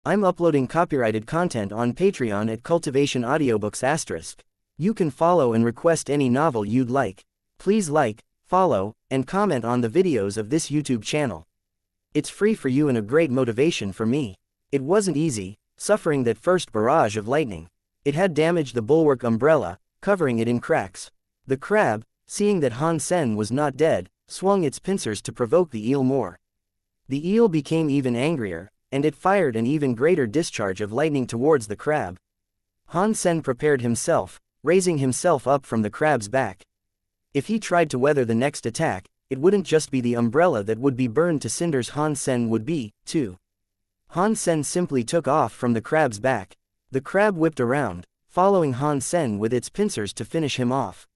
I'm uploading copyrighted content on Patreon at Cultivation Audiobooks*. You can follow and request any novel you'd like. Please like, follow, and comment on the videos of this YouTube channel. It's free for you and a great motivation for me. It wasn't easy, suffering that first barrage of lightning. It had damaged the bulwark umbrella, covering it in cracks. The crab, seeing that Han Sen was not dead, swung its pincers to provoke the eel more. The eel became even angrier, and it fired an even greater discharge of lightning towards the crab. Han Sen prepared himself, raising himself up from the crab's back. If he tried to weather the next attack, it wouldn't just be the umbrella that would be burned to cinders, Han Sen would be, too. Han Sen simply took off from the crab's back. The crab whipped around, following Han Sen with its pincers to finish him off.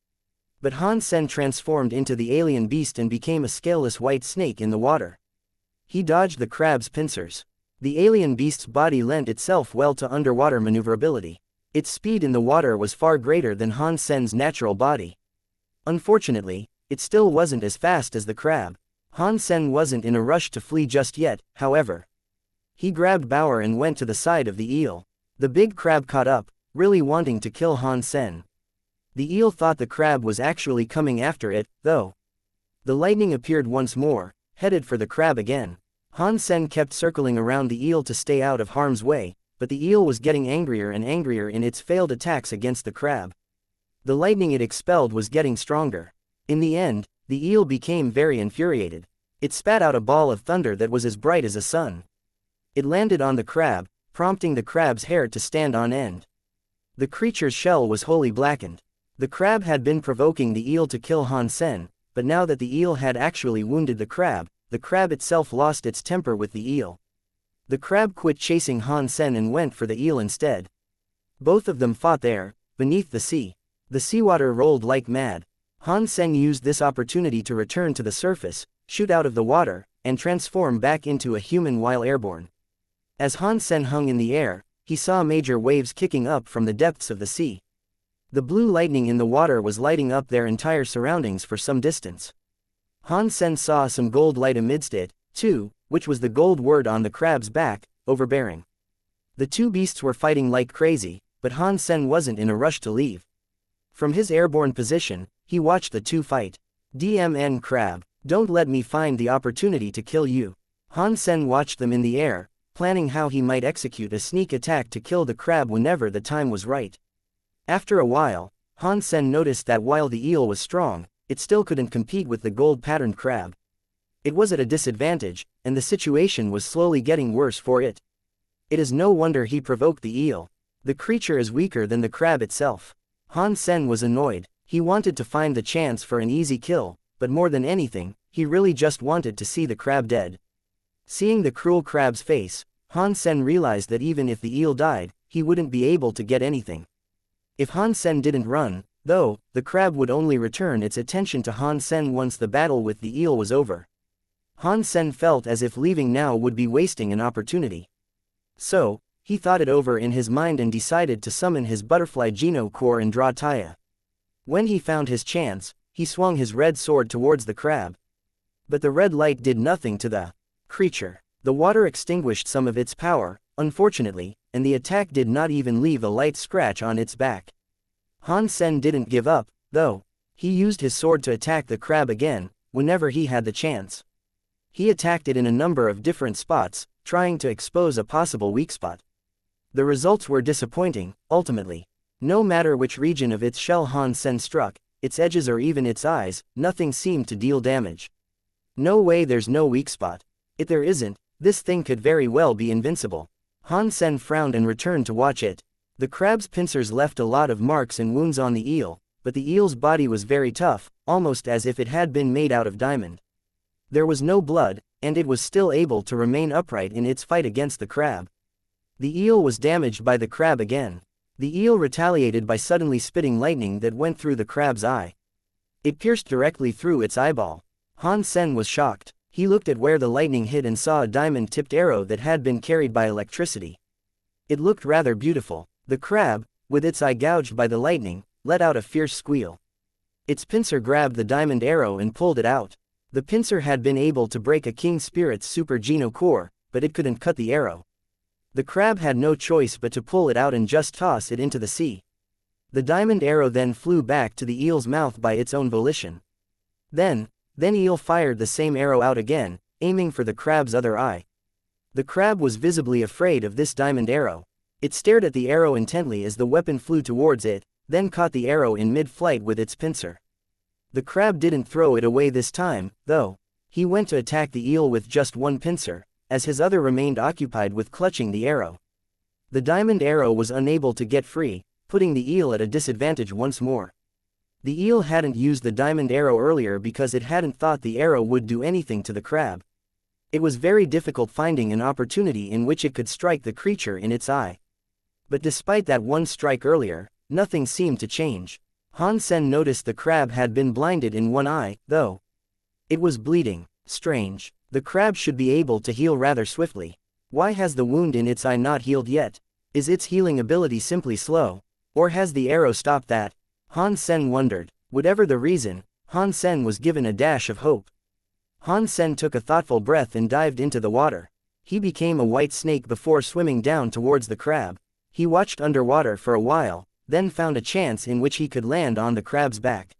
But Han Sen transformed into the alien beast and became a scaleless white snake in the water. He dodged the crab's pincers. The alien beast's body lent itself well to underwater maneuverability. Its speed in the water was far greater than Han Sen's natural body. Unfortunately, it still wasn't as fast as the crab. Han Sen wasn't in a rush to flee just yet, however. He grabbed Bauer and went to the side of the eel. The big crab caught up, really wanting to kill Han Sen. The eel thought the crab was actually coming after it, though. The lightning appeared once more, headed for the crab again. Han Sen kept circling around the eel to stay out of harm's way, but the eel was getting angrier and angrier in its failed attacks against the crab. The lightning it expelled was getting stronger. In the end, the eel became very infuriated. It spat out a ball of thunder that was as bright as a sun. It landed on the crab, prompting the crab's hair to stand on end. The creature's shell was wholly blackened. The crab had been provoking the eel to kill Han Sen, but now that the eel had actually wounded the crab itself lost its temper with the eel. The crab quit chasing Han Sen and went for the eel instead. Both of them fought there, beneath the sea. The seawater rolled like mad. Han Sen used this opportunity to return to the surface, shoot out of the water, and transform back into a human while airborne. As Han Sen hung in the air, he saw major waves kicking up from the depths of the sea. The blue lightning in the water was lighting up their entire surroundings for some distance. Han Sen saw some gold light amidst it, too, which was the gold word on the crab's back, overbearing. The two beasts were fighting like crazy, but Han Sen wasn't in a rush to leave. From his airborne position, he watched the two fight. DMN crab, don't let me find the opportunity to kill you. Han Sen watched them in the air, planning how he might execute a sneak attack to kill the crab whenever the time was right. After a while, Han Sen noticed that while the eel was strong, it still couldn't compete with the gold-patterned crab. It was at a disadvantage, and the situation was slowly getting worse for it. It is no wonder he provoked the eel. The creature is weaker than the crab itself. Han Sen was annoyed. He wanted to find the chance for an easy kill, but more than anything, he really just wanted to see the crab dead. Seeing the cruel crab's face, Han Sen realized that even if the eel died, he wouldn't be able to get anything. If Han Sen didn't run, though, the crab would only return its attention to Han Sen once the battle with the eel was over. Han Sen felt as if leaving now would be wasting an opportunity. So, he thought it over in his mind and decided to summon his butterfly Geno core and draw Taya. When he found his chance, he swung his red sword towards the crab. But the red light did nothing to the creature. The water extinguished some of its power, unfortunately, and the attack did not even leave a light scratch on its back. Han Sen didn't give up, though. He used his sword to attack the crab again, whenever he had the chance. He attacked it in a number of different spots, trying to expose a possible weak spot. The results were disappointing, ultimately. No matter which region of its shell Han Sen struck, its edges or even its eyes, nothing seemed to deal damage. No way, there's no weak spot. If there isn't, this thing could very well be invincible. Han Sen frowned and returned to watch it. The crab's pincers left a lot of marks and wounds on the eel, but the eel's body was very tough, almost as if it had been made out of diamond. There was no blood, and it was still able to remain upright in its fight against the crab. The eel was damaged by the crab again. The eel retaliated by suddenly spitting lightning that went through the crab's eye. It pierced directly through its eyeball. Han Sen was shocked. He looked at where the lightning hit and saw a diamond-tipped arrow that had been carried by electricity. It looked rather beautiful. The crab, with its eye gouged by the lightning, let out a fierce squeal. Its pincer grabbed the diamond arrow and pulled it out. The pincer had been able to break a king spirit's super Geno core, but it couldn't cut the arrow. The crab had no choice but to pull it out and just toss it into the sea. The diamond arrow then flew back to the eel's mouth by its own volition. Then eel fired the same arrow out again, aiming for the crab's other eye. The crab was visibly afraid of this diamond arrow. It stared at the arrow intently as the weapon flew towards it, then caught the arrow in mid-flight with its pincer. The crab didn't throw it away this time, though. He went to attack the eel with just one pincer, as his other remained occupied with clutching the arrow. The diamond arrow was unable to get free, putting the eel at a disadvantage once more. The eel hadn't used the diamond arrow earlier because it hadn't thought the arrow would do anything to the crab. It was very difficult finding an opportunity in which it could strike the creature in its eye. But despite that one strike earlier, nothing seemed to change. Han Sen noticed the crab had been blinded in one eye, though. It was bleeding. Strange. The crab should be able to heal rather swiftly. Why has the wound in its eye not healed yet? Is its healing ability simply slow? Or has the arrow stopped that? Han Sen wondered. Whatever the reason, Han Sen was given a dash of hope. Han Sen took a thoughtful breath and dived into the water. He became a white snake before swimming down towards the crab. He watched underwater for a while, then found a chance in which he could land on the crab's back.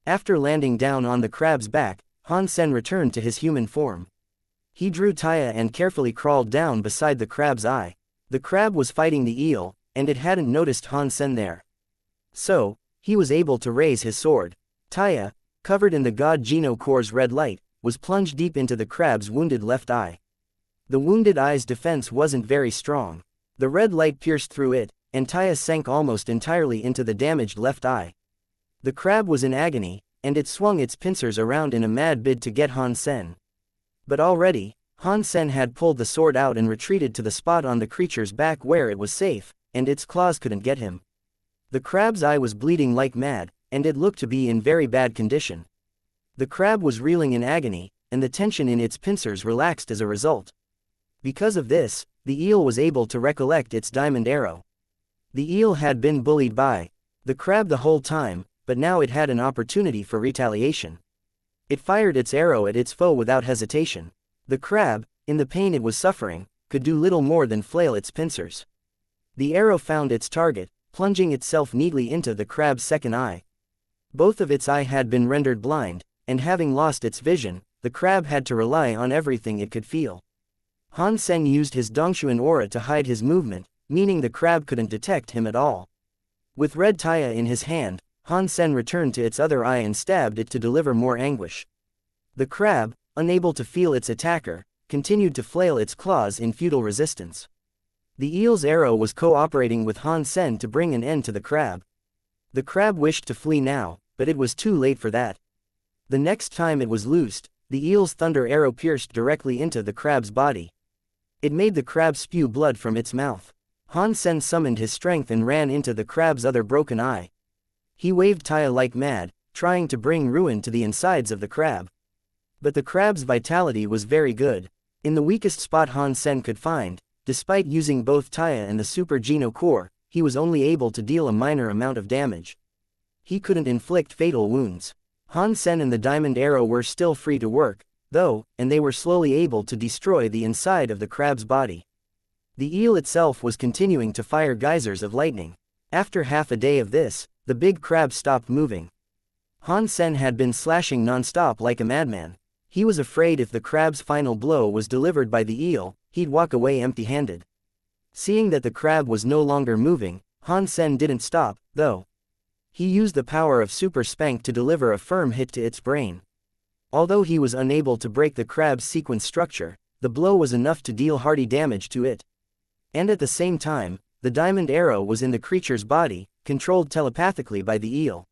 After landing down on the crab's back, Han Sen returned to his human form. He drew Taya and carefully crawled down beside the crab's eye. The crab was fighting the eel, and it hadn't noticed Han Sen there. So, he was able to raise his sword. Taya, covered in the god Geno Core's red light, was plunged deep into the crab's wounded left eye. The wounded eye's defense wasn't very strong. The red light pierced through it, and Taya sank almost entirely into the damaged left eye. The crab was in agony, and it swung its pincers around in a mad bid to get Han Sen. But already, Han Sen had pulled the sword out and retreated to the spot on the creature's back where it was safe, and its claws couldn't get him. The crab's eye was bleeding like mad, and it looked to be in very bad condition. The crab was reeling in agony, and the tension in its pincers relaxed as a result. Because of this, the eel was able to recollect its diamond arrow. The eel had been bullied by the crab the whole time, but now it had an opportunity for retaliation. It fired its arrow at its foe without hesitation. The crab, in the pain it was suffering, could do little more than flail its pincers. The arrow found its target, plunging itself neatly into the crab's second eye. Both of its eye had been rendered blind, and having lost its vision, the crab had to rely on everything it could feel. Han Sen used his Dongshuan aura to hide his movement, meaning the crab couldn't detect him at all. With red Taya in his hand, Han Sen returned to its other eye and stabbed it to deliver more anguish. The crab, unable to feel its attacker, continued to flail its claws in futile resistance. The eel's arrow was cooperating with Han Sen to bring an end to the crab. The crab wished to flee now, but it was too late for that. The next time it was loosed, the eel's thunder arrow pierced directly into the crab's body. It made the crab spew blood from its mouth. Han Sen summoned his strength and ran into the crab's other broken eye. He waved Taya like mad, trying to bring ruin to the insides of the crab. But the crab's vitality was very good. In the weakest spot Han Sen could find, despite using both Taya and the Super Geno Core, he was only able to deal a minor amount of damage. He couldn't inflict fatal wounds. Han Sen and the diamond arrow were still free to work, though, and they were slowly able to destroy the inside of the crab's body. The eel itself was continuing to fire geysers of lightning. After half a day of this, the big crab stopped moving. Han Sen had been slashing non-stop like a madman. He was afraid if the crab's final blow was delivered by the eel, he'd walk away empty-handed. Seeing that the crab was no longer moving, Han Sen didn't stop, though. He used the power of Super Spank to deliver a firm hit to its brain. Although he was unable to break the crab's sequence structure, the blow was enough to deal hearty damage to it. And at the same time, the diamond arrow was in the creature's body, controlled telepathically by the eel.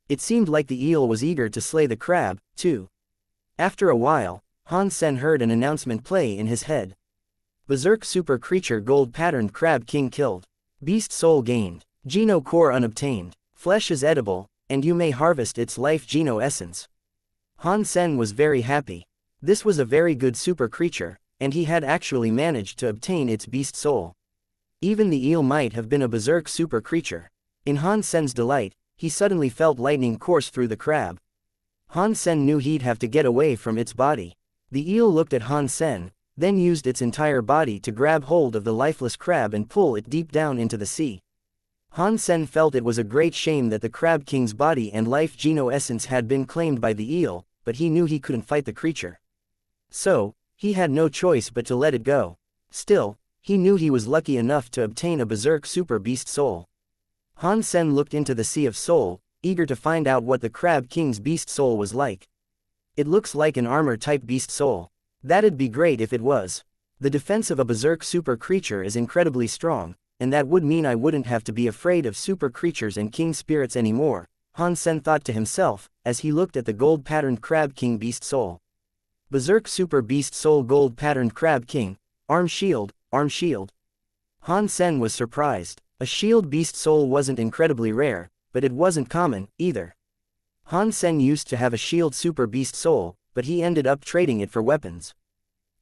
It seemed like the eel was eager to slay the crab, too. After a while, Han Sen heard an announcement play in his head. Berserk Super Creature Gold Patterned Crab King killed. Beast Soul gained. Geno Core unobtained. Flesh is edible, and you may harvest its life Geno Essence. Han Sen was very happy. This was a very good super creature, and he had actually managed to obtain its beast soul. Even the eel might have been a berserk super creature. In Han Sen's delight, he suddenly felt lightning course through the crab. Han Sen knew he'd have to get away from its body. The eel looked at Han Sen, then used its entire body to grab hold of the lifeless crab and pull it deep down into the sea. Han Sen felt it was a great shame that the Crab King's body and life geno essence had been claimed by the eel, but he knew he couldn't fight the creature. So, he had no choice but to let it go. Still, he knew he was lucky enough to obtain a berserk super beast soul. Han Sen looked into the Sea of Soul, eager to find out what the Crab King's beast soul was like. It looks like an armor-type beast soul. That'd be great if it was. The defense of a berserk super creature is incredibly strong, and that would mean I wouldn't have to be afraid of super creatures and king spirits anymore, Han Sen thought to himself, as he looked at the gold-patterned Crab King beast soul. Berserk Super Beast Soul Gold-patterned Crab King, Arm Shield, Arm Shield. Han Sen was surprised. A shield beast soul wasn't incredibly rare, but it wasn't common, either. Han Sen used to have a shield super beast soul, but he ended up trading it for weapons.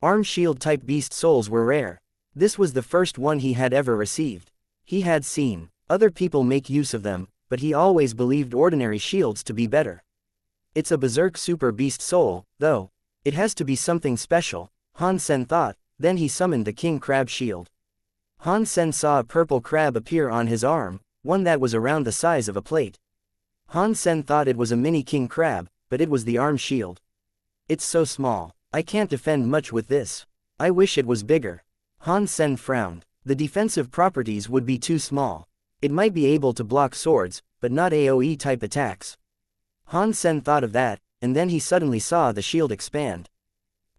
Arm shield type beast souls were rare. This was the first one he had ever received. He had seen other people make use of them, but he always believed ordinary shields to be better. It's a berserk super beast soul, though. It has to be something special, Han Sen thought, then he summoned the King Crab Shield. Han Sen saw a purple crab appear on his arm, one that was around the size of a plate. Han Sen thought it was a mini king crab, but it was the arm shield. It's so small, I can't defend much with this. I wish it was bigger. Han Sen frowned. The defensive properties would be too small. It might be able to block swords, but not AoE type attacks. Han Sen thought of that, and then he suddenly saw the shield expand.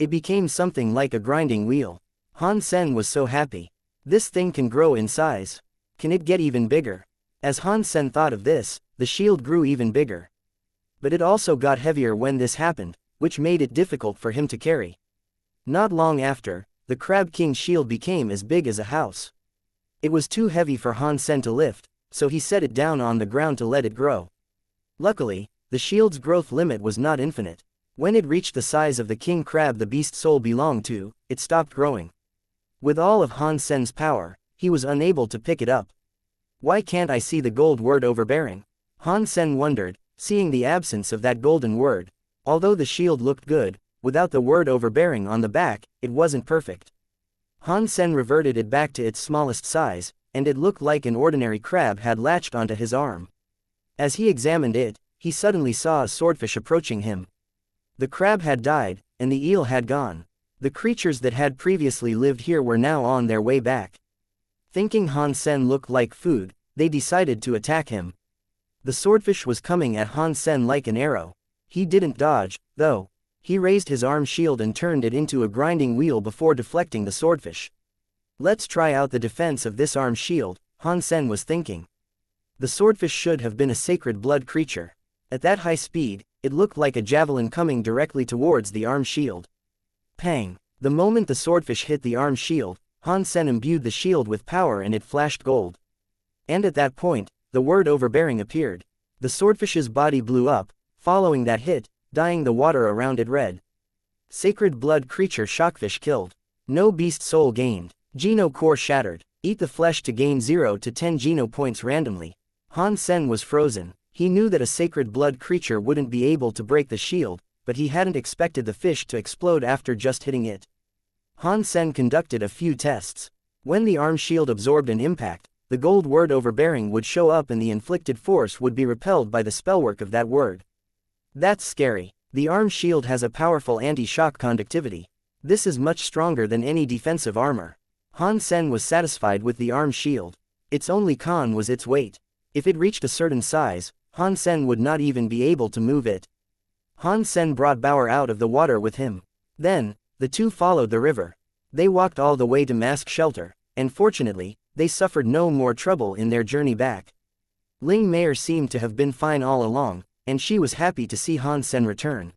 It became something like a grinding wheel. Han Sen was so happy. This thing can grow in size. Can it get even bigger? As Han Sen thought of this, the shield grew even bigger. But it also got heavier when this happened, which made it difficult for him to carry. Not long after, the Crab King's shield became as big as a house. It was too heavy for Han Sen to lift, so he set it down on the ground to let it grow. Luckily, the shield's growth limit was not infinite. When it reached the size of the king crab the beast soul belonged to, it stopped growing. With all of Han Sen's power, he was unable to pick it up. Why can't I see the gold word overbearing? Han Sen wondered, seeing the absence of that golden word. Although the shield looked good, without the word overbearing on the back, it wasn't perfect. Han Sen reverted it back to its smallest size, and it looked like an ordinary crab had latched onto his arm. As he examined it, he suddenly saw a swordfish approaching him. The crab had died, and the eel had gone. The creatures that had previously lived here were now on their way back. Thinking Han Sen looked like food, they decided to attack him. The swordfish was coming at Han Sen like an arrow. He didn't dodge, though. He raised his arm shield and turned it into a grinding wheel before deflecting the swordfish. Let's try out the defense of this arm shield, Han Sen was thinking. The swordfish should have been a sacred blood creature. At that high speed, it looked like a javelin coming directly towards the arm shield. Pang! The moment the swordfish hit the arm shield, Han Sen imbued the shield with power and it flashed gold. And at that point, the word overbearing appeared. The swordfish's body blew up, following that hit, dyeing the water around it red. Sacred blood creature shockfish killed. No beast soul gained. Geno core shattered. Eat the flesh to gain 0 to 10 Geno points randomly. Han Sen was frozen. He knew that a sacred blood creature wouldn't be able to break the shield, but he hadn't expected the fish to explode after just hitting it. Han Sen conducted a few tests. When the arm shield absorbed an impact, the gold word overbearing would show up and the inflicted force would be repelled by the spellwork of that word. That's scary. The arm shield has a powerful anti-shock conductivity. This is much stronger than any defensive armor. Han Sen was satisfied with the arm shield. Its only con was its weight. If it reached a certain size, Han Sen would not even be able to move it. Han Sen brought Bauer out of the water with him. Then, the two followed the river. They walked all the way to Mask Shelter, and fortunately, they suffered no more trouble in their journey back. Ling Meier seemed to have been fine all along, and she was happy to see Han Sen return.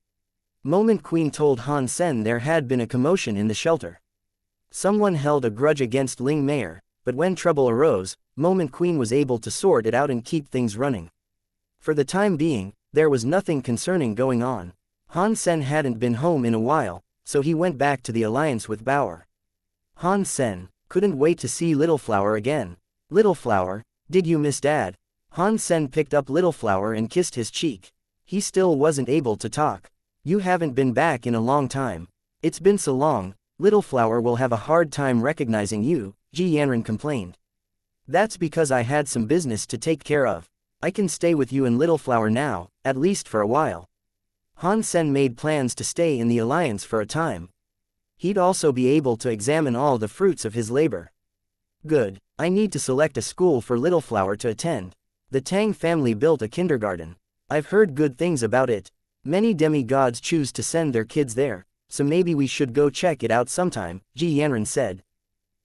Moment Queen told Han Sen there had been a commotion in the shelter. Someone held a grudge against Ling Meier, but when trouble arose, Moment Queen was able to sort it out and keep things running. For the time being, there was nothing concerning going on. Han Sen hadn't been home in a while, so he went back to the alliance with Bauer. Han Sen couldn't wait to see Little Flower again. Little Flower, did you miss Dad? Han Sen picked up Little Flower and kissed his cheek. He still wasn't able to talk. You haven't been back in a long time. It's been so long, Little Flower will have a hard time recognizing you, Ji Yanran complained. That's because I had some business to take care of. I can stay with you and Little Flower now, at least for a while. Han Sen made plans to stay in the alliance for a time. He'd also be able to examine all the fruits of his labor. Good, I need to select a school for Little Flower to attend. The Tang family built a kindergarten. I've heard good things about it. Many demigods choose to send their kids there, so maybe we should go check it out sometime, Ji Yanran said.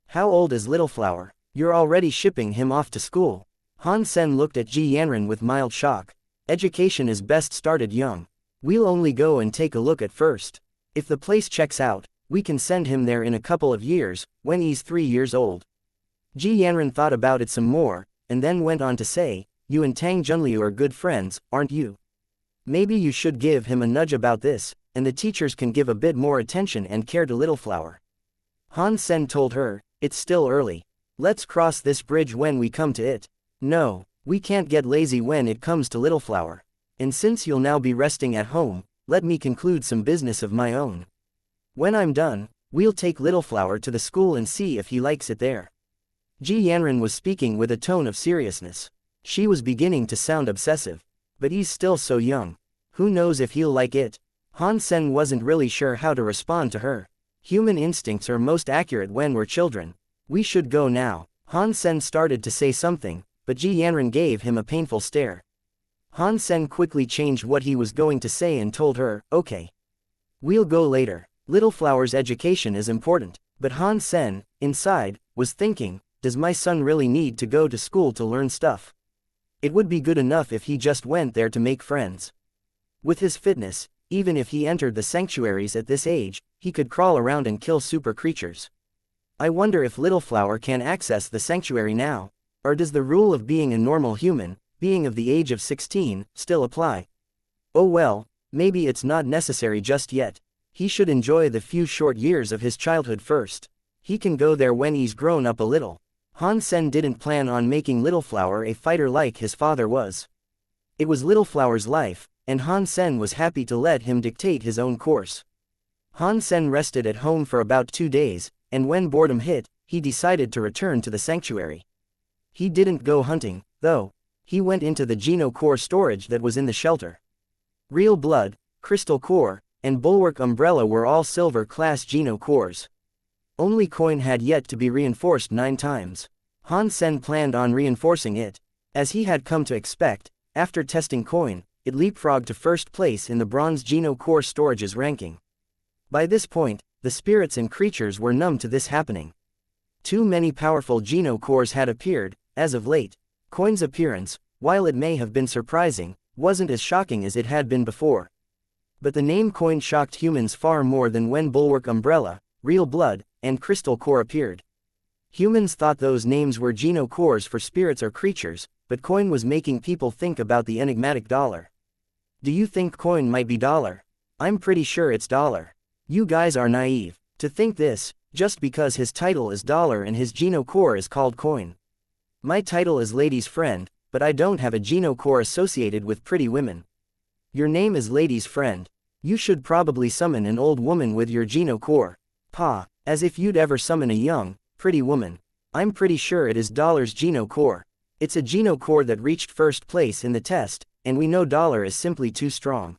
How old is Little Flower? You're already shipping him off to school. Han Sen looked at Ji Yanran with mild shock. Education is best started young. We'll only go and take a look at first. If the place checks out, we can send him there in a couple of years, when he's 3 years old. Ji Yanran thought about it some more, and then went on to say, you and Tang Junliu are good friends, aren't you? Maybe you should give him a nudge about this, and the teachers can give a bit more attention and care to Little Flower. Han Sen told her, it's still early. Let's cross this bridge when we come to it. No, we can't get lazy when it comes to Little Flower. And since you'll now be resting at home, let me conclude some business of my own. When I'm done, we'll take Little Flower to the school and see if he likes it there. Ji Yanran was speaking with a tone of seriousness. She was beginning to sound obsessive. But he's still so young. Who knows if he'll like it? Han Sen wasn't really sure how to respond to her. Human instincts are most accurate when we're children. We should go now. Han Sen started to say something, but Ji Yanran gave him a painful stare. Han Sen quickly changed what he was going to say and told her, okay. We'll go later. Little Flower's education is important. But Han Sen, inside, was thinking, does my son really need to go to school to learn stuff? It would be good enough if he just went there to make friends. With his fitness, even if he entered the sanctuaries at this age, he could crawl around and kill super creatures. I wonder if Little Flower can access the sanctuary now, or does the rule of being a normal human, being of the age of 16, still apply? Oh well, maybe it's not necessary just yet. He should enjoy the few short years of his childhood first. He can go there when he's grown up a little. Han Sen didn't plan on making Little Flower a fighter like his father was. It was Little Flower's life, and Han Sen was happy to let him dictate his own course. Han Sen rested at home for about 2 days, and when boredom hit, he decided to return to the sanctuary. He didn't go hunting, though. He went into the Geno Core storage that was in the shelter. Real Blood, Crystal Core, and Bulwark Umbrella were all silver-class Geno Cores. Only Coin had yet to be reinforced 9 times. Han Sen planned on reinforcing it. As he had come to expect, after testing Coin, it leapfrogged to first place in the Bronze Geno Core storage's ranking. By this point, the spirits and creatures were numb to this happening. Too many powerful Geno Cores had appeared, as of late. Coin's appearance, while it may have been surprising, wasn't as shocking as it had been before. But the name Coin shocked humans far more than when Bulwark Umbrella, Real Blood, and Crystal Core appeared. Humans thought those names were Geno Cores for spirits or creatures, but Coin was making people think about the enigmatic dollar. Do you think Coin might be dollar? I'm pretty sure it's dollar. You guys are naive to think this, just because his title is dollar and his Geno Core is called Coin. My title is Lady's Friend, but I don't have a Geno Core associated with pretty women. Your name is Lady's Friend. You should probably summon an old woman with your Geno Core. Pa, as if you'd ever summon a young, pretty woman. I'm pretty sure it is Dollar's Geno Core. It's a Geno Core that reached first place in the test, and we know Dollar is simply too strong.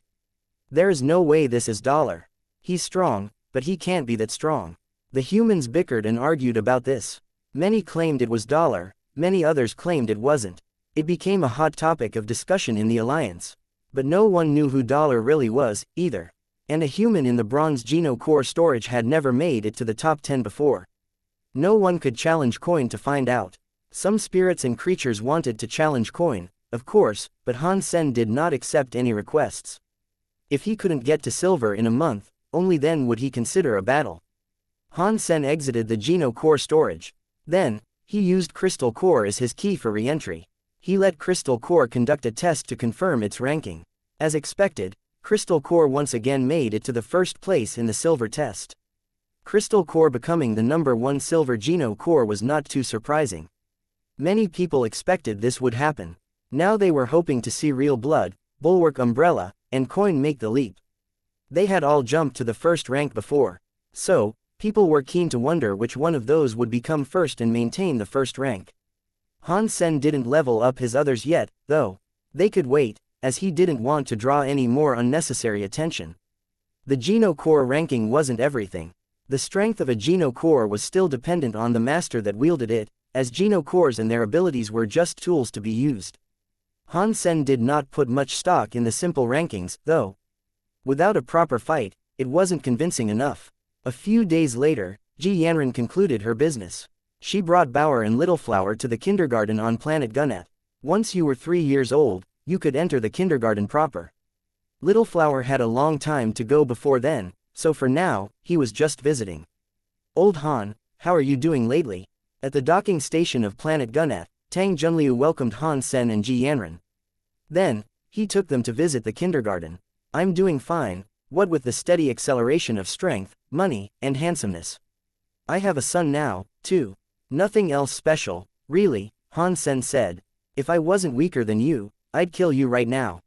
There is no way this is Dollar. He's strong, but he can't be that strong. The humans bickered and argued about this. Many claimed it was Dollar, many others claimed it wasn't. It became a hot topic of discussion in the Alliance. But no one knew who Dollar really was, either. And a human in the Bronze Geno Core storage had never made it to the top 10 before. No one could challenge Coin to find out. Some spirits and creatures wanted to challenge Coin, of course, but Han Sen did not accept any requests. If he couldn't get to silver in a month, only then would he consider a battle. Han Sen exited the Geno Core storage. Then, he used Crystal Core as his key for re-entry. He let Crystal Core conduct a test to confirm its ranking. As expected, Crystal Core once again made it to the first place in the silver test. Crystal Core becoming the number 1 silver Geno Core was not too surprising. Many people expected this would happen. Now they were hoping to see Real Blood, Bulwark Umbrella, and Coin make the leap. They had all jumped to the first rank before. So, People were keen to wonder which one of those would become first and maintain the first rank. Han Sen didn't level up his others yet, though. They could wait, as he didn't want to draw any more unnecessary attention. The Geno Core ranking wasn't everything. The strength of a Geno Core was still dependent on the master that wielded it, as Geno Cores and their abilities were just tools to be used. Han Sen did not put much stock in the simple rankings, though. Without a proper fight, it wasn't convincing enough. A few days later, Ji Yanran concluded her business. She brought Bauer and Little Flower to the kindergarten on planet Gunnet. Once you were 3 years old, you could enter the kindergarten proper. Little Flower had a long time to go before then, so for now, he was just visiting. Old Han, how are you doing lately? At the docking station of planet Gunnet, Tang Junliu welcomed Han Sen and Ji Yanran. Then, he took them to visit the kindergarten. I'm doing fine, what with the steady acceleration of strength, money, and handsomeness. I have a son now, too. Nothing else special, really, Han Sen said. If I wasn't weaker than you, I'd kill you right now.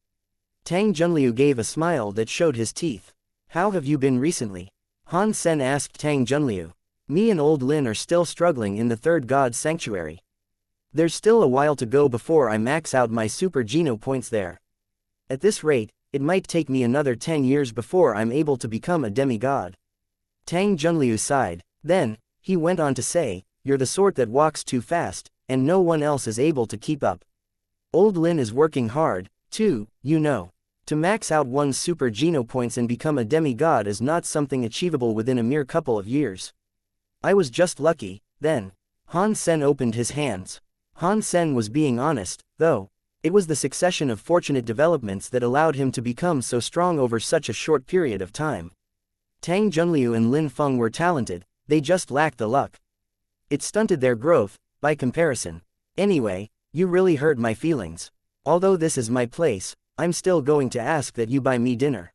Tang Junliu gave a smile that showed his teeth. How have you been recently? Han Sen asked Tang Junliu. Me and old Lin are still struggling in the third god sanctuary. There's still a while to go before I max out my super Geno points there. At this rate, it might take me another 10 years before I'm able to become a demigod. Tang Junliu sighed. Then, he went on to say, you're the sort that walks too fast, and no one else is able to keep up. Old Lin is working hard, too, you know. To max out one's super Geno points and become a demigod is not something achievable within a mere couple of years. I was just lucky, then. Han Sen opened his hands. Han Sen was being honest, though. It was the succession of fortunate developments that allowed him to become so strong over such a short period of time. Tang Junliu and Lin Feng were talented, they just lacked the luck. It stunted their growth, by comparison. Anyway, you really hurt my feelings. Although this is my place, I'm still going to ask that you buy me dinner.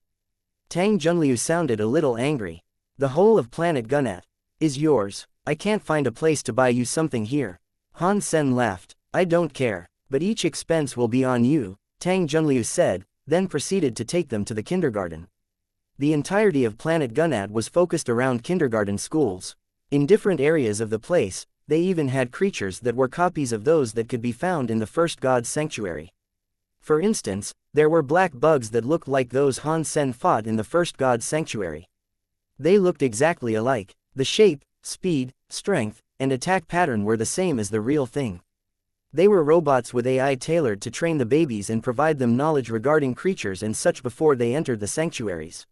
Tang Junliu sounded a little angry. The whole of planet Gunnet is yours. I can't find a place to buy you something here. Han Sen laughed. I don't care, but each expense will be on you, Tang Junliu said, then proceeded to take them to the kindergarten. The entirety of planet Gunnet was focused around kindergarten schools. In different areas of the place, they even had creatures that were copies of those that could be found in the first god's sanctuary. For instance, there were black bugs that looked like those Han Sen fought in the first god's sanctuary. They looked exactly alike. The shape, speed, strength, and attack pattern were the same as the real thing. They were robots with AI tailored to train the babies and provide them knowledge regarding creatures and such before they entered the sanctuaries.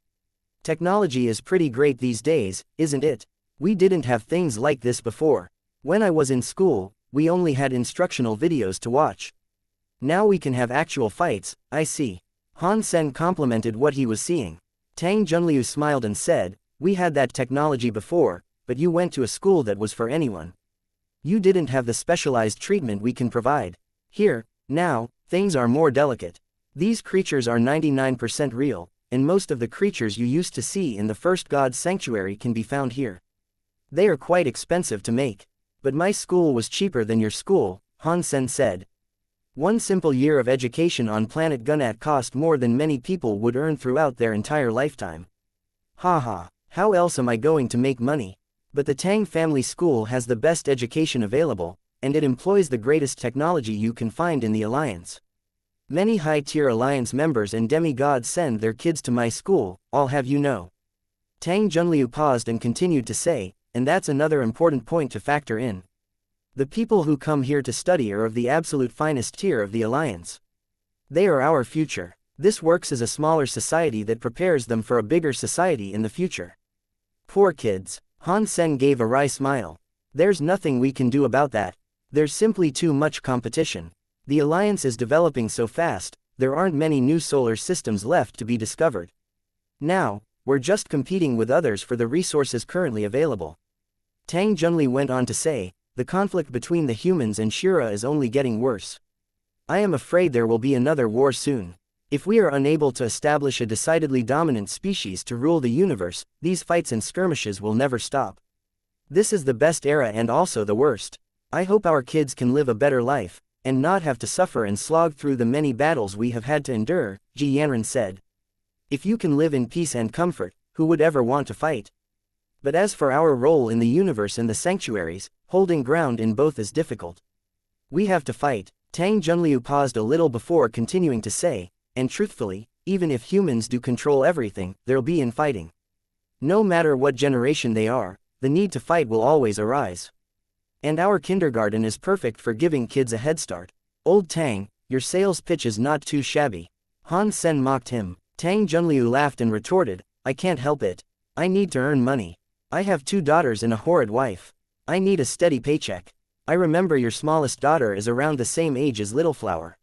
Technology is pretty great these days, isn't it? We didn't have things like this before. When I was in school, we only had instructional videos to watch. Now we can have actual fights, I see. Han Sen complimented what he was seeing. Tang Junliu smiled and said, we had that technology before, but you went to a school that was for anyone. You didn't have the specialized treatment we can provide. Here, now, things are more delicate. These creatures are 99% real, and most of the creatures you used to see in the first god's sanctuary can be found here. They are quite expensive to make. But my school was cheaper than your school, Han Sen said. One simple year of education on planet Gunnet cost more than many people would earn throughout their entire lifetime. Haha, how else am I going to make money? But the Tang family school has the best education available, and it employs the greatest technology you can find in the Alliance. Many high-tier Alliance members and demigods send their kids to my school, I'll have you know. Tang Junliu paused and continued to say, and that's another important point to factor in. The people who come here to study are of the absolute finest tier of the Alliance. They are our future. This works as a smaller society that prepares them for a bigger society in the future. Poor kids. Han Sen gave a wry smile. There's nothing we can do about that. There's simply too much competition. The Alliance is developing so fast, there aren't many new solar systems left to be discovered. Now, we're just competing with others for the resources currently available. Tang Junli went on to say, the conflict between the humans and Shura is only getting worse. I am afraid there will be another war soon. If we are unable to establish a decidedly dominant species to rule the universe, these fights and skirmishes will never stop. This is the best era and also the worst. I hope our kids can live a better life, and not have to suffer and slog through the many battles we have had to endure, Ji Yanran said. If you can live in peace and comfort, who would ever want to fight? But as for our role in the universe and the sanctuaries, holding ground in both is difficult. We have to fight. Tang Junliu paused a little before continuing to say, and truthfully, even if humans do control everything, there'll be infighting. No matter what generation they are, the need to fight will always arise. And our kindergarten is perfect for giving kids a head start. Old Tang, your sales pitch is not too shabby. Han Sen mocked him. Tang Junliu laughed and retorted, I can't help it. I need to earn money. I have 2 daughters and a horrid wife. I need a steady paycheck. I remember your smallest daughter is around the same age as Little Flower.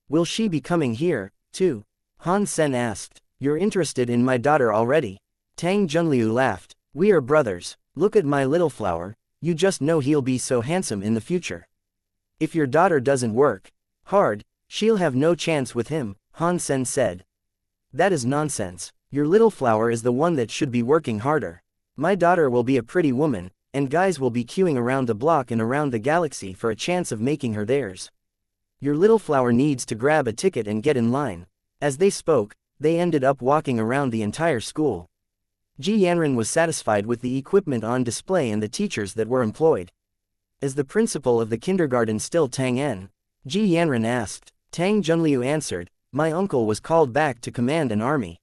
Will she be coming here, too? Han Sen asked. You're interested in my daughter already? Tang Junliu laughed. We are brothers. Look at my Little Flower, you just know he'll be so handsome in the future. If your daughter doesn't work hard, she'll have no chance with him, Han Sen said. That is nonsense. Your Little Flower is the one that should be working harder. My daughter will be a pretty woman, and guys will be queuing around the block and around the galaxy for a chance of making her theirs. Your Little Flower needs to grab a ticket and get in line. As they spoke, they ended up walking around the entire school. Ji Yanran was satisfied with the equipment on display and the teachers that were employed. As the principal of the kindergarten still Tang En, Ji Yanran asked. Tang Junliu answered, my uncle was called back to command an army.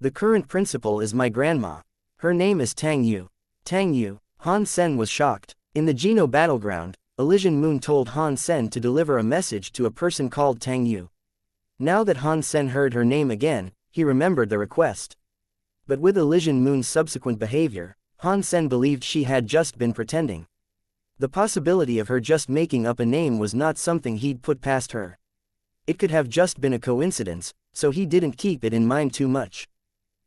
The current principal is my grandma. Her name is Tang Yu. Tang Yu. Han Sen was shocked. In the Geno battleground, Elysian Moon told Han Sen to deliver a message to a person called Tang Yu. Now that Han Sen heard her name again, he remembered the request. But with Elysian Moon's subsequent behavior, Han Sen believed she had just been pretending. The possibility of her just making up a name was not something he'd put past her. It could have just been a coincidence, so he didn't keep it in mind too much.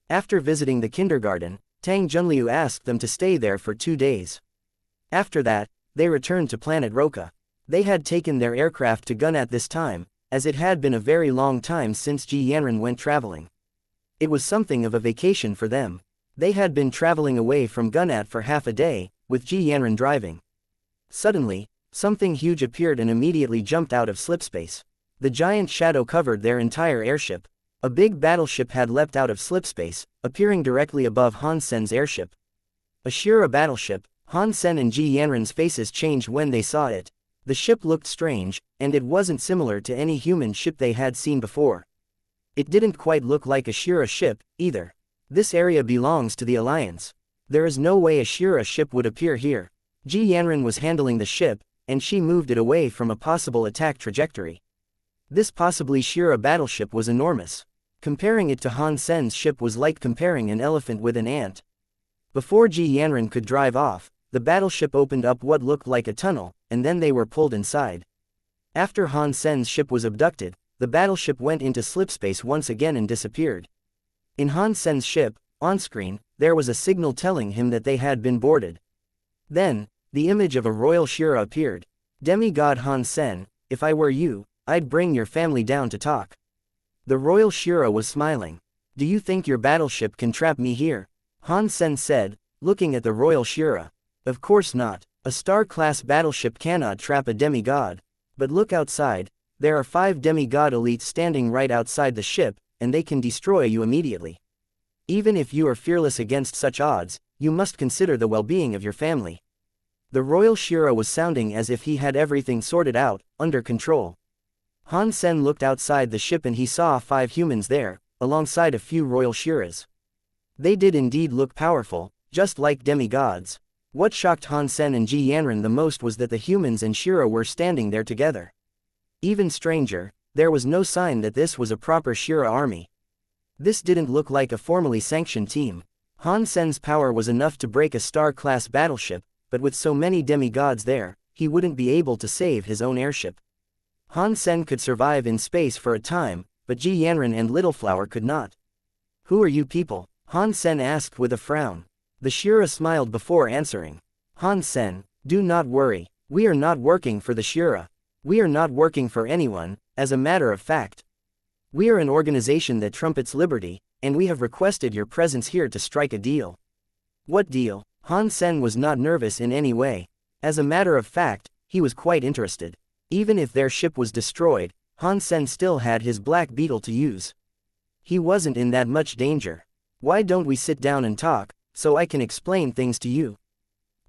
After visiting the kindergarten, Tang Junliu asked them to stay there for 2 days. After that, they returned to planet Roka. They had taken their aircraft to Gun at this time, as it had been a very long time since Ji Yanran went traveling. It was something of a vacation for them. They had been traveling away from Gunat for half a day, with Ji Yanran driving. Suddenly, something huge appeared and immediately jumped out of slipspace. The giant shadow covered their entire airship. A big battleship had leapt out of slipspace, appearing directly above Han Sen's airship. A Shira battleship. Han Sen and Ji Yanran's faces changed when they saw it. The ship looked strange, and it wasn't similar to any human ship they had seen before. It didn't quite look like a Shira ship, either. This area belongs to the Alliance. There is no way a Shira ship would appear here. Ji Yanran was handling the ship, and she moved it away from a possible attack trajectory. This possibly Shira battleship was enormous. Comparing it to Han Sen's ship was like comparing an elephant with an ant. Before Ji Yanran could drive off, the battleship opened up what looked like a tunnel, and then they were pulled inside. After Han Sen's ship was abducted, the battleship went into slipspace once again and disappeared. In Han Sen's ship, on screen, there was a signal telling him that they had been boarded. Then, the image of a royal Shira appeared. Demigod Han Sen, if I were you, I'd bring your family down to talk. The royal Shira was smiling. Do you think your battleship can trap me here? Han Sen said, looking at the royal Shira. Of course not. A star-class battleship cannot trap a demigod. But look outside, there are 5 demigod elites standing right outside the ship, and they can destroy you immediately. Even if you are fearless against such odds, you must consider the well-being of your family. The royal Shira was sounding as if he had everything sorted out, under control. Han Sen looked outside the ship and he saw 5 humans there, alongside a few royal Shiras. They did indeed look powerful, just like demigods. What shocked Han Sen and Ji Yanran the most was that the humans and Shira were standing there together. Even stranger, there was no sign that this was a proper Shira army. This didn't look like a formally sanctioned team. Han Sen's power was enough to break a star-class battleship, but with so many demigods there, he wouldn't be able to save his own airship. Han Sen could survive in space for a time, but Ji Yanran and Little Flower could not. Who are you people? Han Sen asked with a frown. The Shira smiled before answering. Han Sen, do not worry, we are not working for the Shira. We are not working for anyone, as a matter of fact. We are an organization that trumpets liberty, and we have requested your presence here to strike a deal. What deal? Han Sen was not nervous in any way. As a matter of fact, he was quite interested. Even if their ship was destroyed, Han Sen still had his Black Beetle to use. He wasn't in that much danger. Why don't we sit down and talk? so I can explain things to you.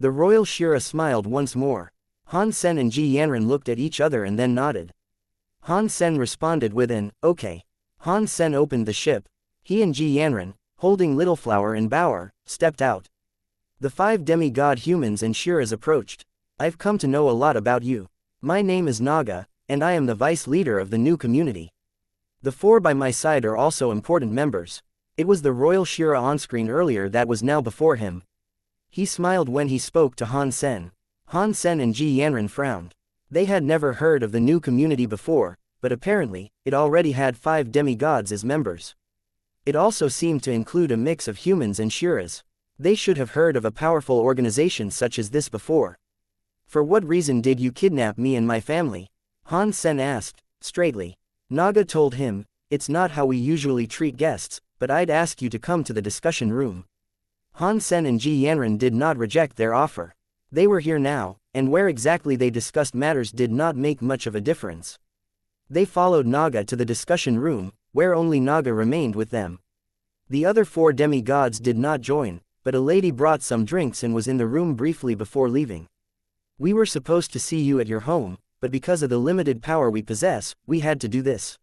The royal Shira smiled once more. Han Sen and Ji Yanran looked at each other and then nodded. Han Sen responded with an, okay. Han Sen opened the ship. He and Ji Yanran, holding Little Flower and Bower, stepped out. The 5 demigod humans and Shiras approached. I've come to know a lot about you. My name is Naga, and I am the vice leader of the new community. The 4 by my side are also important members. It was the royal Shira on screen earlier that was now before him. He smiled when he spoke to Han Sen. Han Sen and Ji Yanran frowned. They had never heard of the new community before, but apparently, it already had 5 demigods as members. It also seemed to include a mix of humans and Shiras. They should have heard of a powerful organization such as this before. For what reason did you kidnap me and my family? Han Sen asked, straightly. Naga told him, it's not how we usually treat guests, but I'd ask you to come to the discussion room. Han Sen and Ji Yanran did not reject their offer. They were here now, and where exactly they discussed matters did not make much of a difference. They followed Naga to the discussion room, where only Naga remained with them. The other 4 demigods did not join, but a lady brought some drinks and was in the room briefly before leaving. We were supposed to see you at your home, but because of the limited power we possess, we had to do this.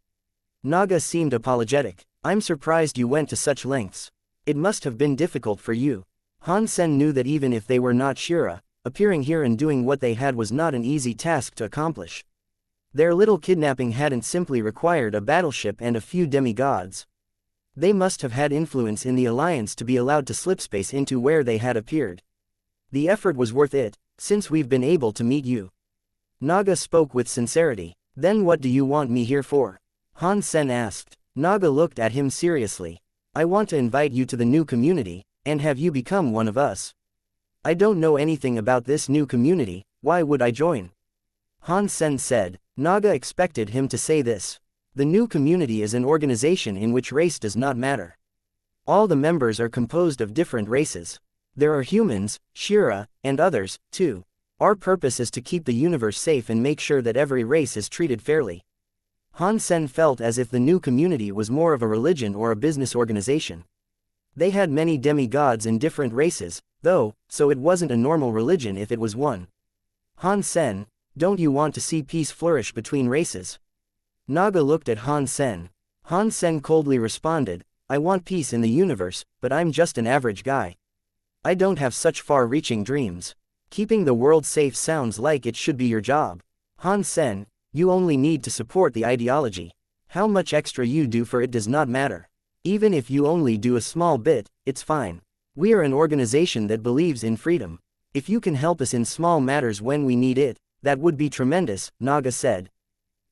Naga seemed apologetic. I'm surprised you went to such lengths. It must have been difficult for you. Han Sen knew that even if they were not Shira, appearing here and doing what they had was not an easy task to accomplish. Their little kidnapping hadn't simply required a battleship and a few demigods. They must have had influence in the alliance to be allowed to slip space into where they had appeared. The effort was worth it, since we've been able to meet you. Naga spoke with sincerity. Then what do you want me here for? Han Sen asked. Naga looked at him seriously. I want to invite you to the new community, and have you become one of us. I don't know anything about this new community, why would I join? Han Sen said. Naga expected him to say this. The new community is an organization in which race does not matter. All the members are composed of different races. There are humans, Shira, and others, too. Our purpose is to keep the universe safe and make sure that every race is treated fairly. Han Sen felt as if the new community was more of a religion or a business organization. They had many demigods in different races, though, so it wasn't a normal religion if it was one. Han Sen, don't you want to see peace flourish between races? Naga looked at Han Sen. Han Sen coldly responded, I want peace in the universe, but I'm just an average guy. I don't have such far-reaching dreams. Keeping the world safe sounds like it should be your job. Han Sen, you only need to support the ideology. How much extra you do for it does not matter. Even if you only do a small bit, it's fine. We are an organization that believes in freedom. If you can help us in small matters when we need it, that would be tremendous, Naga said.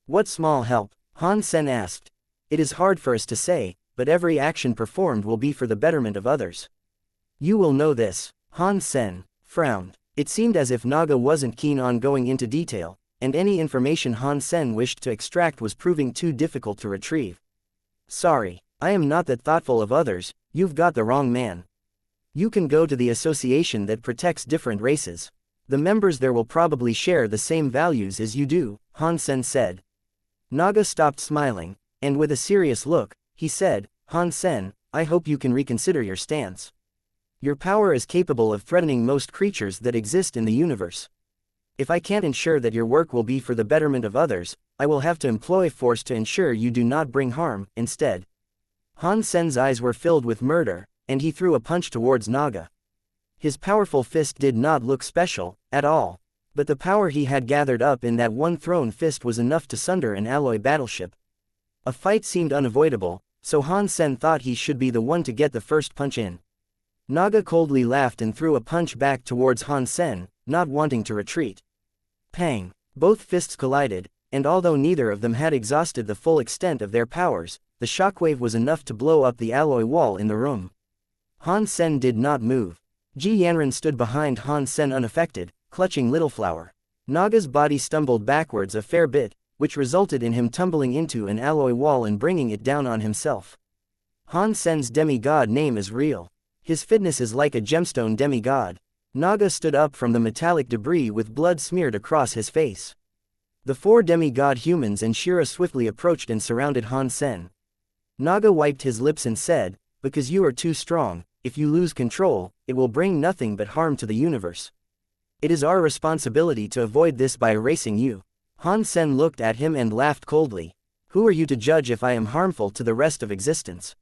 What small help? Han Sen asked. It is hard for us to say, but every action performed will be for the betterment of others. You will know this. Han Sen frowned. It seemed as if Naga wasn't keen on going into detail, and any information Han Sen wished to extract was proving too difficult to retrieve. Sorry, I am not that thoughtful of others, you've got the wrong man. You can go to the association that protects different races. The members there will probably share the same values as you do, Han Sen said. Naga stopped smiling, and with a serious look, he said, Han Sen, I hope you can reconsider your stance. Your power is capable of threatening most creatures that exist in the universe. If I can't ensure that your work will be for the betterment of others, I will have to employ force to ensure you do not bring harm, instead. Han Sen's eyes were filled with murder, and he threw a punch towards Naga. His powerful fist did not look special, at all. But the power he had gathered up in that one thrown fist was enough to sunder an alloy battleship. A fight seemed unavoidable, so Han Sen thought he should be the one to get the first punch in. Naga coldly laughed and threw a punch back towards Han Sen, not wanting to retreat. Pang! Both fists collided, and although neither of them had exhausted the full extent of their powers, the shockwave was enough to blow up the alloy wall in the room. Han Sen did not move. Ji Yanran stood behind Han Sen unaffected, clutching Little Flower. Naga's body stumbled backwards a fair bit, which resulted in him tumbling into an alloy wall and bringing it down on himself. Han Sen's demigod name is real. His fitness is like a gemstone demigod. Naga stood up from the metallic debris with blood smeared across his face. The 4 demigod humans and Shira swiftly approached and surrounded Han Sen. Naga wiped his lips and said, because you are too strong, if you lose control, it will bring nothing but harm to the universe. It is our responsibility to avoid this by erasing you. Han Sen looked at him and laughed coldly. Who are you to judge if I am harmful to the rest of existence?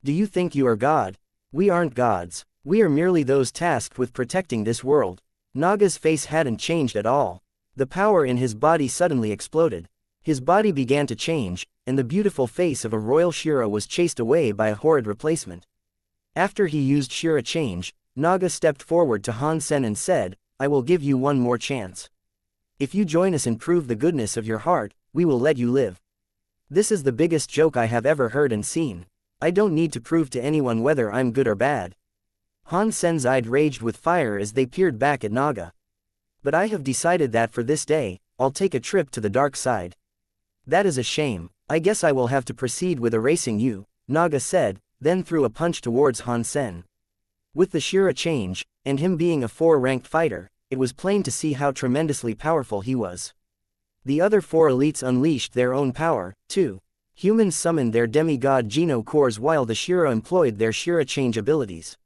Do you think you are God? We aren't gods. We are merely those tasked with protecting this world. Naga's face hadn't changed at all. The power in his body suddenly exploded. His body began to change, and the beautiful face of a royal Shira was chased away by a horrid replacement. After he used Shira change, Naga stepped forward to Han Sen and said, I will give you one more chance. If you join us and prove the goodness of your heart, we will let you live. This is the biggest joke I have ever heard and seen. I don't need to prove to anyone whether I'm good or bad. Han Sen's eyes raged with fire as they peered back at Naga. But I have decided that for this day, I'll take a trip to the dark side. That is a shame. I guess I will have to proceed with erasing you, Naga said, then threw a punch towards Han Sen. With the Shira change, and him being a 4-ranked fighter, it was plain to see how tremendously powerful he was. The other 4 elites unleashed their own power, too. Humans summoned their demigod Geno cores while the Shira employed their Shira change abilities.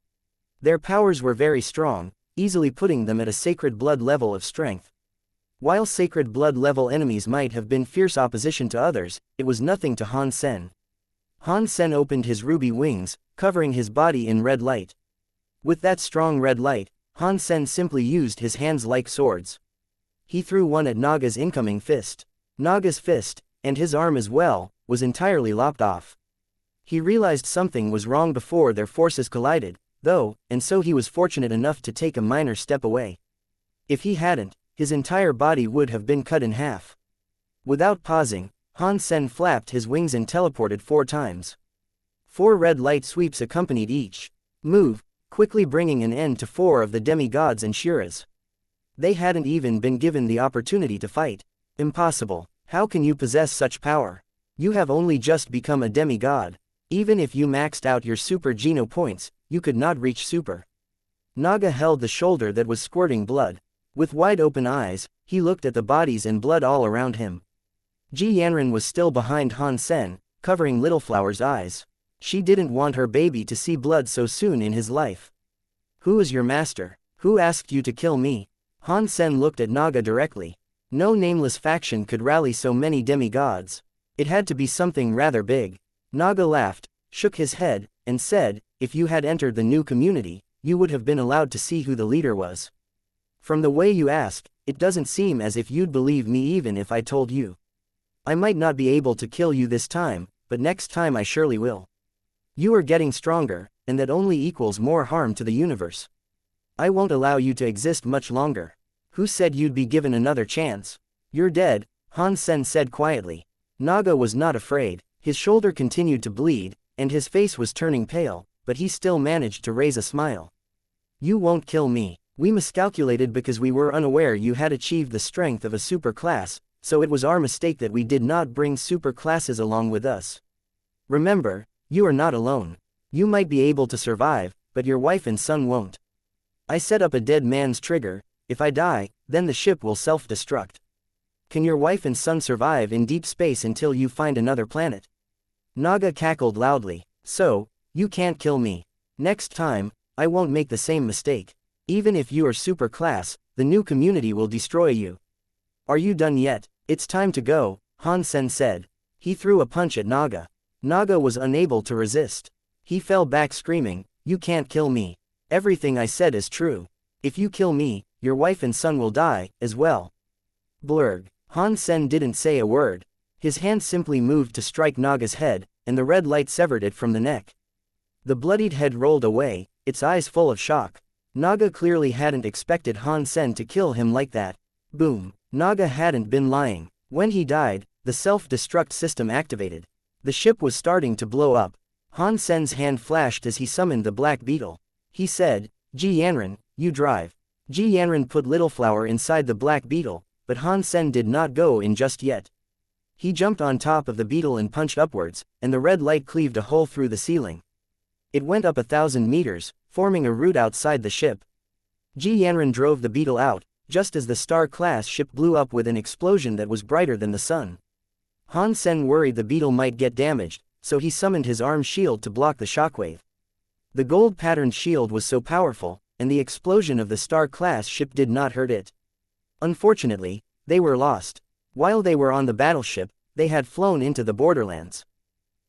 Their powers were very strong, easily putting them at a sacred blood level of strength. While sacred blood level enemies might have been fierce opposition to others, it was nothing to Han Sen. Han Sen opened his ruby wings, covering his body in red light. With that strong red light, Han Sen simply used his hands like swords. He threw one at Naga's incoming fist. Naga's fist, and his arm as well, was entirely lopped off. He realized something was wrong before their forces collided, though, and so he was fortunate enough to take a minor step away. If he hadn't, his entire body would have been cut in half. Without pausing, Han Sen flapped his wings and teleported 4 times. 4 red light sweeps accompanied each move, quickly bringing an end to 4 of the demigods and Shiras. They hadn't even been given the opportunity to fight. Impossible. How can you possess such power? You have only just become a demigod. Even if you maxed out your super Geno points, you could not reach super. Naga held the shoulder that was squirting blood. With wide open eyes, he looked at the bodies and blood all around him. Ji Yanran was still behind Han Sen, covering Little Flower's eyes. She didn't want her baby to see blood so soon in his life. Who is your master? Who asked you to kill me? Han Sen looked at Naga directly. No nameless faction could rally so many demigods. It had to be something rather big. Naga laughed, shook his head, and said, if you had entered the new community, you would have been allowed to see who the leader was. From the way you ask, it doesn't seem as if you'd believe me even if I told you. I might not be able to kill you this time, but next time I surely will. You are getting stronger, and that only equals more harm to the universe. I won't allow you to exist much longer. Who said you'd be given another chance? You're dead, Han Sen said quietly. Naga was not afraid. His shoulder continued to bleed, and his face was turning pale, but he still managed to raise a smile. You won't kill me. We miscalculated because we were unaware you had achieved the strength of a super class, so it was our mistake that we did not bring super classes along with us. Remember, you are not alone. You might be able to survive, but your wife and son won't. I set up a dead man's trigger. If I die, then the ship will self-destruct. Can your wife and son survive in deep space until you find another planet? Naga cackled loudly. So, you can't kill me. Next time, I won't make the same mistake. Even if you are super class, the new community will destroy you. Are you done yet? It's time to go, Han Sen said. He threw a punch at Naga. Naga was unable to resist. He fell back screaming, you can't kill me. Everything I said is true. If you kill me, your wife and son will die, as well. Blurg. Han Sen didn't say a word. His hand simply moved to strike Naga's head, and the red light severed it from the neck. The bloodied head rolled away, its eyes full of shock. Naga clearly hadn't expected Han Sen to kill him like that. Boom. Naga hadn't been lying. When he died, the self-destruct system activated. The ship was starting to blow up. Han Sen's hand flashed as he summoned the Black Beetle. He said, Ji Yanran, you drive. Ji Yanran put Little Flower inside the Black Beetle, but Han Sen did not go in just yet. He jumped on top of the beetle and punched upwards, and the red light cleaved a hole through the ceiling. It went up 1,000 meters, forming a route outside the ship. Ji Yanran drove the beetle out, just as the Star-class ship blew up with an explosion that was brighter than the sun. Han Sen worried the beetle might get damaged, so he summoned his arm shield to block the shockwave. The gold-patterned shield was so powerful, and the explosion of the Star-class ship did not hurt it. Unfortunately, they were lost. While they were on the battleship, they had flown into the borderlands.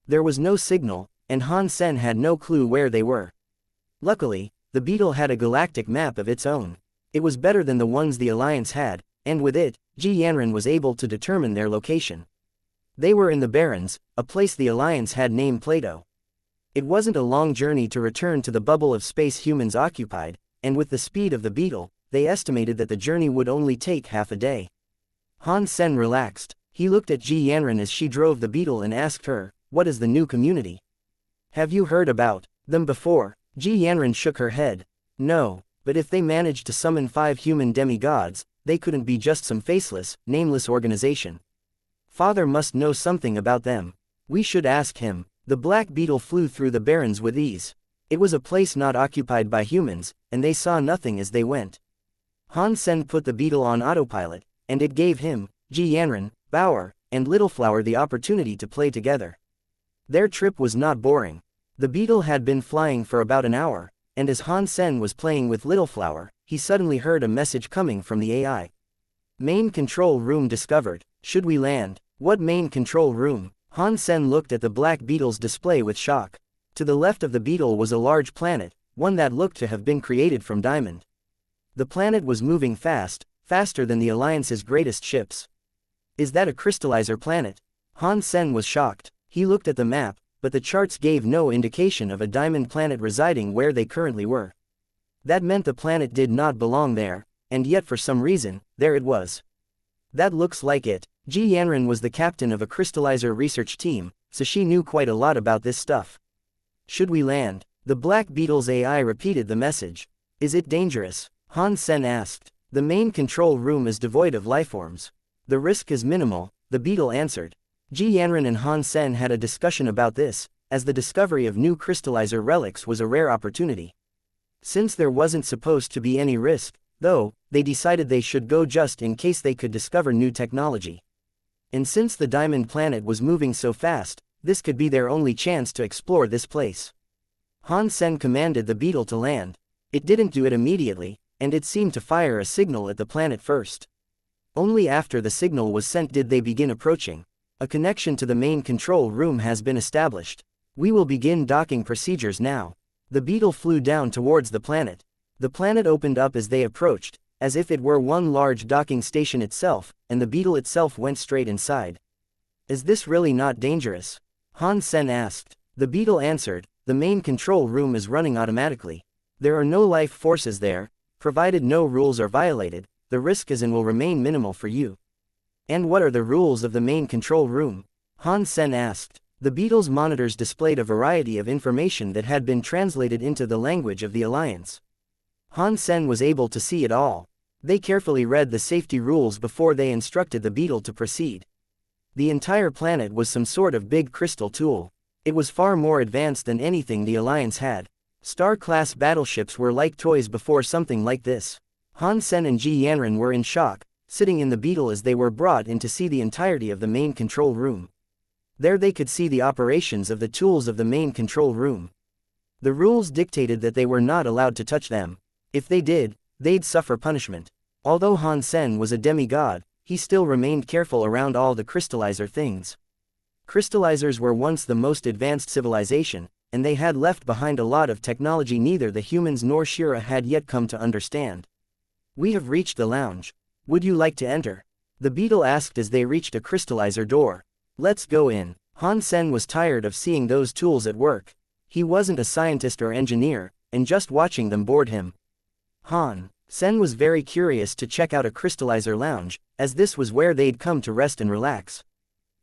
There was no signal, and Han Sen had no clue where they were. Luckily, the beetle had a galactic map of its own. It was better than the ones the Alliance had, and with it, Ji Yanran was able to determine their location. They were in the Barrens, a place the Alliance had named Plato. It wasn't a long journey to return to the bubble of space humans occupied, and with the speed of the beetle, they estimated that the journey would only take half a day. Han Sen relaxed. He looked at Ji Yanran as she drove the beetle and asked her, "What is the new community? Have you heard about them before?" Ji Yanran shook her head. "No, but if they managed to summon 5 human demigods, they couldn't be just some faceless, nameless organization. Father must know something about them. We should ask him." The black beetle flew through the Barrens with ease. It was a place not occupied by humans, and they saw nothing as they went. Han Sen put the beetle on autopilot, and it gave him, Ji Yanran, Bauer, and Littleflower the opportunity to play together. Their trip was not boring. The beetle had been flying for about an hour, and as Han Sen was playing with Littleflower, he suddenly heard a message coming from the AI. "Main control room discovered. Should we land?" "What main control room?" Han Sen looked at the black beetle's display with shock. To the left of the beetle was a large planet, one that looked to have been created from diamond. The planet was moving fast, faster than the Alliance's greatest ships. "Is that a crystallizer planet?" Han Sen was shocked. He looked at the map, but the charts gave no indication of a diamond planet residing where they currently were. That meant the planet did not belong there, and yet for some reason, there it was. "That looks like it." Ji Yanran was the captain of a crystallizer research team, so she knew quite a lot about this stuff. "Should we land?" The black beetle's AI repeated the message. "Is it dangerous?" Han Sen asked. "The main control room is devoid of lifeforms. The risk is minimal," the beetle answered. Ji Yanran and Han Sen had a discussion about this, as the discovery of new crystallizer relics was a rare opportunity. Since there wasn't supposed to be any risk, though, they decided they should go just in case they could discover new technology. And since the diamond planet was moving so fast, this could be their only chance to explore this place. Han Sen commanded the beetle to land. It didn't do it immediately, and it seemed to fire a signal at the planet first. Only after the signal was sent did they begin approaching. "A connection to the main control room has been established. We will begin docking procedures now." The beetle flew down towards the planet. The planet opened up as they approached, as if it were one large docking station itself, and the beetle itself went straight inside. "Is this really not dangerous?" Han Sen asked. The beetle answered, "The main control room is running automatically. There are no life forces there, provided no rules are violated, the risk is and will remain minimal for you." "And what are the rules of the main control room?" Han Sen asked. The beetle's monitors displayed a variety of information that had been translated into the language of the Alliance. Han Sen was able to see it all. They carefully read the safety rules before they instructed the beetle to proceed. The entire planet was some sort of big crystal tool. It was far more advanced than anything the Alliance had. Star-class battleships were like toys before something like this. Han Sen and Ji Yanran were in shock, sitting in the beetle as they were brought in to see the entirety of the main control room. There they could see the operations of the tools of the main control room. The rules dictated that they were not allowed to touch them. If they did, they'd suffer punishment. Although Han Sen was a demigod, he still remained careful around all the crystallizer things. Crystallizers were once the most advanced civilization, and they had left behind a lot of technology neither the humans nor Shira had yet come to understand. "We have reached the lounge. Would you like to enter?" the beetle asked as they reached a crystallizer door. "Let's go in." Han Sen was tired of seeing those tools at work. He wasn't a scientist or engineer, and just watching them bored him. Han Sen was very curious to check out a crystallizer lounge, as this was where they'd come to rest and relax.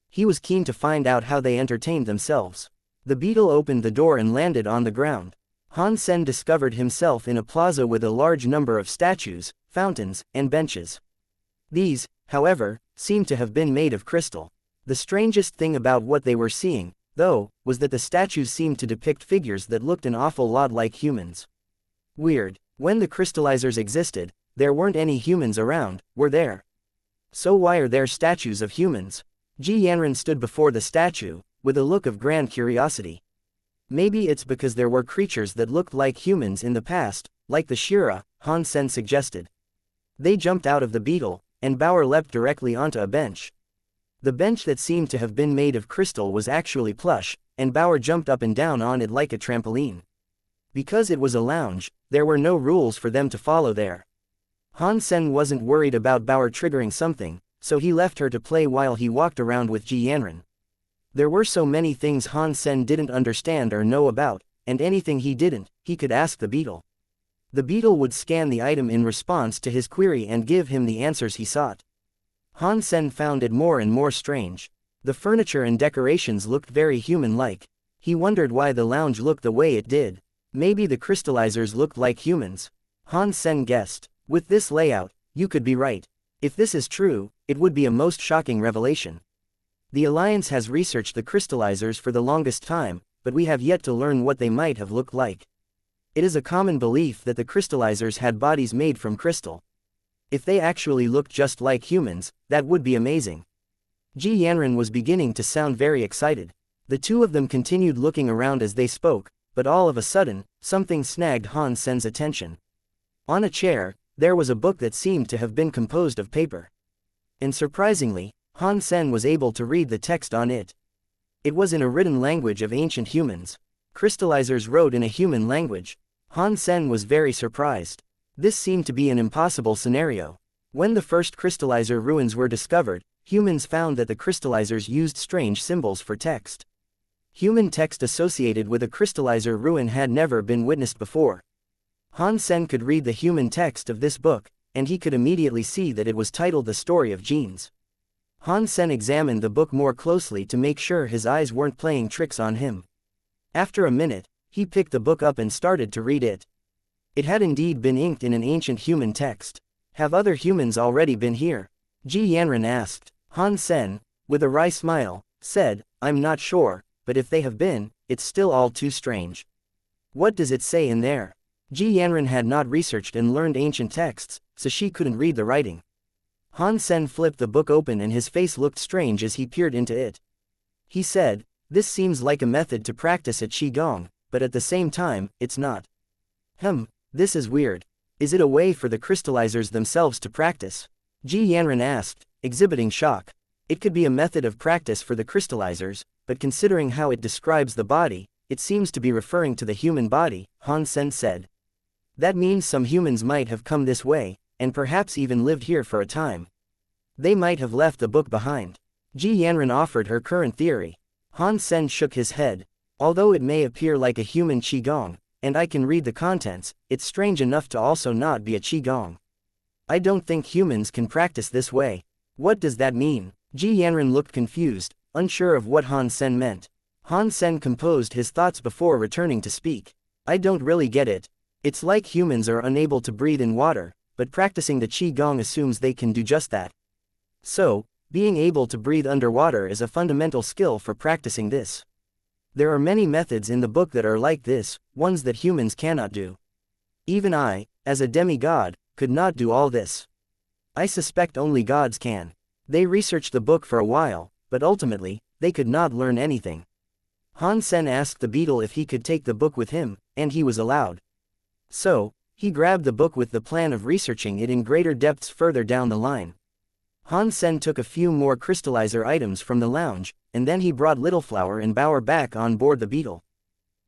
He was keen to find out how they entertained themselves. The beetle opened the door and landed on the ground. Han Sen discovered himself in a plaza with a large number of statues, fountains, and benches. These, however, seemed to have been made of crystal. The strangest thing about what they were seeing, though, was that the statues seemed to depict figures that looked an awful lot like humans. Weird. When the crystallizers existed, there weren't any humans around, were there? So why are there statues of humans? Ji Yanran stood before the statue, with a look of grand curiosity. Maybe it's because there were creatures that looked like humans in the past, like the Shira, Han Sen suggested. They jumped out of the beetle, and Bauer leapt directly onto a bench. The bench that seemed to have been made of crystal was actually plush, and Bauer jumped up and down on it like a trampoline. Because it was a lounge, there were no rules for them to follow there. Han Sen wasn't worried about Bauer triggering something, so he left her to play while he walked around with Ji Yanran. There were so many things Han Sen didn't understand or know about, and anything he didn't, he could ask the beetle. The beetle would scan the item in response to his query and give him the answers he sought. Han Sen found it more and more strange. The furniture and decorations looked very human-like. He wondered why the lounge looked the way it did. Maybe the crystallizers looked like humans. Han Sen guessed. With this layout, you could be right. If this is true, it would be a most shocking revelation. The Alliance has researched the crystallizers for the longest time, but we have yet to learn what they might have looked like. It is a common belief that the crystallizers had bodies made from crystal. If they actually looked just like humans, that would be amazing. Ji Yanran was beginning to sound very excited. The two of them continued looking around as they spoke, but all of a sudden, something snagged Han Sen's attention. On a chair, there was a book that seemed to have been composed of paper. And surprisingly, Han Sen was able to read the text on it. It was in a written language of ancient humans. Crystallizers wrote in a human language. Han Sen was very surprised. This seemed to be an impossible scenario. When the first crystallizer ruins were discovered, humans found that the crystallizers used strange symbols for text. Human text associated with a crystallizer ruin had never been witnessed before. Han Sen could read the human text of this book, and he could immediately see that it was titled The Story of Genes. Han Sen examined the book more closely to make sure his eyes weren't playing tricks on him. After a minute, he picked the book up and started to read it. It had indeed been inked in an ancient human text. Have other humans already been here? Ji Yanran asked. Han Sen, with a wry smile, said, I'm not sure, but if they have been, it's still all too strange. What does it say in there? Ji Yanran had not researched and learned ancient texts, so she couldn't read the writing. Han Sen flipped the book open and his face looked strange as he peered into it. He said, this seems like a method to practice at Qigong, but at the same time, it's not. This is weird. Is it a way for the crystallizers themselves to practice? Ji Yanran asked, exhibiting shock. It could be a method of practice for the crystallizers, but considering how it describes the body, it seems to be referring to the human body, Han Sen said. That means some humans might have come this way, and perhaps even lived here for a time. They might have left the book behind. Ji Yanran offered her current theory. Han Sen shook his head. Although it may appear like a human Qigong, and I can read the contents, it's strange enough to also not be a Qigong. I don't think humans can practice this way. What does that mean? Ji Yanran looked confused, unsure of what Han Sen meant. Han Sen composed his thoughts before returning to speak. I don't really get it. It's like humans are unable to breathe in water, but practicing the Qigong assumes they can do just that. So, being able to breathe underwater is a fundamental skill for practicing this. There are many methods in the book that are like this, ones that humans cannot do. Even I, as a demigod, could not do all this. I suspect only gods can. They researched the book for a while, but ultimately, they could not learn anything. Han Sen asked the beetle if he could take the book with him, and he was allowed. So, he grabbed the book with the plan of researching it in greater depths further down the line. Han Sen took a few more crystallizer items from the lounge, and then he brought Littleflower and Bauer back on board the beetle.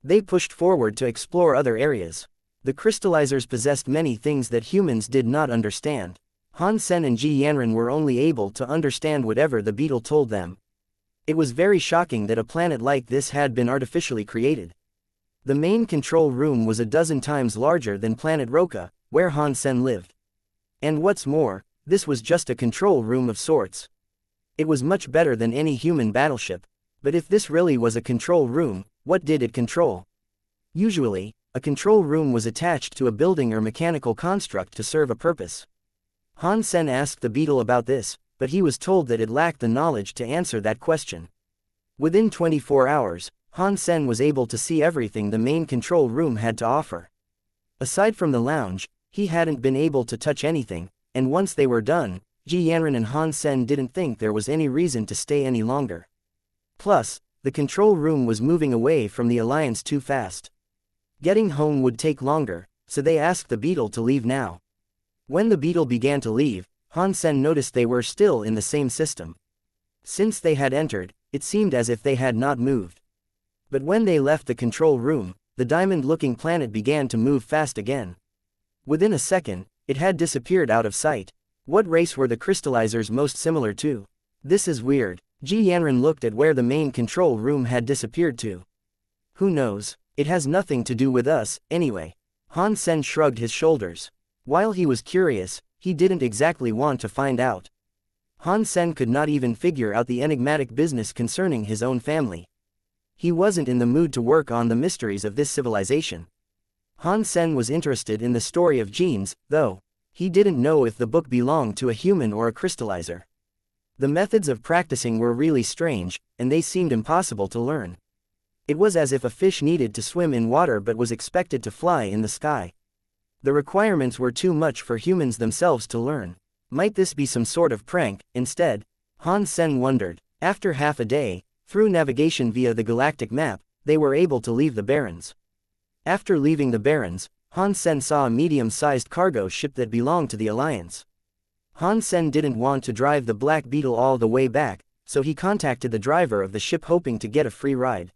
They pushed forward to explore other areas. The crystallizers possessed many things that humans did not understand. Han Sen and Ji Yanran were only able to understand whatever the beetle told them. It was very shocking that a planet like this had been artificially created. The main control room was a dozen times larger than planet Roka, where Han Sen lived. And what's more, this was just a control room of sorts. It was much better than any human battleship. But if this really was a control room, what did it control? Usually, a control room was attached to a building or mechanical construct to serve a purpose. Han Sen asked the beetle about this, but he was told that it lacked the knowledge to answer that question. Within 24 hours, Han Sen was able to see everything the main control room had to offer. Aside from the lounge, he hadn't been able to touch anything, and once they were done, Ji Yanran and Han Sen didn't think there was any reason to stay any longer. Plus, the control room was moving away from the Alliance too fast. Getting home would take longer, so they asked the beetle to leave now. When the beetle began to leave, Han Sen noticed they were still in the same system. Since they had entered, it seemed as if they had not moved. But when they left the control room, the diamond-looking planet began to move fast again. Within a second, it had disappeared out of sight. What race were the crystallizers most similar to? This is weird. Ji Yanran looked at where the main control room had disappeared to. Who knows? It has nothing to do with us, anyway. Han Sen shrugged his shoulders. While he was curious, he didn't exactly want to find out. Han Sen could not even figure out the enigmatic business concerning his own family. He wasn't in the mood to work on the mysteries of this civilization. Han Sen was interested in the story of genes, though. He didn't know if the book belonged to a human or a crystallizer. The methods of practicing were really strange, and they seemed impossible to learn. It was as if a fish needed to swim in water but was expected to fly in the sky. The requirements were too much for humans themselves to learn. Might this be some sort of prank? Instead, Han Sen wondered. After half a day, through navigation via the galactic map, they were able to leave the Barrens. After leaving the Barrens, Han Sen saw a medium-sized cargo ship that belonged to the Alliance. Han Sen didn't want to drive the Black Beetle all the way back, so he contacted the driver of the ship hoping to get a free ride.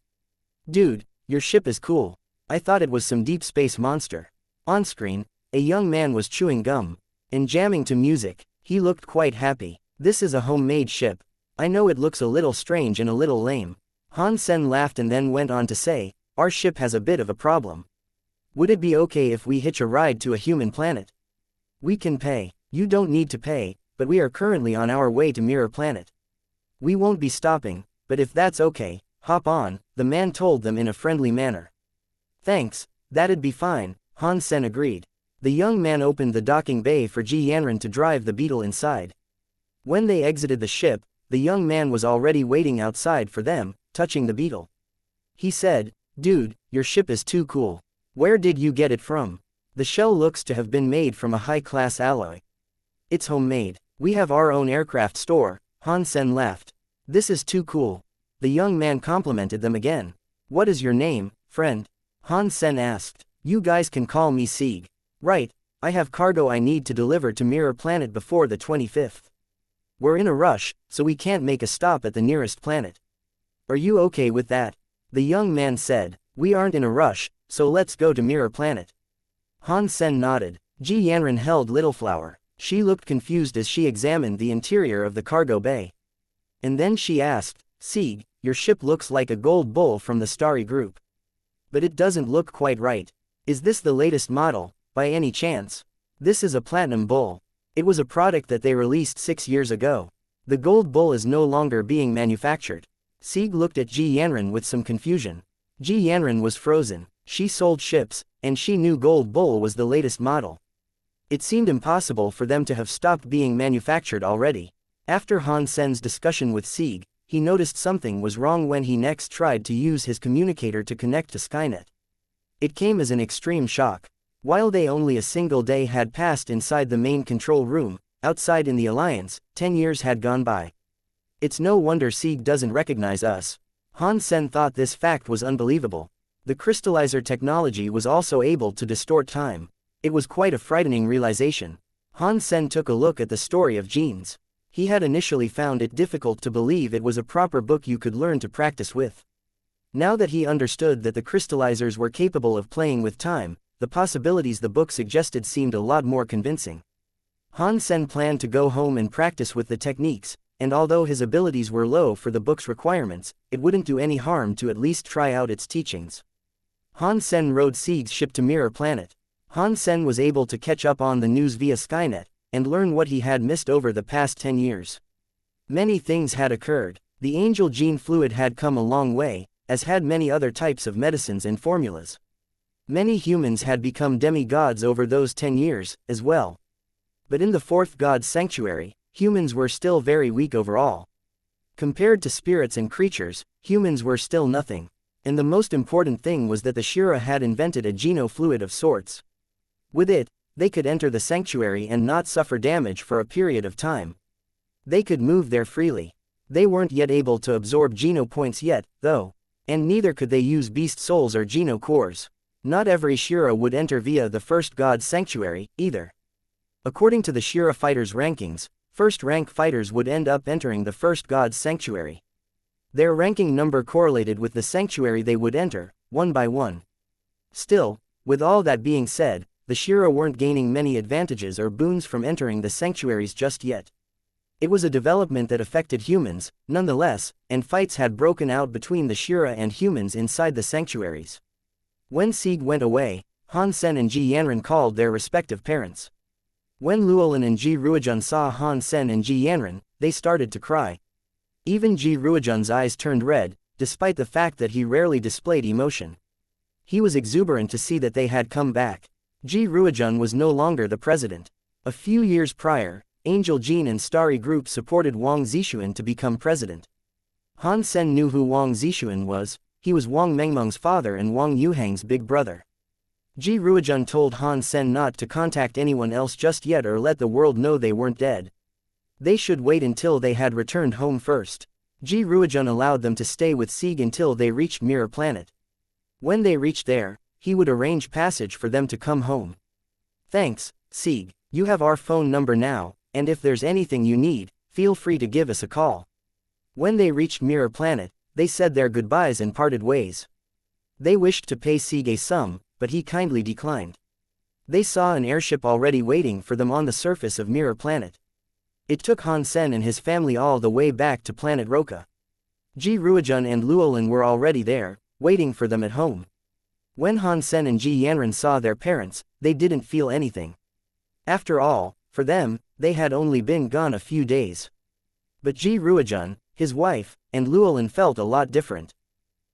"Dude, your ship is cool. I thought it was some deep space monster." On screen, a young man was chewing gum and jamming to music. He looked quite happy. "This is a homemade ship. I know it looks a little strange and a little lame." Han Sen laughed and then went on to say, "Our ship has a bit of a problem. Would it be okay if we hitch a ride to a human planet? We can pay." "You don't need to pay, but we are currently on our way to Mirror Planet. We won't be stopping, but if that's okay, hop on," the man told them in a friendly manner. "Thanks, that'd be fine," Han Sen agreed. The young man opened the docking bay for Ji Yanran to drive the beetle inside. When they exited the ship, the young man was already waiting outside for them, touching the beetle. He said, "Dude, your ship is too cool. Where did you get it from? The shell looks to have been made from a high-class alloy." "It's homemade. We have our own aircraft store," Han Sen laughed. "This is too cool." The young man complimented them again. "What is your name, friend?" Han Sen asked. "You guys can call me Sieg." "Right, I have cargo I need to deliver to Mirror Planet before the 25th. We're in a rush, so we can't make a stop at the nearest planet. Are you okay with that?" The young man said. "We aren't in a rush, so let's go to Mirror Planet." Han Sen nodded. Ji Yanran held Little Flower. She looked confused as she examined the interior of the cargo bay. And then she asked, "Sieg, your ship looks like a gold bull from the Starry Group. But it doesn't look quite right. Is this the latest model, by any chance?" "This is a platinum bull. It was a product that they released 6 years ago. The gold bull is no longer being manufactured." Sieg looked at Ji Yanran with some confusion. Ji Yanran was frozen. She sold ships, and she knew gold bull was the latest model. It seemed impossible for them to have stopped being manufactured already. After Han Sen's discussion with Sieg, he noticed something was wrong when he next tried to use his communicator to connect to Skynet. It came as an extreme shock. While they only a single day had passed inside the main control room, outside in the Alliance, 10 years had gone by. "It's no wonder Sieg doesn't recognize us." Han Sen thought this fact was unbelievable. The crystallizer technology was also able to distort time. It was quite a frightening realization. Han Sen took a look at the story of genes. He had initially found it difficult to believe it was a proper book you could learn to practice with. Now that he understood that the crystallizers were capable of playing with time, the possibilities the book suggested seemed a lot more convincing. Han Sen planned to go home and practice with the techniques, and although his abilities were low for the book's requirements, it wouldn't do any harm to at least try out its teachings. Han Sen rode Sieg's ship to Mirror Planet. Han Sen was able to catch up on the news via Skynet, and learn what he had missed over the past 10 years. Many things had occurred. The angel gene fluid had come a long way, as had many other types of medicines and formulas. Many humans had become demigods over those 10 years, as well. But in the fourth god's sanctuary, humans were still very weak overall. Compared to spirits and creatures, humans were still nothing. And the most important thing was that the Shira had invented a geno-fluid of sorts. With it, they could enter the sanctuary and not suffer damage for a period of time. They could move there freely. They weren't yet able to absorb Geno points yet, though. And neither could they use beast souls or Geno cores. Not every Shira would enter via the first god's sanctuary, either. According to the Shira fighters' rankings, first-rank fighters would end up entering the first god's sanctuary. Their ranking number correlated with the sanctuary they would enter, one by one. Still, with all that being said, the Shira weren't gaining many advantages or boons from entering the sanctuaries just yet. It was a development that affected humans, nonetheless, and fights had broken out between the Shira and humans inside the sanctuaries. When Sieg went away, Han Sen and Ji Yanran called their respective parents. When Luolin and Ji Ruijun saw Han Sen and Ji Yanran, they started to cry. Even Ji Ruijun's eyes turned red, despite the fact that he rarely displayed emotion. He was exuberant to see that they had come back. Ji Ruijun was no longer the president. A few years prior, Angel Jin and Starry Group supported Wang Zixuan to become president. Han Sen knew who Wang Zixuan was. He was Wang Mengmeng's father and Wang Yuhang's big brother. Ji Ruijun told Han Sen not to contact anyone else just yet or let the world know they weren't dead. They should wait until they had returned home first. Ji Ruijun allowed them to stay with Sieg until they reached Mirror Planet. When they reached there, he would arrange passage for them to come home. Thanks, Sieg. You have our phone number now, and if there's anything you need, feel free to give us a call. When they reached Mirror Planet, they said their goodbyes and parted ways. They wished to pay Sieg a sum, but he kindly declined. They saw an airship already waiting for them on the surface of Mirror Planet. It took Han Sen and his family all the way back to Planet Roka. Ji Ruijun and Luolin were already there, waiting for them at home. When Han Sen and Ji Yanran saw their parents, they didn't feel anything. After all, for them, they had only been gone a few days. But Ji Ruijun, his wife, and Luolin felt a lot different.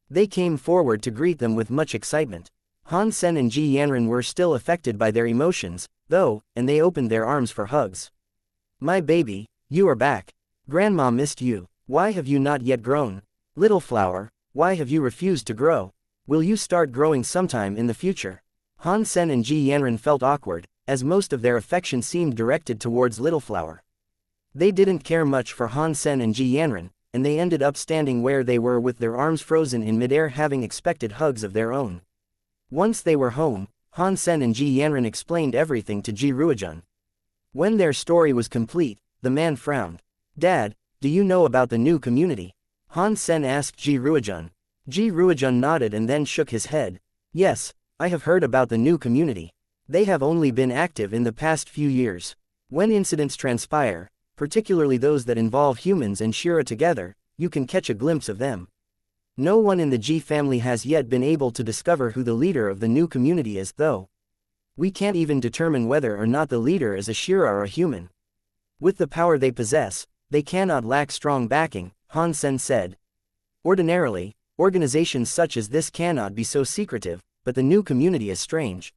They came forward to greet them with much excitement. Han Sen and Ji Yanran were still affected by their emotions, though, and they opened their arms for hugs. My baby, you are back. Grandma missed you. Why have you not yet grown? Little flower, why have you refused to grow? Will you start growing sometime in the future? Han Sen and Ji Yanran felt awkward, as most of their affection seemed directed towards Little Flower. They didn't care much for Han Sen and Ji Yanran, and they ended up standing where they were with their arms frozen in midair, having expected hugs of their own. Once they were home, Han Sen and Ji Yanran explained everything to Ji Ruijun. When their story was complete, the man frowned. Dad, do you know about the new community? Han Sen asked Ji Ruijun. Ji Ruijun nodded and then shook his head. Yes, I have heard about the new community. They have only been active in the past few years. When incidents transpire, particularly those that involve humans and Shira together, you can catch a glimpse of them. No one in the Ji family has yet been able to discover who the leader of the new community is, though. We can't even determine whether or not the leader is a Shira or a human. With the power they possess, they cannot lack strong backing, Han Sen said. Ordinarily, organizations such as this cannot be so secretive, but the new community is strange.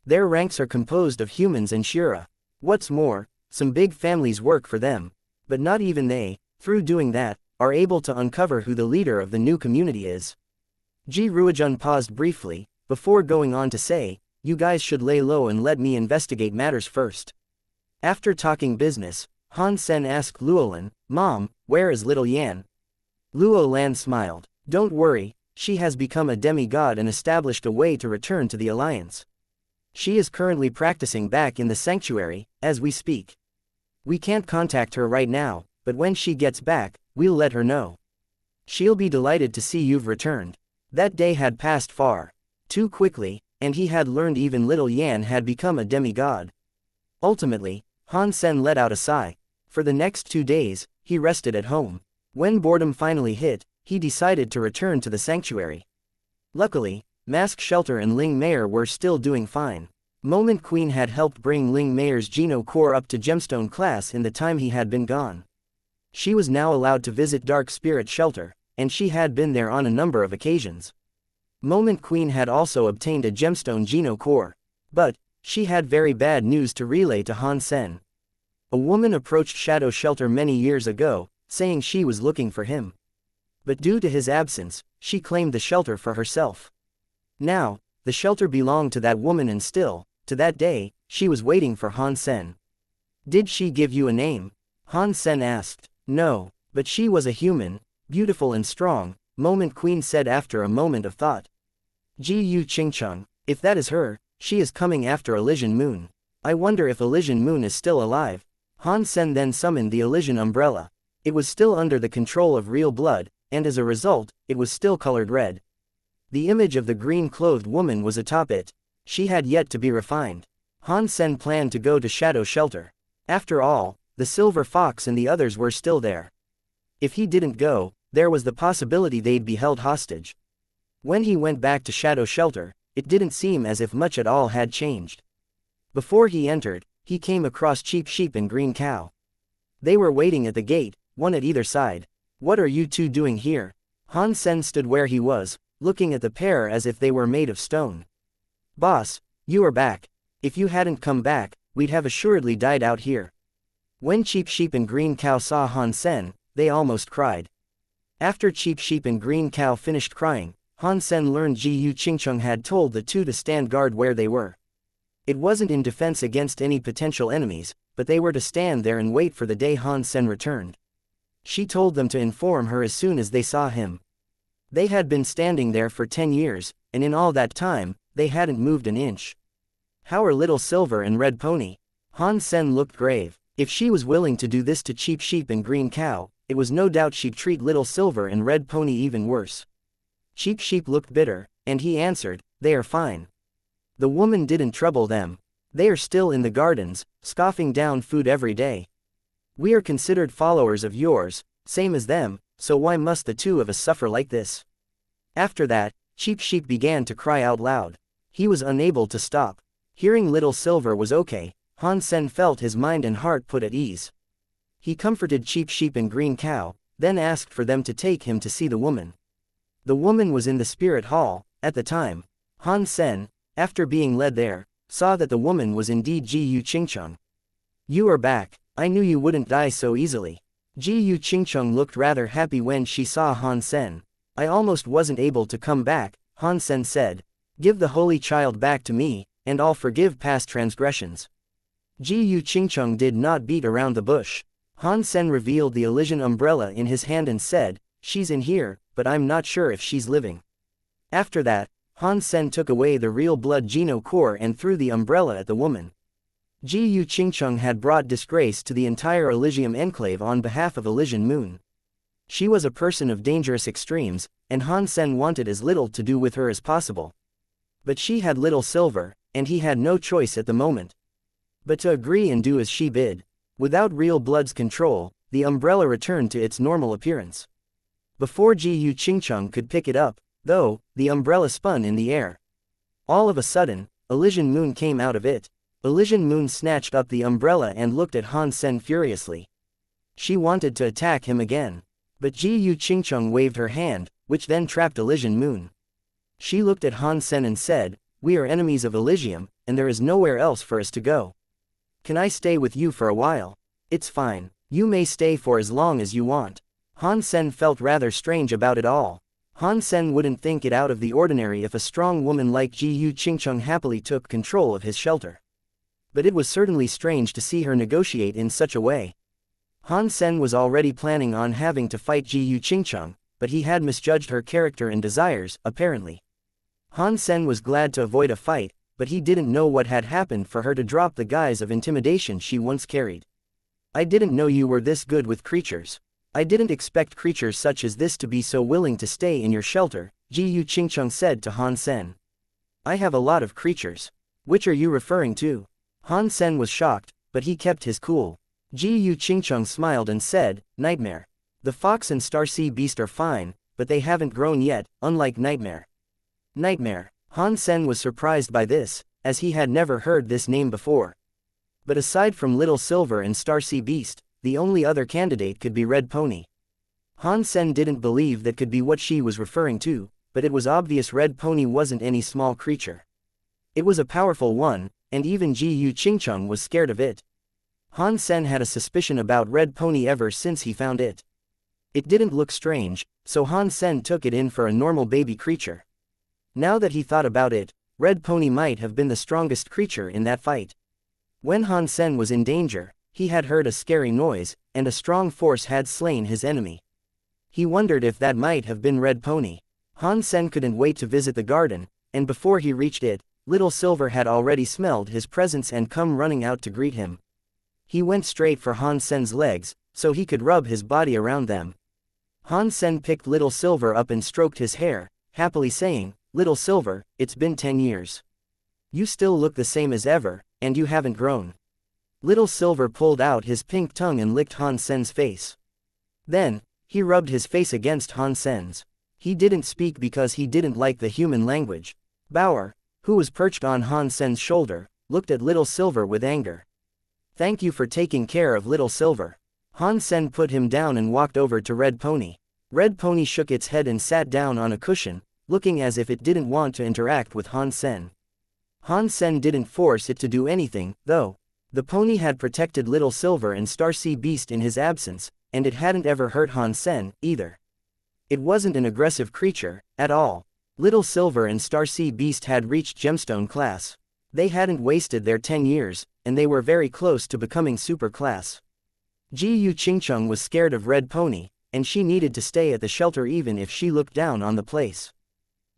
Their ranks are composed of humans and Shira. What's more, some big families work for them. But not even they, through doing that, are able to uncover who the leader of the new community is. Ji Ruijun paused briefly, before going on to say, you guys should lay low and let me investigate matters first. After talking business, Han Sen asked Luolin, Mom, where is little Yan? Luolin smiled. Don't worry, she has become a demigod and established a way to return to the Alliance. She is currently practicing back in the sanctuary, as we speak. We can't contact her right now, but when she gets back, we'll let her know. She'll be delighted to see you've returned. That day had passed far too quickly, and he had learned even little Yan had become a demigod. Ultimately, Han Sen let out a sigh. For the next 2 days, he rested at home. When boredom finally hit, he decided to return to the sanctuary. Luckily, Mask Shelter and Ling Mayer were still doing fine. Moment Queen had helped bring Ling Mayer's Geno core up to Gemstone class in the time he had been gone. She was now allowed to visit Dark Spirit Shelter, and she had been there on a number of occasions. Moment Queen had also obtained a Gemstone Geno core. But, she had very bad news to relay to Han Sen. A woman approached Shadow Shelter many years ago, saying she was looking for him. But due to his absence, she claimed the shelter for herself. Now, the shelter belonged to that woman and still, to that day, she was waiting for Han Sen. Did she give you a name? Han Sen asked. No, But she was a human, beautiful and strong, Moment Queen said after a moment of thought. Ji Yu Qingcheng, if that is her, she is coming after Elysian Moon. I wonder if Elysian Moon is still alive. Han Sen then summoned the Elysian umbrella. It was still under the control of real blood, and as a result, it was still colored red. The image of the green-clothed woman was atop it. She had yet to be refined. Han Sen planned to go to Shadow Shelter. After all, the Silver Fox and the others were still there. If he didn't go, there was the possibility they'd be held hostage. When he went back to Shadow Shelter, it didn't seem as if much at all had changed. Before he entered, he came across Cheap Sheep and Green Cow. They were waiting at the gate, one at either side. What are you two doing here? Han Sen stood where he was, looking at the pair as if they were made of stone. Boss, you are back. If you hadn't come back, we'd have assuredly died out here. When Cheap Sheep and Green Cow saw Han Sen, they almost cried. After Cheap Sheep and Green Cow finished crying, Han Sen learned Ji Yu Qingcheng had told the two to stand guard where they were. It wasn't in defense against any potential enemies, but they were to stand there and wait for the day Han Sen returned. She told them to inform her as soon as they saw him. They had been standing there for 10 years, and in all that time, they hadn't moved an inch. How are Little Silver and Red Pony? Han Sen looked grave. If she was willing to do this to Cheap Sheep and Green Cow, it was no doubt she'd treat Little Silver and Red Pony even worse. Cheap Sheep looked bitter, and he answered, "They are fine." The woman didn't trouble them. They are still in the gardens, scoffing down food every day. We are considered followers of yours, same as them, so why must the two of us suffer like this? After that, Cheap Sheep began to cry out loud. He was unable to stop. Hearing Little Silver was okay, Han Sen felt his mind and heart put at ease. He comforted Cheap Sheep and Green Cow, then asked for them to take him to see the woman. The woman was in the spirit hall. At the time, Han Sen, after being led there, saw that the woman was indeed Ji Yu Qingcheng. You are back. I knew you wouldn't die so easily. Ji Yu Qingcheng looked rather happy when she saw Han Sen. I almost wasn't able to come back, Han Sen said. Give the holy child back to me, and I'll forgive past transgressions. Ji Yu Qingcheng did not beat around the bush. Han Sen revealed the Elysian umbrella in his hand and said, she's in here, but I'm not sure if she's living. After that, Han Sen took away the real blood Geno core and threw the umbrella at the woman. Ji Yu Qingcheng had brought disgrace to the entire Elysium enclave on behalf of Elysian Moon. She was a person of dangerous extremes, and Han Sen wanted as little to do with her as possible. But she had Little Silver, and he had no choice at the moment but to agree and do as she bid. Without real blood's control, the umbrella returned to its normal appearance. Before Ji Yu Qingcheng could pick it up, though, the umbrella spun in the air. All of a sudden, Elysian Moon came out of it. Elysian Moon snatched up the umbrella and looked at Han Sen furiously. She wanted to attack him again. But Ji Yu Qingcheng waved her hand, which then trapped Elysian Moon. She looked at Han Sen and said, we are enemies of Elysium, and there is nowhere else for us to go. Can I stay with you for a while? It's fine. You may stay for as long as you want. Han Sen felt rather strange about it all. Han Sen wouldn't think it out of the ordinary if a strong woman like Ji Yu Qingcheng happily took control of his shelter. But it was certainly strange to see her negotiate in such a way. Han Sen was already planning on having to fight Ji Yu Qingcheng, but he had misjudged her character and desires, apparently. Han Sen was glad to avoid a fight, but he didn't know what had happened for her to drop the guise of intimidation she once carried. I didn't know you were this good with creatures. I didn't expect creatures such as this to be so willing to stay in your shelter, Ji Yu Qingcheng said to Han Sen. I have a lot of creatures. Which are you referring to? Han Sen was shocked, but he kept his cool. Ji Yu Qingcheng smiled and said, Nightmare. The fox and Starsea beast are fine, but they haven't grown yet, unlike Nightmare. Nightmare. Han Sen was surprised by this, as he had never heard this name before. But aside from Little Silver and Starsea Beast, the only other candidate could be Red Pony. Han Sen didn't believe that could be what she was referring to, but it was obvious Red Pony wasn't any small creature. It was a powerful one, and even Ji Yu Qingcheng was scared of it. Han Sen had a suspicion about Red Pony ever since he found it. It didn't look strange, so Han Sen took it in for a normal baby creature. Now that he thought about it, Red Pony might have been the strongest creature in that fight. When Han Sen was in danger, he had heard a scary noise, and a strong force had slain his enemy. He wondered if that might have been Red Pony. Han Sen couldn't wait to visit the garden, and before he reached it, Little Silver had already smelled his presence and come running out to greet him. He went straight for Han Sen's legs, so he could rub his body around them. Han Sen picked Little Silver up and stroked his hair, happily saying, "Little Silver, it's been 10 years. You still look the same as ever, and you haven't grown." Little Silver pulled out his pink tongue and licked Han Sen's face. Then, he rubbed his face against Han Sen's. He didn't speak because he didn't like the human language. Bauer, who was perched on Han Sen's shoulder, looked at Little Silver with anger. "Thank you for taking care of Little Silver." Han Sen put him down and walked over to Red Pony. Red Pony shook its head and sat down on a cushion, looking as if it didn't want to interact with Han Sen. Han Sen didn't force it to do anything, though. The pony had protected Little Silver and Star Sea Beast in his absence, and it hadn't ever hurt Han Sen, either. It wasn't an aggressive creature, at all. Little Silver and Star Sea Beast had reached Gemstone class. They hadn't wasted their 10 years, and they were very close to becoming super class. Ji Yu Qingcheng was scared of Red Pony, and she needed to stay at the shelter even if she looked down on the place.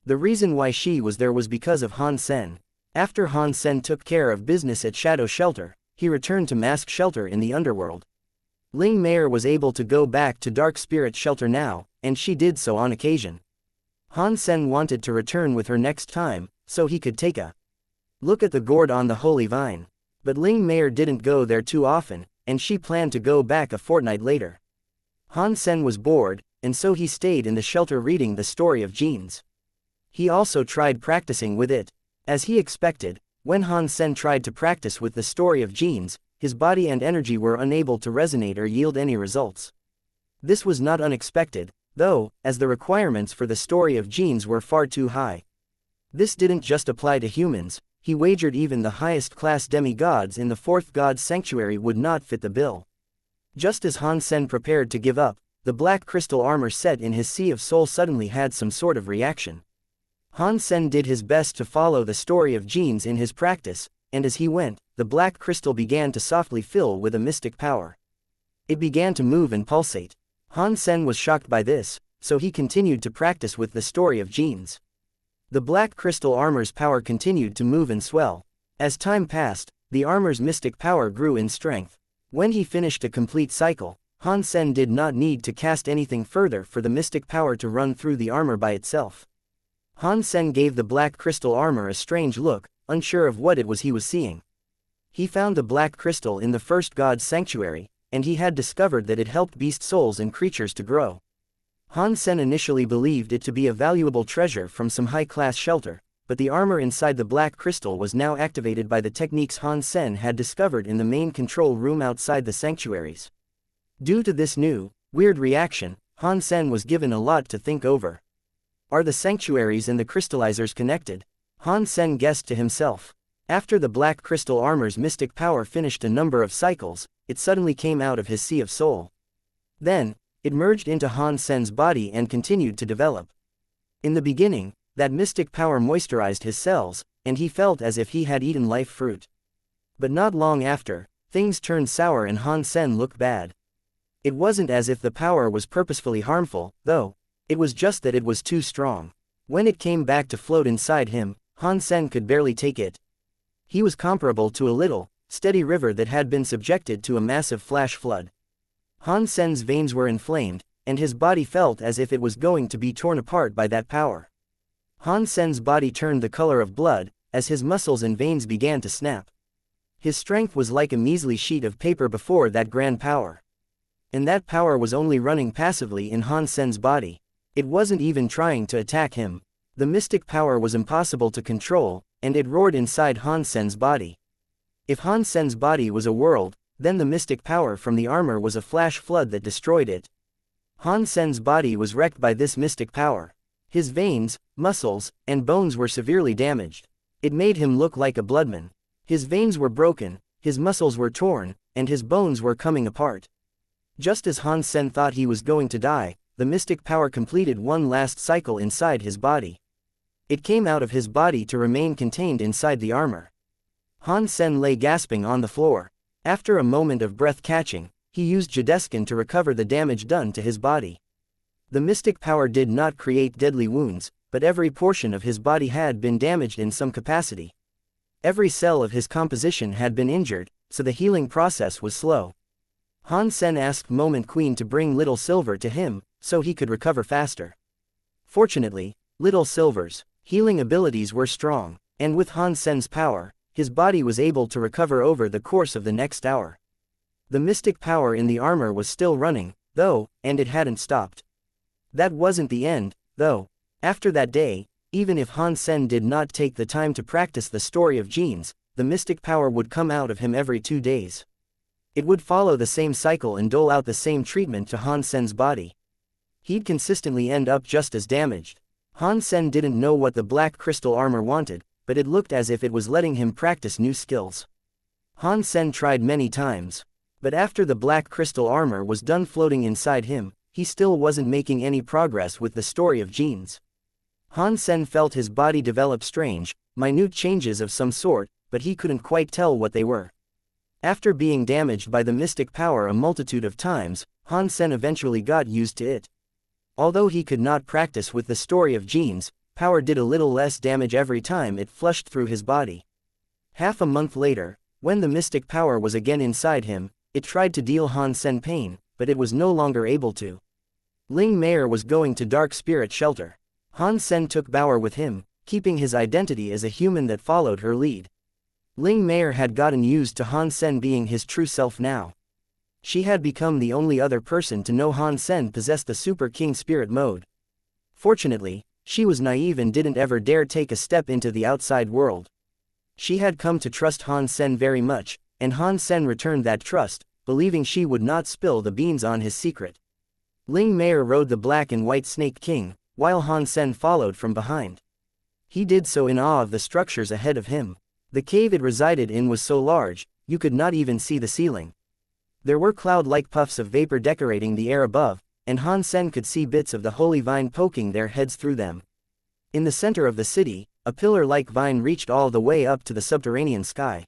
The reason why she was there was because of Han Sen. After Han Sen took care of business at Shadow Shelter, he returned to Mask Shelter in the underworld. Ling Meier was able to go back to Dark Spirit Shelter now, and she did so on occasion. Han Sen wanted to return with her next time, so he could take a look at the gourd on the Holy Vine. But Ling Meier didn't go there too often, and she planned to go back a fortnight later. Han Sen was bored, and so he stayed in the shelter reading the story of genes. He also tried practicing with it. As he expected, when Han Sen tried to practice with the story of genes, his body and energy were unable to resonate or yield any results. This was not unexpected, though, as the requirements for the story of genes were far too high. This didn't just apply to humans. He wagered even the highest class demigods in the Fourth God's Sanctuary would not fit the bill. Just as Han Sen prepared to give up, the black crystal armor set in his Sea of Soul suddenly had some sort of reaction. Han Sen did his best to follow the story of genes in his practice, and as he went, the black crystal began to softly fill with a mystic power. It began to move and pulsate. Han Sen was shocked by this, so he continued to practice with the story of genes. The black crystal armor's power continued to move and swell. As time passed, the armor's mystic power grew in strength. When he finished a complete cycle, Han Sen did not need to cast anything further for the mystic power to run through the armor by itself. Han Sen gave the black crystal armor a strange look, unsure of what it was he was seeing. He found the black crystal in the First God's Sanctuary, and he had discovered that it helped beast souls and creatures to grow. Han Sen initially believed it to be a valuable treasure from some high-class shelter, but the armor inside the black crystal was now activated by the techniques Han Sen had discovered in the main control room outside the sanctuaries. Due to this new, weird reaction, Han Sen was given a lot to think over. Are the sanctuaries and the crystallizers connected? Han Sen guessed to himself. After the black crystal armor's mystic power finished a number of cycles, it suddenly came out of his Sea of Soul. Then, it merged into Han Sen's body and continued to develop. In the beginning, that mystic power moisturized his cells, and he felt as if he had eaten life fruit. But not long after, things turned sour and Han Sen looked bad. It wasn't as if the power was purposefully harmful, though. It was just that it was too strong. When it came back to float inside him, Han Sen could barely take it. He was comparable to a little, steady river that had been subjected to a massive flash flood. Han Sen's veins were inflamed, and his body felt as if it was going to be torn apart by that power. Han Sen's body turned the color of blood, as his muscles and veins began to snap. His strength was like a measly sheet of paper before that grand power. And that power was only running passively in Han Sen's body. It wasn't even trying to attack him. The mystic power was impossible to control, and it roared inside Han Sen's body. If Han Sen's body was a world, then the mystic power from the armor was a flash flood that destroyed it. Han Sen's body was wrecked by this mystic power. His veins, muscles, and bones were severely damaged. It made him look like a bloodman. His veins were broken, his muscles were torn, and his bones were coming apart. Just as Han Sen thought he was going to die, the mystic power completed one last cycle inside his body. It came out of his body to remain contained inside the armor. Han Sen lay gasping on the floor. After a moment of breath-catching, he used Jadeskin to recover the damage done to his body. The mystic power did not create deadly wounds, but every portion of his body had been damaged in some capacity. Every cell of his composition had been injured, so the healing process was slow. Han Sen asked Moment Queen to bring Little Silver to him, so he could recover faster. Fortunately, Little Silver's healing abilities were strong, and with Han Sen's power, his body was able to recover over the course of the next hour. The mystic power in the armor was still running, though, and it hadn't stopped. That wasn't the end, though. After that day, even if Han Sen did not take the time to practice the story of genes, the mystic power would come out of him every 2 days. It would follow the same cycle and dole out the same treatment to Han Sen's body. He'd consistently end up just as damaged. Han Sen didn't know what the black crystal armor wanted, but it looked as if it was letting him practice new skills. Han Sen tried many times. But after the black crystal armor was done floating inside him, he still wasn't making any progress with the story of genes. Han Sen felt his body develop strange, minute changes of some sort, but he couldn't quite tell what they were. After being damaged by the mystic power a multitude of times, Han Sen eventually got used to it. Although he could not practice with the story of genes, power did a little less damage every time it flushed through his body. Half a month later, when the mystic power was again inside him, it tried to deal Han Sen pain, but it was no longer able to. Ling Meier was going to Dark Spirit Shelter. Han Sen took Bauer with him, keeping his identity as a human that followed her lead. Ling Meier had gotten used to Han Sen being his true self now. She had become the only other person to know Han Sen possessed the Super King Spirit mode. Fortunately, she was naive and didn't ever dare take a step into the outside world. She had come to trust Han Sen very much, and Han Sen returned that trust, believing she would not spill the beans on his secret. Ling Meier rode the black and white Snake King, while Han Sen followed from behind. He did so in awe of the structures ahead of him. The cave it resided in was so large, you could not even see the ceiling. There were cloud-like puffs of vapor decorating the air above, and Han Sen could see bits of the holy vine poking their heads through them. In the center of the city, a pillar-like vine reached all the way up to the subterranean sky.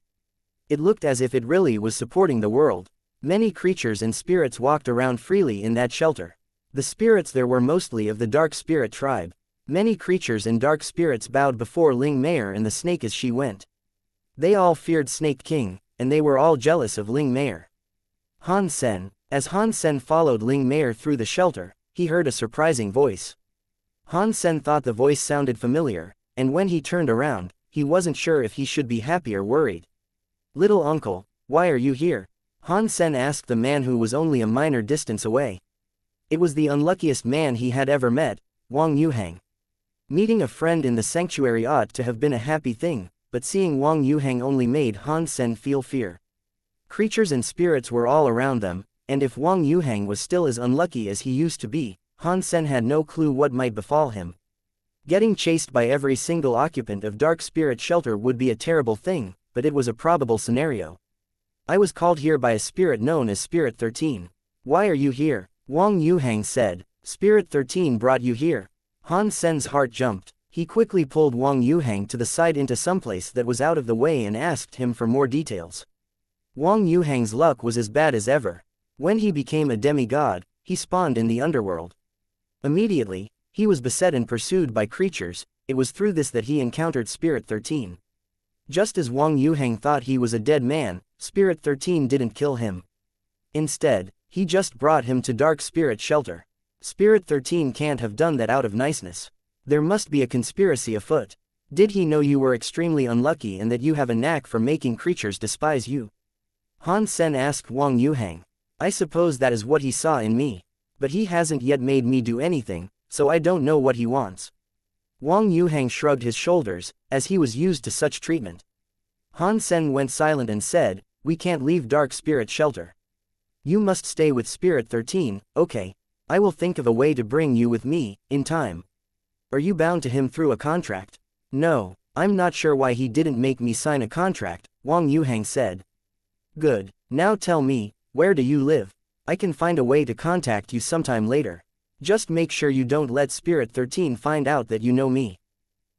It looked as if it really was supporting the world. Many creatures and spirits walked around freely in that shelter. The spirits there were mostly of the Dark Spirit tribe. Many creatures and dark spirits bowed before Ling Meier and the snake as she went. They all feared Snake King, and they were all jealous of Ling Meier. Han Sen. As Han Sen followed Ling Meier through the shelter, he heard a surprising voice. Han Sen thought the voice sounded familiar, and when he turned around, he wasn't sure if he should be happy or worried. "Little uncle, why are you here?" Han Sen asked the man who was only a minor distance away. It was the unluckiest man he had ever met, Wang Yuhang. Meeting a friend in the sanctuary ought to have been a happy thing, but seeing Wang Yuhang only made Han Sen feel fear. Creatures and spirits were all around them, and if Wang Yuhang was still as unlucky as he used to be, Han Sen had no clue what might befall him. Getting chased by every single occupant of Dark Spirit Shelter would be a terrible thing, but it was a probable scenario. "I was called here by a spirit known as Spirit 13. Why are you here?" Wang Yuhang said. "Spirit 13 brought you here." Han Sen's heart jumped. He quickly pulled Wang Yuhang to the side into someplace that was out of the way and asked him for more details. Wang Yuhang's luck was as bad as ever. When he became a demigod, he spawned in the underworld. Immediately, he was beset and pursued by creatures. It was through this that he encountered Spirit 13. Just as Wang Yuhang thought he was a dead man, Spirit 13 didn't kill him. Instead, he just brought him to Dark Spirit Shelter. Spirit 13 can't have done that out of niceness. There must be a conspiracy afoot. Did he know you were extremely unlucky and that you have a knack for making creatures despise you? Han Sen asked Wang Yuhang. I suppose that is what he saw in me. But he hasn't yet made me do anything, so I don't know what he wants. Wang Yuhang shrugged his shoulders, as he was used to such treatment. Han Sen went silent and said, "We can't leave Dark Spirit Shelter. You must stay with Spirit 13, okay? I will think of a way to bring you with me, in time." "Are you bound to him through a contract?" "No, I'm not sure why he didn't make me sign a contract," Wang Yuhang said. "Good, now tell me, where do you live? I can find a way to contact you sometime later. Just make sure you don't let Spirit 13 find out that you know me."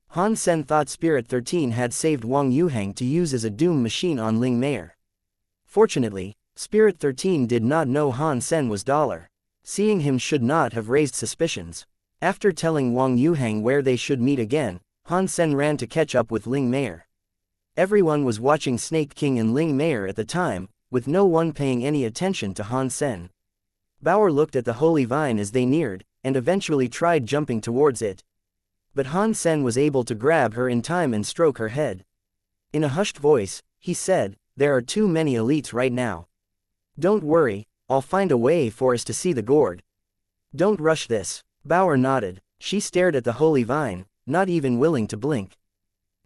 Han Sen thought Spirit 13 had saved Wang Yuhang to use as a doom machine on Ling Meier. Fortunately, Spirit 13 did not know Han Sen was Dollar. Seeing him should not have raised suspicions. After telling Wang Yuhang where they should meet again, Han Sen ran to catch up with Ling Meier. Everyone was watching Snake King and Ling Meier at the time, with no one paying any attention to Han Sen. Bauer looked at the holy vine as they neared, and eventually tried jumping towards it. But Han Sen was able to grab her in time and stroke her head. In a hushed voice, he said, "There are too many elites right now. Don't worry, I'll find a way for us to see the gourd. Don't rush this." Bauer nodded. She stared at the holy vine, not even willing to blink.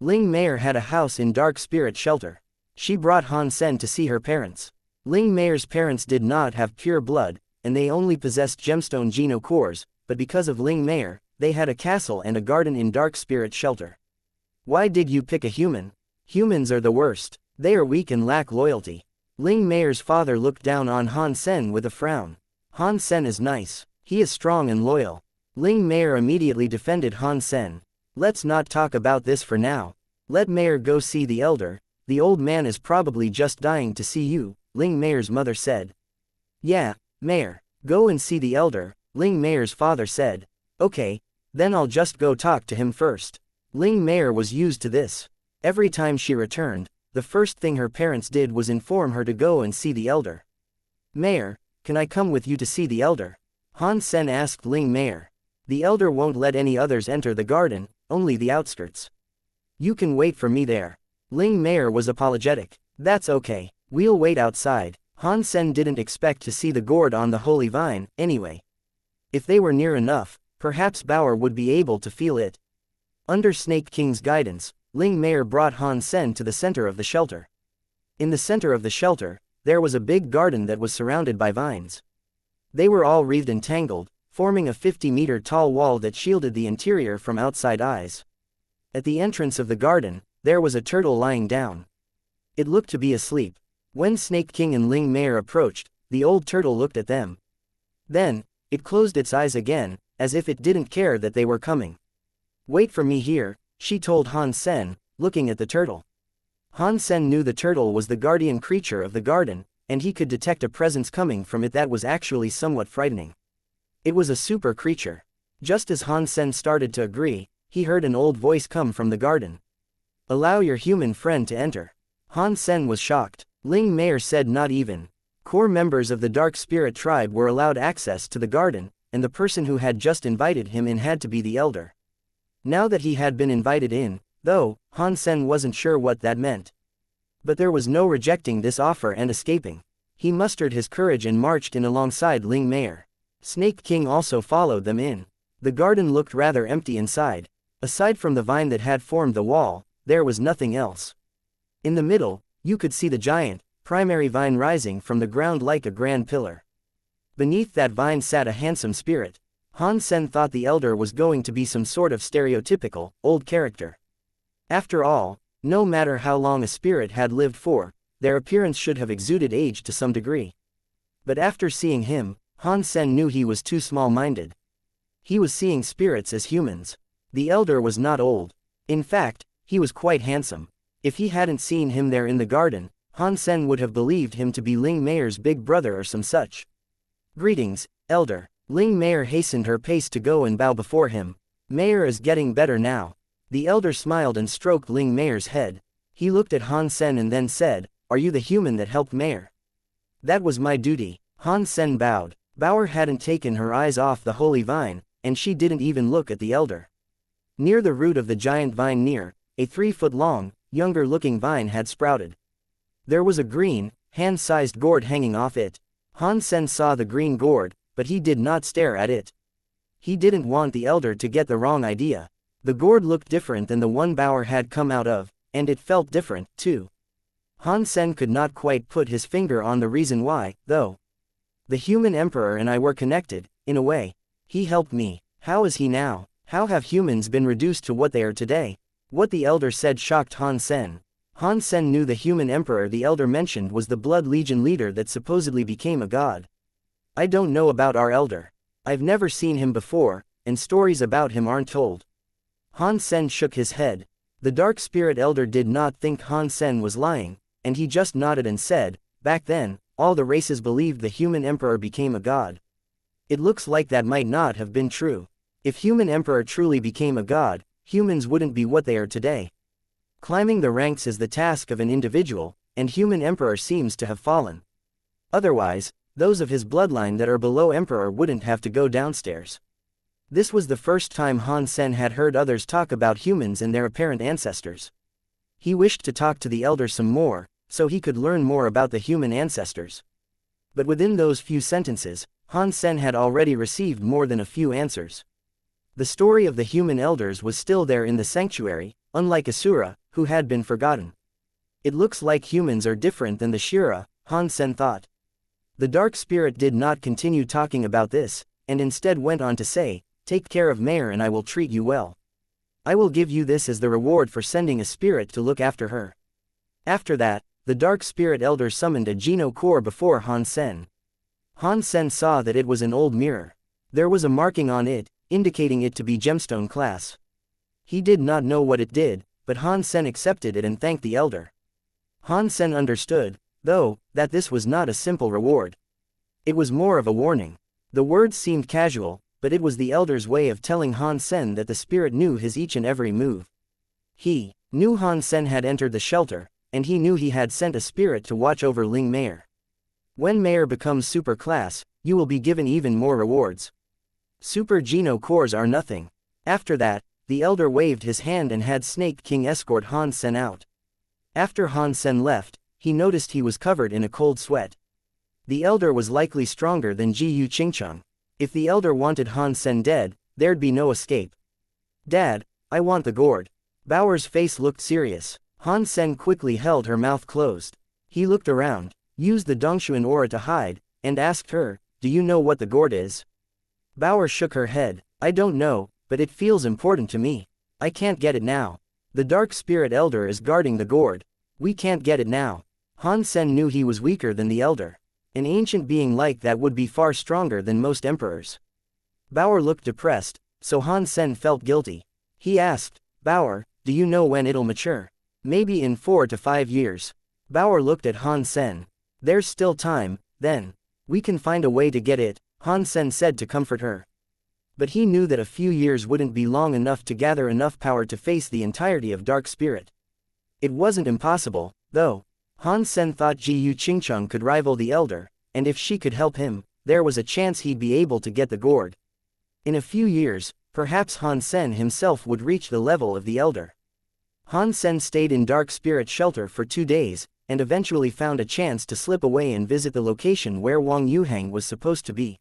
Ling Meier had a house in Dark Spirit Shelter. She brought Han Sen to see her parents. Ling Meier's parents did not have pure blood, and they only possessed gemstone geno cores, but because of Ling Meier, they had a castle and a garden in Dark Spirit Shelter. "Why did you pick a human? Humans are the worst. They are weak and lack loyalty." Ling Meier's father looked down on Han Sen with a frown. "Han Sen is nice. He is strong and loyal." Ling Meier immediately defended Han Sen. "Let's not talk about this for now. Let Meier go see the elder. The old man is probably just dying to see you," Ling Meier's mother said. "Yeah, Meier, go and see the elder," Ling Meier's father said. "Okay, then I'll just go talk to him first." Ling Meier was used to this. Every time she returned, the first thing her parents did was inform her to go and see the elder. "Meier, can I come with you to see the elder?" Han Sen asked Ling Meier. "The elder won't let any others enter the garden, only the outskirts. You can wait for me there." Ling Meier was apologetic. "That's okay, we'll wait outside." Han Sen didn't expect to see the gourd on the holy vine, anyway. If they were near enough, perhaps Bauer would be able to feel it. Under Snake King's guidance, Ling Meier brought Han Sen to the center of the shelter. In the center of the shelter, there was a big garden that was surrounded by vines. They were all wreathed and tangled, forming a 50-meter tall wall that shielded the interior from outside eyes. At the entrance of the garden, there was a turtle lying down. It looked to be asleep. When Snake King and Ling Meier approached, the old turtle looked at them. Then, it closed its eyes again, as if it didn't care that they were coming. "Wait for me here," she told Han Sen, looking at the turtle. Han Sen knew the turtle was the guardian creature of the garden, and he could detect a presence coming from it that was actually somewhat frightening. It was a super creature. Just as Han Sen started to agree, he heard an old voice come from the garden. "Allow your human friend to enter." Han Sen was shocked. Ling Meier said not even. Core members of the Dark Spirit tribe were allowed access to the garden, and the person who had just invited him in had to be the elder. Now that he had been invited in, though, Han Sen wasn't sure what that meant. But there was no rejecting this offer and escaping. He mustered his courage and marched in alongside Ling Meier. Snake King also followed them in. The garden looked rather empty inside. Aside from the vine that had formed the wall, there was nothing else. In the middle, you could see the giant, primary vine rising from the ground like a grand pillar. Beneath that vine sat a handsome spirit. Han Sen thought the elder was going to be some sort of stereotypical, old character. After all, no matter how long a spirit had lived for, their appearance should have exuded age to some degree. But after seeing him, Han Sen knew he was too small-minded. He was seeing spirits as humans. The elder was not old. In fact, he was quite handsome. If he hadn't seen him there in the garden, Han Sen would have believed him to be Ling Meier's big brother or some such. "Greetings, elder." Ling Meier hastened her pace to go and bow before him. "Meier is getting better now." The elder smiled and stroked Ling Meier's head. He looked at Han Sen and then said, "Are you the human that helped Meier?" "That was my duty." Han Sen bowed. Bauer hadn't taken her eyes off the holy vine, and she didn't even look at the elder. Near the root of the giant vine a 3-foot-long, younger-looking vine had sprouted. There was a green, hand-sized gourd hanging off it. Han Sen saw the green gourd, but he did not stare at it. He didn't want the elder to get the wrong idea. The gourd looked different than the one Bauer had come out of, and it felt different, too. Han Sen could not quite put his finger on the reason why, though. "The human emperor and I were connected, in a way. He helped me. How is he now? How have humans been reduced to what they are today?" What the elder said shocked Han Sen. Han Sen knew the human emperor the elder mentioned was the Blood Legion leader that supposedly became a god. "I don't know about our elder. I've never seen him before, and stories about him aren't told." Han Sen shook his head. The Dark Spirit elder did not think Han Sen was lying, and he just nodded and said, Back then, all the races believed the human emperor became a god. It looks like that might not have been true. If human emperor truly became a god, humans wouldn't be what they are today. Climbing the ranks is the task of an individual, and human emperor seems to have fallen. Otherwise, those of his bloodline that are below emperor wouldn't have to go downstairs. This was the first time Han Sen had heard others talk about humans and their apparent ancestors. He wished to talk to the elder some more, so he could learn more about the human ancestors. But within those few sentences, Han Sen had already received more than a few answers. The story of the human elders was still there in the sanctuary, unlike Asura, who had been forgotten. It looks like humans are different than the Shira, Han Sen thought. The dark spirit did not continue talking about this, and instead went on to say, "Take care of Mare and I will treat you well. I will give you this as the reward for sending a spirit to look after her." After that, the dark spirit elder summoned a Geno core before Han Sen. Han Sen saw that it was an old mirror. There was a marking on it, indicating it to be gemstone class. He did not know what it did, but Han Sen accepted it and thanked the elder. Han Sen understood, though, that this was not a simple reward. It was more of a warning. The words seemed casual, but it was the elder's way of telling Han Sen that the spirit knew his each and every move. He knew Han Sen had entered the shelter, and he knew he had sent a spirit to watch over Ling Mare. When Mare becomes super class, you will be given even more rewards. Super Geno cores are nothing. After that, the elder waved his hand and had Snake King escort Han Sen out. After Han Sen left, he noticed he was covered in a cold sweat. The elder was likely stronger than Ji Yu Qingcheng. If the elder wanted Han Sen dead, there'd be no escape. "Dad, I want the gourd." Baoer's face looked serious. Han Sen quickly held her mouth closed. He looked around, used the Dongshuan aura to hide, and asked her, "Do you know what the gourd is?" Baoer shook her head. "I don't know, but it feels important to me. I can't get it now. The dark spirit elder is guarding the gourd. We can't get it now." Han Sen knew he was weaker than the elder. An ancient being like that would be far stronger than most emperors. Baoer looked depressed, so Han Sen felt guilty. He asked, "Baoer, do you know when it'll mature?" "Maybe in 4 to 5 years. Baoer looked at Han Sen. "There's still time, then. We can find a way to get it," Han Sen said to comfort her. But he knew that a few years wouldn't be long enough to gather enough power to face the entirety of Dark Spirit. It wasn't impossible, though. Han Sen thought Ji Yu Qingcheng could rival the elder, and if she could help him, there was a chance he'd be able to get the gourd. In a few years, perhaps Han Sen himself would reach the level of the elder. Han Sen stayed in Dark Spirit shelter for 2 days, and eventually found a chance to slip away and visit the location where Wang Yuhang was supposed to be.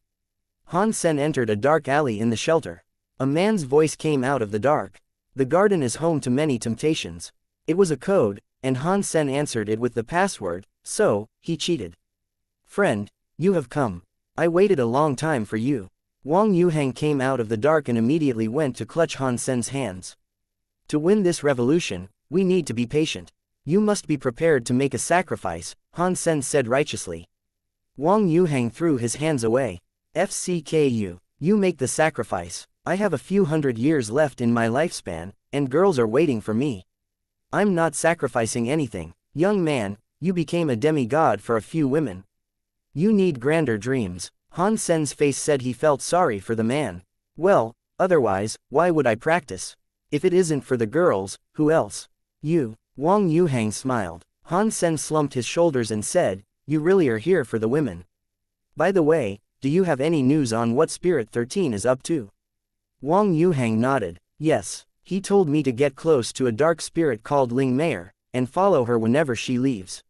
Han Sen entered a dark alley in the shelter. A man's voice came out of the dark. "The garden is home to many temptations." It was a code, and Han Sen answered it with the password, so he cheated. "Friend, you have come. I waited a long time for you." Wang Yuhang came out of the dark and immediately went to clutch Han Sen's hands. "To win this revolution, we need to be patient. You must be prepared to make a sacrifice," Han Sen said righteously. Wang Yuhang threw his hands away. "FCKU, you make the sacrifice. I have a few hundred years left in my lifespan, and girls are waiting for me. I'm not sacrificing anything. Young man, you became a demigod for a few women. You need grander dreams." Han Sen's face said he felt sorry for the man. "Well, otherwise, why would I practice? If it isn't for the girls, who else?" "You." Wang Yuhang smiled. Han Sen slumped his shoulders and said, "You really are here for the women. By the way, do you have any news on what Spirit 13 is up to?" Wang Yuhang nodded. "Yes. He told me to get close to a dark spirit called Ling Mare, and follow her whenever she leaves.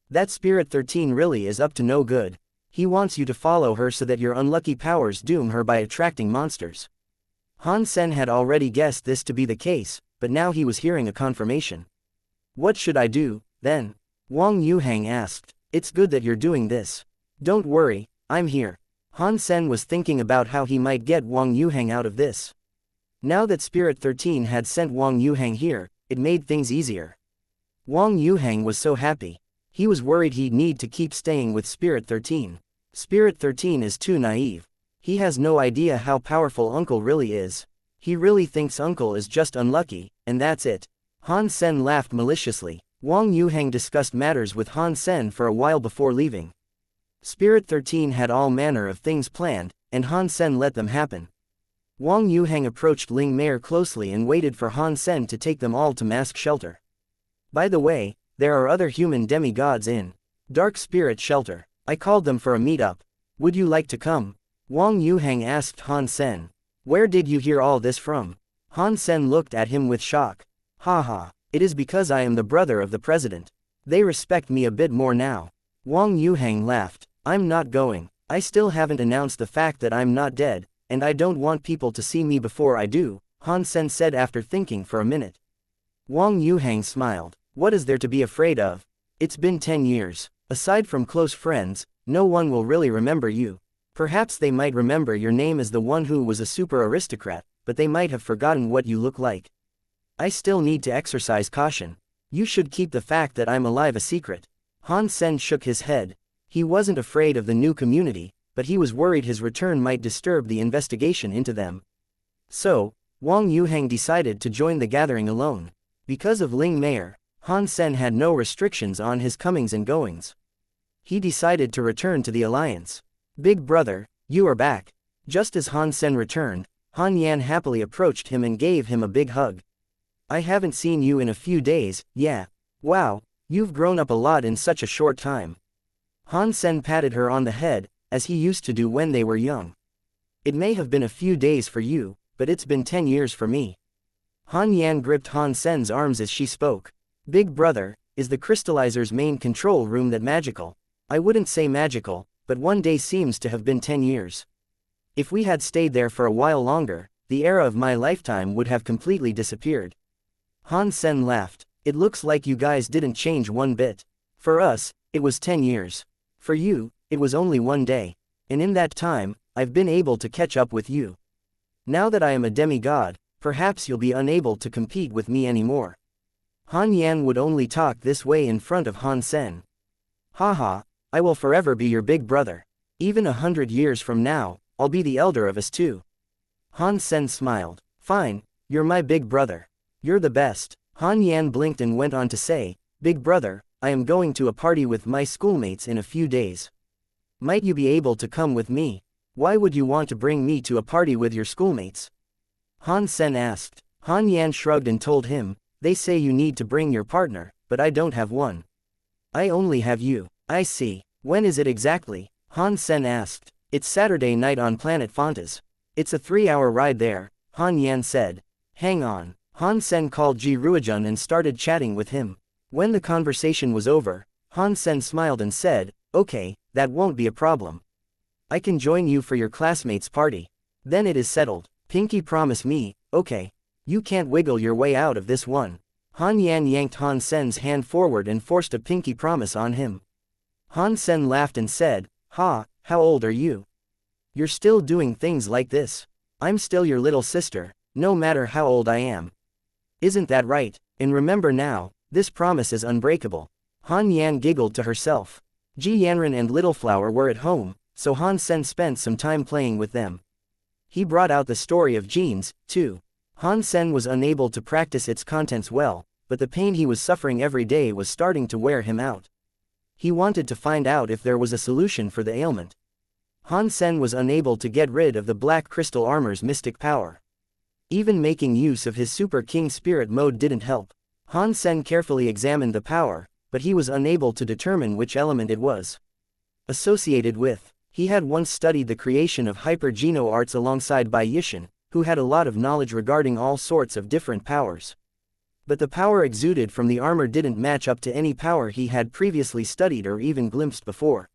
That Spirit 13 really is up to no good. He wants you to follow her so that your unlucky powers doom her by attracting monsters." Han Sen had already guessed this to be the case, but now he was hearing a confirmation. "What should I do, then?" Wang Yuhang asked. "It's good that you're doing this. Don't worry, I'm here." Han Sen was thinking about how he might get Wang Yuhang out of this. Now that Spirit 13 had sent Wang Yuhang here, it made things easier. Wang Yuhang was so happy. He was worried he'd need to keep staying with Spirit 13. Spirit 13 is too naive. He has no idea how powerful Uncle really is. He really thinks Uncle is just unlucky, and that's it. Han Sen laughed maliciously. Wang Yuheng discussed matters with Han Sen for a while before leaving. Spirit 13 had all manner of things planned, and Han Sen let them happen. Wang Yuheng approached Ling Meier closely and waited for Han Sen to take them all to mask shelter. By the way, there are other human demigods in Dark Spirit Shelter. I called them for a meet-up. Would you like to come? Wang Yuheng asked Han Sen. Where did you hear all this from? Han Sen looked at him with shock. Haha, it is because I am the brother of the president. They respect me a bit more now. Wang Yuheng laughed. I'm not going. I still haven't announced the fact that I'm not dead, and I don't want people to see me before I do, Han Sen said after thinking for a minute. Wang Yuheng smiled. What is there to be afraid of? It's been 10 years. Aside from close friends, no one will really remember you. Perhaps they might remember your name as the one who was a super aristocrat, but they might have forgotten what you look like. I still need to exercise caution. You should keep the fact that I'm alive a secret. Han Sen shook his head. He wasn't afraid of the new community, but he was worried his return might disturb the investigation into them. So, Wang Yuheng decided to join the gathering alone. Because of Ling Meier, Han Sen had no restrictions on his comings and goings. He decided to return to the alliance. Big brother, you are back. Just as Han Sen returned, Han Yan happily approached him and gave him a big hug. I haven't seen you in a few days, yeah. Wow, you've grown up a lot in such a short time. Han Sen patted her on the head, as he used to do when they were young. It may have been a few days for you, but it's been 10 years for me. Han Yan gripped Han Sen's arms as she spoke. Big brother, is the crystallizer's main control room that magical? I wouldn't say magical, but one day seems to have been 10 years. If we had stayed there for a while longer, the era of my lifetime would have completely disappeared. Han Sen laughed. It looks like you guys didn't change one bit. For us, it was 10 years. For you, it was only one day. And in that time, I've been able to catch up with you. Now that I am a demigod, perhaps you'll be unable to compete with me anymore. Han Yan would only talk this way in front of Han Sen. Haha, I will forever be your big brother. Even 100 years from now, I'll be the elder of us too. Han Sen smiled. Fine, you're my big brother. You're the best. Han Yan blinked and went on to say, Big brother, I am going to a party with my schoolmates in a few days. Might you be able to come with me? Why would you want to bring me to a party with your schoolmates? Han Sen asked. Han Yan shrugged and told him, they say you need to bring your partner, but I don't have one. I only have you. I see. When is it exactly? Han Sen asked. It's Saturday night on planet Fantas. It's a 3-hour ride there, Han Yan said. Hang on. Han Sen called Ji Ruijun and started chatting with him. When the conversation was over, Han Sen smiled and said, okay, that won't be a problem. I can join you for your classmates' party. Then it is settled. Pinky promise me, okay. You can't wiggle your way out of this one. Han Yan yanked Han Sen's hand forward and forced a pinky promise on him. Han Sen laughed and said, Ha, how old are you? You're still doing things like this. I'm still your little sister, no matter how old I am. Isn't that right? And remember now, this promise is unbreakable. Han Yan giggled to herself. Ji Yanran and Little Flower were at home, so Han Sen spent some time playing with them. He brought out the story of genes, too. Han Sen was unable to practice its contents well, but the pain he was suffering every day was starting to wear him out. He wanted to find out if there was a solution for the ailment. Han Sen was unable to get rid of the black crystal armor's mystic power. Even making use of his Super King Spirit mode didn't help. Han Sen carefully examined the power, but he was unable to determine which element it was associated with. He had once studied the creation of hyper-geno arts alongside Bai Yishan, who had a lot of knowledge regarding all sorts of different powers. But the power exuded from the armor didn't match up to any power he had previously studied or even glimpsed before.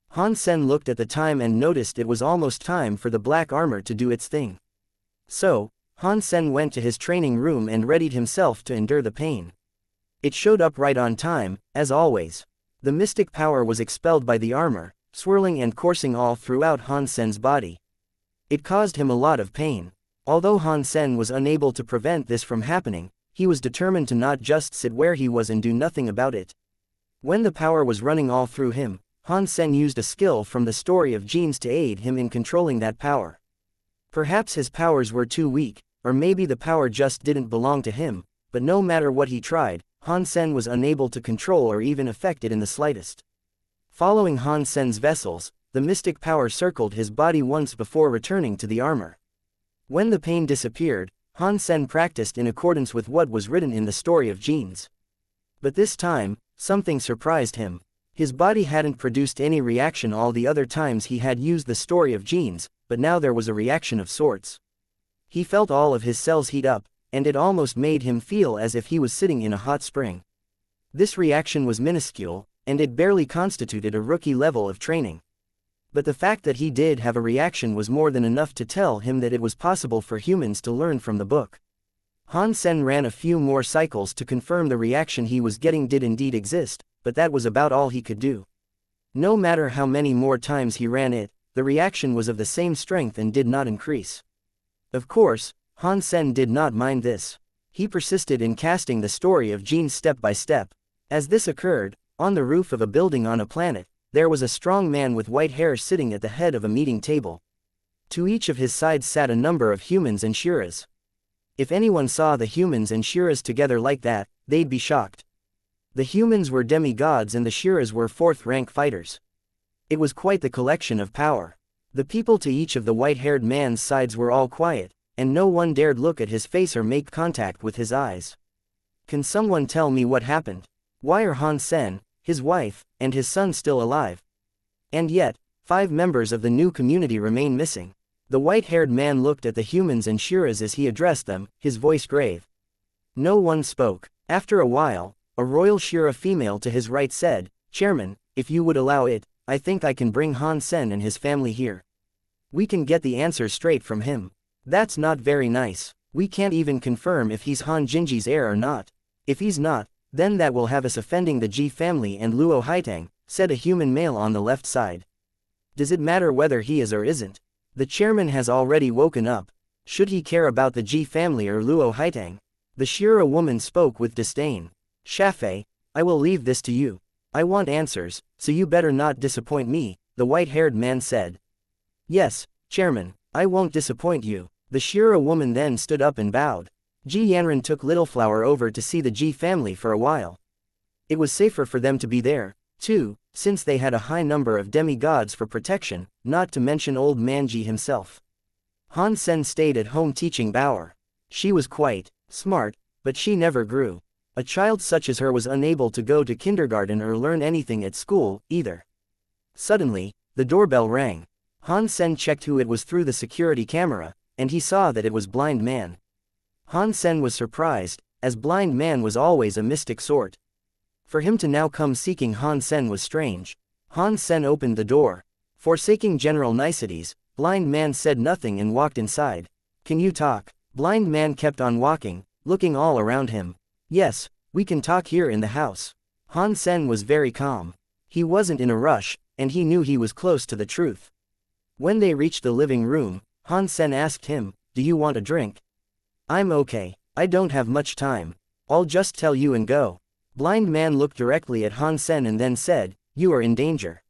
Han Sen looked at the time and noticed it was almost time for the black armor to do its thing. So, Han Sen went to his training room and readied himself to endure the pain. It showed up right on time, as always. The mystic power was expelled by the armor, swirling and coursing all throughout Han Sen's body. It caused him a lot of pain. Although Han Sen was unable to prevent this from happening, he was determined to not just sit where he was and do nothing about it. When the power was running all through him, Han Sen used a skill from the story of genes to aid him in controlling that power. Perhaps his powers were too weak, or maybe the power just didn't belong to him, but no matter what he tried, Han Sen was unable to control or even affect it in the slightest. Following Han Sen's vessels, the mystic power circled his body once before returning to the armor. When the pain disappeared, Han Sen practiced in accordance with what was written in the story of Gene's. But this time, something surprised him. His body hadn't produced any reaction all the other times he had used the story of Gene's, but now there was a reaction of sorts. He felt all of his cells heat up, and it almost made him feel as if he was sitting in a hot spring. This reaction was minuscule, and it barely constituted a rookie level of training. But the fact that he did have a reaction was more than enough to tell him that it was possible for humans to learn from the book. Han Sen ran a few more cycles to confirm the reaction he was getting did indeed exist, but that was about all he could do. No matter how many more times he ran it, the reaction was of the same strength and did not increase. Of course, Han Sen did not mind this. He persisted in casting the story of Gene step by step. As this occurred, on the roof of a building on a planet, there was a strong man with white hair sitting at the head of a meeting table. To each of his sides sat a number of humans and xianxias. If anyone saw the humans and xianxias together like that, they'd be shocked. The humans were demigods and the xianxias were fourth-rank fighters. It was quite the collection of power. The people to each of the white-haired man's sides were all quiet, and no one dared look at his face or make contact with his eyes. Can someone tell me what happened? Why are Han Sen, his wife, and his son still alive? And yet, 5 members of the new community remain missing. The white-haired man looked at the humans and xianxias as he addressed them, his voice grave. No one spoke. After a while, a royal xianxia female to his right said, "Chairman, if you would allow it, I think I can bring Han Sen and his family here. We can get the answers straight from him." "That's not very nice. We can't even confirm if he's Han Jinji's heir or not. If he's not, then that will have us offending the Ji family and Luo Haitang," said a human male on the left side. "Does it matter whether he is or isn't? The chairman has already woken up. Should he care about the Ji family or Luo Haitang?" The xianxia woman spoke with disdain. "Shafei, I will leave this to you. I want answers, so you better not disappoint me," the white-haired man said. "Yes, chairman, I won't disappoint you." The xianxia woman then stood up and bowed. Ji Yanran took Little Flower over to see the Ji family for a while. It was safer for them to be there, too, since they had a high number of demigods for protection, not to mention old man Ji himself. Han Sen stayed at home teaching Bauer. She was quite smart, but she never grew. A child such as her was unable to go to kindergarten or learn anything at school, either. Suddenly, the doorbell rang. Han Sen checked who it was through the security camera, and he saw that it was Blind Man. Han Sen was surprised, as Blind Man was always a mystic sort. For him to now come seeking Han Sen was strange. Han Sen opened the door. Forsaking general niceties, Blind Man said nothing and walked inside. "Can you talk?" Blind Man kept on walking, looking all around him. "Yes, we can talk here in the house." Han Sen was very calm. He wasn't in a rush, and he knew he was close to the truth. When they reached the living room, Han Sen asked him, "Do you want a drink?" "I'm okay. I don't have much time. I'll just tell you and go." Blind Man looked directly at Han Sen and then said, "You are in danger.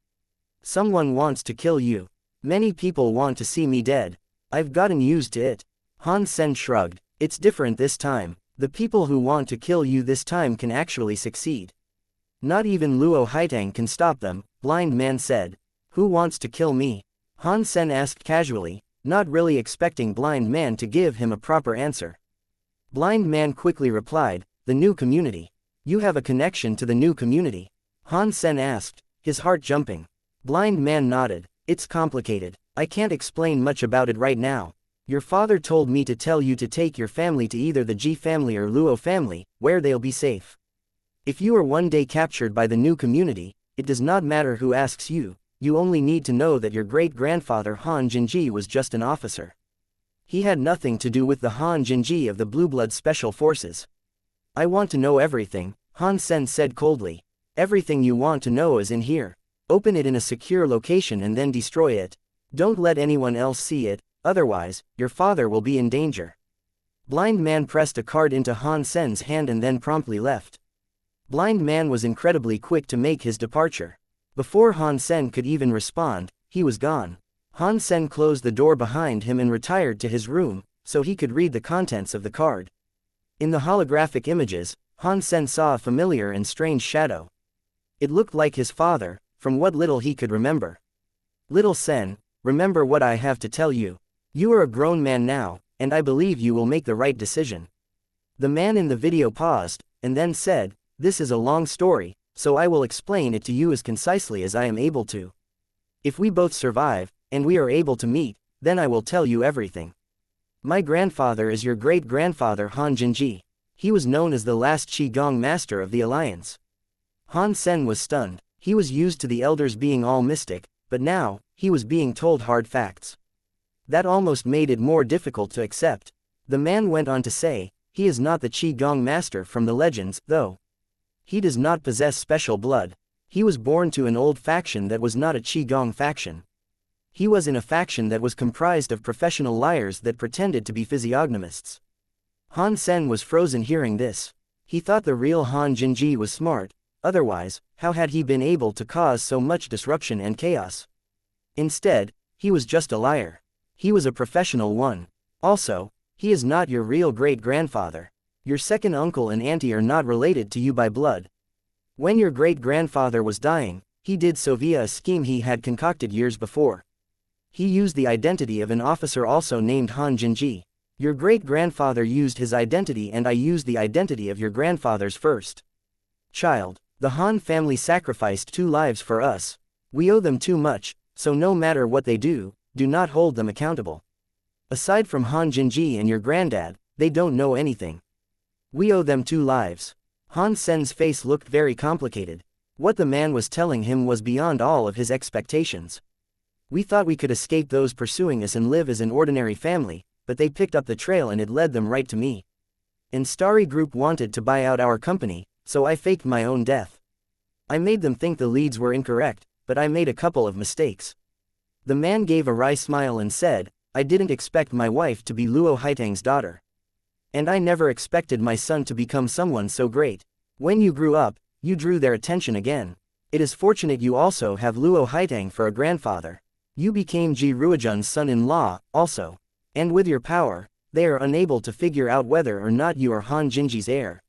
Someone wants to kill you. Many people want to see me dead. I've gotten used to it." Han Sen shrugged. "It's different this time. The people who want to kill you this time can actually succeed. Not even Luo Haitang can stop them," Blind Man said. "Who wants to kill me?" Han Sen asked casually, not really expecting Blind Man to give him a proper answer. Blind Man quickly replied, "The new community." "You have a connection to the new community?" Han Sen asked, his heart jumping. Blind Man nodded. "It's complicated. I can't explain much about it right now. Your father told me to tell you to take your family to either the Ji family or Luo family, where they'll be safe. If you are one day captured by the new community, it does not matter who asks you, you only need to know that your great-grandfather Han Jinji was just an officer. He had nothing to do with the Han Jinji of the Blue Blood Special Forces." "I want to know everything," Han Sen said coldly. "Everything you want to know is in here. Open it in a secure location and then destroy it. Don't let anyone else see it, otherwise, your father will be in danger." Blind Man pressed a card into Han Sen's hand and then promptly left. Blind Man was incredibly quick to make his departure. Before Han Sen could even respond, he was gone. Han Sen closed the door behind him and retired to his room, so he could read the contents of the card. In the holographic images, Han Sen saw a familiar and strange shadow. It looked like his father, from what little he could remember. Little Sen, remember what I have to tell you. You are a grown man now, and I believe you will make the right decision. The man in the video paused, and then said, this is a long story, so I will explain it to you as concisely as I am able to. If we both survive, and we are able to meet, then I will tell you everything. My grandfather is your great-grandfather Han Jinji. He was known as the last Qigong master of the Alliance. Han Sen was stunned. He was used to the elders being all mystic, but now, he was being told hard facts. That almost made it more difficult to accept. The man went on to say, he is not the Qigong master from the legends, though. He does not possess special blood. He was born to an old faction that was not a Qigong faction. He was in a faction that was comprised of professional liars that pretended to be physiognomists. Han Sen was frozen hearing this. He thought the real Han Jinji was smart, otherwise, how had he been able to cause so much disruption and chaos? Instead, he was just a liar. He was a professional one. Also, he is not your real great-grandfather. Your second uncle and auntie are not related to you by blood. When your great-grandfather was dying, he did so via a scheme he had concocted years before. He used the identity of an officer also named Han Jinji. Your great-grandfather used his identity and I used the identity of your grandfather's first child. The Han family sacrificed 2 lives for us. We owe them too much, so no matter what they do not hold them accountable. Aside from Han Jinji and your granddad, they don't know anything. We owe them 2 lives. Han Sen's face looked very complicated. What the man was telling him was beyond all of his expectations. We thought we could escape those pursuing us and live as an ordinary family, but they picked up the trail and it led them right to me. And Starry Group wanted to buy out our company, so I faked my own death. I made them think the leads were incorrect, but I made a couple of mistakes. The man gave a wry smile and said, I didn't expect my wife to be Luo Haitang's daughter. And I never expected my son to become someone so great. When you grew up, you drew their attention again. It is fortunate you also have Luo Haitang for a grandfather. You became Ji Ruijun's son-in-law, also. And with your power, they are unable to figure out whether or not you are Han Jinji's heir.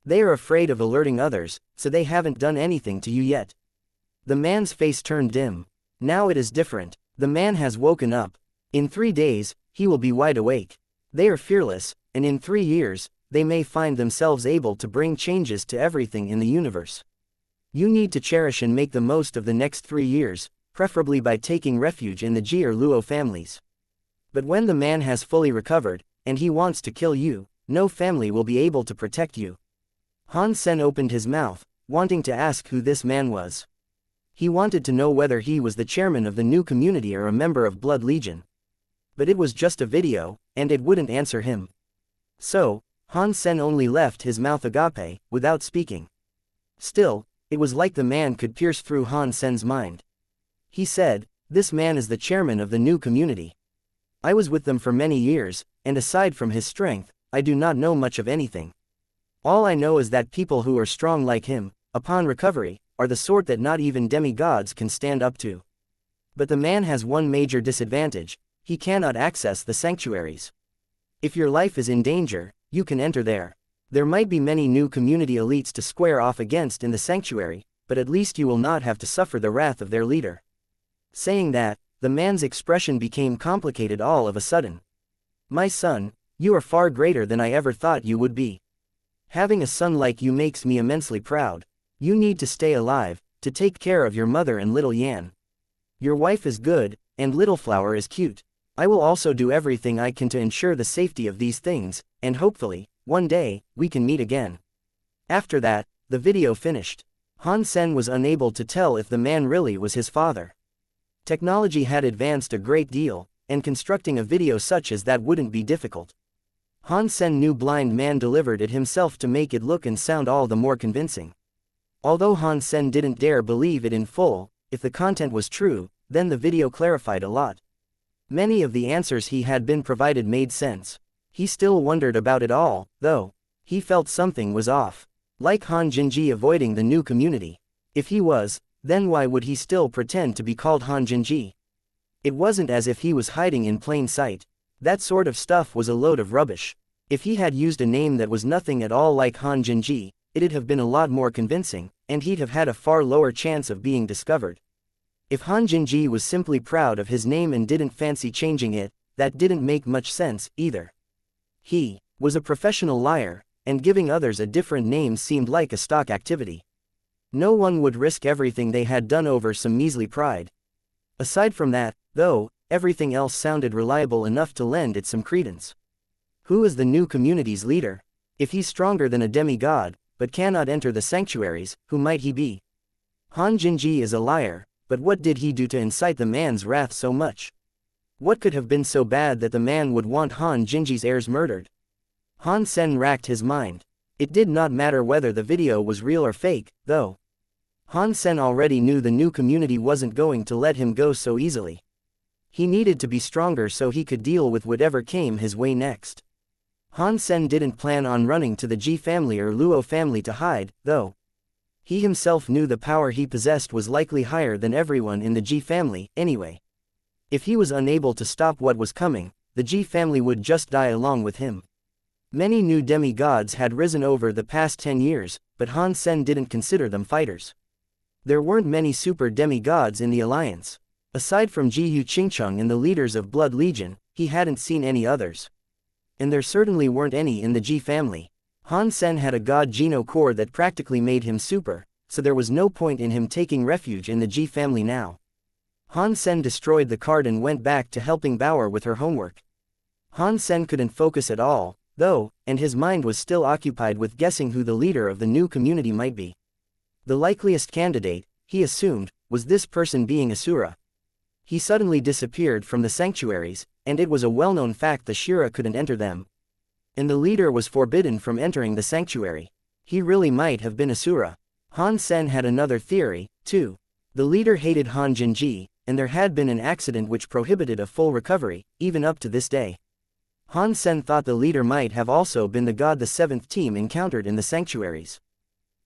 They are afraid of alerting others, so they haven't done anything to you yet. The man's face turned dim. Now it is different. The man has woken up. In 3 days, he will be wide awake. They are fearless, and in 3 years, they may find themselves able to bring changes to everything in the universe. You need to cherish and make the most of the next 3 years, preferably by taking refuge in the Ji or Luo families. But when the man has fully recovered, and he wants to kill you, no family will be able to protect you. Han Sen opened his mouth, wanting to ask who this man was. He wanted to know whether he was the chairman of the new community or a member of Blood Legion. But it was just a video, and it wouldn't answer him. So, Han Sen only left his mouth agape, without speaking. Still, it was like the man could pierce through Han Sen's mind. He said, this man is the chairman of the new community. I was with them for many years, and aside from his strength, I do not know much of anything. All I know is that people who are strong like him, upon recovery, are the sort that not even demigods can stand up to. But the man has one major disadvantage: he cannot access the sanctuaries. If your life is in danger, you can enter there. There might be many new community elites to square off against in the sanctuary, but at least you will not have to suffer the wrath of their leader. Saying that, the man's expression became complicated all of a sudden. My son, you are far greater than I ever thought you would be. Having a son like you makes me immensely proud. You need to stay alive, to take care of your mother and little Yan. Your wife is good, and little Flower is cute. I will also do everything I can to ensure the safety of these things, and hopefully, one day, we can meet again. After that, the video finished. Han Sen was unable to tell if the man really was his father. Technology had advanced a great deal, and constructing a video such as that wouldn't be difficult. Han Sen knew Blind Man delivered it himself to make it look and sound all the more convincing. Although Han Sen didn't dare believe it in full, if the content was true, then the video clarified a lot. Many of the answers he had been provided made sense. He still wondered about it all, though. He felt something was off. Like Han Jinji avoiding the new community. If he was, then why would he still pretend to be called Han Jinji? It wasn't as if he was hiding in plain sight. That sort of stuff was a load of rubbish. If he had used a name that was nothing at all like Han Jinji, it'd have been a lot more convincing, and he'd have had a far lower chance of being discovered. If Han Jinji was simply proud of his name and didn't fancy changing it, that didn't make much sense, either. He was a professional liar, and giving others a different name seemed like a stock activity. No one would risk everything they had done over some measly pride. Aside from that, though, everything else sounded reliable enough to lend it some credence. Who is the new community's leader? If he's stronger than a demigod, but cannot enter the sanctuaries, who might he be? Han Jinji is a liar, but what did he do to incite the man's wrath so much? What could have been so bad that the man would want Han Jinji's heirs murdered? Han Sen racked his mind. It did not matter whether the video was real or fake, though. Han Sen already knew the new community wasn't going to let him go so easily. He needed to be stronger so he could deal with whatever came his way next. Han Sen didn't plan on running to the Ji family or Luo family to hide, though. He himself knew the power he possessed was likely higher than everyone in the Ji family, anyway. If he was unable to stop what was coming, the Ji family would just die along with him. Many new demigods had risen over the past 10 years, but Han Sen didn't consider them fighters. There weren't many super demigods in the alliance. Aside from Ji Yu Qingcheng and the leaders of Blood Legion, he hadn't seen any others. And there certainly weren't any in the Ji family. Han Sen had a god Geno core that practically made him super, so there was no point in him taking refuge in the Ji family now. Han Sen destroyed the card and went back to helping Bauer with her homework. Han Sen couldn't focus at all, though, and his mind was still occupied with guessing who the leader of the new community might be. The likeliest candidate, he assumed, was this person being Asura. He suddenly disappeared from the sanctuaries, and it was a well-known fact the Shira couldn't enter them. And the leader was forbidden from entering the sanctuary. He really might have been Asura. Han Sen had another theory, too. The leader hated Han Jinji, and there had been an accident which prohibited a full recovery, even up to this day. Han Sen thought the leader might have also been the god the 7th team encountered in the sanctuaries.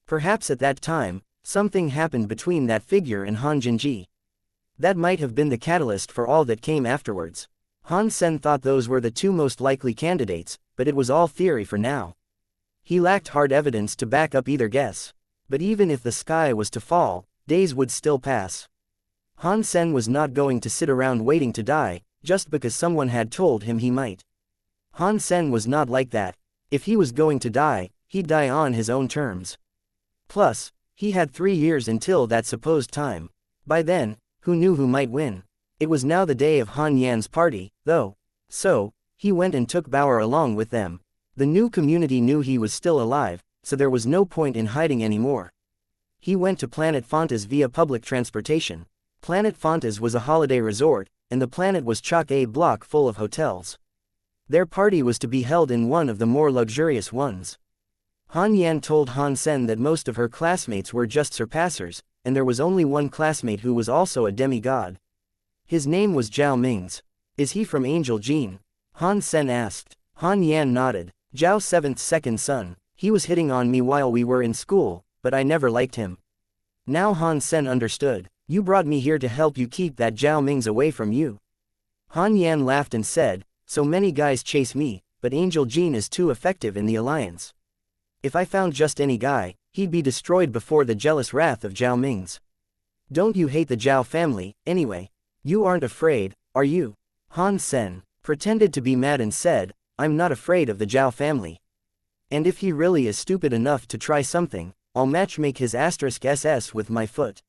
Perhaps at that time, something happened between that figure and Han Jinji. That might have been the catalyst for all that came afterwards. Han Sen thought those were the two most likely candidates, but it was all theory for now. He lacked hard evidence to back up either guess. But even if the sky was to fall, days would still pass. Han Sen was not going to sit around waiting to die, just because someone had told him he might. Han Sen was not like that. If he was going to die, he'd die on his own terms. Plus, he had 3 years until that supposed time. By then, who knew who might win? It was now the day of Han Yan's party, though. So, he went and took Bauer along with them. The new community knew he was still alive, so there was no point in hiding anymore. He went to Planet Fontas via public transportation. Planet Fontas was a holiday resort, and the planet was chock-a block full of hotels. Their party was to be held in one of the more luxurious ones. Han Yan told Han Sen that most of her classmates were just surpassers, and there was only one classmate who was also a demigod. His name was Zhao Ming's. Is he from Angel Gene? Han Sen asked. Han Yan nodded. Zhao 7th's second son. He was hitting on me while we were in school, but I never liked him. Now Han Sen understood. You brought me here to help you keep that Zhao Ming's away from you. Han Yan laughed and said, so many guys chase me, but Angel Gene is too effective in the alliance. If I found just any guy, he'd be destroyed before the jealous wrath of Zhao Ming's. Don't you hate the Zhao family, anyway? You aren't afraid, are you? Han Sen pretended to be mad and said, I'm not afraid of the Zhao family. And if he really is stupid enough to try something, I'll matchmake his *SS with my foot.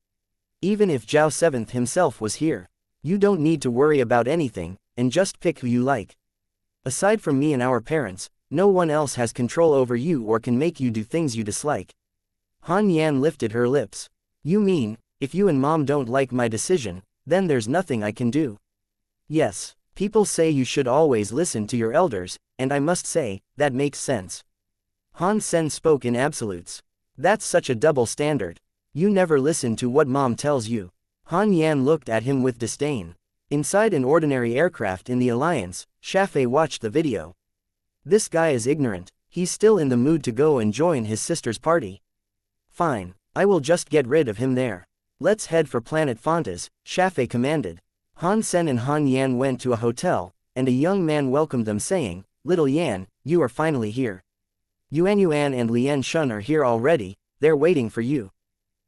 Even if Zhao 7th himself was here. You don't need to worry about anything, and just pick who you like. Aside from me and our parents, no one else has control over you or can make you do things you dislike. Han Yan lifted her lips. You mean, if you and Mom don't like my decision, then there's nothing I can do? Yes, people say you should always listen to your elders, and I must say, that makes sense. Han Sen spoke in absolutes. That's such a double standard. You never listen to what Mom tells you. Han Yan looked at him with disdain. Inside an ordinary aircraft in the Alliance, Shafei watched the video. This guy is ignorant. He's still in the mood to go and join his sister's party. Fine, I will just get rid of him there. Let's head for Planet Fontas, Shafei commanded. Han Sen and Han Yan went to a hotel, and a young man welcomed them saying, Little Yan, you are finally here. Yuan and Lian Shun are here already, they're waiting for you.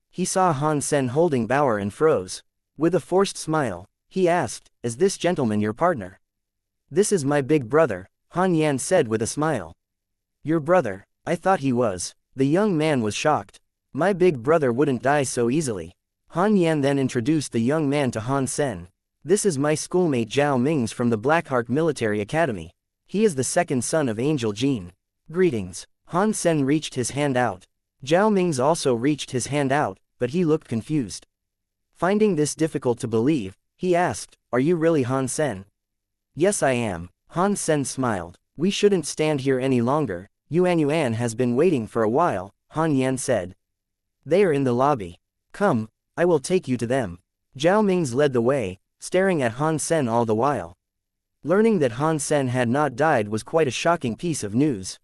He saw Han Sen holding Bauer and froze. With a forced smile, he asked, is this gentleman your partner? This is my big brother, Han Yan said with a smile. Your brother? I thought he was. The young man was shocked. My big brother wouldn't die so easily. Han Yan then introduced the young man to Han Sen. This is my schoolmate Zhao Ming's from the Blackheart Military Academy. He is the second son of Angel Jean. Greetings. Han Sen reached his hand out. Zhao Ming's also reached his hand out, but he looked confused. Finding this difficult to believe, he asked, are you really Han Sen? Yes, I am. Han Sen smiled. We shouldn't stand here any longer. Yuan has been waiting for a while, Han Yan said. They are in the lobby. Come, I will take you to them. Zhao Ming's led the way, staring at Han Sen all the while. Learning that Han Sen had not died was quite a shocking piece of news.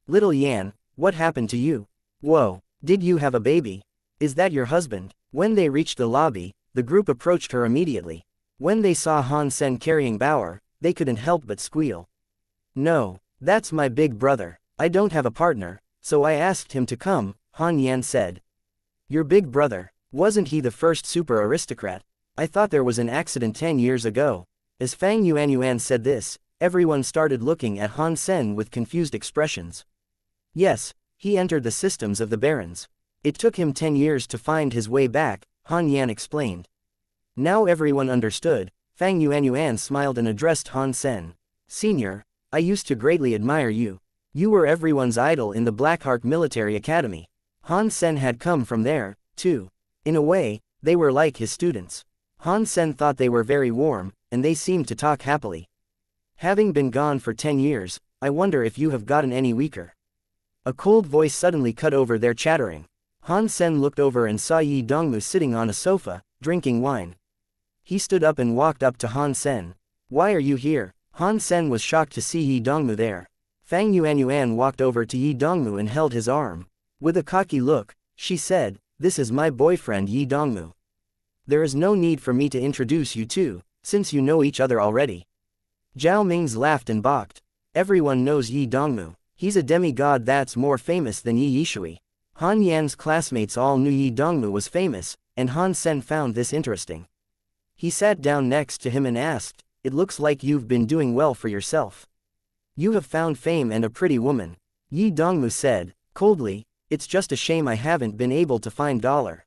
Little Yan, what happened to you? Whoa, did you have a baby? Is that your husband? When they reached the lobby, the group approached her immediately. When they saw Han Sen carrying Bauer, they couldn't help but squeal. No, that's my big brother. I don't have a partner, so I asked him to come, Han Yan said. Your big brother, wasn't he the first super aristocrat? I thought there was an accident 10 years ago. As Fang Yuan said this, everyone started looking at Han Sen with confused expressions. Yes, he entered the systems of the barons. It took him 10 years to find his way back, Han Yan explained. Now everyone understood. Fang Yuan smiled and addressed Han Sen. Senior, I used to greatly admire you. You were everyone's idol in the Blackheart Military Academy. Han Sen had come from there, too. In a way, they were like his students. Han Sen thought they were very warm, and they seemed to talk happily. Having been gone for 10 years, I wonder if you have gotten any weaker. A cold voice suddenly cut over their chattering. Han Sen looked over and saw Yi Dongmu sitting on a sofa, drinking wine. He stood up and walked up to Han Sen. Why are you here? Han Sen was shocked to see Yi Dongmu there. Fang Yuan walked over to Yi Dongmu and held his arm. With a cocky look, she said, this is my boyfriend Yi Dongmu. There is no need for me to introduce you two, since you know each other already. Zhao Ming's laughed and balked. Everyone knows Yi Dongmu. He's a demigod that's more famous than Yi Yishui. Han Yan's classmates all knew Yi Dongmu was famous, and Han Sen found this interesting. He sat down next to him and asked, it looks like you've been doing well for yourself. You have found fame and a pretty woman. Yi Dongmu said, coldly, it's just a shame I haven't been able to find Dollar.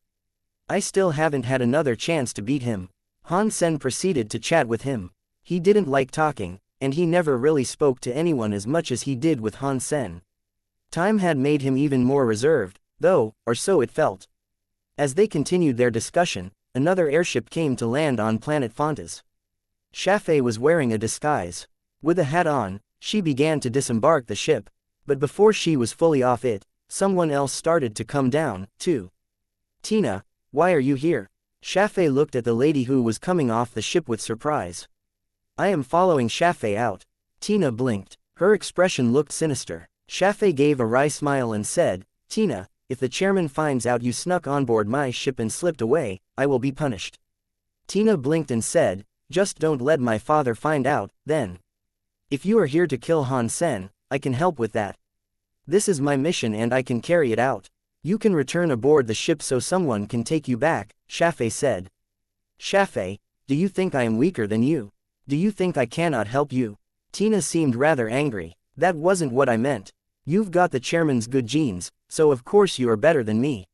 I still haven't had another chance to beat him. Han Sen proceeded to chat with him. He didn't like talking, and he never really spoke to anyone as much as he did with Han Sen. Time had made him even more reserved, though, or so it felt. As they continued their discussion, another airship came to land on planet Fontas. Shafei was wearing a disguise. With a hat on, she began to disembark the ship, but before she was fully off it, someone else started to come down, too. Tina, why are you here? Shafei looked at the lady who was coming off the ship with surprise. I am following Shafei out. Tina blinked. Her expression looked sinister. Shafei gave a wry smile and said, Tina, if the chairman finds out you snuck on board my ship and slipped away, I will be punished. Tina blinked and said, just don't let my father find out, then. If you are here to kill Han Sen, I can help with that. This is my mission and I can carry it out. You can return aboard the ship so someone can take you back, Shafei said. Shafei, do you think I am weaker than you? Do you think I cannot help you? Tina seemed rather angry. That wasn't what I meant. You've got the chairman's good genes, so of course you are better than me.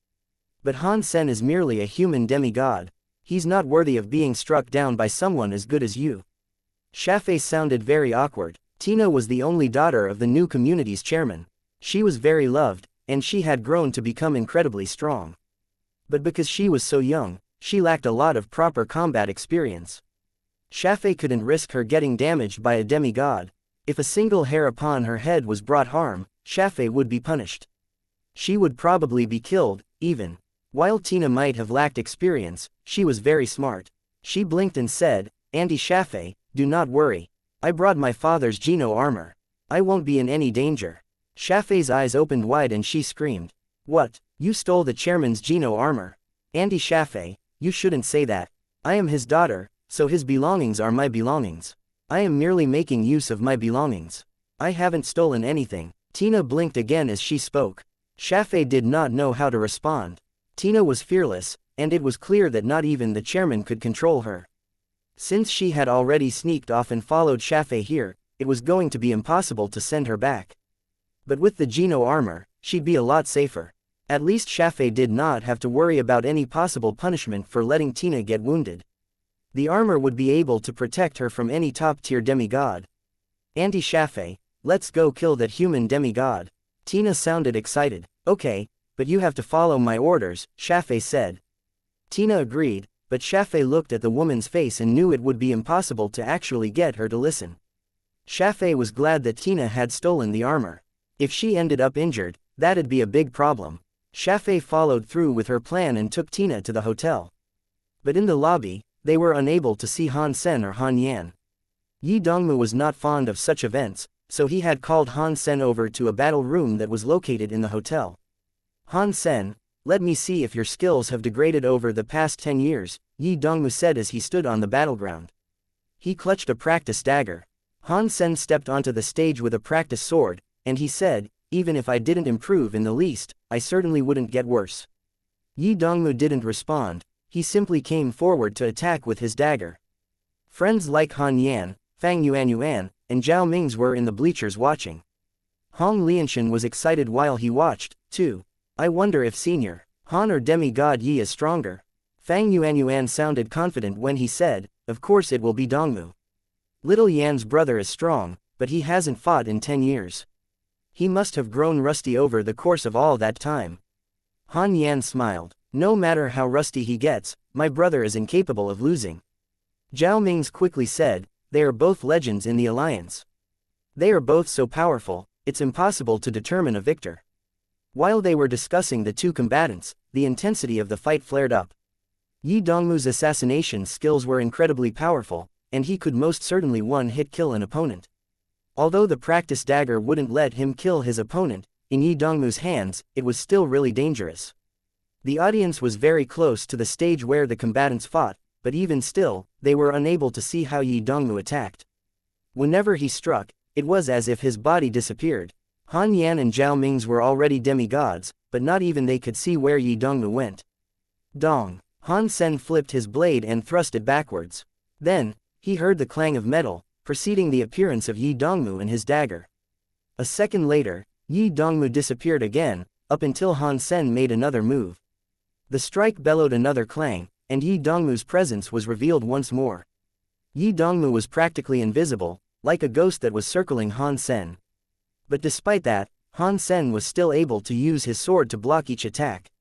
But Han Sen is merely a human demigod. He's not worthy of being struck down by someone as good as you. Shafei sounded very awkward. Tina was the only daughter of the new community's chairman. She was very loved, and she had grown to become incredibly strong. But because she was so young, she lacked a lot of proper combat experience. Shafei couldn't risk her getting damaged by a demigod. If a single hair upon her head was brought harm, Shafei would be punished. She would probably be killed, even. While Tina might have lacked experience, she was very smart. She blinked and said, Auntie Shafei, do not worry. I brought my father's Geno armor. I won't be in any danger. Shafei's eyes opened wide and she screamed. What? You stole the chairman's Geno armor? Auntie Shafei, you shouldn't say that. I am his daughter, so his belongings are my belongings. I am merely making use of my belongings. I haven't stolen anything. Tina blinked again as she spoke. Shafei did not know how to respond. Tina was fearless, and it was clear that not even the chairman could control her. Since she had already sneaked off and followed Shafei here, it was going to be impossible to send her back. But with the Geno armor, she'd be a lot safer. At least Shafei did not have to worry about any possible punishment for letting Tina get wounded. The armor would be able to protect her from any top-tier demigod. Auntie Shafei, let's go kill that human demigod. Tina sounded excited. Okay, but you have to follow my orders, Shafei said. Tina agreed, but Shafei looked at the woman's face and knew it would be impossible to actually get her to listen. Shafei was glad that Tina had stolen the armor. If she ended up injured, that'd be a big problem. Shafei followed through with her plan and took Tina to the hotel. But in the lobby, they were unable to see Han Sen or Han Yan. Yi Dongmu was not fond of such events, so he had called Han Sen over to a battle room that was located in the hotel. Han Sen, let me see if your skills have degraded over the past 10 years, Yi Dongmu said as he stood on the battleground. He clutched a practice dagger. Han Sen stepped onto the stage with a practice sword, and he said, even if I didn't improve in the least, I certainly wouldn't get worse. Yi Dongmu didn't respond, he simply came forward to attack with his dagger. Friends like Han Yan, Fang Yuan, and Zhao Ming's were in the bleachers watching. Hong Lianshan was excited while he watched, too. I wonder if Senior Han or demigod Yi is stronger. Fang Yuan sounded confident when he said, of course it will be Dongmu. Little Yan's brother is strong, but he hasn't fought in 10 years. He must have grown rusty over the course of all that time. Han Yan smiled. No matter how rusty he gets, my brother is incapable of losing. Zhao Ming's quickly said, they are both legends in the alliance. They are both so powerful, it's impossible to determine a victor. While they were discussing the two combatants, the intensity of the fight flared up. Yi Dongmu's assassination skills were incredibly powerful, and he could most certainly one-hit kill an opponent. Although the practice dagger wouldn't let him kill his opponent, in Yi Dongmu's hands, it was still really dangerous. The audience was very close to the stage where the combatants fought, but even still, they were unable to see how Yi Dongmu attacked. Whenever he struck, it was as if his body disappeared. Han Yan and Zhao Ming's were already demigods, but not even they could see where Yi Dongmu went. Dong! Han Sen flipped his blade and thrust it backwards. Then, he heard the clang of metal, preceding the appearance of Yi Dongmu and his dagger. A second later, Yi Dongmu disappeared again, up until Han Sen made another move. The strike bellowed another clang, and Yi Dongmu's presence was revealed once more. Yi Dongmu was practically invisible, like a ghost that was circling Han Sen. But despite that, Han Sen was still able to use his sword to block each attack.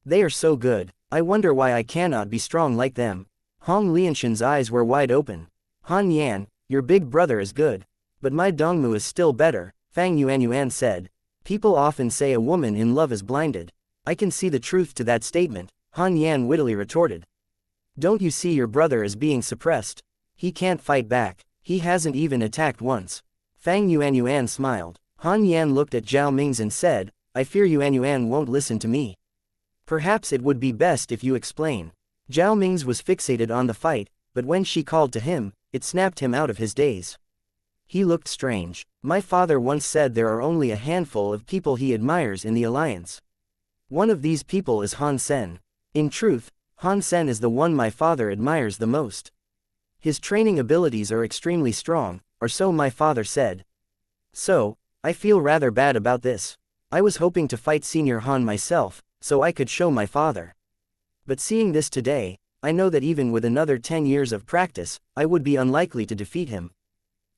They are so good, I wonder why I cannot be strong like them. Hong Lianshan's eyes were wide open. Han Yan, your big brother is good. But my Dongmu is still better, Fang Yuan said. People often say a woman in love is blinded. I can see the truth to that statement, Han Yan wittily retorted. Don't you see your brother is being suppressed? He can't fight back, he hasn't even attacked once. Fang Yuan smiled. Han Yan looked at Zhao Ming's and said, I fear Yuan won't listen to me. Perhaps it would be best if you explain. Zhao Ming's was fixated on the fight, but when she called to him, it snapped him out of his daze. He looked strange. My father once said there are only a handful of people he admires in the alliance. One of these people is Han Sen. In truth, Han Sen is the one my father admires the most. His training abilities are extremely strong, or so my father said. So, I feel rather bad about this. I was hoping to fight Senior Han myself, so I could show my father. But seeing this today, I know that even with another 10 years of practice, I would be unlikely to defeat him.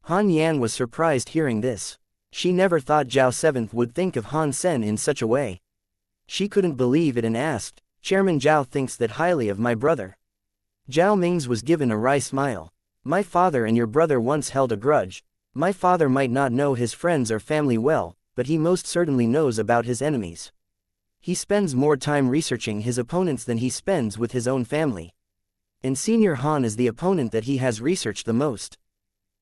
Han Yan was surprised hearing this. She never thought Zhao 7th would think of Han Sen in such a way. She couldn't believe it and asked, Chairman Zhao thinks that highly of my brother. Zhao Ming's was given a wry smile. My father and your brother once held a grudge. My father might not know his friends or family well, but he most certainly knows about his enemies. He spends more time researching his opponents than he spends with his own family. And Senior Han is the opponent that he has researched the most.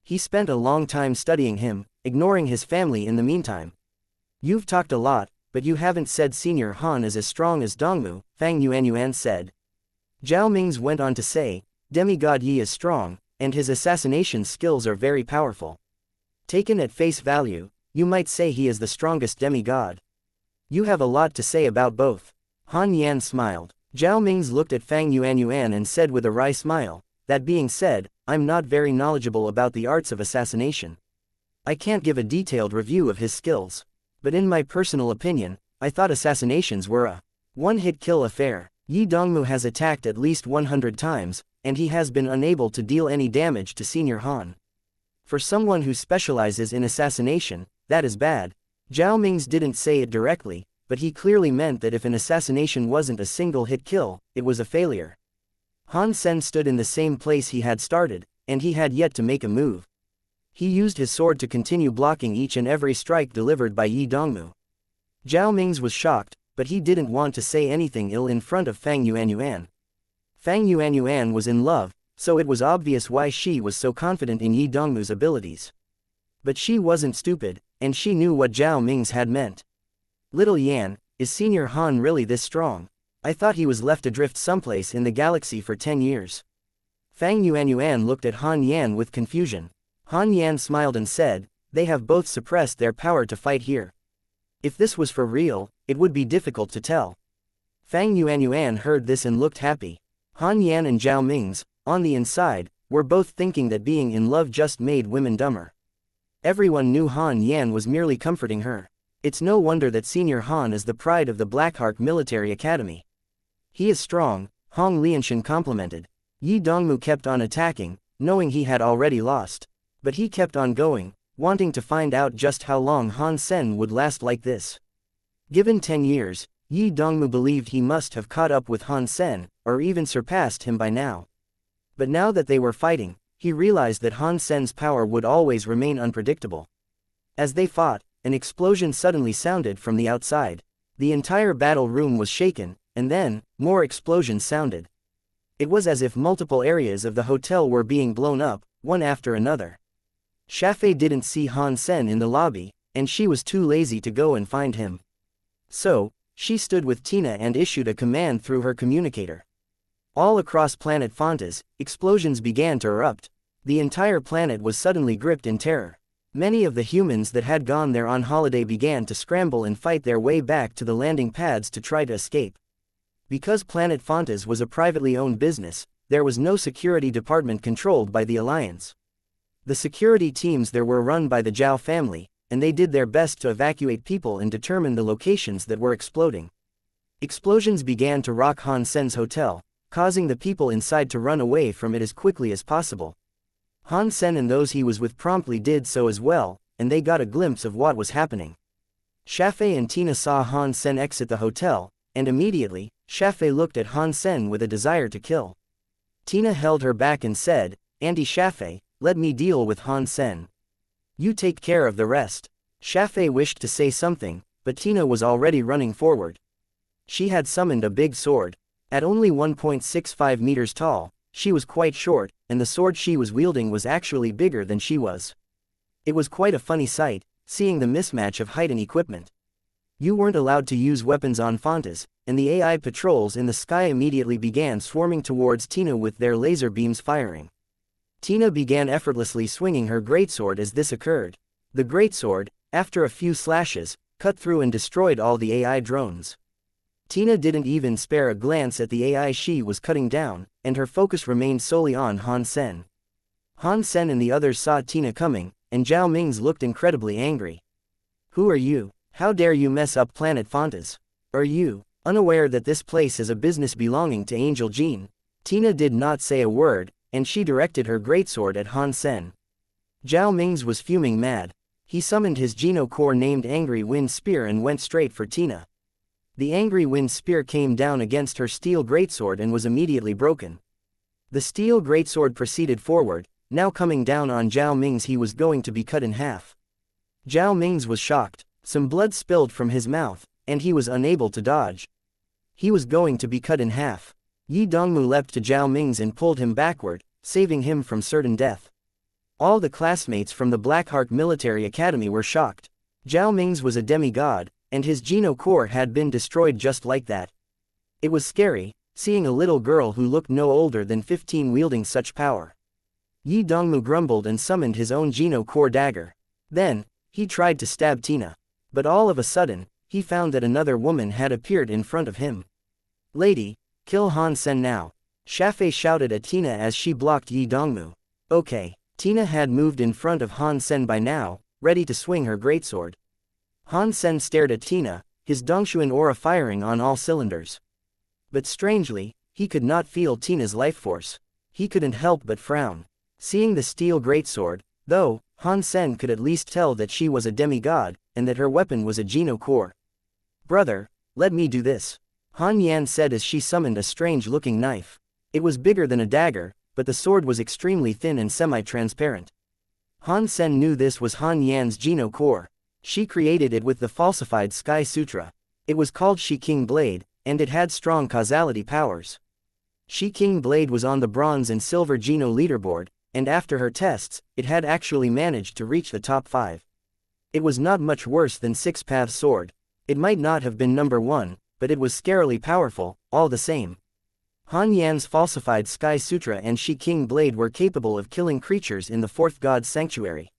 He spent a long time studying him, ignoring his family in the meantime. You've talked a lot, but you haven't said Senior Han is as strong as Dongmu, Fang Yuan said. Zhao Ming's went on to say, Demigod Yi is strong, and his assassination skills are very powerful. Taken at face value, you might say he is the strongest demigod. You have a lot to say about both. Han Yan smiled. Zhao Ming's looked at Fang Yuanyuan and said with a wry smile, that being said, I'm not very knowledgeable about the arts of assassination. I can't give a detailed review of his skills. But in my personal opinion, I thought assassinations were a one-hit kill affair. Yi Dongmu has attacked at least 100 times, and he has been unable to deal any damage to Senior Han. For someone who specializes in assassination, that is bad. Zhao Ming's didn't say it directly, but he clearly meant that if an assassination wasn't a single-hit kill, it was a failure. Han Sen stood in the same place he had started, and he had yet to make a move. He used his sword to continue blocking each and every strike delivered by Yi Dongmu. Zhao Ming's was shocked, but he didn't want to say anything ill in front of Fang Yuanyuan. Fang Yuanyuan was in love, so it was obvious why she was so confident in Yi Dongmu's abilities. But she wasn't stupid, and she knew what Zhao Ming's had meant. Little Yan, is Senior Han really this strong? I thought he was left adrift someplace in the galaxy for 10 years. Fang Yuanyuan looked at Han Yan with confusion. Han Yan smiled and said, they have both suppressed their power to fight here. If this was for real, it would be difficult to tell. Fang Yuanyuan heard this and looked happy. Han Yan and Zhao Ming's, on the inside, were both thinking that being in love just made women dumber. Everyone knew Han Yan was merely comforting her. It's no wonder that Senior Han is the pride of the Blackheart Military Academy. He is strong, Hong Lianshan complimented. Yi Dongmu kept on attacking, knowing he had already lost. But he kept on going, wanting to find out just how long Han Sen would last like this. Given 10 years, Yi Dongmu believed he must have caught up with Han Sen, or even surpassed him by now. But now that they were fighting, he realized that Han Sen's power would always remain unpredictable. As they fought, an explosion suddenly sounded from the outside. The entire battle room was shaken, and then, more explosions sounded. It was as if multiple areas of the hotel were being blown up, one after another. Shafei didn't see Han Sen in the lobby, and she was too lazy to go and find him. So, she stood with Tina and issued a command through her communicator. All across planet Fontas, explosions began to erupt. The entire planet was suddenly gripped in terror. Many of the humans that had gone there on holiday began to scramble and fight their way back to the landing pads to try to escape. Because Planet Fontas was a privately owned business, there was no security department controlled by the Alliance. The security teams there were run by the Zhao family, and they did their best to evacuate people and determine the locations that were exploding. Explosions began to rock Han Sen's hotel, causing the people inside to run away from it as quickly as possible. Han Sen and those he was with promptly did so as well, and they got a glimpse of what was happening. Shafei and Tina saw Han Sen exit the hotel, and immediately, Shafei looked at Han Sen with a desire to kill. Tina held her back and said, Auntie Shafei, let me deal with Han Sen. You take care of the rest. Shafei wished to say something, but Tina was already running forward. She had summoned a big sword. At only 1.65 meters tall, she was quite short, and the sword she was wielding was actually bigger than she was. It was quite a funny sight, seeing the mismatch of height and equipment. You weren't allowed to use weapons on Fontas, and the AI patrols in the sky immediately began swarming towards Tina with their laser beams firing. Tina began effortlessly swinging her greatsword as this occurred. The greatsword, after a few slashes, cut through and destroyed all the AI drones. Tina didn't even spare a glance at the AI she was cutting down, and her focus remained solely on Han Sen. Han Sen and the others saw Tina coming, and Zhao Ming's looked incredibly angry. Who are you? How dare you mess up Planet Fontas? Are you unaware that this place is a business belonging to Angel Gene? Tina did not say a word, and she directed her greatsword at Han Sen. Zhao Ming's was fuming mad. He summoned his Geno Core named Angry Wind Spear and went straight for Tina. The Angry Wind Spear came down against her steel greatsword and was immediately broken. The steel greatsword proceeded forward, now coming down on Zhao Ming's. He was going to be cut in half. Zhao Ming's was shocked. Some blood spilled from his mouth, and he was unable to dodge. He was going to be cut in half. Yi Dongmu leapt to Zhao Ming's and pulled him backward, saving him from certain death. All the classmates from the Blackheart Military Academy were shocked. Zhao Ming's was a demigod, and his Geno Core had been destroyed just like that. It was scary, seeing a little girl who looked no older than 15 wielding such power. Yi Dongmu grumbled and summoned his own Geno Core dagger. Then, he tried to stab Tina. But all of a sudden, he found that another woman had appeared in front of him. "Lady, kill Han Sen now," Shafei shouted at Tina as she blocked Yi Dongmu. Okay, Tina had moved in front of Han Sen by now, ready to swing her greatsword. Han Sen stared at Tina, his Dongshuan aura firing on all cylinders. But strangely, he could not feel Tina's life force. He couldn't help but frown. Seeing the steel greatsword, though, Han Sen could at least tell that she was a demigod, and that her weapon was a Geno core. "Brother, let me do this," Han Yan said as she summoned a strange-looking knife. It was bigger than a dagger, but the sword was extremely thin and semi-transparent. Han Sen knew this was Han Yan's Geno core. She created it with the falsified Sky Sutra. It was called Shi King Blade, and it had strong causality powers. Shi King Blade was on the bronze and silver Geno leaderboard, and after her tests, it had actually managed to reach the top 5. It was not much worse than Six Paths Sword. It might not have been number 1, but it was scarily powerful, all the same. Han Yan's falsified Sky Sutra and Shi King Blade were capable of killing creatures in the Fourth God's Sanctuary.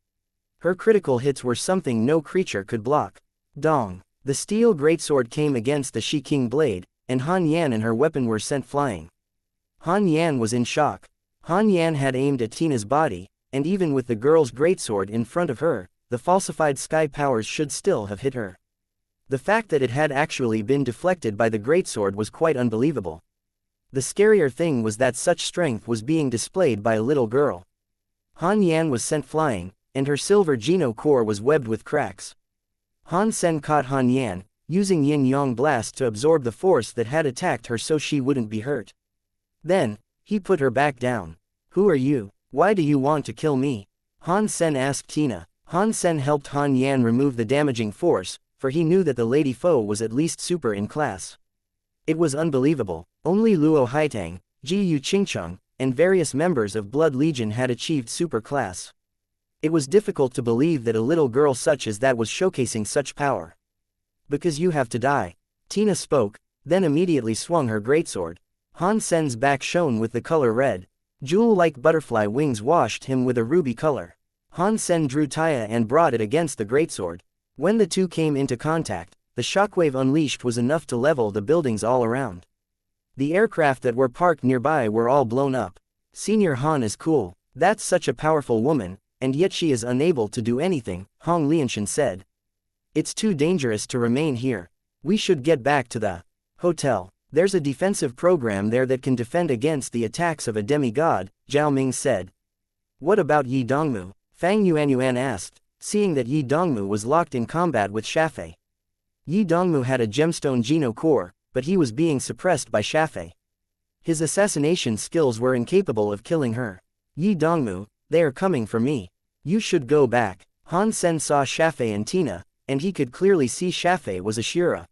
Her critical hits were something no creature could block. Dong! The steel greatsword came against the Shi King Blade, and Han Yan and her weapon were sent flying. Han Yan was in shock. Han Yan had aimed at Tina's body, and even with the girl's greatsword in front of her, the falsified sky powers should still have hit her. The fact that it had actually been deflected by the greatsword was quite unbelievable. The scarier thing was that such strength was being displayed by a little girl. Han Yan was sent flying, and her silver Geno core was webbed with cracks. Han Sen caught Han Yan, using yin-yang blast to absorb the force that had attacked her so she wouldn't be hurt. Then, he put her back down. "Who are you? Why do you want to kill me?" Han Sen asked Tina. Han Sen helped Han Yan remove the damaging force, for he knew that the lady foe was at least super in class. It was unbelievable. Only Luo Haitang, Ji Yu Qingcheng, and various members of Blood Legion had achieved super class. It was difficult to believe that a little girl such as that was showcasing such power. "Because you have to die," Tina spoke, then immediately swung her greatsword. Han Sen's back shone with the color red. Jewel-like butterfly wings washed him with a ruby color. Han Sen drew Taya and brought it against the greatsword. When the two came into contact, the shockwave unleashed was enough to level the buildings all around. The aircraft that were parked nearby were all blown up. "Senior Han is cool. That's such a powerful woman, and yet she is unable to do anything," Hong Lianshan said. "It's too dangerous to remain here. We should get back to the hotel. There's a defensive program there that can defend against the attacks of a demigod," Zhao Ming said. "What about Yi Dongmu?" Fang Yuanyuan asked, seeing that Yi Dongmu was locked in combat with Shafei. Yi Dongmu had a gemstone Geno core, but he was being suppressed by Shafei. His assassination skills were incapable of killing her. "Yi Dongmu, they are coming for me. You should go back." Han Sen saw Shafei and Tina, and he could clearly see Shafei was a Shira.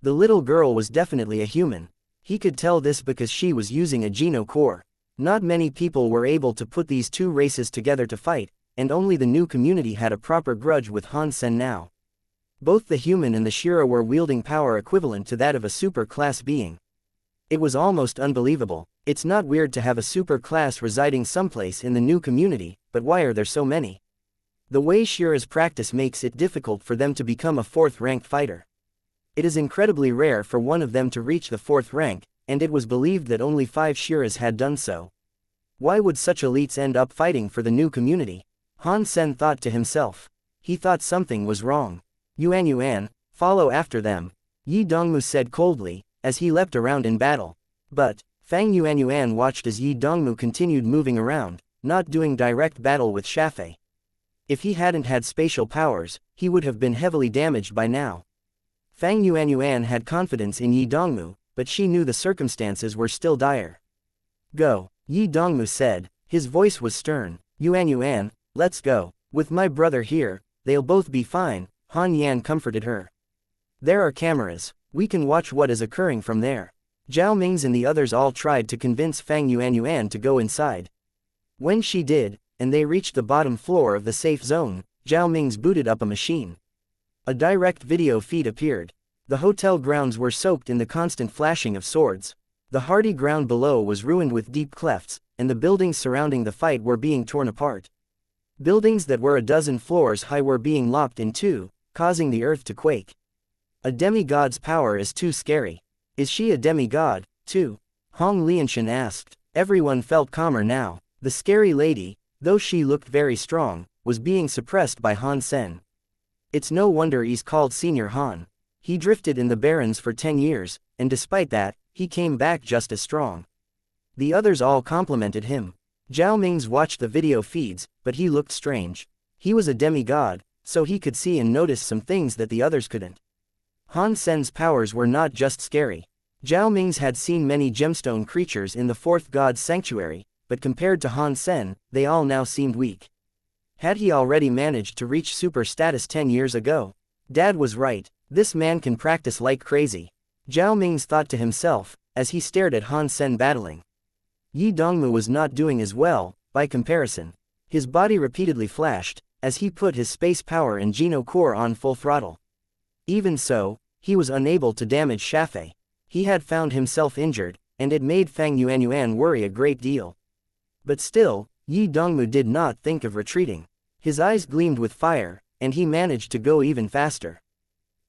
The little girl was definitely a human. He could tell this because she was using a Geno core. Not many people were able to put these two races together to fight, and only the new community had a proper grudge with Han Sen now. Both the human and the Shira were wielding power equivalent to that of a super-class being. It was almost unbelievable. It's not weird to have a super-class residing someplace in the new community, but why are there so many? The way Shira's practice makes it difficult for them to become a 4th-ranked fighter. It is incredibly rare for one of them to reach the 4th rank, and it was believed that only 5 Shiras had done so. Why would such elites end up fighting for the new community? Han Sen thought to himself. He thought something was wrong. "Yuan, follow after them," Yi Dongmu said coldly, as he leapt around in battle. But Fang Yuan watched as Yi Dongmu continued moving around, not doing direct battle with Shafei. If he hadn't had spatial powers, he would have been heavily damaged by now. Fang Yuan had confidence in Yi Dongmu, but she knew the circumstances were still dire. "Go," Yi Dongmu said. His voice was stern. "Yuan, let's go. With my brother here, they'll both be fine," Han Yan comforted her. "There are cameras. We can watch what is occurring from there." Zhao Ming's and the others all tried to convince Fang Yuan to go inside. When she did, and they reached the bottom floor of the safe zone, Zhao Ming's booted up a machine. A direct video feed appeared. The hotel grounds were soaked in the constant flashing of swords. The hardy ground below was ruined with deep clefts, and the buildings surrounding the fight were being torn apart. Buildings that were a dozen floors high were being locked in two, causing the earth to quake. A demigod's power is too scary. Is she a demigod, too? Hong Lianshan asked. Everyone felt calmer now. The scary lady, though she looked very strong, was being suppressed by Han Sen. It's no wonder he's called Senior Han. He drifted in the barrens for 10 years, and despite that, he came back just as strong. The others all complimented him. Zhao Ming's watched the video feeds, but he looked strange. He was a demigod, so he could see and notice some things that the others couldn't. Han Sen's powers were not just scary. Zhao Ming's had seen many gemstone creatures in the fourth god's sanctuary, but compared to Han Sen, they all now seemed weak. Had he already managed to reach super status 10 years ago? Dad was right, this man can practice like crazy. Zhao Ming's thought to himself, as he stared at Han Sen battling. Yi Dongmu was not doing as well, by comparison. His body repeatedly flashed, as he put his space power and Geno core on full throttle. Even so, he was unable to damage Shafei. He had found himself injured, and it made Fang Yuanyuan worry a great deal. But still, Yi Dongmu did not think of retreating. His eyes gleamed with fire, and he managed to go even faster.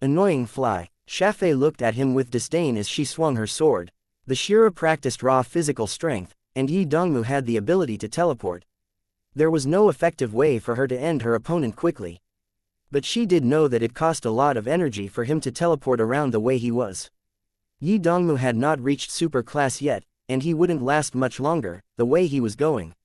Annoying fly. Shafei looked at him with disdain as she swung her sword. The Shira practiced raw physical strength, and Yi Dongmu had the ability to teleport. There was no effective way for her to end her opponent quickly. But she did know that it cost a lot of energy for him to teleport around the way he was. Yi Dongmu had not reached super class yet, and he wouldn't last much longer, the way he was going.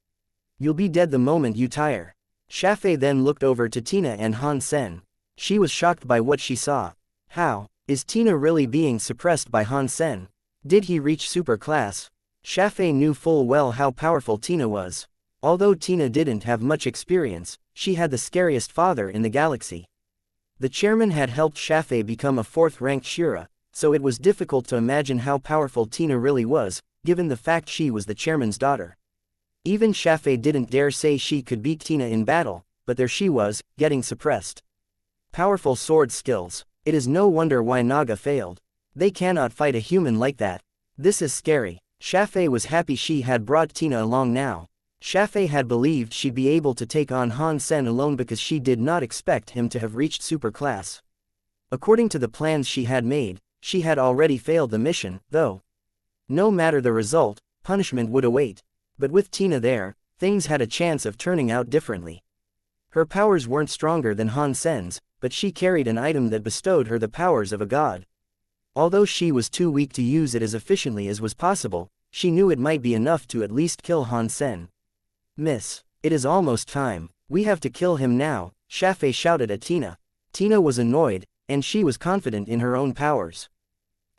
You'll be dead the moment you tire. Shafei then looked over to Tina and Han Sen. She was shocked by what she saw. How? Is Tina really being suppressed by Han Sen? Did he reach super class? Shafei knew full well how powerful Tina was. Although Tina didn't have much experience, she had the scariest father in the galaxy. The chairman had helped Shafei become a 4th-ranked Shira, so it was difficult to imagine how powerful Tina really was, given the fact she was the chairman's daughter. Even Shafei didn't dare say she could beat Tina in battle, but there she was, getting suppressed. Powerful sword skills. It is no wonder why Naga failed. They cannot fight a human like that. This is scary. Shafei was happy she had brought Tina along now. Shafei had believed she'd be able to take on Han Sen alone because she did not expect him to have reached super class. According to the plans she had made, she had already failed the mission, though. No matter the result, punishment would await. But with Tina there, things had a chance of turning out differently. Her powers weren't stronger than Han Sen's, but she carried an item that bestowed her the powers of a god. Although she was too weak to use it as efficiently as was possible, she knew it might be enough to at least kill Han Sen. Miss, it is almost time. We have to kill him now, Shafei shouted at Tina. Tina was annoyed, and she was confident in her own powers.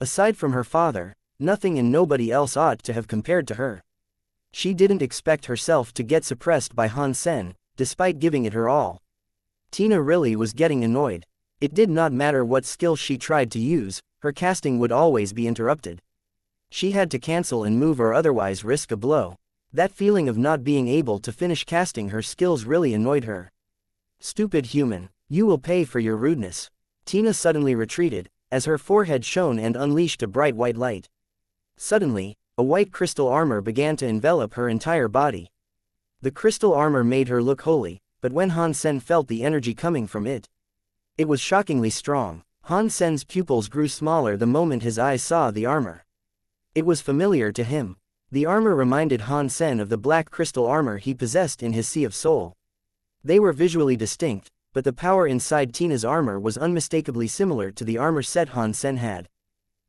Aside from her father, nothing and nobody else ought to have compared to her. She didn't expect herself to get suppressed by Han Sen, despite giving it her all. Tina really was getting annoyed. It did not matter what skill she tried to use, her casting would always be interrupted. She had to cancel and move or otherwise risk a blow. That feeling of not being able to finish casting her skills really annoyed her. Stupid human, you will pay for your rudeness. Tina suddenly retreated, as her forehead shone and unleashed a bright white light. Suddenly, a white crystal armor began to envelop her entire body. The crystal armor made her look holy, but when Han Sen felt the energy coming from it, it was shockingly strong. Han Sen's pupils grew smaller the moment his eyes saw the armor. It was familiar to him. The armor reminded Han Sen of the black crystal armor he possessed in his Sea of Soul. They were visually distinct, but the power inside Tina's armor was unmistakably similar to the armor set Han Sen had.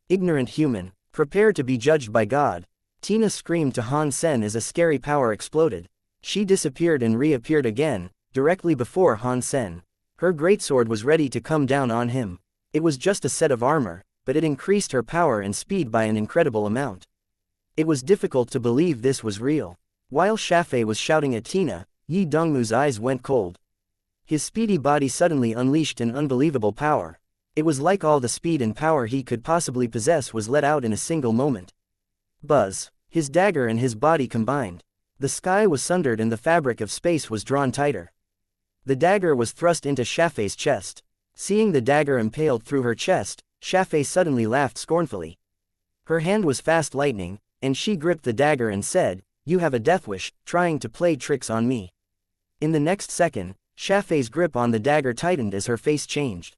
Ignorant human, prepare to be judged by God. Tina screamed to Han Sen as a scary power exploded. She disappeared and reappeared again, directly before Han Sen. Her greatsword was ready to come down on him. It was just a set of armor, but it increased her power and speed by an incredible amount. It was difficult to believe this was real. While Shafei was shouting at Tina, Yi Dongmu's eyes went cold. His speedy body suddenly unleashed an unbelievable power. It was like all the speed and power he could possibly possess was let out in a single moment. Buzz. His dagger and his body combined. The sky was sundered and the fabric of space was drawn tighter. The dagger was thrust into Shafei's chest. Seeing the dagger impaled through her chest, Shafei suddenly laughed scornfully. Her hand was fast lightning, and she gripped the dagger and said, "You have a death wish, trying to play tricks on me." In the next second, Xiafei's grip on the dagger tightened as her face changed.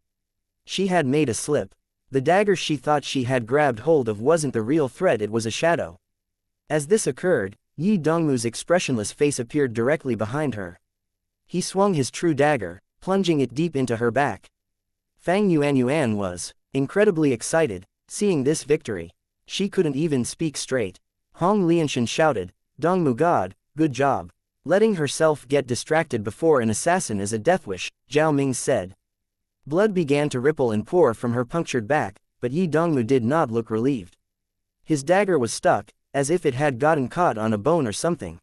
She had made a slip. The dagger she thought she had grabbed hold of wasn't the real threat, it was a shadow. As this occurred, Yi Dongmu's expressionless face appeared directly behind her. He swung his true dagger, plunging it deep into her back. Fang Yuanyuan was incredibly excited, seeing this victory. She couldn't even speak straight. Hong Lianshan shouted, "Dongmu God, good job." Letting herself get distracted before an assassin is a death wish, Zhao Ming said. Blood began to ripple and pour from her punctured back, but Yi Dongmu did not look relieved. His dagger was stuck, as if it had gotten caught on a bone or something.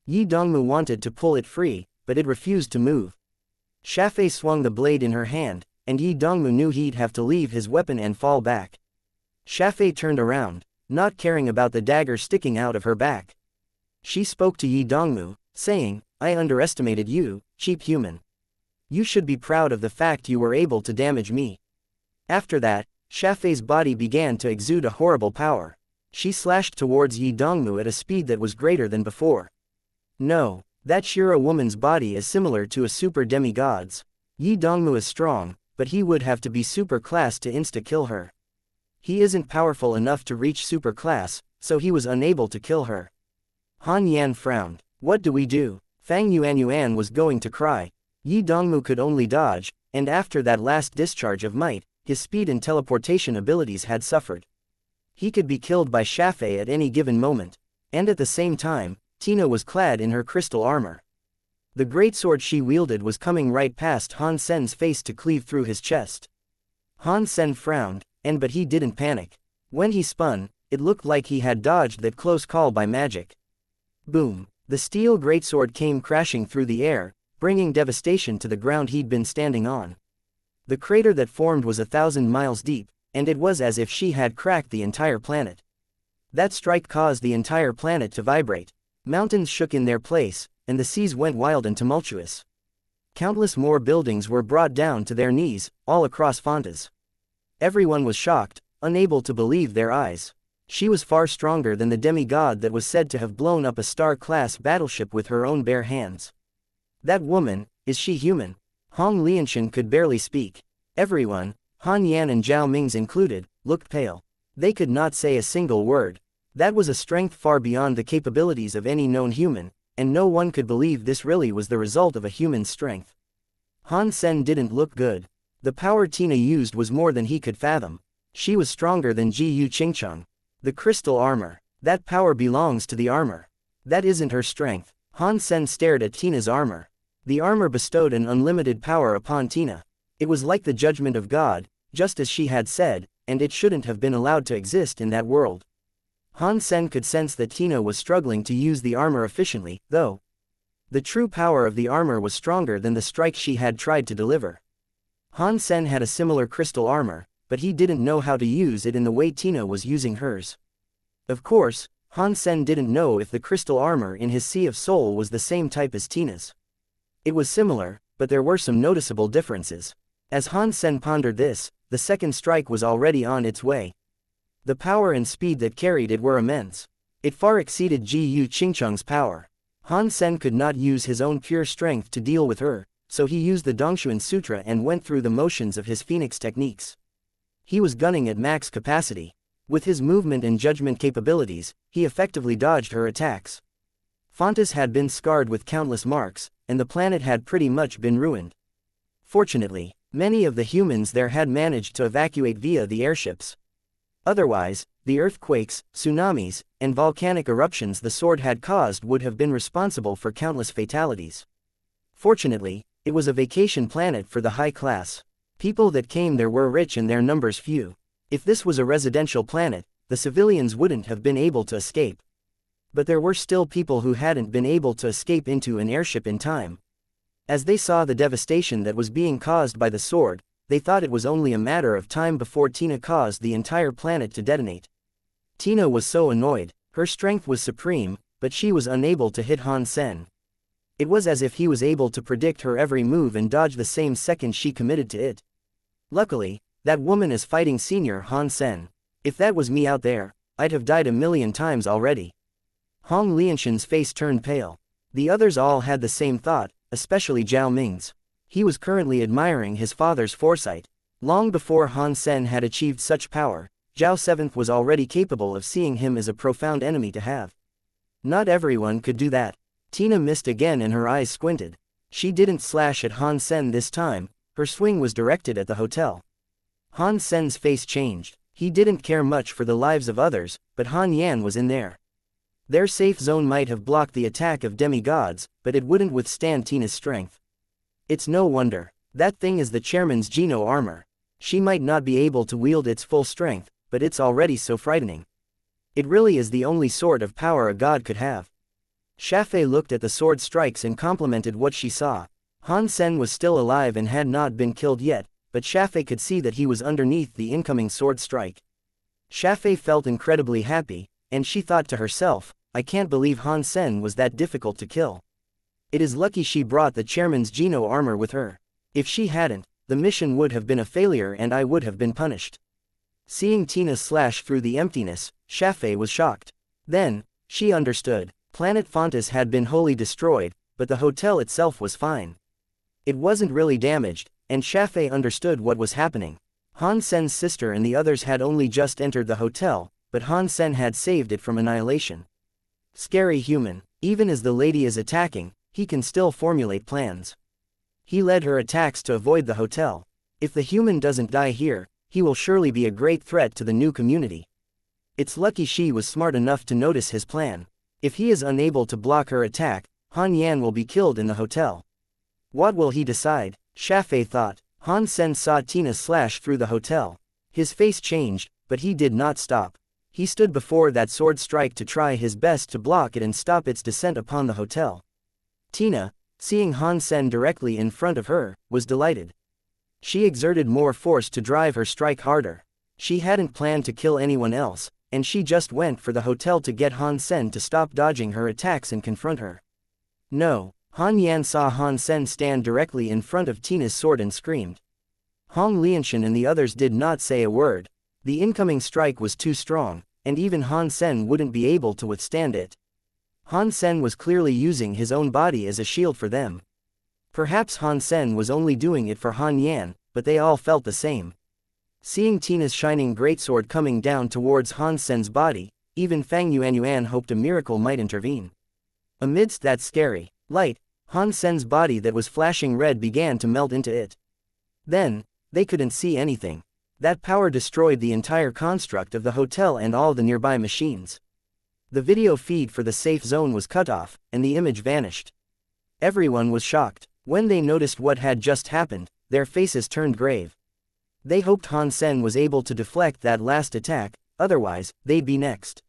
Yi Dongmu wanted to pull it free, but it refused to move. Xiafei swung the blade in her hand, and Yi Dongmu knew he'd have to leave his weapon and fall back. Xiafei turned around, not caring about the dagger sticking out of her back. She spoke to Yi Dongmu, saying, "I underestimated you, cheap human. You should be proud of the fact you were able to damage me." After that, Xiafei's body began to exude a horrible power. She slashed towards Yi Dongmu at a speed that was greater than before. No, that Shira woman's body is similar to a super demigod's. Yi Dongmu is strong, but he would have to be super class to insta-kill her. He isn't powerful enough to reach super class, so he was unable to kill her. Han Yan frowned. What do we do? Fang Yuanyuan was going to cry. Yi Dongmu could only dodge, and after that last discharge of might, his speed and teleportation abilities had suffered. He could be killed by Xiafei at any given moment. And at the same time, Tina was clad in her crystal armor. The greatsword she wielded was coming right past Han Sen's face to cleave through his chest. Han Sen frowned, but he didn't panic. When he spun, it looked like he had dodged that close call by magic. Boom! The steel greatsword came crashing through the air, bringing devastation to the ground he'd been standing on. The crater that formed was 1,000 miles deep, and it was as if she had cracked the entire planet. That strike caused the entire planet to vibrate. Mountains shook in their place, and the seas went wild and tumultuous. Countless more buildings were brought down to their knees, all across Fantas. Everyone was shocked, unable to believe their eyes. She was far stronger than the demigod that was said to have blown up a star-class battleship with her own bare hands. That woman, is she human? Hong Lianshan could barely speak. Everyone, Han Yan and Zhao Ming's included, looked pale. They could not say a single word. That was a strength far beyond the capabilities of any known human, and no one could believe this really was the result of a human's strength. Han Sen didn't look good. The power Tina used was more than he could fathom. She was stronger than Ji Yu Qingcheng. The crystal armor. That power belongs to the armor. That isn't her strength. Han Sen stared at Tina's armor. The armor bestowed an unlimited power upon Tina. It was like the judgment of God, just as she had said, and it shouldn't have been allowed to exist in that world. Han Sen could sense that Tina was struggling to use the armor efficiently, though. The true power of the armor was stronger than the strike she had tried to deliver. Han Sen had a similar crystal armor, but he didn't know how to use it in the way Tina was using hers. Of course, Han Sen didn't know if the crystal armor in his Sea of Soul was the same type as Tina's. It was similar, but there were some noticeable differences. As Han Sen pondered this, the second strike was already on its way. The power and speed that carried it were immense. It far exceeded Ji Yu Qingcheng's power. Han Sen could not use his own pure strength to deal with her, so he used the Dongshuan Sutra and went through the motions of his Phoenix techniques. He was gunning at max capacity. With his movement and judgment capabilities, he effectively dodged her attacks. Fantas had been scarred with countless marks, and the planet had pretty much been ruined. Fortunately, many of the humans there had managed to evacuate via the airships. Otherwise, the earthquakes, tsunamis, and volcanic eruptions the sword had caused would have been responsible for countless fatalities. Fortunately, it was a vacation planet for the high class. People that came there were rich and their numbers few. If this was a residential planet, the civilians wouldn't have been able to escape. But there were still people who hadn't been able to escape into an airship in time. As they saw the devastation that was being caused by the sword, they thought it was only a matter of time before Tina caused the entire planet to detonate. Tina was so annoyed. Her strength was supreme, but she was unable to hit Han Sen. It was as if he was able to predict her every move and dodge the same second she committed to it. Luckily, that woman is fighting senior Han Sen. If that was me out there, I'd have died 1,000,000 times already. Hong Lianshan's face turned pale. The others all had the same thought, especially Zhao Ming's. He was currently admiring his father's foresight. Long before Han Sen had achieved such power, Zhao Seventh was already capable of seeing him as a profound enemy to have. Not everyone could do that. Tina missed again and her eyes squinted. She didn't slash at Han Sen this time, her swing was directed at the hotel. Han Sen's face changed. He didn't care much for the lives of others, but Han Yan was in there. Their safe zone might have blocked the attack of demigods, but it wouldn't withstand Tina's strength. It's no wonder. That thing is the chairman's Geno armor. She might not be able to wield its full strength, but it's already so frightening. It really is the only sort of power a god could have. Shafei looked at the sword strikes and complimented what she saw. Han Sen was still alive and had not been killed yet, but Shafei could see that he was underneath the incoming sword strike. Shafei felt incredibly happy, and she thought to herself, I can't believe Han Sen was that difficult to kill. It is lucky she brought the chairman's Geno armor with her. If she hadn't, the mission would have been a failure and I would have been punished. Seeing Tina slash through the emptiness, Shafei was shocked. Then, she understood. Planet Fontis had been wholly destroyed, but the hotel itself was fine. It wasn't really damaged, and Shafei understood what was happening. Han Sen's sister and the others had only just entered the hotel, but Han Sen had saved it from annihilation. Scary human. Even as the lady is attacking, he can still formulate plans. He led her attacks to avoid the hotel. If the human doesn't die here, he will surely be a great threat to the new community. It's lucky she was smart enough to notice his plan. If he is unable to block her attack, Han Yan will be killed in the hotel. What will he decide? Shafei thought. Han Sen saw Tina slash through the hotel. His face changed, but he did not stop. He stood before that sword strike to try his best to block it and stop its descent upon the hotel. Tina, seeing Han Sen directly in front of her, was delighted. She exerted more force to drive her strike harder. She hadn't planned to kill anyone else, and she just went for the hotel to get Han Sen to stop dodging her attacks and confront her. No, Han Yan saw Han Sen stand directly in front of Tina's sword and screamed. Hong Lianshan and the others did not say a word. The incoming strike was too strong, and even Han Sen wouldn't be able to withstand it. Han Sen was clearly using his own body as a shield for them. Perhaps Han Sen was only doing it for Han Yan, but they all felt the same. Seeing Tina's shining greatsword coming down towards Han Sen's body, even Fang Yuanyuan hoped a miracle might intervene. Amidst that scary light, Han Sen's body that was flashing red began to melt into it. Then, they couldn't see anything. That power destroyed the entire construct of the hotel and all the nearby machines. The video feed for the safe zone was cut off, and the image vanished. Everyone was shocked. When they noticed what had just happened, their faces turned grave. They hoped Han Sen was able to deflect that last attack, otherwise, they'd be next.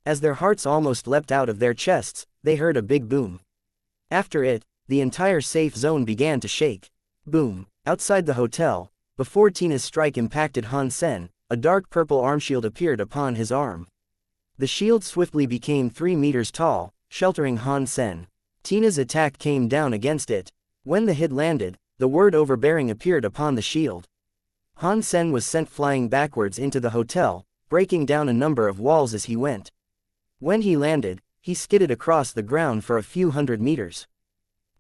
As their hearts almost leapt out of their chests, they heard a big boom. After it, the entire safe zone began to shake. Boom. Outside the hotel, before Tina's strike impacted Han Sen, a dark purple arm shield appeared upon his arm. The shield swiftly became 3 meters tall, sheltering Han Sen. Tina's attack came down against it. When the hit landed, the word overbearing appeared upon the shield. Han Sen was sent flying backwards into the hotel, breaking down a number of walls as he went. When he landed, he skidded across the ground for a few hundred meters.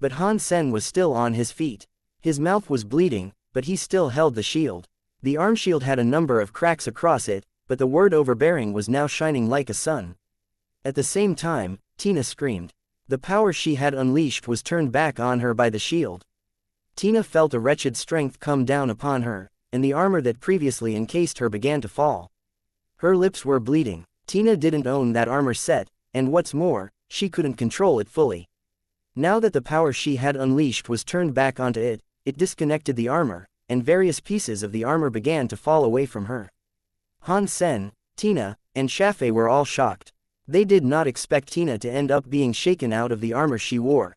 But Han Sen was still on his feet. His mouth was bleeding, but he still held the shield. The arm shield had a number of cracks across it, but the word overbearing was now shining like a sun. At the same time, Tina screamed. The power she had unleashed was turned back on her by the shield. Tina felt a wretched strength come down upon her, and the armor that previously encased her began to fall. Her lips were bleeding. Tina didn't own that armor set, and what's more, she couldn't control it fully. Now that the power she had unleashed was turned back onto it, it disconnected the armor, and various pieces of the armor began to fall away from her. Han Sen, Tina, and Shafei were all shocked. They did not expect Tina to end up being shaken out of the armor she wore.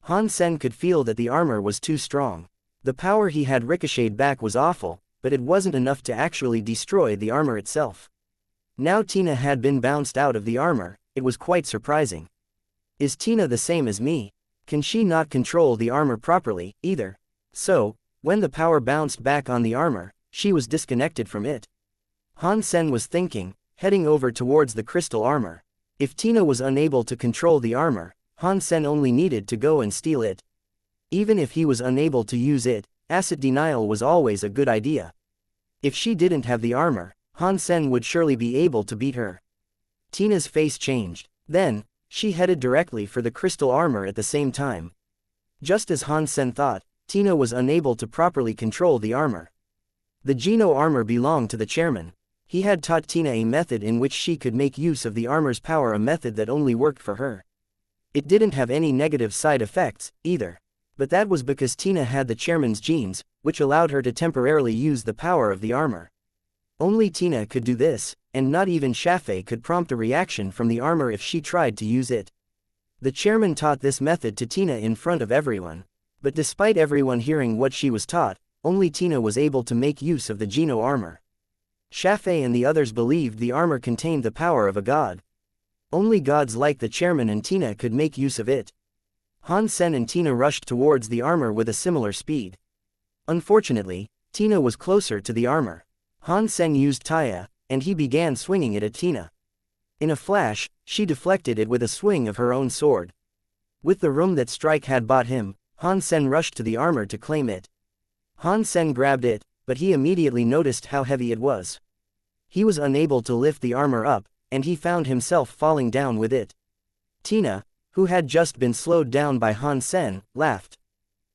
Han Sen could feel that the armor was too strong. The power he had ricocheted back was awful, but it wasn't enough to actually destroy the armor itself. Now Tina had been bounced out of the armor, it was quite surprising. Is Tina the same as me? Can she not control the armor properly, either? So, when the power bounced back on the armor, she was disconnected from it. Han Sen was thinking, heading over towards the crystal armor. If Tina was unable to control the armor, Han Sen only needed to go and steal it. Even if he was unable to use it, asset denial was always a good idea. If she didn't have the armor, Han Sen would surely be able to beat her. Tina's face changed. Then, she headed directly for the crystal armor at the same time. Just as Han Sen thought, Tina was unable to properly control the armor. The Geno armor belonged to the chairman. He had taught Tina a method in which she could make use of the armor's power, a method that only worked for her. It didn't have any negative side effects, either. But that was because Tina had the chairman's genes, which allowed her to temporarily use the power of the armor. Only Tina could do this, and not even Shafei could prompt a reaction from the armor if she tried to use it. The chairman taught this method to Tina in front of everyone. But despite everyone hearing what she was taught, only Tina was able to make use of the Geno armor. Shafei and the others believed the armor contained the power of a god. Only gods like the chairman and Tina could make use of it. Han Sen and Tina rushed towards the armor with a similar speed. Unfortunately, Tina was closer to the armor. Han Sen used Taya, and he began swinging it at Tina. In a flash, she deflected it with a swing of her own sword. With the room that strike had bought him, Han Sen rushed to the armor to claim it. Han Sen grabbed it, but he immediately noticed how heavy it was. He was unable to lift the armor up, and he found himself falling down with it. Tina, who had just been slowed down by Han Sen, laughed.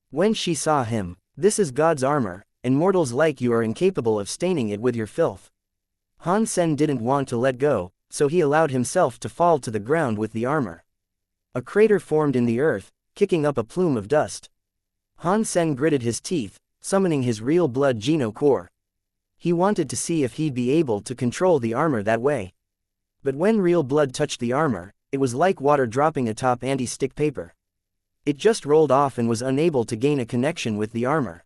When she saw him, "This is God's armor, and mortals like you are incapable of staining it with your filth." Han Sen didn't want to let go, so he allowed himself to fall to the ground with the armor. A crater formed in the earth, kicking up a plume of dust. Han Sen gritted his teeth, summoning his real blood Geno core. He wanted to see if he'd be able to control the armor that way. But when real blood touched the armor, it was like water dropping atop anti-stick paper. It just rolled off and was unable to gain a connection with the armor.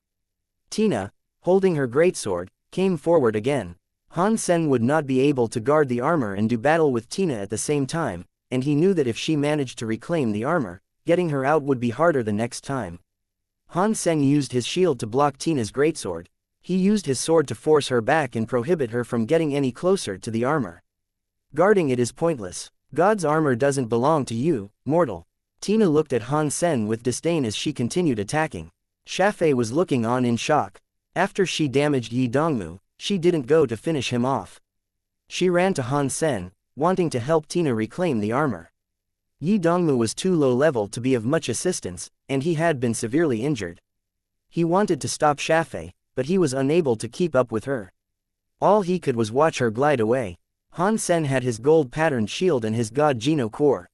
Tina, holding her greatsword, came forward again. Han Sen would not be able to guard the armor and do battle with Tina at the same time, and he knew that if she managed to reclaim the armor, getting her out would be harder the next time. Han Sen used his shield to block Tina's greatsword. He used his sword to force her back and prohibit her from getting any closer to the armor. Guarding it is pointless. God's armor doesn't belong to you, mortal. Tina looked at Han Sen with disdain as she continued attacking. Shafei was looking on in shock. After she damaged Yi Dongmu, she didn't go to finish him off. She ran to Han Sen, wanting to help Tina reclaim the armor. Yi Dongmu was too low level to be of much assistance, and he had been severely injured. He wanted to stop Shafei, but he was unable to keep up with her. All he could was watch her glide away. Han Sen had his gold-patterned shield and his god Geno core.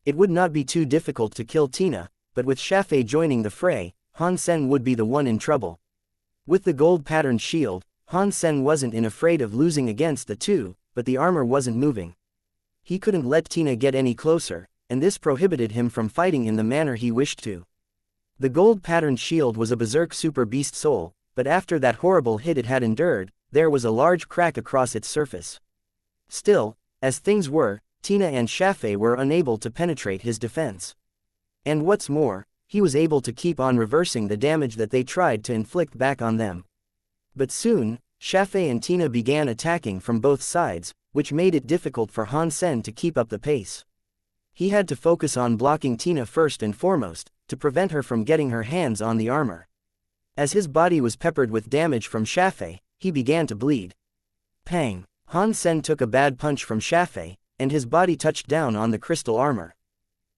It would not be too difficult to kill Tina, but with Shafei joining the fray, Han Sen would be the one in trouble. With the gold-patterned shield, Han Sen wasn't afraid of losing against the two, but the armor wasn't moving. He couldn't let Tina get any closer, and this prohibited him from fighting in the manner he wished to. The gold-patterned shield was a berserk super beast soul, but after that horrible hit it had endured, there was a large crack across its surface. Still, as things were, Tina and Shafei were unable to penetrate his defense. And what's more, he was able to keep on reversing the damage that they tried to inflict back on them. But soon, Shafei and Tina began attacking from both sides, which made it difficult for Han Sen to keep up the pace. He had to focus on blocking Tina first and foremost, to prevent her from getting her hands on the armor. As his body was peppered with damage from Shafei, he began to bleed. Pang! Han Sen took a bad punch from Shafei, and his body touched down on the crystal armor.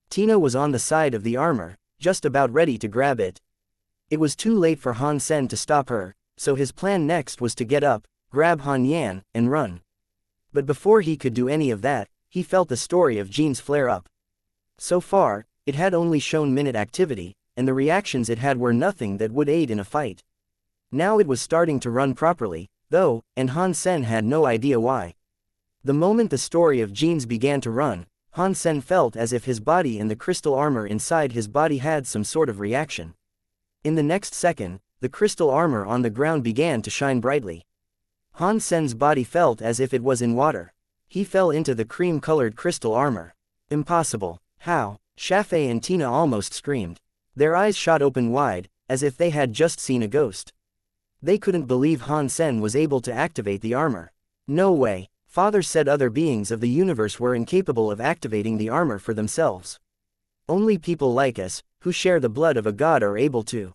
Tina was on the side of the armor, just about ready to grab it. It was too late for Han Sen to stop her, so his plan next was to get up, grab Han Yan, and run. But before he could do any of that, he felt the story of Gene's flare up. So far, it had only shown minute activity, and the reactions it had were nothing that would aid in a fight. Now it was starting to run properly, though, and Han Sen had no idea why. The moment the story of Gene's began to run, Han Sen felt as if his body and the crystal armor inside his body had some sort of reaction. In the next second, the crystal armor on the ground began to shine brightly. Han Sen's body felt as if it was in water. He fell into the cream-colored crystal armor. Impossible. How? Shafei and Tina almost screamed. Their eyes shot open wide, as if they had just seen a ghost. They couldn't believe Han Sen was able to activate the armor. No way. Father said other beings of the universe were incapable of activating the armor for themselves. Only people like us, who share the blood of a god, are able to.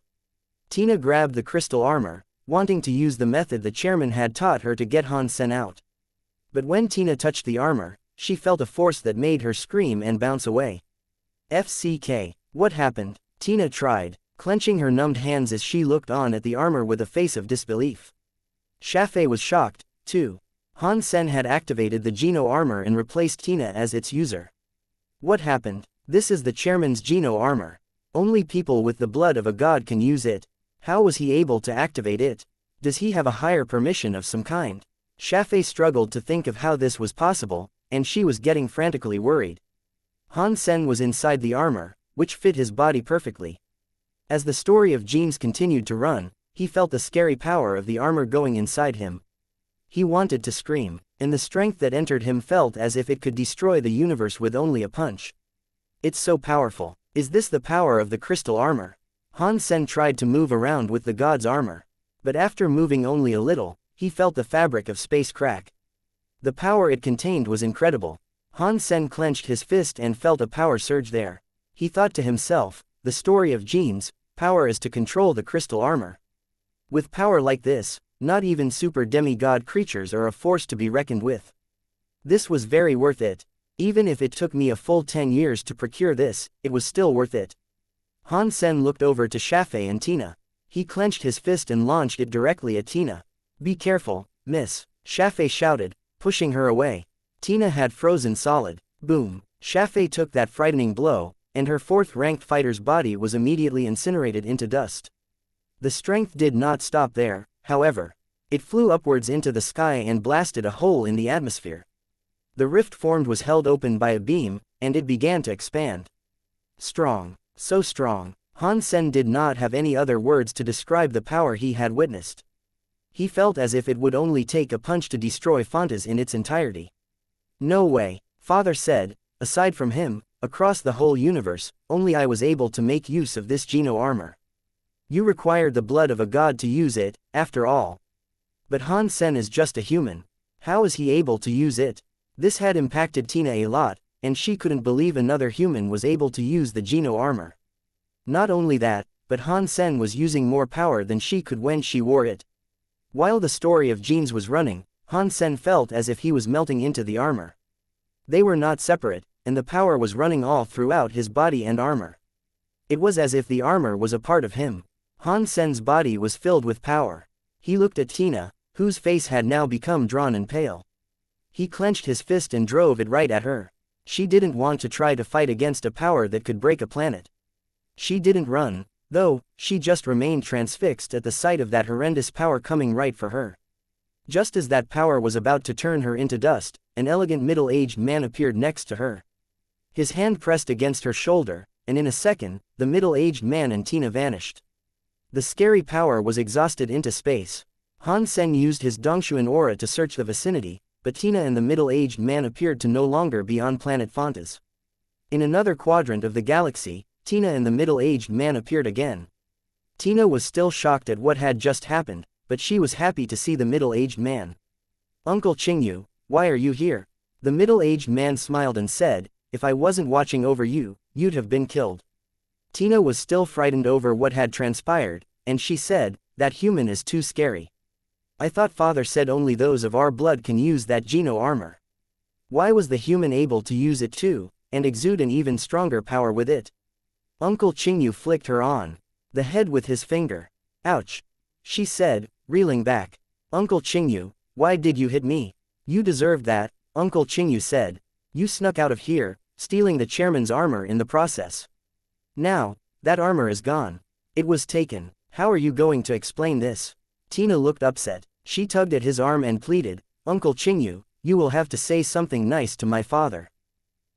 Tina grabbed the crystal armor, wanting to use the method the chairman had taught her to get Han Sen out. But when Tina touched the armor, she felt a force that made her scream and bounce away. FCK. What happened? Tina tried, clenching her numbed hands as she looked on at the armor with a face of disbelief. Shafei was shocked, too. Han Sen had activated the Geno armor and replaced Tina as its user. What happened? This is the chairman's Geno armor. Only people with the blood of a god can use it. How was he able to activate it? Does he have a higher permission of some kind? Shafei struggled to think of how this was possible, and she was getting frantically worried. Han Sen was inside the armor, which fit his body perfectly. As the story of Gene's continued to run, he felt the scary power of the armor going inside him. He wanted to scream, and the strength that entered him felt as if it could destroy the universe with only a punch. It's so powerful. Is this the power of the crystal armor? Han Sen tried to move around with the god's armor. But after moving only a little, he felt the fabric of space crack. The power it contained was incredible. Han Sen clenched his fist and felt a power surge there. He thought to himself, the story of Gene's power is to control the crystal armor. With power like this, not even super demigod creatures are a force to be reckoned with. This was very worth it. Even if it took me a full 10 years to procure this, it was still worth it. Han Sen looked over to Shafei and Tina. He clenched his fist and launched it directly at Tina. Be careful, miss, Shafei shouted, pushing her away. Tina had frozen solid. Boom. Shafei took that frightening blow, and her fourth-ranked fighter's body was immediately incinerated into dust. The strength did not stop there, however. It flew upwards into the sky and blasted a hole in the atmosphere. The rift formed was held open by a beam, and it began to expand. Strong. So strong. Han Sen did not have any other words to describe the power he had witnessed. He felt as if it would only take a punch to destroy Fantas in its entirety. No way, Father said, aside from him, across the whole universe, only I was able to make use of this Geno armor. You required the blood of a god to use it, after all. But Han Sen is just a human. How is he able to use it? This had impacted Tina a lot, and she couldn't believe another human was able to use the Geno armor. Not only that, but Han Sen was using more power than she could when she wore it. While the story of Gene's was running, Han Sen felt as if he was melting into the armor. They were not separate, and the power was running all throughout his body and armor. It was as if the armor was a part of him. Han Sen's body was filled with power. He looked at Tina, whose face had now become drawn and pale. He clenched his fist and drove it right at her. She didn't want to try to fight against a power that could break a planet. She didn't run, though, she just remained transfixed at the sight of that horrendous power coming right for her. Just as that power was about to turn her into dust, an elegant middle-aged man appeared next to her. His hand pressed against her shoulder, and in a second, the middle-aged man and Tina vanished. The scary power was exhausted into space. Han Sen used his Dongshuan aura to search the vicinity, but Tina and the middle-aged man appeared to no longer be on planet Fantas. In another quadrant of the galaxy, Tina and the middle-aged man appeared again. Tina was still shocked at what had just happened, but she was happy to see the middle-aged man. Uncle Qingyu, why are you here? The middle-aged man smiled and said, if I wasn't watching over you, you'd have been killed. Tina was still frightened over what had transpired, and she said, that human is too scary. I thought Father said only those of our blood can use that Geno armor. Why was the human able to use it too, and exude an even stronger power with it? Uncle Qingyu flicked her on the head with his finger. Ouch! She said, reeling back. Uncle Qingyu, why did you hit me? You deserved that, Uncle Qingyu said. You snuck out of here, stealing the chairman's armor in the process. Now, that armor is gone. It was taken. How are you going to explain this? Tina looked upset. She tugged at his arm and pleaded, Uncle Qingyu, you will have to say something nice to my father.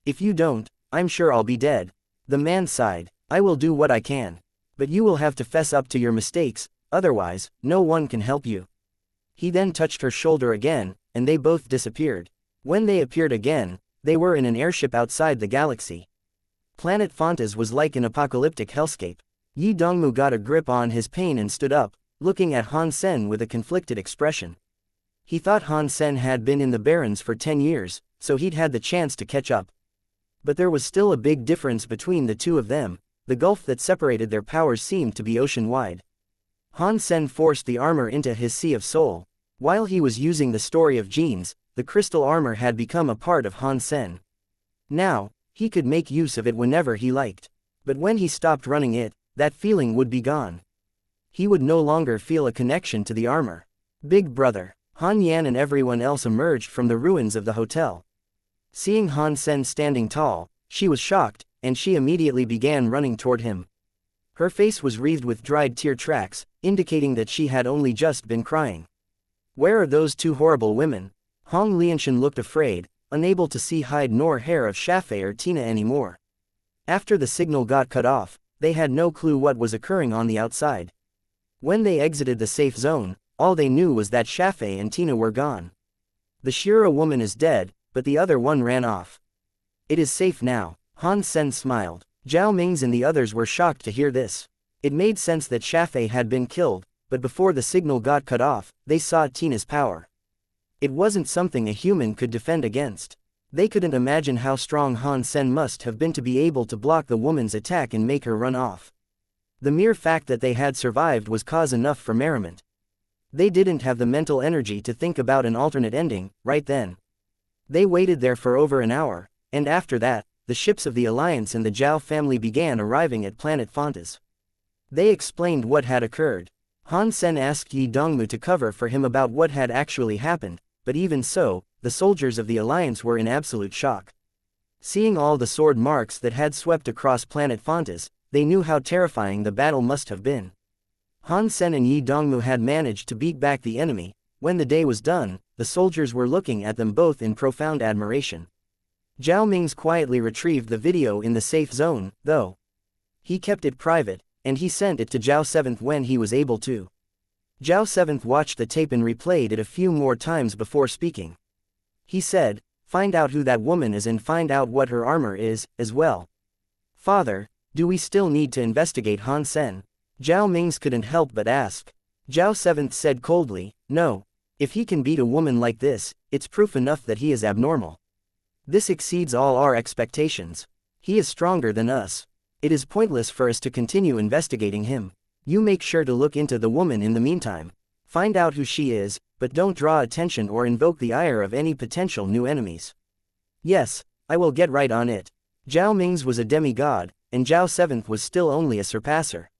If you don't, I'm sure I'll be dead. The man sighed, I will do what I can. But you will have to fess up to your mistakes, otherwise, no one can help you. He then touched her shoulder again, and they both disappeared. When they appeared again, they were in an airship outside the galaxy. Planet Fantas was like an apocalyptic hellscape. Yi Dongmu got a grip on his pain and stood up, looking at Han Sen with a conflicted expression. He thought Han Sen had been in the Barrens for 10 years, so he'd had the chance to catch up. But there was still a big difference between the two of them. The gulf that separated their powers seemed to be ocean-wide. Han Sen forced the armor into his Sea of Soul. While he was using the story of genes, the crystal armor had become a part of Han Sen. Now, he could make use of it whenever he liked. But when he stopped running it, that feeling would be gone. He would no longer feel a connection to the armor. Big brother, Han Yan and everyone else emerged from the ruins of the hotel. Seeing Han Sen standing tall, she was shocked, and she immediately began running toward him. Her face was wreathed with dried tear tracks, indicating that she had only just been crying. Where are those two horrible women? Hong Lianshan looked afraid, unable to see hide nor hair of Shafei or Tina anymore. After the signal got cut off, they had no clue what was occurring on the outside. When they exited the safe zone, all they knew was that Shafei and Tina were gone. The Shira woman is dead, but the other one ran off. It is safe now, Han Sen smiled. Zhao Ming's and the others were shocked to hear this. It made sense that Shafei had been killed, but before the signal got cut off, they saw Tina's power. It wasn't something a human could defend against. They couldn't imagine how strong Han Sen must have been to be able to block the woman's attack and make her run off. The mere fact that they had survived was cause enough for merriment. They didn't have the mental energy to think about an alternate ending, right then. They waited there for over an hour, and after that, the ships of the Alliance and the Zhao family began arriving at Planet Fontas. They explained what had occurred. Han Sen asked Yi Dongmu to cover for him about what had actually happened, but even so, the soldiers of the Alliance were in absolute shock. Seeing all the sword marks that had swept across Planet Fontas, they knew how terrifying the battle must have been. Han Sen and Yi Dongmu had managed to beat back the enemy. When the day was done, the soldiers were looking at them both in profound admiration. Zhao Ming's quietly retrieved the video in the safe zone, though. He kept it private, and he sent it to Zhao 7th when he was able to. Zhao 7th watched the tape and replayed it a few more times before speaking. He said, "Find out who that woman is and find out what her armor is, as well." "Father, do we still need to investigate Han Sen?" Zhao Ming's couldn't help but ask. Zhao 7th said coldly, "No. If he can beat a woman like this, it's proof enough that he is abnormal. This exceeds all our expectations. He is stronger than us. It is pointless for us to continue investigating him. You make sure to look into the woman in the meantime. Find out who she is, but don't draw attention or invoke the ire of any potential new enemies." "Yes, I will get right on it." Zhao Ming's was a demigod, and Zhao 7th was still only a surpasser.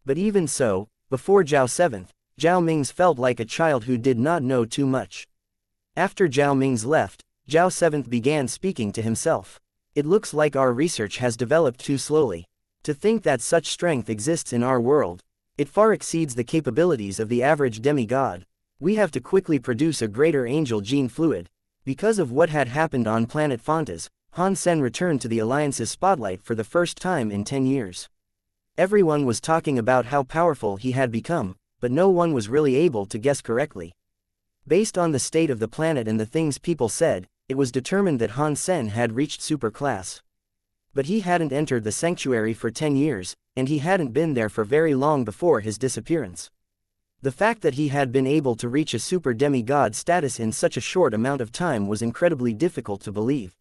But even so, before Zhao 7th, Zhao Ming's felt like a child who did not know too much. After Zhao Ming's left, Zhao 7th began speaking to himself. "It looks like our research has developed too slowly. To think that such strength exists in our world. It far exceeds the capabilities of the average demigod. We have to quickly produce a greater angel gene fluid." Because of what had happened on Planet Fontas, Han Sen returned to the Alliance's spotlight for the first time in 10 years. Everyone was talking about how powerful he had become, but no one was really able to guess correctly. Based on the state of the planet and the things people said, it was determined that Han Sen had reached super class. But he hadn't entered the sanctuary for 10 years, and he hadn't been there for very long before his disappearance. The fact that he had been able to reach a super demigod status in such a short amount of time was incredibly difficult to believe.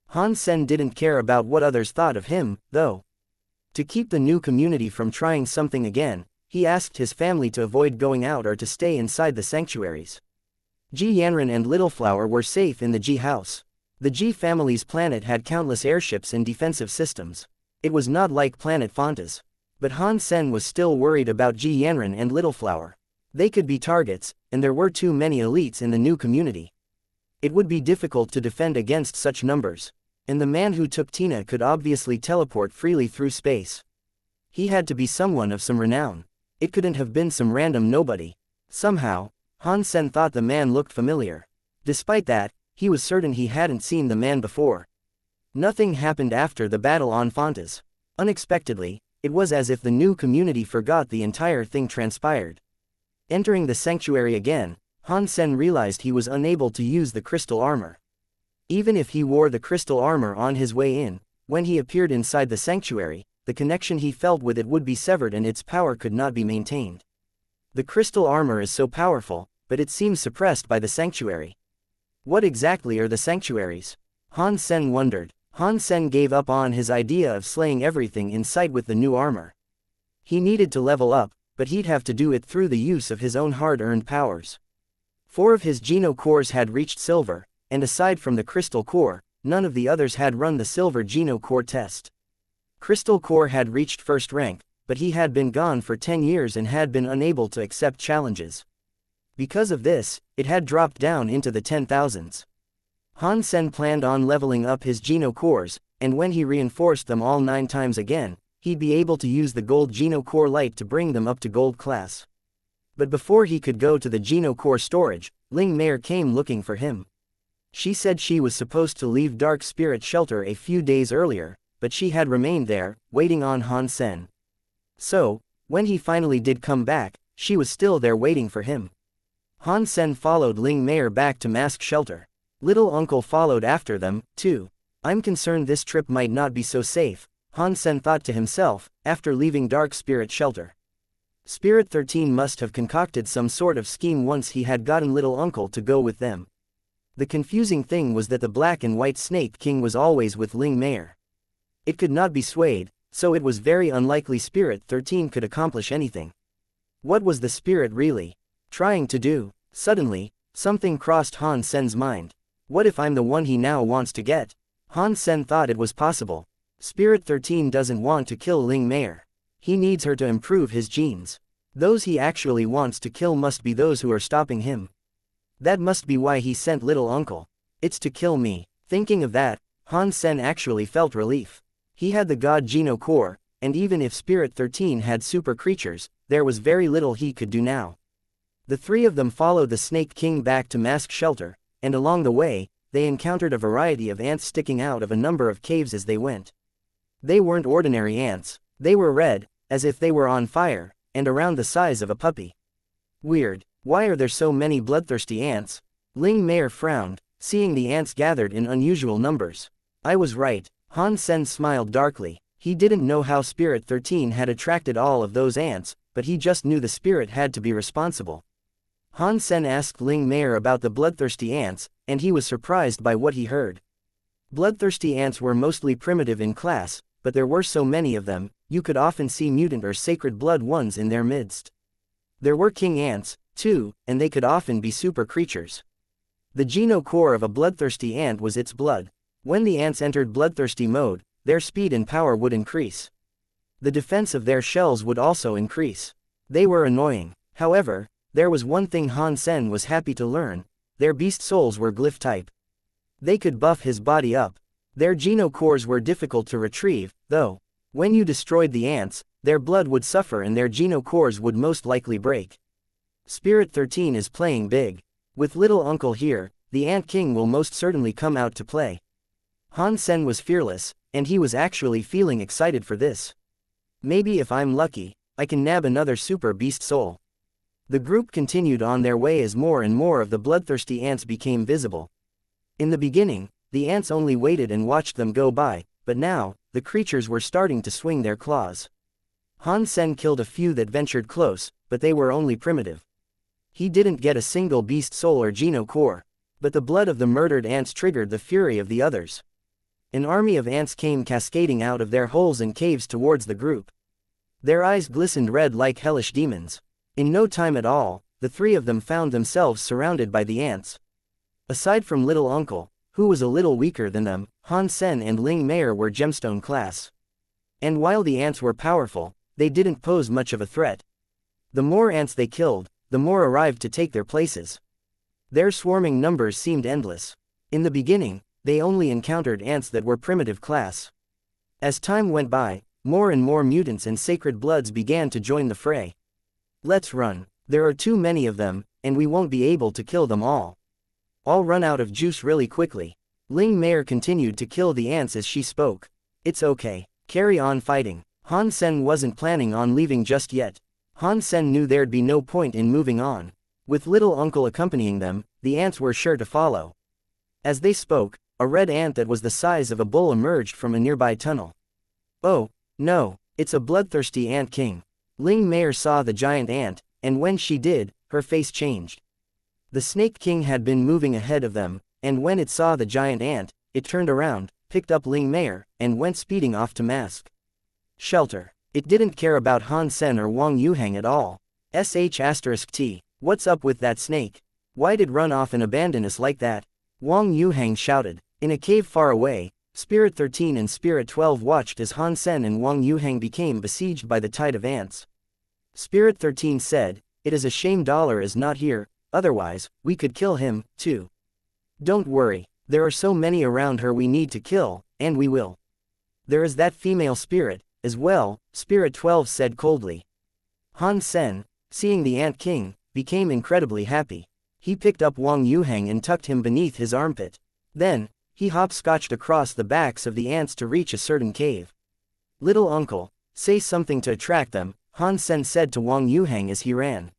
Han Sen didn't care about what others thought of him, though. To keep the new community from trying something again, he asked his family to avoid going out or to stay inside the sanctuaries. Ji Yanran and Little Flower were safe in the Ji house. The Ji family's planet had countless airships and defensive systems. It was not like Planet Fontas. But Han Sen was still worried about Ji Yanran and Little Flower. They could be targets, and there were too many elites in the new community. It would be difficult to defend against such numbers. And the man who took Tina could obviously teleport freely through space. He had to be someone of some renown. It couldn't have been some random nobody. Somehow, Han Sen thought the man looked familiar. Despite that, he was certain he hadn't seen the man before. Nothing happened after the battle on Fontas. Unexpectedly, it was as if the new community forgot the entire thing transpired. Entering the sanctuary again, Han Sen realized he was unable to use the crystal armor. Even if he wore the crystal armor on his way in, when he appeared inside the sanctuary, the connection he felt with it would be severed and its power could not be maintained. The crystal armor is so powerful, but it seems suppressed by the sanctuary. What exactly are the sanctuaries? Han Sen wondered. Han Sen gave up on his idea of slaying everything in sight with the new armor. He needed to level up, but he'd have to do it through the use of his own hard-earned powers. 4 of his Geno cores had reached silver, and aside from the crystal core, none of the others had run the silver Geno core test. Crystal core had reached first rank, but he had been gone for 10 years and had been unable to accept challenges. Because of this, it had dropped down into the 10,000s. Han Sen planned on leveling up his Geno cores, and when he reinforced them all 9 times again, he'd be able to use the gold Geno core light to bring them up to gold class. But before he could go to the Geno core storage, Ling Mei came looking for him. She said she was supposed to leave Dark Spirit Shelter a few days earlier, but she had remained there, waiting on Han Sen. So, when he finally did come back, she was still there waiting for him. Han Sen followed Ling Mei back to Mask Shelter. Little Uncle followed after them, too. I'm concerned this trip might not be so safe, Han Sen thought to himself, after leaving Dark Spirit Shelter. Spirit 13 must have concocted some sort of scheme once he had gotten Little Uncle to go with them. The confusing thing was that the Black and White Snake King was always with Ling Mei. It could not be swayed, so it was very unlikely Spirit 13 could accomplish anything. What was the spirit really trying to do? Suddenly, something crossed Han Sen's mind. What if I'm the one he now wants to get? Han Sen thought it was possible. Spirit 13 doesn't want to kill Ling Mei. He needs her to improve his genes. Those he actually wants to kill must be those who are stopping him. That must be why he sent Little Uncle. It's to kill me. Thinking of that, Han Sen actually felt relief. He had the God Geno core, and even if Spirit 13 had super creatures, there was very little he could do now. The 3 of them followed the Snake King back to Mask Shelter, and along the way, they encountered a variety of ants sticking out of a number of caves as they went. They weren't ordinary ants. They were red, as if they were on fire, and around the size of a puppy. Weird. Why are there so many bloodthirsty ants? Ling Mei frowned, seeing the ants gathered in unusual numbers. I was right. Han Sen smiled darkly. He didn't know how Spirit 13 had attracted all of those ants, but he just knew the spirit had to be responsible. Han Sen asked Ling Mei about the bloodthirsty ants, and he was surprised by what he heard. Bloodthirsty ants were mostly primitive in class, but there were so many of them, you could often see mutant or sacred blood ones in their midst. There were king ants, too, and they could often be super creatures. The Geno core of a bloodthirsty ant was its blood. When the ants entered bloodthirsty mode, their speed and power would increase. The defense of their shells would also increase. They were annoying. However, there was one thing Han Sen was happy to learn: their beast souls were glyph type. They could buff his body up. Their Geno cores were difficult to retrieve, though. When you destroyed the ants, their blood would suffer and their Geno cores would most likely break. Spirit 13 is playing big. With Little Uncle here, the Ant King will most certainly come out to play. Han Sen was fearless, and he was actually feeling excited for this. Maybe if I'm lucky, I can nab another super beast soul. The group continued on their way as more and more of the bloodthirsty ants became visible. In the beginning, the ants only waited and watched them go by, but now, the creatures were starting to swing their claws. Han Sen killed a few that ventured close, but they were only primitive. He didn't get a single beast soul or Geno core, but the blood of the murdered ants triggered the fury of the others. An army of ants came cascading out of their holes and caves towards the group. Their eyes glistened red like hellish demons. In no time at all, the 3 of them found themselves surrounded by the ants. Aside from Little Uncle, who was a little weaker than them, Han Sen and Ling Mei were gemstone class. And while the ants were powerful, they didn't pose much of a threat. The more ants they killed, the more arrived to take their places. Their swarming numbers seemed endless. In the beginning, they only encountered ants that were primitive class. As time went by, more and more mutants and sacred bloods began to join the fray. Let's run. There are too many of them, and we won't be able to kill them all. I'll run out of juice really quickly. Ling Mei continued to kill the ants as she spoke. It's okay. Carry on fighting. Han Sen wasn't planning on leaving just yet. Han Sen knew there'd be no point in moving on. With Little Uncle accompanying them, the ants were sure to follow. As they spoke, a red ant that was the size of a bull emerged from a nearby tunnel. Oh, no, it's a bloodthirsty ant king. Ling Mei saw the giant ant, and when she did, her face changed. The Snake King had been moving ahead of them, and when it saw the giant ant, it turned around, picked up Ling Meier, and went speeding off to mask. Shelter. It didn't care about Han Sen or Wang Yuheng at all. **T. What's up with that snake? Why'd it run off and abandon us like that? Wang Yuheng shouted. In a cave far away, Spirit 13 and Spirit 12 watched as Han Sen and Wang Yuheng became besieged by the tide of ants. Spirit 13 said, "It is a shame Dollar is not here, otherwise, we could kill him, too. Don't worry, there are so many around her we need to kill, and we will. There is that female spirit, as well," Spirit 12 said coldly. Han Sen, seeing the Ant King, became incredibly happy. He picked up Wang Yuheng and tucked him beneath his armpit. Then, he hopscotched across the backs of the ants to reach a certain cave. "Little uncle, say something to attract them," Han Sen said to Wang Yuheng as he ran.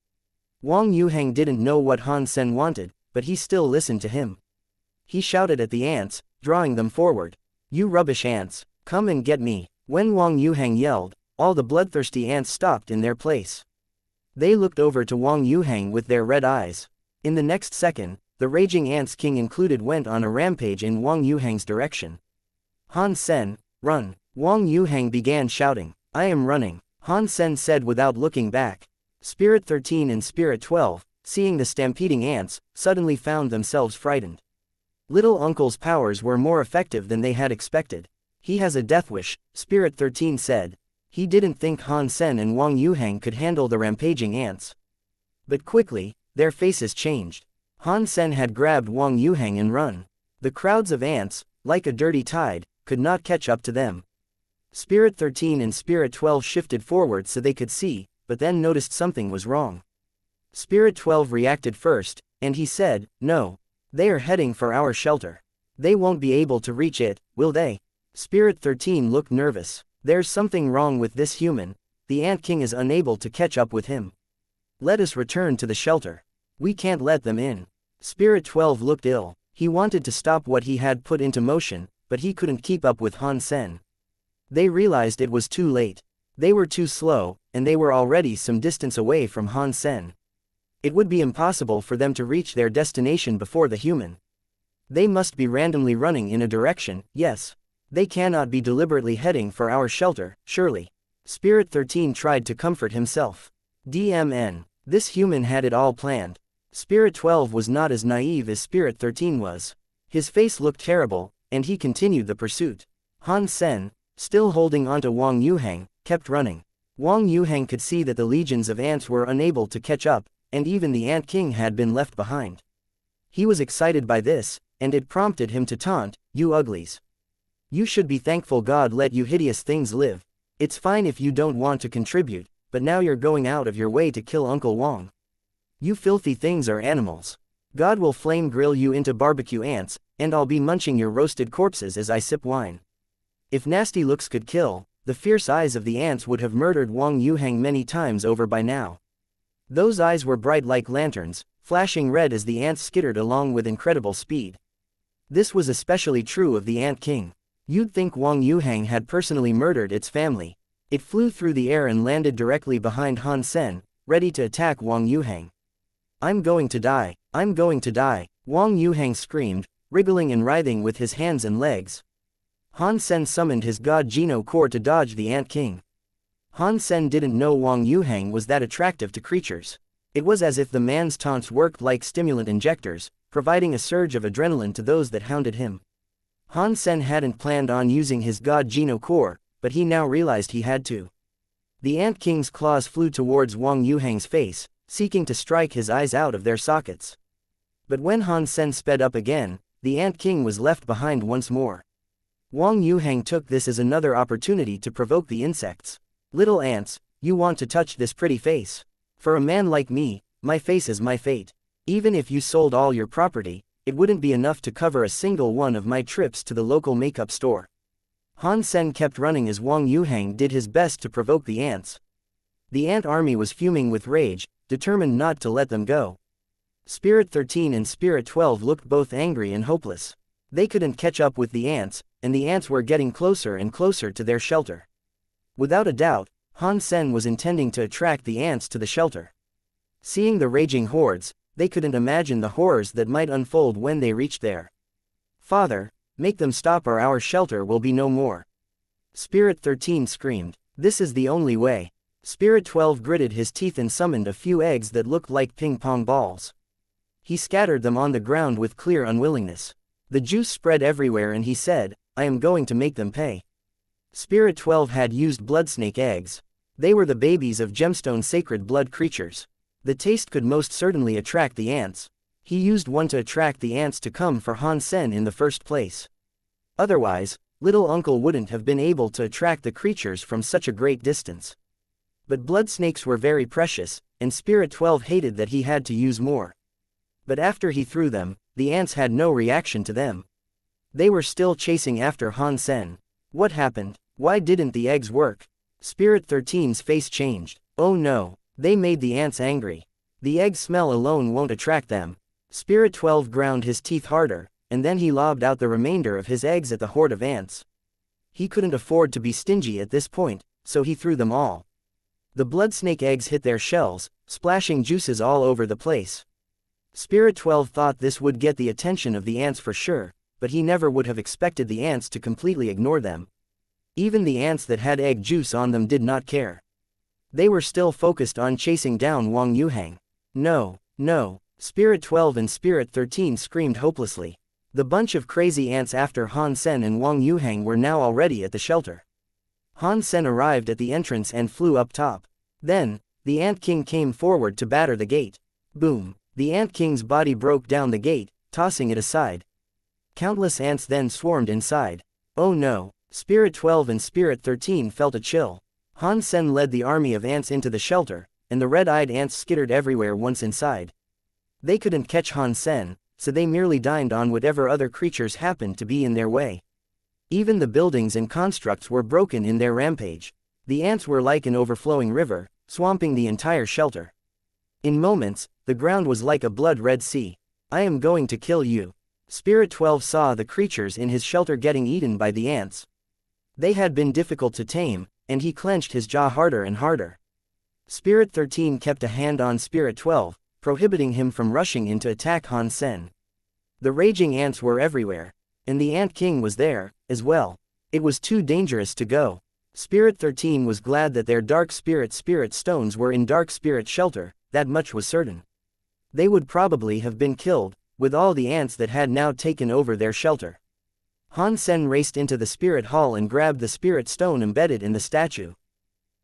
Wang Yuheng didn't know what Han Sen wanted, but he still listened to him. He shouted at the ants, drawing them forward. "You rubbish ants, come and get me." When Wang Yuheng yelled, all the bloodthirsty ants stopped in their place. They looked over to Wang Yuheng with their red eyes. In the next second, the raging ants king included went on a rampage in Wang Yuheng's direction. "Han Sen, run!" Wang Yuheng began shouting. "I am running," Han Sen said without looking back. Spirit 13 and Spirit 12, seeing the stampeding ants, suddenly found themselves frightened. Little Uncle's powers were more effective than they had expected. "He has a death wish," Spirit 13 said. He didn't think Han Sen and Wang Yuheng could handle the rampaging ants. But quickly, their faces changed. Han Sen had grabbed Wang Yuheng and run. The crowds of ants, like a dirty tide, could not catch up to them. Spirit 13 and Spirit 12 shifted forward so they could see, but then noticed something was wrong. Spirit 12 reacted first, and he said, "No. They are heading for our shelter. They won't be able to reach it, will they?" Spirit 13 looked nervous. "There's something wrong with this human. The Ant King is unable to catch up with him. Let us return to the shelter. We can't let them in." Spirit 12 looked ill. He wanted to stop what he had put into motion, but he couldn't keep up with Han Sen. They realized it was too late. They were too slow, and they were already some distance away from Han Sen. It would be impossible for them to reach their destination before the human. They must be randomly running in a direction, yes. They cannot be deliberately heading for our shelter, surely. Spirit 13 tried to comfort himself. DMN. This human had it all planned. Spirit 12 was not as naive as Spirit 13 was. His face looked terrible, and he continued the pursuit. Han Sen, still holding onto Wang Yuheng, kept running. Wang Yuheng could see that the legions of ants were unable to catch up, and even the Ant King had been left behind. He was excited by this, and it prompted him to taunt, "You uglies. You should be thankful God let you hideous things live. It's fine if you don't want to contribute, but now you're going out of your way to kill Uncle Wang. You filthy things are animals. God will flame grill you into barbecue ants, and I'll be munching your roasted corpses as I sip wine." If nasty looks could kill, the fierce eyes of the ants would have murdered Wang Yuheng many times over by now. Those eyes were bright like lanterns, flashing red as the ants skittered along with incredible speed. This was especially true of the Ant King. You'd think Wang Yuheng had personally murdered its family. It flew through the air and landed directly behind Han Sen, ready to attack Wang Yuheng. "I'm going to die, I'm going to die," Wang Yuheng screamed, wriggling and writhing with his hands and legs. Han Sen summoned his god Geno Core to dodge the Ant King. Han Sen didn't know Wang Yuheng was that attractive to creatures. It was as if the man's taunts worked like stimulant injectors, providing a surge of adrenaline to those that hounded him. Han Sen hadn't planned on using his god Geno Core, but he now realized he had to. The Ant King's claws flew towards Wang Yuheng's face, seeking to strike his eyes out of their sockets. But when Han Sen sped up again, the Ant King was left behind once more. Wang Yuheng took this as another opportunity to provoke the insects. "Little ants, you want to touch this pretty face? For a man like me, my face is my fate. Even if you sold all your property, it wouldn't be enough to cover a single one of my trips to the local makeup store." Han Sen kept running as Wang Yuheng did his best to provoke the ants. The ant army was fuming with rage, determined not to let them go. Spirit 13 and Spirit 12 looked both angry and hopeless. They couldn't catch up with the ants, and the ants were getting closer and closer to their shelter. Without a doubt, Han Sen was intending to attract the ants to the shelter. Seeing the raging hordes, they couldn't imagine the horrors that might unfold when they reached there. "Father, make them stop or our shelter will be no more. Spirit 13 screamed. This is the only way. Spirit 12 gritted his teeth and summoned a few eggs that looked like ping-pong balls. He scattered them on the ground with clear unwillingness. The juice spread everywhere and he said, I am going to make them pay. Spirit 12 had used bloodsnake eggs. They were the babies of gemstone sacred blood creatures. The taste could most certainly attract the ants. He used one to attract the ants to come for Han Sen in the first place. Otherwise, little uncle wouldn't have been able to attract the creatures from such a great distance. But blood snakes were very precious, and Spirit 12 hated that he had to use more. But after he threw them, the ants had no reaction to them. They were still chasing after Han Sen. What happened? Why didn't the eggs work? Spirit 13's face changed. Oh no, they made the ants angry. The egg smell alone won't attract them. Spirit 12 ground his teeth harder, and then he lobbed out the remainder of his eggs at the horde of ants. He couldn't afford to be stingy at this point, so he threw them all. The bloodsnake eggs hit their shells, splashing juices all over the place. Spirit 12 thought this would get the attention of the ants for sure, but he never would have expected the ants to completely ignore them. Even the ants that had egg juice on them did not care. They were still focused on chasing down Wang Yuhang. No, no, Spirit 12 and Spirit 13 screamed hopelessly. The bunch of crazy ants after Han Sen and Wang Yuhang were now already at the shelter. Han Sen arrived at the entrance and flew up top. Then, the Ant King came forward to batter the gate. Boom! The Ant King's body broke down the gate, tossing it aside. Countless ants then swarmed inside. Oh no! Spirit 12 and Spirit 13 felt a chill. Han Sen led the army of ants into the shelter, and the red-eyed ants skittered everywhere once inside. They couldn't catch Han Sen, so they merely dined on whatever other creatures happened to be in their way. Even the buildings and constructs were broken in their rampage. The ants were like an overflowing river, swamping the entire shelter. In moments, the ground was like a blood-red sea. I am going to kill you. Spirit 12 saw the creatures in his shelter getting eaten by the ants. They had been difficult to tame, and he clenched his jaw harder and harder. Spirit 13 kept a hand on Spirit 12, prohibiting him from rushing in to attack Han Sen. The raging ants were everywhere, and the Ant King was there, as well. It was too dangerous to go. Spirit 13 was glad that their Dark Spirit stones were in Dark Spirit shelter, that much was certain. They would probably have been killed, with all the ants that had now taken over their shelter. Han Sen raced into the Spirit Hall and grabbed the Spirit Stone embedded in the statue.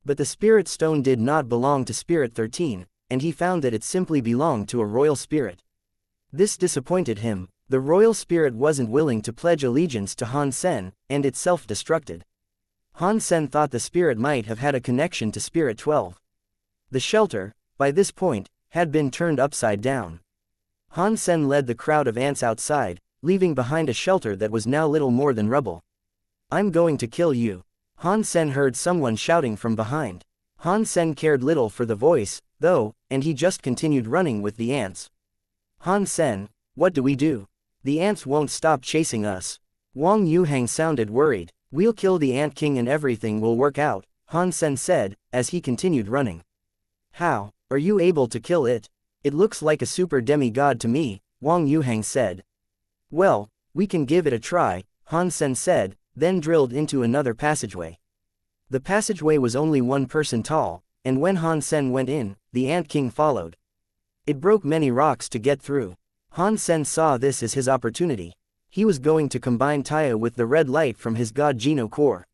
But the Spirit Stone did not belong to Spirit 13, and he found that it simply belonged to a royal spirit. This disappointed him. The royal spirit wasn't willing to pledge allegiance to Han Sen, and it self-destructed. Han Sen thought the spirit might have had a connection to Spirit 12. The shelter, by this point, had been turned upside down. Han Sen led the crowd of ants outside, leaving behind a shelter that was now little more than rubble. I'm going to kill you. Han Sen heard someone shouting from behind. Han Sen cared little for the voice, though, and he just continued running with the ants. Han Sen, what do we do? The ants won't stop chasing us. Wang Yuhang sounded worried. We'll kill the Ant King and everything will work out, Han Sen said, as he continued running. How are you able to kill it? It looks like a super demigod to me, Wang Yuhang said. Well, we can give it a try, Han Sen said, then drilled into another passageway. The passageway was only 1 person tall, and when Han Sen went in, the Ant King followed. It broke many rocks to get through. Han Sen saw this as his opportunity. He was going to combine Taya with the red light from his god Geno core.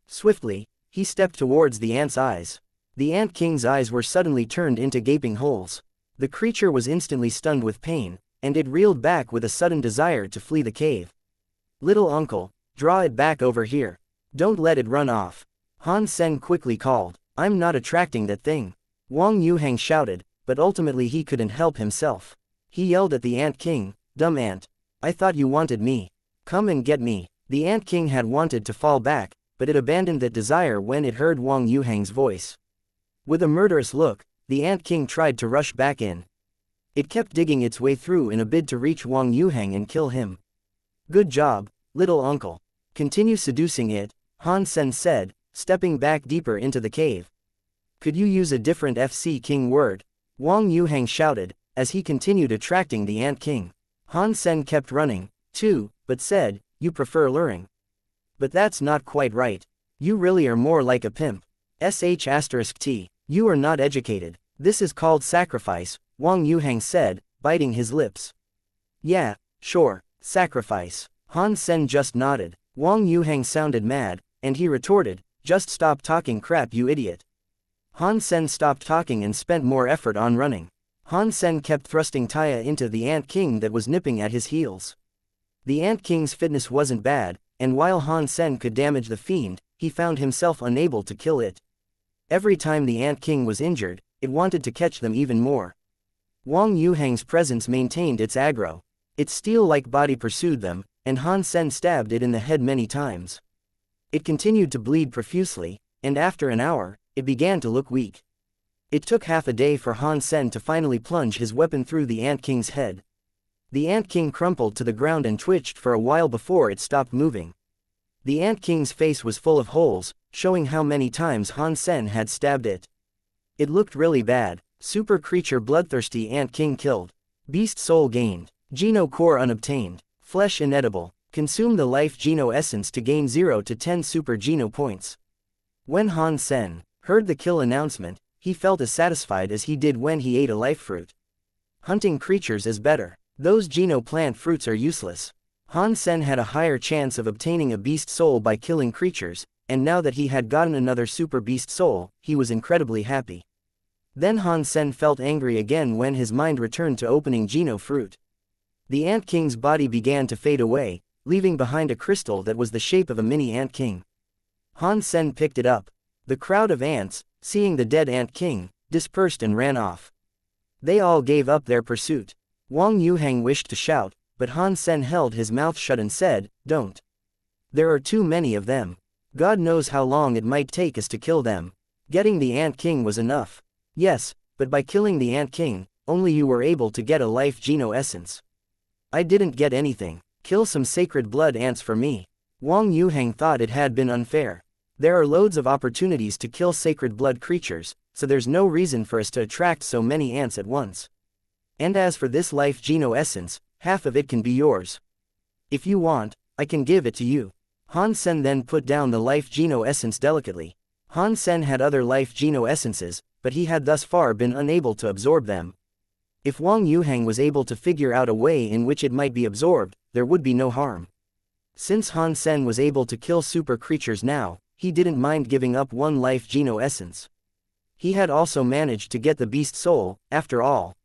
Swiftly, he stepped towards the ant's eyes. The Ant King's eyes were suddenly turned into gaping holes. The creature was instantly stunned with pain, and it reeled back with a sudden desire to flee the cave. Little uncle, draw it back over here. Don't let it run off. Han Sen quickly called. I'm not attracting that thing. Wang Yuhang shouted, but ultimately he couldn't help himself. He yelled at the Ant King, dumb ant. I thought you wanted me. Come and get me. The Ant King had wanted to fall back, but it abandoned that desire when it heard Wang Yuhang's voice. With a murderous look, the Ant King tried to rush back in. It kept digging its way through in a bid to reach Wang Yuhang and kill him. Good job, little uncle. Continue seducing it, Han Sen said, stepping back deeper into the cave. Could you use a different FC King word? Wang Yuhang shouted, as he continued attracting the Ant King. Han Sen kept running, too, but said, you prefer luring. But that's not quite right. You really are more like a pimp. **T. You are not educated. This is called sacrifice, Wang Yuhang said, biting his lips. Yeah, sure, sacrifice. Han Sen just nodded. Wang Yuhang sounded mad, and he retorted, just stop talking crap you idiot. Han Sen stopped talking and spent more effort on running. Han Sen kept thrusting Taya into the Ant King that was nipping at his heels. The Ant King's fitness wasn't bad, and while Han Sen could damage the fiend, he found himself unable to kill it. Every time the Ant King was injured, it wanted to catch them even more. Wang Yuhang's presence maintained its aggro. Its steel-like body pursued them, and Han Sen stabbed it in the head many times. It continued to bleed profusely, and after an hour, it began to look weak. It took half a day for Han Sen to finally plunge his weapon through the Ant King's head. The Ant King crumpled to the ground and twitched for a while before it stopped moving. The Ant King's face was full of holes, showing how many times Han Sen had stabbed it. It looked really bad. Super creature bloodthirsty Ant King killed. Beast soul gained. Geno core unobtained. Flesh inedible. Consume the life Geno essence to gain 0 to 10 super Geno points. When Han Sen heard the kill announcement, he felt as satisfied as he did when he ate a life fruit. Hunting creatures is better. Those Geno plant fruits are useless. Han Sen had a higher chance of obtaining a beast soul by killing creatures, and now that he had gotten another super beast soul, he was incredibly happy. Then Han Sen felt angry again when his mind returned to opening Geno fruit. The Ant King's body began to fade away, leaving behind a crystal that was the shape of a mini Ant King. Han Sen picked it up. The crowd of ants, seeing the dead Ant King, dispersed and ran off. They all gave up their pursuit. Wang Yuhang wished to shout, but Han Sen held his mouth shut and said, "Don't. There are too many of them. God knows how long it might take us to kill them. Getting the Ant King was enough." "Yes, but by killing the Ant King, only you were able to get a life Geno essence. I didn't get anything. Kill some sacred blood ants for me." Wang Yuhang thought it had been unfair. There are loads of opportunities to kill sacred blood creatures, so there's no reason for us to attract so many ants at once. And as for this life Geno essence, half of it can be yours. If you want, I can give it to you. Han Sen then put down the life Geno essence delicately. Han Sen had other life Geno essences, but he had thus far been unable to absorb them. If Wang Yuhang was able to figure out a way in which it might be absorbed, there would be no harm. Since Han Sen was able to kill super creatures now, he didn't mind giving up one life Geno essence. He had also managed to get the beast soul, after all.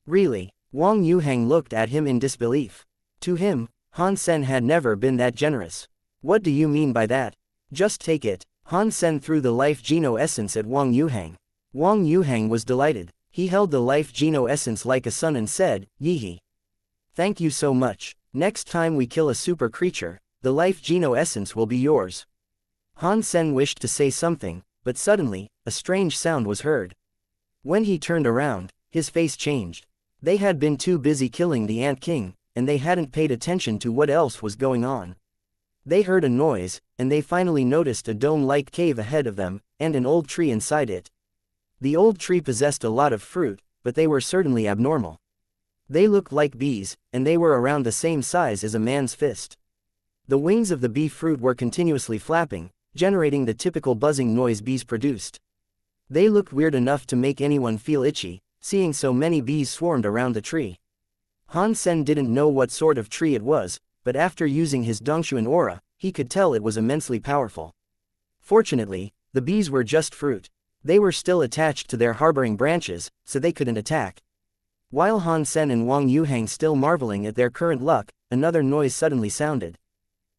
Really? Wang Yuhang looked at him in disbelief. To him, Han Sen had never been that generous. "What do you mean by that? Just take it." Han Sen threw the life Geno essence at Wang Yuhang. Wang Yuhang was delighted. He held the life Geno essence like a son and said, "Yeehee. Thank you so much. Next time we kill a super creature, the life Geno essence will be yours." Han Sen wished to say something, but suddenly, a strange sound was heard. When he turned around, his face changed. They had been too busy killing the Ant King, and they hadn't paid attention to what else was going on. They heard a noise, and they finally noticed a dome-like cave ahead of them, and an old tree inside it. The old tree possessed a lot of fruit, but they were certainly abnormal. They looked like bees, and they were around the same size as a man's fist. The wings of the bee fruit were continuously flapping, generating the typical buzzing noise bees produced. They looked weird enough to make anyone feel itchy, seeing so many bees swarmed around the tree. Han Sen didn't know what sort of tree it was, but after using his Dongshuan aura, he could tell it was immensely powerful. Fortunately, the bees were just fruit. They were still attached to their harboring branches, so they couldn't attack. While Han Sen and Wang Yuhang still marveling at their current luck, another noise suddenly sounded.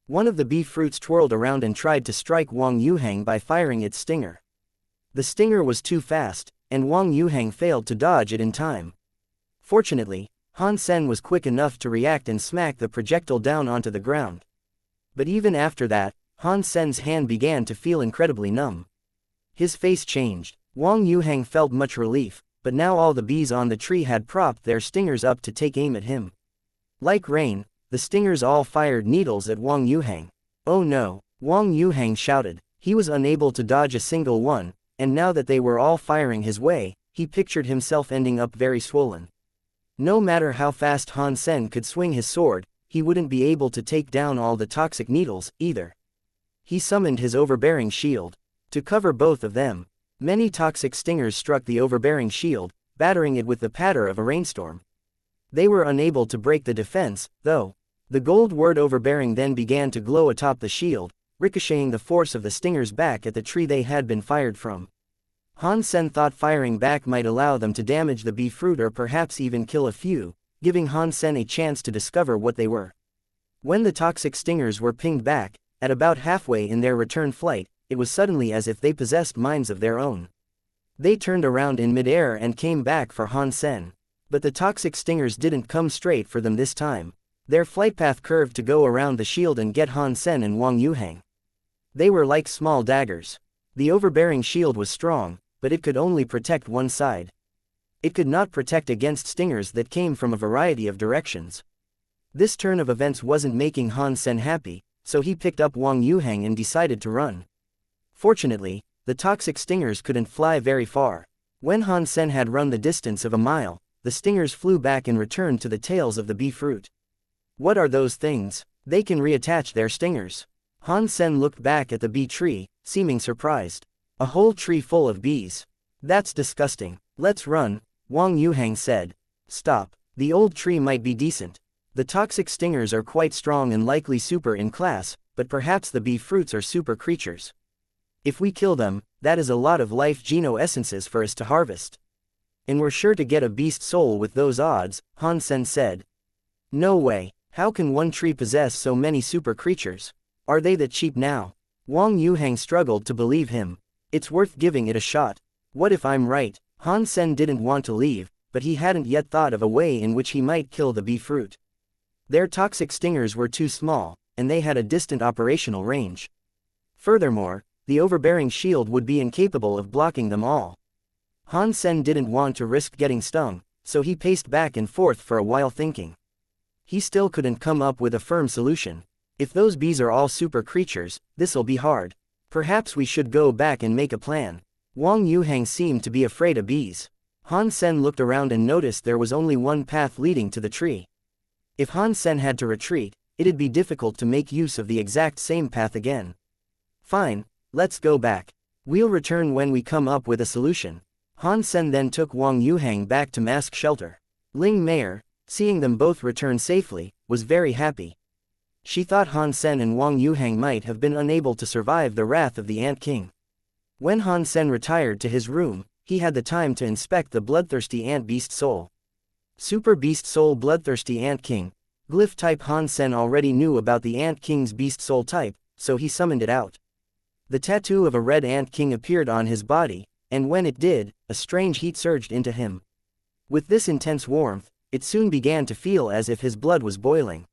One of the bee fruits twirled around and tried to strike Wang Yuhang by firing its stinger. The stinger was too fast, and Wang Yuhang failed to dodge it in time. Fortunately, Han Sen was quick enough to react and smack the projectile down onto the ground. But even after that, Han Sen's hand began to feel incredibly numb. His face changed. Wang Yuhang felt much relief, but now all the bees on the tree had propped their stingers up to take aim at him. Like rain, the stingers all fired needles at Wang Yuhang. "Oh no!" Wang Yuhang shouted. He was unable to dodge a single one, and now that they were all firing his way, he pictured himself ending up very swollen. No matter how fast Han Sen could swing his sword, he wouldn't be able to take down all the toxic needles, either. He summoned his overbearing shield to cover both of them. Many toxic stingers struck the overbearing shield, battering it with the patter of a rainstorm. They were unable to break the defense, though. The gold word overbearing then began to glow atop the shield, ricocheting the force of the stingers back at the tree they had been fired from. Han Sen thought firing back might allow them to damage the bee fruit or perhaps even kill a few, giving Han Sen a chance to discover what they were. When the toxic stingers were pinged back, at about halfway in their return flight, it was suddenly as if they possessed minds of their own. They turned around in midair and came back for Han Sen. But the toxic stingers didn't come straight for them this time. Their flight path curved to go around the shield and get Han Sen and Wang Yuhang. They were like small daggers. The overbearing shield was strong, but it could only protect one side. It could not protect against stingers that came from a variety of directions. This turn of events wasn't making Han Sen happy, so he picked up Wang Yuhang and decided to run. Fortunately, the toxic stingers couldn't fly very far. When Han Sen had run the distance of a mile, the stingers flew back and returned to the tails of the bee fruit. What are those things? They can reattach their stingers. Han Sen looked back at the bee tree, seeming surprised. A whole tree full of bees. That's disgusting. Let's run, Wang Yuhang said. Stop. The old tree might be decent. The toxic stingers are quite strong and likely super in class, but perhaps the bee fruits are super creatures. If we kill them, that is a lot of life geno essences for us to harvest. And we're sure to get a beast soul with those odds, Han Sen said. No way. How can one tree possess so many super creatures? Are they that cheap now? Wang Yuhang struggled to believe him. It's worth giving it a shot. What if I'm right? Han Sen didn't want to leave, but he hadn't yet thought of a way in which he might kill the bee fruit. Their toxic stingers were too small, and they had a distant operational range. Furthermore, the overbearing shield would be incapable of blocking them all. Han Sen didn't want to risk getting stung, so he paced back and forth for a while thinking. He still couldn't come up with a firm solution. If those bees are all super creatures, this'll be hard. Perhaps we should go back and make a plan. Wang Yuhang seemed to be afraid of bees. Han Sen looked around and noticed there was only one path leading to the tree. If Han Sen had to retreat, it'd be difficult to make use of the exact same path again. Fine, let's go back. We'll return when we come up with a solution. Han Sen then took Wang Yuhang back to Mask Shelter. Ling Meier, seeing them both return safely, was very happy. She thought Han Sen and Wang Yuhang might have been unable to survive the wrath of the Ant King. When Han Sen retired to his room, he had the time to inspect the bloodthirsty ant beast soul. Super Beast Soul Bloodthirsty Ant King. Glyph type. Han Sen already knew about the Ant King's beast soul type, so he summoned it out. The tattoo of a red Ant King appeared on his body, and when it did, a strange heat surged into him. With this intense warmth, it soon began to feel as if his blood was boiling.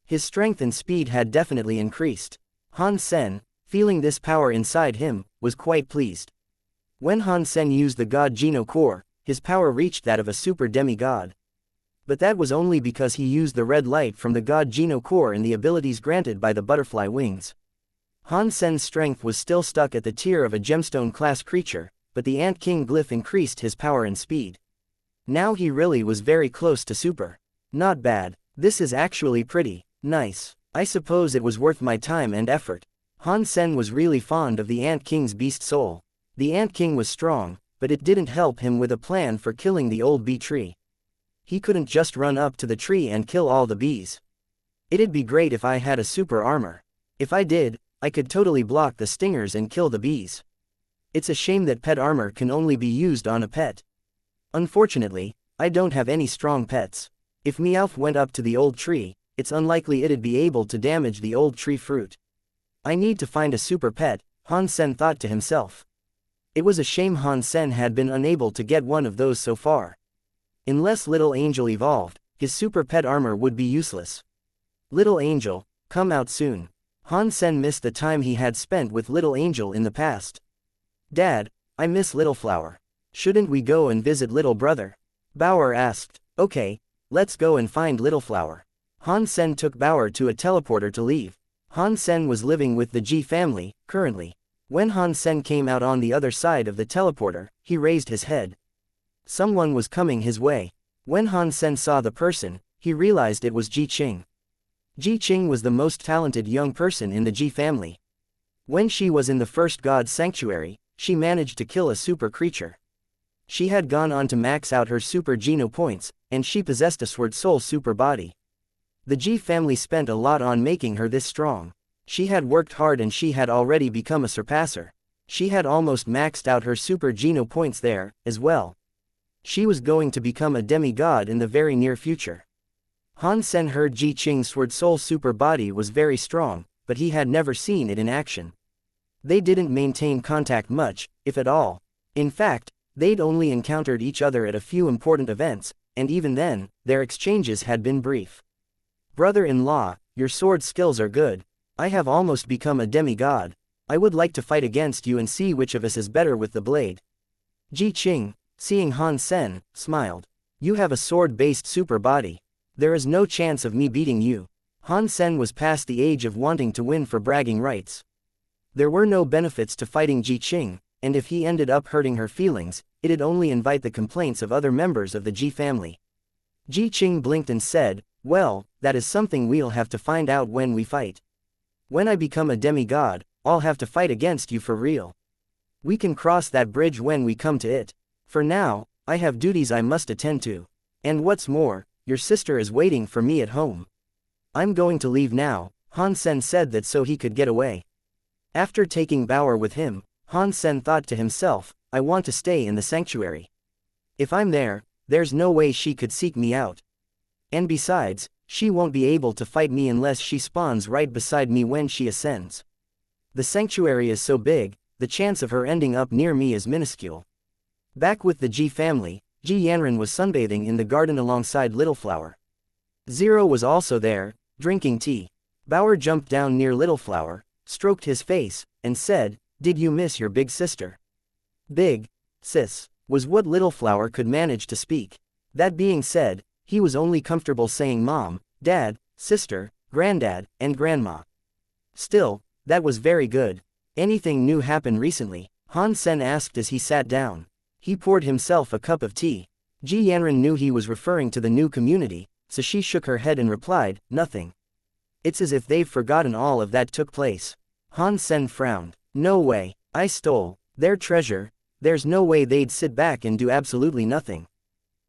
His strength and speed had definitely increased. Han Sen, feeling this power inside him, was quite pleased. When Han Sen used the God Geno Core, his power reached that of a super demigod. But that was only because he used the red light from the God Geno Core and the abilities granted by the butterfly wings. Han Sen's strength was still stuck at the tier of a gemstone class creature, but the Ant King glyph increased his power and speed. Now he really was very close to super. Not bad. This is actually pretty nice. I suppose it was worth my time and effort. Han Sen was really fond of the Ant King's beast soul. The Ant King was strong, but it didn't help him with a plan for killing the old bee tree. He couldn't just run up to the tree and kill all the bees. It'd be great if I had a super armor. If I did, I could totally block the stingers and kill the bees. It's a shame that pet armor can only be used on a pet. Unfortunately, I don't have any strong pets. If Meowth went up to the old tree, it's unlikely it'd be able to damage the old tree fruit. I need to find a super pet, Han Sen thought to himself. It was a shame Han Sen had been unable to get one of those so far. Unless Little Angel evolved, his super pet armor would be useless. Little Angel, come out soon. Han Sen missed the time he had spent with Little Angel in the past. Dad, I miss Little Flower. Shouldn't we go and visit little brother? Bauer asked. Okay, let's go and find Little Flower. Han Sen took Bauer to a teleporter to leave. Han Sen was living with the Ji family, currently. When Han Sen came out on the other side of the teleporter, he raised his head. Someone was coming his way. When Han Sen saw the person, he realized it was Ji Qing. Ji Qing was the most talented young person in the Ji family. When she was in the first god's sanctuary, she managed to kill a super creature. She had gone on to max out her super geno points, and she possessed a sword soul super body. The Ji family spent a lot on making her this strong. She had worked hard and she had already become a surpasser. She had almost maxed out her super geno points there, as well. She was going to become a demigod in the very near future. Han Sen heard Ji Qing's sword soul super body was very strong, but he had never seen it in action. They didn't maintain contact much, if at all. In fact, they'd only encountered each other at a few important events, and even then, their exchanges had been brief. "Brother-in-law, your sword skills are good. I have almost become a demigod. I would like to fight against you and see which of us is better with the blade." Ji Qing, seeing Han Sen, smiled. "You have a sword-based super body. There is no chance of me beating you." Han Sen was past the age of wanting to win for bragging rights. There were no benefits to fighting Ji Qing, and if he ended up hurting her feelings, it'd only invite the complaints of other members of the Ji family. Ji Qing blinked and said, "Well, that is something we'll have to find out when we fight. When I become a demigod, I'll have to fight against you for real. We can cross that bridge when we come to it. For now, I have duties I must attend to. And what's more, your sister is waiting for me at home. I'm going to leave now." Han Sen said that so he could get away. After taking Bauer with him, Han Sen thought to himself, "I want to stay in the sanctuary. If I'm there, there's no way she could seek me out. And besides, she won't be able to fight me unless she spawns right beside me when she ascends. The sanctuary is so big, the chance of her ending up near me is minuscule." Back with the Ji family, Ji Yanran was sunbathing in the garden alongside Little Flower. Zero was also there, drinking tea. Bauer jumped down near Little Flower, stroked his face, and said, "Did you miss your big sister?" "Big sis," was what Little Flower could manage to speak. That being said, he was only comfortable saying mom, dad, sister, granddad, and grandma. Still, that was very good. "Anything new happen recently?" Han Sen asked as he sat down. He poured himself a cup of tea. Ji Yanran knew he was referring to the new community, so she shook her head and replied, "Nothing. It's as if they've forgotten all of that took place." Han Sen frowned. "No way. I stole their treasure. There's no way they'd sit back and do absolutely nothing.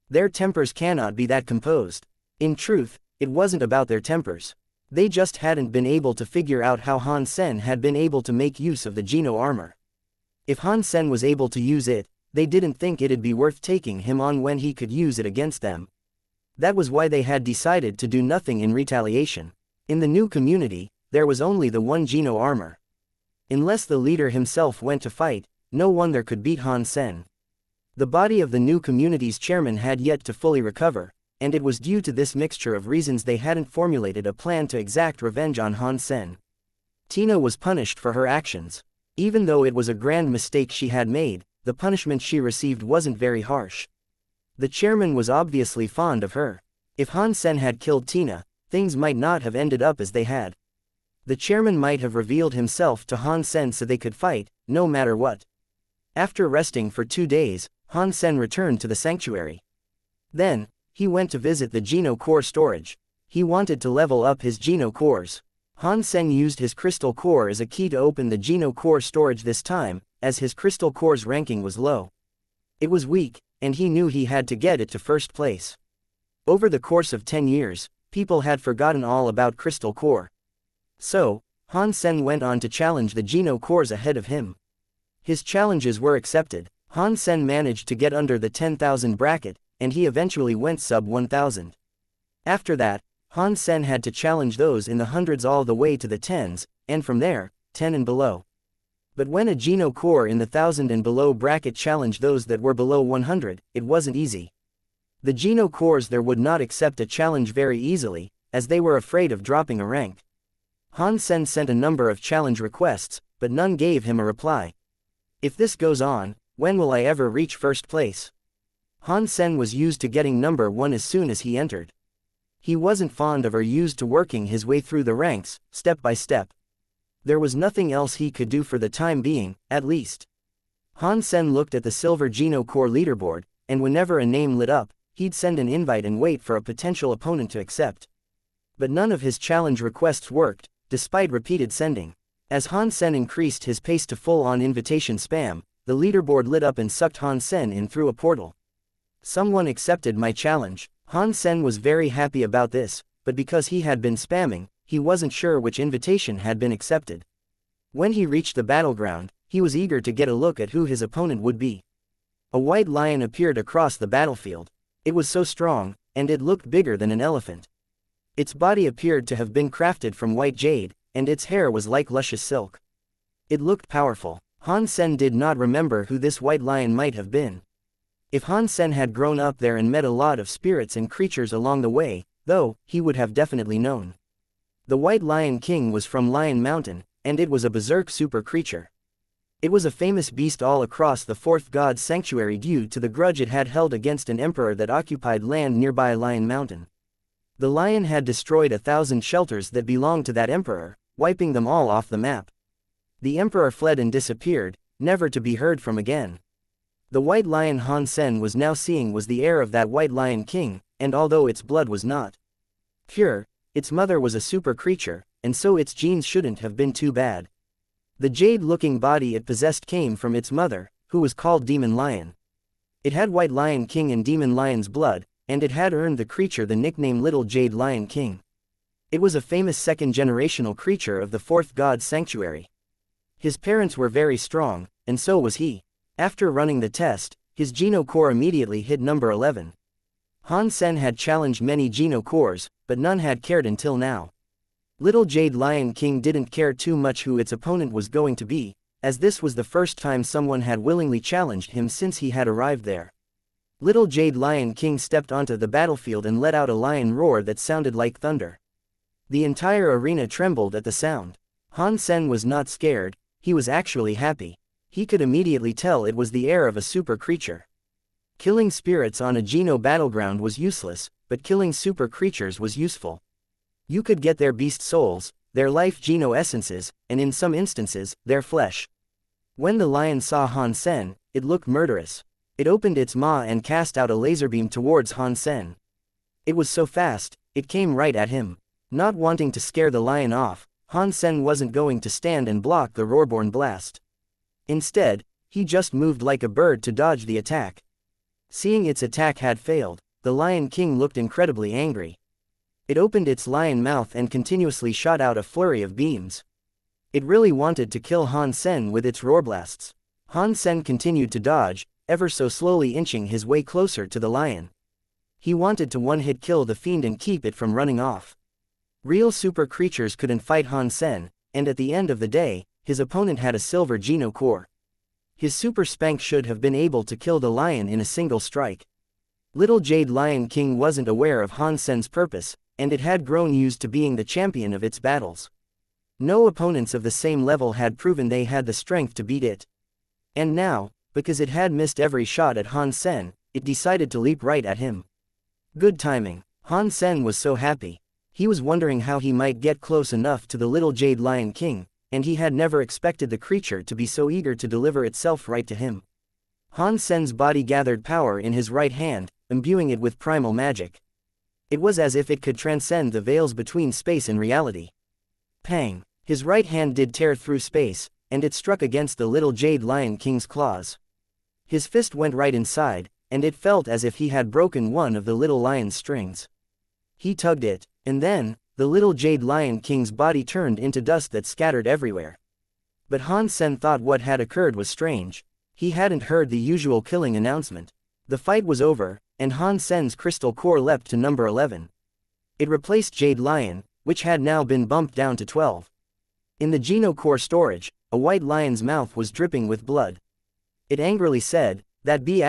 Their tempers cannot be that composed." In truth, it wasn't about their tempers. They just hadn't been able to figure out how Han Sen had been able to make use of the Geno armor. If Han Sen was able to use it, they didn't think it'd be worth taking him on when he could use it against them. That was why they had decided to do nothing in retaliation. In the new community, there was only the one Geno armor. Unless the leader himself went to fight, no one there could beat Han Sen. The body of the new community's chairman had yet to fully recover, and it was due to this mixture of reasons they hadn't formulated a plan to exact revenge on Han Sen. Tina was punished for her actions. Even though it was a grand mistake she had made, the punishment she received wasn't very harsh. The chairman was obviously fond of her. If Han Sen had killed Tina, things might not have ended up as they had. The chairman might have revealed himself to Han Sen so they could fight, no matter what. After resting for 2 days, Han Sen returned to the sanctuary. Then, he went to visit the Geno core storage. He wanted to level up his Geno cores. Han Sen used his crystal core as a key to open the Geno core storage this time, as his crystal core's ranking was low. It was weak, and he knew he had to get it to first place. Over the course of 10 years, people had forgotten all about crystal core. So, Han Sen went on to challenge the Geno cores ahead of him. His challenges were accepted. Han Sen managed to get under the 10,000 bracket, and he eventually went sub 1,000. After that, Han Sen had to challenge those in the hundreds all the way to the tens, and from there, 10 and below. But when a Geno core in the 1,000 and below bracket challenged those that were below 100, it wasn't easy. The Geno cores there would not accept a challenge very easily, as they were afraid of dropping a rank. Han Sen sent a number of challenge requests, but none gave him a reply. If this goes on, when will I ever reach first place? Han Sen was used to getting number 1 as soon as he entered. He wasn't fond of or used to working his way through the ranks, step by step. There was nothing else he could do for the time being, at least. Han Sen looked at the silver Geno core leaderboard, and whenever a name lit up, he'd send an invite and wait for a potential opponent to accept. But none of his challenge requests worked, despite repeated sending. As Han Sen increased his pace to full-on invitation spam, the leaderboard lit up and sucked Han Sen in through a portal. Someone accepted my challenge. Han Sen was very happy about this, but because he had been spamming, he wasn't sure which invitation had been accepted. When he reached the battleground, he was eager to get a look at who his opponent would be. A white lion appeared across the battlefield. It was so strong, and it looked bigger than an elephant. Its body appeared to have been crafted from white jade, and its hair was like luscious silk. It looked powerful. Han Sen did not remember who this white lion might have been. If Han Sen had grown up there and met a lot of spirits and creatures along the way, though, he would have definitely known. The White Lion King was from Lion Mountain, and it was a berserk super creature. It was a famous beast all across the Fourth God's Sanctuary due to the grudge it had held against an emperor that occupied land nearby Lion Mountain. The lion had destroyed 1,000 shelters that belonged to that emperor, wiping them all off the map. The emperor fled and disappeared, never to be heard from again. The white lion Han Sen was now seeing was the heir of that White Lion King, and although its blood was not pure, its mother was a super creature, and so its genes shouldn't have been too bad. The jade-looking body it possessed came from its mother, who was called Demon Lion. It had White Lion King and Demon Lion's blood, and it had earned the creature the nickname Little Jade Lion King. It was a famous second-generational creature of the Fourth God's Sanctuary. His parents were very strong, and so was he. After running the test, his Geno Core immediately hit number 11. Han Sen had challenged many Geno Cores, but none had cared until now. Little Jade Lion King didn't care too much who its opponent was going to be, as this was the first time someone had willingly challenged him since he had arrived there. Little Jade Lion King stepped onto the battlefield and let out a lion roar that sounded like thunder. The entire arena trembled at the sound. Han Sen was not scared, he was actually happy. He could immediately tell it was the heir of a super creature. Killing spirits on a Geno battleground was useless, but killing super creatures was useful. You could get their beast souls, their life Geno essences, and in some instances, their flesh. When the lion saw Han Sen, it looked murderous. It opened its maw and cast out a laser beam towards Han Sen. It was so fast, it came right at him. Not wanting to scare the lion off, Han Sen wasn't going to stand and block the roarborn blast. Instead, he just moved like a bird to dodge the attack. Seeing its attack had failed, the Lion King looked incredibly angry. It opened its lion mouth and continuously shot out a flurry of beams. It really wanted to kill Han Sen with its roar blasts. Han Sen continued to dodge, ever so slowly inching his way closer to the lion. He wanted to one-hit kill the fiend and keep it from running off. Real super creatures couldn't fight Han Sen, and at the end of the day, his opponent had a silver Geno Core. His super spank should have been able to kill the lion in a single strike. Little Jade Lion King wasn't aware of Han Sen's purpose, and it had grown used to being the champion of its battles. No opponents of the same level had proven they had the strength to beat it. And now, because it had missed every shot at Han Sen, it decided to leap right at him. Good timing. Han Sen was so happy. He was wondering how he might get close enough to the Little Jade Lion King, and he had never expected the creature to be so eager to deliver itself right to him. Han Sen's body gathered power in his right hand, imbuing it with primal magic. It was as if it could transcend the veils between space and reality. Pang! His right hand did tear through space, and it struck against the Little Jade Lion King's claws. His fist went right inside, and it felt as if he had broken one of the little lion's strings. He tugged it, and then, the Little Jade Lion King's body turned into dust that scattered everywhere. But Han Sen thought what had occurred was strange. He hadn't heard the usual killing announcement. The fight was over, and Han Sen's crystal core leapt to number 11. It replaced Jade Lion, which had now been bumped down to 12. In the Geno Core storage, a white lion's mouth was dripping with blood. It angrily said, "That B*****.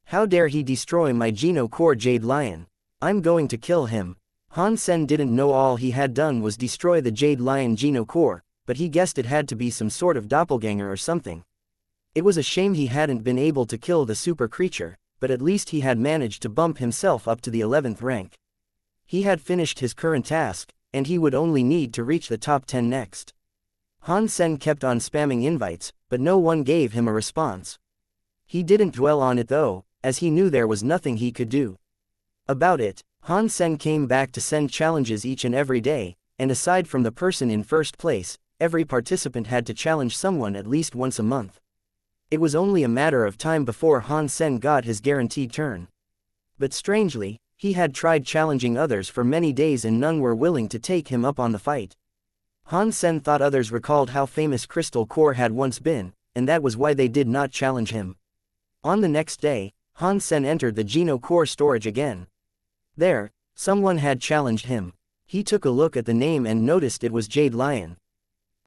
How dare he destroy my Geno Core Jade Lion? I'm going to kill him." Han Sen didn't know all he had done was destroy the Jade Lion Geno Core, but he guessed it had to be some sort of doppelganger or something. It was a shame he hadn't been able to kill the super creature, but at least he had managed to bump himself up to the 11th rank. He had finished his current task, and he would only need to reach the top 10 next. Han Sen kept on spamming invites, but no one gave him a response. He didn't dwell on it though, as he knew there was nothing he could do about it. Han Sen came back to send challenges each and every day, and aside from the person in first place, every participant had to challenge someone at least once a month. It was only a matter of time before Han Sen got his guaranteed turn. But strangely, he had tried challenging others for many days and none were willing to take him up on the fight. Han Sen thought others recalled how famous Crystal Core had once been, and that was why they did not challenge him. On the next day, Han Sen entered the Geno Core storage again. There, someone had challenged him. He took a look at the name and noticed it was Jade Lion.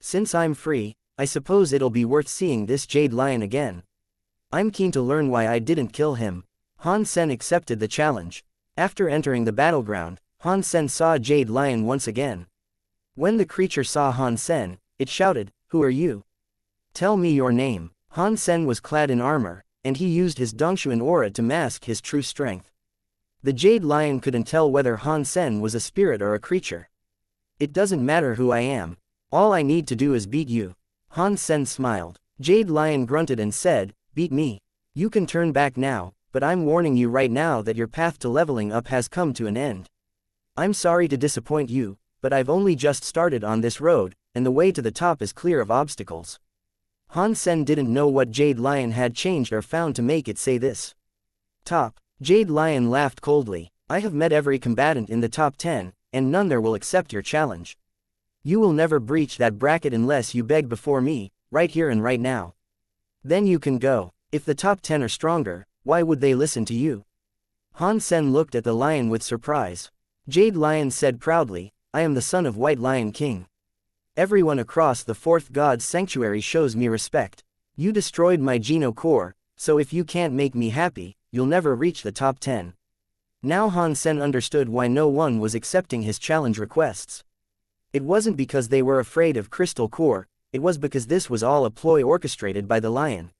Since I'm free, I suppose it'll be worth seeing this Jade Lion again. I'm keen to learn why I didn't kill him. Han Sen accepted the challenge. After entering the battleground, Han Sen saw Jade Lion once again. When the creature saw Han Sen, it shouted, "Who are you? Tell me your name." Han Sen was clad in armor, and he used his Dongshuan aura to mask his true strength. The Jade Lion couldn't tell whether Han Sen was a spirit or a creature. "It doesn't matter who I am. All I need to do is beat you." Han Sen smiled. Jade Lion grunted and said, "Beat me. You can turn back now, but I'm warning you right now that your path to leveling up has come to an end. I'm sorry to disappoint you, but I've only just started on this road, and the way to the top is clear of obstacles." Han Sen didn't know what Jade Lion had changed or found to make it say this. "Top." Jade Lion laughed coldly. "I have met every combatant in the top 10, and none there will accept your challenge. You will never breach that bracket unless you beg before me, right here and right now. Then you can go. If the top 10 are stronger, why would they listen to you?" Han Sen looked at the lion with surprise. Jade Lion said proudly, "I am the son of White Lion King. Everyone across the fourth god's sanctuary shows me respect. You destroyed my Geno Core, so if you can't make me happy, you'll never reach the top 10. Now Han Sen understood why no one was accepting his challenge requests. It wasn't because they were afraid of Crystal Core, it was because this was all a ploy orchestrated by the lion.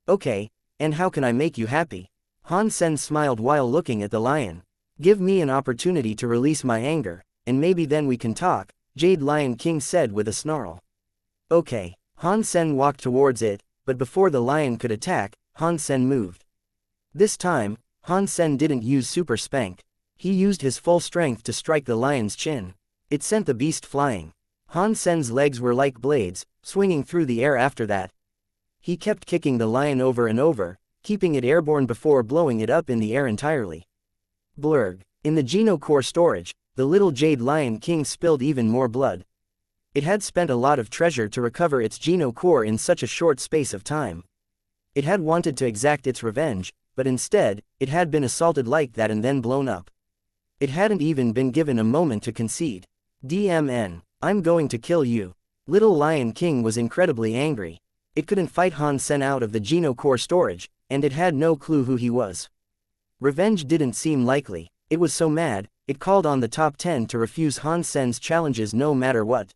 "Okay, and how can I make you happy?" Han Sen smiled while looking at the lion. "Give me an opportunity to release my anger, and maybe then we can talk," Jade Lion King said with a snarl. "Okay." Han Sen walked towards it, but before the lion could attack, Han Sen moved. This time, Han Sen didn't use Super Spank. He used his full strength to strike the lion's chin. It sent the beast flying. Han Sen's legs were like blades, swinging through the air after that. He kept kicking the lion over and over, keeping it airborne before blowing it up in the air entirely. Blurg. In the Geno Core storage, the little Jade Lion King spilled even more blood. It had spent a lot of treasure to recover its Geno Core in such a short space of time. It had wanted to exact its revenge, but instead, it had been assaulted like that and then blown up. It hadn't even been given a moment to concede. "DMN, I'm going to kill you." Little Lion King was incredibly angry. It couldn't fight Han Sen out of the Geno Core storage, and it had no clue who he was. Revenge didn't seem likely. It was so mad, it called on the top 10 to refuse Han Sen's challenges no matter what.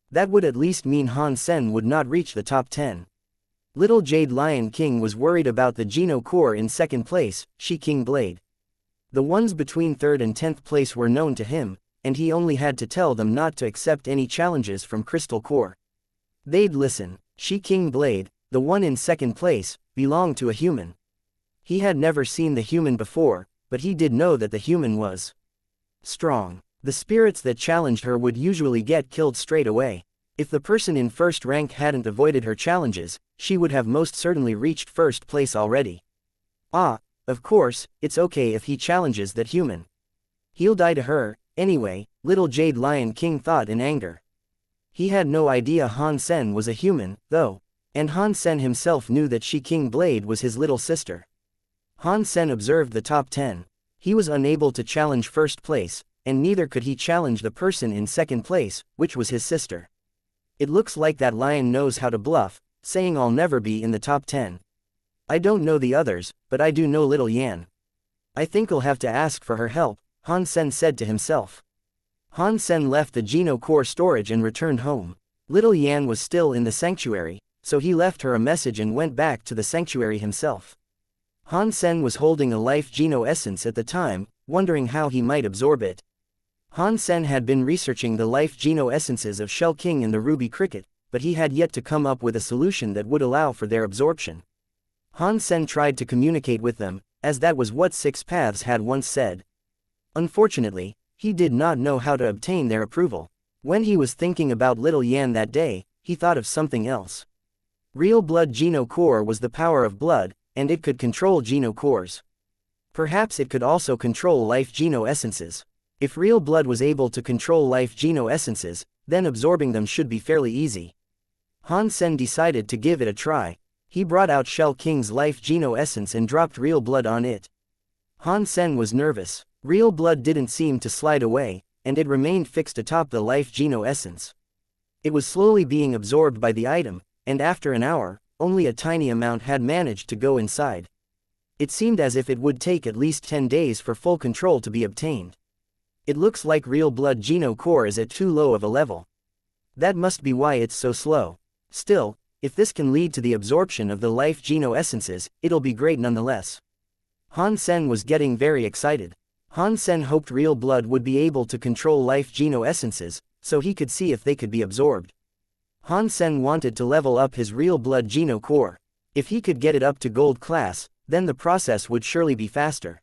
That would at least mean Han Sen would not reach the top 10. Little Jade Lion King was worried about the Geno Core in second place, Shi King Blade. The ones between 3rd and 10th place were known to him, and he only had to tell them not to accept any challenges from Crystal Core. They'd listen. Shi King Blade, the one in second place, belonged to a human. He had never seen the human before, but he did know that the human was strong. The spirits that challenged her would usually get killed straight away. If the person in first rank hadn't avoided her challenges, she would have most certainly reached first place already. Of course, it's okay if he challenges that human. He'll die to her, anyway, little Jade Lion King thought in anger. He had no idea Han Sen was a human, though, and Han Sen himself knew that Shi King Blade was his little sister. Han Sen observed the top 10. He was unable to challenge first place, and neither could he challenge the person in second place, which was his sister. It looks like that lion knows how to bluff, saying I'll never be in the top 10. I don't know the others, but I do know little Yan. I think I'll have to ask for her help, Han Sen said to himself. Han Sen left the Geno Core storage and returned home. Little Yan was still in the sanctuary, so he left her a message and went back to the sanctuary himself. Han Sen was holding a life Geno essence at the time, wondering how he might absorb it. Han Sen had been researching the life Geno essences of Shell King and the Ruby Cricket, but he had yet to come up with a solution that would allow for their absorption. Han Sen tried to communicate with them, as that was what Six Paths had once said. Unfortunately, he did not know how to obtain their approval. When he was thinking about little Yan that day, he thought of something else. Real blood Geno Core was the power of blood, and it could control Geno Cores. Perhaps it could also control life Geno essences. If real blood was able to control life Geno essences, then absorbing them should be fairly easy. Han Sen decided to give it a try. He brought out Shell King's life Geno essence and dropped real blood on it. Han Sen was nervous. Real blood didn't seem to slide away, and it remained fixed atop the life Geno essence. It was slowly being absorbed by the item, and after an hour, only a tiny amount had managed to go inside. It seemed as if it would take at least 10 days for full control to be obtained. It looks like real blood Geno Core is at too low of a level. That must be why it's so slow. Still, if this can lead to the absorption of the life Geno essences, it'll be great nonetheless. Han Sen was getting very excited. Han Sen hoped real blood would be able to control life Geno essences, so he could see if they could be absorbed. Han Sen wanted to level up his real blood Geno Core. If he could get it up to gold class, then the process would surely be faster.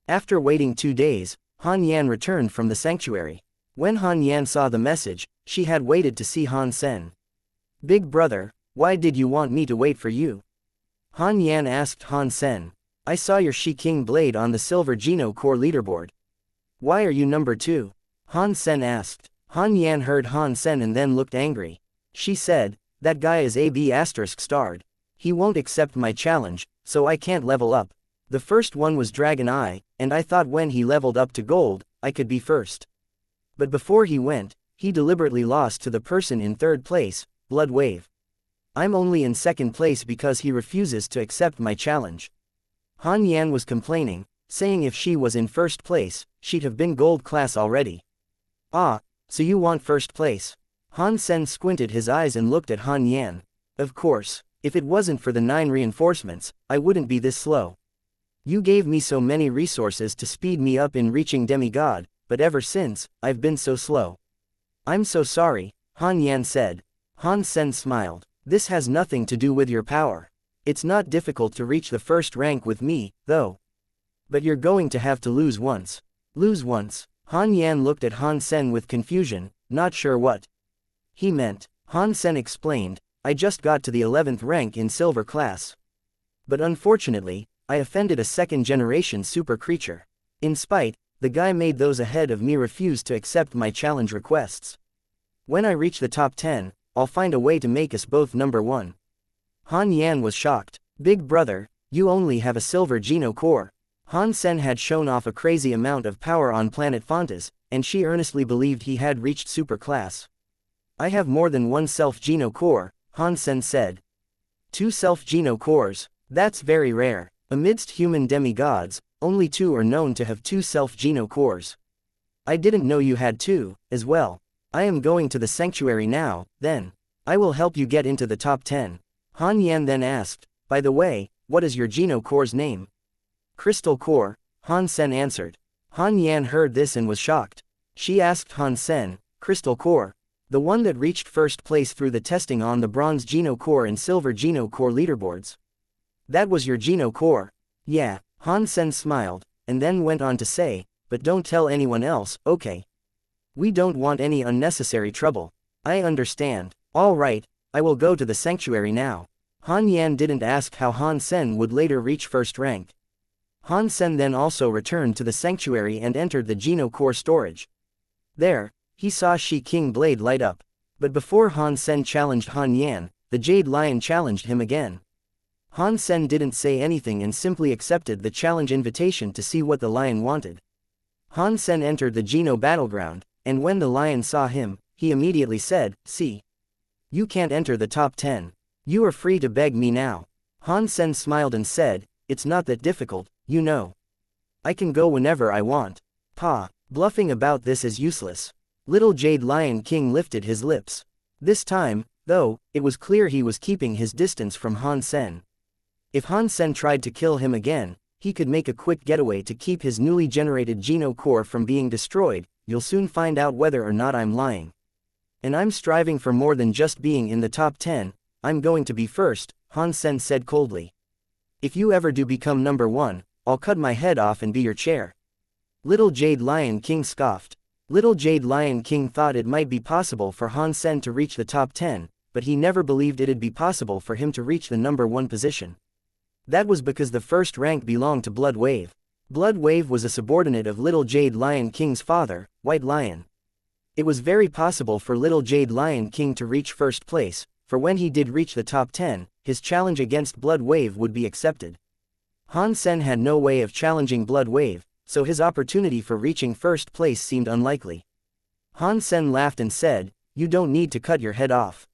After waiting 2 days, Han Yan returned from the sanctuary. When Han Yan saw the message, she had waited to see Han Sen. "Big brother, why did you want me to wait for you?" Han Yan asked Han Sen. "I saw your Shi King blade on the silver Geno Core leaderboard. Why are you number 2? Han Sen asked. Han Yan heard Han Sen and then looked angry. She said, "That guy is AB** starred. He won't accept my challenge, so I can't level up. The first one was Dragon Eye, and I thought when he leveled up to gold, I could be first. But before he went, he deliberately lost to the person in 3rd place, Blood Wave. I'm only in 2nd place because he refuses to accept my challenge." Han Yan was complaining, saying if she was in 1st place, she'd have been gold class already. "Ah, so you want 1st place?" Han Sen squinted his eyes and looked at Han Yan. "Of course, if it wasn't for the 9 reinforcements, I wouldn't be this slow. You gave me so many resources to speed me up in reaching demigod, but ever since, I've been so slow." "I'm so sorry," Han Yan said. Han Sen smiled. "This has nothing to do with your power. It's not difficult to reach the 1st rank with me, though. But you're going to have to lose once." "Lose once?" Han Yan looked at Han Sen with confusion, not sure what he meant. Han Sen explained, "I just got to the 11th rank in silver class. But unfortunately, I offended a 2nd-generation super creature. In spite, the guy made those ahead of me refuse to accept my challenge requests. When I reach the top 10, I'll find a way to make us both number 1. Han Yan was shocked. "Big brother, you only have a silver Geno Core." Han Sen had shown off a crazy amount of power on planet Fontas, and she earnestly believed he had reached super class. "I have more than 1 self Geno Core," Han Sen said. 2 self Geno Cores? That's very rare. Amidst human demigods, only 2 are known to have 2 self Geno Cores. "I didn't know you had 2, as well. I am going to the sanctuary now, then. I will help you get into the top 10. Han Yan then asked, "By the way, what is your Geno Core's name?" "Crystal Core," Han Sen answered. Han Yan heard this and was shocked. She asked Han Sen, "Crystal Core? The one that reached 1st place through the testing on the bronze Geno Core and silver Geno Core leaderboards? That was your Geno Core?" "Yeah," Han Sen smiled, and then went on to say, "But don't tell anyone else, okay? We don't want any unnecessary trouble." "I understand. All right, I will go to the sanctuary now." Han Yan didn't ask how Han Sen would later reach 1st rank. Han Sen then also returned to the sanctuary and entered the Geno Core storage. There, he saw Shi King blade light up. But before Han Sen challenged Han Yan, the Jade Lion challenged him again. Han Sen didn't say anything and simply accepted the challenge invitation to see what the lion wanted. Han Sen entered the Geno battleground, and when the lion saw him, he immediately said, "See. You can't enter the top 10. You are free to beg me now." Han Sen smiled and said, "It's not that difficult, you know. I can go whenever I want." "Pa, bluffing about this is useless." Little Jade Lion King lifted his lips. This time, though, it was clear he was keeping his distance from Han Sen. If Han Sen tried to kill him again, he could make a quick getaway to keep his newly generated Geno Core from being destroyed. "You'll soon find out whether or not I'm lying. And I'm striving for more than just being in the top 10, I'm going to be first," Han Sen said coldly. "If you ever do become number 1, I'll cut my head off and be your chair." Little Jade Lion King scoffed. Little Jade Lion King thought it might be possible for Han Sen to reach the top 10, but he never believed it'd be possible for him to reach the number 1 position. That was because the first rank belonged to Blood Wave. Blood Wave was a subordinate of Little Jade Lion King's father, White Lion. It was very possible for Little Jade Lion King to reach first place, for when he did reach the top 10, his challenge against Blood Wave would be accepted. Han Sen had no way of challenging Blood Wave, so his opportunity for reaching first place seemed unlikely. Han Sen laughed and said, "You don't need to cut your head off.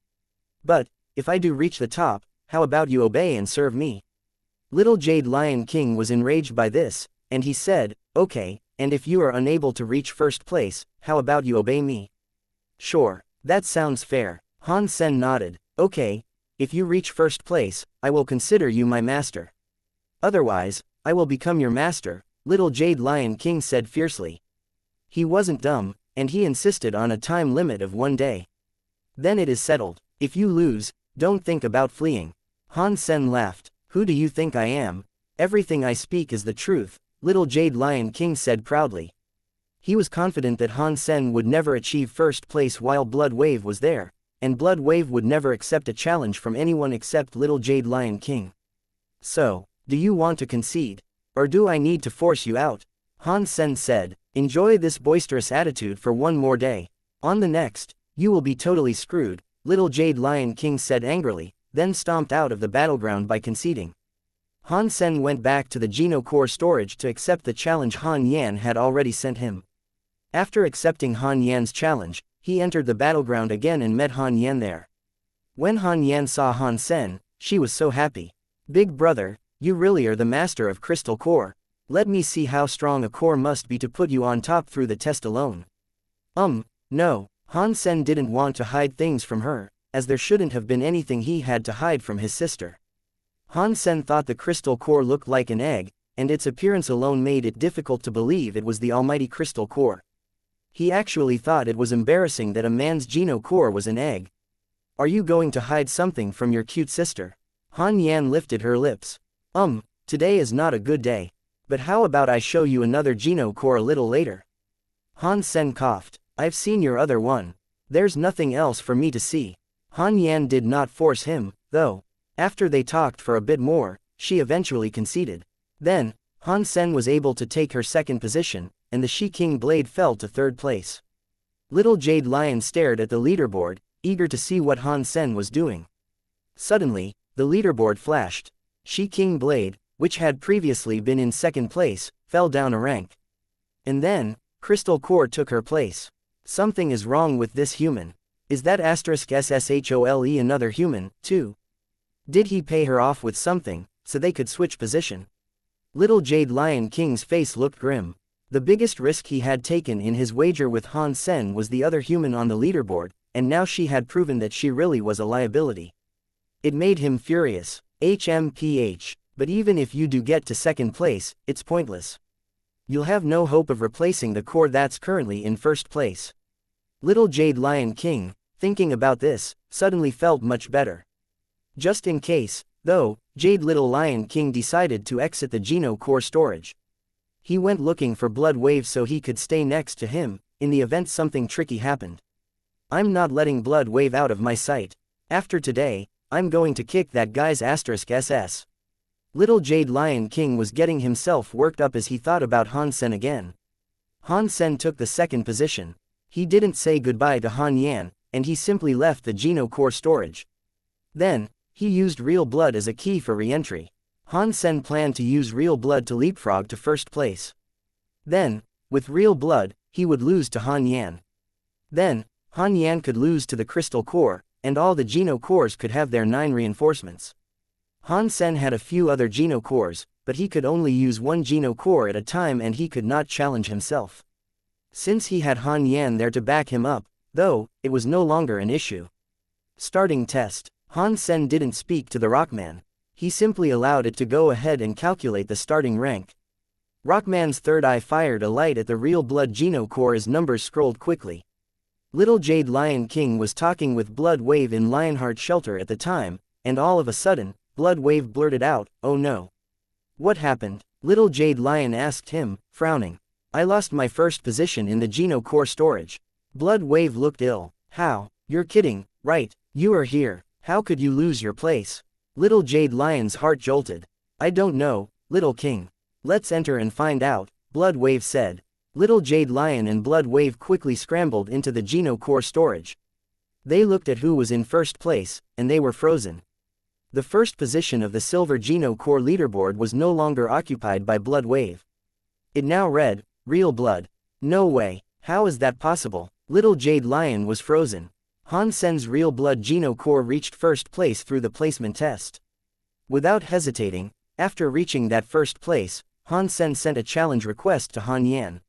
But, if I do reach the top, how about you obey and serve me?" Little Jade Lion King was enraged by this, and he said, "Okay, and if you are unable to reach first place, how about you obey me?" "Sure, that sounds fair." Han Sen nodded. "Okay, if you reach first place, I will consider you my master. Otherwise, I will become your master," Little Jade Lion King said fiercely. He wasn't dumb, and he insisted on a time limit of 1 day. "Then it is settled. If you lose, don't think about fleeing." Han Sen laughed. "Who do you think I am? Everything I speak is the truth," Little Jade Lion King said proudly. He was confident that Han Sen would never achieve first place while Blood Wave was there, and Blood Wave would never accept a challenge from anyone except Little Jade Lion King. "So, do you want to concede? Or do I need to force you out?" Han Sen said. "Enjoy this boisterous attitude for 1 more day. On the next, you will be totally screwed," Little Jade Lion King said angrily, then stomped out of the battleground by conceding. Han Sen went back to the Geno Core storage to accept the challenge Han Yan had already sent him. After accepting Han Yan's challenge, he entered the battleground again and met Han Yan there. When Han Yan saw Han Sen, she was so happy. "Big brother, you really are the master of Crystal Core. Let me see how strong a core must be to put you on top through the test alone." No, Han Sen didn't want to hide things from her, as there shouldn't have been anything he had to hide from his sister. Han Sen thought the crystal core looked like an egg, and its appearance alone made it difficult to believe it was the almighty crystal core. He actually thought it was embarrassing that a man's Geno Core was an egg. "Are you going to hide something from your cute sister?" Han Yan lifted her lips. Today is not a good day. But how about I show you another Geno Core a little later?" Han Sen coughed. "I've seen your other one. There's nothing else for me to see." Han Yan did not force him, though. After they talked for a bit more, she eventually conceded. Then, Han Sen was able to take her second position, and the Shi King blade fell to 3rd place. Little Jade Lion stared at the leaderboard, eager to see what Han Sen was doing. Suddenly, the leaderboard flashed. Shi King blade, which had previously been in 2nd place, fell down a rank. And then, Crystal Core took her place. Something is wrong with this human. Is that *SSHOLE another human, too? Did he pay her off with something, so they could switch position? Little Jade Lion King's face looked grim. The biggest risk he had taken in his wager with Han Sen was the other human on the leaderboard, and now she had proven that she really was a liability. It made him furious. HMPH. But even if you do get to 2nd place, it's pointless. You'll have no hope of replacing the core that's currently in 1st place. Little Jade Lion King, thinking about this, suddenly felt much better. Just in case, though, Jade Little Lion King decided to exit the Geno Core storage. He went looking for Blood Wave so he could stay next to him, in the event something tricky happened. "I'm not letting Blood Wave out of my sight. After today, I'm going to kick that guy's *SS. Little Jade Lion King was getting himself worked up as he thought about Han Sen again. Han Sen took the 2nd position. He didn't say goodbye to Han Yan, and he simply left the Geno Core storage. Then, he used Real Blood as a key for re-entry. Han Sen planned to use Real Blood to leapfrog to 1st place. Then, with Real Blood, he would lose to Han Yan. Then, Han Yan could lose to the Crystal Core, and all the Geno Cores could have their 9 reinforcements. Han Sen had a few other Geno Cores, but he could only use 1 Geno Core at a time and he could not challenge himself. Since he had Han Yan there to back him up, though, it was no longer an issue. Starting test. Han Sen didn't speak to the Rockman. He simply allowed it to go ahead and calculate the starting rank. Rockman's third eye fired a light at the Real Blood Geno Core as numbers scrolled quickly. Little Jade Lion King was talking with Blood Wave in Lionheart Shelter at the time, and all of a sudden, Blood Wave blurted out, "Oh no." "What happened?" Little Jade Lion asked him, frowning. I lost my first position in the Geno core storage. Blood Wave looked ill. How? You're kidding, right? You are here. How could you lose your place? Little Jade Lion's heart jolted. I don't know, Little King. Let's enter and find out, Blood Wave said. Little Jade Lion and Blood Wave quickly scrambled into the Geno core storage. They looked at who was in first place, and they were frozen. The first position of the Silver Geno core leaderboard was no longer occupied by Blood Wave. It now read, Real Blood. No way, how is that possible? Little Jade Lion was frozen. Han Sen's Real Blood Geno core reached first place through the placement test. Without hesitating, after reaching that first place, Han Sen sent a challenge request to Han Yan.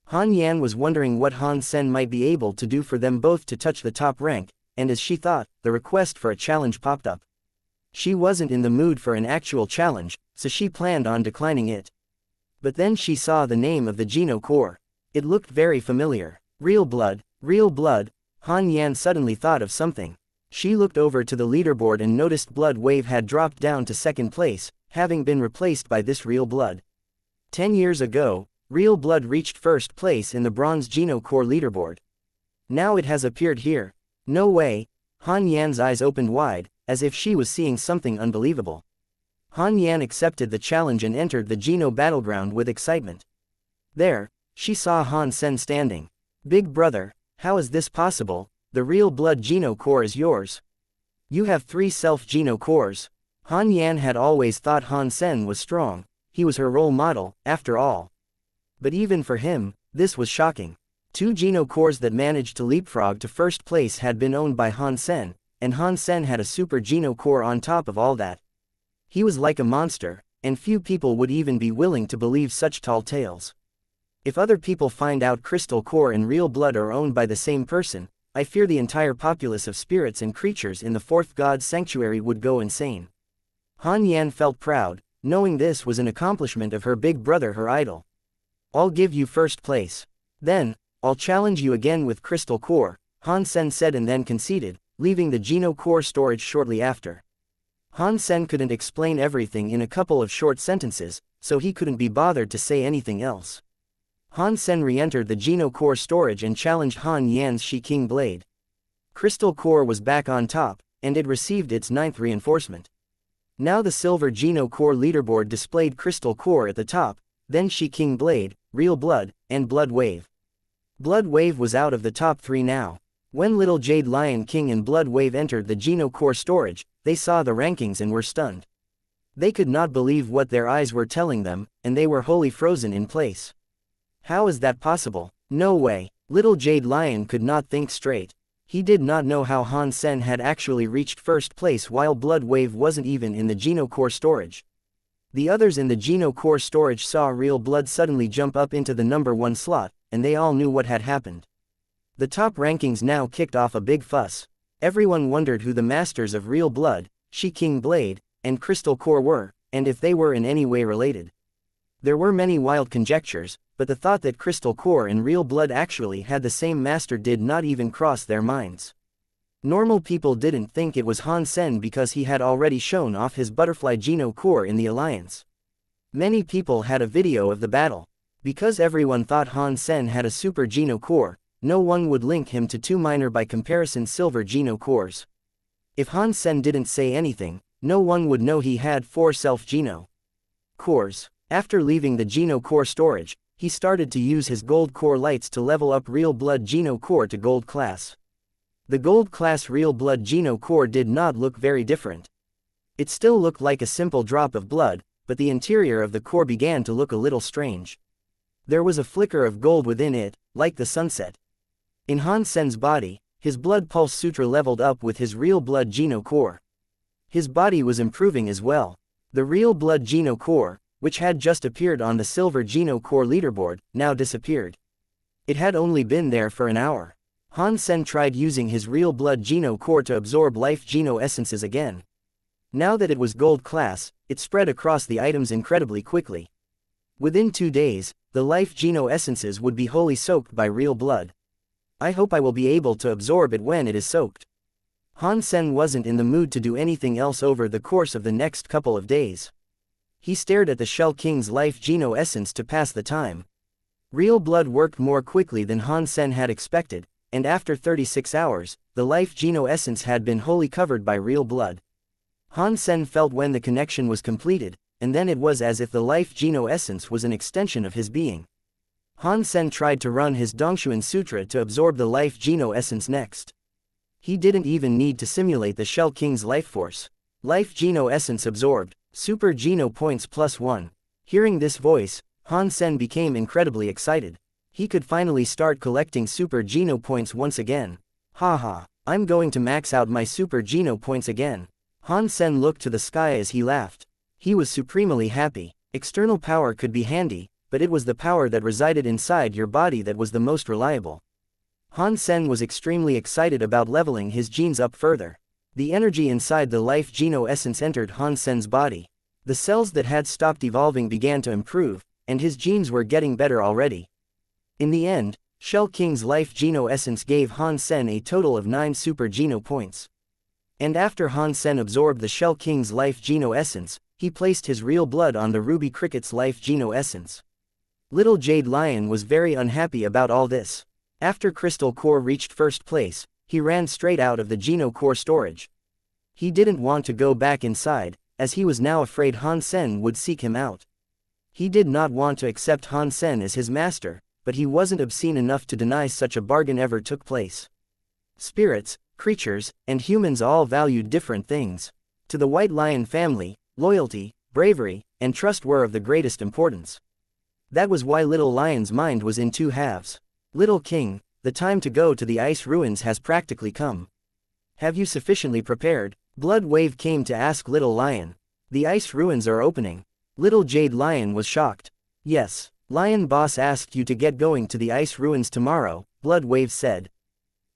Han Yan was wondering what Han Sen might be able to do for them both to touch the top rank, and as she thought, the request for a challenge popped up. She wasn't in the mood for an actual challenge, so she planned on declining it. But then she saw the name of the Geno core. It looked very familiar. Real Blood, Real Blood. Han Yan suddenly thought of something. She looked over to the leaderboard and noticed Blood Wave had dropped down to second place, having been replaced by this Real Blood. 10 years ago, Real Blood reached first place in the Bronze Geno core leaderboard. Now it has appeared here. No way. Han Yan's eyes opened wide, as if she was seeing something unbelievable. Han Yan accepted the challenge and entered the Geno battleground with excitement. There, she saw Han Sen standing. Big brother, how is this possible? The Real Blood Geno core is yours. You have 3 self-Geno cores. Han Yan had always thought Han Sen was strong. He was her role model, after all. But even for him, this was shocking. 2 Geno cores that managed to leapfrog to first place had been owned by Han Sen, and Han Sen had a super Geno core on top of all that. He was like a monster, and few people would even be willing to believe such tall tales. If other people find out Crystal Core and Real Blood are owned by the same person, I fear the entire populace of spirits and creatures in the 4th God's Sanctuary would go insane. Han Yan felt proud, knowing this was an accomplishment of her big brother, her idol. I'll give you first place. Then, I'll challenge you again with Crystal Core, Han Sen said and then conceded, leaving the Geno core storage shortly after. Han Sen couldn't explain everything in a couple of short sentences, so he couldn't be bothered to say anything else. Han Sen re-entered the Geno core storage and challenged Han Yan's Shi King blade. Crystal Core was back on top, and it received its 9th reinforcement. Now the Silver Geno core leaderboard displayed Crystal Core at the top, then Shi King blade, Real Blood, and Blood Wave. Blood Wave was out of the top 3 now. When Little Jade Lion King and Blood Wave entered the Geno core storage, they saw the rankings and were stunned. They could not believe what their eyes were telling them, and they were wholly frozen in place. How is that possible? No way. Little Jade Lion could not think straight. He did not know how Han Sen had actually reached first place while Blood Wave wasn't even in the Geno core storage. The others in the Geno core storage saw Real Blood suddenly jump up into the number 1 slot, and they all knew what had happened. The top rankings now kicked off a big fuss. Everyone wondered who the masters of Real Blood, Shi King Blade, and Crystal Core were, and if they were in any way related. There were many wild conjectures, but the thought that Crystal Core and Real Blood actually had the same master did not even cross their minds. Normal people didn't think it was Han Sen because he had already shown off his Butterfly Geno core in the Alliance. Many people had a video of the battle. Because everyone thought Han Sen had a Super Geno core, no one would link him to 2 minor by comparison Silver Geno cores. If Han Sen didn't say anything, no one would know he had 4 self-Geno cores. After leaving the Geno core storage, he started to use his Gold Core lights to level up Real Blood Geno core to Gold class. The Gold class Real Blood Geno core did not look very different. It still looked like a simple drop of blood, but the interior of the core began to look a little strange. There was a flicker of gold within it, like the sunset. In Han Sen's body, his blood pulse sutra leveled up with his Real Blood Geno core. His body was improving as well. The Real Blood Geno core, which had just appeared on the Silver Geno core leaderboard, now disappeared. It had only been there for an hour. Han Sen tried using his Real Blood Geno core to absorb life Geno essences again. Now that it was Gold class, it spread across the items incredibly quickly. Within 2 days, the life Geno essences would be wholly soaked by Real Blood. I hope I will be able to absorb it when it is soaked. Han Sen wasn't in the mood to do anything else over the course of the next couple of days. He stared at the Shell King's life Geno essence to pass the time. Real blood worked more quickly than Han Sen had expected, and after 36 hours, the life geno essence had been wholly covered by real blood. Han Sen felt when the connection was completed, and then it was as if the life geno essence was an extension of his being. Han Sen tried to run his Dongshuan Sutra to absorb the life geno essence next. He didn't even need to simulate the Shell King's life force. Life geno essence absorbed, super geno points +1. Hearing this voice, Han Sen became incredibly excited. He could finally start collecting super geno points once again. Haha, I'm going to max out my super geno points again. Han Sen looked to the sky as he laughed. He was supremely happy. External power could be handy, but it was the power that resided inside your body that was the most reliable. Han Sen was extremely excited about leveling his genes up further. The energy inside the life geno essence entered Han Sen's body. The cells that had stopped evolving began to improve, and his genes were getting better already. In the end, Shell King's life geno essence gave Han Sen a total of 9 super geno points. And after Han Sen absorbed the Shell King's life geno essence, he placed his real blood on the Ruby Cricket's life geno essence. Little Jade Lion was very unhappy about all this. After Crystal Core reached first place, he ran straight out of the Geno Core storage. He didn't want to go back inside, as he was now afraid Han Sen would seek him out. He did not want to accept Han Sen as his master, but he wasn't obscene enough to deny such a bargain ever took place. Spirits, creatures, and humans all valued different things. To the White Lion family, loyalty, bravery, and trust were of the greatest importance. That was why Little Lion's mind was in two halves. Little King, the time to go to the ice ruins has practically come. Have you sufficiently prepared? Blood Wave came to ask Little Lion. The ice ruins are opening. Little Jade Lion was shocked. Yes, Lion Boss asked you to get going to the ice ruins tomorrow, Blood Wave said.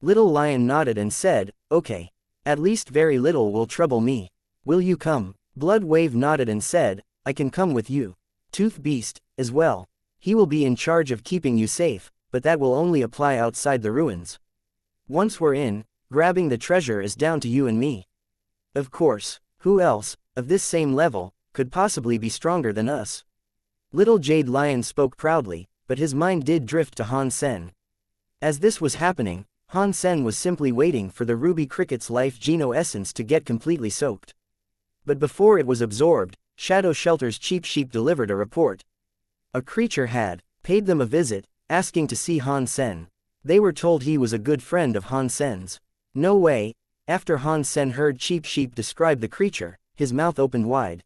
Little Lion nodded and said, okay. At least very little will trouble me. Will you come? Blood Wave nodded and said, I can come with you. Tooth Beast, as well. He will be in charge of keeping you safe, but that will only apply outside the ruins. Once we're in, grabbing the treasure is down to you and me. Of course, who else, of this same level, could possibly be stronger than us? Little Jade Lion spoke proudly, but his mind did drift to Han Sen. As this was happening, Han Sen was simply waiting for the Ruby Cricket's life geno essence to get completely soaked. But before it was absorbed, Shadow Shelter's Cheap Sheep delivered a report. A creature had paid them a visit, asking to see Han Sen. They were told he was a good friend of Han Sen's. No way. After Han Sen heard Cheap Sheep describe the creature, his mouth opened wide.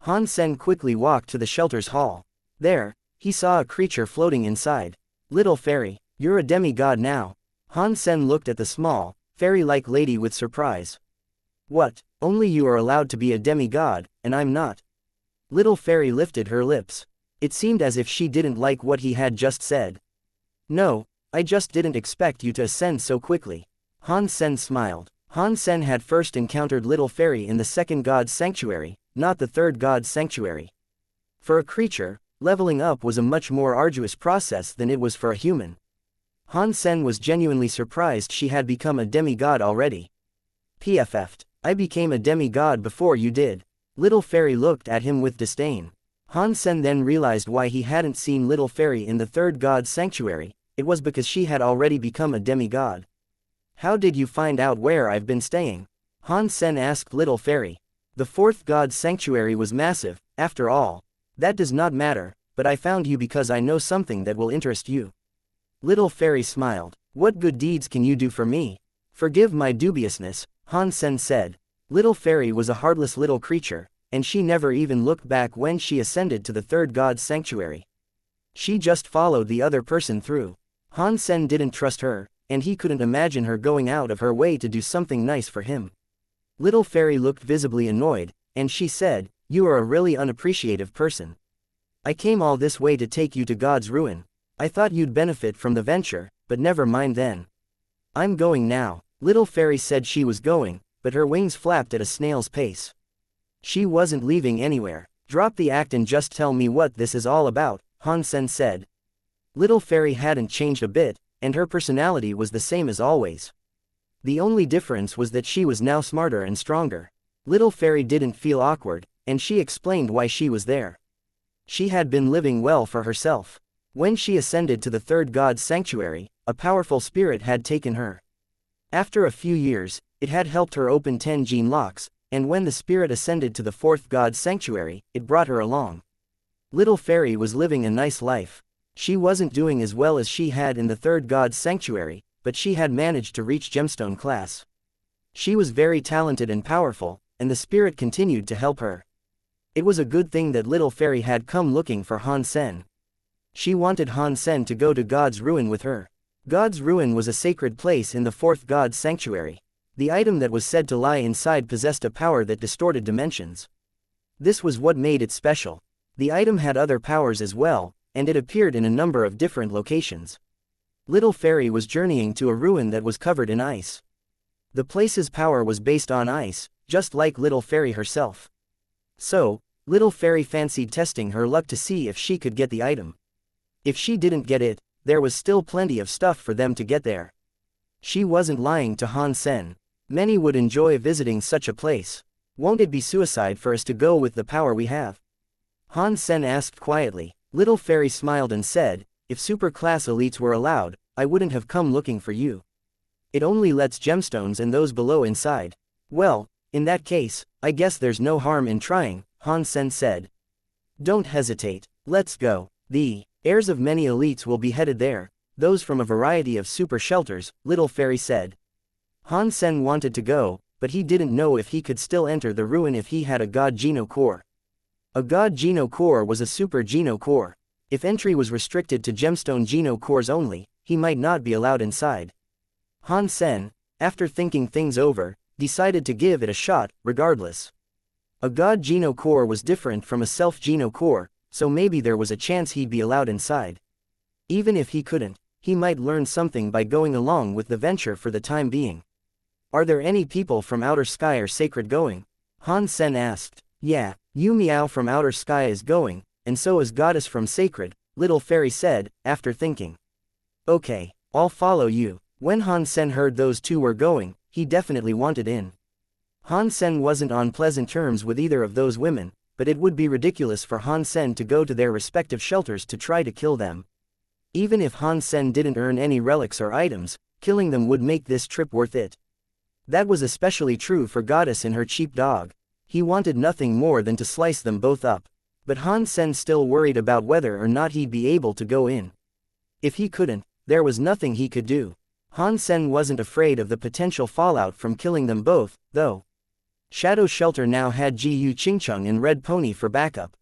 Han Sen quickly walked to the shelter's hall. There, he saw a creature floating inside. Little fairy, you're a demigod now. Han Sen looked at the small, fairy-like lady with surprise. What, only you are allowed to be a demigod, and I'm not? Little fairy lifted her lips. It seemed as if she didn't like what he had just said. No, I just didn't expect you to ascend so quickly. Han Sen smiled. Han Sen had first encountered Little Fairy in the second God's Sanctuary, not the third God's Sanctuary. For a creature, leveling up was a much more arduous process than it was for a human. Han Sen was genuinely surprised she had become a demigod already. PFF'd. I became a demigod before you did. Little Fairy looked at him with disdain. Han Sen then realized why he hadn't seen Little Fairy in the third God's Sanctuary. It was because she had already become a demigod. How did you find out where I've been staying? Han Sen asked Little Fairy. The fourth God's Sanctuary was massive, after all. That does not matter, but I found you because I know something that will interest you. Little Fairy smiled. What good deeds can you do for me? Forgive my dubiousness, Han Sen said. Little Fairy was a heartless little creature, and she never even looked back when she ascended to the third God's Sanctuary. She just followed the other person through. Han Sen didn't trust her, and he couldn't imagine her going out of her way to do something nice for him. Little Fairy looked visibly annoyed, and she said, you are a really unappreciative person. I came all this way to take you to God's ruin. I thought you'd benefit from the venture, but never mind then. I'm going now. Little Fairy said she was going, but her wings flapped at a snail's pace. She wasn't leaving anywhere. Drop the act and just tell me what this is all about, Han Sen said. Little Fairy hadn't changed a bit, and her personality was the same as always. The only difference was that she was now smarter and stronger. Little Fairy didn't feel awkward, and she explained why she was there. She had been living well for herself. When she ascended to the third god's sanctuary, a powerful spirit had taken her. After a few years, it had helped her open 10 gene locks, and when the spirit ascended to the fourth god's sanctuary, it brought her along. Little Fairy was living a nice life. She wasn't doing as well as she had in the third god's sanctuary, but she had managed to reach gemstone class. She was very talented and powerful, and the spirit continued to help her. It was a good thing that Little Fairy had come looking for Han Sen. She wanted Han Sen to go to God's Ruin with her. God's Ruin was a sacred place in the fourth god's sanctuary. The item that was said to lie inside possessed a power that distorted dimensions. This was what made it special. The item had other powers as well, and it appeared in a number of different locations. Little Fairy was journeying to a ruin that was covered in ice. The place's power was based on ice, just like Little Fairy herself. So, Little Fairy fancied testing her luck to see if she could get the item. If she didn't get it, there was still plenty of stuff for them to get there. She wasn't lying to Han Sen. Many would enjoy visiting such a place. Won't it be suicide for us to go with the power we have? Han Sen asked quietly. Little Fairy smiled and said, if super-class elites were allowed, I wouldn't have come looking for you. It only lets gemstones and those below inside. Well, in that case, I guess there's no harm in trying, Han Sen said. Don't hesitate, let's go. The heirs of many elites will be headed there, those from a variety of super shelters, Little Fairy said. Han Sen wanted to go, but he didn't know if he could still enter the ruin if he had a God Geno Core. A God Geno Core was a super Geno Core. If entry was restricted to gemstone Geno Cores only, he might not be allowed inside. Han Sen, after thinking things over, decided to give it a shot, regardless. A God Geno Core was different from a self Geno Core, so maybe there was a chance he'd be allowed inside. Even if he couldn't, he might learn something by going along with the venture for the time being. Are there any people from Outer Sky or Sacred going? Han Sen asked. Yeah, Yu Miao from Outer Sky is going, and so is Goddess from Sacred, Little Fairy said, after thinking. Okay, I'll follow you. When Han Sen heard those two were going, he definitely wanted in. Han Sen wasn't on pleasant terms with either of those women, but it would be ridiculous for Han Sen to go to their respective shelters to try to kill them. Even if Han Sen didn't earn any relics or items, killing them would make this trip worth it. That was especially true for Goddess and her cheap dog. He wanted nothing more than to slice them both up. But Han Sen still worried about whether or not he'd be able to go in. If he couldn't, there was nothing he could do. Han Sen wasn't afraid of the potential fallout from killing them both, though. Shadow Shelter now had Ji Yu Qingcheng and Red Pony for backup.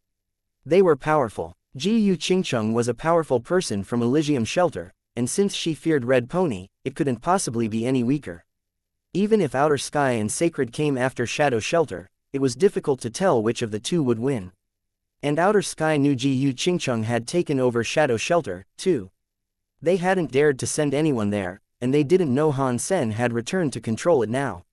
They were powerful. Ji Yu Qingcheng was a powerful person from Elysium Shelter, and since she feared Red Pony, it couldn't possibly be any weaker. Even if Outer Sky and Sacred came after Shadow Shelter, it was difficult to tell which of the two would win. And Outer Sky knew Ji Yu Qingcheng had taken over Shadow Shelter, too. They hadn't dared to send anyone there, and they didn't know Han Sen had returned to control it now.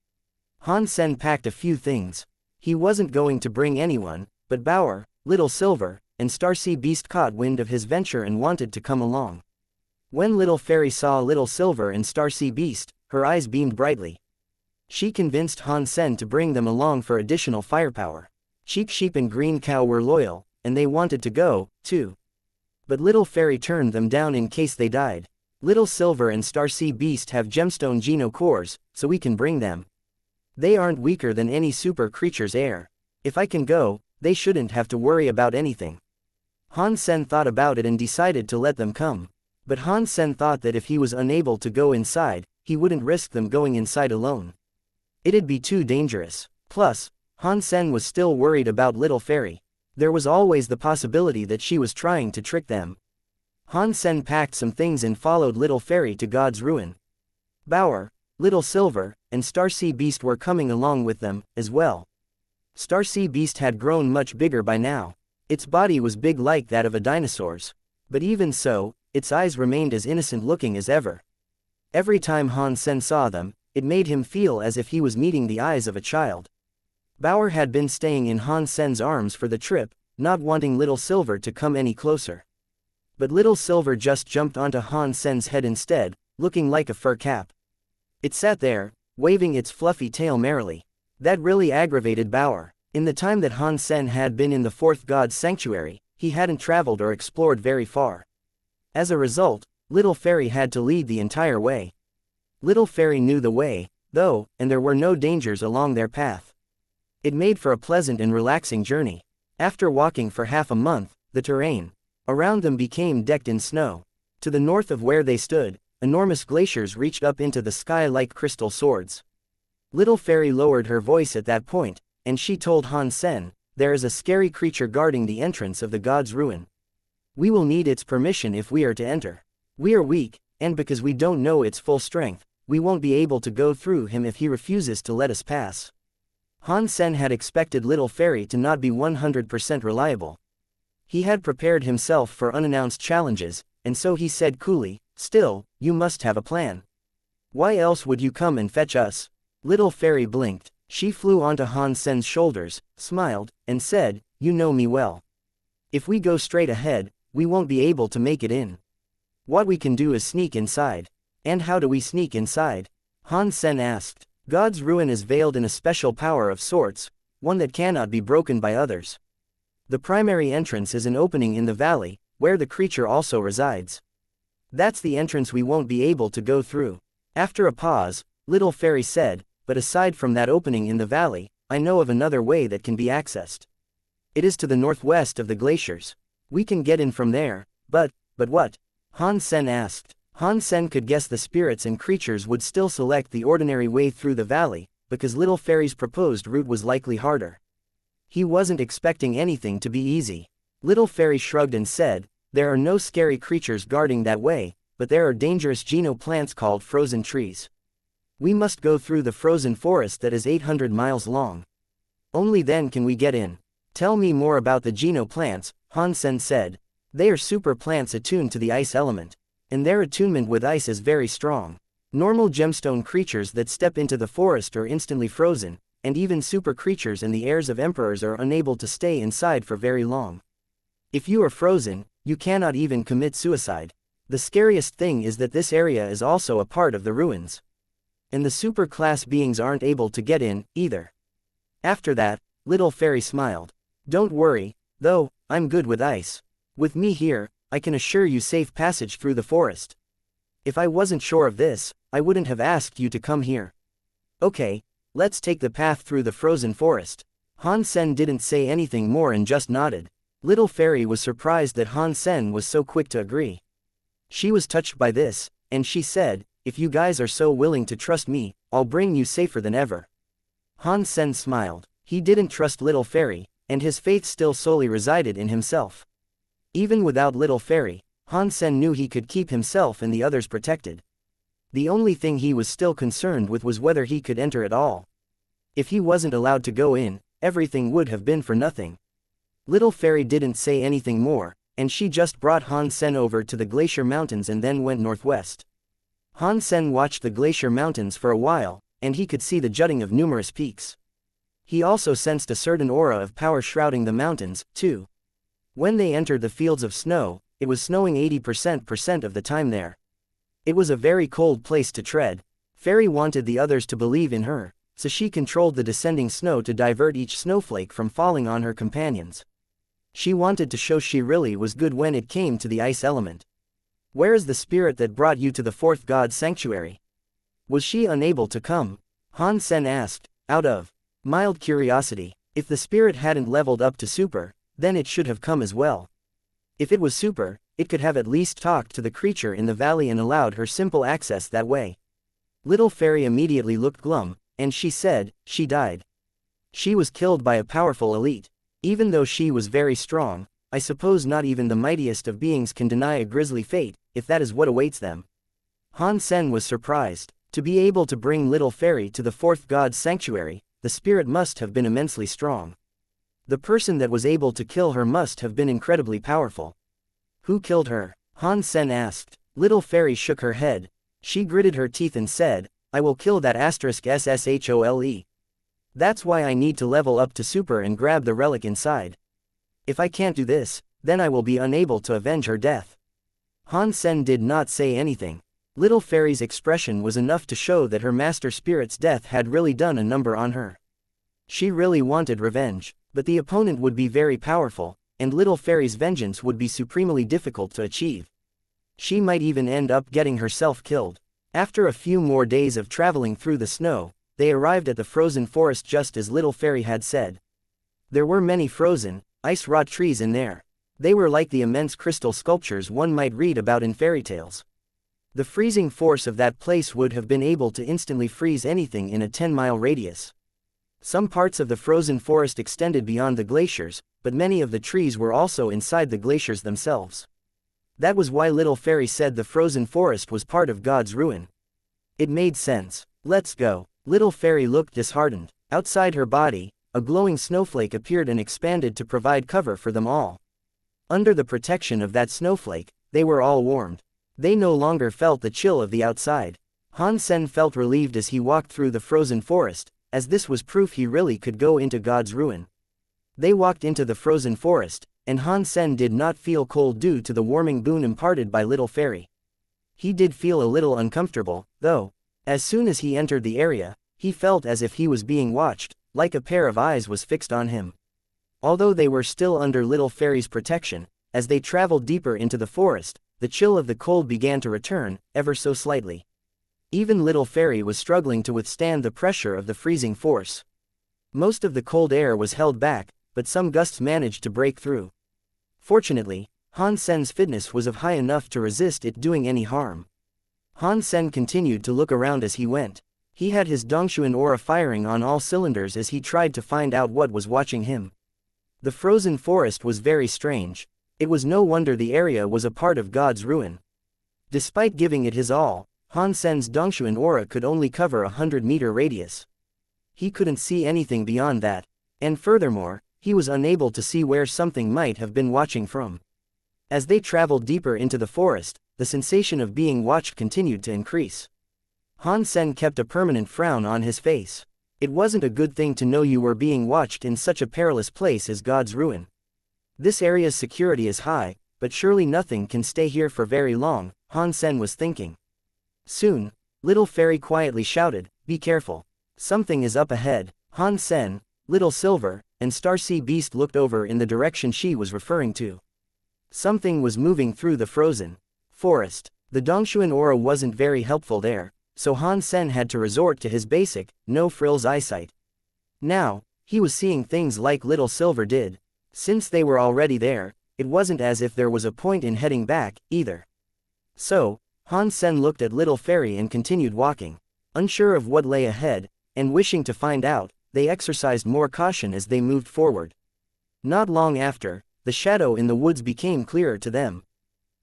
Han Sen packed a few things. He wasn't going to bring anyone, but Bauer, Little Silver, and Starsea Beast caught wind of his venture and wanted to come along. When Little Fairy saw Little Silver and Starsea Beast, her eyes beamed brightly. She convinced Han Sen to bring them along for additional firepower. Cheap Sheep and Green Cow were loyal, and they wanted to go, too. But Little Fairy turned them down in case they died. Little Silver and Starsea Beast have gemstone Geno Cores, so we can bring them. They aren't weaker than any super creature's heir. If I can go, they shouldn't have to worry about anything. Han Sen thought about it and decided to let them come. But Han Sen thought that if he was unable to go inside, he wouldn't risk them going inside alone. It'd be too dangerous. Plus, Han Sen was still worried about Little Fairy. There was always the possibility that she was trying to trick them. Han Sen packed some things and followed Little Fairy to God's Ruin. Bauer, Little Silver, and Starsea Beast were coming along with them, as well. Starsea Beast had grown much bigger by now. Its body was big like that of a dinosaur's. But even so, its eyes remained as innocent-looking as ever. Every time Han Sen saw them, it made him feel as if he was meeting the eyes of a child. Bauer had been staying in Han Sen's arms for the trip, not wanting Little Silver to come any closer. But Little Silver just jumped onto Han Sen's head instead, looking like a fur cap. It sat there, waving its fluffy tail merrily. That really aggravated Bauer. In the time that Han Sen had been in the fourth god's sanctuary, he hadn't traveled or explored very far. As a result, Little Fairy had to lead the entire way. Little Fairy knew the way, though, and there were no dangers along their path. It made for a pleasant and relaxing journey. After walking for half a month, the terrain around them became decked in snow. To the north of where they stood, enormous glaciers reached up into the sky like crystal swords. Little Fairy lowered her voice at that point, and she told Han Sen, "There is a scary creature guarding the entrance of the god's ruin. We will need its permission if we are to enter. We are weak, and because we don't know its full strength, we won't be able to go through him if he refuses to let us pass." Han Sen had expected Little Fairy to not be 100% reliable. He had prepared himself for unannounced challenges, and so he said coolly, "Still, you must have a plan. Why else would you come and fetch us?" Little Fairy blinked. She flew onto Han Sen's shoulders, smiled, and said, "You know me well. If we go straight ahead, we won't be able to make it in. What we can do is sneak inside." "And how do we sneak inside?" Han Sen asked. "God's ruin is veiled in a special power of sorts, one that cannot be broken by others. The primary entrance is an opening in the valley, where the creature also resides. That's the entrance we won't be able to go through." After a pause, Little Fairy said, "But aside from that opening in the valley, I know of another way that can be accessed. It is to the northwest of the glaciers. We can get in from there, but what?" Han Sen asked. Han Sen could guess the spirits and creatures would still select the ordinary way through the valley, because Little Fairy's proposed route was likely harder. He wasn't expecting anything to be easy. Little Fairy shrugged and said, "There are no scary creatures guarding that way, but there are dangerous geno plants called frozen trees. We must go through the frozen forest that is 800 miles long. Only then can we get in." "Tell me more about the geno plants," Han Sen said. "They are super plants attuned to the ice element, and their attunement with ice is very strong. Normal gemstone creatures that step into the forest are instantly frozen, and even super creatures and the heirs of emperors are unable to stay inside for very long. If you are frozen, you cannot even commit suicide. The scariest thing is that this area is also a part of the ruins. And the super class beings aren't able to get in, either." After that, Little Fairy smiled. "Don't worry, though, I'm good with ice. With me here, I can assure you safe passage through the forest. If I wasn't sure of this, I wouldn't have asked you to come here. Okay, let's take the path through the frozen forest." Han Sen didn't say anything more and just nodded. Little Fairy was surprised that Han Sen was so quick to agree. She was touched by this, and she said, "If you guys are so willing to trust me, I'll bring you safer than ever." Han Sen smiled. He didn't trust Little Fairy, and his faith still solely resided in himself. Even without Little Fairy, Han Sen knew he could keep himself and the others protected. The only thing he was still concerned with was whether he could enter at all. If he wasn't allowed to go in, everything would have been for nothing. Little Fairy didn't say anything more, and she just brought Han Sen over to the Glacier Mountains and then went northwest. Han Sen watched the Glacier Mountains for a while, and he could see the jutting of numerous peaks. He also sensed a certain aura of power shrouding the mountains, too. When they entered the fields of snow, it was snowing 80% of the time there. It was a very cold place to tread. Fairy wanted the others to believe in her, so she controlled the descending snow to divert each snowflake from falling on her companions. She wanted to show she really was good when it came to the ice element. "Where is the spirit that brought you to the fourth god's sanctuary? Was she unable to come?" Han Sen asked, out of mild curiosity. If the spirit hadn't leveled up to super, then it should have come as well. If it was super, it could have at least talked to the creature in the valley and allowed her simple access that way. Little Fairy immediately looked glum, and she said, "She died. She was killed by a powerful elite. Even though she was very strong, I suppose not even the mightiest of beings can deny a grisly fate, if that is what awaits them." Han Sen was surprised. To be able to bring Little Fairy to the fourth god's sanctuary, the spirit must have been immensely strong. The person that was able to kill her must have been incredibly powerful. "Who killed her?" Han Sen asked. Little Fairy shook her head. She gritted her teeth and said, "I will kill that *SSHOLE. That's why I need to level up to super and grab the relic inside. If I can't do this, then I will be unable to avenge her death." Han Sen did not say anything. Little Fairy's expression was enough to show that her master spirit's death had really done a number on her. She really wanted revenge, but the opponent would be very powerful, and Little Fairy's vengeance would be supremely difficult to achieve. She might even end up getting herself killed. After a few more days of traveling through the snow, they arrived at the frozen forest just as Little Fairy had said. There were many frozen, ice-wrought trees in there. They were like the immense crystal sculptures one might read about in fairy tales. The freezing force of that place would have been able to instantly freeze anything in a 10-mile radius. Some parts of the frozen forest extended beyond the glaciers, but many of the trees were also inside the glaciers themselves. That was why Little Fairy said the frozen forest was part of God's ruin. It made sense. Let's go. Little Fairy looked disheartened. Outside her body, a glowing snowflake appeared and expanded to provide cover for them all. Under the protection of that snowflake, they were all warmed. They no longer felt the chill of the outside. Han Sen felt relieved as he walked through the frozen forest, as this was proof he really could go into God's ruin. They walked into the frozen forest, and Han Sen did not feel cold due to the warming boon imparted by Little Fairy. He did feel a little uncomfortable, though. As soon as he entered the area, he felt as if he was being watched, like a pair of eyes was fixed on him. Although they were still under Little Fairy's protection, as they traveled deeper into the forest, the chill of the cold began to return, ever so slightly. Even Little Fairy was struggling to withstand the pressure of the freezing force. Most of the cold air was held back, but some gusts managed to break through. Fortunately, Han Sen's fitness was high enough to resist it doing any harm. Han Sen continued to look around as he went. He had his Dongshuan aura firing on all cylinders as he tried to find out what was watching him. The frozen forest was very strange. It was no wonder the area was a part of God's ruin. Despite giving it his all, Han Sen's Dongshuan aura could only cover a 100-meter radius. He couldn't see anything beyond that, and furthermore, he was unable to see where something might have been watching from. As they traveled deeper into the forest, the sensation of being watched continued to increase. Han Sen kept a permanent frown on his face. It wasn't a good thing to know you were being watched in such a perilous place as God's ruin. This area's security is high, but surely nothing can stay here for very long, Han Sen was thinking. Soon, Little Fairy quietly shouted, "Be careful. Something is up ahead." Han Sen, Little Silver, and Starsea Beast looked over in the direction she was referring to. Something was moving through the frozen forest. The Dongshuan aura wasn't very helpful there, so Han Sen had to resort to his basic, no-frills eyesight. Now, he was seeing things like Little Silver did. Since they were already there, it wasn't as if there was a point in heading back, either. So, Han Sen looked at Little Fairy and continued walking. Unsure of what lay ahead, and wishing to find out, they exercised more caution as they moved forward. Not long after, the shadow in the woods became clearer to them.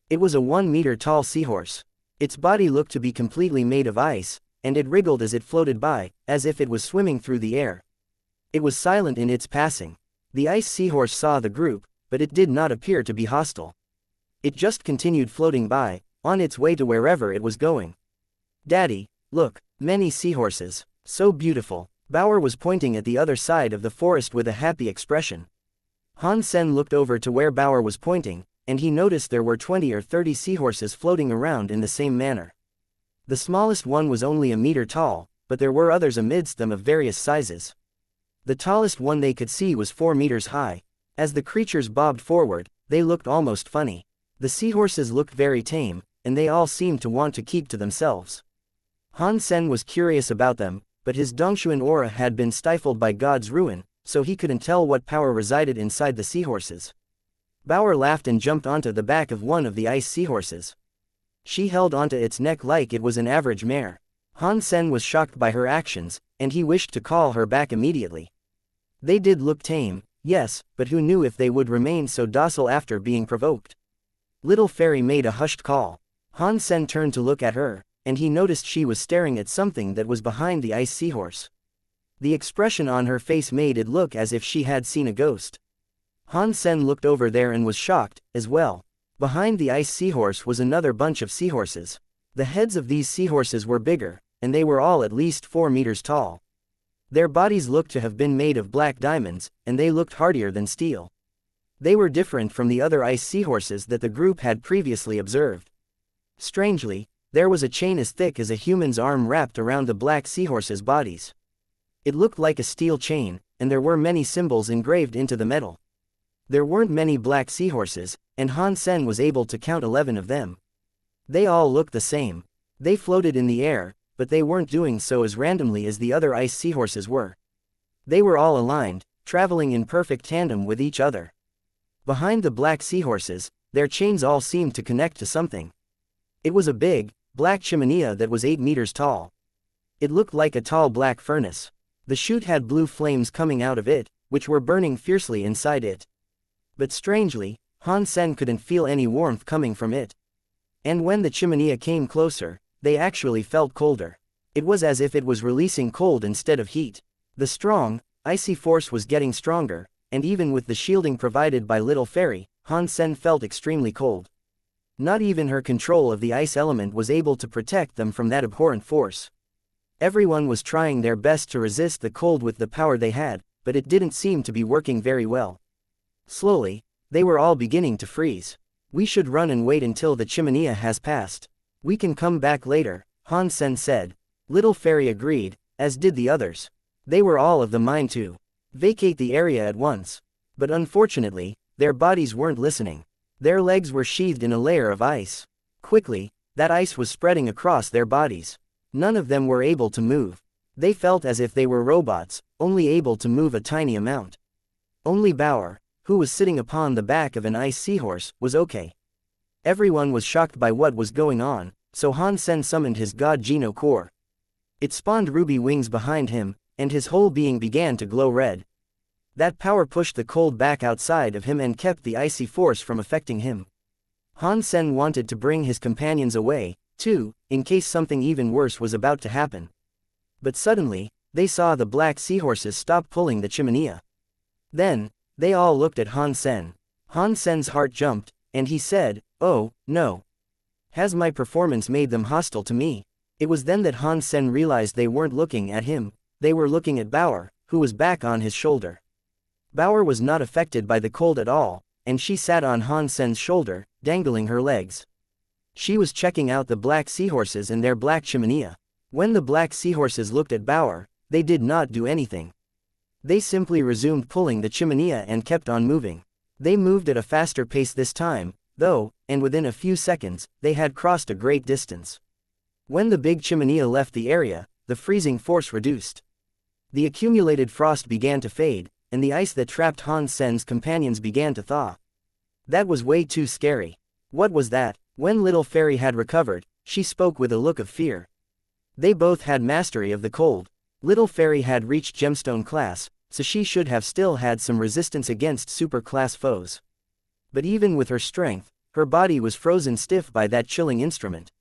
It was a 1-meter-tall seahorse. Its body looked to be completely made of ice, and it wriggled as it floated by, as if it was swimming through the air. It was silent in its passing. The ice seahorse saw the group, but it did not appear to be hostile. It just continued floating by, on its way to wherever it was going. "Daddy, look, many seahorses, so beautiful." Bauer was pointing at the other side of the forest with a happy expression. Han Sen looked over to where Bauer was pointing, and he noticed there were 20 or 30 seahorses floating around in the same manner. The smallest one was only a meter tall, but there were others amidst them of various sizes. The tallest one they could see was 4 meters high. As the creatures bobbed forward, they looked almost funny. The seahorses looked very tame, and they all seemed to want to keep to themselves. Han Sen was curious about them, but his Dongshuan aura had been stifled by God's ruin, so he couldn't tell what power resided inside the seahorses. Bauer laughed and jumped onto the back of one of the ice seahorses. She held onto its neck like it was an average mare. Han Sen was shocked by her actions, and he wished to call her back immediately. They did look tame, yes, but who knew if they would remain so docile after being provoked? Little Fairy made a hushed call. Han Sen turned to look at her, and he noticed she was staring at something that was behind the ice seahorse. The expression on her face made it look as if she had seen a ghost. Han Sen looked over there and was shocked, as well. Behind the ice seahorse was another bunch of seahorses. The heads of these seahorses were bigger, and they were all at least 4 meters tall. Their bodies looked to have been made of black diamonds, and they looked hardier than steel. They were different from the other ice seahorses that the group had previously observed. Strangely, there was a chain as thick as a human's arm wrapped around the black seahorses' bodies. It looked like a steel chain, and there were many symbols engraved into the metal. There weren't many black seahorses, and Han Sen was able to count 11 of them. They all looked the same. They floated in the air, but they weren't doing so as randomly as the other ice seahorses were. They were all aligned, traveling in perfect tandem with each other. Behind the black seahorses, their chains all seemed to connect to something. It was a big, black chimenea that was 8 meters tall. It looked like a tall black furnace. The chute had blue flames coming out of it, which were burning fiercely inside it. But strangely, Han Sen couldn't feel any warmth coming from it. And when the chimenea came closer, they actually felt colder. It was as if it was releasing cold instead of heat. The strong, icy force was getting stronger, and even with the shielding provided by Little Fairy, Han Sen felt extremely cold. Not even her control of the ice element was able to protect them from that abhorrent force. Everyone was trying their best to resist the cold with the power they had, but it didn't seem to be working very well. Slowly, they were all beginning to freeze. We should run and wait until the chimenea has passed. We can come back later, Han Sen said. Little Fairy agreed, as did the others. They were all of the mind to vacate the area at once. But unfortunately, their bodies weren't listening. Their legs were sheathed in a layer of ice. Quickly, that ice was spreading across their bodies. None of them were able to move. They felt as if they were robots, only able to move a tiny amount. Only Bauer, who was sitting upon the back of an ice seahorse, was okay. Everyone was shocked by what was going on, so Han Sen summoned his god Geno Core. It spawned ruby wings behind him, and his whole being began to glow red. That power pushed the cold back outside of him and kept the icy force from affecting him. Han Sen wanted to bring his companions away, too, in case something even worse was about to happen. But suddenly, they saw the black seahorses stop pulling the chimenea. Then, they all looked at Han Sen. Han Sen's heart jumped, and he said, "Oh, no. Has my performance made them hostile to me?" It was then that Han Sen realized they weren't looking at him, they were looking at Bauer, who was back on his shoulder. Bauer was not affected by the cold at all, and she sat on Han Sen's shoulder, dangling her legs. She was checking out the black seahorses and their black chimenea. When the black seahorses looked at Bauer, they did not do anything. They simply resumed pulling the chimenea and kept on moving. They moved at a faster pace this time, though, and within a few seconds, they had crossed a great distance. When the big chimenea left the area, the freezing force reduced. The accumulated frost began to fade, and the ice that trapped Han Sen's companions began to thaw. That was way too scary. What was that? When Little Fairy had recovered, she spoke with a look of fear. They both had mastery of the cold. Little Fairy had reached gemstone class, so she should have still had some resistance against super class foes. But even with her strength, her body was frozen stiff by that chilling instrument.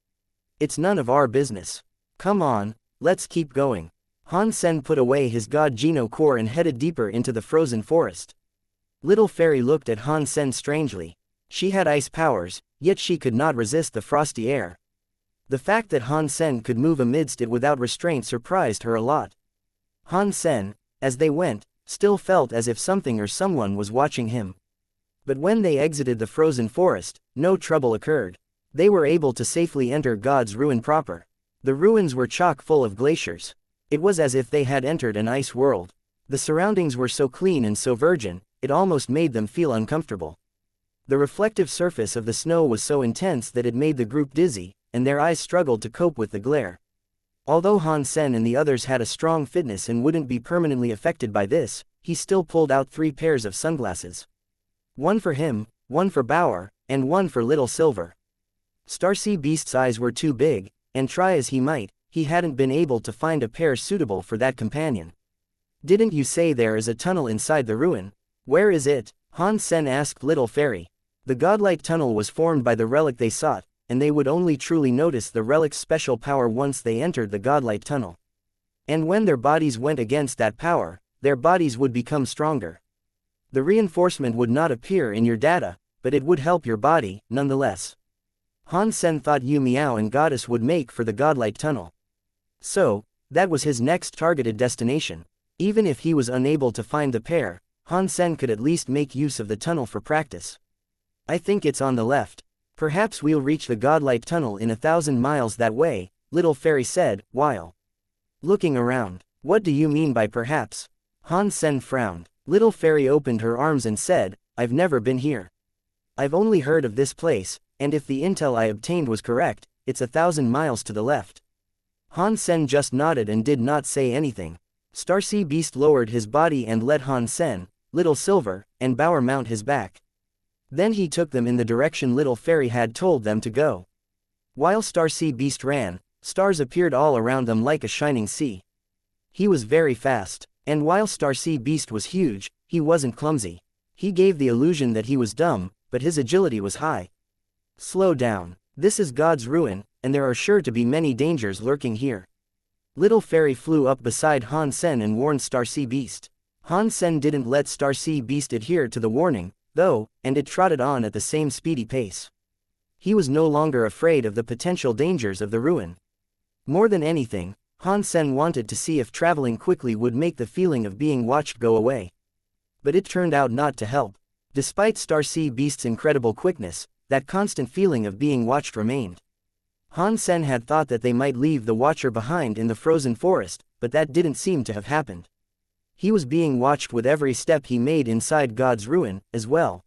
It's none of our business. Come on, let's keep going. Han Sen put away his god Geno Core and headed deeper into the frozen forest. Little Fairy looked at Han Sen strangely. She had ice powers, yet she could not resist the frosty air. The fact that Han Sen could move amidst it without restraint surprised her a lot. Han Sen, as they went, still felt as if something or someone was watching him. But when they exited the frozen forest, no trouble occurred. They were able to safely enter God's ruin proper. The ruins were chock full of glaciers. It was as if they had entered an ice world. The surroundings were so clean and so virgin, it almost made them feel uncomfortable. The reflective surface of the snow was so intense that it made the group dizzy, and their eyes struggled to cope with the glare. Although Han Sen and the others had a strong fitness and wouldn't be permanently affected by this, he still pulled out 3 pairs of sunglasses. One for him, one for Bauer, and one for Little Silver. Starsea Beast's eyes were too big, and try as he might, he hadn't been able to find a pair suitable for that companion. "Didn't you say there is a tunnel inside the ruin? Where is it?" Han Sen asked Little Fairy. The godlike tunnel was formed by the relic they sought, and they would only truly notice the relic's special power once they entered the godlike tunnel. And when their bodies went against that power, their bodies would become stronger. The reinforcement would not appear in your data, but it would help your body, nonetheless. Han Sen thought Yu Miao and Goddess would make for the godlike tunnel. So, that was his next targeted destination. Even if he was unable to find the pair, Han Sen could at least make use of the tunnel for practice. "I think it's on the left. Perhaps we'll reach the godlike tunnel in 1,000 miles that way," Little Fairy said, while looking around. "What do you mean by perhaps?" Han Sen frowned. Little Fairy opened her arms and said, "I've never been here. I've only heard of this place, and if the intel I obtained was correct, it's 1,000 miles to the left. Han Sen just nodded and did not say anything. Starsea Beast lowered his body and let Han Sen, Little Silver, and Bauer mount his back. Then he took them in the direction Little Fairy had told them to go. While Starsea Beast ran, stars appeared all around them like a shining sea. He was very fast, and while Starsea Beast was huge, he wasn't clumsy. He gave the illusion that he was dumb, but his agility was high. Slow down. This is God's ruin, and there are sure to be many dangers lurking here. Little Fairy flew up beside Han Sen and warned Starsea Beast. Han Sen didn't let Starsea Beast adhere to the warning, though, and it trotted on at the same speedy pace. He was no longer afraid of the potential dangers of the ruin. More than anything, Han Sen wanted to see if traveling quickly would make the feeling of being watched go away. But it turned out not to help. Despite Starsea Beast's incredible quickness, that constant feeling of being watched remained. Han Sen had thought that they might leave the Watcher behind in the frozen forest, but that didn't seem to have happened. He was being watched with every step he made inside God's ruin, as well.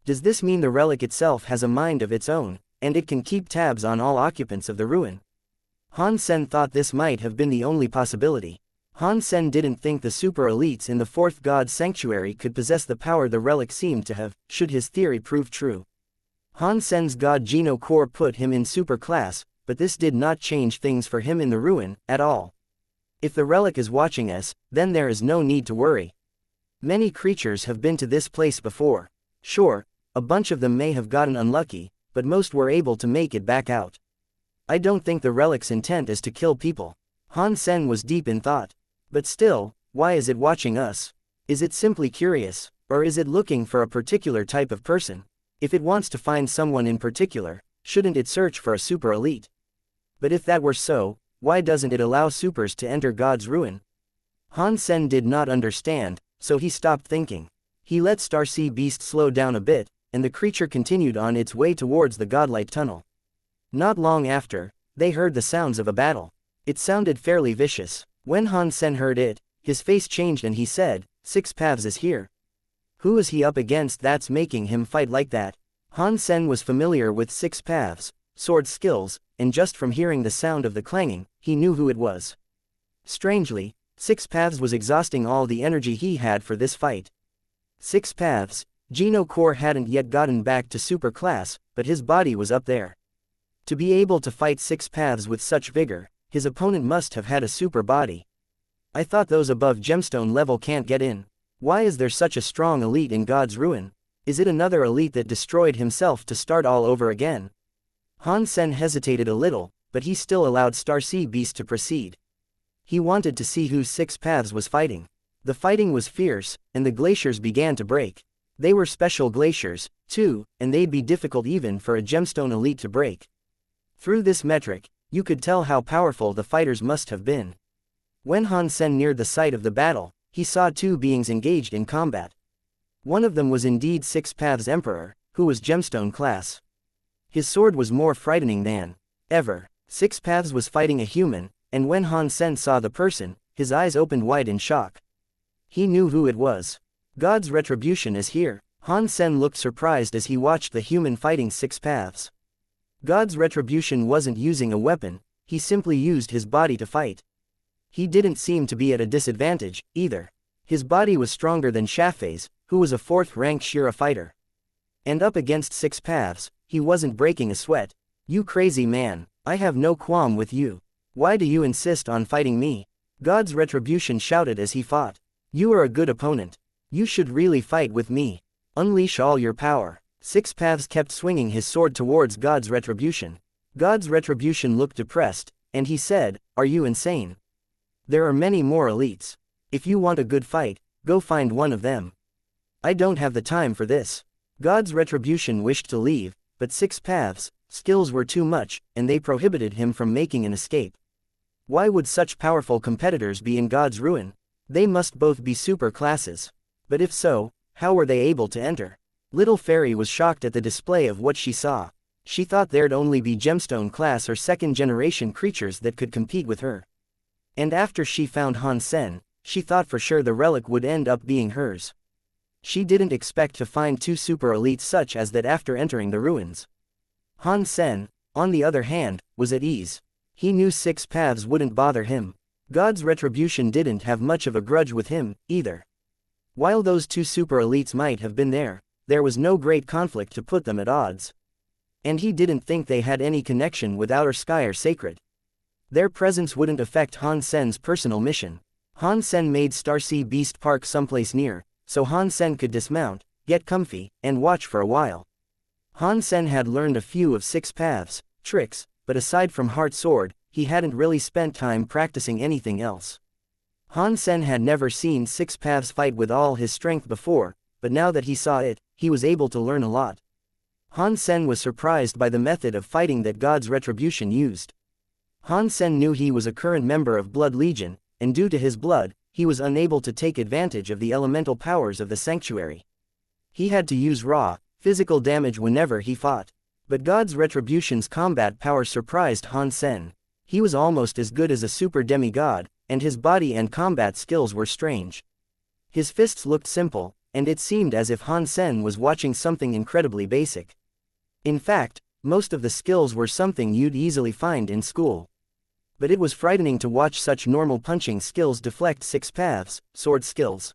Does this mean the relic itself has a mind of its own, and it can keep tabs on all occupants of the ruin? Han Sen thought this might have been the only possibility. Han Sen didn't think the super elites in the fourth God Sanctuary could possess the power the relic seemed to have, should his theory prove true. Han Sen's God Geno Core put him in super class, but this did not change things for him in the ruin, at all. If the relic is watching us, then there is no need to worry. Many creatures have been to this place before. Sure, a bunch of them may have gotten unlucky, but most were able to make it back out. I don't think the relic's intent is to kill people. Han Sen was deep in thought. But still, why is it watching us? Is it simply curious, or is it looking for a particular type of person? If it wants to find someone in particular, shouldn't it search for a super elite? But if that were so, why doesn't it allow supers to enter God's ruin? Han Sen did not understand, so he stopped thinking. He let Starsea Beast slow down a bit, and the creature continued on its way towards the godlight tunnel. Not long after, they heard the sounds of a battle. It sounded fairly vicious. When Han Sen heard it, his face changed and he said, "Six Paths is here. Who is he up against that's making him fight like that?" Han Sen was familiar with Six Paths, sword skills, and just from hearing the sound of the clanging, he knew who it was. Strangely, Six Paths was exhausting all the energy he had for this fight. Six Paths, Geno Core hadn't yet gotten back to super class, but his body was up there. To be able to fight Six Paths with such vigor, his opponent must have had a super body. I thought those above gemstone level can't get in. Why is there such a strong elite in God's ruin? Is it another elite that destroyed himself to start all over again? Han Sen hesitated a little, but he still allowed Starsea Beast to proceed. He wanted to see who Six Paths was fighting. The fighting was fierce, and the glaciers began to break. They were special glaciers, too, and they'd be difficult even for a gemstone elite to break. Through this metric, you could tell how powerful the fighters must have been. When Han Sen neared the site of the battle, he saw two beings engaged in combat. One of them was indeed Six Paths Emperor, who was gemstone class. His sword was more frightening than ever. Six Paths was fighting a human, and when Han Sen saw the person, his eyes opened wide in shock. He knew who it was. God's retribution is here. Han Sen looked surprised as he watched the human fighting Six Paths. God's retribution wasn't using a weapon, he simply used his body to fight. He didn't seem to be at a disadvantage, either. His body was stronger than Shafei's, who was a fourth-rank Shira fighter. And up against Six Paths, he wasn't breaking a sweat. "You crazy man, I have no qualm with you. Why do you insist on fighting me?" God's retribution shouted as he fought. "You are a good opponent. You should really fight with me. Unleash all your power." Six Paths kept swinging his sword towards God's retribution. God's retribution looked depressed, and he said, "Are you insane? There are many more elites. If you want a good fight, go find one of them. I don't have the time for this." God's retribution wished to leave, but Six Paths' skills were too much, and they prohibited him from making an escape. Why would such powerful competitors be in God's ruin? They must both be super classes. But if so, how were they able to enter? Little Fairy was shocked at the display of what she saw. She thought there'd only be gemstone class or second-generation creatures that could compete with her. And after she found Han Sen, she thought for sure the relic would end up being hers. She didn't expect to find two super elites such as that after entering the ruins. Han Sen, on the other hand, was at ease. He knew Six Paths wouldn't bother him. God's Retribution didn't have much of a grudge with him, either. While those two super elites might have been there was no great conflict to put them at odds. And he didn't think they had any connection with Outer Sky or Sacred. Their presence wouldn't affect Han Sen's personal mission. Han Sen made Starsea Beast Park someplace near, so Han Sen could dismount, get comfy, and watch for a while. Han Sen had learned a few of Six Paths' tricks, but aside from Heart Sword, he hadn't really spent time practicing anything else. Han Sen had never seen Six Paths fight with all his strength before, but now that he saw it, he was able to learn a lot. Han Sen was surprised by the method of fighting that God's Retribution used. Han Sen knew he was a current member of Blood Legion, and due to his blood, he was unable to take advantage of the elemental powers of the sanctuary. He had to use raw, physical damage whenever he fought. But God's Retribution's combat power surprised Han Sen. He was almost as good as a super demigod, and his body and combat skills were strange. His fists looked simple, and it seemed as if Han Sen was watching something incredibly basic. In fact, most of the skills were something you'd easily find in school. But it was frightening to watch such normal punching skills deflect Six Paths' sword skills.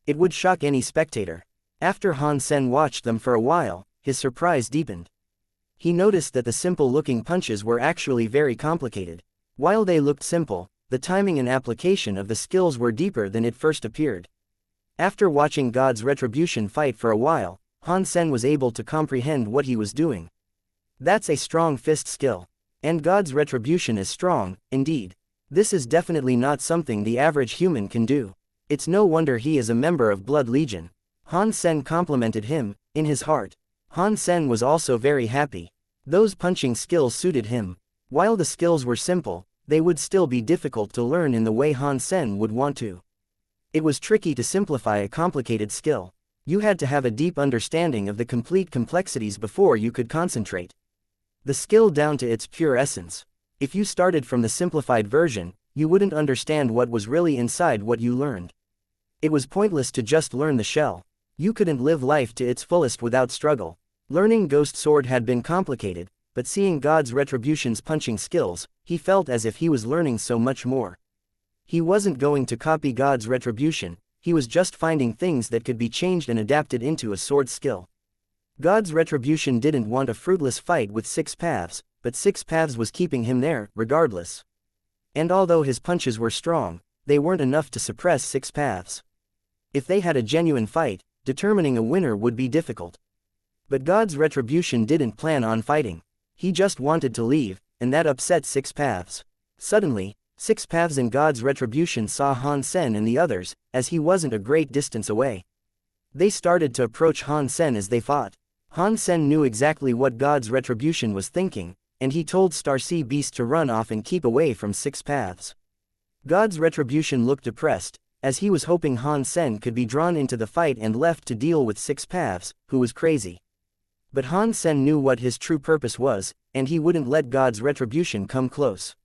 It would shock any spectator. After Han Sen watched them for a while, his surprise deepened. He noticed that the simple-looking punches were actually very complicated. While they looked simple, the timing and application of the skills were deeper than it first appeared. After watching God's Retribution fight for a while, Han Sen was able to comprehend what he was doing. That's a strong fist skill. And God's Retribution is strong, indeed. This is definitely not something the average human can do. It's no wonder he is a member of Blood Legion. Han Sen complimented him, in his heart. Han Sen was also very happy. Those punching skills suited him. While the skills were simple, they would still be difficult to learn in the way Han Sen would want to. It was tricky to simplify a complicated skill. You had to have a deep understanding of the complete complexities before you could concentrate. The skill down to its pure essence. If you started from the simplified version, you wouldn't understand what was really inside what you learned. It was pointless to just learn the shell. You couldn't live life to its fullest without struggle. Learning Ghost Sword had been complicated, but seeing God's Retribution's punching skills, he felt as if he was learning so much more. He wasn't going to copy God's Retribution, he was just finding things that could be changed and adapted into a sword skill. God's Retribution didn't want a fruitless fight with Six Paths, but Six Paths was keeping him there, regardless. And although his punches were strong, they weren't enough to suppress Six Paths. If they had a genuine fight, determining a winner would be difficult. But God's Retribution didn't plan on fighting. He just wanted to leave, and that upset Six Paths. Suddenly, Six Paths and God's Retribution saw Han Sen and the others, as he wasn't a great distance away. They started to approach Han Sen as they fought. Han Sen knew exactly what God's Retribution was thinking, and he told Starsea Beast to run off and keep away from Six Paths. God's Retribution looked depressed, as he was hoping Han Sen could be drawn into the fight and left to deal with Six Paths, who was crazy. But Han Sen knew what his true purpose was, and he wouldn't let God's Retribution come close.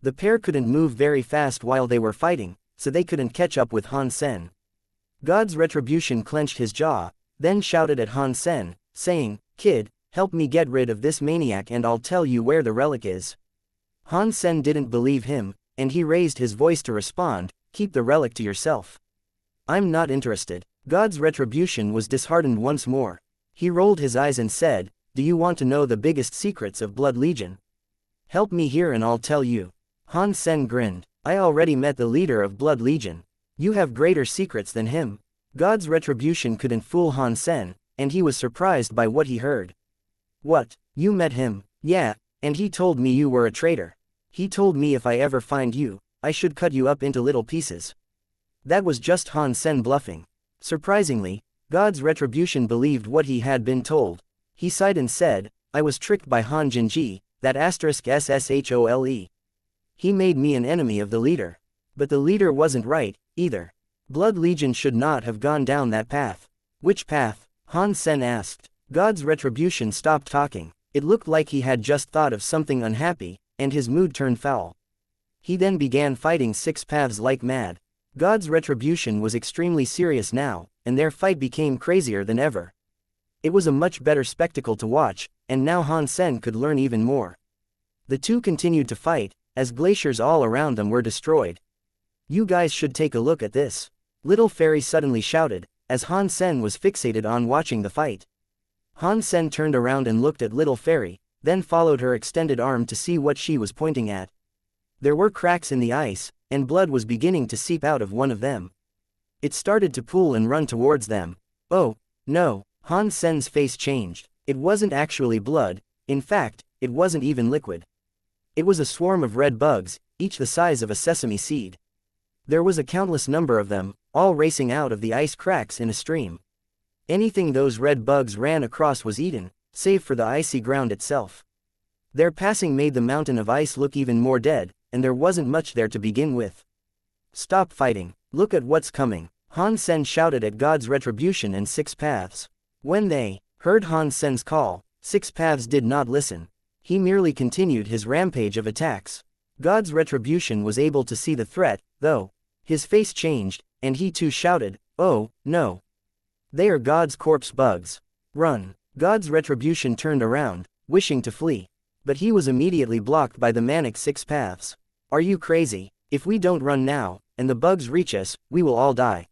The pair couldn't move very fast while they were fighting, so they couldn't catch up with Han Sen. God's Retribution clenched his jaw, then shouted at Han Sen, saying, "Kid, help me get rid of this maniac and I'll tell you where the relic is." Han Sen didn't believe him, and he raised his voice to respond, "Keep the relic to yourself. I'm not interested." God's Retribution was disheartened once more. He rolled his eyes and said, "Do you want to know the biggest secrets of Blood Legion? Help me here and I'll tell you." Han Sen grinned. "I already met the leader of Blood Legion. You have greater secrets than him." God's Retribution couldn't fool Han Sen, and he was surprised by what he heard. "What? You met him?" "Yeah, and he told me you were a traitor. He told me if I ever find you, I should cut you up into little pieces." That was just Han Sen bluffing. Surprisingly, God's Retribution believed what he had been told. He sighed and said, "I was tricked by Han Jinji, that *SSHOLE. He made me an enemy of the leader. But the leader wasn't right, either. Blood Legion should not have gone down that path." "Which path?" Han Sen asked. God's Retribution stopped talking. It looked like he had just thought of something unhappy, and his mood turned foul. He then began fighting Six Paths like mad. God's Retribution was extremely serious now, and their fight became crazier than ever. It was a much better spectacle to watch, and now Han Sen could learn even more. The two continued to fight, as glaciers all around them were destroyed. You guys should take a look at this. Little Fairy suddenly shouted, as Han Sen was fixated on watching the fight. Han Sen turned around and looked at Little Fairy, then followed her extended arm to see what she was pointing at. There were cracks in the ice, and blood was beginning to seep out of one of them. It started to pool and run towards them. Oh, no, Han Sen's face changed. It wasn't actually blood, in fact, it wasn't even liquid. It was a swarm of red bugs, each the size of a sesame seed. There was a countless number of them, all racing out of the ice cracks in a stream. Anything those red bugs ran across was eaten, save for the icy ground itself. Their passing made the mountain of ice look even more dead, and there wasn't much there to begin with. Stop fighting, look at what's coming, Han Sen shouted at God's Retribution and Six Paths. When they heard Han Sen's call, Six Paths did not listen. He merely continued his rampage of attacks. God's Retribution was able to see the threat, though. His face changed, and he too shouted, "Oh, no! They are God's corpse bugs. Run!" God's Retribution turned around, wishing to flee. But he was immediately blocked by the manic Six Paths. "Are you crazy? If we don't run now, and the bugs reach us, we will all die."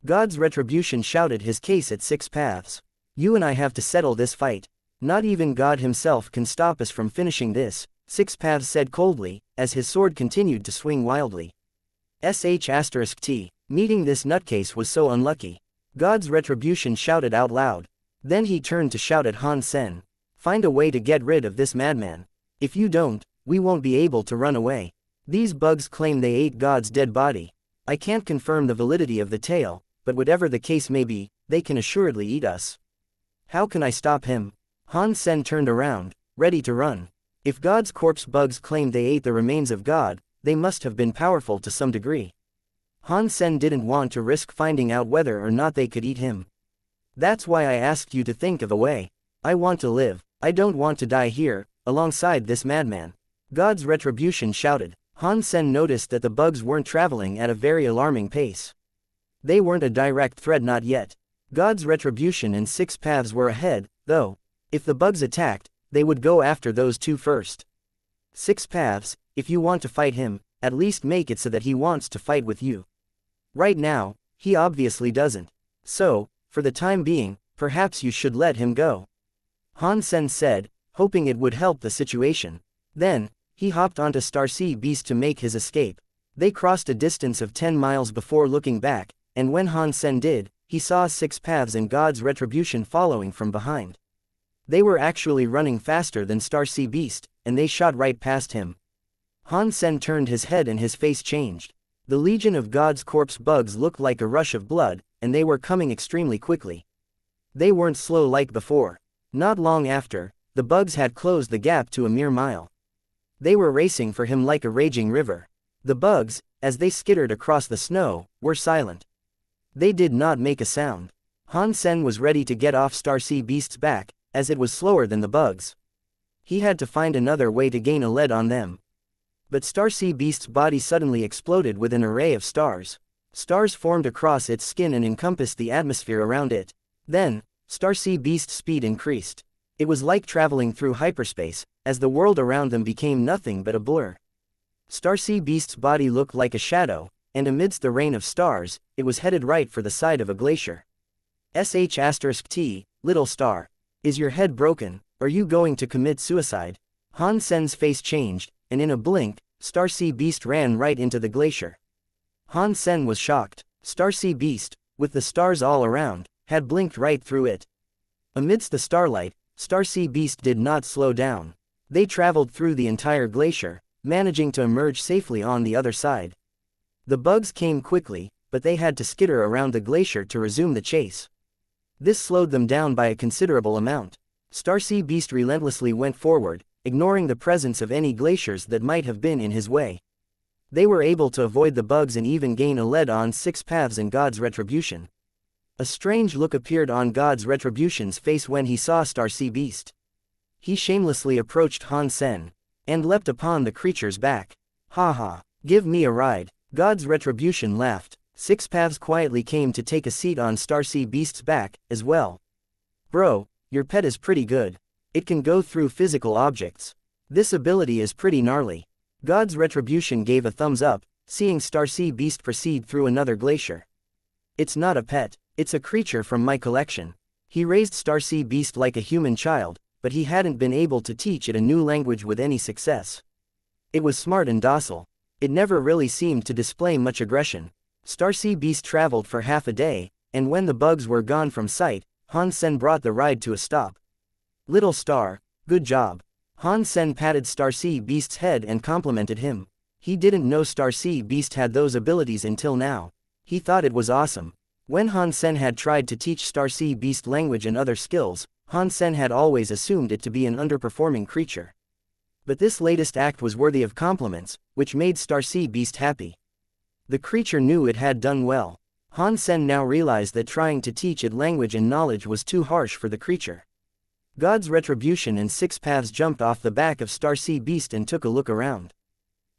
God's Retribution shouted his case at Six Paths. "You and I have to settle this fight. Not even God himself can stop us from finishing this," Six Paths said coldly, as his sword continued to swing wildly. **T. Meeting this nutcase was so unlucky. God's Retribution shouted out loud. Then he turned to shout at Han Sen. "Find a way to get rid of this madman. If you don't, we won't be able to run away. These bugs claim they ate God's dead body. I can't confirm the validity of the tale, but whatever the case may be, they can assuredly eat us. How can I stop him?" Han Sen turned around, ready to run. If God's corpse bugs claimed they ate the remains of God, they must have been powerful to some degree. Han Sen didn't want to risk finding out whether or not they could eat him. "That's why I asked you to think of a way. I want to live, I don't want to die here, alongside this madman." God's Retribution shouted. Han Sen noticed that the bugs weren't traveling at a very alarming pace. They weren't a direct threat, not yet. God's Retribution and Six Paths were ahead, though. If the bugs attacked, they would go after those two first. "Six Paths, if you want to fight him, at least make it so that he wants to fight with you. Right now, he obviously doesn't. So, for the time being, perhaps you should let him go," Han Sen said, hoping it would help the situation. Then, he hopped onto Starsea Beast to make his escape. They crossed a distance of 10 miles before looking back, and when Han Sen did, he saw Six Paths and God's Retribution following from behind. They were actually running faster than Starsea Beast, and they shot right past him. Han Sen turned his head and his face changed. The legion of God's corpse bugs looked like a rush of blood, and they were coming extremely quickly. They weren't slow like before. Not long after, the bugs had closed the gap to a mere mile. They were racing for him like a raging river. The bugs, as they skittered across the snow, were silent. They did not make a sound. Han Sen was ready to get off Starsea Beast's back, as it was slower than the bugs. He had to find another way to gain a lead on them. But Starsea Beast's body suddenly exploded with an array of stars. Stars formed across its skin and encompassed the atmosphere around it. Then, Starsea Beast's speed increased. It was like traveling through hyperspace, as the world around them became nothing but a blur. Starsea Beast's body looked like a shadow, and amidst the rain of stars, it was headed right for the side of a glacier. *T, little star. Is your head broken? Are you going to commit suicide? Han Sen's face changed, and in a blink, Starsea Beast ran right into the glacier. Han Sen was shocked. Starsea Beast, with the stars all around, had blinked right through it. Amidst the starlight, Starsea Beast did not slow down. They traveled through the entire glacier, managing to emerge safely on the other side. The bugs came quickly, but they had to skitter around the glacier to resume the chase. This slowed them down by a considerable amount. Starsea Beast relentlessly went forward, ignoring the presence of any glaciers that might have been in his way. They were able to avoid the bugs and even gain a lead on Six Paths and God's Retribution. A strange look appeared on God's Retribution's face when he saw Starsea Beast. He shamelessly approached Han Sen, and leapt upon the creature's back. "Ha ha, give me a ride." God's Retribution laughed. Six Paths quietly came to take a seat on Starsea Beast's back, as well. Bro, your pet is pretty good. It can go through physical objects. This ability is pretty gnarly. God's Retribution gave a thumbs up, seeing Starcy Beast proceed through another glacier. It's not a pet, it's a creature from my collection. He raised Starcy Beast like a human child, but he hadn't been able to teach it a new language with any success. It was smart and docile. It never really seemed to display much aggression. Starcy Beast traveled for half a day, and when the bugs were gone from sight, Han Sen brought the ride to a stop. Little Star, good job. Han Sen patted Starcy Beast's head and complimented him. He didn't know Starcy Beast had those abilities until now. He thought it was awesome. When Han Sen had tried to teach Starcy Beast language and other skills, Han Sen had always assumed it to be an underperforming creature. But this latest act was worthy of compliments, which made Starcy Beast happy. The creature knew it had done well. Han Sen now realized that trying to teach it language and knowledge was too harsh for the creature. God's Retribution and Six Paths jumped off the back of Starcy Beast and took a look around.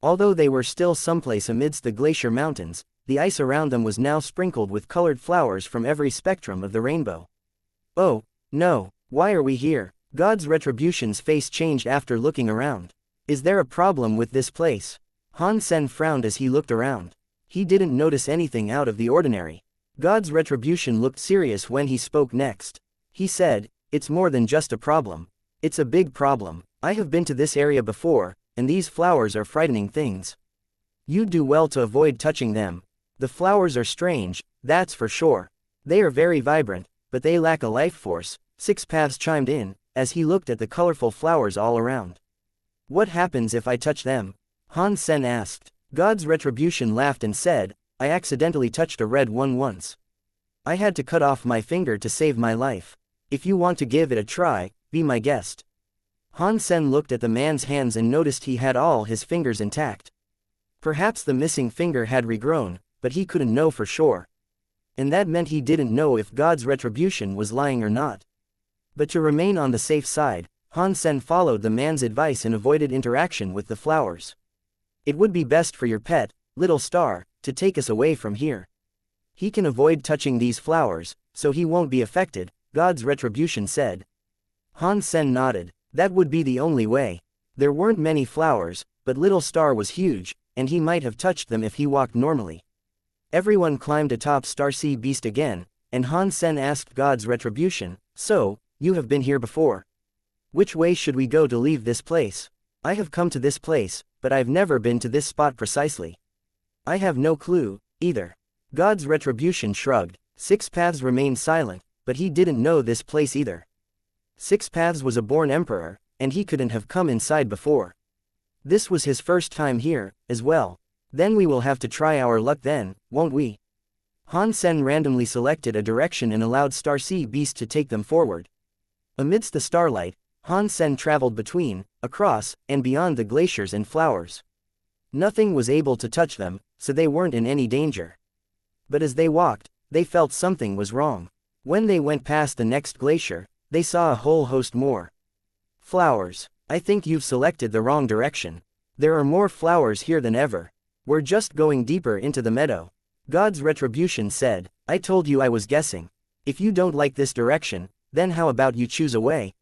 Although they were still someplace amidst the glacier mountains, the ice around them was now sprinkled with colored flowers from every spectrum of the rainbow. Oh, no, why are we here? God's Retribution's face changed after looking around. Is there a problem with this place? Han Sen frowned as he looked around. He didn't notice anything out of the ordinary. God's Retribution looked serious when he spoke next. He said, "It's more than just a problem. It's a big problem. I have been to this area before, and these flowers are frightening things. You'd do well to avoid touching them. The flowers are strange, that's for sure. They are very vibrant, but they lack a life force," Six Paths chimed in, as he looked at the colorful flowers all around. "What happens if I touch them?" Han Sen asked. God's Retribution laughed and said, "I accidentally touched a red one once. I had to cut off my finger to save my life. If you want to give it a try, be my guest." Han Sen looked at the man's hands and noticed he had all his fingers intact. Perhaps the missing finger had regrown, but he couldn't know for sure. And that meant he didn't know if God's Retribution was lying or not. But to remain on the safe side, Han Sen followed the man's advice and avoided interaction with the flowers. "It would be best for your pet, Little Star, to take us away from here. He can avoid touching these flowers, so he won't be affected," God's Retribution said. Han Sen nodded. That would be the only way. There weren't many flowers, but Little Star was huge, and he might have touched them if he walked normally. Everyone climbed atop Starcy Beast again, and Han Sen asked God's Retribution, "So, you have been here before? Which way should we go to leave this place? I have come to this place, but I've never been to this spot precisely. I have no clue, either." God's Retribution shrugged. Six Paths remained silent, but he didn't know this place either. Six Paths was a born emperor, and he couldn't have come inside before. This was his first time here, as well. Then we will have to try our luck then, won't we? Han Sen randomly selected a direction and allowed Starcy Beast to take them forward. Amidst the starlight, Han Sen traveled between, across, and beyond the glaciers and flowers. Nothing was able to touch them, so they weren't in any danger. But as they walked, they felt something was wrong. When they went past the next glacier, they saw a whole host more flowers. "I think you've selected the wrong direction. There are more flowers here than ever. We're just going deeper into the meadow." God's Retribution said, "I told you I was guessing. If you don't like this direction, then how about you choose a way?"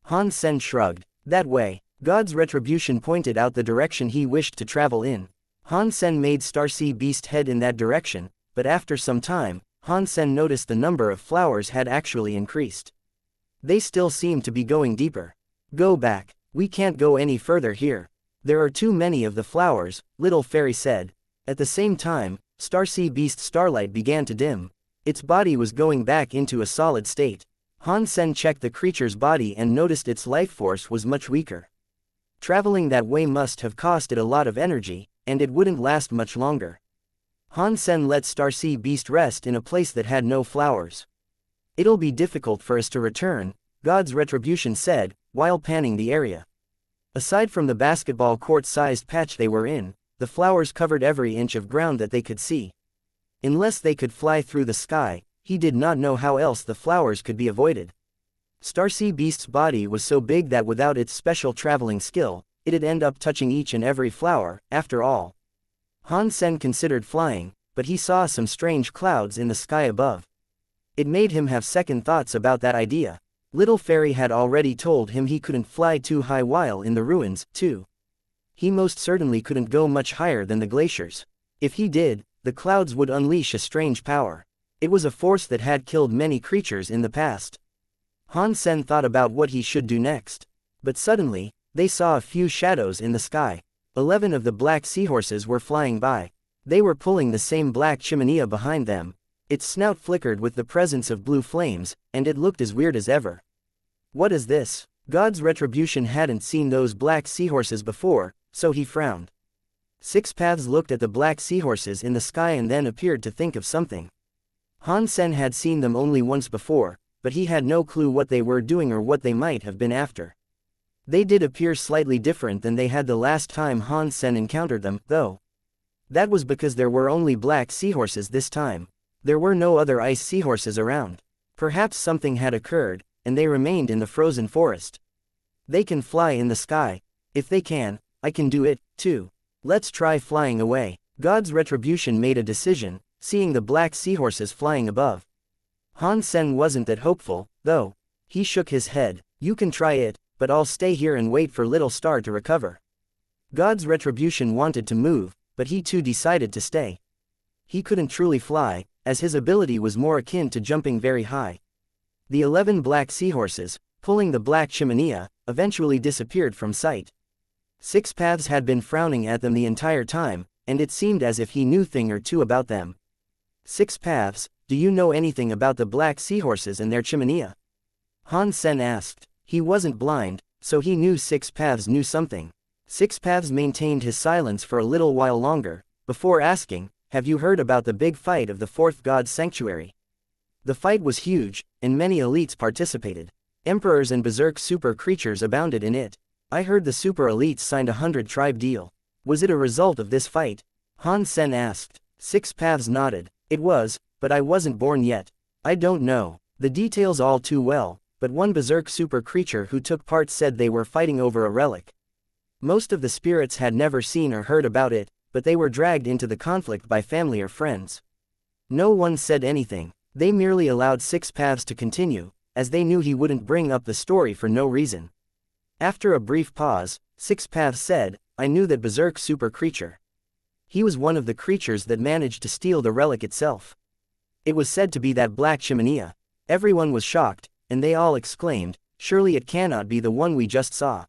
Han Sen shrugged. "That way." God's Retribution pointed out the direction he wished to travel in. Han Sen made Starcy Beast head in that direction, but after some time, Han Sen noticed the number of flowers had actually increased. They still seemed to be going deeper. "Go back. We can't go any further here. There are too many of the flowers," Little Fairy said. At the same time, Starcy Beast's starlight began to dim. Its body was going back into a solid state. Han Sen checked the creature's body and noticed its life force was much weaker. Traveling that way must have cost it a lot of energy, and it wouldn't last much longer. Han Sen let Starcy Beast rest in a place that had no flowers. "It'll be difficult for us to return," God's Retribution said, while panning the area. Aside from the basketball court-sized patch they were in, the flowers covered every inch of ground that they could see. Unless they could fly through the sky, he did not know how else the flowers could be avoided. Starcy Beast's body was so big that without its special traveling skill, it'd end up touching each and every flower, after all. Han Sen considered flying, but he saw some strange clouds in the sky above. It made him have second thoughts about that idea. Little Fairy had already told him he couldn't fly too high while in the ruins, too. He most certainly couldn't go much higher than the glaciers. If he did, the clouds would unleash a strange power. It was a force that had killed many creatures in the past. Han Sen thought about what he should do next. But suddenly, they saw a few shadows in the sky. 11 of the black seahorses were flying by. They were pulling the same black chimenea behind them. Its snout flickered with the presence of blue flames, and it looked as weird as ever. What is this? God's Retribution hadn't seen those black seahorses before, so he frowned. Six Paths looked at the black seahorses in the sky and then appeared to think of something. Han Sen had seen them only once before, but he had no clue what they were doing or what they might have been after. They did appear slightly different than they had the last time Han Sen encountered them, though. That was because there were only black seahorses this time. There were no other ice seahorses around. Perhaps something had occurred, and they remained in the frozen forest. They can fly in the sky. If they can, I can do it, too. Let's try flying away. God's Retribution made a decision, seeing the black seahorses flying above. Han Sen wasn't that hopeful, though. He shook his head. You can try it, but I'll stay here and wait for Little Star to recover. God's Retribution wanted to move, but he too decided to stay. He couldn't truly fly, as his ability was more akin to jumping very high. The 11 black seahorses, pulling the black chimenea, eventually disappeared from sight. Six Paths had been frowning at them the entire time, and it seemed as if he knew thing or two about them. Six Paths, do you know anything about the black seahorses and their chimenea? Han Sen asked. He wasn't blind, so he knew Six Paths knew something. Six Paths maintained his silence for a little while longer, before asking, have you heard about the big fight of the fourth god's sanctuary? The fight was huge, and many elites participated. Emperors and berserk super creatures abounded in it. I heard the super elites signed a 100-tribe deal. Was it a result of this fight? Han Sen asked. Six Paths nodded. It was, but I wasn't born yet. I don't know the details all too well, but one berserk super creature who took part said they were fighting over a relic. Most of the spirits had never seen or heard about it, but they were dragged into the conflict by family or friends. No one said anything. They merely allowed Six Paths to continue, as they knew he wouldn't bring up the story for no reason. After a brief pause, Six Paths said, I knew that berserk super creature. He was one of the creatures that managed to steal the relic itself. It was said to be that black chimenea. Everyone was shocked, and they all exclaimed, surely it cannot be the one we just saw.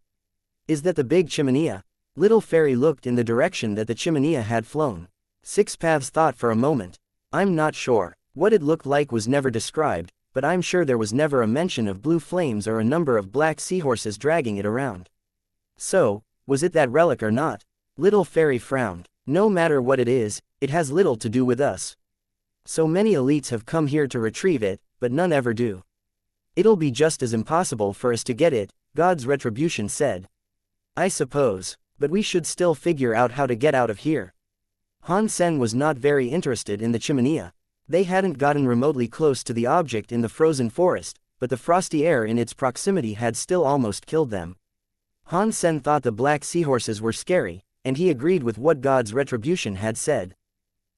Is that the big chimenea? Little Fairy looked in the direction that the chimenea had flown. Six Paths thought for a moment. I'm not sure. What it looked like was never described, but I'm sure there was never a mention of blue flames or a number of black seahorses dragging it around. So, was it that relic or not? Little Fairy frowned. No matter what it is, it has little to do with us. So many elites have come here to retrieve it, but none ever do. It'll be just as impossible for us to get it, God's Retribution said. I suppose, but we should still figure out how to get out of here. Han Sen was not very interested in the chimenea. They hadn't gotten remotely close to the object in the frozen forest, but the frosty air in its proximity had still almost killed them. Han Sen thought the black seahorses were scary, and he agreed with what God's Retribution had said.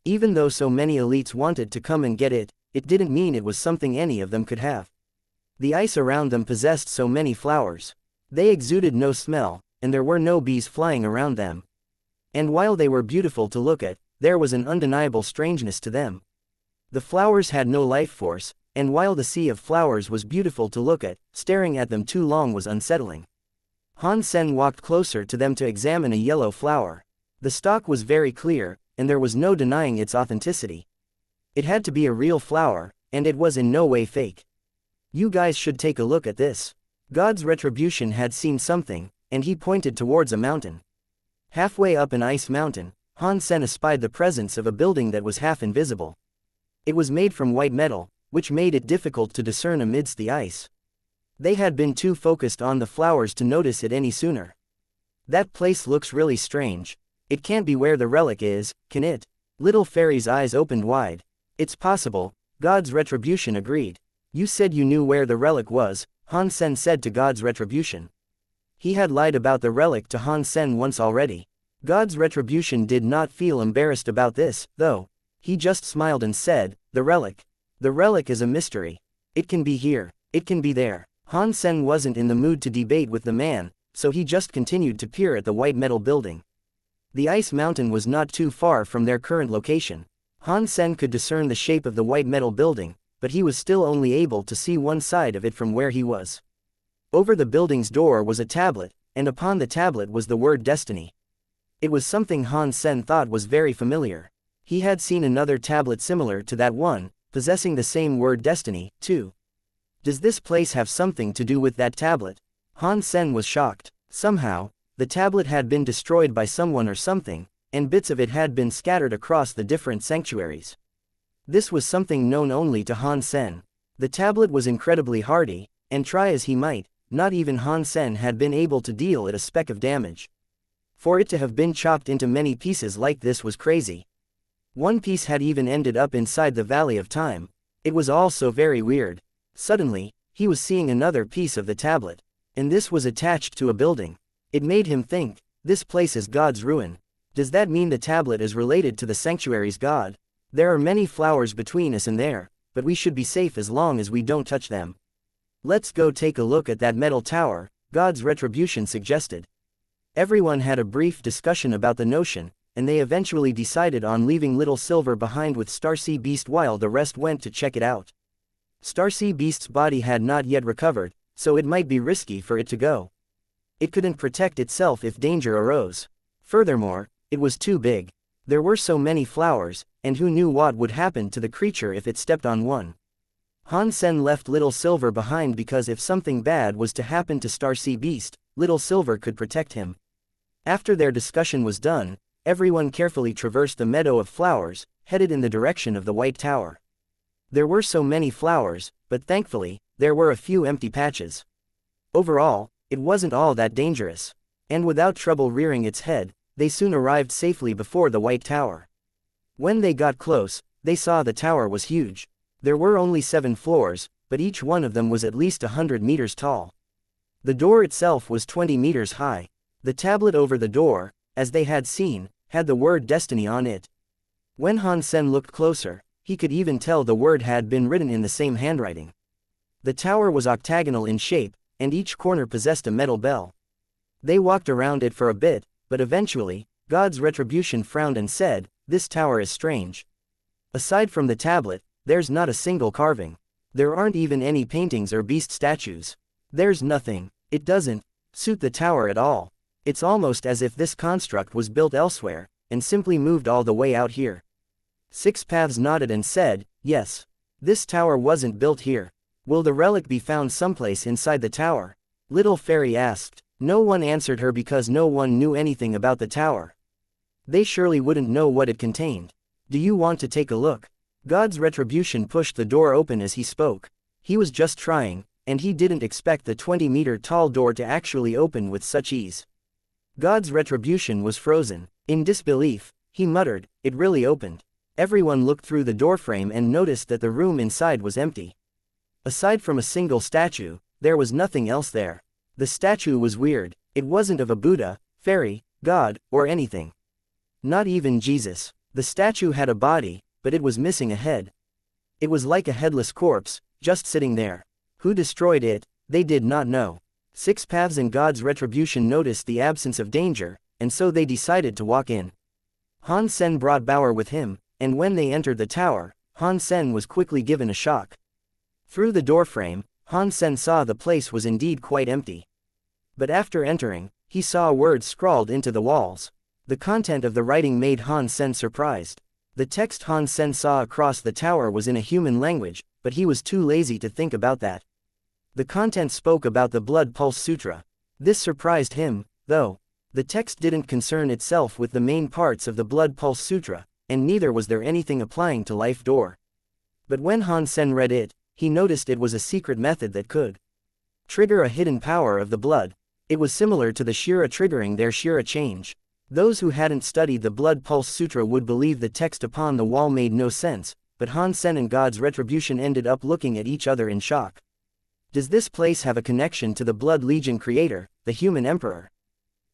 Even though so many elites wanted to come and get it, it didn't mean it was something any of them could have. The ice around them possessed so many flowers. They exuded no smell, and there were no bees flying around them. And while they were beautiful to look at, there was an undeniable strangeness to them. The flowers had no life force, and while the sea of flowers was beautiful to look at, staring at them too long was unsettling. Han Sen walked closer to them to examine a yellow flower. The stalk was very clear, and there was no denying its authenticity. It had to be a real flower, and it was in no way fake. You guys should take a look at this. God's Retribution had seen something, and he pointed towards a mountain. Halfway up an ice mountain, Han Sen espied the presence of a building that was half invisible. It was made from white metal, which made it difficult to discern amidst the ice. They had been too focused on the flowers to notice it any sooner. That place looks really strange. It can't be where the relic is, can it? Little Fairy's eyes opened wide. It's possible, God's Retribution agreed. You said you knew where the relic was, Han Sen said to God's Retribution. He had lied about the relic to Han Sen once already. God's Retribution did not feel embarrassed about this, though. He just smiled and said, the relic. The relic is a mystery. It can be here, it can be there. Han Sen wasn't in the mood to debate with the man, so he just continued to peer at the white metal building. The ice mountain was not too far from their current location. Han Sen could discern the shape of the white metal building, but he was still only able to see one side of it from where he was. Over the building's door was a tablet, and upon the tablet was the word destiny. It was something Han Sen thought was very familiar. He had seen another tablet similar to that one, possessing the same word destiny, too. Does this place have something to do with that tablet? Han Sen was shocked. Somehow, the tablet had been destroyed by someone or something, and bits of it had been scattered across the different sanctuaries. This was something known only to Han Sen. The tablet was incredibly hardy, and try as he might, not even Han Sen had been able to deal it a speck of damage. For it to have been chopped into many pieces like this was crazy. One piece had even ended up inside the Valley of Time. It was all so very weird. Suddenly, he was seeing another piece of the tablet. And this was attached to a building. It made him think, this place is God's ruin. Does that mean the tablet is related to the sanctuary's god? There are many flowers between us and there, but we should be safe as long as we don't touch them. Let's go take a look at that metal tower, God's retribution suggested. Everyone had a brief discussion about the notion, and they eventually decided on leaving Little Silver behind with Starsea Beast while the rest went to check it out. Starsea Beast's body had not yet recovered, so it might be risky for it to go. It couldn't protect itself if danger arose. Furthermore, it was too big. There were so many flowers, and who knew what would happen to the creature if it stepped on one. Han Sen left Little Silver behind because if something bad was to happen to Starsea Beast, Little Silver could protect him. After their discussion was done, everyone carefully traversed the meadow of flowers, headed in the direction of the White Tower. There were so many flowers, but thankfully, there were a few empty patches. Overall, it wasn't all that dangerous. And without trouble rearing its head, they soon arrived safely before the White Tower. When they got close, they saw the tower was huge. There were only 7 floors, but each one of them was at least 100 meters tall. The door itself was 20 meters high. The tablet over the door, as they had seen, had the word destiny on it. When Han Sen looked closer, he could even tell the word had been written in the same handwriting. The tower was octagonal in shape, and each corner possessed a metal bell. They walked around it for a bit, but eventually, God's retribution frowned and said, "This tower is strange. Aside from the tablet, there's not a single carving. There aren't even any paintings or beast statues. There's nothing. It doesn't suit the tower at all. It's almost as if this construct was built elsewhere, and simply moved all the way out here." Six Paths nodded and said, "Yes. This tower wasn't built here. Will the relic be found someplace inside the tower?" Little Fairy asked. No one answered her because no one knew anything about the tower. They surely wouldn't know what it contained. "Do you want to take a look?" God's retribution pushed the door open as he spoke. He was just trying, and he didn't expect the 20-meter-tall door to actually open with such ease. God's retribution was frozen. In disbelief, he muttered, "It really opened." Everyone looked through the doorframe and noticed that the room inside was empty. Aside from a single statue, there was nothing else there. The statue was weird. It wasn't of a Buddha, fairy, god, or anything. Not even Jesus. The statue had a body, but it was missing a head. It was like a headless corpse, just sitting there. Who destroyed it? They did not know. Six Paths and God's retribution noticed the absence of danger, and so they decided to walk in. Han Sen brought Bauer with him, and when they entered the tower, Han Sen was quickly given a shock. Through the doorframe, Han Sen saw the place was indeed quite empty. But after entering, he saw words scrawled into the walls. The content of the writing made Han Sen surprised. The text Han Sen saw across the tower was in a human language, but he was too lazy to think about that. The content spoke about the Blood Pulse Sutra. This surprised him, though. The text didn't concern itself with the main parts of the Blood Pulse Sutra, and neither was there anything applying to Life Door. But when Han Sen read it, he noticed it was a secret method that could trigger a hidden power of the blood. It was similar to the Shira triggering their Shira change. Those who hadn't studied the Blood Pulse Sutra would believe the text upon the wall made no sense, but Han Sen and God's retribution ended up looking at each other in shock. Does this place have a connection to the Blood Legion creator, the human emperor?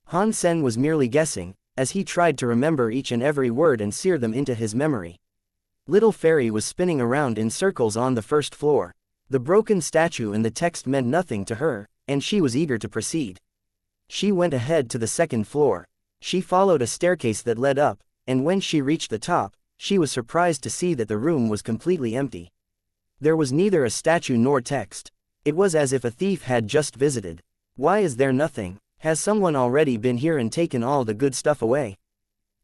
Han Sen was merely guessing, as he tried to remember each and every word and sear them into his memory. Little Fairy was spinning around in circles on the first floor. The broken statue and the text meant nothing to her, and she was eager to proceed. She went ahead to the second floor. She followed a staircase that led up, and when she reached the top, she was surprised to see that the room was completely empty. There was neither a statue nor text. It was as if a thief had just visited. Why is there nothing? Has someone already been here and taken all the good stuff away?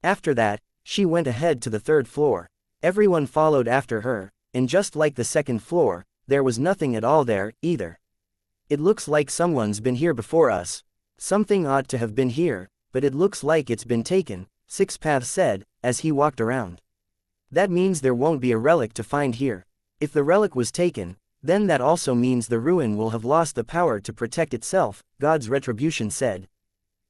After that, she went ahead to the third floor. Everyone followed after her, and just like the second floor, there was nothing at all there, either. It looks like someone's been here before us. Something ought to have been here, but it looks like it's been taken, Six Paths said, as he walked around. That means there won't be a relic to find here. If the relic was taken, then that also means the ruin will have lost the power to protect itself, God's retribution said.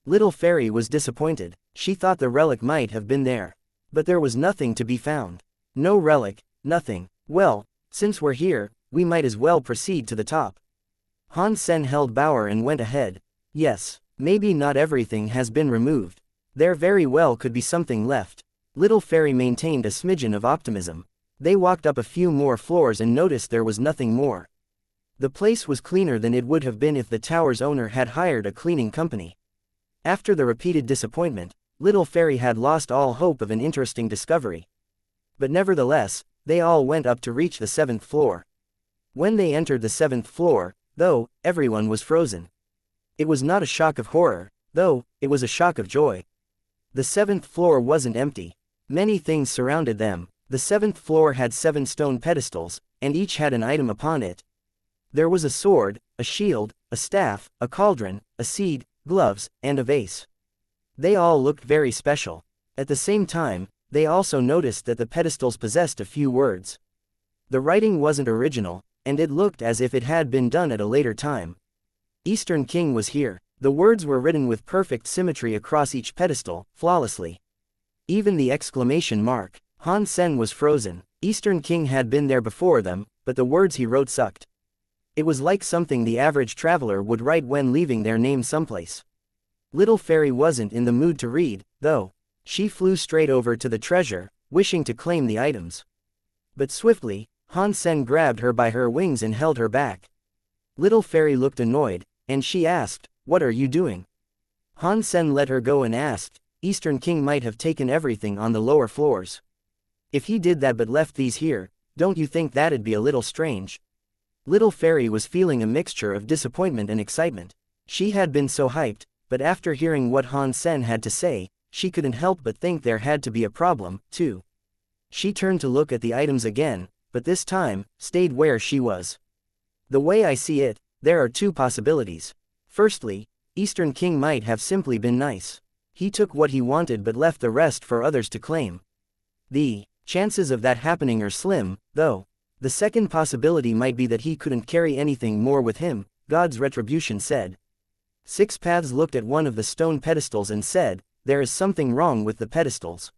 Little Fairy was disappointed. She thought the relic might have been there. But there was nothing to be found. No relic, nothing. Well, since we're here, we might as well proceed to the top. Han Sen held Bauer and went ahead. Yes, maybe not everything has been removed. There very well could be something left. Little Fairy maintained a smidgen of optimism. They walked up a few more floors and noticed there was nothing more. The place was cleaner than it would have been if the tower's owner had hired a cleaning company. After the repeated disappointment, Little Fairy had lost all hope of an interesting discovery. But nevertheless, they all went up to reach the 7th floor. When they entered the 7th floor, though, everyone was frozen. It was not a shock of horror, though, it was a shock of joy. The 7th floor wasn't empty. Many things surrounded them. The 7th floor had 7 stone pedestals, and each had an item upon it. There was a sword, a shield, a staff, a cauldron, a seed, gloves, and a vase. They all looked very special. At the same time, they also noticed that the pedestals possessed a few words. The writing wasn't original, and it looked as if it had been done at a later time. Eastern King was here. The words were written with perfect symmetry across each pedestal, flawlessly. Even the exclamation mark. Han Sen was frozen. Eastern King had been there before them, but the words he wrote sucked. It was like something the average traveler would write when leaving their name someplace. Little Fairy wasn't in the mood to read, though. She flew straight over to the treasure, wishing to claim the items. But swiftly, Han Sen grabbed her by her wings and held her back. Little Fairy looked annoyed, and she asked, "What are you doing?" Han Sen let her go and asked, "Eastern King might have taken everything on the lower floors. If he did that but left these here, don't you think that'd be a little strange?" Little Fairy was feeling a mixture of disappointment and excitement. She had been so hyped, but after hearing what Han Sen had to say, she couldn't help but think there had to be a problem, too. She turned to look at the items again, but this time, stayed where she was. The way I see it, there are 2 possibilities. Firstly, Eastern King might have simply been nice. He took what he wanted but left the rest for others to claim. The chances of that happening are slim, though. The second possibility might be that he couldn't carry anything more with him, God's retribution said. Six Paths looked at one of the stone pedestals and said, "There is something wrong with the pedestals.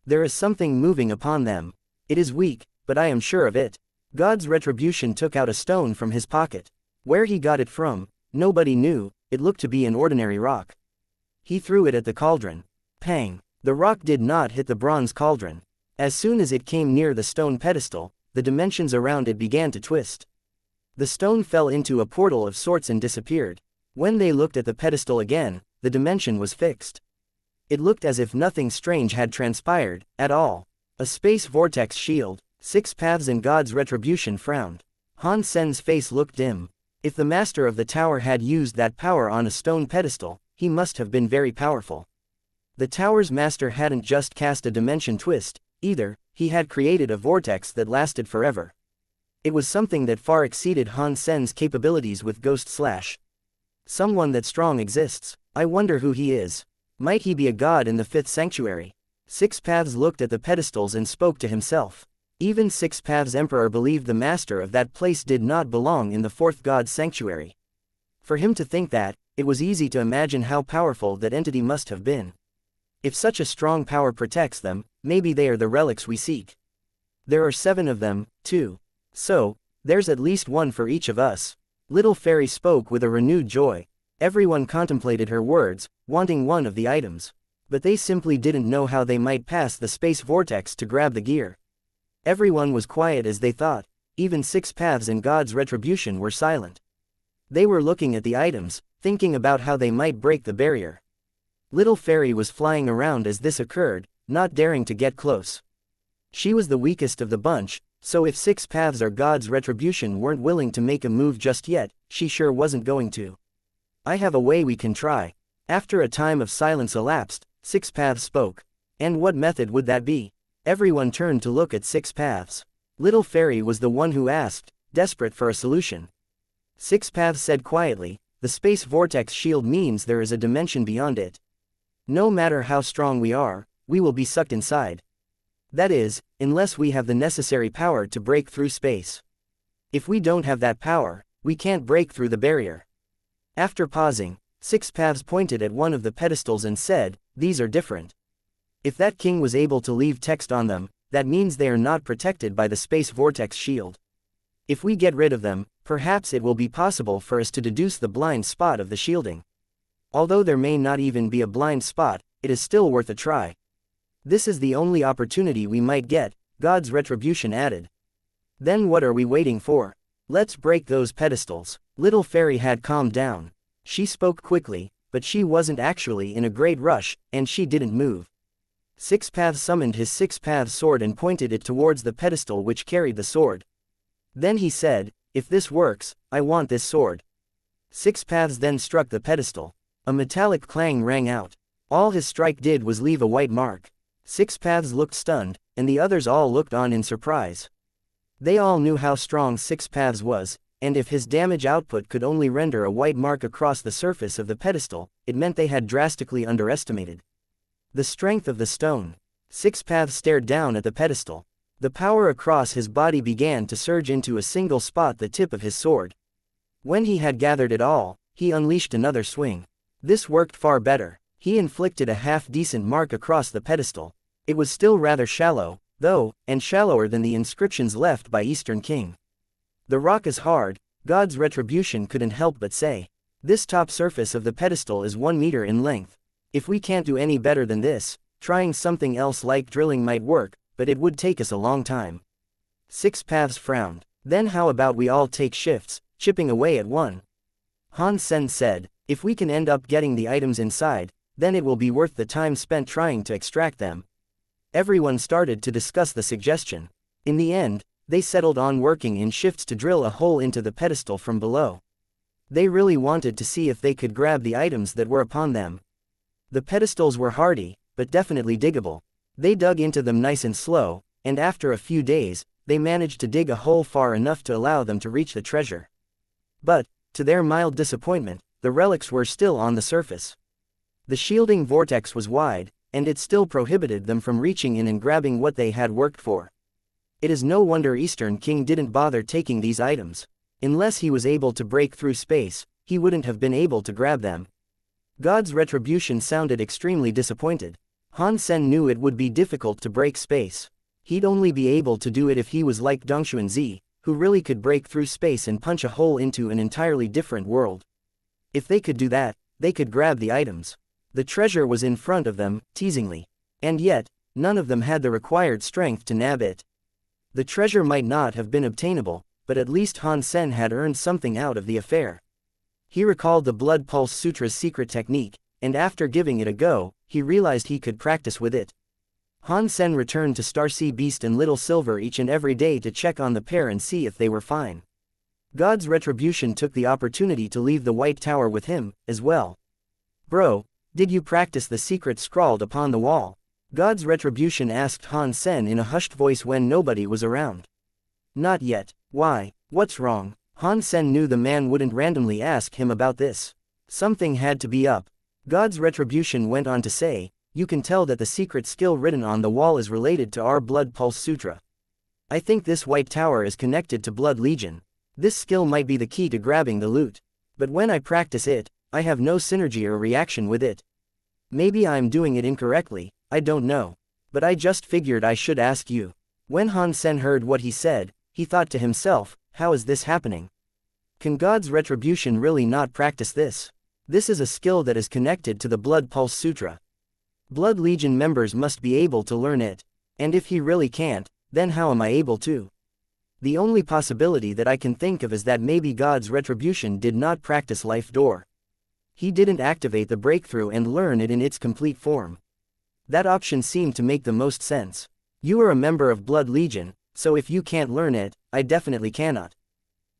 There is something moving upon them. It is weak, but I am sure of it." God's retribution took out a stone from his pocket. Where he got it from, nobody knew. It looked to be an ordinary rock. He threw it at the cauldron. Pang! The rock did not hit the bronze cauldron. As soon as it came near the stone pedestal, the dimensions around it began to twist. The stone fell into a portal of sorts and disappeared. When they looked at the pedestal again, the dimension was fixed. It looked as if nothing strange had transpired, at all. A space vortex shield. Six Paths and God's retribution frowned. Han Sen's face looked dim. If the master of the tower had used that power on a stone pedestal, he must have been very powerful. The tower's master hadn't just cast a dimension twist, either. He had created a vortex that lasted forever. It was something that far exceeded Han Sen's capabilities with Ghost Slash. Someone that strong exists. I wonder who he is. Might he be a god in the 5th sanctuary? Six Paths looked at the pedestals and spoke to himself. Even Six Paths' emperor believed the master of that place did not belong in the 4th god's sanctuary. For him to think that, it was easy to imagine how powerful that entity must have been. If such a strong power protects them, maybe they are the relics we seek. There are 7 of them, too. So, there's at least one for each of us. Little Fairy spoke with a renewed joy. Everyone contemplated her words, wanting one of the items. But they simply didn't know how they might pass the space vortex to grab the gear. Everyone was quiet as they thought. even Six Paths and God's Retribution were silent. They were looking at the items, thinking about how they might break the barrier. Little Fairy was flying around as this occurred, not daring to get close. She was the weakest of the bunch, so if Six Paths or God's Retribution weren't willing to make a move just yet, she sure wasn't going to. I have a way we can try. After a time of silence elapsed, Six Paths spoke. And what method would that be? Everyone turned to look at Six Paths. Little Fairy was the one who asked, desperate for a solution. Six Paths said quietly, the space vortex shield means there is a dimension beyond it. No matter how strong we are, we will be sucked inside. That is, unless we have the necessary power to break through space. If we don't have that power, we can't break through the barrier. After pausing, Six Paths pointed at one of the pedestals and said, these are different. If that king was able to leave text on them, that means they are not protected by the space vortex shield. If we get rid of them, perhaps it will be possible for us to deduce the blind spot of the shielding. Although there may not even be a blind spot, it is still worth a try. This is the only opportunity we might get, God's Retribution added. Then what are we waiting for? Let's break those pedestals. Little Fairy had calmed down. She spoke quickly, but she wasn't actually in a great rush, and she didn't move. Six Paths summoned his Six Paths sword and pointed it towards the pedestal which carried the sword. Then he said, if this works, I want this sword. Six Paths then struck the pedestal. A metallic clang rang out. All his strike did was leave a white mark. Six Paths looked stunned, and the others all looked on in surprise. They all knew how strong Six Paths was, and if his damage output could only render a white mark across the surface of the pedestal, it meant they had drastically underestimated the strength of the stone. Six Paths stared down at the pedestal. The power across his body began to surge into a single spot, the tip of his sword. When he had gathered it all, he unleashed another swing. This worked far better. He inflicted a half-decent mark across the pedestal. It was still rather shallow, though, and shallower than the inscriptions left by Eastern King. The rock is hard, God's Retribution couldn't help but say. This top surface of the pedestal is 1 meter in length. If we can't do any better than this, trying something else like drilling might work, but it would take us a long time. Six Paths frowned. Then how about we all take shifts, chipping away at one? Han Sen said, if we can end up getting the items inside, then it will be worth the time spent trying to extract them. Everyone started to discuss the suggestion. In the end, they settled on working in shifts to drill a hole into the pedestal from below. They really wanted to see if they could grab the items that were upon them. The pedestals were hardy, but definitely diggable. They dug into them nice and slow, and after a few days, they managed to dig a hole far enough to allow them to reach the treasure. But, to their mild disappointment, the relics were still on the surface. The shielding vortex was wide, and it still prohibited them from reaching in and grabbing what they had worked for. It is no wonder Eastern King didn't bother taking these items. Unless he was able to break through space, he wouldn't have been able to grab them. God's Retribution sounded extremely disappointed. Han Sen knew it would be difficult to break space. He'd only be able to do it if he was like Dongxuan Zi, who really could break through space and punch a hole into an entirely different world. If they could do that, they could grab the items. The treasure was in front of them, teasingly. And yet, none of them had the required strength to nab it. The treasure might not have been obtainable, but at least Han Sen had earned something out of the affair. He recalled the Blood Pulse Sutra's secret technique, and after giving it a go, he realized he could practice with it. Han Sen returned to Starsea Beast and Little Silver each and every day to check on the pair and see if they were fine. God's Retribution took the opportunity to leave the White Tower with him, as well. Bro, did you practice the secret scrawled upon the wall? God's Retribution asked Han Sen in a hushed voice when nobody was around. Not yet. Why, what's wrong? Han Sen knew the man wouldn't randomly ask him about this. Something had to be up. God's Retribution went on to say, you can tell that the secret skill written on the wall is related to our Blood Pulse Sutra. I think this White Tower is connected to Blood Legion. This skill might be the key to grabbing the loot. But when I practice it, I have no synergy or reaction with it. Maybe I'm doing it incorrectly, I don't know. But I just figured I should ask you. When Han Sen heard what he said, he thought to himself, how is this happening? Can God's Retribution really not practice this? This is a skill that is connected to the Blood Pulse Sutra. Blood Legion members must be able to learn it. And if he really can't, then how am I able to? The only possibility that I can think of is that maybe God's retribution did not practice life door. He didn't activate the breakthrough and learn it in its complete form. That option seemed to make the most sense. You are a member of Blood Legion, so if you can't learn it, I definitely cannot.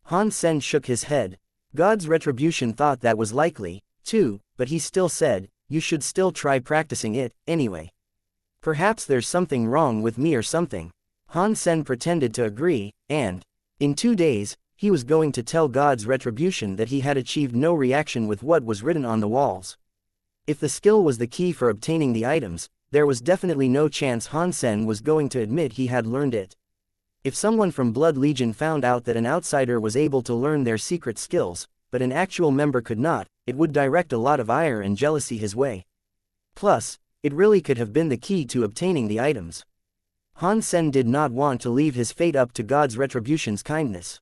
Han Sen shook his head. God's retribution thought that was likely, too, but he still said, you should still try practicing it, anyway. Perhaps there's something wrong with me or something. Han Sen pretended to agree, and, in 2 days, he was going to tell God's retribution that he had achieved no reaction with what was written on the walls. If the skill was the key for obtaining the items, there was definitely no chance Han Sen was going to admit he had learned it. If someone from Blood Legion found out that an outsider was able to learn their secret skills, but an actual member could not, it would direct a lot of ire and jealousy his way. Plus, it really could have been the key to obtaining the items. Han Sen did not want to leave his fate up to God's retribution's kindness.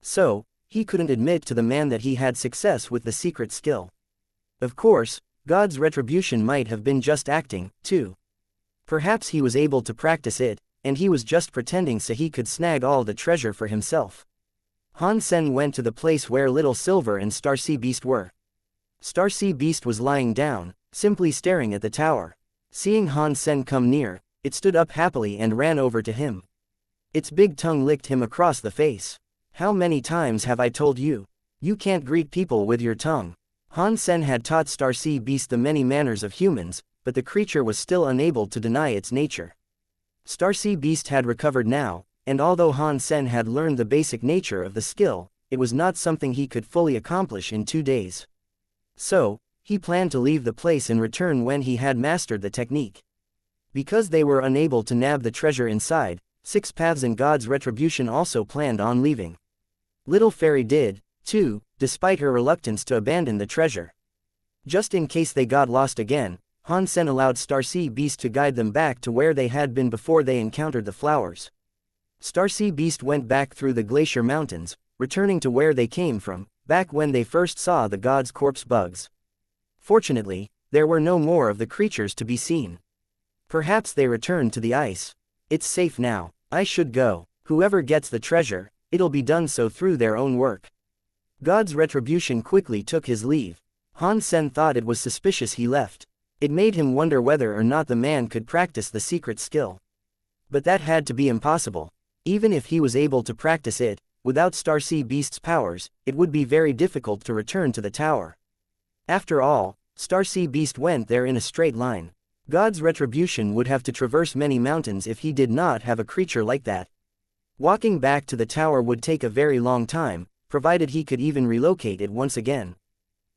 So, he couldn't admit to the man that he had success with the secret skill. Of course, God's retribution might have been just acting, too. Perhaps he was able to practice it, and he was just pretending so he could snag all the treasure for himself. Han Sen went to the place where Little Silver and Starsea Beast were. Starsea Beast was lying down, simply staring at the tower. Seeing Han Sen come near, it stood up happily and ran over to him. Its big tongue licked him across the face. How many times have I told you? You can't greet people with your tongue. Han Sen had taught Starsea Beast the many manners of humans, but the creature was still unable to deny its nature. Starsea Beast had recovered now, and although Han Sen had learned the basic nature of the skill, it was not something he could fully accomplish in 2 days. So, he planned to leave the place and return when he had mastered the technique. Because they were unable to nab the treasure inside, Six Paths and God's Retribution also planned on leaving. Little Fairy did, too, despite her reluctance to abandon the treasure. Just in case they got lost again, Han Sen allowed Starsea Beast to guide them back to where they had been before they encountered the flowers. Starsea Beast went back through the glacier mountains, returning to where they came from, back when they first saw the god's corpse bugs. Fortunately, there were no more of the creatures to be seen. Perhaps they returned to the ice. It's safe now, I should go. Whoever gets the treasure, it'll be done so through their own work. God's Retribution quickly took his leave. Han Sen thought it was suspicious he left. It made him wonder whether or not the man could practice the secret skill. But that had to be impossible. Even if he was able to practice it, without Starsea Beast's powers, it would be very difficult to return to the tower. After all, Starsea Beast went there in a straight line. God's Retribution would have to traverse many mountains if he did not have a creature like that. Walking back to the tower would take a very long time, provided he could even relocate it once again.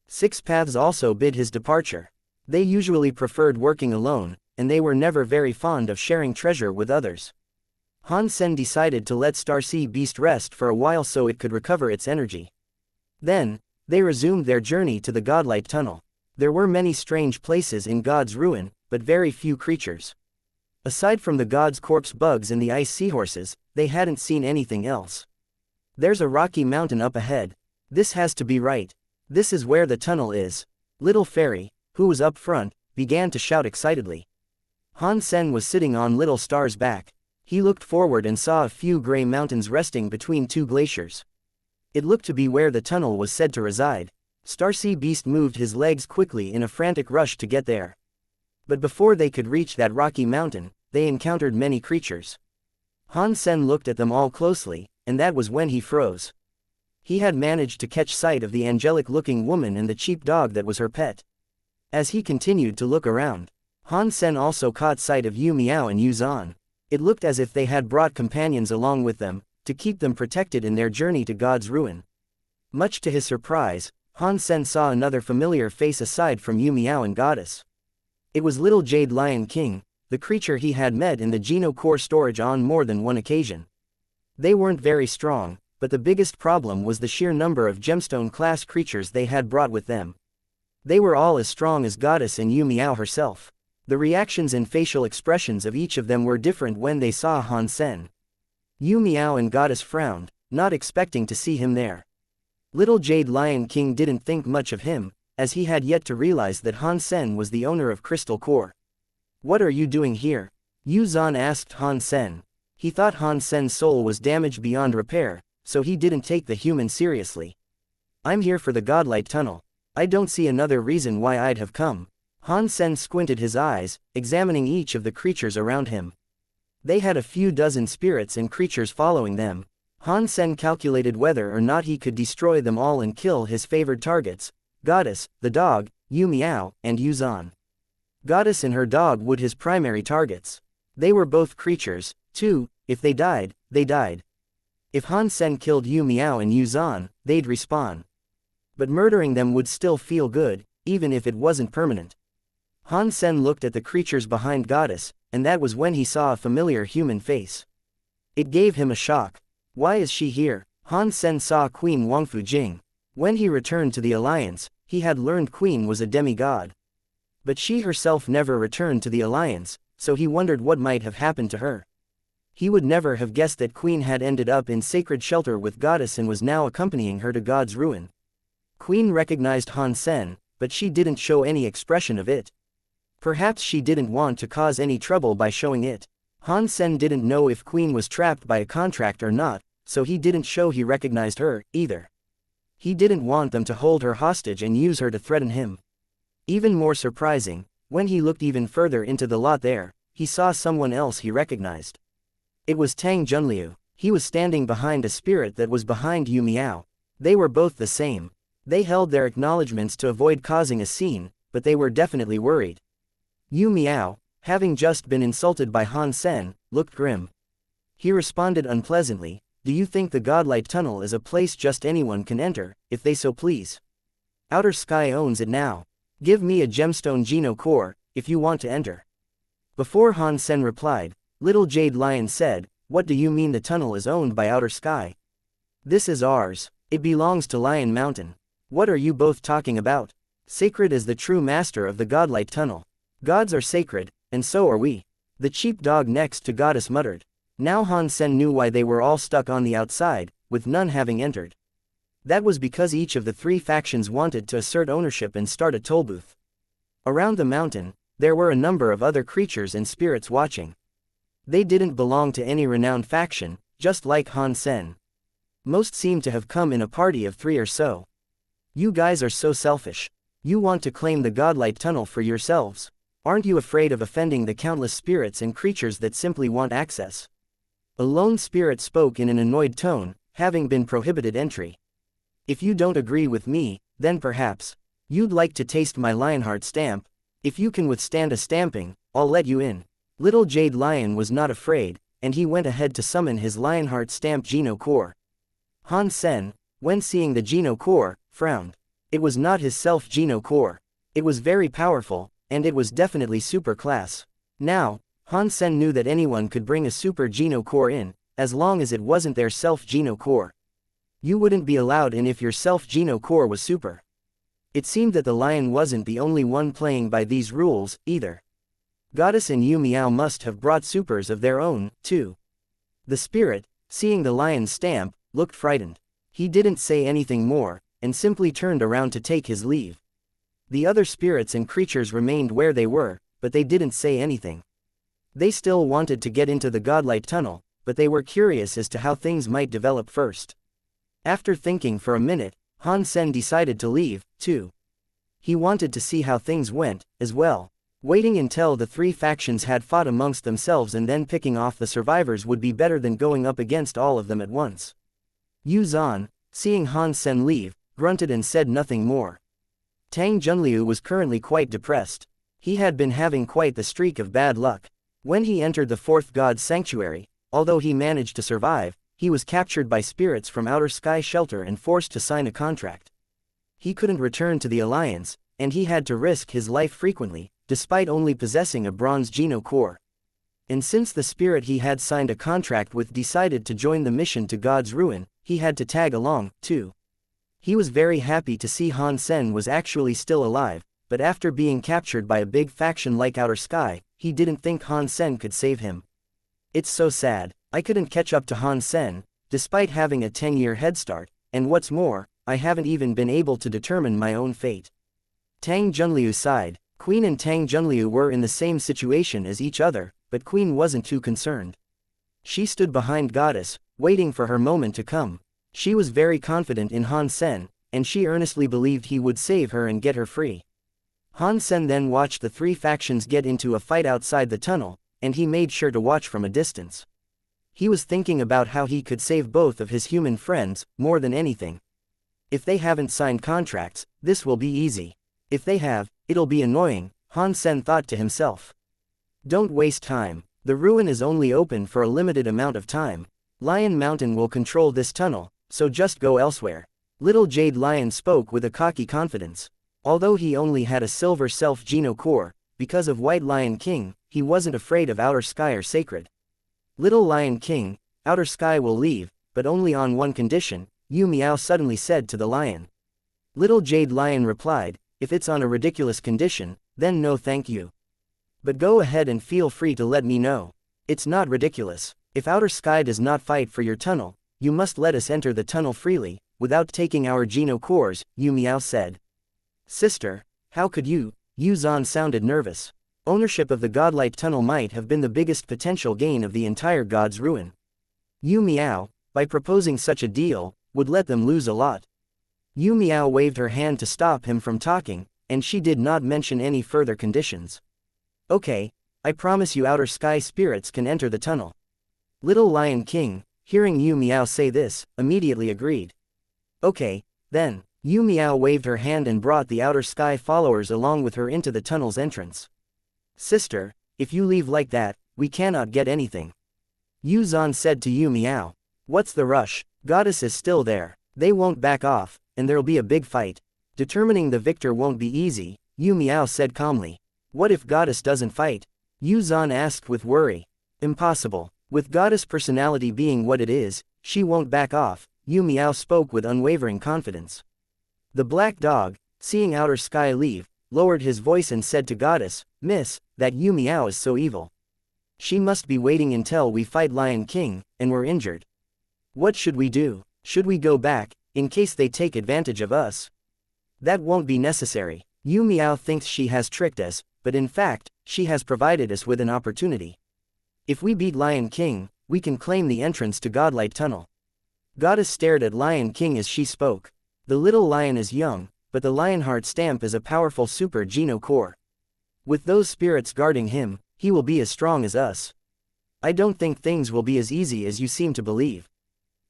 Six Paths also bid his departure. They usually preferred working alone, and they were never very fond of sharing treasure with others. Han Sen decided to let Starsea Beast rest for a while so it could recover its energy. Then, they resumed their journey to the Godlight Tunnel. There were many strange places in God's Ruin, but very few creatures. Aside from the god's corpse bugs and the ice seahorses, they hadn't seen anything else. There's a rocky mountain up ahead. This has to be right. This is where the tunnel is. Little Fairy, who was up front, began to shout excitedly. Han Sen was sitting on Little Star's back. He looked forward and saw a few gray mountains resting between 2 glaciers. It looked to be where the tunnel was said to reside. Starsea Beast moved his legs quickly in a frantic rush to get there. But before they could reach that rocky mountain, they encountered many creatures. Han Sen looked at them all closely, and that was when he froze. He had managed to catch sight of the angelic-looking woman and the cheap dog that was her pet. As he continued to look around, Han Sen also caught sight of Yu Miao and Yu Zhan. It looked as if they had brought companions along with them, to keep them protected in their journey to God's Ruin. Much to his surprise, Han Sen saw another familiar face aside from Yu Miao and Goddess. It was Little Jade Lion King, the creature he had met in the Geno Core storage on more than one occasion. They weren't very strong, but the biggest problem was the sheer number of gemstone-class creatures they had brought with them. They were all as strong as Goddess and Yu Miao herself. The reactions and facial expressions of each of them were different when they saw Han Sen. Yu Miao and Goddess frowned, not expecting to see him there. Little Jade Lion King didn't think much of him, as he had yet to realize that Han Sen was the owner of Crystal Core. "What are you doing here?" Yu Zhan asked Han Sen. He thought Han Sen's soul was damaged beyond repair, so he didn't take the human seriously. I'm here for the Godlight Tunnel. I don't see another reason why I'd have come. Han Sen squinted his eyes, examining each of the creatures around him. They had a few dozen spirits and creatures following them. Han Sen calculated whether or not he could destroy them all and kill his favored targets, Goddess, the dog, Yu Miao, and Yu Zhan. Goddess and her dog would his primary targets. They were both creatures, too. If they died, they died. If Han Sen killed Yu Miao and Yu Zhan, they'd respawn. But murdering them would still feel good, even if it wasn't permanent. Han Sen looked at the creatures behind Goddess, and that was when he saw a familiar human face. It gave him a shock. Why is she here? Han Sen saw Queen Wangfu Jing. When he returned to the Alliance, he had learned Queen was a demigod. But she herself never returned to the Alliance, so he wondered what might have happened to her. He would never have guessed that Queen had ended up in sacred shelter with Goddess and was now accompanying her to God's ruin. Queen recognized Han Sen, but she didn't show any expression of it. Perhaps she didn't want to cause any trouble by showing it. Han Sen didn't know if Queen was trapped by a contract or not, so he didn't show he recognized her, either. He didn't want them to hold her hostage and use her to threaten him. Even more surprising, when he looked even further into the lot there, he saw someone else he recognized. It was Tang Junliu. He was standing behind a spirit that was behind Yu Miao. They were both the same. They held their acknowledgments to avoid causing a scene, but they were definitely worried. Yu Miao, having just been insulted by Han Sen, looked grim. He responded unpleasantly, "Do you think the Godlight Tunnel is a place just anyone can enter, if they so please? Outer Sky owns it now. Give me a gemstone Geno core, if you want to enter." Before Han Sen replied, Little Jade Lion said, "What do you mean the tunnel is owned by Outer Sky? This is ours. It belongs to Lion Mountain. What are you both talking about? Sacred is the true master of the Godlight Tunnel. Gods are sacred, and so are we." The cheap dog next to Goddess muttered. Now Han Sen knew why they were all stuck on the outside, with none having entered. That was because each of the three factions wanted to assert ownership and start a tollbooth. Around the mountain, there were a number of other creatures and spirits watching. They didn't belong to any renowned faction, just like Han Sen. Most seemed to have come in a party of 3 or so. "You guys are so selfish. You want to claim the Godlight Tunnel for yourselves. Aren't you afraid of offending the countless spirits and creatures that simply want access?" A lone spirit spoke in an annoyed tone, having been prohibited entry. "If you don't agree with me, then perhaps you'd like to taste my Lionheart stamp. If you can withstand a stamping, I'll let you in." Little Jade Lion was not afraid, and he went ahead to summon his Lionheart stamp Geno core. Han Sen, when seeing the Geno core, frowned. It was not his self Geno core. It was very powerful, and it was definitely super class. Now, Han Sen knew that anyone could bring a super Geno core in, as long as it wasn't their self Geno core. You wouldn't be allowed in if your self Geno core was super. It seemed that the lion wasn't the only one playing by these rules, either. Goddess and Yu Miao must have brought supers of their own, too. The spirit, seeing the lion's stamp, looked frightened. He didn't say anything more, and simply turned around to take his leave. The other spirits and creatures remained where they were, but they didn't say anything. They still wanted to get into the Godlight Tunnel, but they were curious as to how things might develop first. After thinking for a minute, Han Sen decided to leave, too. He wanted to see how things went, as well. Waiting until the three factions had fought amongst themselves and then picking off the survivors would be better than going up against all of them at once. Yu Zhan, seeing Han Sen leave, grunted and said nothing more. Tang Junliu was currently quite depressed. He had been having quite the streak of bad luck. When he entered the fourth god's sanctuary, although he managed to survive, he was captured by spirits from Outer Sky Shelter and forced to sign a contract. He couldn't return to the Alliance, and he had to risk his life frequently, despite only possessing a bronze Geno core. And since the spirit he had signed a contract with decided to join the mission to God's ruin, he had to tag along, too. He was very happy to see Han Sen was actually still alive, but after being captured by a big faction like Outer Sky, he didn't think Han Sen could save him. "It's so sad, I couldn't catch up to Han Sen, despite having a 10-year head start, and what's more, I haven't even been able to determine my own fate." Tang Junliu sighed. Queen and Tang Junliu were in the same situation as each other, but Queen wasn't too concerned. She stood behind Goddess, waiting for her moment to come. She was very confident in Han Sen, and she earnestly believed he would save her and get her free. Han Sen then watched the three factions get into a fight outside the tunnel, and he made sure to watch from a distance. He was thinking about how he could save both of his human friends, more than anything. If they haven't signed contracts, this will be easy. If they have, it'll be annoying, Han Sen thought to himself. Don't waste time. The ruin is only open for a limited amount of time. Lion Mountain will control this tunnel, so just go elsewhere. Little Jade Lion spoke with a cocky confidence. Although he only had a silver self-Geno core, because of White Lion King, he wasn't afraid of Outer Sky or Sacred. Little Lion King, Outer Sky will leave, but only on one condition, Yu Miao suddenly said to the lion. Little Jade Lion replied, if it's on a ridiculous condition, then no thank you. But go ahead and feel free to let me know. It's not ridiculous. If Outer Sky does not fight for your tunnel, you must let us enter the tunnel freely, without taking our Geno cores, Yu Miao said. Sister, how could you? Yu Zhan sounded nervous. Ownership of the Godlight Tunnel might have been the biggest potential gain of the entire God's ruin. Yu Miao, by proposing such a deal, would let them lose a lot. Yu Miao waved her hand to stop him from talking, and she did not mention any further conditions. Okay, I promise you Outer Sky spirits can enter the tunnel. Little Lion King, hearing Yu Miao say this, immediately agreed. Okay, then. Yu Miao waved her hand and brought the Outer Sky followers along with her into the tunnel's entrance. Sister, if you leave like that, we cannot get anything. Yu Zhan said to Yu Miao. What's the rush? Goddess is still there. They won't back off, and there'll be a big fight. Determining the victor won't be easy, Yu Miao said calmly. What if Goddess doesn't fight? Yu Zhan asked with worry. Impossible. With Goddess' personality being what it is, she won't back off, Yu Miao spoke with unwavering confidence. The black dog, seeing Outer Sky leave, lowered his voice and said to Goddess, Miss, that Yu Miao is so evil. She must be waiting until we fight Lion King, and we're injured. What should we do? Should we go back, in case they take advantage of us? That won't be necessary. Yu Miao thinks she has tricked us, but in fact, she has provided us with an opportunity. If we beat Lion King, we can claim the entrance to Godlight Tunnel. Goddess stared at Lion King as she spoke. The little lion is young, but the Lionheart stamp is a powerful super Geno core. With those spirits guarding him, he will be as strong as us. I don't think things will be as easy as you seem to believe.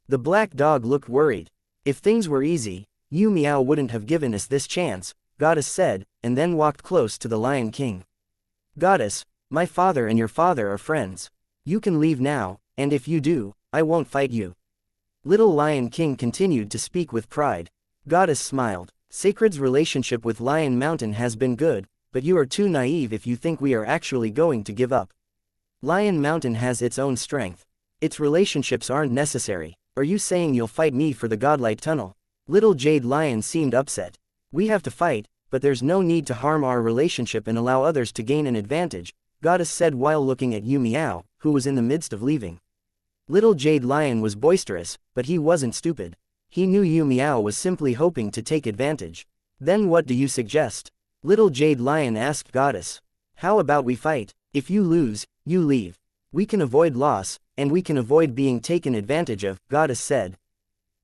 The black dog looked worried. If things were easy, Yu Miao wouldn't have given us this chance, Goddess said, and then walked close to the Lion King. Goddess, my father and your father are friends. You can leave now, and if you do, I won't fight you. Little Lion King continued to speak with pride. Goddess smiled. Sacred's relationship with Lion Mountain has been good, but you are too naive if you think we are actually going to give up. Lion Mountain has its own strength. Its relationships aren't necessary. Are you saying you'll fight me for the Godlight Tunnel? Little Jade Lion seemed upset. We have to fight, but there's no need to harm our relationship and allow others to gain an advantage, Goddess said while looking at Yu Miao, who was in the midst of leaving. Little Jade Lion was boisterous, but he wasn't stupid. He knew Yu Miao was simply hoping to take advantage. Then what do you suggest? Little Jade Lion asked Goddess. How about we fight? If you lose, you leave. We can avoid loss, and we can avoid being taken advantage of, Goddess said.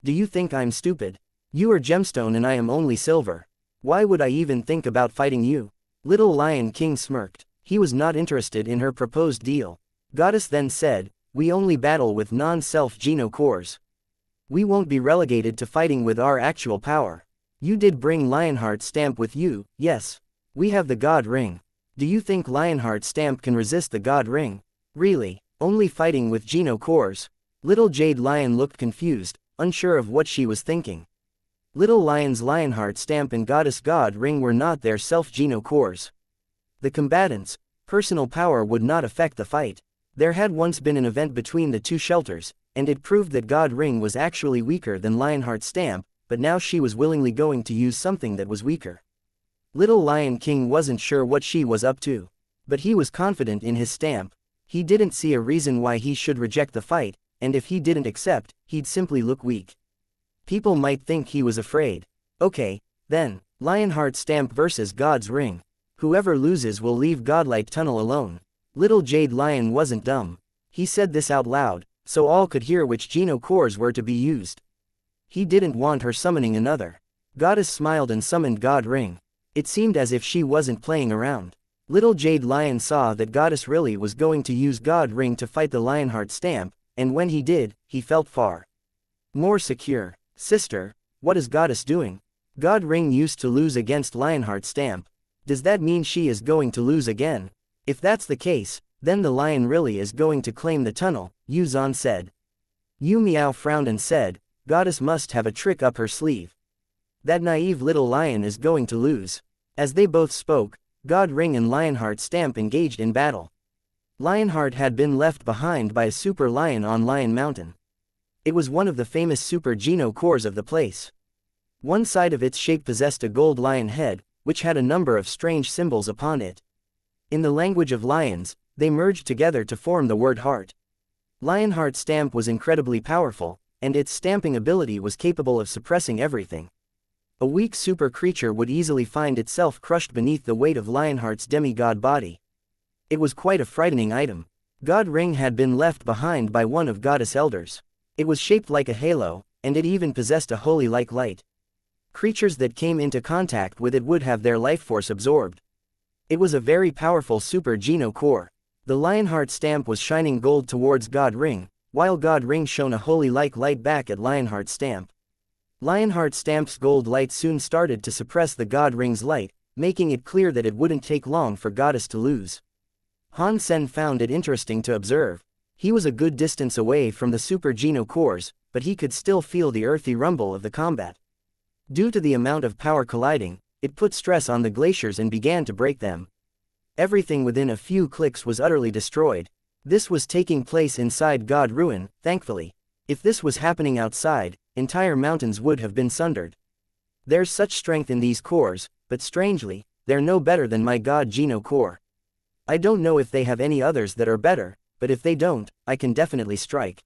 Do you think I'm stupid? You are gemstone and I am only silver. Why would I even think about fighting you? Little Lion King smirked. He was not interested in her proposed deal. Goddess then said, we only battle with non-self Geno cores. We won't be relegated to fighting with our actual power. You did bring Lionheart stamp with you, yes. We have the God ring. Do you think Lionheart stamp can resist the God ring? Really, only fighting with Geno cores? Little Jade Lion looked confused, unsure of what she was thinking. Little Lion's Lionheart stamp and Goddess God ring were not their self-Geno cores. The combatants' personal power would not affect the fight. There had once been an event between the two shelters, and it proved that God ring was actually weaker than Lionheart stamp, but now she was willingly going to use something that was weaker. Little Lion King wasn't sure what she was up to, but he was confident in his stamp. He didn't see a reason why he should reject the fight, and if he didn't accept, he'd simply look weak. People might think he was afraid. Okay, then, Lionheart stamp versus God's ring. Whoever loses will leave Godlight Tunnel alone. Little Jade Lion wasn't dumb. He said this out loud, so all could hear which Geno cores were to be used. He didn't want her summoning another. Goddess smiled and summoned God Ring. It seemed as if she wasn't playing around. Little Jade Lion saw that Goddess really was going to use God Ring to fight the Lionheart stamp, and when he did, he felt far more secure. Sister, what is Goddess doing? God Ring used to lose against Lionheart stamp. Does that mean she is going to lose again? If that's the case, then the lion really is going to claim the tunnel, Yu Zhan said. Yu Miao frowned and said, Goddess must have a trick up her sleeve. That naive little lion is going to lose. As they both spoke, God Ring and Lionheart stamp engaged in battle. Lionheart had been left behind by a super lion on Lion Mountain. It was one of the famous super Geno cores of the place. One side of its shape possessed a gold lion head, which had a number of strange symbols upon it. In the language of lions, they merged together to form the word heart. Lionheart stamp was incredibly powerful, and its stamping ability was capable of suppressing everything. A weak super creature would easily find itself crushed beneath the weight of Lionheart's demigod body. It was quite a frightening item. God Ring had been left behind by one of Goddess Elders. It was shaped like a halo, and it even possessed a holy-like light. Creatures that came into contact with it would have their life force absorbed. It was a very powerful super Geno core. The Lionheart stamp was shining gold towards God Ring, while God Ring shone a holy-like light back at Lionheart stamp. Lionheart stamp's gold light soon started to suppress the God Ring's light, making it clear that it wouldn't take long for Goddess to lose. Han Sen found it interesting to observe. He was a good distance away from the super Geno cores, but he could still feel the earthy rumble of the combat. Due to the amount of power colliding, it put stress on the glaciers and began to break them. Everything within a few clicks was utterly destroyed. This was taking place inside God Ruin, thankfully. If this was happening outside, entire mountains would have been sundered. There's such strength in these cores, but strangely, they're no better than my God Geno core. I don't know if they have any others that are better, but if they don't, I can definitely strike.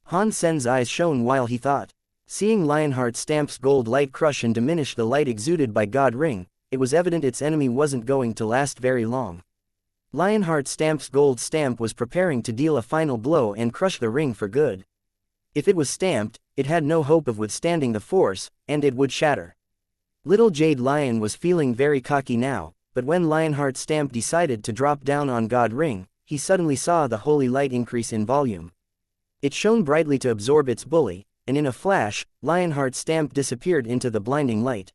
Han Sen's eyes shone while he thought. Seeing Lionheart stamp's gold light crush and diminish the light exuded by God Ring, it was evident its enemy wasn't going to last very long. Lionheart stamp's gold stamp was preparing to deal a final blow and crush the ring for good. If it was stamped, it had no hope of withstanding the force, and it would shatter. Little Jade Lion was feeling very cocky now, but when Lionheart stamp decided to drop down on God Ring, he suddenly saw the holy light increase in volume. It shone brightly to absorb its bully, and in a flash, Lionheart stamp disappeared into the blinding light.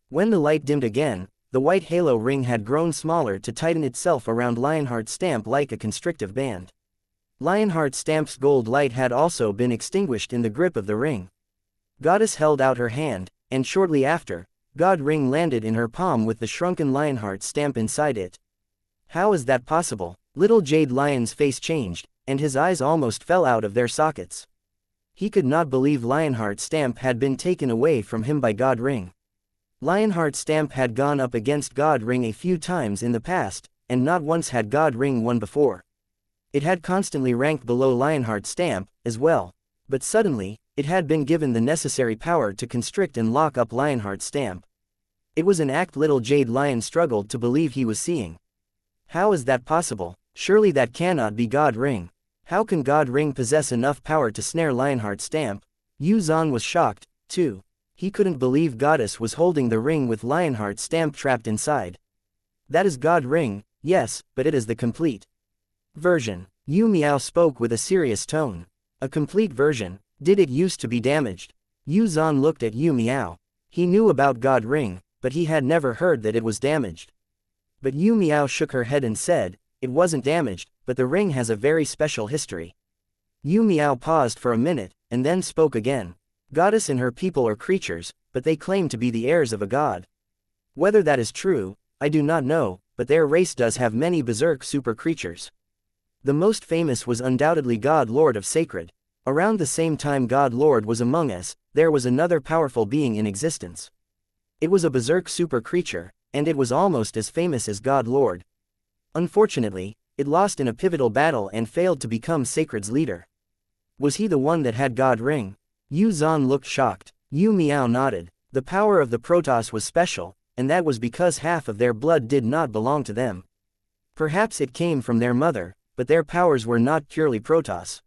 When the light dimmed again, the white halo ring had grown smaller to tighten itself around Lionheart stamp like a constrictive band. Lionheart stamp's gold light had also been extinguished in the grip of the ring. Goddess held out her hand, and shortly after, God Ring landed in her palm with the shrunken Lionheart stamp inside it. How is that possible? Little Jade Lion's face changed, and his eyes almost fell out of their sockets. He could not believe Lionheart stamp had been taken away from him by God Ring. Lionheart stamp had gone up against God Ring a few times in the past, and not once had God Ring won before. It had constantly ranked below Lionheart stamp, as well. But suddenly, it had been given the necessary power to constrict and lock up Lionheart stamp. It was an act little Jade Lion struggled to believe he was seeing. How is that possible? Surely that cannot be God Ring. How can God Ring possess enough power to snare Lionheart stamp? Yu Zhan was shocked, too. He couldn't believe Goddess was holding the ring with Lionheart stamp trapped inside. That is God Ring, yes, but it is the complete version. Yu Miao spoke with a serious tone. A complete version? Did it used to be damaged? Yu Zhan looked at Yu Miao. He knew about God Ring, but he had never heard that it was damaged. But Yu Miao shook her head and said, it wasn't damaged, but the ring has a very special history. Yu Miao paused for a minute, and then spoke again. Goddess and her people are creatures, but they claim to be the heirs of a god. Whether that is true, I do not know, but their race does have many berserk super creatures. The most famous was undoubtedly God Lord of Sacred. Around the same time God Lord was among us, there was another powerful being in existence. It was a berserk super creature, and it was almost as famous as God Lord. Unfortunately, it lost in a pivotal battle and failed to become Sacred's leader. Was he the one that had God Ring? Yu Zhan looked shocked. Yu Miao nodded. The power of the Protoss was special, and that was because half of their blood did not belong to them. Perhaps it came from their mother, but their powers were not purely Protoss.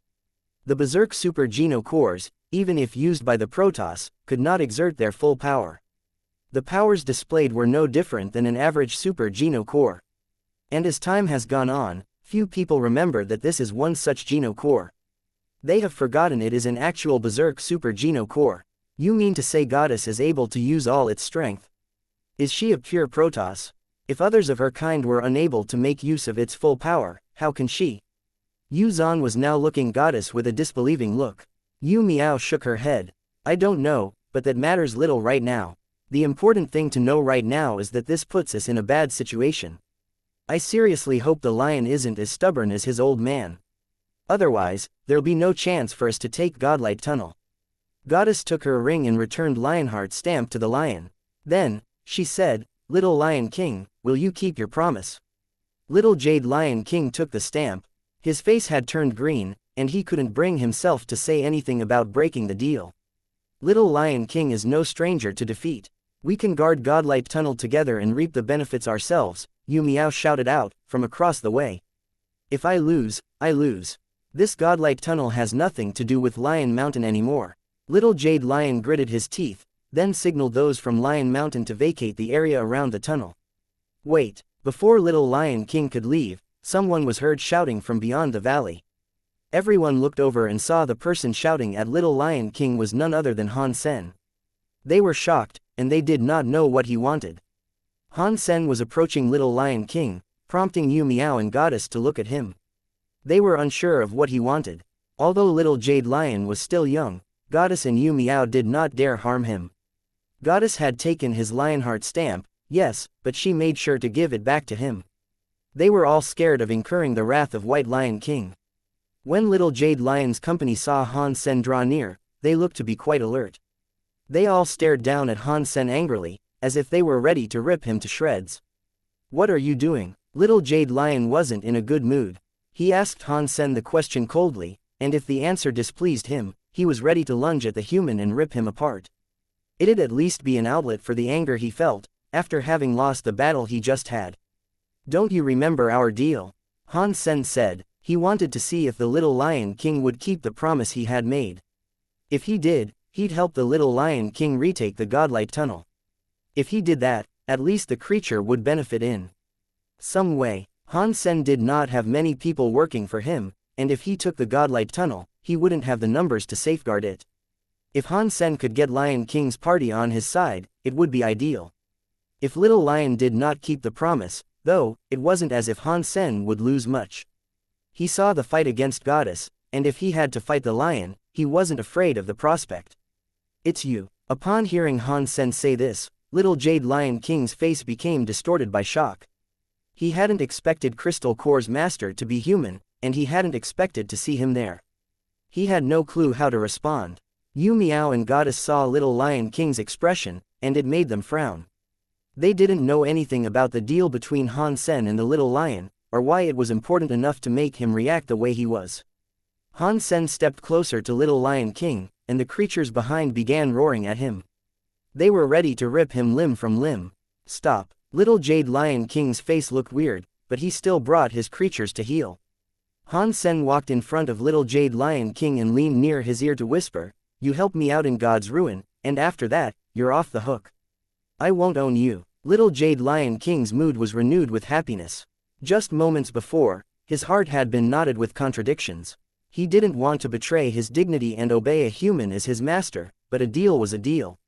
The Berserk Super Geno cores, even if used by the Protoss, could not exert their full power. The powers displayed were no different than an average Super Geno core. And as time has gone on, few people remember that this is one such Geno core. They have forgotten it is an actual Berserk Super Geno core. You mean to say Goddess is able to use all its strength? Is she a pure Protoss? If others of her kind were unable to make use of its full power, how can she? Yu Zhan was now looking Goddess with a disbelieving look. Yu Miao shook her head. I don't know, but that matters little right now. The important thing to know right now is that this puts us in a bad situation. I seriously hope the lion isn't as stubborn as his old man. Otherwise, there'll be no chance for us to take Godlight Tunnel. Goddess took her ring and returned Lionheart stamp to the lion. Then, she said, Little Lion King, will you keep your promise? Little Jade Lion King took the stamp. His face had turned green, and he couldn't bring himself to say anything about breaking the deal. Little Lion King is no stranger to defeat. We can guard Godlight Tunnel together and reap the benefits ourselves, Yu Miao shouted out, from across the way. If I lose, I lose. This Godlight Tunnel has nothing to do with Lion Mountain anymore. Little Jade Lion gritted his teeth, then signaled those from Lion Mountain to vacate the area around the tunnel. Wait, before Little Lion King could leave, someone was heard shouting from beyond the valley. Everyone looked over and saw the person shouting at Little Lion King was none other than Han Sen. They were shocked, and they did not know what he wanted. Han Sen was approaching Little Lion King, prompting Yu Miao and Goddess to look at him. They were unsure of what he wanted. Although Little Jade Lion was still young, Goddess and Yu Miao did not dare harm him. Goddess had taken his Lionheart stamp, yes, but she made sure to give it back to him. They were all scared of incurring the wrath of White Lion King. When Little Jade Lion's company saw Han Sen draw near, they looked to be quite alert. They all stared down at Han Sen angrily, as if they were ready to rip him to shreds. What are you doing? Little Jade Lion wasn't in a good mood. He asked Han Sen the question coldly, and if the answer displeased him, he was ready to lunge at the human and rip him apart. It'd at least be an outlet for the anger he felt, after having lost the battle he just had. Don't you remember our deal? Han Sen said. He wanted to see if the Little Lion King would keep the promise he had made. If he did, he'd help the Little Lion King retake the Godlight Tunnel. If he did that, at least the creature would benefit in some way. Han Sen did not have many people working for him, and if he took the Godlight Tunnel, he wouldn't have the numbers to safeguard it. If Han Sen could get Lion King's party on his side, it would be ideal. If Little Lion did not keep the promise, though, it wasn't as if Han Sen would lose much. He saw the fight against Goddess, and if he had to fight the lion, he wasn't afraid of the prospect. It's you. Upon hearing Han Sen say this, Little Jade Lion King's face became distorted by shock. He hadn't expected Crystal Core's master to be human, and he hadn't expected to see him there. He had no clue how to respond. Yu Miao and Goddess saw Little Lion King's expression, and it made them frown. They didn't know anything about the deal between Han Sen and the Little Lion, or why it was important enough to make him react the way he was. Han Sen stepped closer to Little Lion King, and the creatures behind began roaring at him. They were ready to rip him limb from limb. Stop. Little Jade Lion King's face looked weird, but he still brought his creatures to heel. Han Sen walked in front of Little Jade Lion King and leaned near his ear to whisper, "You helped me out in God's ruin, and after that, you're off the hook. I won't own you." Little Jade Lion King's mood was renewed with happiness. Just moments before, his heart had been knotted with contradictions. He didn't want to betray his dignity and obey a human as his master, but a deal was a deal.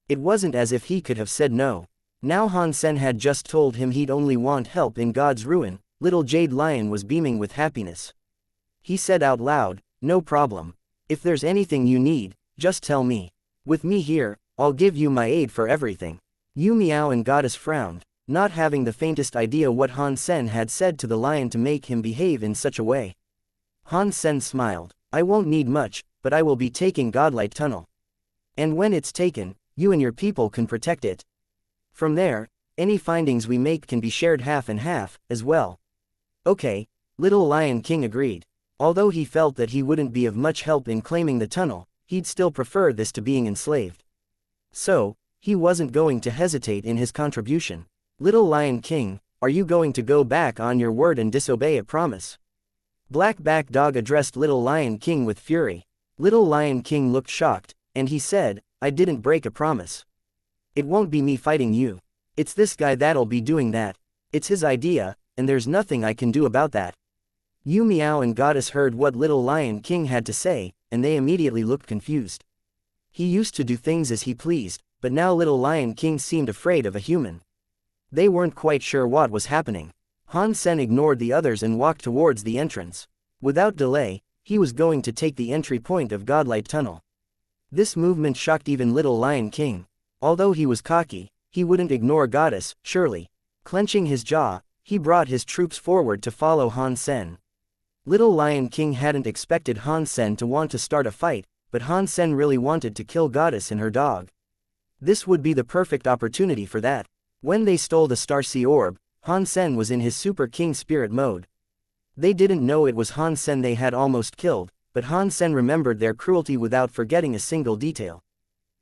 It wasn't as if he could have said no. Now Han Sen had just told him he'd only want help in God's ruin. Little Jade Lion was beaming with happiness. He said out loud, "No problem. If there's anything you need, just tell me. With me here, I'll give you my aid for everything." Yu Miao and Goddess frowned, not having the faintest idea what Han Sen had said to the lion to make him behave in such a way. Han Sen smiled. "I won't need much, but I will be taking Godlight Tunnel. And when it's taken, you and your people can protect it. From there, any findings we make can be shared half and half, as well." Okay, Little Lion King agreed. Although he felt that he wouldn't be of much help in claiming the tunnel, he'd still prefer this to being enslaved. So, he wasn't going to hesitate in his contribution. "Little Lion King, are you going to go back on your word and disobey a promise?" Black-backed dog addressed Little Lion King with fury. Little Lion King looked shocked, and he said, I didn't break a promise. It won't be me fighting you. It's this guy that'll be doing that. It's his idea, and there's nothing I can do about that. Yu Miao and Goddess heard what Little Lion King had to say, and they immediately looked confused. He used to do things as he pleased, but now Little Lion King seemed afraid of a human. They weren't quite sure what was happening. Han Sen ignored the others and walked towards the entrance. Without delay, he was going to take the entry point of Godlight Tunnel. This movement shocked even Little Lion King. Although he was cocky, he wouldn't ignore Goddess, surely. Clenching his jaw, he brought his troops forward to follow Han Sen. Little Lion King hadn't expected Han Sen to want to start a fight, but Han Sen really wanted to kill Goddess and her dog. This would be the perfect opportunity for that. When they stole the Starseed Orb, Han Sen was in his Super King Spirit mode. They didn't know it was Han Sen they had almost killed, but Han Sen remembered their cruelty without forgetting a single detail.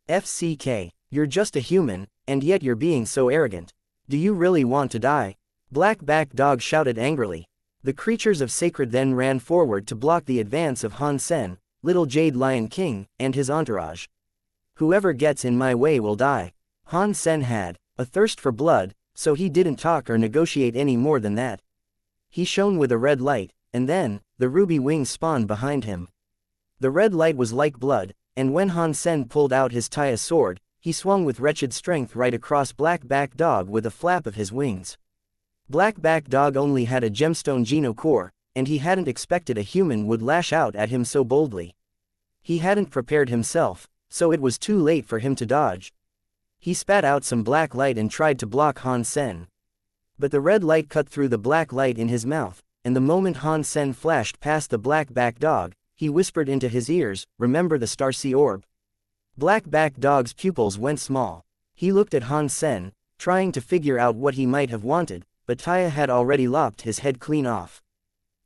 FCK, you're just a human, and yet you're being so arrogant. Do you really want to die? Black-backed dog shouted angrily. The creatures of Sacred then ran forward to block the advance of Han Sen, Little Jade Lion King, and his entourage. Whoever gets in my way will die. Han Sen had a thirst for blood, so he didn't talk or negotiate any more than that. He shone with a red light, and then, the ruby wings spawned behind him. The red light was like blood, and when Han Sen pulled out his Taya sword, he swung with wretched strength right across Black-backed dog with a flap of his wings. Black-backed dog only had a gemstone Geno core, and he hadn't expected a human would lash out at him so boldly. He hadn't prepared himself, so it was too late for him to dodge. He spat out some black light and tried to block Han Sen. But the red light cut through the black light in his mouth, and the moment Han Sen flashed past the black-backed dog, he whispered into his ears, remember the Starseed Orb. Black-backed dog's pupils went small. He looked at Han Sen, trying to figure out what he might have wanted, but Taya had already lopped his head clean off.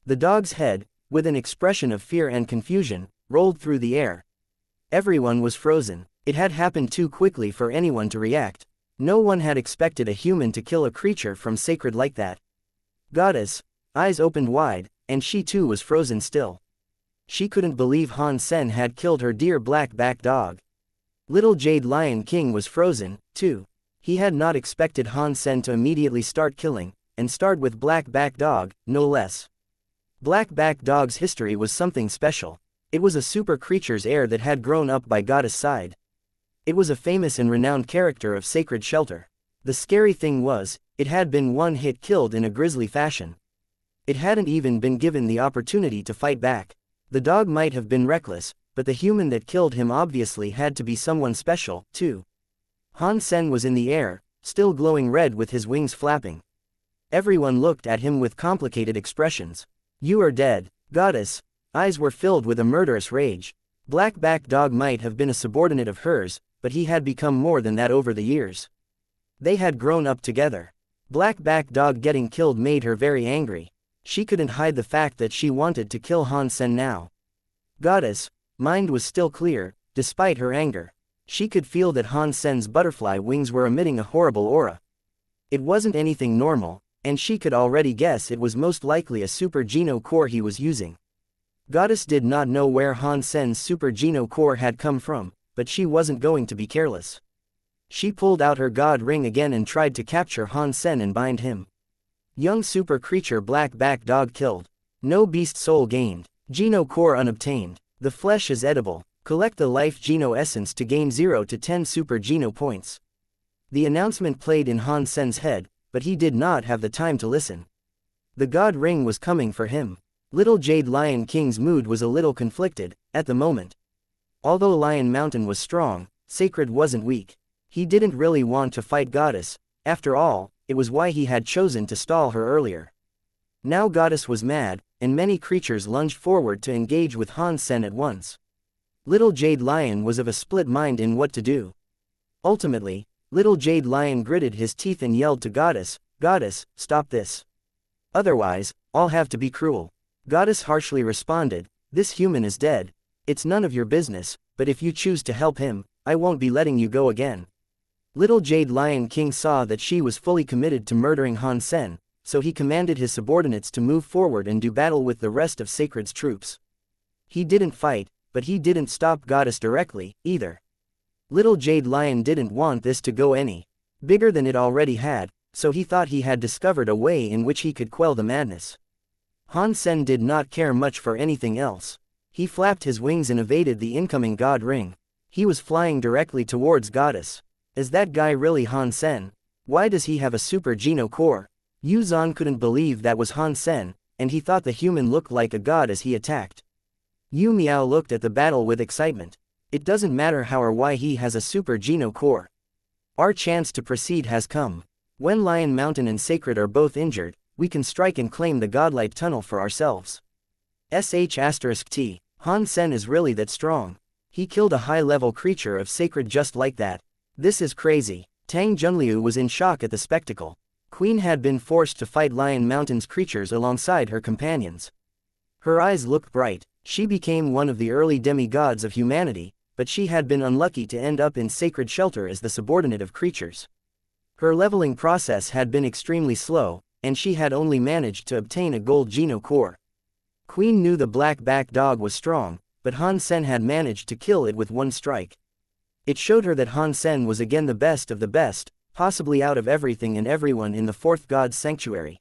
The dog's head, with an expression of fear and confusion, rolled through the air. Everyone was frozen. It had happened too quickly for anyone to react. No one had expected a human to kill a creature from Sacred like that. Goddess' eyes opened wide, and she too was frozen still. She couldn't believe Han Sen had killed her dear black-backed dog. Little Jade Lion King was frozen, too. He had not expected Han Sen to immediately start killing, and start with black-backed dog, no less. Black-backed dog's history was something special. It was a super creature's heir that had grown up by Goddess' side. It was a famous and renowned character of Sacred Shelter. The scary thing was, it had been one-hit killed in a grisly fashion. It hadn't even been given the opportunity to fight back. The dog might have been reckless, but the human that killed him obviously had to be someone special, too. Han Sen was in the air, still glowing red with his wings flapping. Everyone looked at him with complicated expressions. You are dead. Goddess' eyes were filled with a murderous rage. Black-backed dog might have been a subordinate of hers, but he had become more than that over the years. They had grown up together. Black-backed dog getting killed made her very angry. She couldn't hide the fact that she wanted to kill Han Sen now. Goddess' mind was still clear, despite her anger. She could feel that Han Sen's butterfly wings were emitting a horrible aura. It wasn't anything normal, and she could already guess it was most likely a Super Geno core he was using. Goddess did not know where Han Sen's Super Geno core had come from, but she wasn't going to be careless. She pulled out her god ring again and tried to capture Han Sen and bind him. Young super creature black-backed dog killed. No beast soul gained. Geno core unobtained. The flesh is edible. Collect the life Geno essence to gain 0 to 10 super Geno points. The announcement played in Han Sen's head, but he did not have the time to listen. The god ring was coming for him. Little Jade Lion King's mood was a little conflicted, at the moment. Although Lion Mountain was strong, Sacred wasn't weak. He didn't really want to fight Goddess. After all, it was why he had chosen to stall her earlier. Now Goddess was mad, and many creatures lunged forward to engage with Han Sen at once. Little Jade Lion was of a split mind in what to do. Ultimately, Little Jade Lion gritted his teeth and yelled to Goddess, "Goddess, stop this. Otherwise, I'll have to be cruel." Goddess harshly responded, "This human is dead. It's none of your business, but if you choose to help him, I won't be letting you go again." Little Jade Lion King saw that she was fully committed to murdering Han Sen, so he commanded his subordinates to move forward and do battle with the rest of Sacred's troops. He didn't fight, but he didn't stop Goddess directly, either. Little Jade Lion didn't want this to go any bigger than it already had, so he thought he had discovered a way in which he could quell the madness. Han Sen did not care much for anything else. He flapped his wings and evaded the incoming God Ring. He was flying directly towards Goddess. Is that guy really Han Sen? Why does he have a super Geno core? Yu Zhan couldn't believe that was Han Sen, and he thought the human looked like a god as he attacked. Yu Miao looked at the battle with excitement. It doesn't matter how or why he has a super Geno core. Our chance to proceed has come. When Lion Mountain and Sacred are both injured, we can strike and claim the Godlight Tunnel for ourselves. *T. Han Sen is really that strong. He killed a high-level creature of Sacred just like that. This is crazy. Tang Junliu was in shock at the spectacle. Queen had been forced to fight Lion Mountain's creatures alongside her companions. Her eyes looked bright. She became one of the early demigods of humanity, but she had been unlucky to end up in Sacred Shelter as the subordinate of creatures. Her leveling process had been extremely slow, and she had only managed to obtain a gold Geno core. Queen knew the black-backed dog was strong, but Han Sen had managed to kill it with one strike. It showed her that Han Sen was again the best of the best, possibly out of everything and everyone in the Fourth God's Sanctuary.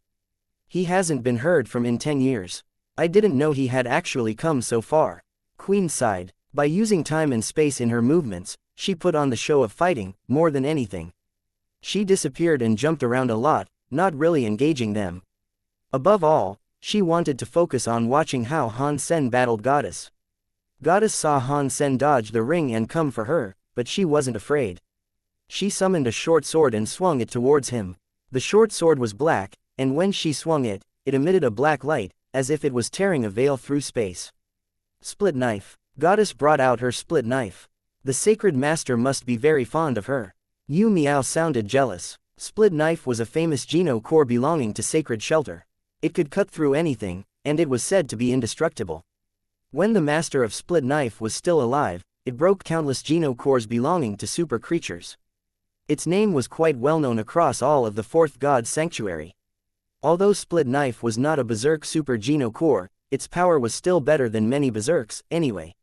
He hasn't been heard from in 10 years. I didn't know he had actually come so far. Queen sighed. By using time and space in her movements, she put on the show of fighting, more than anything. She disappeared and jumped around a lot, not really engaging them. Above all, she wanted to focus on watching how Han Sen battled Goddess. Goddess saw Han Sen dodge the ring and come for her, but she wasn't afraid. She summoned a short sword and swung it towards him. The short sword was black, and when she swung it, it emitted a black light, as if it was tearing a veil through space. Split knife. Goddess brought out her split knife. The Sacred Master must be very fond of her. Yu Miao sounded jealous. Split knife was a famous Geno core belonging to Sacred Shelter. It could cut through anything, and it was said to be indestructible. When the master of split knife was still alive, it broke countless Geno cores belonging to super creatures. Its name was quite well known across all of the Fourth God's Sanctuary. Although split knife was not a berserk super Geno core, its power was still better than many berserks, anyway.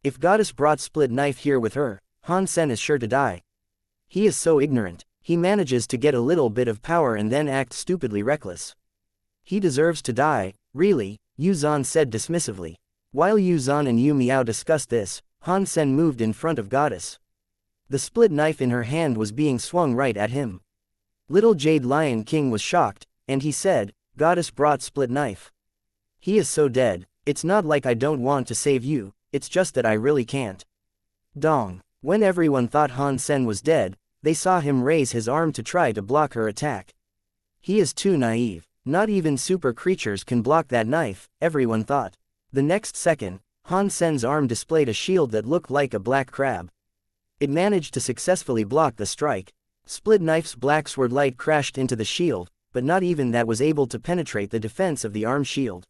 If Goddess brought split knife here with her, Han Sen is sure to die. He is so ignorant. He manages to get a little bit of power and then act stupidly reckless. He deserves to die, really, Yu Zhan said dismissively. While Yu Zhan and Yu Miao discussed this, Han Sen moved in front of Goddess. The split knife in her hand was being swung right at him. Little Jade Lion King was shocked, and he said, Goddess brought split knife. He is so dead. It's not like I don't want to save you, it's just that I really can't. Dong. When everyone thought Han Sen was dead, they saw him raise his arm to try to block her attack. He is too naive. Not even super creatures can block that knife, everyone thought. The next second, Han Sen's arm displayed a shield that looked like a black crab. It managed to successfully block the strike. Split knife's black sword light crashed into the shield, but not even that was able to penetrate the defense of the arm shield.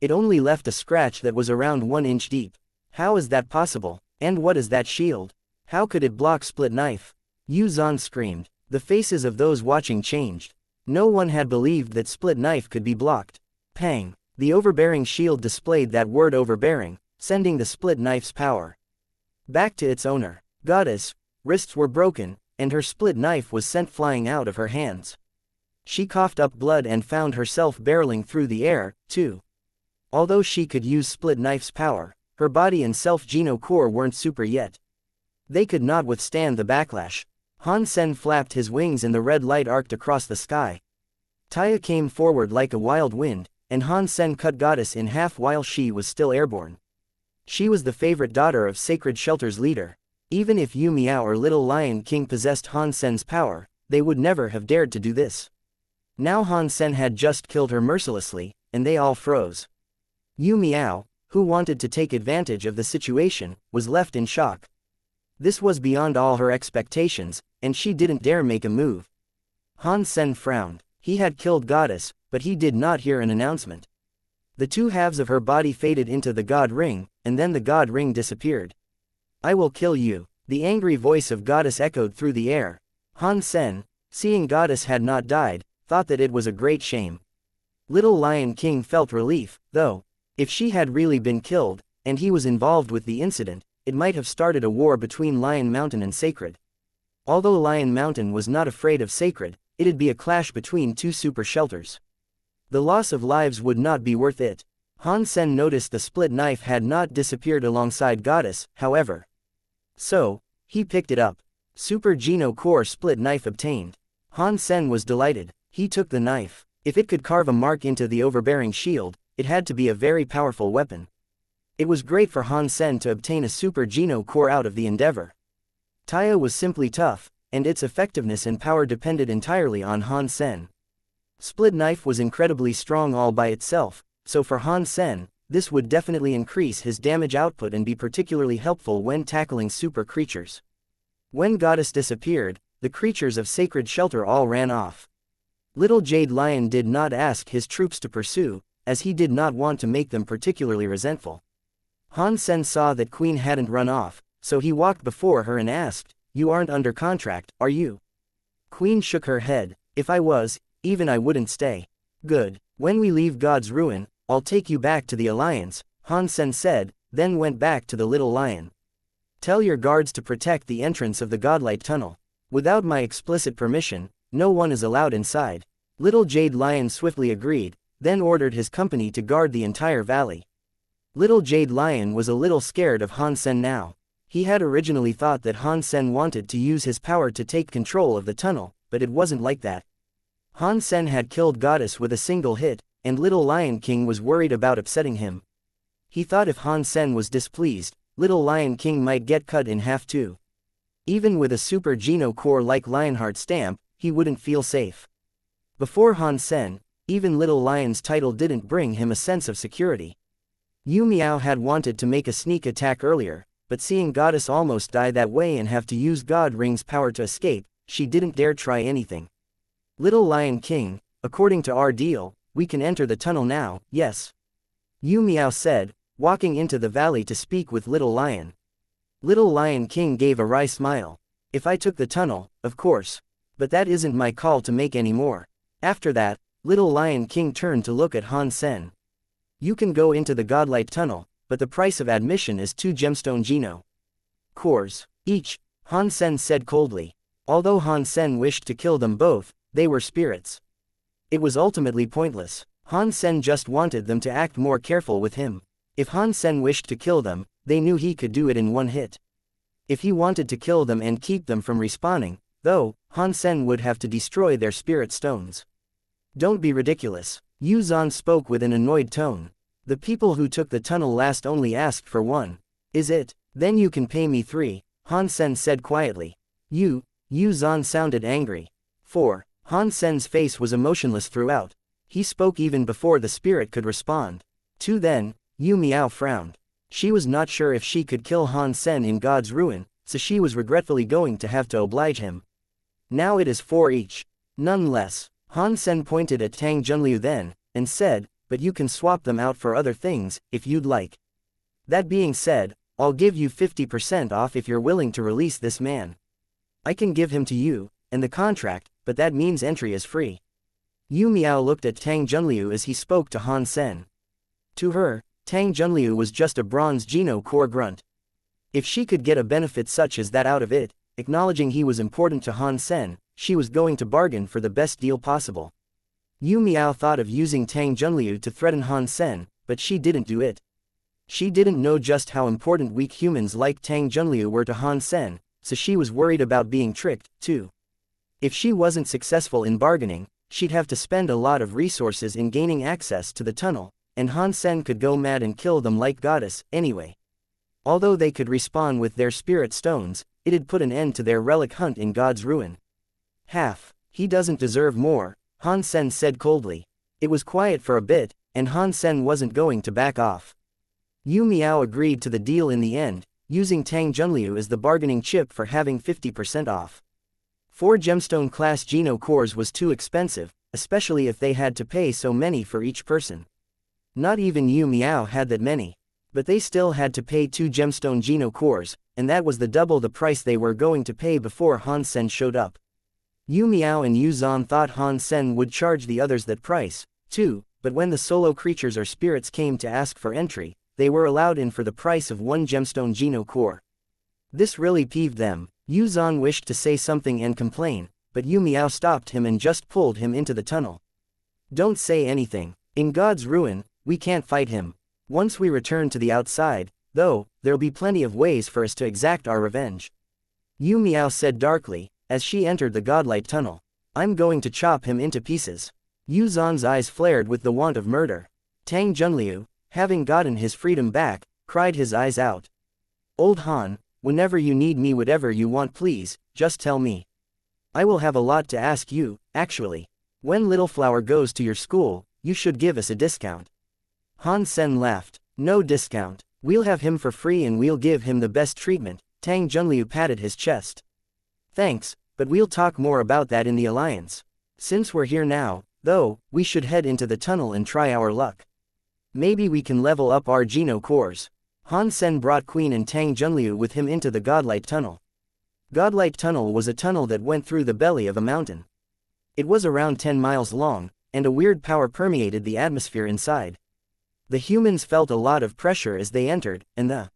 It only left a scratch that was around 1 inch deep. How is that possible? And what is that shield? How could it block split knife? Yu Zhan screamed. The faces of those watching changed. No one had believed that split knife could be blocked. Pang. The overbearing shield displayed that word overbearing, sending the split knife's power back to its owner. Goddess' wrists were broken, and her split knife was sent flying out of her hands. She coughed up blood and found herself barreling through the air, too. Although she could use split knife's power, her body and self-Geno core weren't super yet. They could not withstand the backlash. Han Sen flapped his wings and the red light arced across the sky. Taya came forward like a wild wind, and Han Sen cut Goddess in half while she was still airborne. She was the favorite daughter of Sacred Shelter's leader. Even if Yu Miao or Little Lion King possessed Han Sen's power, they would never have dared to do this. Now Han Sen had just killed her mercilessly, and they all froze. Yu Miao, who wanted to take advantage of the situation, was left in shock. This was beyond all her expectations, and she didn't dare make a move. Han Sen frowned. He had killed Goddess, but he did not hear an announcement. The two halves of her body faded into the God Ring, and then the God Ring disappeared. I will kill you. The angry voice of Goddess echoed through the air. Han Sen, seeing Goddess had not died, thought that it was a great shame. Little Lion King felt relief, though. If she had really been killed, and he was involved with the incident, it might have started a war between Lion Mountain and Sacred. Although Lion Mountain was not afraid of Sacred, it'd be a clash between two super shelters. The loss of lives would not be worth it. Han Sen noticed the split knife had not disappeared alongside Goddess, however. So, he picked it up. Super Geno Core split knife obtained. Han Sen was delighted. He took the knife. If it could carve a mark into the overbearing shield, it had to be a very powerful weapon. It was great for Han Sen to obtain a Super Geno Core out of the endeavor. Taya was simply tough, and its effectiveness and power depended entirely on Han Sen. Split knife was incredibly strong all by itself, so for Han Sen, this would definitely increase his damage output and be particularly helpful when tackling super creatures. When Goddess disappeared, the creatures of Sacred Shelter all ran off. Little Jade Lion did not ask his troops to pursue, as he did not want to make them particularly resentful. Han Sen saw that Queen hadn't run off, so he walked before her and asked, "You aren't under contract, are you?" Queen shook her head. "If I was, even I wouldn't stay." "Good. When we leave God's Ruin, I'll take you back to the Alliance," Han Sen said, then went back to the Little Lion. "Tell your guards to protect the entrance of the Godlight Tunnel. Without my explicit permission, no one is allowed inside." Little Jade Lion swiftly agreed, then ordered his company to guard the entire valley. Little Jade Lion was a little scared of Han Sen now. He had originally thought that Han Sen wanted to use his power to take control of the tunnel, but it wasn't like that. Han Sen had killed Goddess with a single hit, and Little Lion King was worried about upsetting him. He thought if Han Sen was displeased, Little Lion King might get cut in half too. Even with a Super Geno Core like Lionheart stamp, he wouldn't feel safe. Before Han Sen, even Little Lion's title didn't bring him a sense of security. Yu Miao had wanted to make a sneak attack earlier, but seeing Goddess almost die that way and have to use God Ring's power to escape, she didn't dare try anything. "Little Lion King, according to our deal, we can enter the tunnel now, yes?" Yu Miao said, walking into the valley to speak with Little Lion. Little Lion King gave a wry smile. "If I took the tunnel, of course. But that isn't my call to make anymore." After that, Little Lion King turned to look at Han Sen. "You can go into the Godlight Tunnel, but the price of admission is 2 gemstone Geno Cores each," Han Sen said coldly. Although Han Sen wished to kill them both, they were spirits. It was ultimately pointless. Han Sen just wanted them to act more careful with him. If Han Sen wished to kill them, they knew he could do it in one hit. If he wanted to kill them and keep them from respawning, though, Han Sen would have to destroy their spirit stones. "Don't be ridiculous." Yu Zhan spoke with an annoyed tone. "The people who took the tunnel last only asked for 1. Is it? Then you can pay me 3, Han Sen said quietly. Yu Zhan sounded angry. 4. Han Sen's face was emotionless throughout. He spoke even before the spirit could respond. 2. Then, Yu Miao frowned. She was not sure if she could kill Han Sen in God's Ruin, so she was regretfully going to have to oblige him. "Now it is 4 each. None less." Han Sen pointed at Tang Junliu then, and said, "But you can swap them out for other things, if you'd like. That being said, I'll give you 50% off if you're willing to release this man. I can give him to you, and the contract, but that means entry is free." Yu Miao looked at Tang Junliu as he spoke to Han Sen. To her, Tang Junliu was just a bronze Geno Core grunt. If she could get a benefit such as that out of it, acknowledging he was important to Han Sen, she was going to bargain for the best deal possible. Yu Miao thought of using Tang Junliu to threaten Han Sen, but she didn't do it. She didn't know just how important weak humans like Tang Junliu were to Han Sen, so she was worried about being tricked, too. If she wasn't successful in bargaining, she'd have to spend a lot of resources in gaining access to the tunnel, and Han Sen could go mad and kill them like Goddess, anyway. Although they could respawn with their spirit stones, it'd put an end to their relic hunt in God's Ruin. "Half. He doesn't deserve more," Han Sen said coldly. It was quiet for a bit, and Han Sen wasn't going to back off. Yu Miao agreed to the deal in the end, using Tang Junliu as the bargaining chip for having 50% off. 4 gemstone class Geno Cores was too expensive, especially if they had to pay so many for each person. Not even Yu Miao had that many. But they still had to pay 2 gemstone Geno Cores, and that was the double the price they were going to pay before Han Sen showed up. Yu Miao and Yu Zhan thought Han Sen would charge the others that price, too, but when the solo creatures or spirits came to ask for entry, they were allowed in for the price of 1 gemstone Geno core. This really peeved them. Yu Zhan wished to say something and complain, but Yu Miao stopped him and just pulled him into the tunnel. Don't say anything. In God's ruin, we can't fight him. Once we return to the outside, though, there'll be plenty of ways for us to exact our revenge. Yu Miao said darkly, as she entered the godlight tunnel. I'm going to chop him into pieces. Yu Zhan's eyes flared with the want of murder. Tang Junliu, having gotten his freedom back, cried his eyes out. Old Han, whenever you need me, whatever you want, please, just tell me. I will have a lot to ask you, actually. When Little Flower goes to your school, you should give us a discount. Han Sen laughed. No discount. We'll have him for free and we'll give him the best treatment. Tang Junliu patted his chest. Thanks, but we'll talk more about that in the alliance. Since we're here now, though, we should head into the tunnel and try our luck. Maybe we can level up our Geno cores. Han Sen brought Queen and Tang Junliu with him into the Godlight Tunnel. Godlight Tunnel was a tunnel that went through the belly of a mountain. It was around 10 miles long, and a weird power permeated the atmosphere inside. The humans felt a lot of pressure as they entered, and the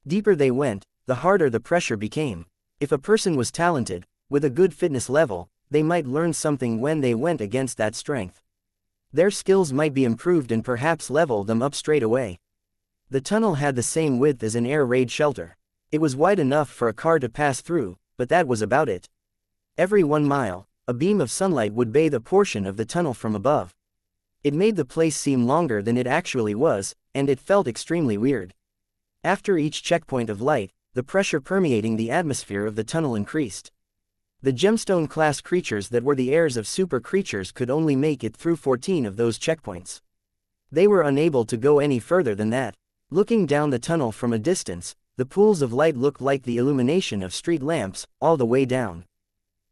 deeper they went, the harder the pressure became. If a person was talented, with a good fitness level, they might learn something when they went against that strength. Their skills might be improved and perhaps level them up straight away. The tunnel had the same width as an air raid shelter. It was wide enough for a car to pass through, but that was about it. Every 1 mile, a beam of sunlight would bathe a portion of the tunnel from above. It made the place seem longer than it actually was, and it felt extremely weird. After each checkpoint of light, the pressure permeating the atmosphere of the tunnel increased. The gemstone-class creatures that were the heirs of super creatures could only make it through 14 of those checkpoints. They were unable to go any further than that. Looking down the tunnel from a distance, the pools of light looked like the illumination of street lamps, all the way down.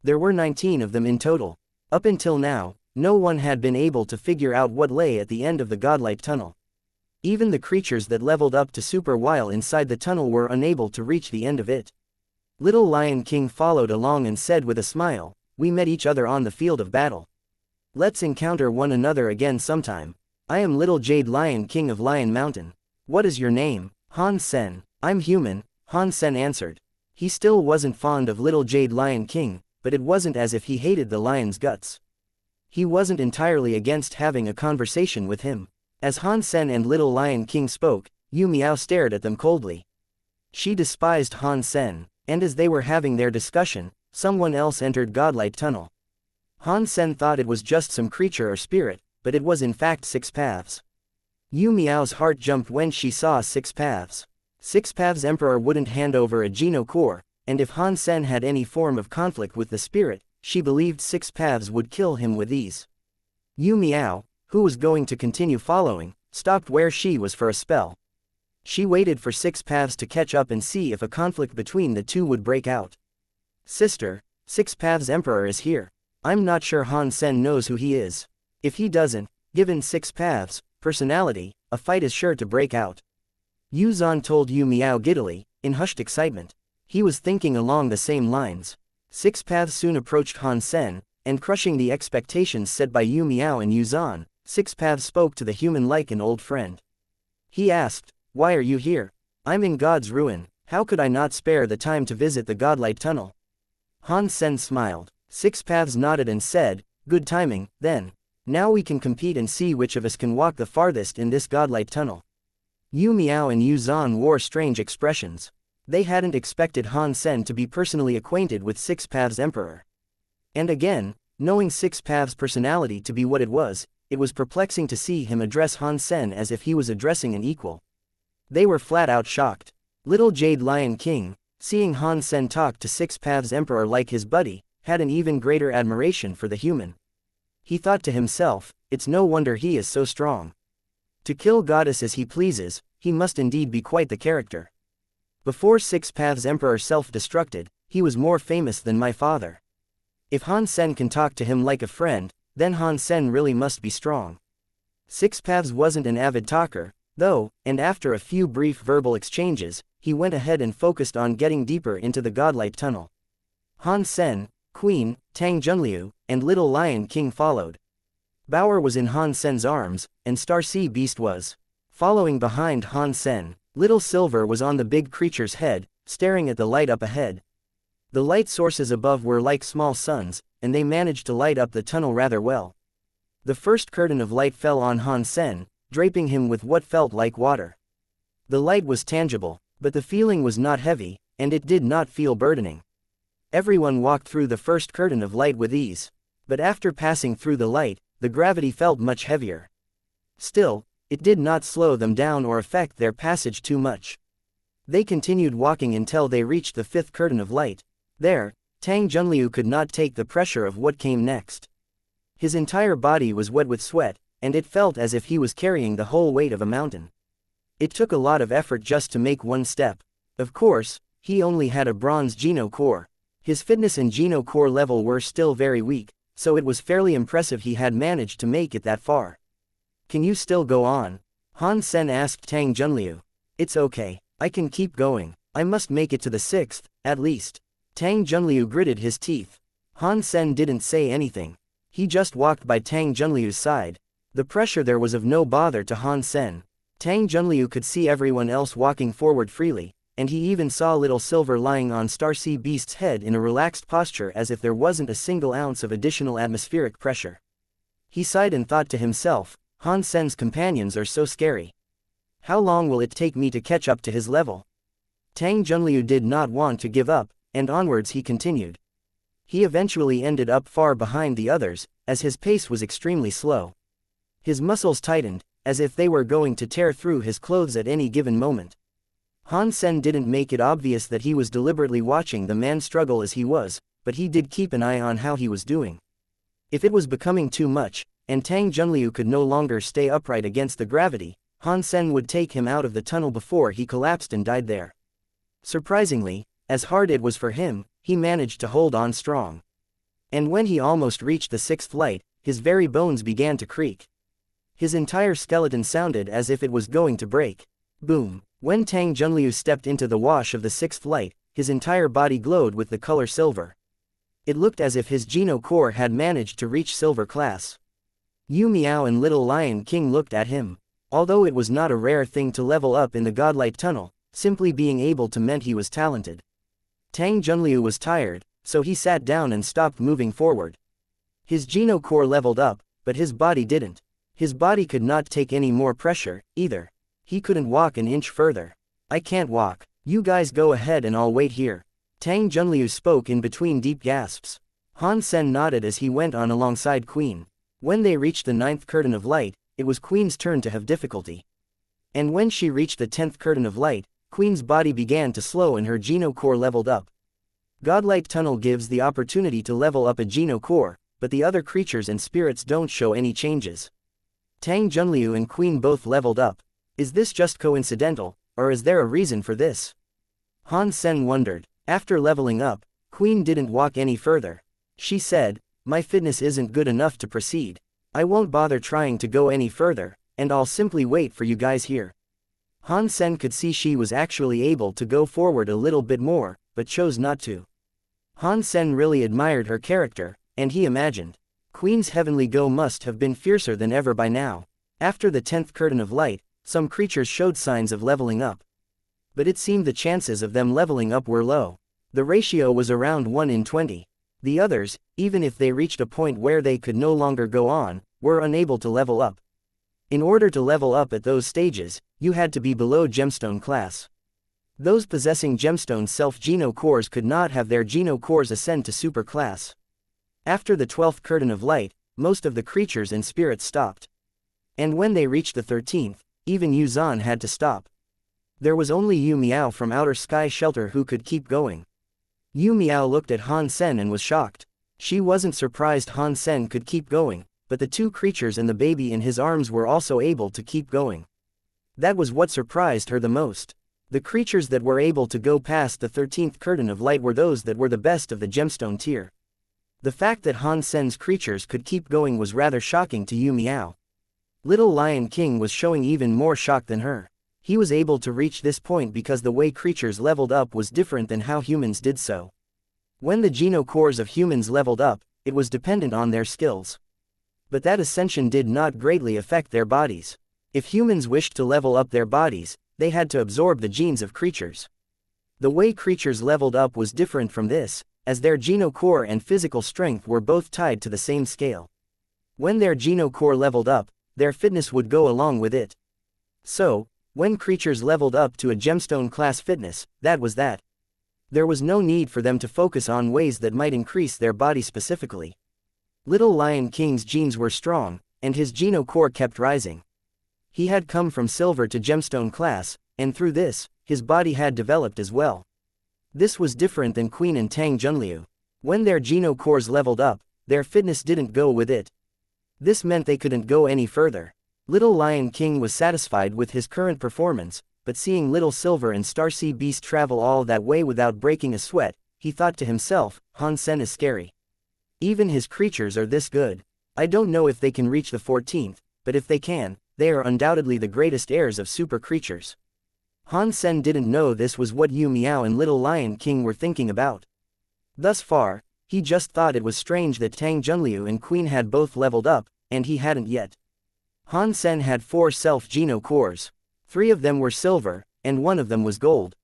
There were 19 of them in total. Up until now, no one had been able to figure out what lay at the end of the Godlight Tunnel. Even the creatures that leveled up to super while inside the tunnel were unable to reach the end of it. Little Lion King followed along and said with a smile, "We met each other on the field of battle. Let's encounter one another again sometime. I am Little Jade Lion King of Lion Mountain. What is your name?" Han Sen. "I'm human," Han Sen answered. He still wasn't fond of Little Jade Lion King, but it wasn't as if he hated the lion's guts. He wasn't entirely against having a conversation with him. As Han Sen and Little Lion King spoke, Yu Miao stared at them coldly. She despised Han Sen, and as they were having their discussion, someone else entered Godlight Tunnel. Han Sen thought it was just some creature or spirit, but it was in fact Six Paths. Yu Miao's heart jumped when she saw Six Paths. Six Paths Emperor wouldn't hand over a Geno core, and if Han Sen had any form of conflict with the spirit, she believed Six Paths would kill him with ease. Yu Miao, who was going to continue following, stopped where she was for a spell. She waited for Six Paths to catch up and see if a conflict between the two would break out. "Sister, Six Paths Emperor is here. I'm not sure Han Sen knows who he is. If he doesn't, given Six Paths' personality, a fight is sure to break out." Yu Zhan told Yu Miao giddily, in hushed excitement. He was thinking along the same lines. Six Paths soon approached Han Sen, and crushing the expectations set by Yu Miao and Yu Zhan, Six Paths spoke to the human like an old friend. He asked, "Why are you here?" "I'm in God's ruin. How could I not spare the time to visit the Godlight Tunnel?" Han Sen smiled. Six Paths nodded and said, "Good timing, then. Now we can compete and see which of us can walk the farthest in this Godlight Tunnel." Yu Miao and Yu Zhan wore strange expressions. They hadn't expected Han Sen to be personally acquainted with Six Paths Emperor. And again, knowing Six Paths' personality to be what it was perplexing to see him address Han Sen as if he was addressing an equal. They were flat out shocked. Little Jade Lion King, seeing Han Sen talk to Six Paths Emperor like his buddy, had an even greater admiration for the human. He thought to himself, it's no wonder he is so strong. To kill goddess as he pleases, he must indeed be quite the character. Before Six Paths Emperor self-destructed, he was more famous than my father. If Han Sen can talk to him like a friend, then Han Sen really must be strong. Six Paths wasn't an avid talker, though, and after a few brief verbal exchanges, he went ahead and focused on getting deeper into the Godlight Tunnel. Han Sen, Queen, Tang Junliu, and Little Lion King followed. Bauer was in Han Sen's arms, and Star Sea Beast was following behind Han Sen. Little Silver was on the big creature's head, staring at the light up ahead. The light sources above were like small suns, and they managed to light up the tunnel rather well. The first curtain of light fell on Han Sen, draping him with what felt like water. The light was tangible, but the feeling was not heavy, and it did not feel burdening. Everyone walked through the first curtain of light with ease. But after passing through the light, the gravity felt much heavier. Still, it did not slow them down or affect their passage too much. They continued walking until they reached the fifth curtain of light. There, Tang Junliu could not take the pressure of what came next. His entire body was wet with sweat, and it felt as if he was carrying the whole weight of a mountain. It took a lot of effort just to make one step. Of course, he only had a bronze Geno core. His fitness and Geno core level were still very weak, so it was fairly impressive he had managed to make it that far. Can you still go on? Han Sen asked Tang Junliu. It's okay, I can keep going. I must make it to the sixth, at least. Tang Junliu gritted his teeth. Han Sen didn't say anything. He just walked by Tang Junliu's side. The pressure there was of no bother to Han Sen. Tang Junliu could see everyone else walking forward freely, and he even saw Little Silver lying on Star Sea Beast's head in a relaxed posture as if there wasn't a single ounce of additional atmospheric pressure. He sighed and thought to himself, Han Sen's companions are so scary. How long will it take me to catch up to his level? Tang Junliu did not want to give up, and onwards he continued. He eventually ended up far behind the others, as his pace was extremely slow. His muscles tightened, as if they were going to tear through his clothes at any given moment. Han Sen didn't make it obvious that he was deliberately watching the man struggle as he was, but he did keep an eye on how he was doing. If it was becoming too much, and Tang Junliu could no longer stay upright against the gravity, Han Sen would take him out of the tunnel before he collapsed and died there. Surprisingly, as hard it was for him, he managed to hold on strong. And when he almost reached the sixth light, his very bones began to creak. His entire skeleton sounded as if it was going to break. Boom! When Tang Junliu stepped into the wash of the sixth light, his entire body glowed with the color silver. It looked as if his Geno core had managed to reach silver class. Yu Miao and Little Lion King looked at him. Although it was not a rare thing to level up in the Godlight Tunnel, simply being able to meant he was talented. Tang Junliu was tired, so he sat down and stopped moving forward. His Geno core leveled up, but his body didn't. His body could not take any more pressure, either. He couldn't walk an inch further. I can't walk. You guys go ahead and I'll wait here. Tang Junliu spoke in between deep gasps. Han Sen nodded as he went on alongside Queen. When they reached the ninth curtain of light, it was Queen's turn to have difficulty. And when she reached the 10th curtain of light, Queen's body began to slow and her Geno core leveled up. Godlight Tunnel gives the opportunity to level up a Geno core, but the other creatures and spirits don't show any changes. Tang Junliu and Queen both leveled up. Is this just coincidental, or is there a reason for this? Han Sen wondered. After leveling up, Queen didn't walk any further. She said, my fitness isn't good enough to proceed. I won't bother trying to go any further, and I'll simply wait for you guys here. Han Sen could see she was actually able to go forward a little bit more, but chose not to. Han Sen really admired her character, and he imagined, Queen's heavenly go must have been fiercer than ever by now. After the 10th curtain of light, some creatures showed signs of leveling up. But it seemed the chances of them leveling up were low. The ratio was around 1 in 20. The others, even if they reached a point where they could no longer go on, were unable to level up. In order to level up at those stages, you had to be below gemstone class. Those possessing gemstone self-Geno cores could not have their Geno cores ascend to super class. After the 12th curtain of light, most of the creatures and spirits stopped. And when they reached the 13th, even Yu Zhan had to stop. There was only Yu Miao from Outer Sky Shelter who could keep going. Yu Miao looked at Han Sen and was shocked. She wasn't surprised Han Sen could keep going, but the two creatures and the baby in his arms were also able to keep going. That was what surprised her the most. The creatures that were able to go past the 13th curtain of light were those that were the best of the gemstone tier. The fact that Han Sen's creatures could keep going was rather shocking to Yu Miao. Little Lion King was showing even more shock than her. He was able to reach this point because the way creatures leveled up was different than how humans did so. When the genocores of humans leveled up, it was dependent on their skills. But that ascension did not greatly affect their bodies. If humans wished to level up their bodies, they had to absorb the genes of creatures. The way creatures leveled up was different from this, as their genocore and physical strength were both tied to the same scale. When their genocore leveled up, their fitness would go along with it. So, when creatures leveled up to a gemstone class fitness, that was that. There was no need for them to focus on ways that might increase their body specifically. Little Lion King's genes were strong, and his genocore kept rising. He had come from silver to gemstone class, and through this, his body had developed as well. This was different than Queen and Tang Junliu. When their genocores leveled up, their fitness didn't go with it. This meant they couldn't go any further. Little Lion King was satisfied with his current performance, but seeing Little Silver and Starsea Beast travel all that way without breaking a sweat, he thought to himself, Han Sen is scary. Even his creatures are this good. I don't know if they can reach the 14th, but if they can, they are undoubtedly the greatest heirs of super creatures. Han Sen didn't know this was what Yu Miao and Little Lion King were thinking about. Thus far, he just thought it was strange that Tang Junliu and Queen had both leveled up, and he hadn't yet. Han Sen had 4 self-geno cores. 3 of them were silver, and 1 of them was gold.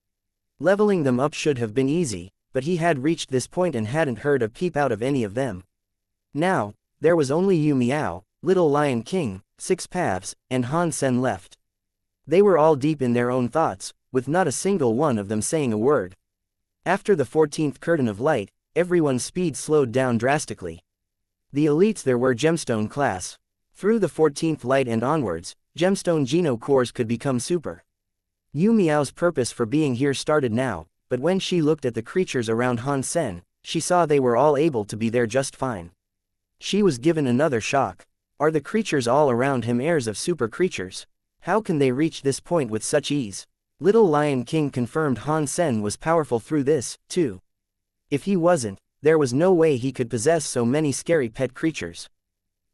Leveling them up should have been easy, but he had reached this point and hadn't heard a peep out of any of them. Now, there was only Yu Miao, Little Lion King, 6 Paths, and Han Sen left. They were all deep in their own thoughts, with not a single one of them saying a word. After the 14th curtain of light, everyone's speed slowed down drastically. The elites there were gemstone class. Through the 14th light and onwards, gemstone genocores could become super. Yu Miao's purpose for being here started now, but when she looked at the creatures around Han Sen, she saw they were all able to be there just fine. She was given another shock. Are the creatures all around him heirs of super creatures? How can they reach this point with such ease? Little Lion King confirmed Han Sen was powerful through this, too. If he wasn't, there was no way he could possess so many scary pet creatures.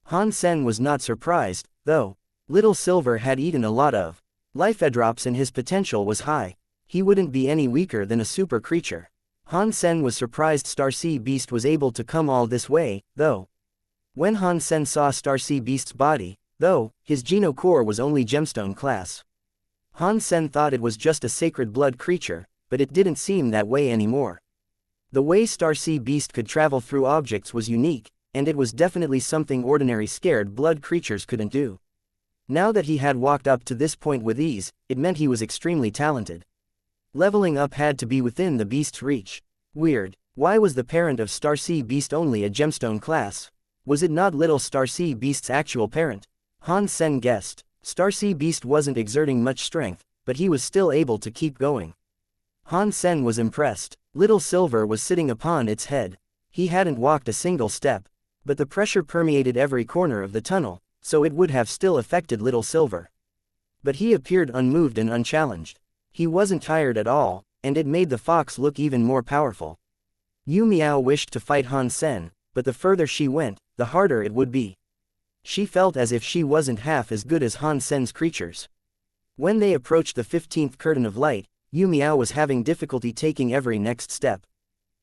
Han Sen was not surprised, though. Little Silver had eaten a lot of life drops and his potential was high. He wouldn't be any weaker than a super creature. Han Sen was surprised Starsea Beast was able to come all this way, though. When Han Sen saw Starsea Beast's body, though, his genocore was only gemstone class. Han Sen thought it was just a sacred blood creature, but it didn't seem that way anymore. The way Starsea Beast could travel through objects was unique, and it was definitely something ordinary scared blood creatures couldn't do. Now that he had walked up to this point with ease, it meant he was extremely talented. Leveling up had to be within the beast's reach. Weird. Why was the parent of Starsea Beast only a gemstone class? Was it not little Starsea Beast's actual parent? Han Sen guessed. Starsea Beast wasn't exerting much strength, but he was still able to keep going. Han Sen was impressed. Little Silver was sitting upon its head. He hadn't walked a single step, but the pressure permeated every corner of the tunnel, so it would have still affected Little Silver. But he appeared unmoved and unchallenged. He wasn't tired at all, and it made the fox look even more powerful. Yu Miao wished to fight Han Sen, but the further she went, the harder it would be. She felt as if she wasn't half as good as Han Sen's creatures. When they approached the 15th curtain of light, Yu Miao was having difficulty taking every next step.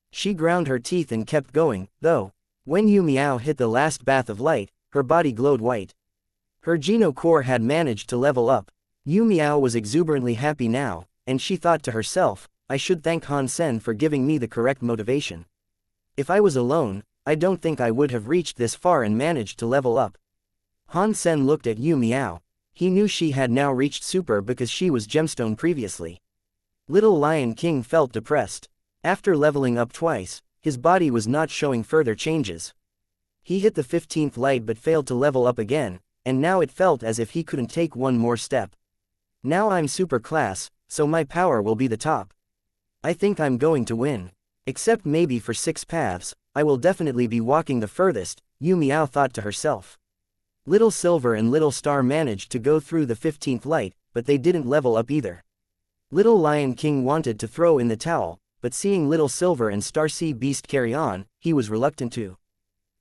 She ground her teeth and kept going, though. When Yu Miao hit the last bath of light, her body glowed white. Her genocore had managed to level up. Yu Miao was exuberantly happy now, and she thought to herself, I should thank Han Sen for giving me the correct motivation. If I was alone, I don't think I would have reached this far and managed to level up. Han Sen looked at Yu Miao. He knew she had now reached super because she was gemstone previously. Little Lion King felt depressed. After leveling up twice, his body was not showing further changes. He hit the 15th light but failed to level up again, and now it felt as if he couldn't take one more step. Now I'm super class, so my power will be the top. I think I'm going to win. Except maybe for 6 paths, I will definitely be walking the furthest, Yu Miao thought to herself. Little Silver and Little Star managed to go through the 15th light, but they didn't level up either. Little Lion King wanted to throw in the towel, but seeing Little Silver and Starsea Beast carry on, he was reluctant to.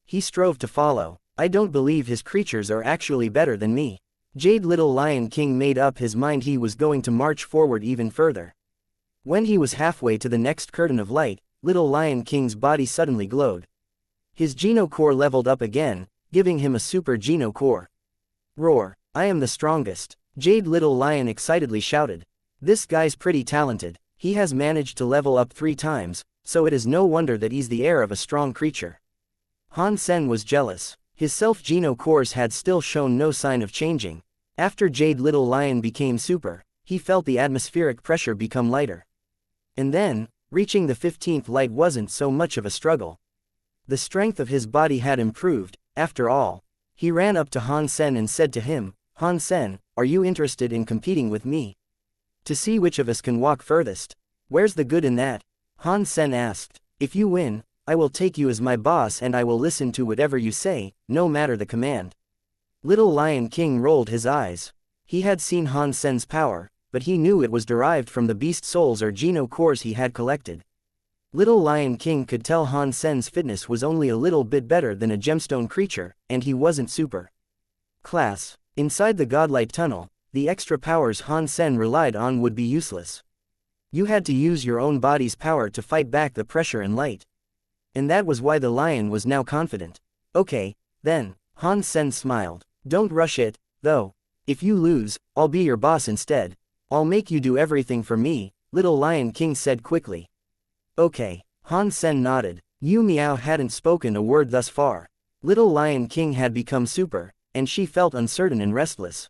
He strove to follow. I don't believe his creatures are actually better than me. Jade Little Lion King made up his mind he was going to march forward even further. When he was halfway to the next curtain of light, Little Lion King's body suddenly glowed. His Geno Core leveled up again, giving him a Super Geno Core. Roar! I am the strongest! Jade Little Lion excitedly shouted. This guy's pretty talented. He has managed to level up 3 times, so it is no wonder that he's the heir of a strong creature. Han Sen was jealous. His self-Geno Cores had still shown no sign of changing. After Jade Little Lion became super, he felt the atmospheric pressure become lighter. And then, reaching the 15th light wasn't so much of a struggle. The strength of his body had improved, after all. He ran up to Han Sen and said to him, Han Sen, are you interested in competing with me? To see which of us can walk furthest. Where's the good in that? Han Sen asked. If you win, I will take you as my boss and I will listen to whatever you say, no matter the command. Little Lion King rolled his eyes. He had seen Han Sen's power, but he knew it was derived from the beast souls or Geno Cores he had collected. Little Lion King could tell Han Sen's fitness was only a little bit better than a gemstone creature, and he wasn't super. Class. Inside the godlight tunnel, the extra powers Han Sen relied on would be useless. You had to use your own body's power to fight back the pressure and light. And that was why the lion was now confident. Okay, then, Han Sen smiled. Don't rush it, though. If you lose, I'll be your boss instead. I'll make you do everything for me, Little Lion King said quickly. Okay, Han Sen nodded. Yu Miao hadn't spoken a word thus far. Little Lion King had become super, and she felt uncertain and restless.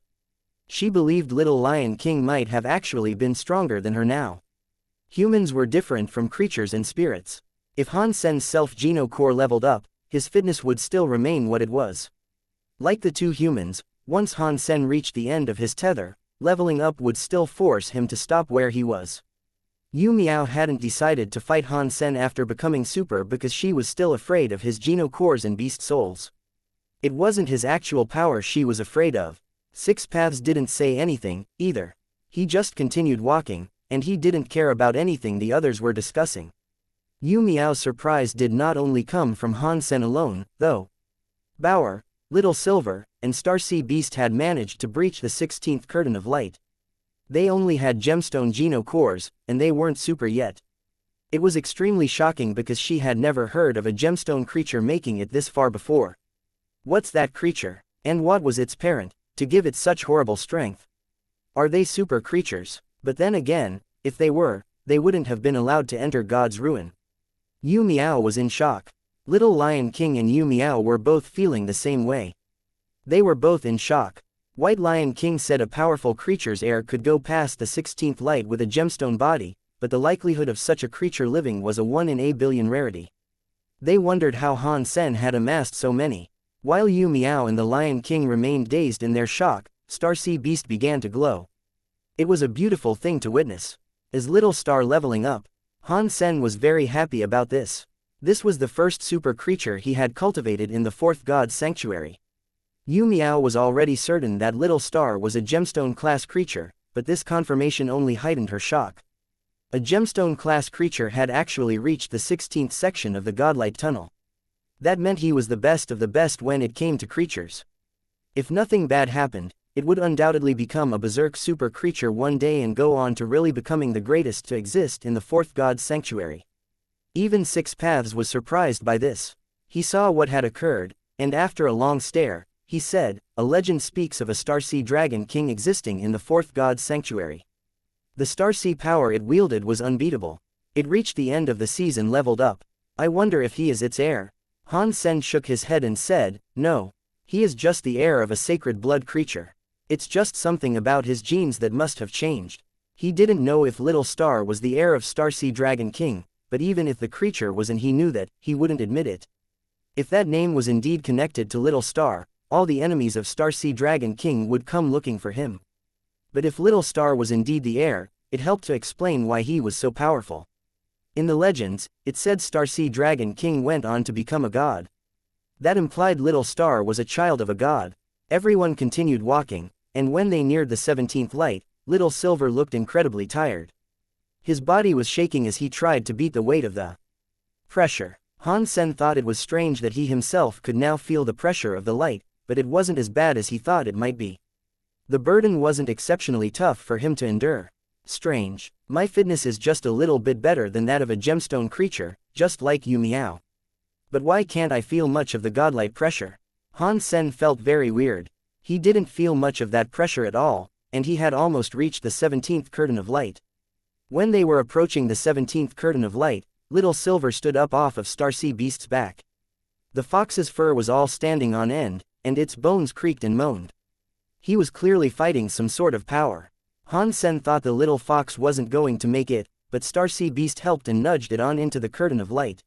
She believed Little Lion King might have actually been stronger than her now. Humans were different from creatures and spirits. If Han Sen's self-Geno Core leveled up, his fitness would still remain what it was. Like the two humans, once Han Sen reached the end of his tether, leveling up would still force him to stop where he was. Yu Miao hadn't decided to fight Han Sen after becoming super because she was still afraid of his Geno Cores and beast souls. It wasn't his actual power she was afraid of. Six Paths didn't say anything, either. He just continued walking, and he didn't care about anything the others were discussing. Yu Miao's surprise did not only come from Han Sen alone, though. Bower, Little Silver, and Starsea Beast had managed to breach the 16th curtain of light. They only had gemstone Geno Cores, and they weren't super yet. It was extremely shocking because she had never heard of a gemstone creature making it this far before. What's that creature? And what was its parent, to give it such horrible strength? Are they super creatures? But then again, if they were, they wouldn't have been allowed to enter God's ruin. Yu Miao was in shock. Little Lion King and Yu Miao were both feeling the same way. They were both in shock. White Lion King said a powerful creature's heir could go past the 16th light with a gemstone body, but the likelihood of such a creature living was a 1 in a billion rarity. They wondered how Han Sen had amassed so many. While Yu Miao and the Lion King remained dazed in their shock, Starsea Beast began to glow. It was a beautiful thing to witness. As Little Star leveling up, Han Sen was very happy about this. This was the first super creature he had cultivated in the 4th God's Sanctuary. Yu Miao was already certain that Little Star was a gemstone-class creature, but this confirmation only heightened her shock. A gemstone-class creature had actually reached the 16th section of the Godlight Tunnel. That meant he was the best of the best when it came to creatures. If nothing bad happened, it would undoubtedly become a berserk super creature one day and go on to really becoming the greatest to exist in the 4th God's Sanctuary. Even Six Paths was surprised by this. He saw what had occurred, and after a long stare, he said, a legend speaks of a Starsea Dragon King existing in the 4th God's Sanctuary. The Starsea power it wielded was unbeatable. It reached the end of the season leveled up. I wonder if he is its heir. Han Sen shook his head and said, no. He is just the heir of a sacred blood creature. It's just something about his genes that must have changed. He didn't know if Little Star was the heir of Starsea Dragon King, but even if the creature was and he knew that, he wouldn't admit it. If that name was indeed connected to Little Star, all the enemies of Starsea Dragon King would come looking for him. But if Little Star was indeed the heir, it helped to explain why he was so powerful. In the legends, it said Starsea Dragon King went on to become a god. That implied Little Star was a child of a god. Everyone continued walking, and when they neared the 17th light, Little Silver looked incredibly tired. His body was shaking as he tried to beat the weight of the pressure. Han Sen thought it was strange that he himself could now feel the pressure of the light, but it wasn't as bad as he thought it might be. The burden wasn't exceptionally tough for him to endure. Strange. My fitness is just a little bit better than that of a gemstone creature, just like Yu Miao. But why can't I feel much of the godlike pressure? Han Sen felt very weird. He didn't feel much of that pressure at all, and he had almost reached the 17th curtain of light. When they were approaching the 17th curtain of light, Little Silver stood up off of Starsea Beast's back. The fox's fur was all standing on end, and its bones creaked and moaned. He was clearly fighting some sort of power. Han Sen thought the little fox wasn't going to make it, but Starsea Beast helped and nudged it on into the curtain of light.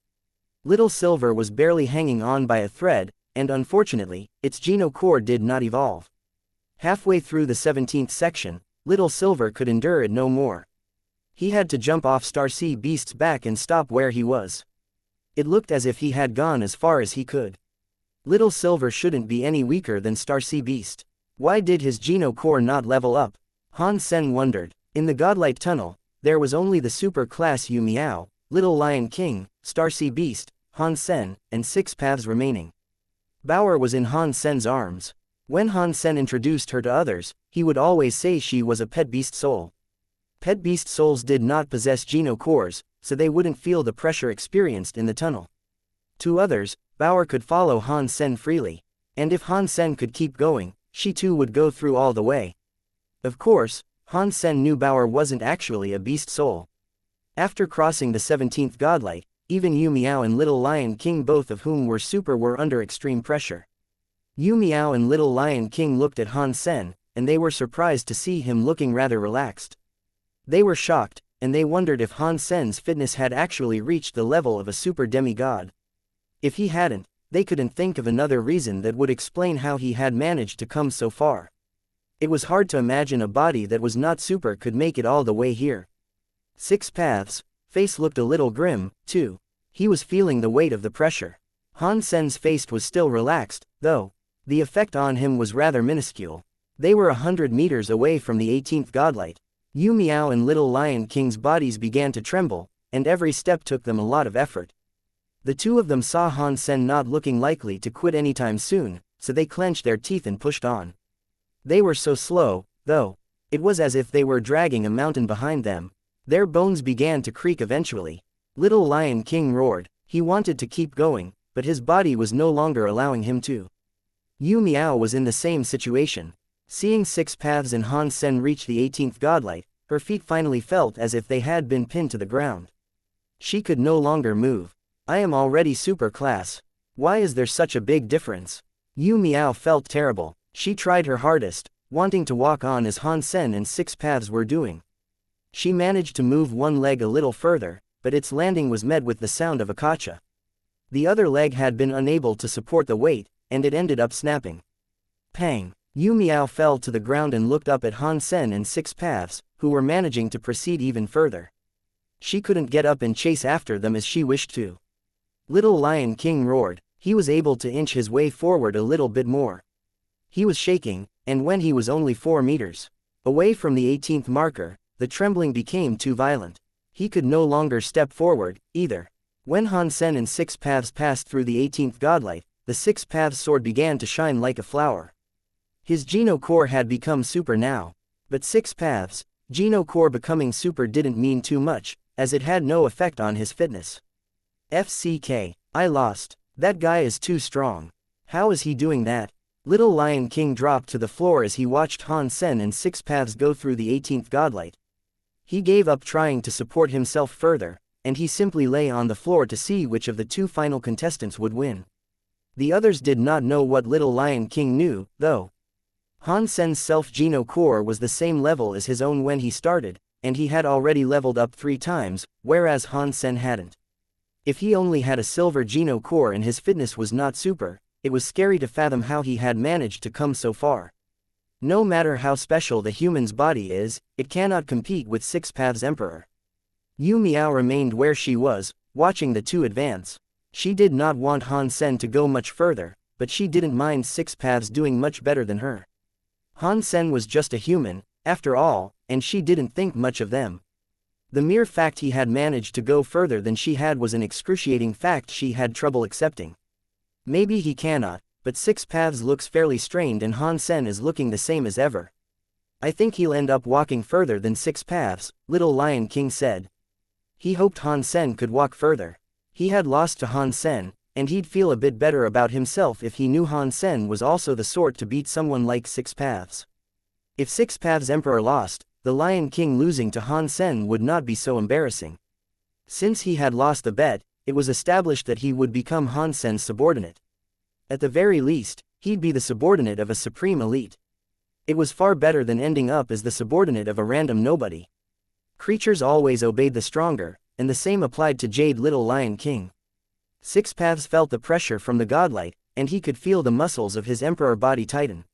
Little Silver was barely hanging on by a thread, and unfortunately, its Geno core did not evolve. Halfway through the 17th section, Little Silver could endure it no more. He had to jump off Starsea Beast's back and stop where he was. It looked as if he had gone as far as he could. Little Silver shouldn't be any weaker than Starsea Beast. Why did his Geno core not level up? Han Sen wondered. In the Godlight Tunnel, there was only the super-class Yu Miao, Little Lion King, Starsea Beast, Han Sen, and 6 paths remaining. Bauer was in Han Sen's arms. When Han Sen introduced her to others, he would always say she was a pet beast soul. Pet beast souls did not possess Geno cores, so they wouldn't feel the pressure experienced in the tunnel. To others, Bauer could follow Han Sen freely, and if Han Sen could keep going, she too would go through all the way. Of course, Han Sen knew Bauer wasn't actually a beast soul. After crossing the 17th godlight, even Yu Miao and Little Lion King, both of whom were super, were under extreme pressure. Yu Miao and Little Lion King looked at Han Sen, and they were surprised to see him looking rather relaxed. They were shocked, and they wondered if Han Sen's fitness had actually reached the level of a super demigod. If he hadn't, they couldn't think of another reason that would explain how he had managed to come so far. It was hard to imagine a body that was not super could make it all the way here. 6 paths. Face looked a little grim, too. He was feeling the weight of the pressure. Han Sen's face was still relaxed, though. The effect on him was rather minuscule. They were 100 meters away from the 18th godlight. Yu Miao and Little Lion King's bodies began to tremble, and every step took them a lot of effort. The two of them saw Han Sen not looking likely to quit anytime soon, so they clenched their teeth and pushed on. They were so slow, though. It was as if they were dragging a mountain behind them. Their bones began to creak eventually. Little Lion King roared. He wanted to keep going, but his body was no longer allowing him to. Yu Miao was in the same situation. Seeing 6 paths and Han Sen reach the 18th godlight, her feet finally felt as if they had been pinned to the ground. She could no longer move. I am already super class. Why is there such a big difference? Yu Miao felt terrible. She tried her hardest, wanting to walk on as Han Sen and 6 paths were doing. She managed to move one leg a little further, but its landing was met with the sound of a gotcha. The other leg had been unable to support the weight, and it ended up snapping. Pang! Yu Miao fell to the ground and looked up at Han Sen and 6 paths, who were managing to proceed even further. She couldn't get up and chase after them as she wished to. Little Lion King roared. He was able to inch his way forward a little bit more. He was shaking, and when he was only 4 meters away from the 18th marker, the trembling became too violent. He could no longer step forward, either. When Han Sen and 6 paths passed through the 18th godlight, the 6 paths sword began to shine like a flower. His Geno core had become super now. But 6 paths, Geno core becoming super didn't mean too much, as it had no effect on his fitness. FCK. I lost. That guy is too strong. How is he doing that? Little Lion King dropped to the floor as he watched Han Sen and 6 paths go through the 18th godlight. He gave up trying to support himself further, and he simply lay on the floor to see which of the 2 final contestants would win. The others did not know what Little Lion King knew, though. Han Sen's self-Geno core was the same level as his own when he started, and he had already leveled up 3 times, whereas Han Sen hadn't. If he only had a silver Geno core and his fitness was not super, it was scary to fathom how he had managed to come so far. No matter how special the human's body is, it cannot compete with 6 paths Emperor. Yu Miao remained where she was, watching the 2 advance. She did not want Han Sen to go much further, but she didn't mind 6 paths doing much better than her. Han Sen was just a human, after all, and she didn't think much of them. The mere fact he had managed to go further than she had was an excruciating fact she had trouble accepting. Maybe he cannot, but 6 paths looks fairly strained and Han Sen is looking the same as ever. I think he'll end up walking further than 6 paths, Little Lion King said. He hoped Han Sen could walk further. He had lost to Han Sen, and he'd feel a bit better about himself if he knew Han Sen was also the sort to beat someone like Six Paths. If Six Paths' Emperor lost, the Lion King losing to Han Sen would not be so embarrassing. Since he had lost the bet, it was established that he would become Han Sen's subordinate. At the very least, he'd be the subordinate of a supreme elite. It was far better than ending up as the subordinate of a random nobody. Creatures always obeyed the stronger, and the same applied to Jade Little Lion King. Six Paths felt the pressure from the godlight, and he could feel the muscles of his emperor body tighten.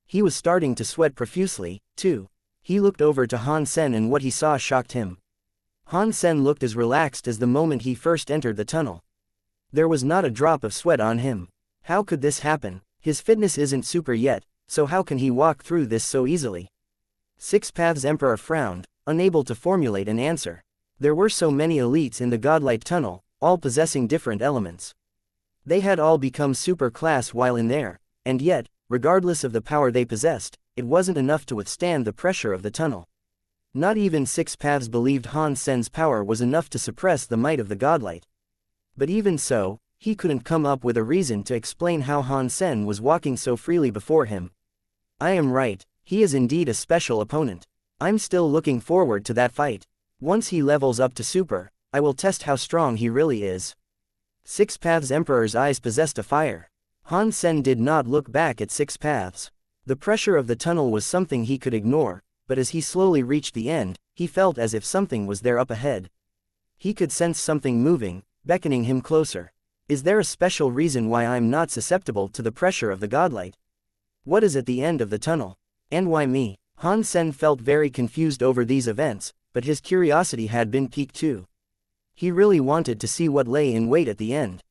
He was starting to sweat profusely, too. He looked over to Han Sen and what he saw shocked him. Han Sen looked as relaxed as the moment he first entered the tunnel. There was not a drop of sweat on him. How could this happen? His fitness isn't super yet, so how can he walk through this so easily? Six Paths' Emperor frowned, unable to formulate an answer. There were so many elites in the godlight tunnel, all possessing different elements. They had all become super class while in there, and yet, regardless of the power they possessed, it wasn't enough to withstand the pressure of the tunnel. Not even Six Paths believed Han Sen's power was enough to suppress the might of the godlight. But even so, he couldn't come up with a reason to explain how Han Sen was walking so freely before him. I am right, he is indeed a special opponent. I'm still looking forward to that fight. Once he levels up to super, I will test how strong he really is. Six Paths' Emperor's eyes possessed a fire. Han Sen did not look back at Six Paths. The pressure of the tunnel was something he could ignore, but as he slowly reached the end, he felt as if something was there up ahead. He could sense something moving, beckoning him closer. Is there a special reason why I'm not susceptible to the pressure of the godlight? What is at the end of the tunnel? And why me? Han Sen felt very confused over these events, but his curiosity had been piqued too. He really wanted to see what lay in wait at the end.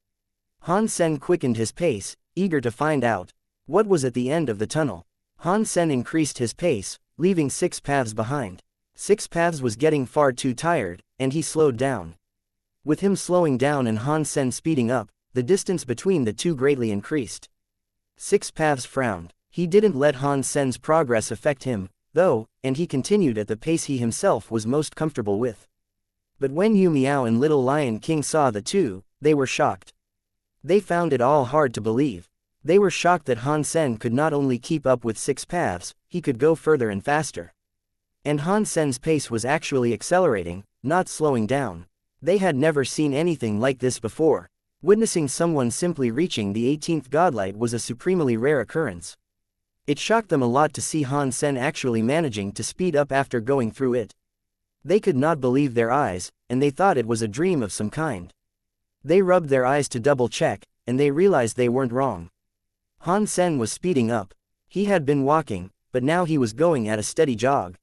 Han Sen quickened his pace, eager to find out what was at the end of the tunnel. Han Sen increased his pace, leaving Six Paths behind. Six Paths was getting far too tired, and he slowed down. With him slowing down and Han Sen speeding up, the distance between the two greatly increased. Six Paths frowned. He didn't let Han Sen's progress affect him, though, and he continued at the pace he himself was most comfortable with. But when Yu Miao and Little Lion King saw the two, they were shocked. They found it all hard to believe. They were shocked that Han Sen could not only keep up with Six Paths, he could go further and faster. And Han Sen's pace was actually accelerating, not slowing down. They had never seen anything like this before. Witnessing someone simply reaching the 18th godlight was a supremely rare occurrence. It shocked them a lot to see Han Sen actually managing to speed up after going through it. They could not believe their eyes, and they thought it was a dream of some kind. They rubbed their eyes to double-check, and they realized they weren't wrong. Han Sen was speeding up. He had been walking, but now he was going at a steady jog.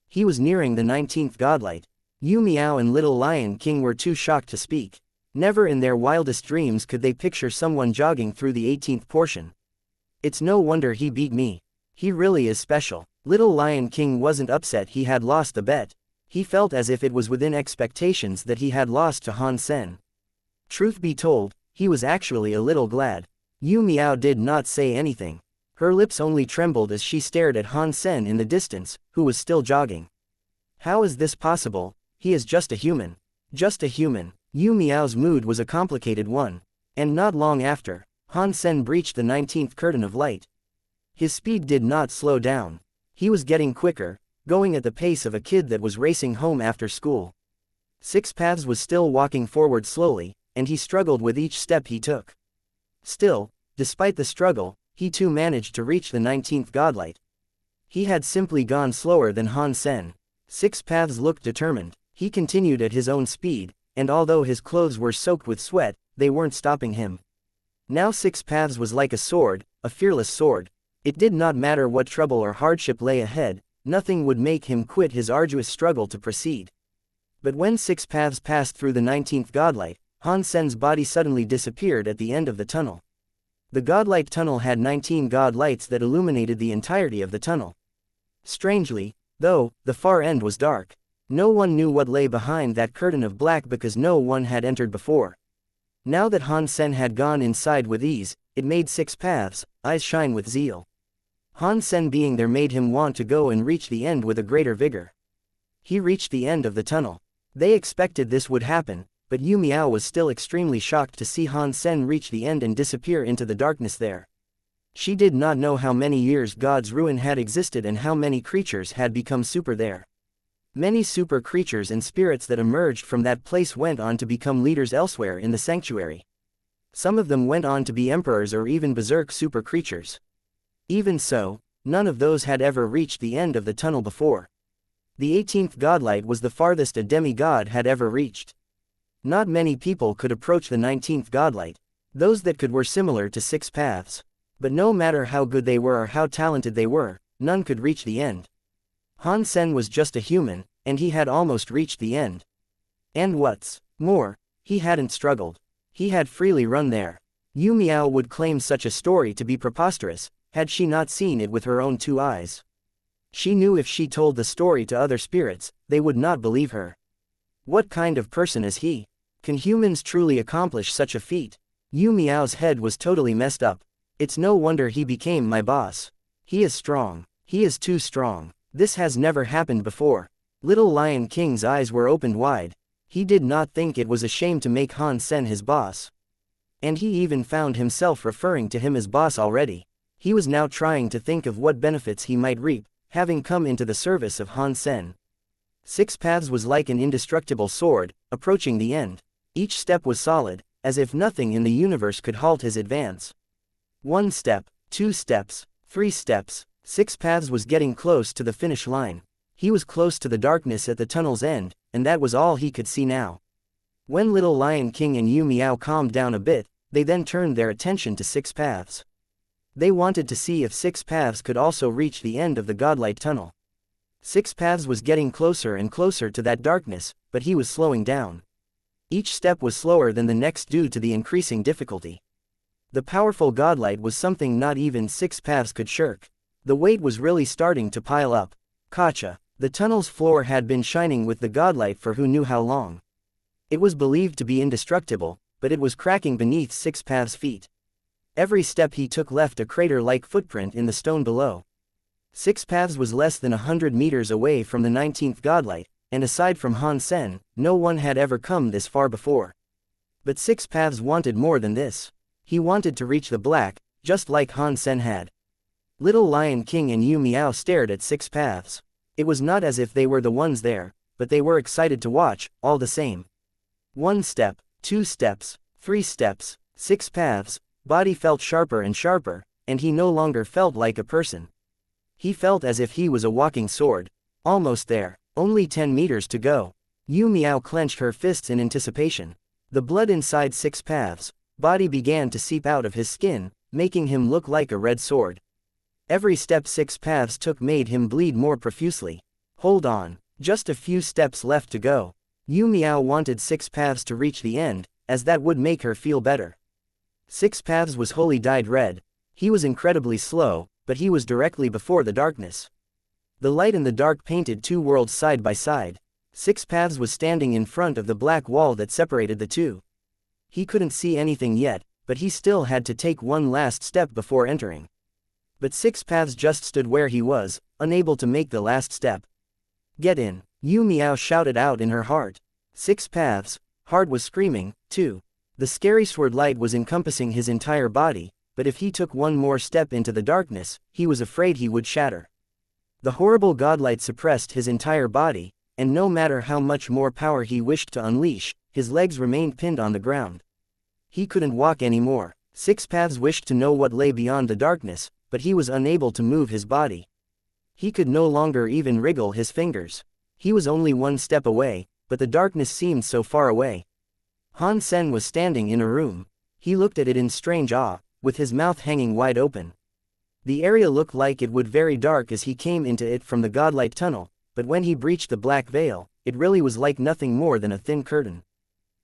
He was nearing the 19th godlight. Yu Miao and Little Lion King were too shocked to speak. Never in their wildest dreams could they picture someone jogging through the 18th portion. It's no wonder he beat me. He really is special. Little Lion King wasn't upset he had lost the bet. He felt as if it was within expectations that he had lost to Han Sen. Truth be told, he was actually a little glad. Yu Miao did not say anything. Her lips only trembled as she stared at Han Sen in the distance, who was still jogging. How is this possible? He is just a human. Just a human. Yu Miao's mood was a complicated one. And not long after, Han Sen breached the 19th curtain of light. His speed did not slow down. He was getting quicker, going at the pace of a kid that was racing home after school. Six Paths was still walking forward slowly, and he struggled with each step he took. Still, despite the struggle, he too managed to reach the 19th godlight. He had simply gone slower than Han Sen. Six Paths looked determined. He continued at his own speed, and although his clothes were soaked with sweat, they weren't stopping him. Now Six Paths was like a sword, a fearless sword. It did not matter what trouble or hardship lay ahead, nothing would make him quit his arduous struggle to proceed. But when Six Paths passed through the 19th godlight, Han Sen's body suddenly disappeared at the end of the tunnel. The godlight tunnel had 19 god lights that illuminated the entirety of the tunnel. Strangely, though, the far end was dark. No one knew what lay behind that curtain of black because no one had entered before. Now that Han Sen had gone inside with ease, it made Six Paths' eyes shine with zeal. Han Sen being there made him want to go and reach the end with a greater vigor. He reached the end of the tunnel. They expected this would happen, but Yu Miao was still extremely shocked to see Han Sen reach the end and disappear into the darkness there. She did not know how many years God's ruin had existed and how many creatures had become super there. Many super creatures and spirits that emerged from that place went on to become leaders elsewhere in the sanctuary. Some of them went on to be emperors or even berserk super creatures. Even so, none of those had ever reached the end of the tunnel before. The 18th godlight was the farthest a demigod had ever reached. Not many people could approach the 19th godlight. Those that could were similar to Six Paths. But no matter how good they were or how talented they were, none could reach the end. Han Sen was just a human, and he had almost reached the end. And what's more, he hadn't struggled. He had freely run there. Yu Miao would claim such a story to be preposterous, had she not seen it with her own two eyes. She knew if she told the story to other spirits, they would not believe her. What kind of person is he? Can humans truly accomplish such a feat? Yu Miao's head was totally messed up. It's no wonder he became my boss. He is strong. He is too strong. This has never happened before. Little Lion King's eyes were opened wide. He did not think it was a shame to make Han Sen his boss. And he even found himself referring to him as boss already. He was now trying to think of what benefits he might reap, having come into the service of Han Sen. Six Paths was like an indestructible sword, approaching the end. Each step was solid, as if nothing in the universe could halt his advance. 1 step, 2 steps, 3 steps, Six Paths was getting close to the finish line. He was close to the darkness at the tunnel's end, and that was all he could see now. When Little Lion King and Yu Miao calmed down a bit, they then turned their attention to Six Paths. They wanted to see if Six Paths could also reach the end of the godlight tunnel. Six Paths was getting closer and closer to that darkness, but he was slowing down. Each step was slower than the next due to the increasing difficulty. The powerful godlight was something not even Six Paths could shirk. The weight was really starting to pile up. Gotcha. The tunnel's floor had been shining with the godlight for who knew how long. It was believed to be indestructible, but it was cracking beneath Six Paths' feet. Every step he took left a crater-like footprint in the stone below. Six Paths was less than 100 meters away from the 19th godlight, and aside from Han Sen, no one had ever come this far before. But Six Paths wanted more than this. He wanted to reach the black, just like Han Sen had. Little Lion King and Yu Miao stared at Six Paths. It was not as if they were the ones there, but they were excited to watch, all the same. 1 step, 2 steps, 3 steps, Six Paths' body felt sharper and sharper, and he no longer felt like a person. He felt as if he was a walking sword. Almost there, only 10 meters to go. Yu Miao clenched her fists in anticipation. The blood inside Six Paths' body began to seep out of his skin, making him look like a red sword. Every step Six Paths took made him bleed more profusely. Hold on, just a few steps left to go. Yu Miao wanted Six Paths to reach the end, as that would make her feel better. Six Paths was wholly dyed red. He was incredibly slow, but he was directly before the darkness. The light and the dark painted two worlds side by side. Six Paths was standing in front of the black wall that separated the two. He couldn't see anything yet, but he still had to take one last step before entering. But Six Paths just stood where he was, unable to make the last step. Get in, Yu Miao shouted out in her heart. Six Paths' heart was screaming, too. The scary sword light was encompassing his entire body, but if he took one more step into the darkness, he was afraid he would shatter. The horrible godlight suppressed his entire body, and no matter how much more power he wished to unleash, his legs remained pinned on the ground. He couldn't walk anymore. Six Paths wished to know what lay beyond the darkness, but he was unable to move his body. He could no longer even wriggle his fingers. He was only one step away, but the darkness seemed so far away. Han Sen was standing in a room. He looked at it in strange awe, with his mouth hanging wide open. The area looked like it would very dark as he came into it from the godlight tunnel, but when he breached the black veil, it really was like nothing more than a thin curtain.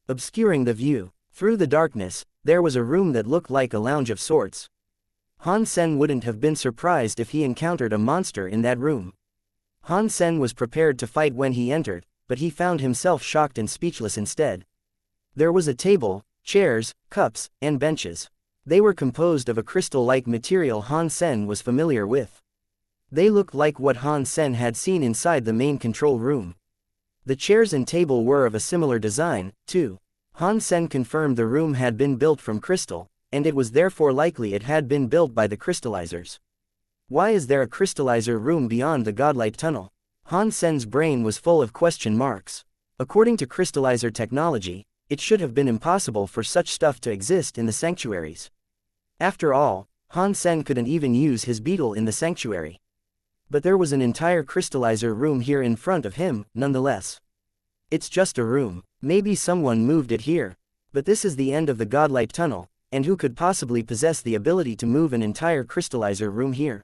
Obscuring the view, through the darkness, there was a room that looked like a lounge of sorts. Han Sen wouldn't have been surprised if he encountered a monster in that room. Han Sen was prepared to fight when he entered, but he found himself shocked and speechless instead. There was a table, chairs, cups, and benches. They were composed of a crystal-like material Han Sen was familiar with. They looked like what Han Sen had seen inside the main control room. The chairs and table were of a similar design, too. Han Sen confirmed the room had been built from crystal, and it was therefore likely it had been built by the crystallizers. Why is there a crystallizer room beyond the godlight tunnel? Han Sen's brain was full of question marks. According to crystallizer technology, it should have been impossible for such stuff to exist in the sanctuaries. After all, Han Sen couldn't even use his beetle in the sanctuary. But there was an entire crystallizer room here in front of him, nonetheless. It's just a room. Maybe someone moved it here. But this is the end of the godlight tunnel, and who could possibly possess the ability to move an entire crystallizer room here?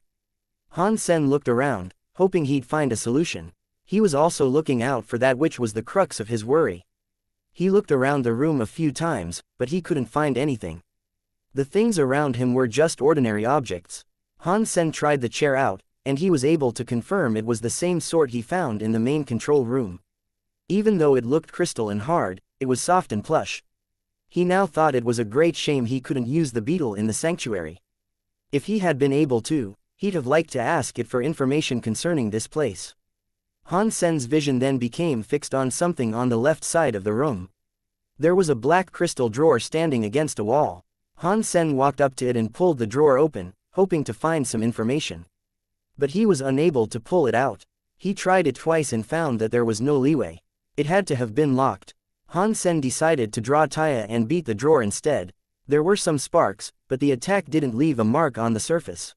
Han Sen looked around, hoping he'd find a solution. He was also looking out for that which was the crux of his worry. He looked around the room a few times, but he couldn't find anything. The things around him were just ordinary objects. Han Sen tried the chair out, and he was able to confirm it was the same sort he found in the main control room. Even though it looked crystal and hard, it was soft and plush. He now thought it was a great shame he couldn't use the beetle in the sanctuary. If he had been able to, he'd have liked to ask it for information concerning this place. Han Sen's vision then became fixed on something on the left side of the room. There was a black crystal drawer standing against a wall. Han Sen walked up to it and pulled the drawer open, hoping to find some information. But he was unable to pull it out. He tried it twice and found that there was no leeway. It had to have been locked. Han Sen decided to draw Taya and beat the drawer instead. There were some sparks, but the attack didn't leave a mark on the surface.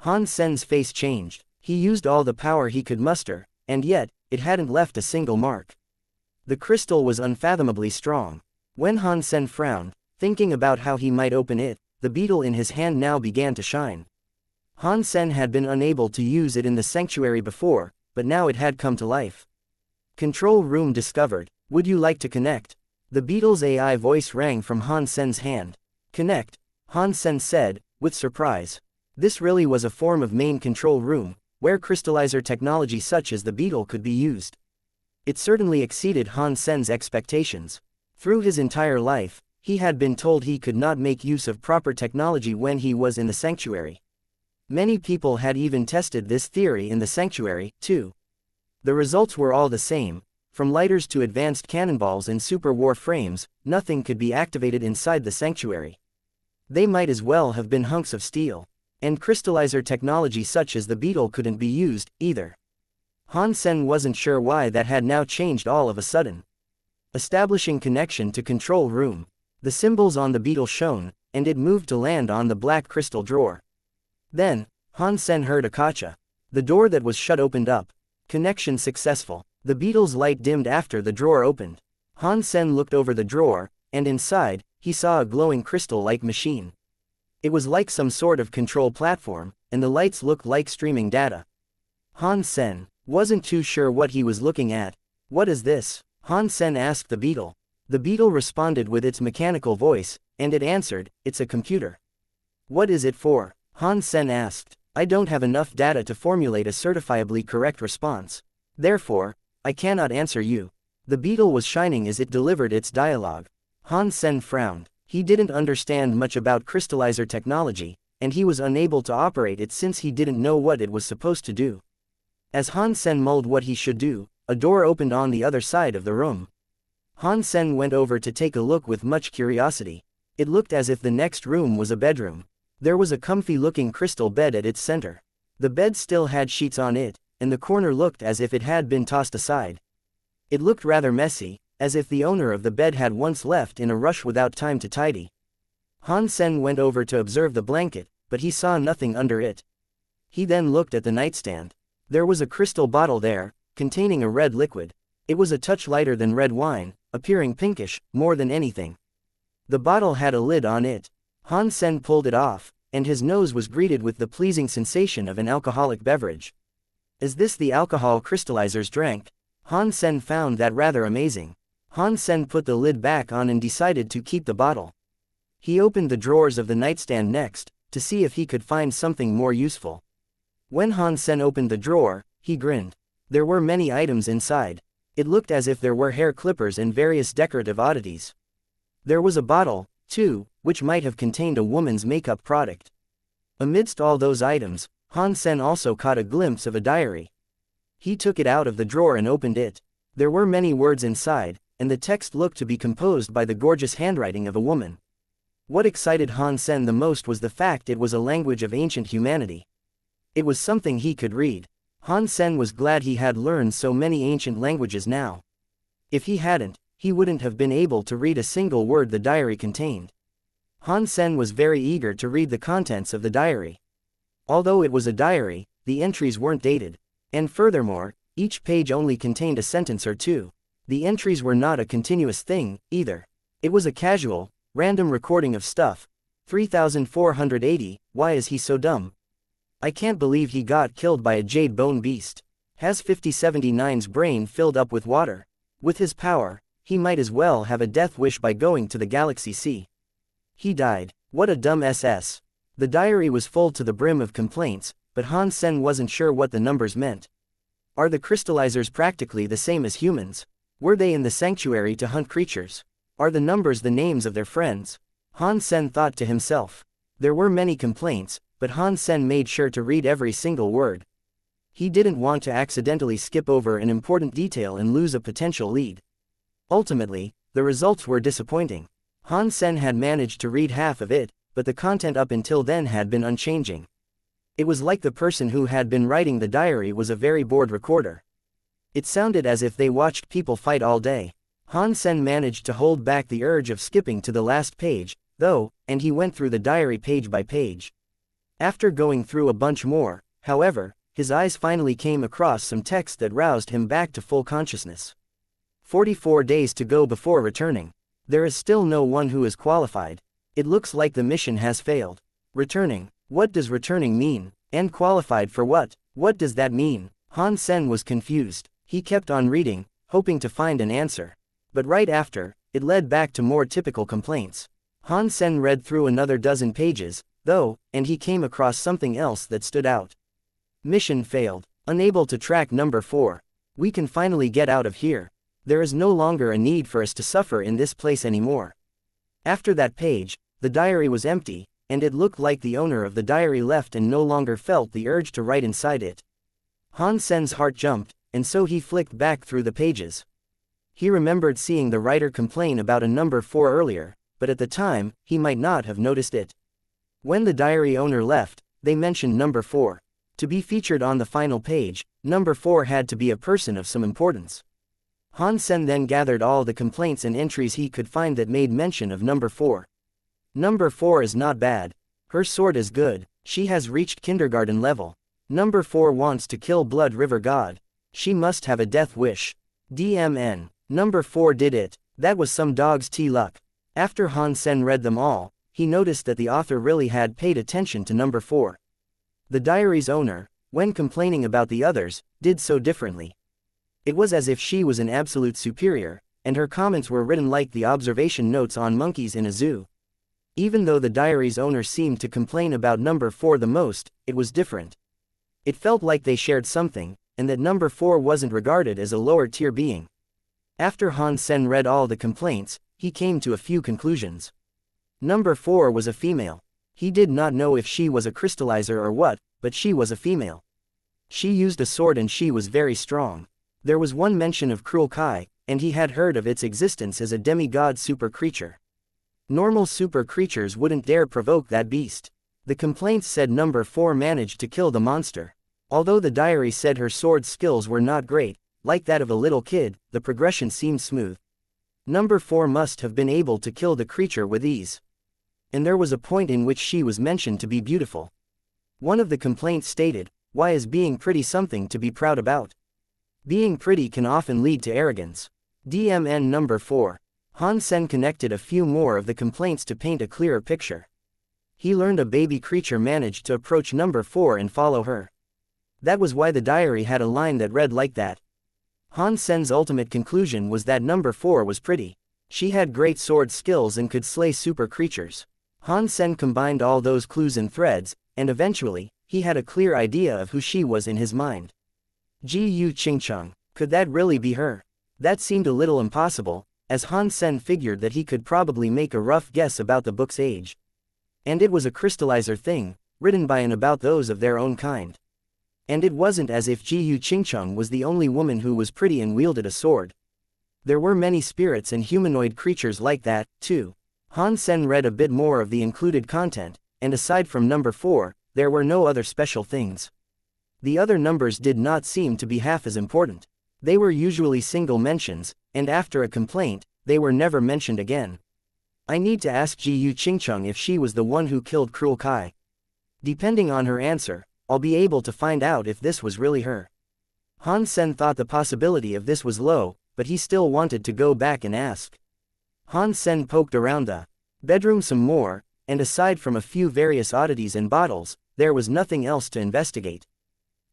Han Sen's face changed. He used all the power he could muster, and yet, it hadn't left a single mark. The crystal was unfathomably strong. When Han Sen frowned, thinking about how he might open it, the beetle in his hand now began to shine. Han Sen had been unable to use it in the sanctuary before, but now it had come to life. Control room discovered. Would you like to connect? The beetle's AI voice rang from Han Sen's hand. Connect, Han Sen said, with surprise. This really was a form of main control room, where crystallizer technology such as the beetle could be used. It certainly exceeded Han Sen's expectations. Through his entire life, he had been told he could not make use of proper technology when he was in the sanctuary. Many people had even tested this theory in the sanctuary, too. The results were all the same. From lighters to advanced cannonballs and super war frames, nothing could be activated inside the sanctuary. They might as well have been hunks of steel. And crystallizer technology such as the beetle couldn't be used, either. Han Sen wasn't sure why that had now changed all of a sudden. Establishing connection to control room. The symbols on the beetle shone, and it moved to land on the black crystal drawer. Then, Han Sen heard a kacha. The door that was shut opened up. Connection successful. The beetle's light dimmed after the drawer opened. Han Sen looked over the drawer, and inside, he saw a glowing crystal-like machine. It was like some sort of control platform, and the lights looked like streaming data. Han Sen wasn't too sure what he was looking at. What is this? Han Sen asked the beetle. The beetle responded with its mechanical voice, and it answered, it's a computer. What is it for? Han Sen asked. I don't have enough data to formulate a certifiably correct response. Therefore, I cannot answer you. The beetle was shining as it delivered its dialogue. Han Sen frowned. He didn't understand much about crystallizer technology, and he was unable to operate it since he didn't know what it was supposed to do. As Han Sen mulled what he should do, a door opened on the other side of the room. Han Sen went over to take a look with much curiosity. It looked as if the next room was a bedroom. There was a comfy-looking crystal bed at its center. The bed still had sheets on it, and the corner looked as if it had been tossed aside. It looked rather messy, as if the owner of the bed had once left in a rush without time to tidy. Han Sen went over to observe the blanket, but he saw nothing under it. He then looked at the nightstand. There was a crystal bottle there, containing a red liquid. It was a touch lighter than red wine, appearing pinkish, more than anything. The bottle had a lid on it. Han Sen pulled it off, and his nose was greeted with the pleasing sensation of an alcoholic beverage. Is this the alcohol crystallizers drank? Han Sen found that rather amazing. Han Sen put the lid back on and decided to keep the bottle. He opened the drawers of the nightstand next, to see if he could find something more useful. When Han Sen opened the drawer, he grinned. There were many items inside. It looked as if there were hair clippers and various decorative oddities. There was a bottle, too, which might have contained a woman's makeup product. Amidst all those items, Han Sen also caught a glimpse of a diary. He took it out of the drawer and opened it. There were many words inside, and the text looked to be composed by the gorgeous handwriting of a woman. What excited Han Sen the most was the fact it was a language of ancient humanity. It was something he could read. Han Sen was glad he had learned so many ancient languages now. If he hadn't, he wouldn't have been able to read a single word the diary contained. Han Sen was very eager to read the contents of the diary. Although it was a diary, the entries weren't dated. And furthermore, each page only contained a sentence or two. The entries were not a continuous thing, either. It was a casual, random recording of stuff. 3480, why is he so dumb? I can't believe he got killed by a jade bone beast. Has 5079's brain filled up with water? With his power, he might as well have a death wish by going to the galaxy sea. He died. What a dumb SS. The diary was full to the brim of complaints, but Han Sen wasn't sure what the numbers meant. Are the crystallizers practically the same as humans? Were they in the sanctuary to hunt creatures? Are the numbers the names of their friends? Han Sen thought to himself. There were many complaints, but Han Sen made sure to read every single word. He didn't want to accidentally skip over an important detail and lose a potential lead. Ultimately, the results were disappointing. Han Sen had managed to read half of it, but the content up until then had been unchanging. It was like the person who had been writing the diary was a very bored recorder. It sounded as if they watched people fight all day. Han Sen managed to hold back the urge of skipping to the last page, though, and he went through the diary page by page. After going through a bunch more, however, his eyes finally came across some text that roused him back to full consciousness. 44 days to go before returning. There is still no one who is qualified. It looks like the mission has failed. Returning. What does returning mean? And qualified for what? What does that mean? Han Sen was confused. He kept on reading, hoping to find an answer. But right after, it led back to more typical complaints. Han Sen read through another dozen pages, though, and he came across something else that stood out. Mission failed. Unable to track number 4. We can finally get out of here. There is no longer a need for us to suffer in this place anymore. After that page, the diary was empty, and it looked like the owner of the diary left and no longer felt the urge to write inside it. Han Sen's heart jumped, and so he flicked back through the pages. He remembered seeing the writer complain about a number 4 earlier, but at the time, he might not have noticed it. When the diary owner left, they mentioned number 4. To be featured on the final page, number 4 had to be a person of some importance. Han Sen then gathered all the complaints and entries he could find that made mention of number 4. Number 4 is not bad. Her sword is good. She has reached kindergarten level. Number 4 wants to kill Blood River God. She must have a death wish. DMN. Number 4 did it. That was some dog's tea luck. After Han Sen read them all, he noticed that the author really had paid attention to number 4. The diary's owner, when complaining about the others, did so differently. It was as if she was an absolute superior, and her comments were written like the observation notes on monkeys in a zoo. Even though the diary's owner seemed to complain about number 4 the most, it was different. It felt like they shared something, and that number 4 wasn't regarded as a lower-tier being. After Han Sen read all the complaints, he came to a few conclusions. Number 4 was a female. He did not know if she was a crystallizer or what, but she was a female. She used a sword and she was very strong. There was one mention of Cruel Kai, and he had heard of its existence as a demigod super creature. Normal super creatures wouldn't dare provoke that beast. The complaints said number 4 managed to kill the monster. Although the diary said her sword skills were not great, like that of a little kid, the progression seemed smooth. Number 4 must have been able to kill the creature with ease. And there was a point in which she was mentioned to be beautiful. One of the complaints stated, "Why is being pretty something to be proud about? Being pretty can often lead to arrogance." DMN number 4. Han Sen connected a few more of the complaints to paint a clearer picture. He learned a baby creature managed to approach number 4 and follow her. That was why the diary had a line that read like that. Han Sen's ultimate conclusion was that number 4 was pretty. She had great sword skills and could slay super creatures. Han Sen combined all those clues and threads, and eventually, he had a clear idea of who she was in his mind. Ji Yu Qingcheng. Could that really be her? That seemed a little impossible, as Han Sen figured that he could probably make a rough guess about the book's age. And it was a crystallizer thing, written by and about those of their own kind. And it wasn't as if Ji Yu Qingcheng was the only woman who was pretty and wielded a sword. There were many spirits and humanoid creatures like that, too. Han Sen read a bit more of the included content, and aside from number 4, there were no other special things. The other numbers did not seem to be half as important. They were usually single mentions, and after a complaint, they were never mentioned again. I need to ask Ji Yu Qingcheng if she was the one who killed Cruel Kai. Depending on her answer, I'll be able to find out if this was really her. Han Sen thought the possibility of this was low, but he still wanted to go back and ask. Han Sen poked around the bedroom some more, and aside from a few various oddities and bottles, there was nothing else to investigate.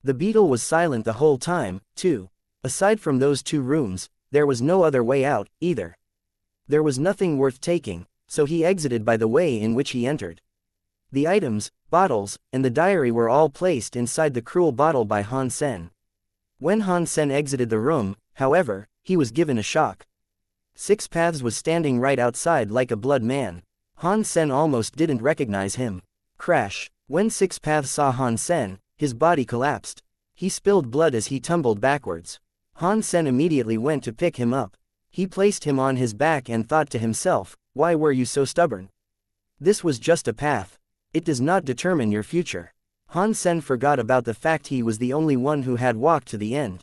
The beetle was silent the whole time, too. Aside from those 2 rooms, there was no other way out, either. There was nothing worth taking, so he exited by the way in which he entered. The items, bottles, and the diary were all placed inside the cruel bottle by Han Sen. When Han Sen exited the room, however, he was given a shock. Six Paths was standing right outside like a blood man. Han Sen almost didn't recognize him. Crash. When Six Paths saw Han Sen, his body collapsed. He spilled blood as he tumbled backwards. Han Sen immediately went to pick him up. He placed him on his back and thought to himself, "Why were you so stubborn? This was just a path. It does not determine your future." Han Sen forgot about the fact he was the only one who had walked to the end.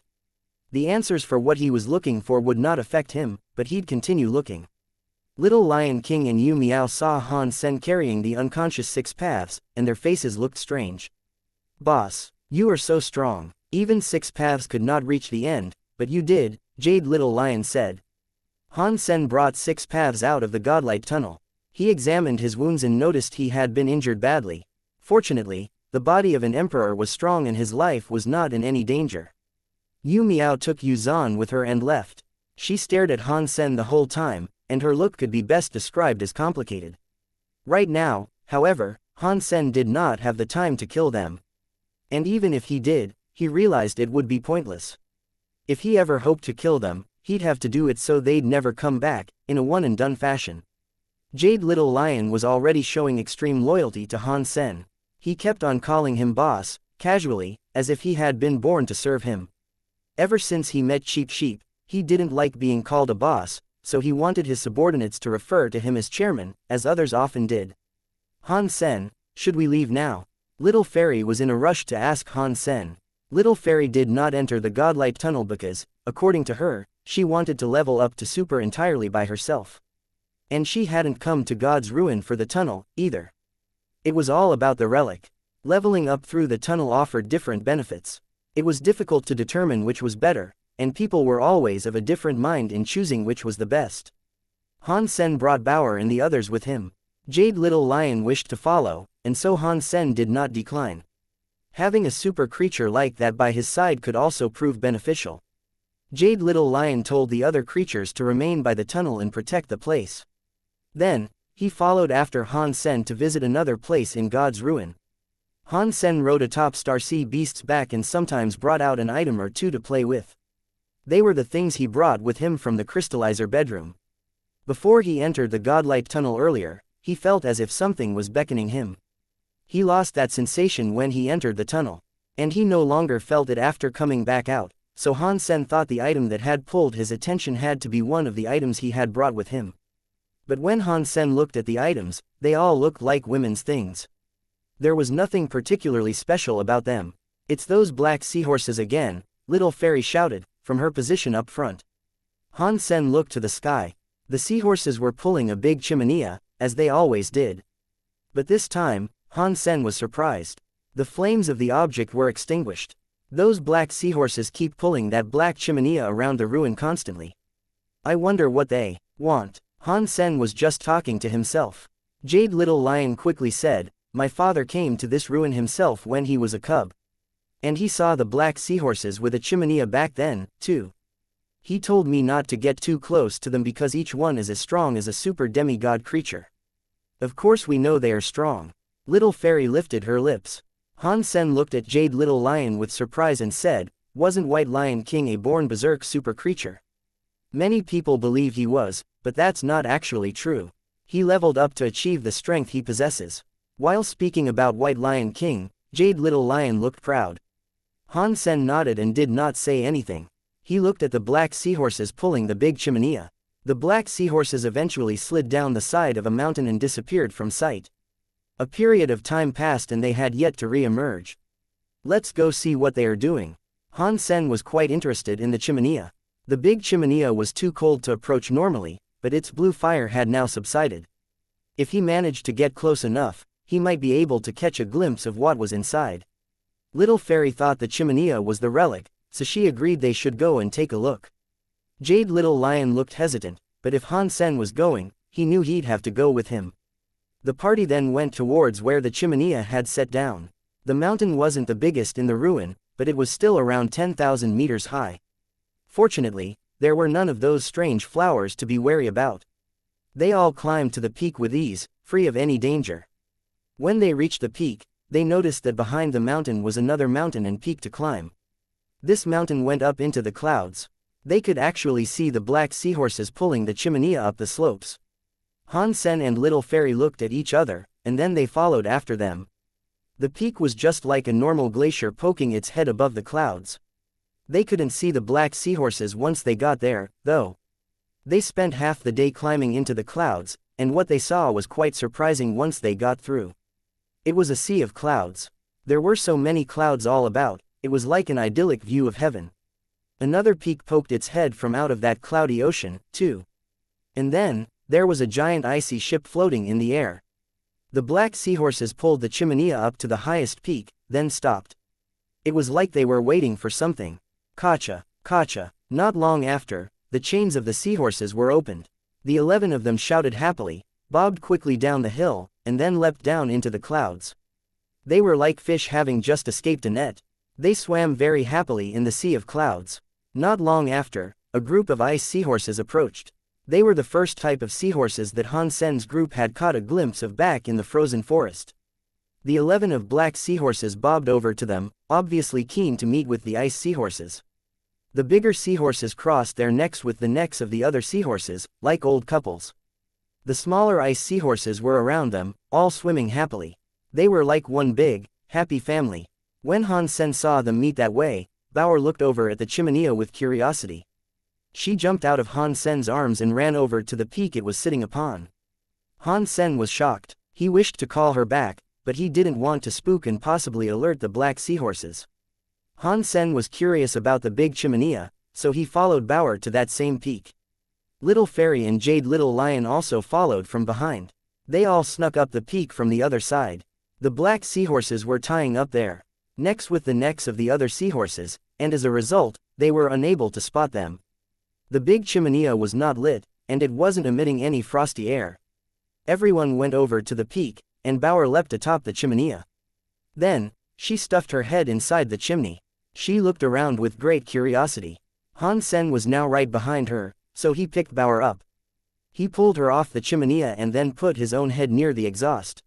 The answers for what he was looking for would not affect him, but he'd continue looking. Little Lion King and Yu Miao saw Han Sen carrying the unconscious Six Paths, and their faces looked strange. "Boss, you are so strong. Even Six Paths could not reach the end, but you did," Jade Little Lion said. Han Sen brought Six Paths out of the godlight tunnel. He examined his wounds and noticed he had been injured badly. Fortunately, the body of an emperor was strong and his life was not in any danger. Yu Miao took Yu Zhan with her and left. She stared at Han Sen the whole time, and her look could be best described as complicated. Right now, however, Han Sen did not have the time to kill them. And even if he did, he realized it would be pointless. If he ever hoped to kill them, he'd have to do it so they'd never come back, in a one-and-done fashion. Jade Little Lion was already showing extreme loyalty to Han Sen. He kept on calling him boss, casually, as if he had been born to serve him. Ever since he met Cheap Sheep, he didn't like being called a boss, so he wanted his subordinates to refer to him as chairman, as others often did. "Han Sen, should we leave now?" Little Fairy was in a rush to ask Han Sen. Little Fairy did not enter the godlight tunnel because, according to her, she wanted to level up to super entirely by herself. And she hadn't come to God's ruin for the tunnel, either. It was all about the relic. Leveling up through the tunnel offered different benefits. It was difficult to determine which was better, and people were always of a different mind in choosing which was the best. Han Sen brought Bauer and the others with him. Jade Little Lion wished to follow, and so Han Sen did not decline. Having a super creature like that by his side could also prove beneficial. Jade Little Lion told the other creatures to remain by the tunnel and protect the place. Then, he followed after Han Sen to visit another place in God's ruin. Han Sen rode atop Star Sea Beast's back and sometimes brought out an item or two to play with. They were the things he brought with him from the crystallizer bedroom. Before he entered the godlight tunnel earlier, he felt as if something was beckoning him. He lost that sensation when he entered the tunnel, and he no longer felt it after coming back out, so Han Sen thought the item that had pulled his attention had to be one of the items he had brought with him. But when Han Sen looked at the items, they all looked like women's things. There was nothing particularly special about them. "It's those black seahorses again," Little Fairy shouted, from her position up front. Han Sen looked to the sky. The seahorses were pulling a big chimenea, as they always did. But this time, Han Sen was surprised. The flames of the object were extinguished. "Those black seahorses keep pulling that black chimenea around the ruin constantly. I wonder what they want." Han Sen was just talking to himself. Jade Little Lion quickly said, "My father came to this ruin himself when he was a cub. And he saw the black seahorses with a chimenea back then, too. He told me not to get too close to them because each one is as strong as a super demigod creature. Of course we know they are strong." Little Fairy lifted her lips. Han Sen looked at Jade Little Lion with surprise and said, "Wasn't White Lion King a born berserk super creature?" Many people believe he was, but that's not actually true. He leveled up to achieve the strength he possesses. While speaking about White Lion King, Jade Little Lion looked proud. Han Sen nodded and did not say anything. He looked at the black seahorses pulling the big chimenea. The black seahorses eventually slid down the side of a mountain and disappeared from sight. A period of time passed and they had yet to re-emerge. Let's go see what they are doing. Han Sen was quite interested in the chimenea. The big chimenea was too cold to approach normally, but its blue fire had now subsided. If he managed to get close enough, he might be able to catch a glimpse of what was inside. Little Fairy thought the chimenea was the relic, so she agreed they should go and take a look. Jade Little Lion looked hesitant, but if Han Sen was going, he knew he'd have to go with him. The party then went towards where the chimenea had set down. The mountain wasn't the biggest in the ruin, but it was still around 10,000 meters high. Fortunately, there were none of those strange flowers to be wary about. They all climbed to the peak with ease, free of any danger. When they reached the peak, they noticed that behind the mountain was another mountain and peak to climb. This mountain went up into the clouds. They could actually see the black seahorses pulling the chimenea up the slopes. Han Sen and Little Fairy looked at each other, and then they followed after them. The peak was just like a normal glacier poking its head above the clouds. They couldn't see the black seahorses once they got there, though. They spent half the day climbing into the clouds, and what they saw was quite surprising once they got through. It was a sea of clouds. There were so many clouds all about, it was like an idyllic view of heaven. Another peak poked its head from out of that cloudy ocean, too. And then, there was a giant icy ship floating in the air. The black seahorses pulled the chimenea up to the highest peak, then stopped. It was like they were waiting for something. Kacha, kacha. Not long after, the chains of the seahorses were opened. The 11 of them shouted happily, bobbed quickly down the hill, and then leapt down into the clouds. They were like fish having just escaped a net. They swam very happily in the sea of clouds. Not long after, a group of ice seahorses approached. They were the first type of seahorses that Han Sen's group had caught a glimpse of back in the frozen forest. The 11 of black seahorses bobbed over to them, obviously keen to meet with the ice seahorses. The bigger seahorses crossed their necks with the necks of the other seahorses, like old couples. The smaller ice seahorses were around them, all swimming happily. They were like one big, happy family. When Han Sen saw them meet that way, Bauer looked over at the chimenea with curiosity. She jumped out of Han Sen's arms and ran over to the peak it was sitting upon. Han Sen was shocked. He wished to call her back, but he didn't want to spook and possibly alert the black seahorses. Han Sen was curious about the big chimenea, so he followed Bauer to that same peak. Little Fairy and Jade Little Lion also followed from behind. They all snuck up the peak from the other side. The black seahorses were tying up their necks with the necks of the other seahorses, and as a result, they were unable to spot them. The big chimenea was not lit, and it wasn't emitting any frosty air. Everyone went over to the peak, and Bauer leapt atop the chimenea. Then, she stuffed her head inside the chimney. She looked around with great curiosity. Han Sen was now right behind her, so he picked Bauer up. He pulled her off the chimenea and then put his own head near the exhaust.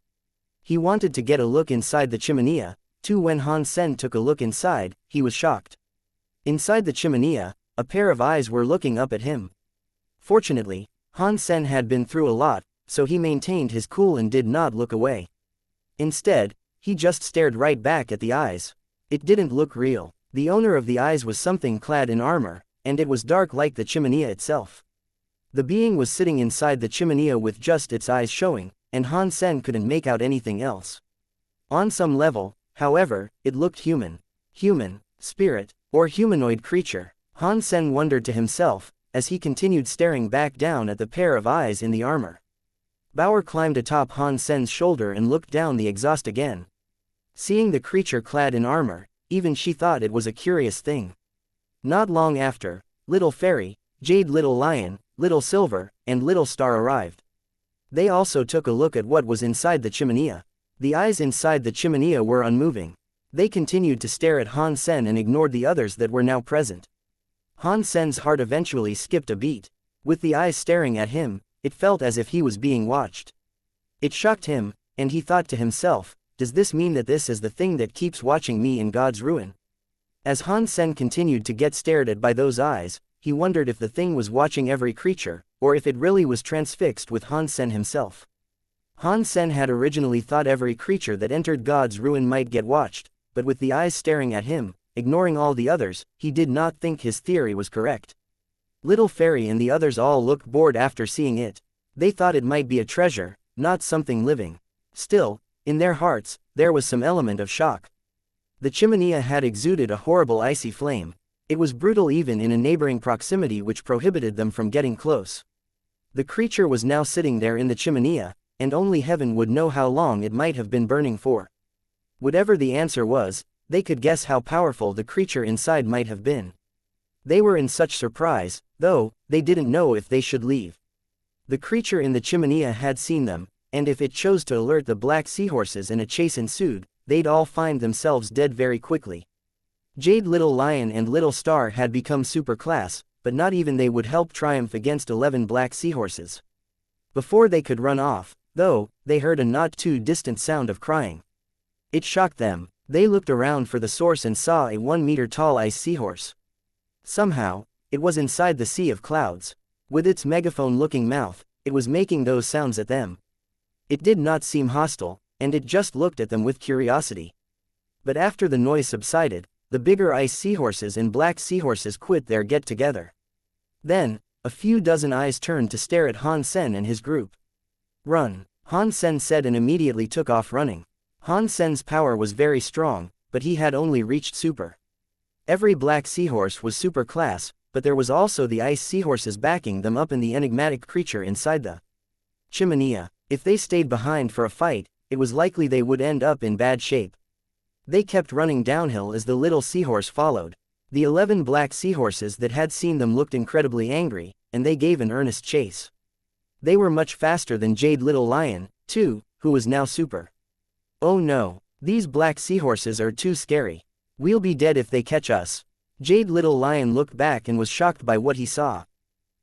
He wanted to get a look inside the chimenea, too. When Han Sen took a look inside, he was shocked. Inside the chimenea, a pair of eyes were looking up at him. Fortunately, Han Sen had been through a lot, so he maintained his cool and did not look away. Instead, he just stared right back at the eyes. It didn't look real. The owner of the eyes was something clad in armor, and it was dark like the chimenea itself. The being was sitting inside the chimenea with just its eyes showing, and Han Sen couldn't make out anything else. On some level, however, it looked human. Human, spirit, or humanoid creature. Han Sen wondered to himself, as he continued staring back down at the pair of eyes in the armor. Bauer climbed atop Han Sen's shoulder and looked down the exhaust again. Seeing the creature clad in armor, even she thought it was a curious thing. Not long after, Little Fairy, Jade Little Lion, Little Silver, and Little Star arrived. They also took a look at what was inside the chimenea. The eyes inside the chimenea were unmoving. They continued to stare at Han Sen and ignored the others that were now present. Han Sen's heart eventually skipped a beat. With the eyes staring at him, it felt as if he was being watched. It shocked him, and he thought to himself, does this mean that this is the thing that keeps watching me in God's ruin? As Han Sen continued to get stared at by those eyes, he wondered if the thing was watching every creature, or if it really was transfixed with Han Sen himself. Han Sen had originally thought every creature that entered God's ruin might get watched, but with the eyes staring at him, ignoring all the others, he did not think his theory was correct. Little Fairy and the others all looked bored after seeing it. They thought it might be a treasure, not something living. Still, in their hearts, there was some element of shock. The chimenea had exuded a horrible icy flame. It was brutal even in a neighboring proximity which prohibited them from getting close. The creature was now sitting there in the chimenea, and only heaven would know how long it might have been burning for. Whatever the answer was, they could guess how powerful the creature inside might have been. They were in such surprise, though, they didn't know if they should leave. The creature in the chimenea had seen them, and if it chose to alert the black seahorses and a chase ensued, they'd all find themselves dead very quickly. Jade Little Lion and Little Star had become super class, but not even they would help triumph against 11 black seahorses. Before they could run off, though, they heard a not too distant sound of crying. It shocked them. They looked around for the source and saw a 1-meter-tall ice seahorse. Somehow, it was inside the sea of clouds. With its megaphone-looking mouth, it was making those sounds at them. It did not seem hostile, and it just looked at them with curiosity. But after the noise subsided, the bigger ice seahorses and black seahorses quit their get-together. Then, a few dozen eyes turned to stare at Han Sen and his group. "Run," Han Sen said and immediately took off running. Han Sen's power was very strong, but he had only reached super. Every black seahorse was super class, but there was also the ice seahorses backing them up and the enigmatic creature inside the chimenea. If they stayed behind for a fight, it was likely they would end up in bad shape. They kept running downhill as the little seahorse followed. The 11 black seahorses that had seen them looked incredibly angry, and they gave an earnest chase. They were much faster than Jade Little Lion, too, who was now super. "Oh no, these black seahorses are too scary. We'll be dead if they catch us." Jade Little Lion looked back and was shocked by what he saw.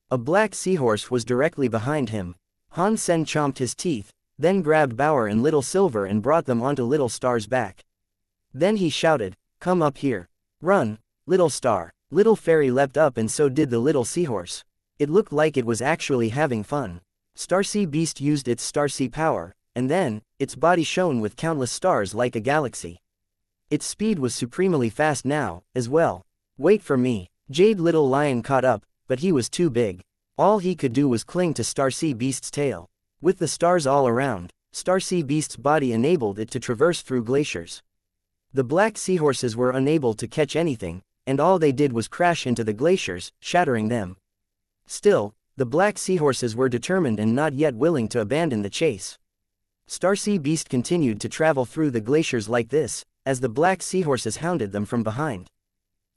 A black seahorse was directly behind him. Han Sen chomped his teeth, then grabbed Bauer and Little Silver and brought them onto Little Star's back. Then he shouted, "Come up here. Run, Little Star." Little Fairy leapt up and so did the little seahorse. It looked like it was actually having fun. Starsea Beast used its Starsea power, and then, its body shone with countless stars like a galaxy. Its speed was supremely fast now, as well. "Wait for me." Jade Little Lion caught up, but he was too big. All he could do was cling to Starsea Beast's tail. With the stars all around, Starsea Beast's body enabled it to traverse through glaciers. The black seahorses were unable to catch anything, and all they did was crash into the glaciers, shattering them. Still, the black seahorses were determined and not yet willing to abandon the chase. Starsea Beast continued to travel through the glaciers like this, as the black seahorses hounded them from behind.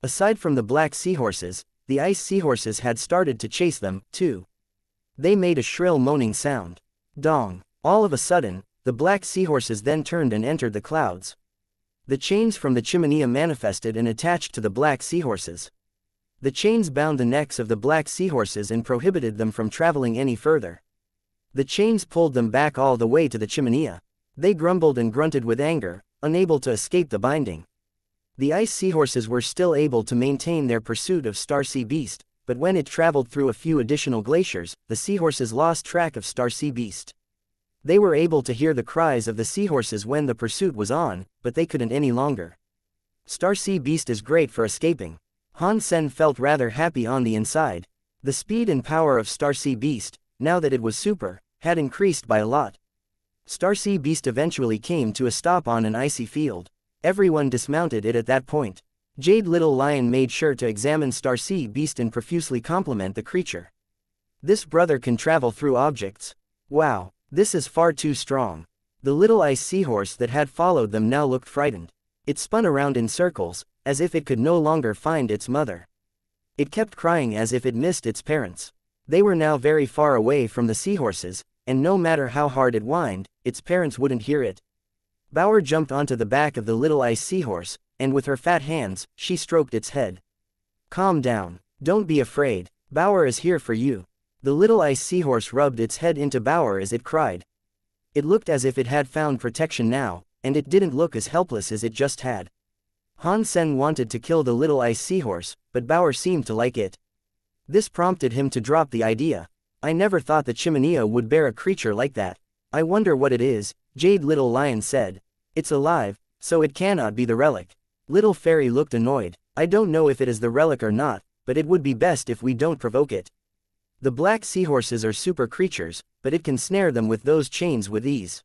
Aside from the black seahorses, the ice seahorses had started to chase them, too. They made a shrill moaning sound. Dong! All of a sudden, the black seahorses then turned and entered the clouds. The chains from the chimenea manifested and attached to the black seahorses. The chains bound the necks of the black seahorses and prohibited them from traveling any further. The chains pulled them back all the way to the chimenea. They grumbled and grunted with anger, unable to escape the binding. The ice seahorses were still able to maintain their pursuit of Starsea Beast, but when it traveled through a few additional glaciers, the seahorses lost track of Starsea Beast. They were able to hear the cries of the seahorses when the pursuit was on, but they couldn't any longer. Starsea Beast is great for escaping. Han Sen felt rather happy on the inside. The speed and power of Starsea Beast, now that it was super, had increased by a lot. Starsea Beast eventually came to a stop on an icy field. Everyone dismounted it at that point. Jade Little Lion made sure to examine Starsea Beast and profusely compliment the creature. "This brother can travel through objects. Wow, this is far too strong." The little ice seahorse that had followed them now looked frightened. It spun around in circles, as if it could no longer find its mother. It kept crying as if it missed its parents. They were now very far away from the seahorses, and no matter how hard it whined, its parents wouldn't hear it. Bauer jumped onto the back of the little ice seahorse, and with her fat hands, she stroked its head. "Calm down. Don't be afraid. Bauer is here for you." The little ice seahorse rubbed its head into Bauer as it cried. It looked as if it had found protection now, and it didn't look as helpless as it just had. Han Sen wanted to kill the little ice seahorse, but Bauer seemed to like it. This prompted him to drop the idea. "I never thought the chimenea would bear a creature like that. I wonder what it is," Jade Little Lion said. "It's alive, so it cannot be the relic." Little Fairy looked annoyed. I don't know if it is the relic or not, but it would be best if we don't provoke it. The black seahorses are super creatures, but it can snare them with those chains with ease.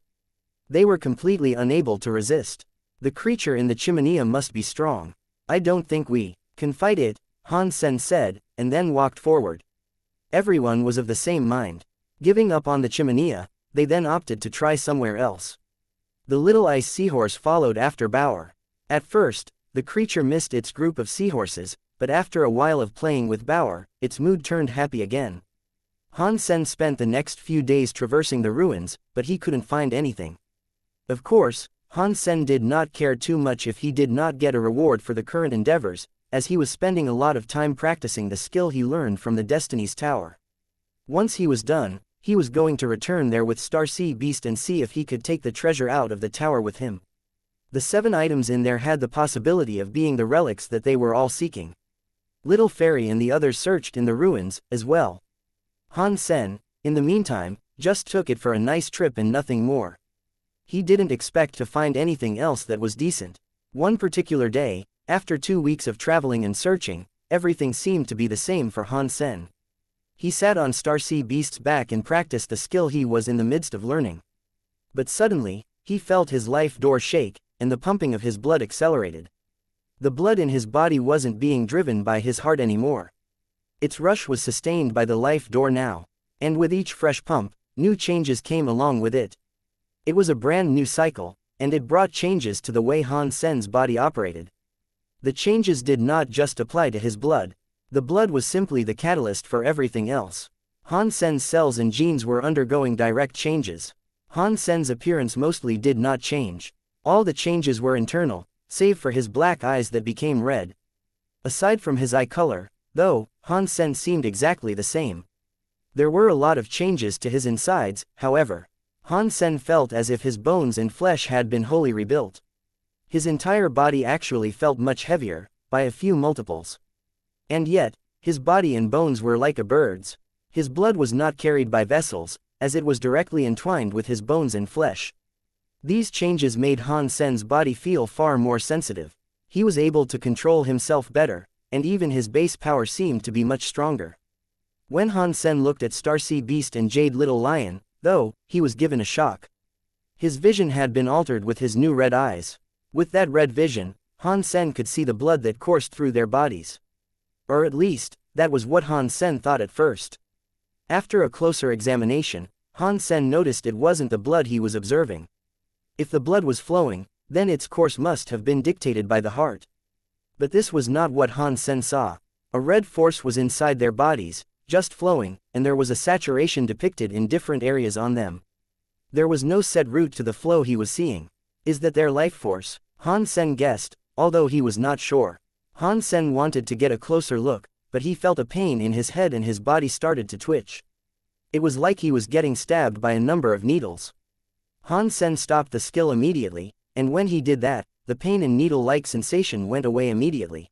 They were completely unable to resist. The creature in the chimenea must be strong. I don't think we can fight it, Han Sen said, and then walked forward. Everyone was of the same mind. Giving up on the chimenea, they then opted to try somewhere else. The little ice seahorse followed after Bauer. At first, the creature missed its group of seahorses, but after a while of playing with Bauer, its mood turned happy again. Han Sen spent the next few days traversing the ruins, but he couldn't find anything. Of course, Han Sen did not care too much if he did not get a reward for the current endeavors, as he was spending a lot of time practicing the skill he learned from the Destiny's Tower. Once he was done, he was going to return there with Starcy Beast and see if he could take the treasure out of the tower with him. The 7 items in there had the possibility of being the relics that they were all seeking. Little Fairy and the others searched in the ruins, as well. Han Sen, in the meantime, just took it for a nice trip and nothing more. He didn't expect to find anything else that was decent. One particular day, after 2 weeks of traveling and searching, everything seemed to be the same for Han Sen. He sat on Starcy Beast's back and practiced the skill he was in the midst of learning. But suddenly, he felt his life door shake, and the pumping of his blood accelerated. The blood in his body wasn't being driven by his heart anymore. Its rush was sustained by the life door now, and with each fresh pump, new changes came along with it. It was a brand new cycle, and it brought changes to the way Han Sen's body operated. The changes did not just apply to his blood. The blood was simply the catalyst for everything else. Han Sen's cells and genes were undergoing direct changes. Han Sen's appearance mostly did not change. All the changes were internal, save for his black eyes that became red. Aside from his eye color, though, Han Sen seemed exactly the same. There were a lot of changes to his insides, however. Han Sen felt as if his bones and flesh had been wholly rebuilt. His entire body actually felt much heavier, by a few multiples. And yet, his body and bones were like a bird's. His blood was not carried by vessels, as it was directly entwined with his bones and flesh. These changes made Han Sen's body feel far more sensitive. He was able to control himself better, and even his base power seemed to be much stronger. When Han Sen looked at Starcy Beast and Jade Little Lion, though, he was given a shock. His vision had been altered with his new red eyes. With that red vision, Han Sen could see the blood that coursed through their bodies. Or at least, that was what Han Sen thought at first. After a closer examination, Han Sen noticed it wasn't the blood he was observing. If the blood was flowing, then its course must have been dictated by the heart. But this was not what Han Sen saw. A red force was inside their bodies, just flowing, and there was a saturation depicted in different areas on them. There was no set route to the flow he was seeing. Is that their life force? Han Sen guessed, although he was not sure. Han Sen wanted to get a closer look, but he felt a pain in his head and his body started to twitch. It was like he was getting stabbed by a number of needles. Han Sen stopped the skill immediately, and when he did that, the pain and needle-like sensation went away immediately.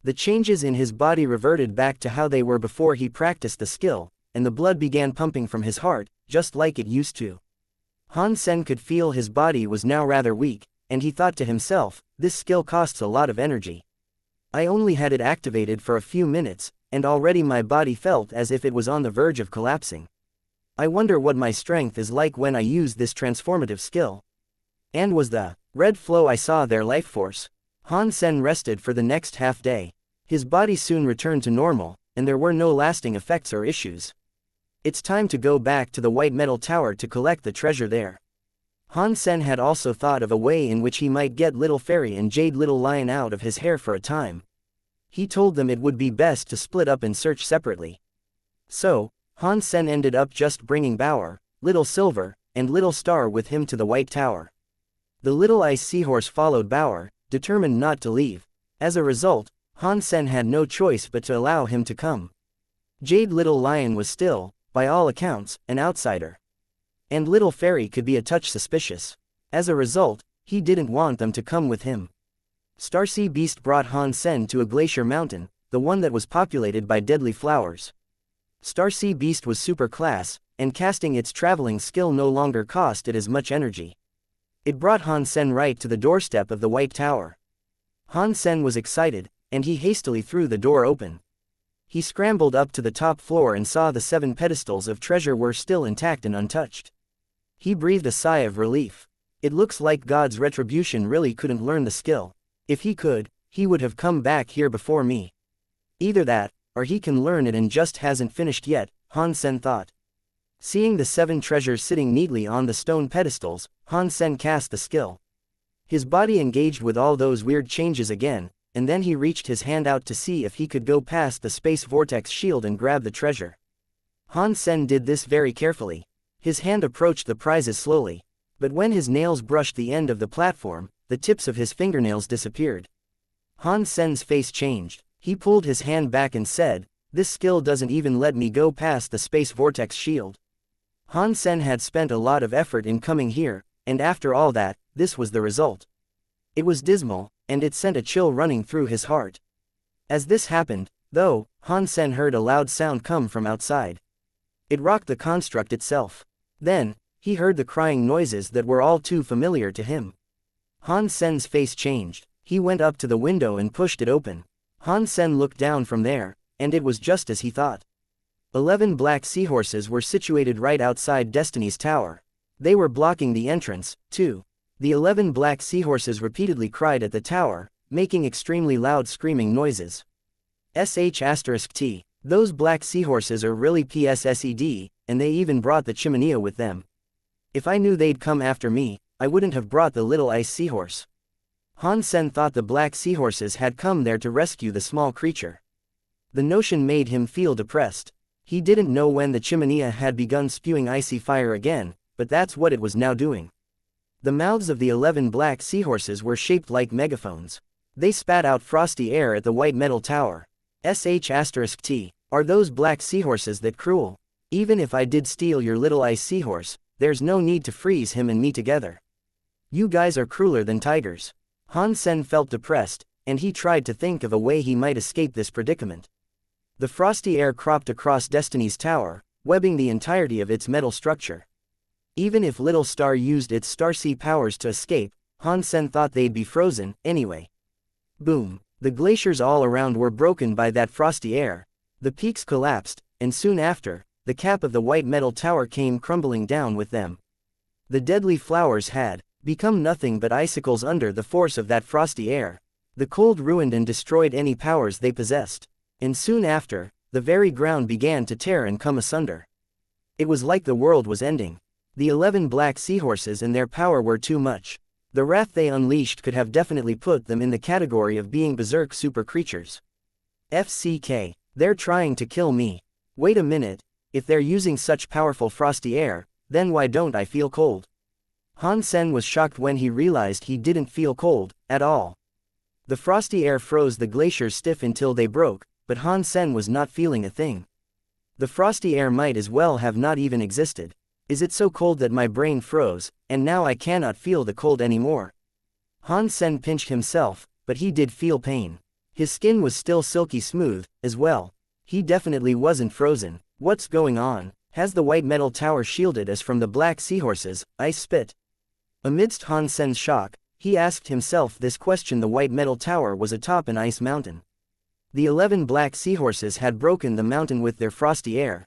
The changes in his body reverted back to how they were before he practiced the skill, and the blood began pumping from his heart, just like it used to. Han Sen could feel his body was now rather weak, and he thought to himself, this skill costs a lot of energy. I only had it activated for a few minutes, and already my body felt as if it was on the verge of collapsing. I wonder what my strength is like when I use this transformative skill. And was the red flow I saw their life force? Han Sen rested for the next half day. His body soon returned to normal, and there were no lasting effects or issues. It's time to go back to the white metal tower to collect the treasure there. Han Sen had also thought of a way in which he might get Little Fairy and Jade Little Lion out of his hair for a time. He told them it would be best to split up and search separately. So, Han Sen ended up just bringing Bauer, Little Silver, and Little Star with him to the White Tower. The little ice seahorse followed Bauer, determined not to leave. As a result, Han Sen had no choice but to allow him to come. Jade Little Lion was still, by all accounts, an outsider. And Little Fairy could be a touch suspicious. As a result, he didn't want them to come with him. Starcy Beast brought Han Sen to a glacier mountain, the one that was populated by deadly flowers. Starcy Beast was super class, and casting its traveling skill no longer cost it as much energy. It brought Han Sen right to the doorstep of the White Tower. Han Sen was excited, and he hastily threw the door open. He scrambled up to the top floor and saw the 7 pedestals of treasure were still intact and untouched. He breathed a sigh of relief. It looks like God's retribution really couldn't learn the skill. If he could, he would have come back here before me. Either that, or he can learn it and just hasn't finished yet, Han Sen thought. Seeing the 7 treasures sitting neatly on the stone pedestals, Han Sen cast the skill. His body engaged with all those weird changes again, and then he reached his hand out to see if he could go past the space vortex shield and grab the treasure. Han Sen did this very carefully. His hand approached the prizes slowly. But when his nails brushed the end of the platform, the tips of his fingernails disappeared. Han Sen's face changed. He pulled his hand back and said, "This skill doesn't even let me go past the space vortex shield." Han Sen had spent a lot of effort in coming here, and after all that, this was the result. It was dismal, and it sent a chill running through his heart. As this happened, though, Han Sen heard a loud sound come from outside. It rocked the construct itself. Then, he heard the crying noises that were all too familiar to him. Han Sen's face changed. He went up to the window and pushed it open. Han Sen looked down from there, and it was just as he thought. 11 black seahorses were situated right outside Destiny's tower. They were blocking the entrance, too. The 11 black seahorses repeatedly cried at the tower, making extremely loud screaming noises. **T. Those black seahorses are really PSSED, and they even brought the chimenea with them. If I knew they'd come after me, I wouldn't have brought the little ice seahorse." Han Sen thought the black seahorses had come there to rescue the small creature. The notion made him feel depressed. He didn't know when the chimenea had begun spewing icy fire again, but that's what it was now doing. The mouths of the 11 black seahorses were shaped like megaphones. They spat out frosty air at the white metal tower. **T. Are those black seahorses that cruel? Even if I did steal your little ice seahorse, there's no need to freeze him and me together. You guys are crueler than tigers." Han Sen felt depressed, and he tried to think of a way he might escape this predicament. The frosty air cropped across Destiny's tower, webbing the entirety of its metal structure. Even if Little Star used its Starsea powers to escape, Han Sen thought they'd be frozen, anyway. Boom! The glaciers all around were broken by that frosty air. The peaks collapsed, and soon after, the cap of the white metal tower came crumbling down with them. The deadly flowers had become nothing but icicles under the force of that frosty air. The cold ruined and destroyed any powers they possessed. And soon after, the very ground began to tear and come asunder. It was like the world was ending. The 11 black seahorses and their power were too much. The wrath they unleashed could have definitely put them in the category of being berserk super creatures. FCK, they're trying to kill me. Wait a minute, if they're using such powerful frosty air, then why don't I feel cold? Han Sen was shocked when he realized he didn't feel cold, at all. The frosty air froze the glaciers stiff until they broke, but Han Sen was not feeling a thing. The frosty air might as well have not even existed. Is it so cold that my brain froze, and now I cannot feel the cold anymore? Han Sen pinched himself, but he did feel pain. His skin was still silky smooth, as well. He definitely wasn't frozen. What's going on? Has the white metal tower shielded us from the black seahorses? Ice spit. Amidst Han Sen's shock, he asked himself this question. The white metal tower was atop an ice mountain. The 11 black seahorses had broken the mountain with their frosty air.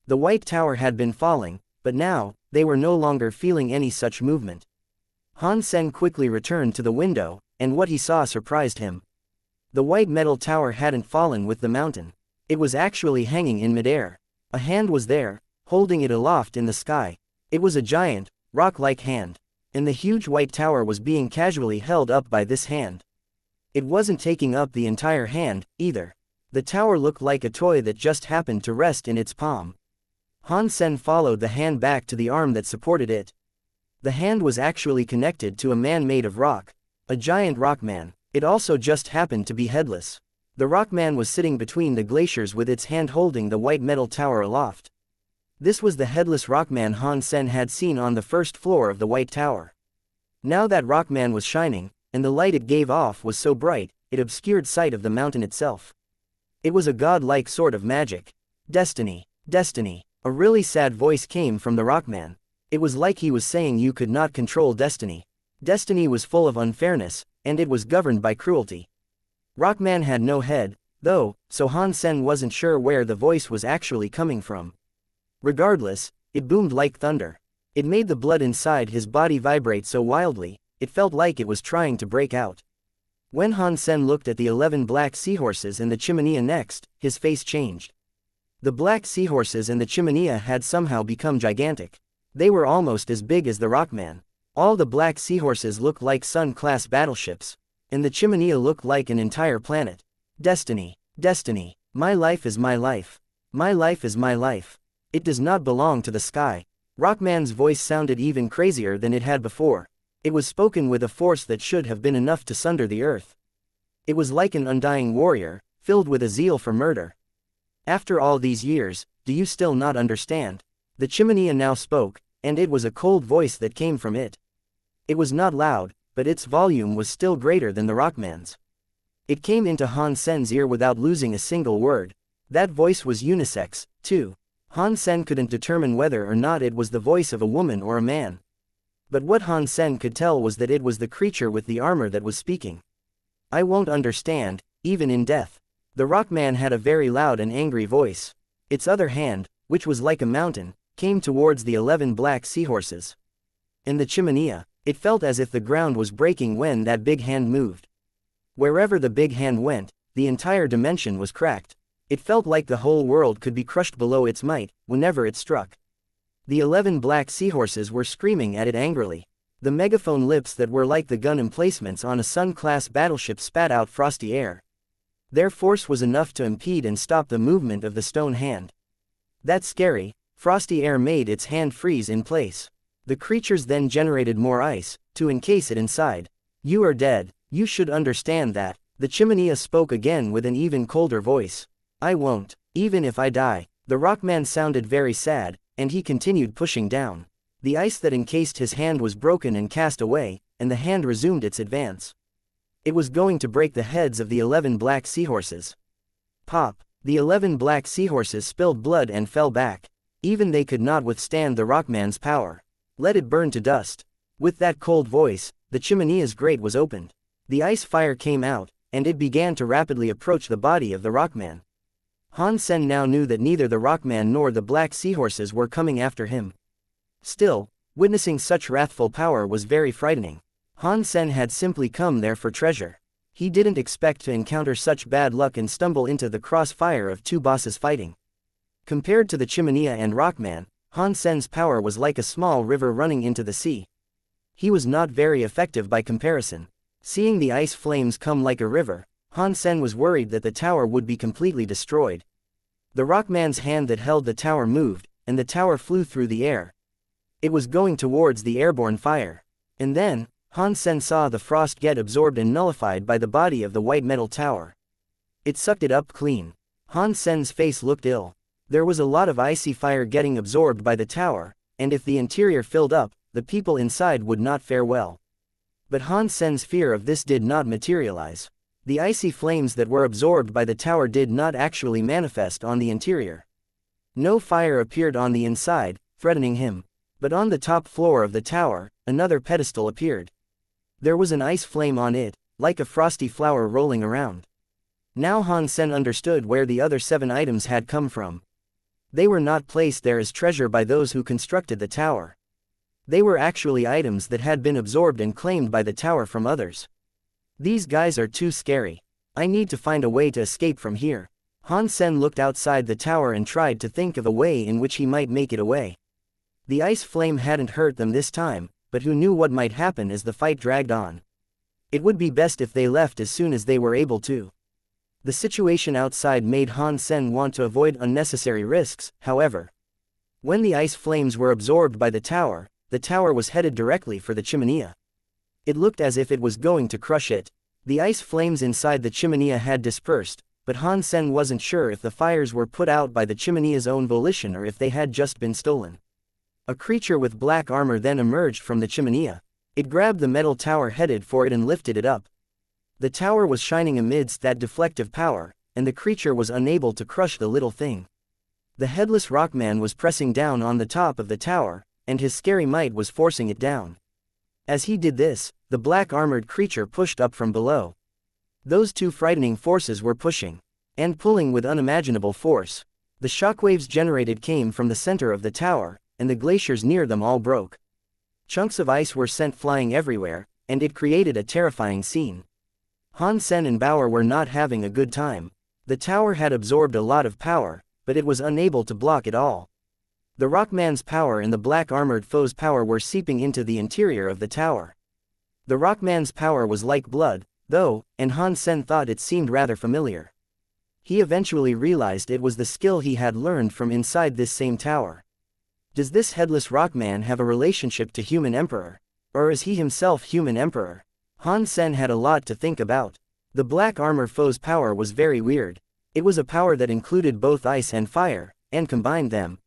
The white tower had been falling, but now, they were no longer feeling any such movement. Han Sen quickly returned to the window, and what he saw surprised him. The white metal tower hadn't fallen with the mountain. It was actually hanging in midair. A hand was there, holding it aloft in the sky. It was a giant, rock-like hand. And the huge white tower was being casually held up by this hand. It wasn't taking up the entire hand, either. The tower looked like a toy that just happened to rest in its palm. Han Sen followed the hand back to the arm that supported it. The hand was actually connected to a man made of rock. A giant rock man. It also just happened to be headless. The rock man was sitting between the glaciers with its hand holding the white metal tower aloft. This was the headless rockman Han Sen had seen on the first floor of the white tower. Now that rockman was shining, and the light it gave off was so bright, it obscured sight of the mountain itself. It was a god-like sort of magic. Destiny. Destiny. A really sad voice came from the rockman. It was like he was saying you could not control destiny. Destiny was full of unfairness, and it was governed by cruelty. Rockman had no head, though, so Han Sen wasn't sure where the voice was actually coming from. Regardless, it boomed like thunder. It made the blood inside his body vibrate so wildly, it felt like it was trying to break out. When Han Sen looked at the 11 black seahorses and the chimenea next, his face changed. The black seahorses and the chimenea had somehow become gigantic. They were almost as big as the Rockman. All the black seahorses looked like Sun-class battleships, and the chimenea looked like an entire planet. Destiny, destiny, my life is my life. My life is my life. It does not belong to the sky. Rockman's voice sounded even crazier than it had before. It was spoken with a force that should have been enough to sunder the earth. It was like an undying warrior, filled with a zeal for murder. After all these years, do you still not understand? The chimenea now spoke, and it was a cold voice that came from it. It was not loud, but its volume was still greater than the Rockman's. It came into Han Sen's ear without losing a single word. That voice was unisex, too. Han Sen couldn't determine whether or not it was the voice of a woman or a man. But what Han Sen could tell was that it was the creature with the armor that was speaking. I won't understand, even in death. The Rockman had a very loud and angry voice. Its other hand, which was like a mountain, came towards the 11 black seahorses. In the chimenea, it felt as if the ground was breaking when that big hand moved. Wherever the big hand went, the entire dimension was cracked. It felt like the whole world could be crushed below its might, whenever it struck. The 11 black seahorses were screaming at it angrily. The megaphone lips that were like the gun emplacements on a Sun-class battleship spat out frosty air. Their force was enough to impede and stop the movement of the stone hand. That scary, frosty air made its hand freeze in place. The creatures then generated more ice, to encase it inside. You are dead, you should understand that. The chimenea spoke again with an even colder voice. I won't, even if I die. The Rockman sounded very sad, and he continued pushing down. The ice that encased his hand was broken and cast away, and the hand resumed its advance. It was going to break the heads of the 11 black seahorses. Pop! The 11 black seahorses spilled blood and fell back. Even they could not withstand the Rockman's power. Let it burn to dust. With that cold voice, the chimenea's grate was opened. The ice fire came out, and it began to rapidly approach the body of the Rockman. Han Sen now knew that neither the Rockman nor the black seahorses were coming after him. Still, witnessing such wrathful power was very frightening. Han Sen had simply come there for treasure. He didn't expect to encounter such bad luck and stumble into the crossfire of two bosses fighting. Compared to the chimenea and Rockman, Han Sen's power was like a small river running into the sea. He was not very effective by comparison. Seeing the ice flames come like a river, Han Sen was worried that the tower would be completely destroyed. The Rockman's hand that held the tower moved, and the tower flew through the air. It was going towards the airborne fire. And then, Han Sen saw the frost get absorbed and nullified by the body of the white metal tower. It sucked it up clean. Han Sen's face looked ill. There was a lot of icy fire getting absorbed by the tower, and if the interior filled up, the people inside would not fare well. But Han Sen's fear of this did not materialize. The icy flames that were absorbed by the tower did not actually manifest on the interior. No fire appeared on the inside, threatening him. But on the top floor of the tower, another pedestal appeared. There was an ice flame on it, like a frosty flower rolling around. Now Han Sen understood where the other 7 items had come from. They were not placed there as treasure by those who constructed the tower. They were actually items that had been absorbed and claimed by the tower from others. These guys are too scary. I need to find a way to escape from here. Han Sen looked outside the tower and tried to think of a way in which he might make it away. The ice flame hadn't hurt them this time, but who knew what might happen as the fight dragged on. It would be best if they left as soon as they were able to. The situation outside made Han Sen want to avoid unnecessary risks, however. When the ice flames were absorbed by the tower was headed directly for the chimenea. It looked as if it was going to crush it. The ice flames inside the chimenea had dispersed, but Han Sen wasn't sure if the fires were put out by the chimenea's own volition or if they had just been stolen. A creature with black armor then emerged from the chimenea. It grabbed the metal tower headed for it and lifted it up. The tower was shining amidst that deflective power, and the creature was unable to crush the little thing. The headless Rockman was pressing down on the top of the tower, and his scary might was forcing it down. As he did this, the black armored creature pushed up from below. Those two frightening forces were pushing and pulling with unimaginable force. The shockwaves generated came from the center of the tower, and the glaciers near them all broke. Chunks of ice were sent flying everywhere, and it created a terrifying scene. Han Sen and Bauer were not having a good time. The tower had absorbed a lot of power, but it was unable to block it all. The Rockman's power and the black armored foe's power were seeping into the interior of the tower. The Rockman's power was like blood, though, and Han Sen thought it seemed rather familiar. He eventually realized it was the skill he had learned from inside this same tower. Does this headless Rockman have a relationship to Human Emperor? Or is he himself Human Emperor? Han Sen had a lot to think about. The black armor foe's power was very weird. It was a power that included both ice and fire, and combined them.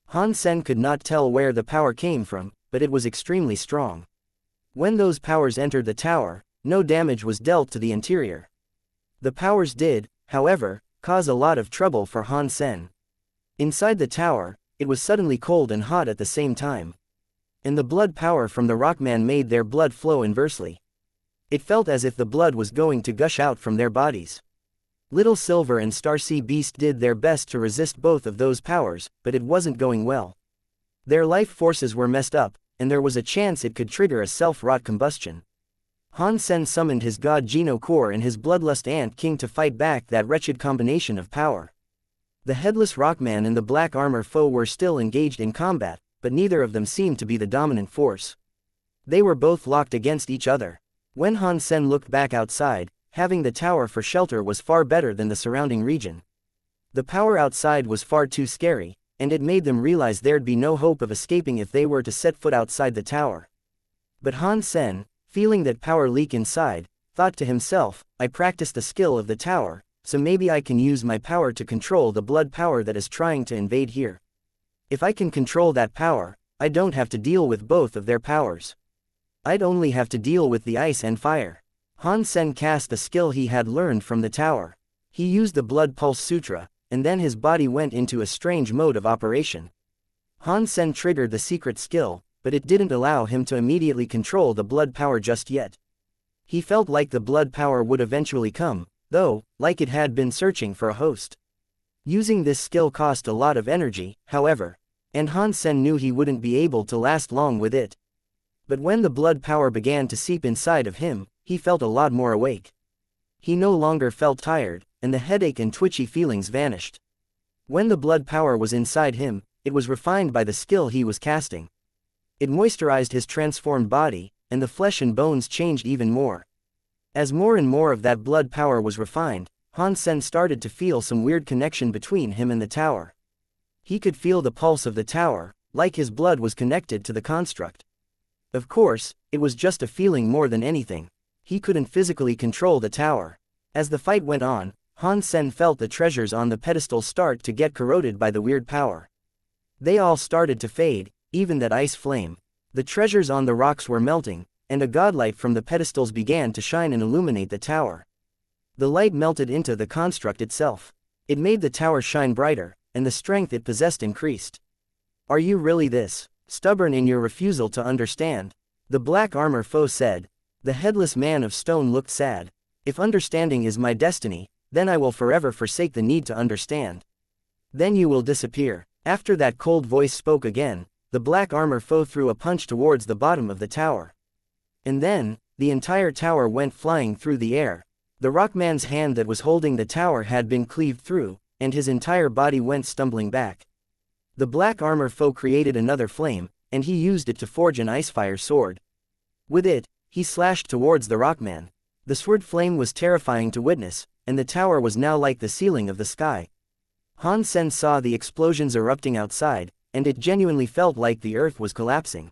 Han Sen could not tell where the power came from, but it was extremely strong. When those powers entered the tower, no damage was dealt to the interior. The powers did, however, cause a lot of trouble for Han Sen. Inside the tower, it was suddenly cold and hot at the same time. And the blood power from the Rockman made their blood flow inversely. It felt as if the blood was going to gush out from their bodies. Little Silver and Starsea Beast did their best to resist both of those powers, but it wasn't going well. Their life forces were messed up, and there was a chance it could trigger a self-wrought combustion. Han Sen summoned his god Geno Core and his bloodlust Ant King to fight back that wretched combination of power. The headless Rockman and the black armor foe were still engaged in combat, but neither of them seemed to be the dominant force. They were both locked against each other. When Han Sen looked back outside, having the tower for shelter was far better than the surrounding region. The power outside was far too scary, and it made them realize there'd be no hope of escaping if they were to set foot outside the tower. But Han Sen, feeling that power leak inside, thought to himself, I practiced the skill of the tower, so maybe I can use my power to control the blood power that is trying to invade here. If I can control that power, I don't have to deal with both of their powers. I'd only have to deal with the ice and fire. Han Sen cast the skill he had learned from the tower. He used the Blood Pulse Sutra, and then his body went into a strange mode of operation. Han Sen triggered the secret skill, but it didn't allow him to immediately control the blood power just yet. He felt like the blood power would eventually come, though, like it had been searching for a host. Using this skill cost a lot of energy, however, and Han Sen knew he wouldn't be able to last long with it. But when the blood power began to seep inside of him, he felt a lot more awake. He no longer felt tired, and the headache and twitchy feelings vanished. When the blood power was inside him, it was refined by the skill he was casting. It moisturized his transformed body, and the flesh and bones changed even more. As more and more of that blood power was refined, Han Sen started to feel some weird connection between him and the tower. He could feel the pulse of the tower, like his blood was connected to the construct. Of course, it was just a feeling more than anything. He couldn't physically control the tower. As the fight went on, Han Sen felt the treasures on the pedestal start to get corroded by the weird power. They all started to fade, even that ice flame. The treasures on the rocks were melting, and a godlight from the pedestals began to shine and illuminate the tower. The light melted into the construct itself. It made the tower shine brighter, and the strength it possessed increased. Are you really this stubborn in your refusal to understand? The black armor foe said. The headless man of stone looked sad. If understanding is my destiny, then I will forever forsake the need to understand. Then you will disappear. After that cold voice spoke again, the black armor foe threw a punch towards the bottom of the tower. And then, the entire tower went flying through the air. The Rockman's hand that was holding the tower had been cleaved through, and his entire body went stumbling back. The black armor foe created another flame, and he used it to forge an icefire sword. With it, he slashed towards the Rockman. The sword flame was terrifying to witness, and the tower was now like the ceiling of the sky. Han Sen saw the explosions erupting outside, and it genuinely felt like the earth was collapsing.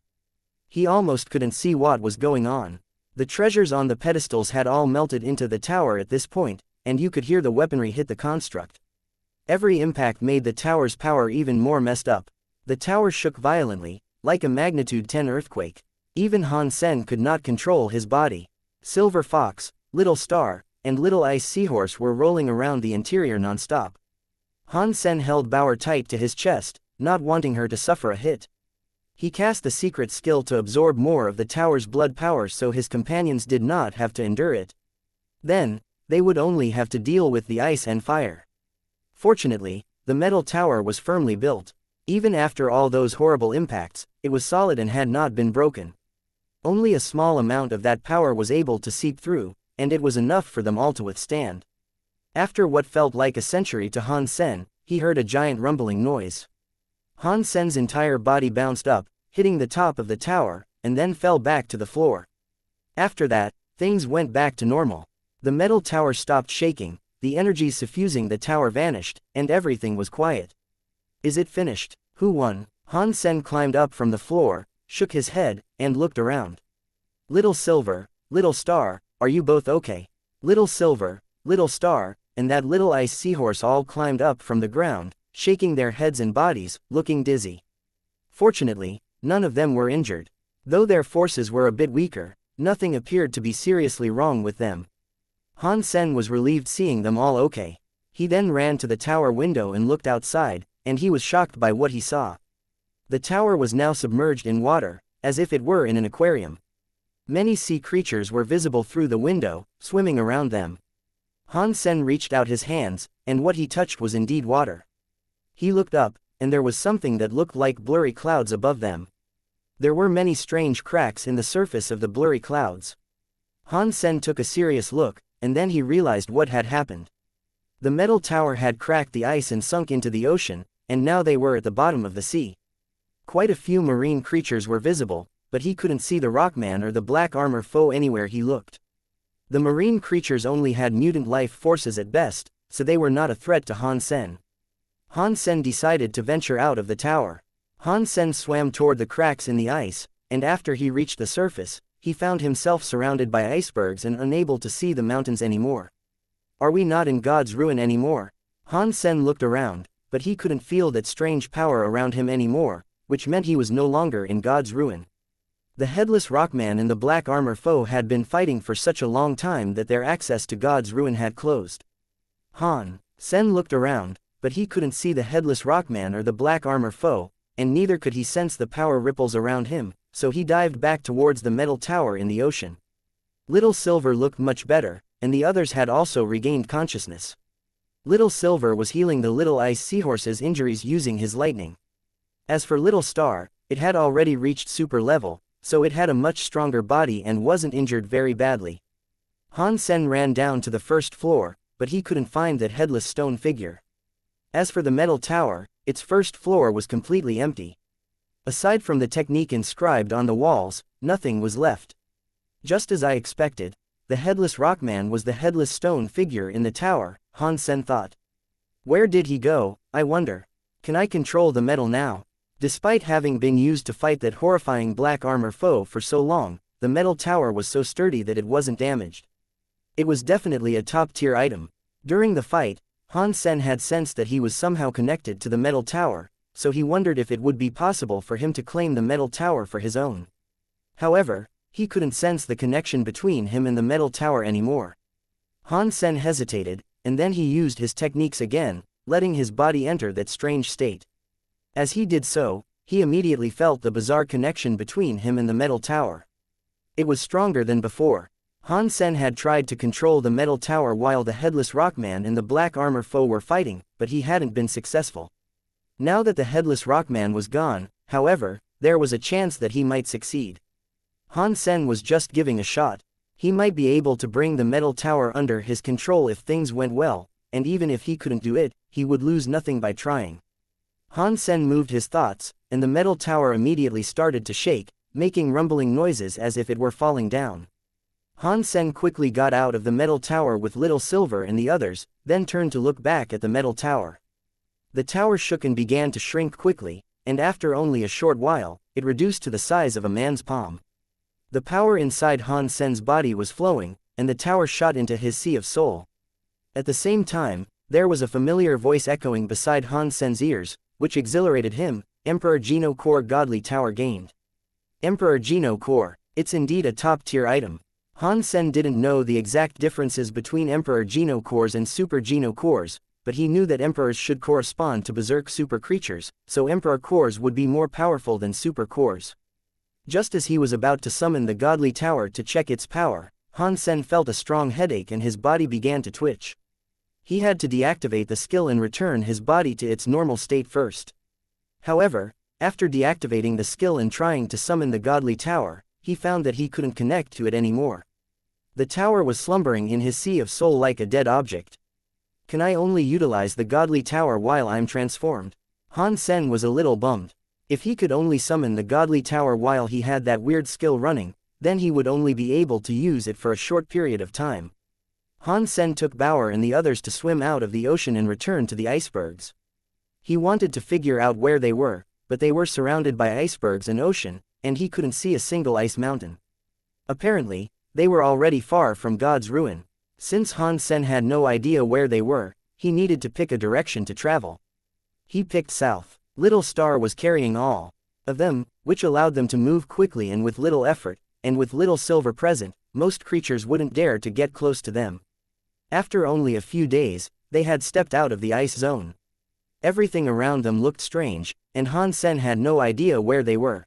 He almost couldn't see what was going on. The treasures on the pedestals had all melted into the tower at this point, and you could hear the weaponry hit the construct. Every impact made the tower's power even more messed up. The tower shook violently, like a magnitude 10 earthquake. Even Han Sen could not control his body. Silver Fox, Little Star, and Little Ice Seahorse were rolling around the interior non-stop. Han Sen held Bauer tight to his chest, not wanting her to suffer a hit. He cast the secret skill to absorb more of the tower's blood power so his companions did not have to endure it. Then, they would only have to deal with the ice and fire. Fortunately, the metal tower was firmly built. Even after all those horrible impacts, it was solid and had not been broken. Only a small amount of that power was able to seep through, and it was enough for them all to withstand. After what felt like a century to Han Sen, he heard a giant rumbling noise. Han Sen's entire body bounced up, hitting the top of the tower, and then fell back to the floor. After that, things went back to normal. The metal tower stopped shaking, the energy suffusing the tower vanished, and everything was quiet. Is it finished? Who won? Han Sen climbed up from the floor, shook his head, and looked around. Little Silver, Little Star, are you both okay? Little Silver, Little Star, and that little ice seahorse all climbed up from the ground, shaking their heads and bodies, looking dizzy. Fortunately, none of them were injured. Though their forces were a bit weaker, nothing appeared to be seriously wrong with them. Han Sen was relieved seeing them all okay. He then ran to the tower window and looked outside, and he was shocked by what he saw. The tower was now submerged in water, as if it were in an aquarium. Many sea creatures were visible through the window, swimming around them. Han Sen reached out his hands, and what he touched was indeed water. He looked up, and there was something that looked like blurry clouds above them. There were many strange cracks in the surface of the blurry clouds. Han Sen took a serious look, and then he realized what had happened. The metal tower had cracked the ice and sunk into the ocean, and now they were at the bottom of the sea. Quite a few marine creatures were visible, but he couldn't see the Rockman or the black armor foe anywhere he looked. The marine creatures only had mutant life forces at best, so they were not a threat to Han Sen. Han Sen decided to venture out of the tower. Han Sen swam toward the cracks in the ice, and after he reached the surface, he found himself surrounded by icebergs and unable to see the mountains anymore. Are we not in God's ruin anymore? Han Sen looked around, but he couldn't feel that strange power around him anymore, which meant he was no longer in God's ruin. The headless Rockman and the black armor foe had been fighting for such a long time that their access to God's ruin had closed. Han Sen looked around, but he couldn't see the headless Rockman or the black armor foe, and neither could he sense the power ripples around him, so he dived back towards the metal tower in the ocean. Little Silver looked much better, and the others had also regained consciousness. Little Silver was healing the little ice seahorse's injuries using his lightning. As for Little Star, it had already reached super level, so it had a much stronger body and wasn't injured very badly. Han Sen ran down to the first floor, but he couldn't find that headless stone figure. As for the metal tower, its first floor was completely empty. Aside from the technique inscribed on the walls, nothing was left. Just as I expected, the headless Rockman was the headless stone figure in the tower, Han Sen thought. Where did he go, I wonder? Can I control the metal now? Despite having been used to fight that horrifying black armor foe for so long, the metal tower was so sturdy that it wasn't damaged. It was definitely a top-tier item. During the fight, Han Sen had sensed that he was somehow connected to the metal tower, so he wondered if it would be possible for him to claim the metal tower for his own. However, he couldn't sense the connection between him and the metal tower anymore. Han Sen hesitated, and then he used his techniques again, letting his body enter that strange state. As he did so, he immediately felt the bizarre connection between him and the metal tower. It was stronger than before. Han Sen had tried to control the metal tower while the headless Rockman and the black armor foe were fighting, but he hadn't been successful. Now that the headless Rockman was gone, however, there was a chance that he might succeed. Han Sen was just giving a shot. He might be able to bring the metal tower under his control if things went well, and even if he couldn't do it, he would lose nothing by trying. Han Sen moved his thoughts, and the metal tower immediately started to shake, making rumbling noises as if it were falling down. Han Sen quickly got out of the metal tower with Little Silver and the others, then turned to look back at the metal tower. The tower shook and began to shrink quickly, and after only a short while, it reduced to the size of a man's palm. The power inside Han Sen's body was flowing, and the tower shot into his sea of soul. At the same time, there was a familiar voice echoing beside Han Sen's ears, which exhilarated him. Emperor Geno Core Godly Tower gained. Emperor Geno Core, it's indeed a top-tier item. Han Sen didn't know the exact differences between Emperor Geno Cores and Super Geno Cores, but he knew that emperors should correspond to berserk super creatures, so emperor cores would be more powerful than super cores. Just as he was about to summon the godly tower to check its power, Han Sen felt a strong headache and his body began to twitch. He had to deactivate the skill and return his body to its normal state first. However, after deactivating the skill and trying to summon the godly tower, he found that he couldn't connect to it anymore. The tower was slumbering in his sea of soul like a dead object. Can I only utilize the godly tower while I'm transformed? Han Sen was a little bummed. If he could only summon the godly tower while he had that weird skill running, then he would only be able to use it for a short period of time. Han Sen took Bauer and the others to swim out of the ocean and return to the icebergs. He wanted to figure out where they were, but they were surrounded by icebergs and ocean, and he couldn't see a single ice mountain. Apparently, they were already far from God's ruin. Since Han Sen had no idea where they were, he needed to pick a direction to travel. He picked south. Little Star was carrying all of them, which allowed them to move quickly and with little effort, and with little silver present, most creatures wouldn't dare to get close to them. After only a few days, they had stepped out of the ice zone. Everything around them looked strange, and Han Sen had no idea where they were.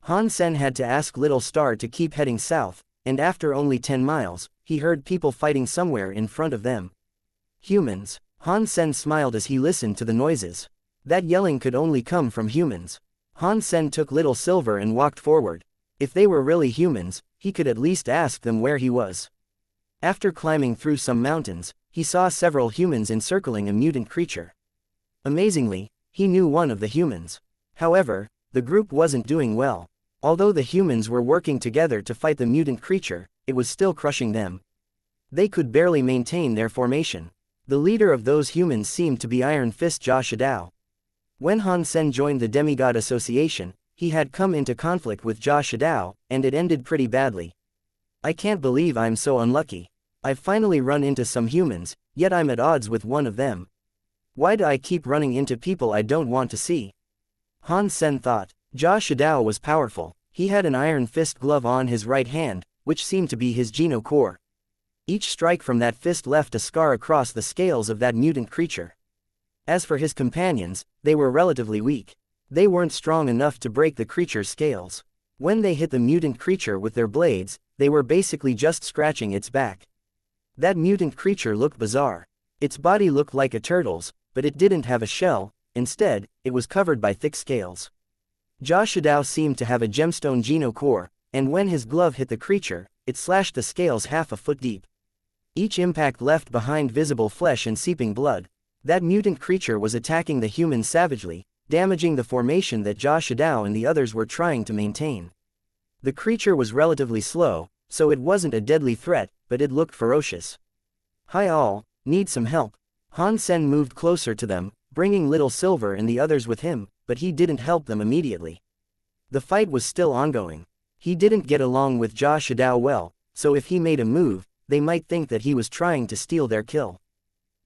Han Sen had to ask Little Star to keep heading south, and after only 10 miles, he heard people fighting somewhere in front of them. Humans. Han Sen smiled as he listened to the noises. That yelling could only come from humans. Han Sen took Little Silver and walked forward. If they were really humans, he could at least ask them where he was. After climbing through some mountains, he saw several humans encircling a mutant creature. Amazingly, he knew one of the humans. However, the group wasn't doing well. Although the humans were working together to fight the mutant creature, it was still crushing them. They could barely maintain their formation. The leader of those humans seemed to be Iron Fist Jia Shidao. When Han Sen joined the Demigod Association, he had come into conflict with Jia Shidao, and it ended pretty badly. I can't believe I'm so unlucky. I've finally run into some humans, yet I'm at odds with one of them. Why do I keep running into people I don't want to see? Han Sen thought. Jia Shidao was powerful. He had an iron fist glove on his right hand, which seemed to be his Geno core. Each strike from that fist left a scar across the scales of that mutant creature. As for his companions, they were relatively weak. They weren't strong enough to break the creature's scales. When they hit the mutant creature with their blades, they were basically just scratching its back. That mutant creature looked bizarre. Its body looked like a turtle's, but it didn't have a shell. Instead, it was covered by thick scales. Jia Shidao seemed to have a gemstone Geno core, and when his glove hit the creature, it slashed the scales half a foot deep. Each impact left behind visible flesh and seeping blood. That mutant creature was attacking the humans savagely, damaging the formation that Jia Shidao and the others were trying to maintain. The creature was relatively slow, so it wasn't a deadly threat, but it looked ferocious. Hi all, need some help. Han Sen moved closer to them, bringing Little Silver and the others with him, but he didn't help them immediately. The fight was still ongoing. He didn't get along with Jia Shidao well, so if he made a move, they might think that he was trying to steal their kill.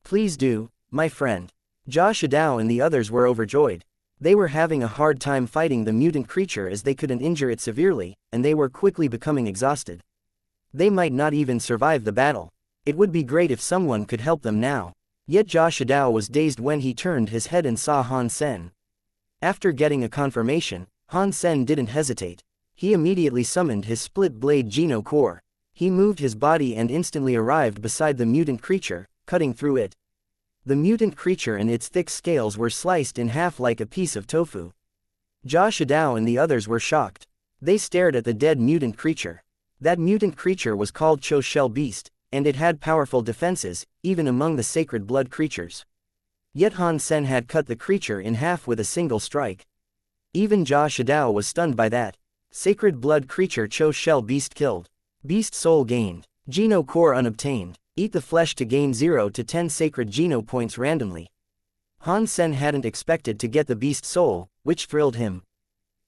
Please do, my friend. Jia Shidao and the others were overjoyed. They were having a hard time fighting the mutant creature as they couldn't injure it severely, and they were quickly becoming exhausted. They might not even survive the battle. It would be great if someone could help them now. Yet Jia Shidao was dazed when he turned his head and saw Han Sen. After getting a confirmation, Han Sen didn't hesitate. He immediately summoned his split-blade Geno core. He moved his body and instantly arrived beside the mutant creature, cutting through it. The mutant creature and its thick scales were sliced in half like a piece of tofu. Jia Shidao and the others were shocked. They stared at the dead mutant creature. That mutant creature was called Cho Shell Beast, and it had powerful defenses, even among the sacred blood creatures. Yet Han Sen had cut the creature in half with a single strike. Even Jia Shidao was stunned by that. Sacred blood creature Cho Shell Beast killed. Beast soul gained. Geno core unobtained. Eat the flesh to gain 0 to 10 sacred Geno points randomly. Han Sen hadn't expected to get the beast soul, which thrilled him.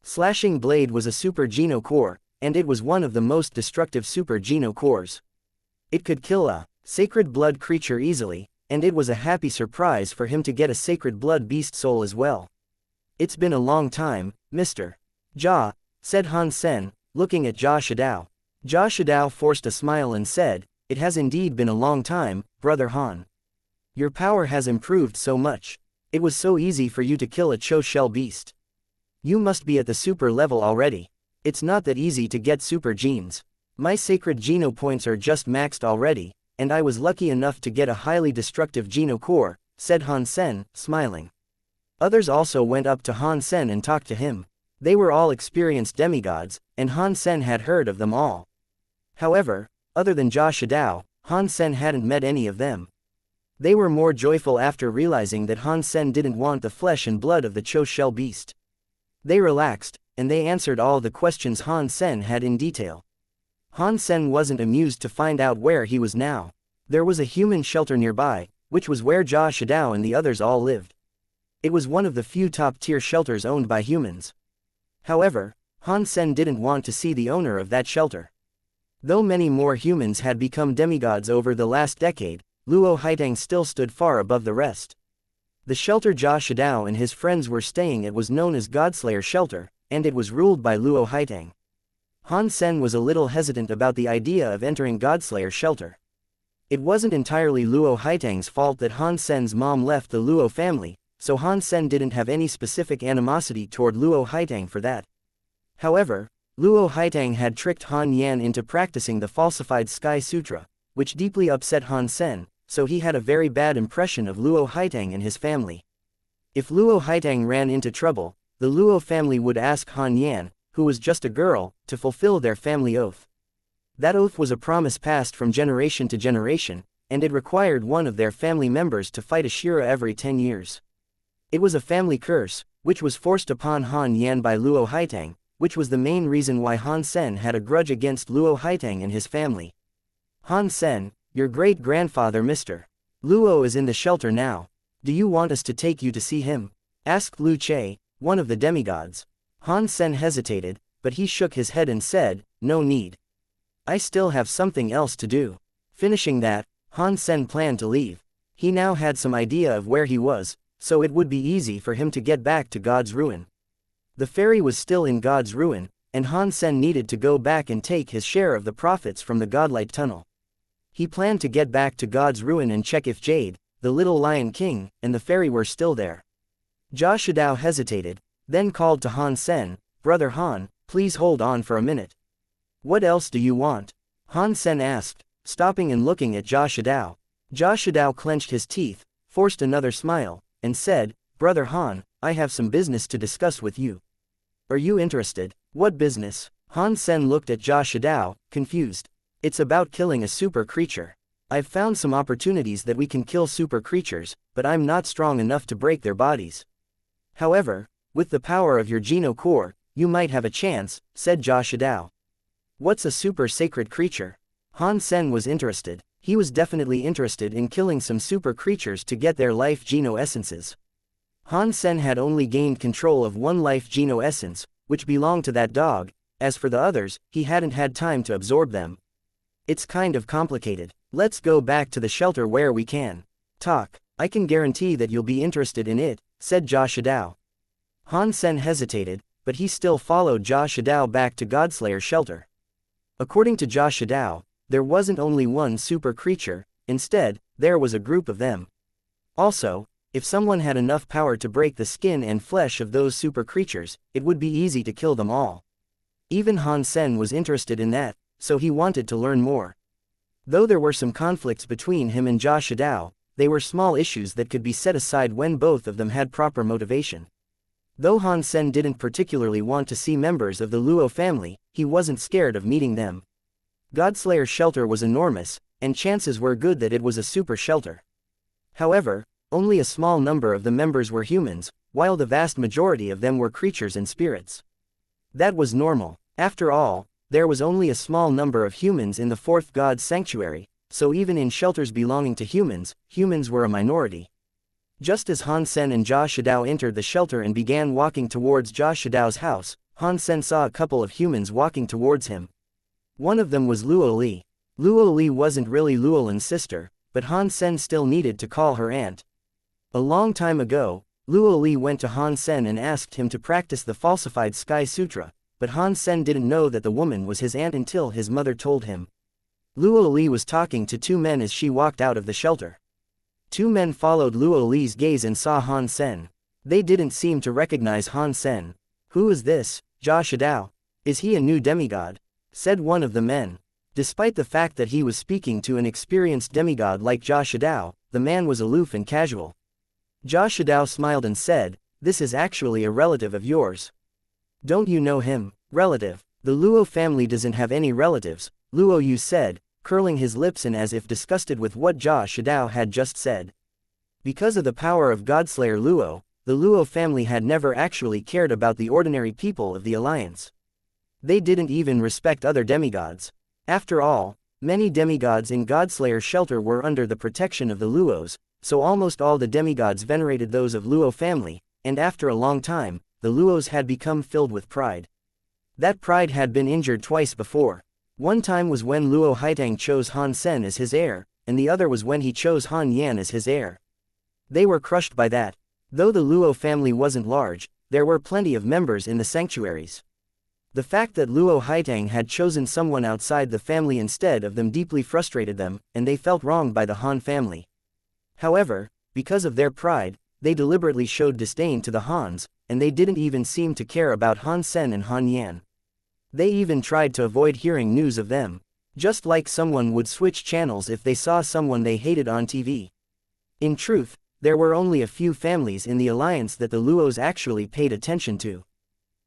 Slashing blade was a super Geno core, and it was one of the most destructive super Geno cores. It could kill a sacred blood creature easily, and it was a happy surprise for him to get a sacred blood beast soul as well. It's been a long time, Mr. Jia, said Han Sen, looking at Jia Shidao. Jia Shidao forced a smile and said, it has indeed been a long time, Brother Han. Your power has improved so much. It was so easy for you to kill a Cho shell beast. You must be at the super level already. It's not that easy to get super genes. My sacred geno points are just maxed already, and I was lucky enough to get a highly destructive geno core, said Han Sen, smiling. Others also went up to Han Sen and talked to him. They were all experienced demigods, and Han Sen had heard of them all. However, other than Jia Shidao, Han Sen hadn't met any of them. They were more joyful after realizing that Han Sen didn't want the flesh and blood of the Cho shell beast. They relaxed, and they answered all the questions Han Sen had in detail. Han Sen wasn't amused to find out where he was now. There was a human shelter nearby, which was where Jia Shidao and the others all lived. It was one of the few top-tier shelters owned by humans. However, Han Sen didn't want to see the owner of that shelter. Though many more humans had become demigods over the last decade, Luo Haitang still stood far above the rest. The shelter Jia Shidao and his friends were staying at was known as Godslayer Shelter, and it was ruled by Luo Haitang. Han Sen was a little hesitant about the idea of entering Godslayer Shelter. It wasn't entirely Luo Haitang's fault that Han Sen's mom left the Luo family, so Han Sen didn't have any specific animosity toward Luo Haitang for that. However, Luo Haitang had tricked Han Yan into practicing the falsified Sky Sutra, which deeply upset Han Sen, so he had a very bad impression of Luo Haitang and his family. If Luo Haitang ran into trouble, the Luo family would ask Han Yan, who was just a girl, to fulfill their family oath. That oath was a promise passed from generation to generation, and it required one of their family members to fight Ashira every 10 years. It was a family curse, which was forced upon Han Yan by Luo Haitang, which was the main reason why Han Sen had a grudge against Luo Haitang and his family. Han Sen, your great-grandfather Mr. Luo is in the shelter now. Do you want us to take you to see him? Asked Lu Che, one of the demigods. Han Sen hesitated, but he shook his head and said, no need. I still have something else to do. Finishing that, Han Sen planned to leave. He now had some idea of where he was, so it would be easy for him to get back to God's ruin. The ferry was still in God's ruin, and Han Sen needed to go back and take his share of the profits from the Godlight Tunnel. He planned to get back to God's ruin and check if Jade, the little Lion King, and the fairy were still there. Jia Shidao hesitated, then called to Han Sen, Brother Han, please hold on for a minute. What else do you want? Han Sen asked, stopping and looking at Jia Shidao. Jia Shidao clenched his teeth, forced another smile, and said, Brother Han, I have some business to discuss with you. Are you interested? What business? Han Sen looked at Jia Shidao, confused. It's about killing a super creature. I've found some opportunities that we can kill super creatures, but I'm not strong enough to break their bodies. However, with the power of your Geno core, you might have a chance, said Jia Shidao. What's a super sacred creature? Han Sen was interested. He was definitely interested in killing some super creatures to get their life Geno essences. Han Sen had only gained control of one life Geno essence, which belonged to that dog. As for the others, he hadn't had time to absorb them. It's kind of complicated. Let's go back to the shelter where we can talk. I can guarantee that you'll be interested in it, said Jia Shidao. Han Sen hesitated, but he still followed Jia Shidao back to Godslayer Shelter. According to Jia Shidao, there wasn't only one super creature, instead, there was a group of them. Also, if someone had enough power to break the skin and flesh of those super creatures, it would be easy to kill them all. Even Han Sen was interested in that, so he wanted to learn more. Though there were some conflicts between him and Jia Shidao, they were small issues that could be set aside when both of them had proper motivation. Though Han Sen didn't particularly want to see members of the Luo family, he wasn't scared of meeting them. Godslayer Shelter was enormous, and chances were good that it was a super shelter. However, only a small number of the members were humans, while the vast majority of them were creatures and spirits. That was normal. After all, there was only a small number of humans in the fourth God's sanctuary, so even in shelters belonging to humans, humans were a minority. Just as Han Sen and Jia Shidao entered the shelter and began walking towards Jia Shidao's house, Han Sen saw a couple of humans walking towards him. One of them was Luo Li. Luo Li wasn't really Luolin's sister, but Han Sen still needed to call her aunt. A long time ago, Luo Li went to Han Sen and asked him to practice the falsified Sky Sutra, but Han Sen didn't know that the woman was his aunt until his mother told him. Luo Li was talking to two men as she walked out of the shelter. Two men followed Luo Li's gaze and saw Han Sen. They didn't seem to recognize Han Sen. "Who is this, Jia Shidao? Is he a new demigod?" said one of the men. Despite the fact that he was speaking to an experienced demigod like Jia Shidao, the man was aloof and casual. Jia Shidao smiled and said, "This is actually a relative of yours." "Don't you know him?" "Relative? The Luo family doesn't have any relatives," Luo Yu said, curling his lips in as if disgusted with what Jia Shidao had just said. Because of the power of Godslayer Luo, the Luo family had never actually cared about the ordinary people of the Alliance. They didn't even respect other demigods. After all, many demigods in Godslayer Shelter were under the protection of the Luos, so almost all the demigods venerated those of Luo family, and after a long time, the Luos had become filled with pride. That pride had been injured twice before. One time was when Luo Haitang chose Han Sen as his heir, and the other was when he chose Han Yan as his heir. They were crushed by that. Though the Luo family wasn't large, there were plenty of members in the sanctuaries. The fact that Luo Haitang had chosen someone outside the family instead of them deeply frustrated them, and they felt wronged by the Han family. However, because of their pride, they deliberately showed disdain to the Hans, and they didn't even seem to care about Han Sen and Han Yan. They even tried to avoid hearing news of them, just like someone would switch channels if they saw someone they hated on TV. In truth, there were only a few families in the Alliance that the Luos actually paid attention to.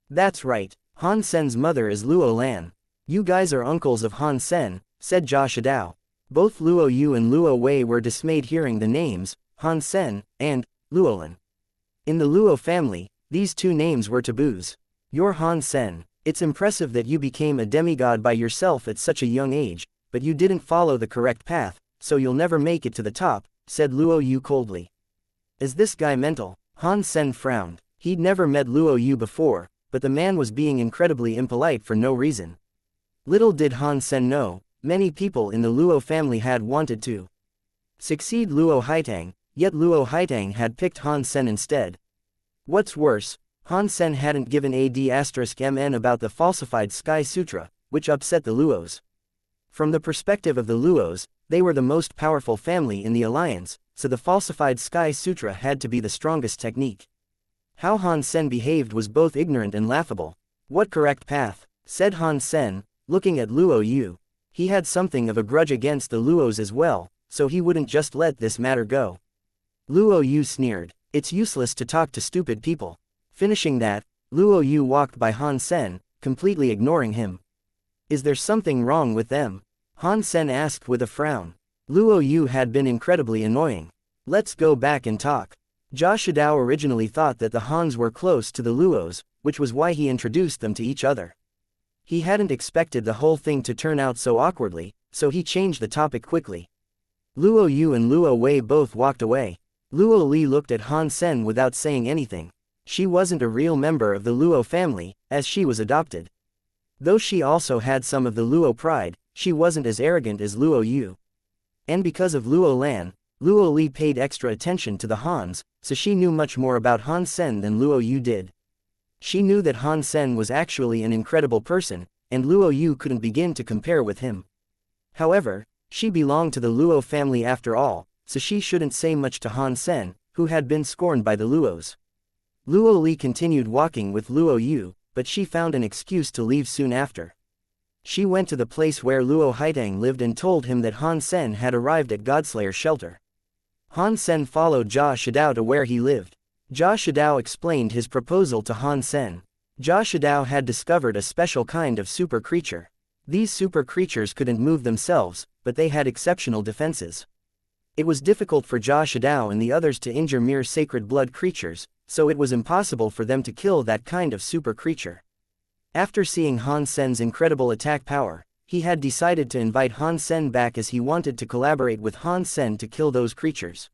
"That's right, Han Sen's mother is Luo Lan. You guys are uncles of Han Sen," said Jia Shidao. Both Luo Yu and Luo Wei were dismayed hearing the names, Han Sen, and Luo Lan. In the Luo family, these two names were taboos. "You're Han Sen. It's impressive that you became a demigod by yourself at such a young age, but you didn't follow the correct path, so you'll never make it to the top," said Luo Yu coldly. "Is this guy mental?" Han Sen frowned. He'd never met Luo Yu before, but the man was being incredibly impolite for no reason. Little did Han Sen know, many people in the Luo family had wanted to succeed Luo Haitang, yet Luo Haitang had picked Han Sen instead. What's worse, Han Sen hadn't given AD*MN about the falsified Sky Sutra, which upset the Luos. From the perspective of the Luos, they were the most powerful family in the Alliance, so the falsified Sky Sutra had to be the strongest technique. How Han Sen behaved was both ignorant and laughable. "What correct path?" said Han Sen, looking at Luo Yu. He had something of a grudge against the Luos as well, so he wouldn't just let this matter go. Luo Yu sneered. "It's useless to talk to stupid people." Finishing that, Luo Yu walked by Han Sen, completely ignoring him. "Is there something wrong with them?" Han Sen asked with a frown. Luo Yu had been incredibly annoying. "Let's go back and talk." Jia Shidao originally thought that the Hans were close to the Luos, which was why he introduced them to each other. He hadn't expected the whole thing to turn out so awkwardly, so he changed the topic quickly. Luo Yu and Luo Wei both walked away. Luo Li looked at Han Sen without saying anything. She wasn't a real member of the Luo family, as she was adopted. Though she also had some of the Luo pride, she wasn't as arrogant as Luo Yu. And because of Luo Lan, Luo Li paid extra attention to the Hans, so she knew much more about Han Sen than Luo Yu did. She knew that Han Sen was actually an incredible person, and Luo Yu couldn't begin to compare with him. However, she belonged to the Luo family after all, so she shouldn't say much to Han Sen, who had been scorned by the Luos. Luo Li continued walking with Luo Yu, but she found an excuse to leave soon after. She went to the place where Luo Haitang lived and told him that Han Sen had arrived at Godslayer Shelter. Han Sen followed Jia Shidao to where he lived. Jia Shidao explained his proposal to Han Sen. Jia Shidao had discovered a special kind of super creature. These super creatures couldn't move themselves, but they had exceptional defenses. It was difficult for Jia Shidao and the others to injure mere sacred blood creatures, so it was impossible for them to kill that kind of super creature. After seeing Han Sen's incredible attack power, he had decided to invite Han Sen back as he wanted to collaborate with Han Sen to kill those creatures.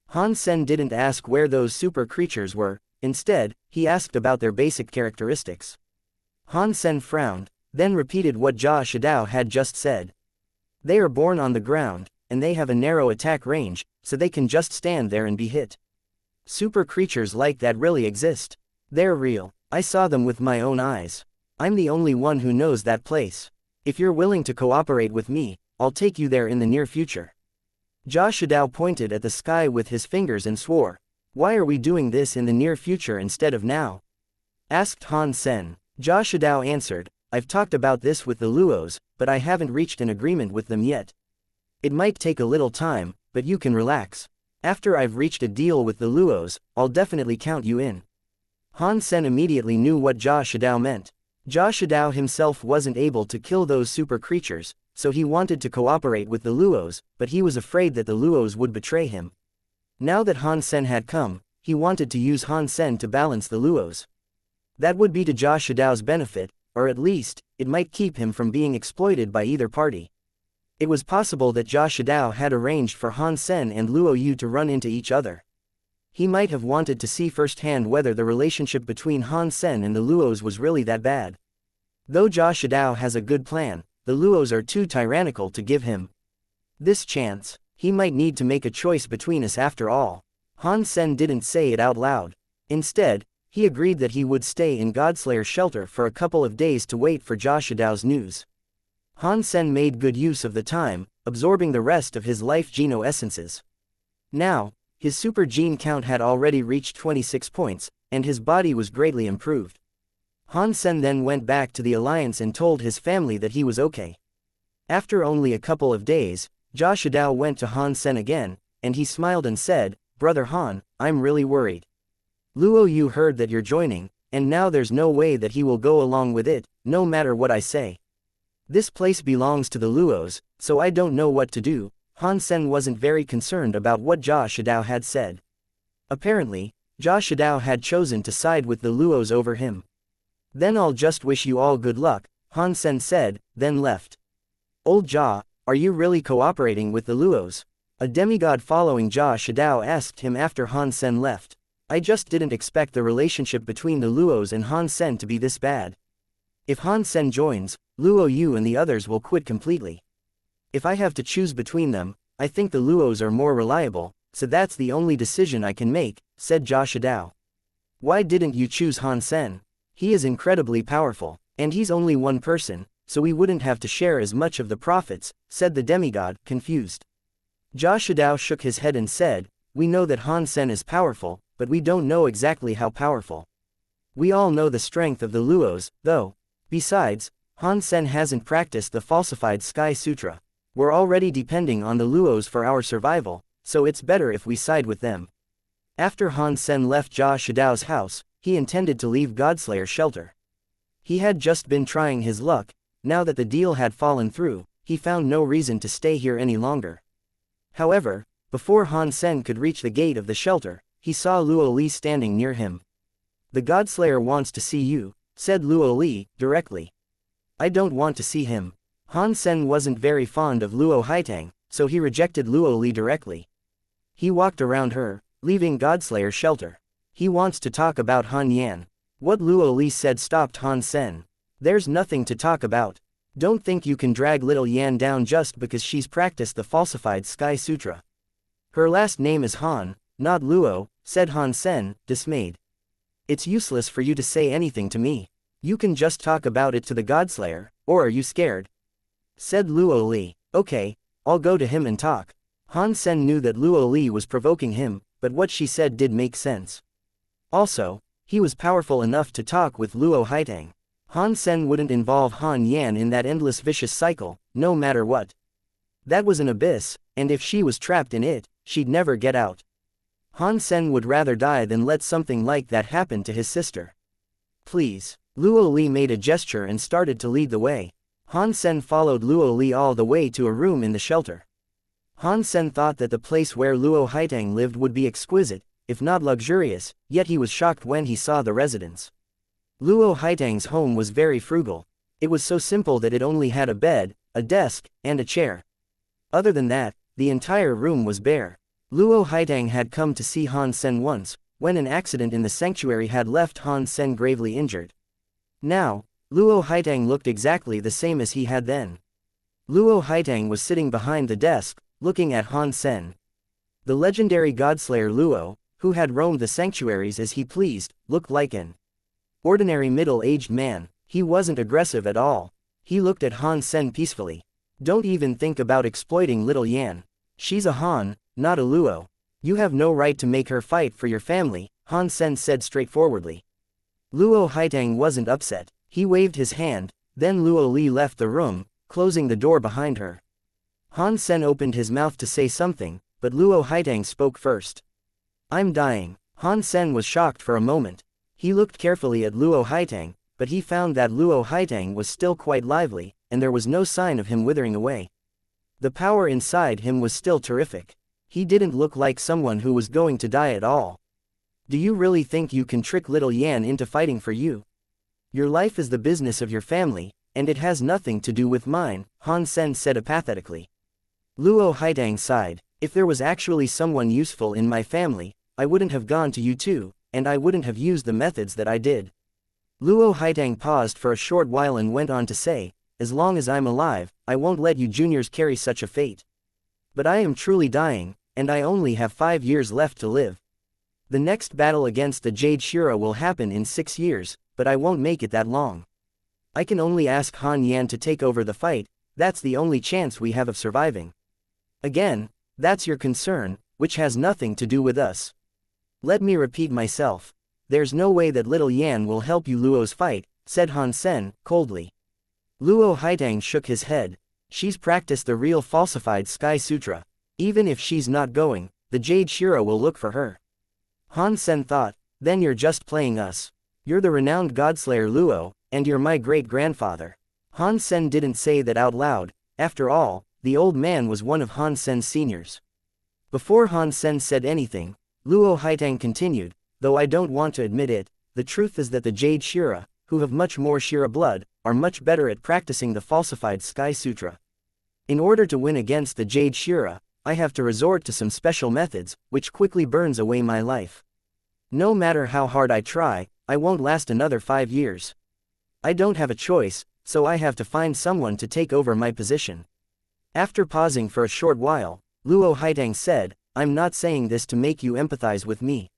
Han Sen didn't ask where those super creatures were, instead, he asked about their basic characteristics. Han Sen frowned, then repeated what Jia Shidao had just said. "They are born on the ground, and they have a narrow attack range, so they can just stand there and be hit. Super creatures like that really exist. They're real. I saw them with my own eyes. I'm the only one who knows that place. If you're willing to cooperate with me, I'll take you there in the near future." Jia Shidao pointed at the sky with his fingers and swore. Why are we doing this in the near future instead of now? Asked Han Sen. Jia Shidao answered, I've talked about this with the Luos, but I haven't reached an agreement with them yet. It might take a little time, but you can relax. After I've reached a deal with the Luos, I'll definitely count you in. Han Sen immediately knew what Jia Shidao meant. Jia Shidao himself wasn't able to kill those super creatures, so he wanted to cooperate with the Luos, but he was afraid that the Luos would betray him. Now that Han Sen had come, he wanted to use Han Sen to balance the Luos. That would be to Jia Shidao's benefit, or at least, it might keep him from being exploited by either party. It was possible that Jia Shidao had arranged for Han Sen and Luo Yu to run into each other. He might have wanted to see firsthand whether the relationship between Han Sen and the Luos was really that bad. Though Jia Shidao has a good plan, the Luos are too tyrannical to give him this chance. He might need to make a choice between us after all. Han Sen didn't say it out loud. Instead, he agreed that he would stay in Godslayer's shelter for a couple of days to wait for Jia Shidao's news. Han Sen made good use of the time, absorbing the rest of his life geno essences. Now, his super gene count had already reached 26 points, and his body was greatly improved. Han Sen then went back to the Alliance and told his family that he was okay. After only a couple of days, Jia Shidao went to Han Sen again, and he smiled and said, Brother Han, I'm really worried. Luo Yu heard that you're joining, and now there's no way that he will go along with it, no matter what I say. This place belongs to the Luos, so I don't know what to do. Han Sen wasn't very concerned about what Jia Shidao had said. Apparently, Jia Shidao had chosen to side with the Luos over him. Then I'll just wish you all good luck, Han Sen said, then left. Old Jia, are you really cooperating with the Luos? A demigod following Jia Shidao asked him after Han Sen left. I just didn't expect the relationship between the Luos and Han Sen to be this bad. If Han Sen joins, Luo Yu and the others will quit completely. If I have to choose between them, I think the Luos are more reliable, so that's the only decision I can make, said Jia Shidao. Why didn't you choose Han Sen? He is incredibly powerful, and he's only one person, so we wouldn't have to share as much of the profits, said the demigod, confused. Jia Shidao shook his head and said, we know that Han Sen is powerful, but we don't know exactly how powerful. We all know the strength of the Luos, though. Besides, Han Sen hasn't practiced the falsified Sky Sutra. We're already depending on the Luos for our survival, so it's better if we side with them. After Han Sen left Jia Shidao's house, he intended to leave Godslayer's shelter. He had just been trying his luck. Now that the deal had fallen through, he found no reason to stay here any longer. However, before Han Sen could reach the gate of the shelter, he saw Luo Li standing near him. The Godslayer wants to see you, said Luo Li, directly. I don't want to see him. Han Sen wasn't very fond of Luo Haitang, so he rejected Luo Li directly. He walked around her, leaving Godslayer's shelter. He wants to talk about Han Yan. What Luo Li said stopped Han Sen. There's nothing to talk about. Don't think you can drag little Yan down just because she's practiced the falsified Sky Sutra. Her last name is Han, not Luo, said Han Sen, dismayed. It's useless for you to say anything to me. You can just talk about it to the Godslayer, or are you scared? Said Luo Li. Okay, I'll go to him and talk. Han Sen knew that Luo Li was provoking him, but what she said did make sense. Also, he was powerful enough to talk with Luo Haitang. Han Sen wouldn't involve Han Yan in that endless vicious cycle, no matter what. That was an abyss, and if she was trapped in it, she'd never get out. Han Sen would rather die than let something like that happen to his sister. Please. Luo Li made a gesture and started to lead the way. Han Sen followed Luo Li all the way to a room in the shelter. Han Sen thought that the place where Luo Haitang lived would be exquisite, if not luxurious, yet he was shocked when he saw the residence. Luo Haitang's home was very frugal. It was so simple that it only had a bed, a desk, and a chair. Other than that, the entire room was bare. Luo Haitang had come to see Han Sen once, when an accident in the sanctuary had left Han Sen gravely injured. Now, Luo Haitang looked exactly the same as he had then. Luo Haitang was sitting behind the desk, looking at Han Sen. The legendary Godslayer Luo, who had roamed the sanctuaries as he pleased, looked like an ordinary middle-aged man. He wasn't aggressive at all. He looked at Han Sen peacefully. Don't even think about exploiting little Yan. She's a Han, not a Luo. You have no right to make her fight for your family, Han Sen said straightforwardly. Luo Haitang wasn't upset. He waved his hand, then Luo Li left the room, closing the door behind her. Han Sen opened his mouth to say something, but Luo Haitang spoke first. I'm dying. Han Sen was shocked for a moment. He looked carefully at Luo Haitang, but he found that Luo Haitang was still quite lively, and there was no sign of him withering away. The power inside him was still terrific. He didn't look like someone who was going to die at all. Do you really think you can trick little Yan into fighting for you? Your life is the business of your family, and it has nothing to do with mine, Han Sen said apathetically. Luo Haitang sighed. If there was actually someone useful in my family, I wouldn't have gone to you too, and I wouldn't have used the methods that I did. Luo Haitang paused for a short while and went on to say, as long as I'm alive, I won't let you juniors carry such a fate. But I am truly dying, and I only have 5 years left to live. The next battle against the Jade Shura will happen in 6 years, but I won't make it that long. I can only ask Han Yan to take over the fight, that's the only chance we have of surviving. Again, that's your concern, which has nothing to do with us. Let me repeat myself. There's no way that little Yan will help you Luo's fight, said Han Sen, coldly. Luo Haitang shook his head. She's practiced the real falsified Sky Sutra. Even if she's not going, the Jade Shura will look for her. Han Sen thought, then you're just playing us. You're the renowned Godslayer Luo, and you're my great-grandfather. Han Sen didn't say that out loud. After all, the old man was one of Han Sen's seniors. Before Han Sen said anything, Luo Haitang continued, though I don't want to admit it, the truth is that the Jade Shura, who have much more Shura blood, are much better at practicing the falsified Sky Sutra. In order to win against the Jade Shura, I have to resort to some special methods, which quickly burns away my life. No matter how hard I try, I won't last another 5 years. I don't have a choice, so I have to find someone to take over my position. After pausing for a short while, Luo Haitang said, I'm not saying this to make you empathize with me.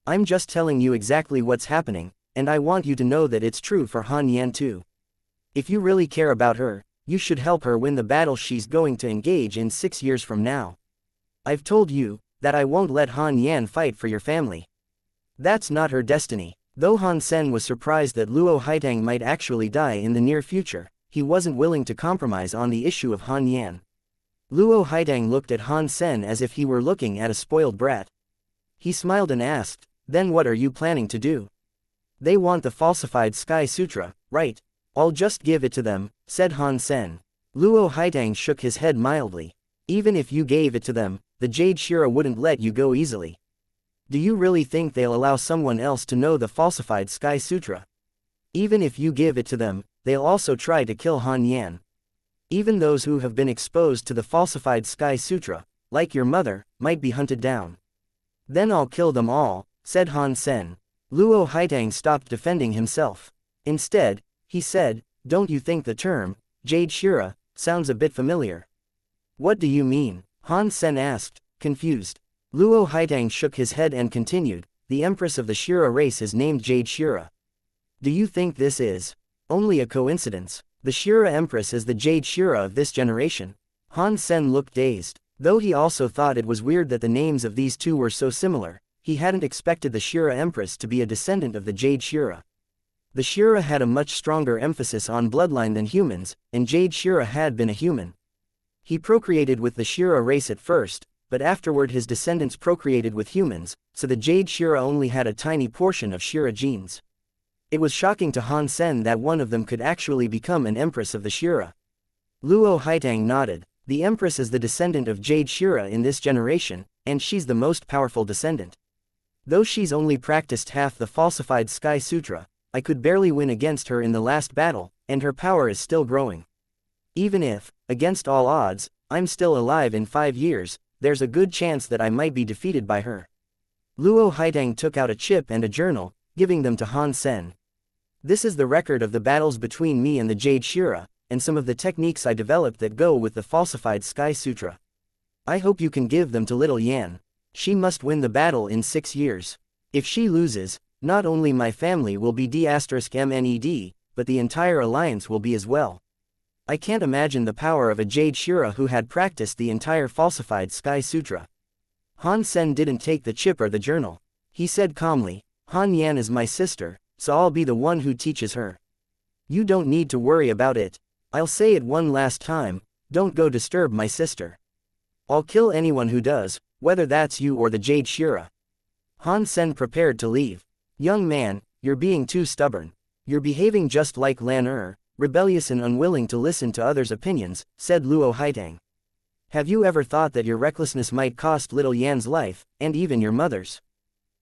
I'm just telling you exactly what's happening, and I want you to know that it's true for Han Yan too. If you really care about her, you should help her win the battle she's going to engage in 6 years from now. I've told you that I won't let Han Yan fight for your family. That's not her destiny. Though Han Sen was surprised that Luo Haitang might actually die in the near future, he wasn't willing to compromise on the issue of Han Yan. Luo Haitang looked at Han Sen as if he were looking at a spoiled brat. He smiled and asked, then what are you planning to do? They want the falsified Sky Sutra, right? I'll just give it to them, said Han Sen. Luo Haitang shook his head mildly. Even if you gave it to them, the Jade Shura wouldn't let you go easily. Do you really think they'll allow someone else to know the falsified Sky Sutra? Even if you give it to them, they'll also try to kill Han Yan. Even those who have been exposed to the falsified Sky Sutra, like your mother, might be hunted down. Then I'll kill them all, said Han Sen. Luo Haitang stopped defending himself. Instead, he said, don't you think the term, Jade Shura, sounds a bit familiar? What do you mean? Han Sen asked, confused. Luo Haitang shook his head and continued, the Empress of the Shura race is named Jade Shura. Do you think this is only a coincidence? The Shura Empress is the Jade Shura of this generation. Han Sen looked dazed. Though he also thought it was weird that the names of these two were so similar, he hadn't expected the Shura Empress to be a descendant of the Jade Shura. The Shura had a much stronger emphasis on bloodline than humans, and Jade Shura had been a human. He procreated with the Shura race at first, but afterward his descendants procreated with humans, so the Jade Shura only had a tiny portion of Shura genes. It was shocking to Han Sen that one of them could actually become an empress of the Shura. Luo Haitang nodded. The empress is the descendant of Jade Shura in this generation, and she's the most powerful descendant. Though she's only practiced half the falsified Sky Sutra, I could barely win against her in the last battle, and her power is still growing. Even if, against all odds, I'm still alive in 5 years, there's a good chance that I might be defeated by her. Luo Haitang took out a chip and a journal, giving them to Han Sen. This is the record of the battles between me and the Jade Shura, and some of the techniques I developed that go with the falsified Sky Sutra. I hope you can give them to little Yan. She must win the battle in 6 years. If she loses, not only my family will be D*****, but the entire alliance will be as well. I can't imagine the power of a Jade Shira who had practiced the entire falsified Sky Sutra. Han Sen didn't take the chip or the journal. He said calmly, Han Yan is my sister, so I'll be the one who teaches her. You don't need to worry about it. I'll say it one last time, don't go disturb my sister. I'll kill anyone who does, whether that's you or the Jade Shira. Han Sen prepared to leave. Young man, you're being too stubborn. You're behaving just like Lan rebellious and unwilling to listen to others' opinions, said Luo Haitang. Have you ever thought that your recklessness might cost little Yan's life, and even your mother's?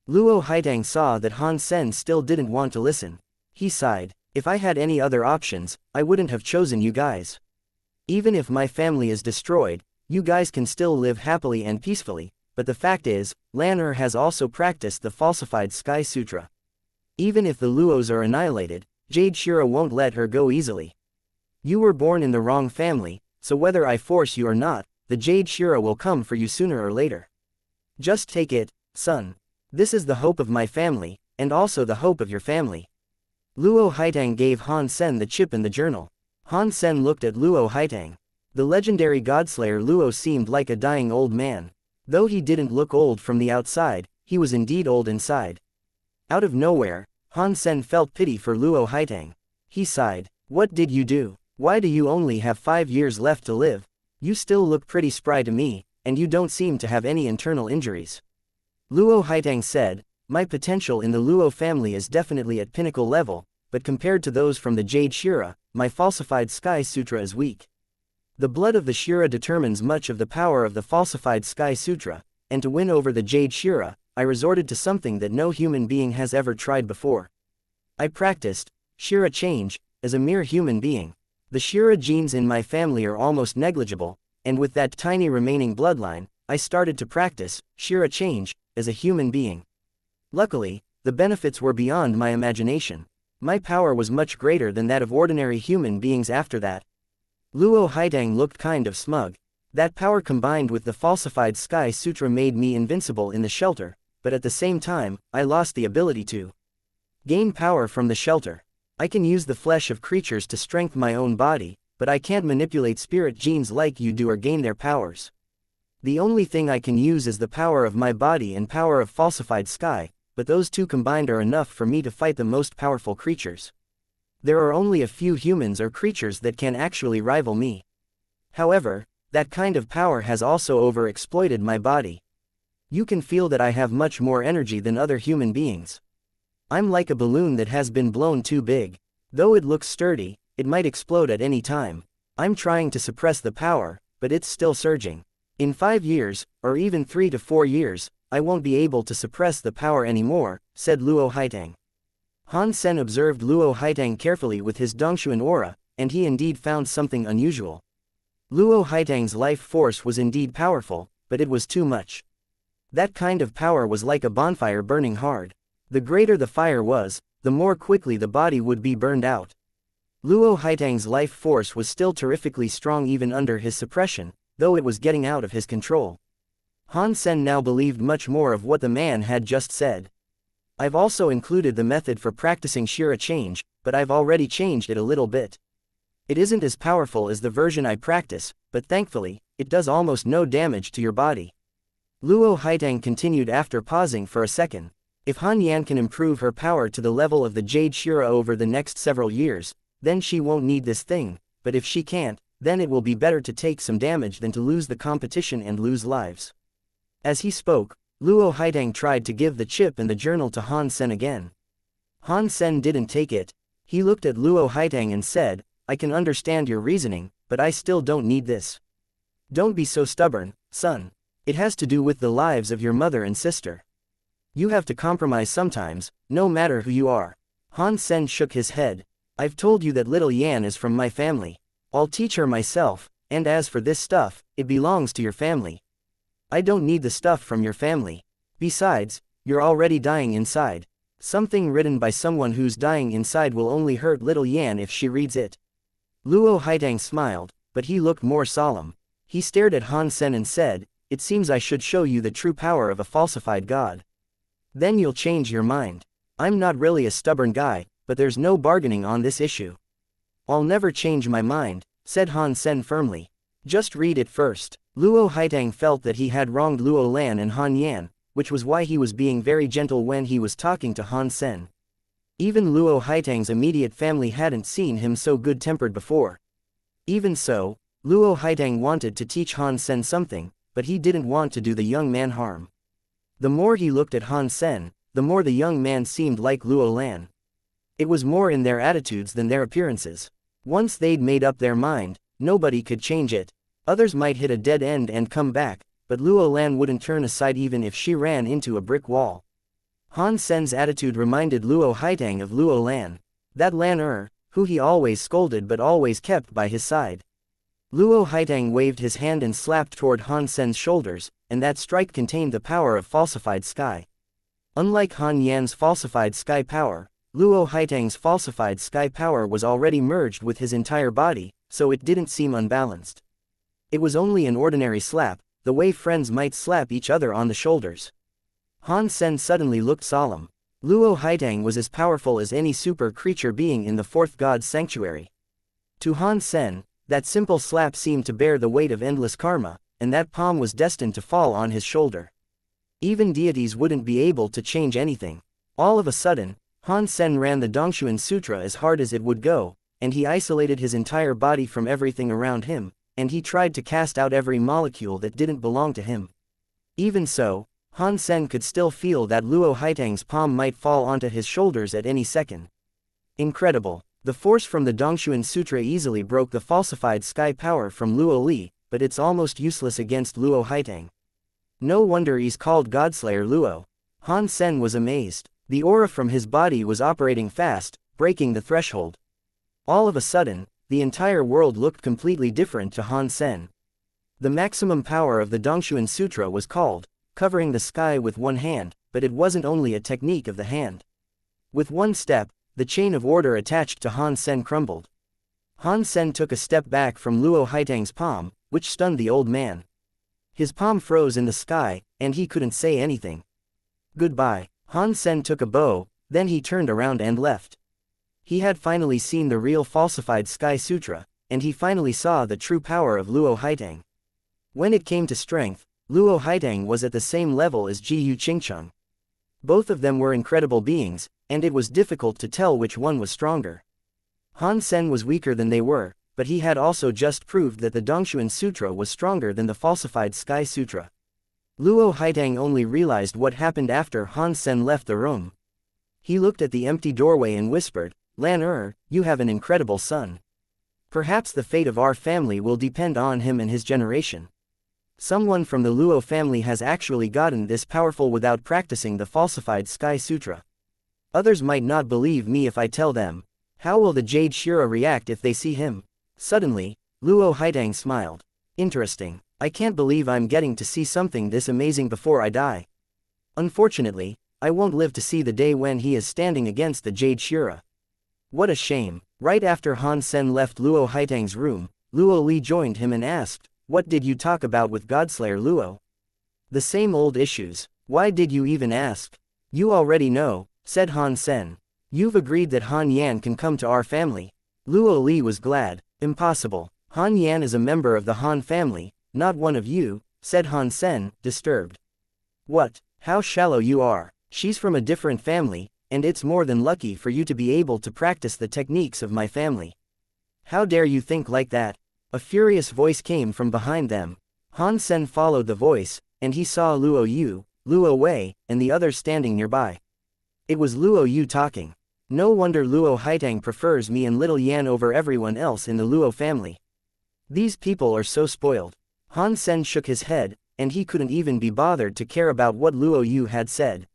Luo Haitang saw that Han Sen still didn't want to listen. He sighed, if I had any other options, I wouldn't have chosen you guys. Even if my family is destroyed, you guys can still live happily and peacefully, but the fact is, Lan has also practiced the falsified Sky Sutra. Even if the Luos are annihilated, Jade Shira won't let her go easily. You were born in the wrong family, so whether I force you or not, the Jade Shira will come for you sooner or later. Just take it, son. This is the hope of my family, and also the hope of your family. Luo Haitang gave Han Sen the chip and the journal. Han Sen looked at Luo Haitang. The legendary godslayer Luo seemed like a dying old man. Though he didn't look old from the outside, he was indeed old inside. Out of nowhere, Han Sen felt pity for Luo Haitang. He sighed, what did you do? Why do you only have 5 years left to live? You still look pretty spry to me, and you don't seem to have any internal injuries. Luo Haitang said, my potential in the Luo family is definitely at pinnacle level, but compared to those from the Jade Shira, my falsified Sky Sutra is weak. The blood of the Shira determines much of the power of the falsified Sky Sutra, and to win over the Jade Shira, I resorted to something that no human being has ever tried before. I practiced Shira change as a mere human being. The Shira genes in my family are almost negligible, and with that tiny remaining bloodline, I started to practice Shira change as a human being. Luckily, the benefits were beyond my imagination. My power was much greater than that of ordinary human beings after that. Luo Haitang looked kind of smug. That power combined with the falsified Sky Sutra made me invincible in the shelter, but at the same time, I lost the ability to gain power from the shelter. I can use the flesh of creatures to strengthen my own body, but I can't manipulate spirit genes like you do or gain their powers. The only thing I can use is the power of my body and power of falsified sky, but those two combined are enough for me to fight the most powerful creatures. There are only a few humans or creatures that can actually rival me. However, that kind of power has also overexploited my body. You can feel that I have much more energy than other human beings. I'm like a balloon that has been blown too big. Though it looks sturdy, it might explode at any time. I'm trying to suppress the power, but it's still surging. In 5 years, or even 3 to 4 years, I won't be able to suppress the power anymore, said Luo Haitang. Han Sen observed Luo Haitang carefully with his Dongshuan aura, and he indeed found something unusual. Luo Haitang's life force was indeed powerful, but it was too much. That kind of power was like a bonfire burning hard. The greater the fire was, the more quickly the body would be burned out. Luo Haitang's life force was still terrifically strong even under his suppression, though it was getting out of his control. Han Sen now believed much more of what the man had just said. I've also included the method for practicing Shira change, but I've already changed it a little bit. It isn't as powerful as the version I practice, but thankfully, it does almost no damage to your body. Luo Haitang continued after pausing for a second. If Han Yan can improve her power to the level of the Jade Shira over the next several years, then she won't need this thing, but if she can't, then it will be better to take some damage than to lose the competition and lose lives. As he spoke, Luo Haitang tried to give the chip and the journal to Han Sen again. Han Sen didn't take it. He looked at Luo Haitang and said, I can understand your reasoning, but I still don't need this. Don't be so stubborn, son. It has to do with the lives of your mother and sister. You have to compromise sometimes, no matter who you are. Han Sen shook his head. I've told you that little Yan is from my family. I'll teach her myself, and as for this stuff, it belongs to your family. I don't need the stuff from your family. Besides, you're already dying inside. Something written by someone who's dying inside will only hurt little Yan if she reads it. Luo Haitang smiled, but he looked more solemn. He stared at Han Sen and said, it seems I should show you the true power of a falsified god. Then you'll change your mind. I'm not really a stubborn guy, but there's no bargaining on this issue. I'll never change my mind, said Han Sen firmly. Just read it first. Luo Haitang felt that he had wronged Luo Lan and Han Yan, which was why he was being very gentle when he was talking to Han Sen. Even Luo Haitang's immediate family hadn't seen him so good-tempered before. Even so, Luo Haitang wanted to teach Han Sen something, but he didn't want to do the young man harm. The more he looked at Han Sen, the more the young man seemed like Luo Lan. It was more in their attitudes than their appearances. Once they'd made up their mind, nobody could change it. Others might hit a dead end and come back, but Luo Lan wouldn't turn aside even if she ran into a brick wall. Han Sen's attitude reminded Luo Haitang of Luo Lan. That Lan who he always scolded but always kept by his side. Luo Haitang waved his hand and slapped toward Han Sen's shoulders, and that strike contained the power of falsified sky. Unlike Han Yan's falsified sky power, Luo Haitang's falsified sky power was already merged with his entire body, so it didn't seem unbalanced. It was only an ordinary slap, the way friends might slap each other on the shoulders. Han Sen suddenly looked solemn. Luo Haitang was as powerful as any super creature being in the fourth god's sanctuary. To Han Sen, that simple slap seemed to bear the weight of endless karma, and that palm was destined to fall on his shoulder. Even deities wouldn't be able to change anything. All of a sudden, Han Sen ran the Dongshuan Sutra as hard as it would go, and he isolated his entire body from everything around him, and he tried to cast out every molecule that didn't belong to him. Even so, Han Sen could still feel that Luo Haitang's palm might fall onto his shoulders at any second. Incredible. The force from the Dongshuan Sutra easily broke the falsified sky power from Luo Li, but it's almost useless against Luo Haitang. No wonder he's called Godslayer Luo. Han Sen was amazed. The aura from his body was operating fast, breaking the threshold. All of a sudden, the entire world looked completely different to Han Sen. The maximum power of the Dongshuan Sutra was called, covering the sky with one hand, but it wasn't only a technique of the hand. With one step, the chain of order attached to Han Sen crumbled. Han Sen took a step back from Luo Haitang's palm, which stunned the old man. His palm froze in the sky, and he couldn't say anything. Goodbye. Han Sen took a bow, then he turned around and left. He had finally seen the real falsified Sky Sutra, and he finally saw the true power of Luo Haitang. When it came to strength, Luo Haitang was at the same level as Ji Yu Qingcheng. Both of them were incredible beings, and it was difficult to tell which one was stronger. Han Sen was weaker than they were, but he had also just proved that the Dongshuan Sutra was stronger than the falsified Sky Sutra. Luo Haitang only realized what happened after Han Sen left the room. He looked at the empty doorway and whispered, "Lan you have an incredible son. Perhaps the fate of our family will depend on him and his generation. Someone from the Luo family has actually gotten this powerful without practicing the falsified Sky Sutra. Others might not believe me if I tell them. How will the Jade Shira react if they see him?" Suddenly, Luo Haitang smiled. "Interesting. I can't believe I'm getting to see something this amazing before I die. Unfortunately, I won't live to see the day when he is standing against the Jade Shira. What a shame." Right after Han Sen left Luo Haitang's room, Luo Li joined him and asked, "What did you talk about with Godslayer Luo?" "The same old issues. Why did you even ask?" "You already know," said Han Sen. "You've agreed that Han Yan can come to our family." Luo Li was glad. "Impossible. Han Yan is a member of the Han family, not one of you," said Han Sen, disturbed. "What? How shallow you are. She's from a different family, and it's more than lucky for you to be able to practice the techniques of my family. How dare you think like that?" A furious voice came from behind them. Han Sen followed the voice, and he saw Luo Yu, Luo Wei, and the others standing nearby. It was Luo Yu talking. "No wonder Luo Haitang prefers me and Little Yan over everyone else in the Luo family. These people are so spoiled." Han Sen shook his head, and he couldn't even be bothered to care about what Luo Yu had said.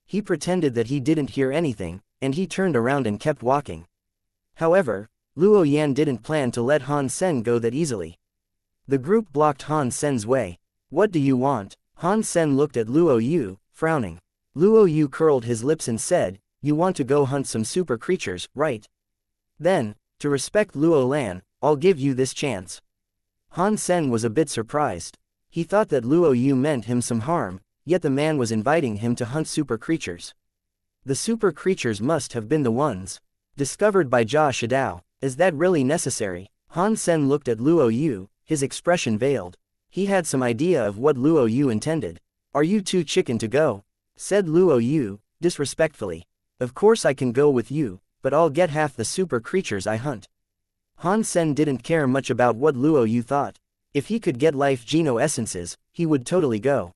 He pretended that he didn't hear anything, and he turned around and kept walking. However, Luo Yan didn't plan to let Han Sen go that easily. The group blocked Han Sen's way. "What do you want?" Han Sen looked at Luo Yu, frowning. Luo Yu curled his lips and said, "You want to go hunt some super creatures, right? Then, to respect Luo Lan, I'll give you this chance." Han Sen was a bit surprised. He thought that Luo Yu meant him some harm, yet the man was inviting him to hunt super creatures. The super creatures must have been the ones discovered by Jia Shidao. Is that really necessary? Han Sen looked at Luo Yu, his expression veiled. He had some idea of what Luo Yu intended. "Are you too chicken to go?" said Luo Yu, disrespectfully. "Of course I can go with you, but I'll get half the super creatures I hunt." Han Sen didn't care much about what Luo Yu thought. If he could get life geno essences, he would totally go.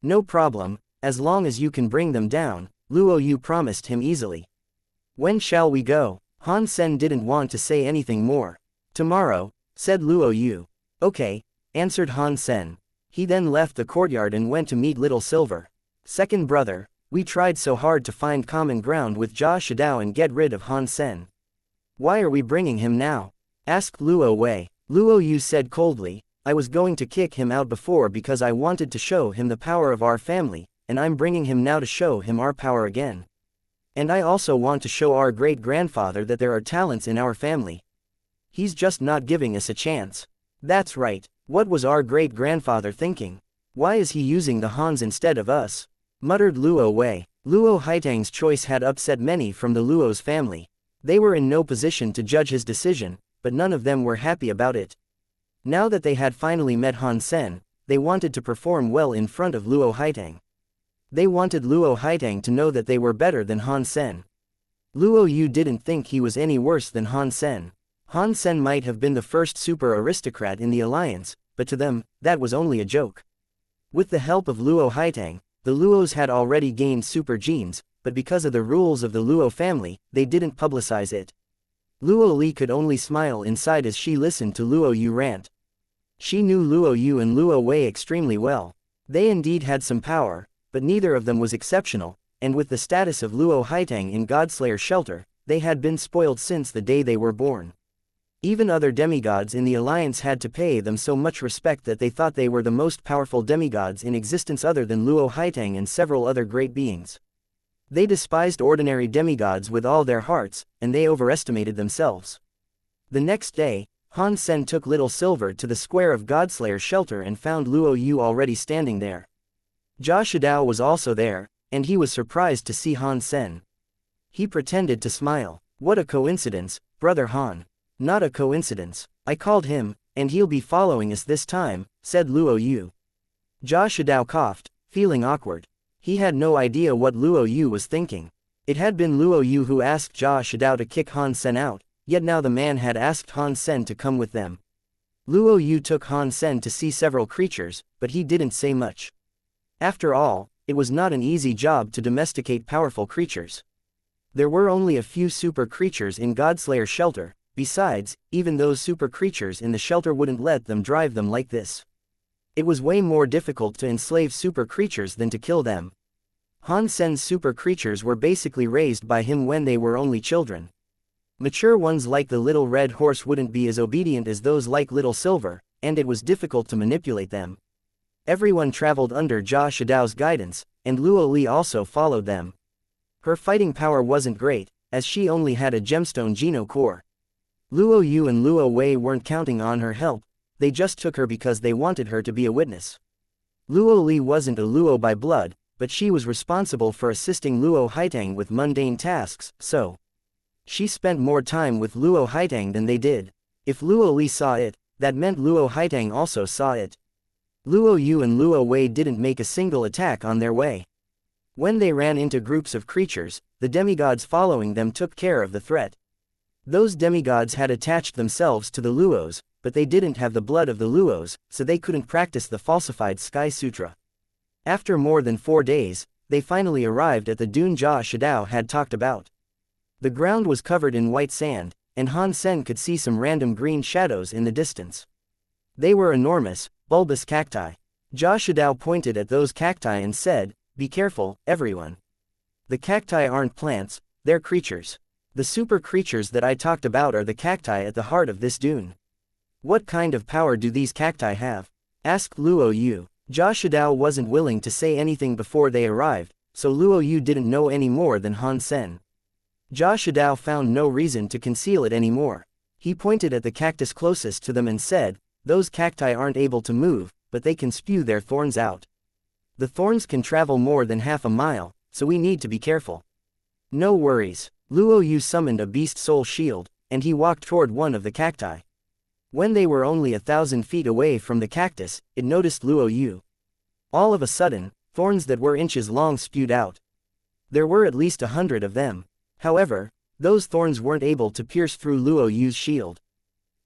"No problem, as long as you can bring them down," Luo Yu promised him easily. "When shall we go?" Han Sen didn't want to say anything more. "Tomorrow," said Luo Yu. "Okay," answered Han Sen. He then left the courtyard and went to meet Little Silver. "Second brother, we tried so hard to find common ground with Jia Shidao and get rid of Han Sen. Why are we bringing him now?" asked Luo Wei. Luo Yu said coldly, "I was going to kick him out before because I wanted to show him the power of our family, and I'm bringing him now to show him our power again. And I also want to show our great-grandfather that there are talents in our family. He's just not giving us a chance." "That's right, what was our great-grandfather thinking? Why is he using the Hans instead of us?" muttered Luo Wei. Luo Haitang's choice had upset many from the Luo's family. They were in no position to judge his decision, but none of them were happy about it. Now that they had finally met Han Sen, they wanted to perform well in front of Luo Haitang. They wanted Luo Haitang to know that they were better than Han Sen. Luo Yu didn't think he was any worse than Han Sen. Han Sen might have been the first super aristocrat in the alliance, but to them, that was only a joke. With the help of Luo Haitang, the Luos had already gained super genes, but because of the rules of the Luo family, they didn't publicize it. Luo Li could only smile inside as she listened to Luo Yu rant. She knew Luo Yu and Luo Wei extremely well. They indeed had some power, but neither of them was exceptional, and with the status of Luo Haitang in Godslayer's shelter, they had been spoiled since the day they were born. Even other demigods in the alliance had to pay them so much respect that they thought they were the most powerful demigods in existence other than Luo Haitang and several other great beings. They despised ordinary demigods with all their hearts, and they overestimated themselves. The next day, Han Sen took Little Silver to the square of Godslayer's shelter and found Luo Yu already standing there. Jia Shidao was also there, and he was surprised to see Han Sen. He pretended to smile. "What a coincidence, Brother Han." "Not a coincidence. I called him, and he'll be following us this time," said Luo Yu. Jia Shidao coughed, feeling awkward. He had no idea what Luo Yu was thinking. It had been Luo Yu who asked Jia Shidao to kick Han Sen out, yet now the man had asked Han Sen to come with them. Luo Yu took Han Sen to see several creatures, but he didn't say much. After all, it was not an easy job to domesticate powerful creatures. There were only a few super creatures in Godslayer's shelter. Besides, even those super creatures in the shelter wouldn't let them drive them like this. It was way more difficult to enslave super creatures than to kill them. Han Sen's super creatures were basically raised by him when they were only children. Mature ones like the little red horse wouldn't be as obedient as those like Little Silver, and it was difficult to manipulate them. Everyone traveled under Jia Shidao's guidance, and Luo Li also followed them. Her fighting power wasn't great, as she only had a gemstone Geno core. Luo Yu and Luo Wei weren't counting on her help, they just took her because they wanted her to be a witness. Luo Li wasn't a Luo by blood, but she was responsible for assisting Luo Haitang with mundane tasks, so she spent more time with Luo Haitang than they did. If Luo Li saw it, that meant Luo Haitang also saw it. Luo Yu and Luo Wei didn't make a single attack on their way. When they ran into groups of creatures, the demigods following them took care of the threat. Those demigods had attached themselves to the Luos, but they didn't have the blood of the Luos, so they couldn't practice the falsified Sky Sutra. After more than 4 days, they finally arrived at the dune Jia Shidao had talked about. The ground was covered in white sand, and Han Sen could see some random green shadows in the distance. They were enormous, bulbous cacti. Jia Shidao pointed at those cacti and said, "Be careful, everyone. The cacti aren't plants, they're creatures. The super creatures that I talked about are the cacti at the heart of this dune." "What kind of power do these cacti have?" asked Luo Yu. Jia Shidao wasn't willing to say anything before they arrived, so Luo Yu didn't know any more than Han Sen. Jia Shidao found no reason to conceal it anymore. He pointed at the cactus closest to them and said, "Those cacti aren't able to move, but they can spew their thorns out. The thorns can travel more than half a mile, so we need to be careful." "No worries." Luo Yu summoned a beast soul shield, and he walked toward one of the cacti. When they were only 1,000 feet away from the cactus, it noticed Luo Yu. All of a sudden, thorns that were inches long spewed out. There were at least 100 of them. However, those thorns weren't able to pierce through Luo Yu's shield.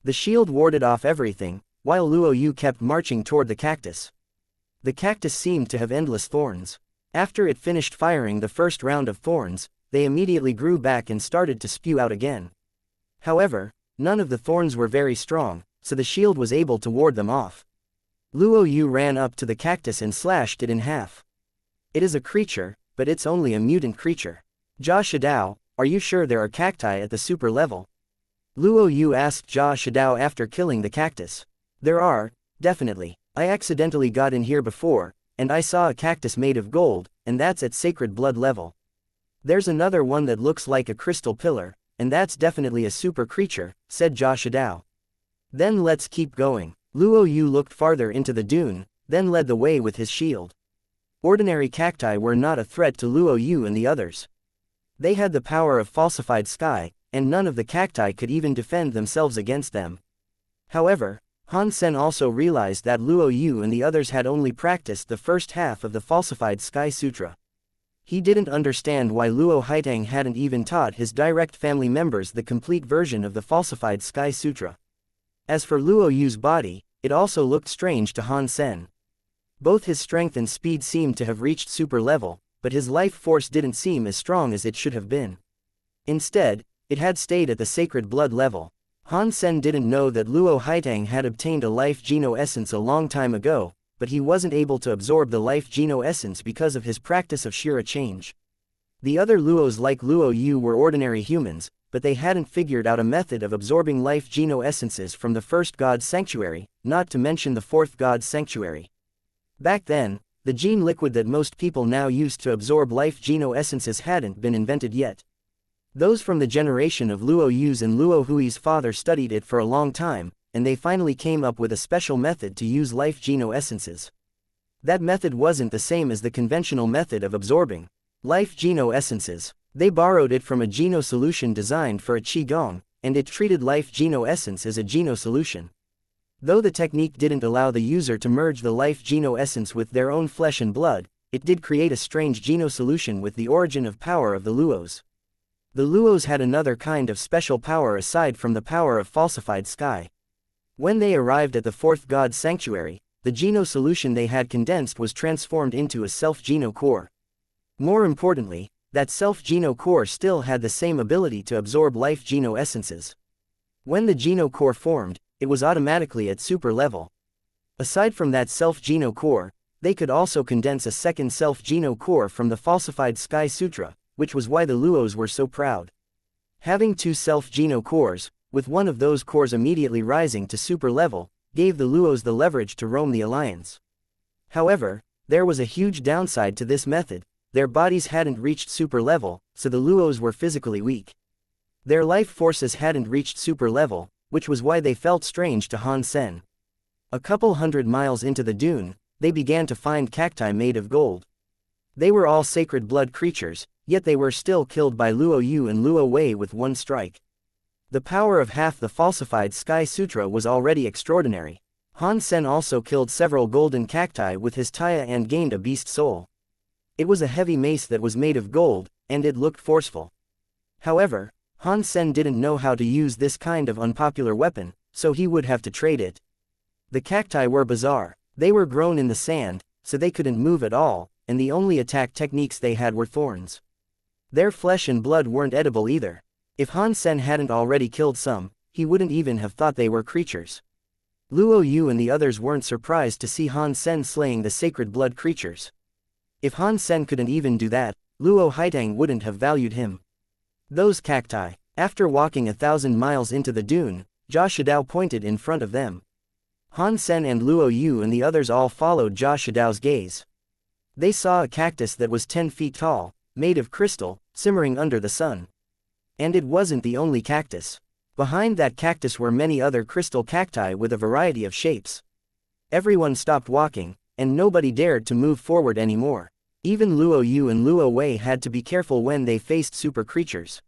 The shield warded off everything, while Luo Yu kept marching toward the cactus. The cactus seemed to have endless thorns. After it finished firing the first round of thorns, they immediately grew back and started to spew out again. However, none of the thorns were very strong, so the shield was able to ward them off. Luo Yu ran up to the cactus and slashed it in half. It is a creature, but it's only a mutant creature. Jia Shidao, are you sure there are cacti at the super level? Luo Yu asked Jia Shidao after killing the cactus. There are, definitely. I accidentally got in here before, and I saw a cactus made of gold, and that's at sacred blood level. There's another one that looks like a crystal pillar, and that's definitely a super creature, said Jia Shidao. Then let's keep going. Luo Yu looked farther into the dune, then led the way with his shield. Ordinary cacti were not a threat to Luo Yu and the others. They had the power of falsified sky, and none of the cacti could even defend themselves against them. However, Han Sen also realized that Luo Yu and the others had only practiced the first half of the falsified Sky Sutra. He didn't understand why Luo Haitang hadn't even taught his direct family members the complete version of the falsified Sky Sutra. As for Luo Yu's body, it also looked strange to Han Sen. Both his strength and speed seemed to have reached super level, but his life force didn't seem as strong as it should have been. Instead, it had stayed at the sacred blood level. Han Sen didn't know that Luo Haitang had obtained a life geno essence a long time ago, but he wasn't able to absorb the life geno essence because of his practice of Shira change. The other Luos like Luo Yu were ordinary humans, but they hadn't figured out a method of absorbing life geno essences from the first god's sanctuary, not to mention the fourth god's sanctuary. Back then, the gene liquid that most people now use to absorb life geno essences hadn't been invented yet. Those from the generation of Luo Yu's and Luo Hui's father studied it for a long time, and they finally came up with a special method to use life geno essences. That method wasn't the same as the conventional method of absorbing life geno essences. They borrowed it from a geno solution designed for a qigong, and it treated life geno essence as a geno solution. Though the technique didn't allow the user to merge the life geno essence with their own flesh and blood, it did create a strange geno solution with the origin of power of the Luos. The Luos had another kind of special power aside from the power of falsified sky. When they arrived at the fourth god's sanctuary, the geno solution they had condensed was transformed into a self-geno core. More importantly, that self-geno core still had the same ability to absorb life geno essences. When the geno core formed, it was automatically at super level. Aside from that self-geno core, they could also condense a second self-geno core from the falsified Sky Sutra, which was why the Luos were so proud. Having two self-geno cores, with one of those cores immediately rising to super level, gave the Luos the leverage to roam the alliance. However, there was a huge downside to this method. Their bodies hadn't reached super level, so the Luos were physically weak. Their life forces hadn't reached super level, which was why they felt strange to Han Sen. A couple 100 miles into the dune, they began to find cacti made of gold. They were all sacred blood creatures, yet they were still killed by Luo Yu and Luo Wei with one strike. The power of half the falsified Sky Sutra was already extraordinary. Han Sen also killed several golden cacti with his Taya and gained a beast soul. It was a heavy mace that was made of gold, and it looked forceful. However, Han Sen didn't know how to use this kind of unpopular weapon, so he would have to trade it. The cacti were bizarre. They were grown in the sand, so they couldn't move at all, and the only attack techniques they had were thorns. Their flesh and blood weren't edible either. If Han Sen hadn't already killed some, he wouldn't even have thought they were creatures. Luo Yu and the others weren't surprised to see Han Sen slaying the sacred blood creatures. If Han Sen couldn't even do that, Luo Haitang wouldn't have valued him. Those cacti. After walking 1,000 miles into the dune, Jia Shidao pointed in front of them. Han Sen and Luo Yu and the others all followed Jia Shidao's gaze. They saw a cactus that was 10 feet tall, made of crystal, simmering under the sun. And it wasn't the only cactus. Behind that cactus were many other crystal cacti with a variety of shapes. Everyone stopped walking, and nobody dared to move forward anymore. Even Luo Yu and Luo Wei had to be careful when they faced super creatures.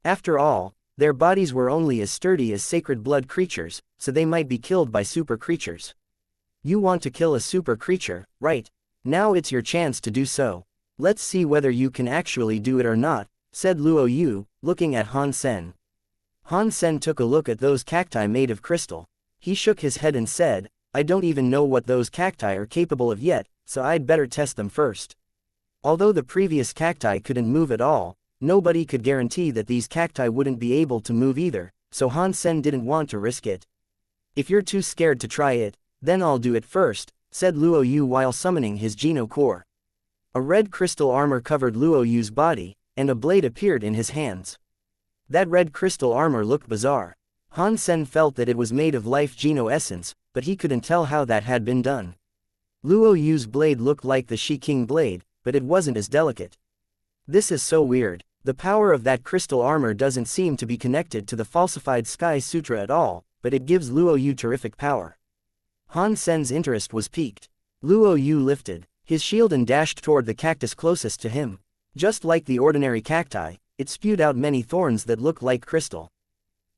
After all, Their bodies were only as sturdy as sacred blood creatures, so they might be killed by super creatures. You want to kill a super creature, right? Now it's your chance to do so. Let's see whether you can actually do it or not, said Luo Yu, looking at Han Sen. Han Sen took a look at those cacti made of crystal. He shook his head and said, I don't even know what those cacti are capable of yet, so I'd better test them first. Although the previous cacti couldn't move at all, nobody could guarantee that these cacti wouldn't be able to move either, so Han Sen didn't want to risk it. If you're too scared to try it, then I'll do it first, said Luo Yu while summoning his Geno core. A red crystal armor covered Luo Yu's body, and a blade appeared in his hands. That red crystal armor looked bizarre. Han Sen felt that it was made of life Geno essence, but he couldn't tell how that had been done. Luo Yu's blade looked like the Shi King blade, but it wasn't as delicate. This is so weird. The power of that crystal armor doesn't seem to be connected to the falsified Sky Sutra at all, but it gives Luo Yu terrific power. Han Sen's interest was piqued. Luo Yu lifted his shield and dashed toward the cactus closest to him. Just like the ordinary cacti, it spewed out many thorns that looked like crystal.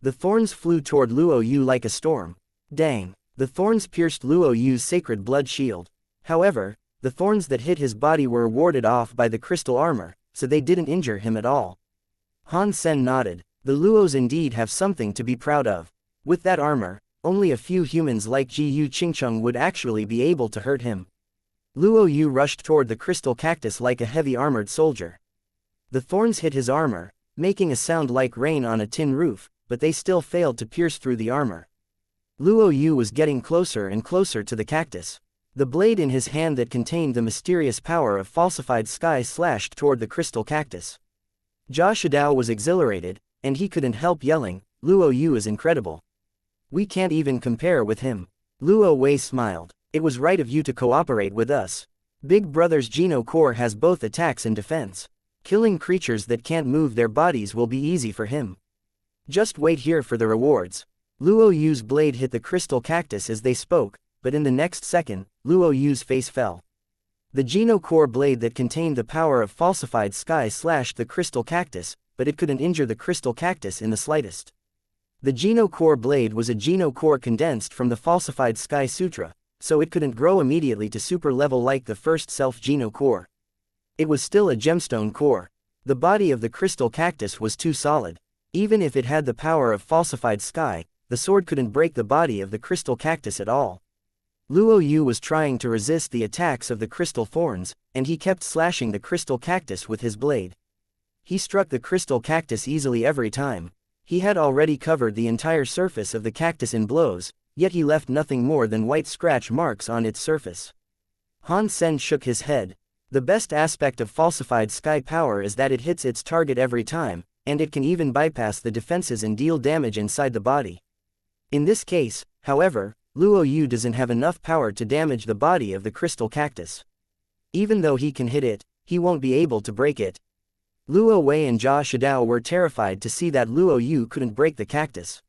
The thorns flew toward Luo Yu like a storm. Dang! The thorns pierced Luo Yu's sacred blood shield. However, the thorns that hit his body were warded off by the crystal armor, so they didn't injure him at all. Han Sen nodded. The Luos indeed have something to be proud of. With that armor, only a few humans like Ji Yu Qingcheng would actually be able to hurt him. Luo Yu rushed toward the crystal cactus like a heavy armored soldier. The thorns hit his armor, making a sound like rain on a tin roof, but they still failed to pierce through the armor. Luo Yu was getting closer and closer to the cactus. The blade in his hand that contained the mysterious power of falsified sky slashed toward the crystal cactus. Jia Shidao was exhilarated, and he couldn't help yelling, Luo Yu is incredible. We can't even compare with him. Luo Wei smiled. It was right of you to cooperate with us. Big Brother's Geno core has both attacks and defense. Killing creatures that can't move their bodies will be easy for him. Just wait here for the rewards. Luo Yu's blade hit the crystal cactus as they spoke, but in the next second, Luo Yu's face fell. The Geno core blade that contained the power of falsified sky slashed the crystal cactus, but it couldn't injure the crystal cactus in the slightest. The Geno core blade was a Geno core condensed from the falsified Sky Sutra, so it couldn't grow immediately to super level like the first self Geno core. It was still a gemstone core. The body of the crystal cactus was too solid. Even if it had the power of falsified sky, the sword couldn't break the body of the crystal cactus at all. Luo Yu was trying to resist the attacks of the crystal thorns, and he kept slashing the crystal cactus with his blade. He struck the crystal cactus easily every time. He had already covered the entire surface of the cactus in blows, yet he left nothing more than white scratch marks on its surface. Han Sen shook his head. The best aspect of falsified sky power is that it hits its target every time, and it can even bypass the defenses and deal damage inside the body. In this case, however, Luo Yu doesn't have enough power to damage the body of the crystal cactus. Even though he can hit it, he won't be able to break it. Luo Wei and Jia Shidao were terrified to see that Luo Yu couldn't break the cactus.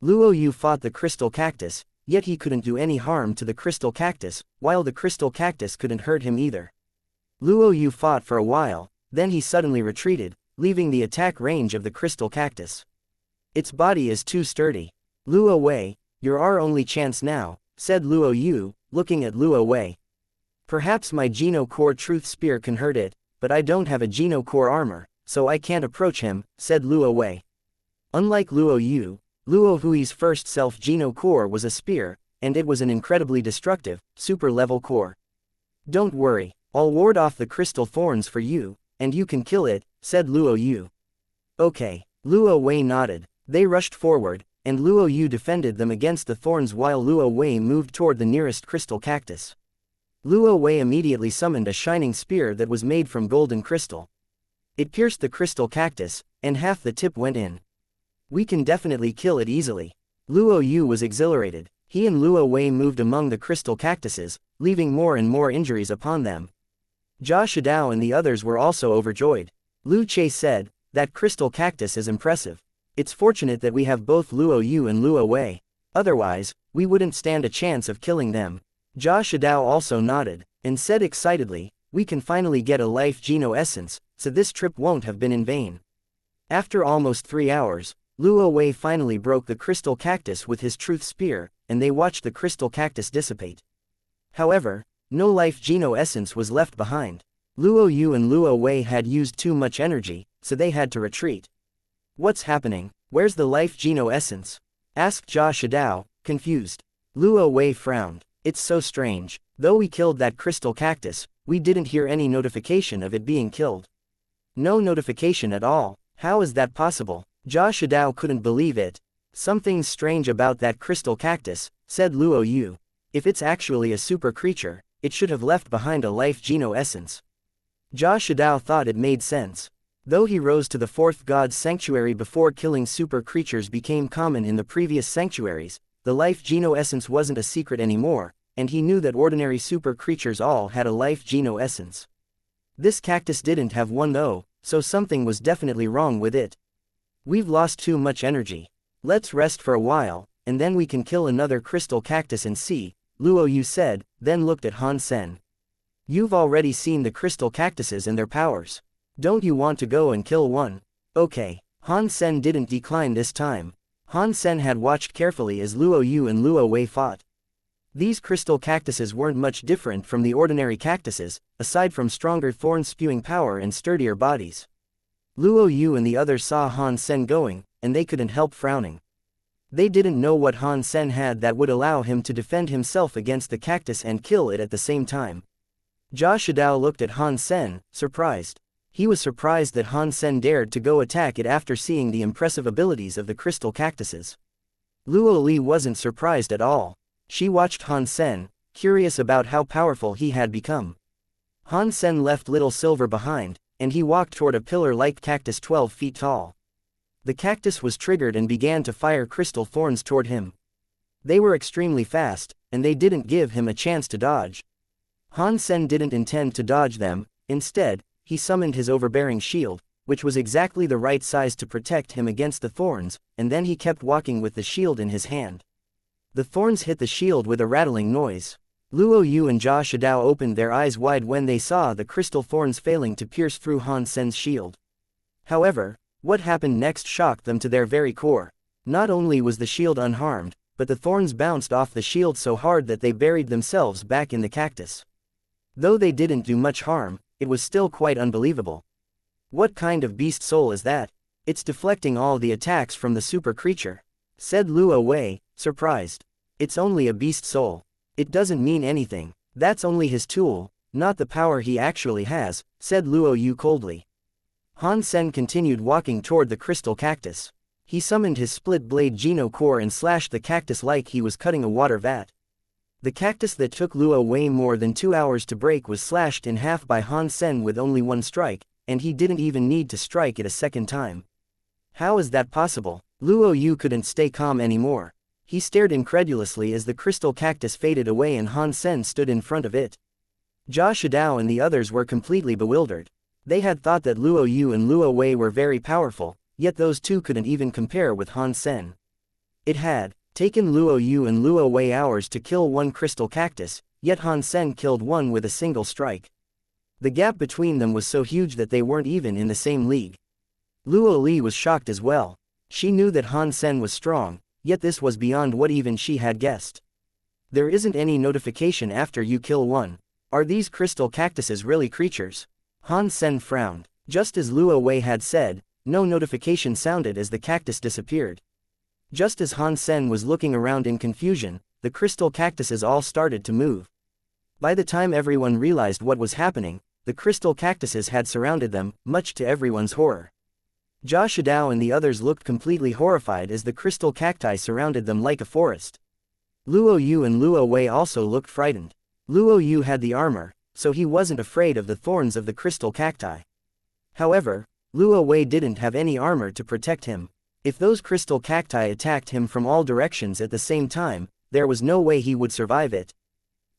Luo Yu fought the crystal cactus, yet he couldn't do any harm to the crystal cactus, while the crystal cactus couldn't hurt him either. Luo Yu fought for a while, then he suddenly retreated, leaving the attack range of the crystal cactus. Its body is too sturdy. Luo Wei, you're our only chance now, said Luo Yu, looking at Luo Wei. Perhaps my Geno core truth spear can hurt it, but I don't have a Geno core armor, so I can't approach him, said Luo Wei. Unlike Luo Yu, Luo Hui's first self Geno core was a spear, and it was an incredibly destructive, super-level core. Don't worry, I'll ward off the crystal thorns for you, and you can kill it, said Luo Yu. Okay, Luo Wei nodded. They rushed forward, and Luo Yu defended them against the thorns while Luo Wei moved toward the nearest crystal cactus. Luo Wei immediately summoned a shining spear that was made from golden crystal. It pierced the crystal cactus, and half the tip went in. We can definitely kill it easily. Luo Yu was exhilarated. He and Luo Wei moved among the crystal cactuses, leaving more and more injuries upon them. Jia Shidao and the others were also overjoyed. Lu Che said, that crystal cactus is impressive. It's fortunate that we have both Luo Yu and Luo Wei. Otherwise, we wouldn't stand a chance of killing them. Jia Shidao also nodded, and said excitedly, we can finally get a life Geno essence, so this trip won't have been in vain. After almost 3 hours, Luo Wei finally broke the crystal cactus with his truth spear, and they watched the crystal cactus dissipate. However, no life geno essence was left behind. Luo Yu and Luo Wei had used too much energy, so they had to retreat. What's happening? Where's the life geno essence? Asked Jia Shidao, confused. Luo Wei frowned. It's so strange. Though we killed that crystal cactus, we didn't hear any notification of it being killed. No notification at all. How is that possible? Jia Shidao couldn't believe it. Something's strange about that crystal cactus, said Luo Yu. If it's actually a super creature, it should have left behind a life geno essence. Jia Shidao thought it made sense. Though he rose to the fourth god's sanctuary before killing super creatures became common in the previous sanctuaries, the life geno essence wasn't a secret anymore, and he knew that ordinary super creatures all had a life geno essence. This cactus didn't have one though, so something was definitely wrong with it. We've lost too much energy. Let's rest for a while, and then we can kill another crystal cactus and see, Luo Yu said, then looked at Han Sen. You've already seen the crystal cactuses and their powers. Don't you want to go and kill one? Okay. Han Sen didn't decline this time. Han Sen had watched carefully as Luo Yu and Luo Wei fought. These crystal cactuses weren't much different from the ordinary cactuses, aside from stronger thorn-spewing power and sturdier bodies. Luo Yu and the others saw Han Sen going, and they couldn't help frowning. They didn't know what Han Sen had that would allow him to defend himself against the cactus and kill it at the same time. Jia Shidao looked at Han Sen, surprised. He was surprised that Han Sen dared to go attack it after seeing the impressive abilities of the crystal cactuses. Luo Li wasn't surprised at all. She watched Han Sen, curious about how powerful he had become. Han Sen left Little Silver behind, and he walked toward a pillar-like cactus 12 feet tall. The cactus was triggered and began to fire crystal thorns toward him. They were extremely fast, and they didn't give him a chance to dodge. Han Sen didn't intend to dodge them. Instead, he summoned his overbearing shield, which was exactly the right size to protect him against the thorns, and then he kept walking with the shield in his hand. The thorns hit the shield with a rattling noise. Luo Yu and Jia Shidao opened their eyes wide when they saw the crystal thorns failing to pierce through Han Sen's shield. However, what happened next shocked them to their very core. Not only was the shield unharmed, but the thorns bounced off the shield so hard that they buried themselves back in the cactus. Though they didn't do much harm, it was still quite unbelievable. What kind of beast soul is that? It's deflecting all the attacks from the super creature, said Luo Wei, surprised. It's only a beast soul. It doesn't mean anything. That's only his tool, not the power he actually has, said Luo Yu coldly. Han Sen continued walking toward the crystal cactus. He summoned his split-blade Geno core and slashed the cactus like he was cutting a water vat. The cactus that took Luo Wei more than 2 hours to break was slashed in half by Han Sen with only one strike, and he didn't even need to strike it a second time. How is that possible? Luo Yu couldn't stay calm anymore. He stared incredulously as the crystal cactus faded away and Han Sen stood in front of it. Jia Shidao and the others were completely bewildered. They had thought that Luo Yu and Luo Wei were very powerful, yet those two couldn't even compare with Han Sen. It had taken Luo Yu and Luo Wei hours to kill one crystal cactus, yet Han Sen killed one with a single strike. The gap between them was so huge that they weren't even in the same league. Luo Li was shocked as well. She knew that Han Sen was strong, yet this was beyond what even she had guessed. There isn't any notification after you kill one. Are these crystal cactuses really creatures? Han Sen frowned. Just as Luo Wei had said, no notification sounded as the cactus disappeared. Just as Han Sen was looking around in confusion, the crystal cactuses all started to move. By the time everyone realized what was happening, the crystal cactuses had surrounded them, much to everyone's horror. Jia Shidao and the others looked completely horrified as the crystal cacti surrounded them like a forest. Luo Yu and Luo Wei also looked frightened. Luo Yu had the armor, so he wasn't afraid of the thorns of the crystal cacti. However, Luo Wei didn't have any armor to protect him. If those crystal cacti attacked him from all directions at the same time, there was no way he would survive it.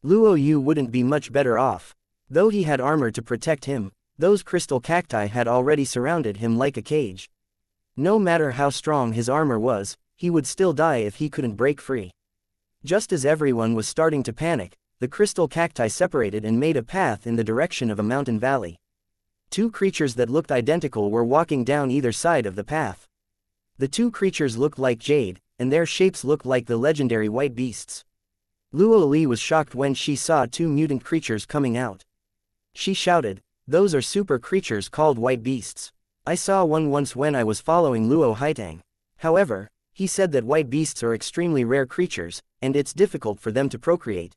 Luo Yu wouldn't be much better off. Though he had armor to protect him, those crystal cacti had already surrounded him like a cage. No matter how strong his armor was, he would still die if he couldn't break free. Just as everyone was starting to panic, the crystal cacti separated and made a path in the direction of a mountain valley. Two creatures that looked identical were walking down either side of the path. The two creatures looked like jade, and their shapes looked like the legendary white beasts. Luo Li was shocked when she saw two mutant creatures coming out. She shouted, "Those are super creatures called white beasts. I saw one once when I was following Luo Haitang. However, he said that white beasts are extremely rare creatures, and it's difficult for them to procreate.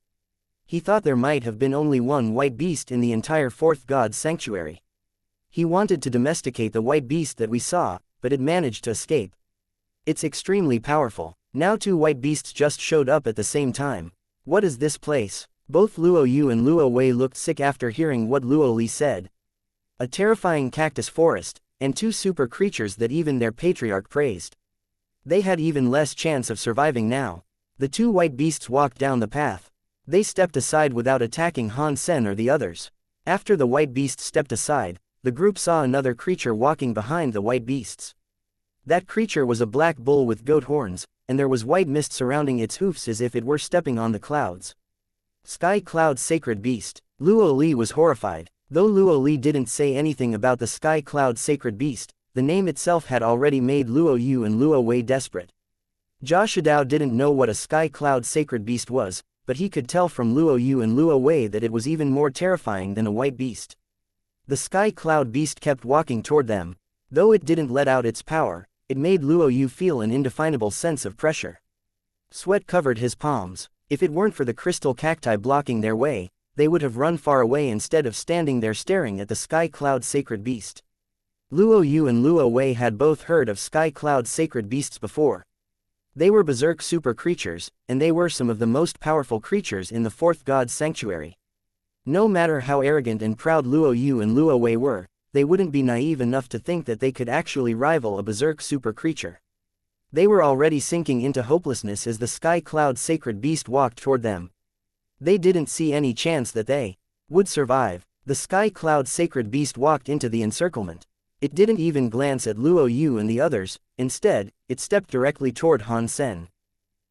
He thought there might have been only one white beast in the entire fourth god's sanctuary. He wanted to domesticate the white beast that we saw, but it managed to escape. It's extremely powerful." Now two white beasts just showed up at the same time. What is this place? Both Luo Yu and Luo Wei looked sick after hearing what Luo Li said. A terrifying cactus forest, and two super creatures that even their patriarch praised. They had even less chance of surviving now. The two white beasts walked down the path. They stepped aside without attacking Han Sen or the others. After the white beasts stepped aside, the group saw another creature walking behind the white beasts. That creature was a black bull with goat horns, and there was white mist surrounding its hoofs as if it were stepping on the clouds. Sky Cloud Sacred Beast. Luo Li was horrified. Though Luo Li didn't say anything about the Sky Cloud Sacred Beast, the name itself had already made Luo Yu and Luo Wei desperate. Jia Shidao didn't know what a Sky Cloud Sacred Beast was, but he could tell from Luo Yu and Luo Wei that it was even more terrifying than a white beast. The Sky Cloud Beast kept walking toward them. Though it didn't let out its power, it made Luo Yu feel an indefinable sense of pressure. Sweat covered his palms. If it weren't for the crystal cacti blocking their way, they would have run far away instead of standing there staring at the Sky Cloud Sacred Beast. Luo Yu and Luo Wei had both heard of Sky Cloud Sacred Beasts before. They were berserk super creatures, and they were some of the most powerful creatures in the fourth god's sanctuary. No matter how arrogant and proud Luo Yu and Luo Wei were, they wouldn't be naive enough to think that they could actually rival a berserk super creature. They were already sinking into hopelessness as the Sky Cloud Sacred Beast walked toward them. They didn't see any chance that they would survive. The Sky Cloud Sacred Beast walked into the encirclement. It didn't even glance at Luo Yu and the others. Instead, it stepped directly toward Han Sen.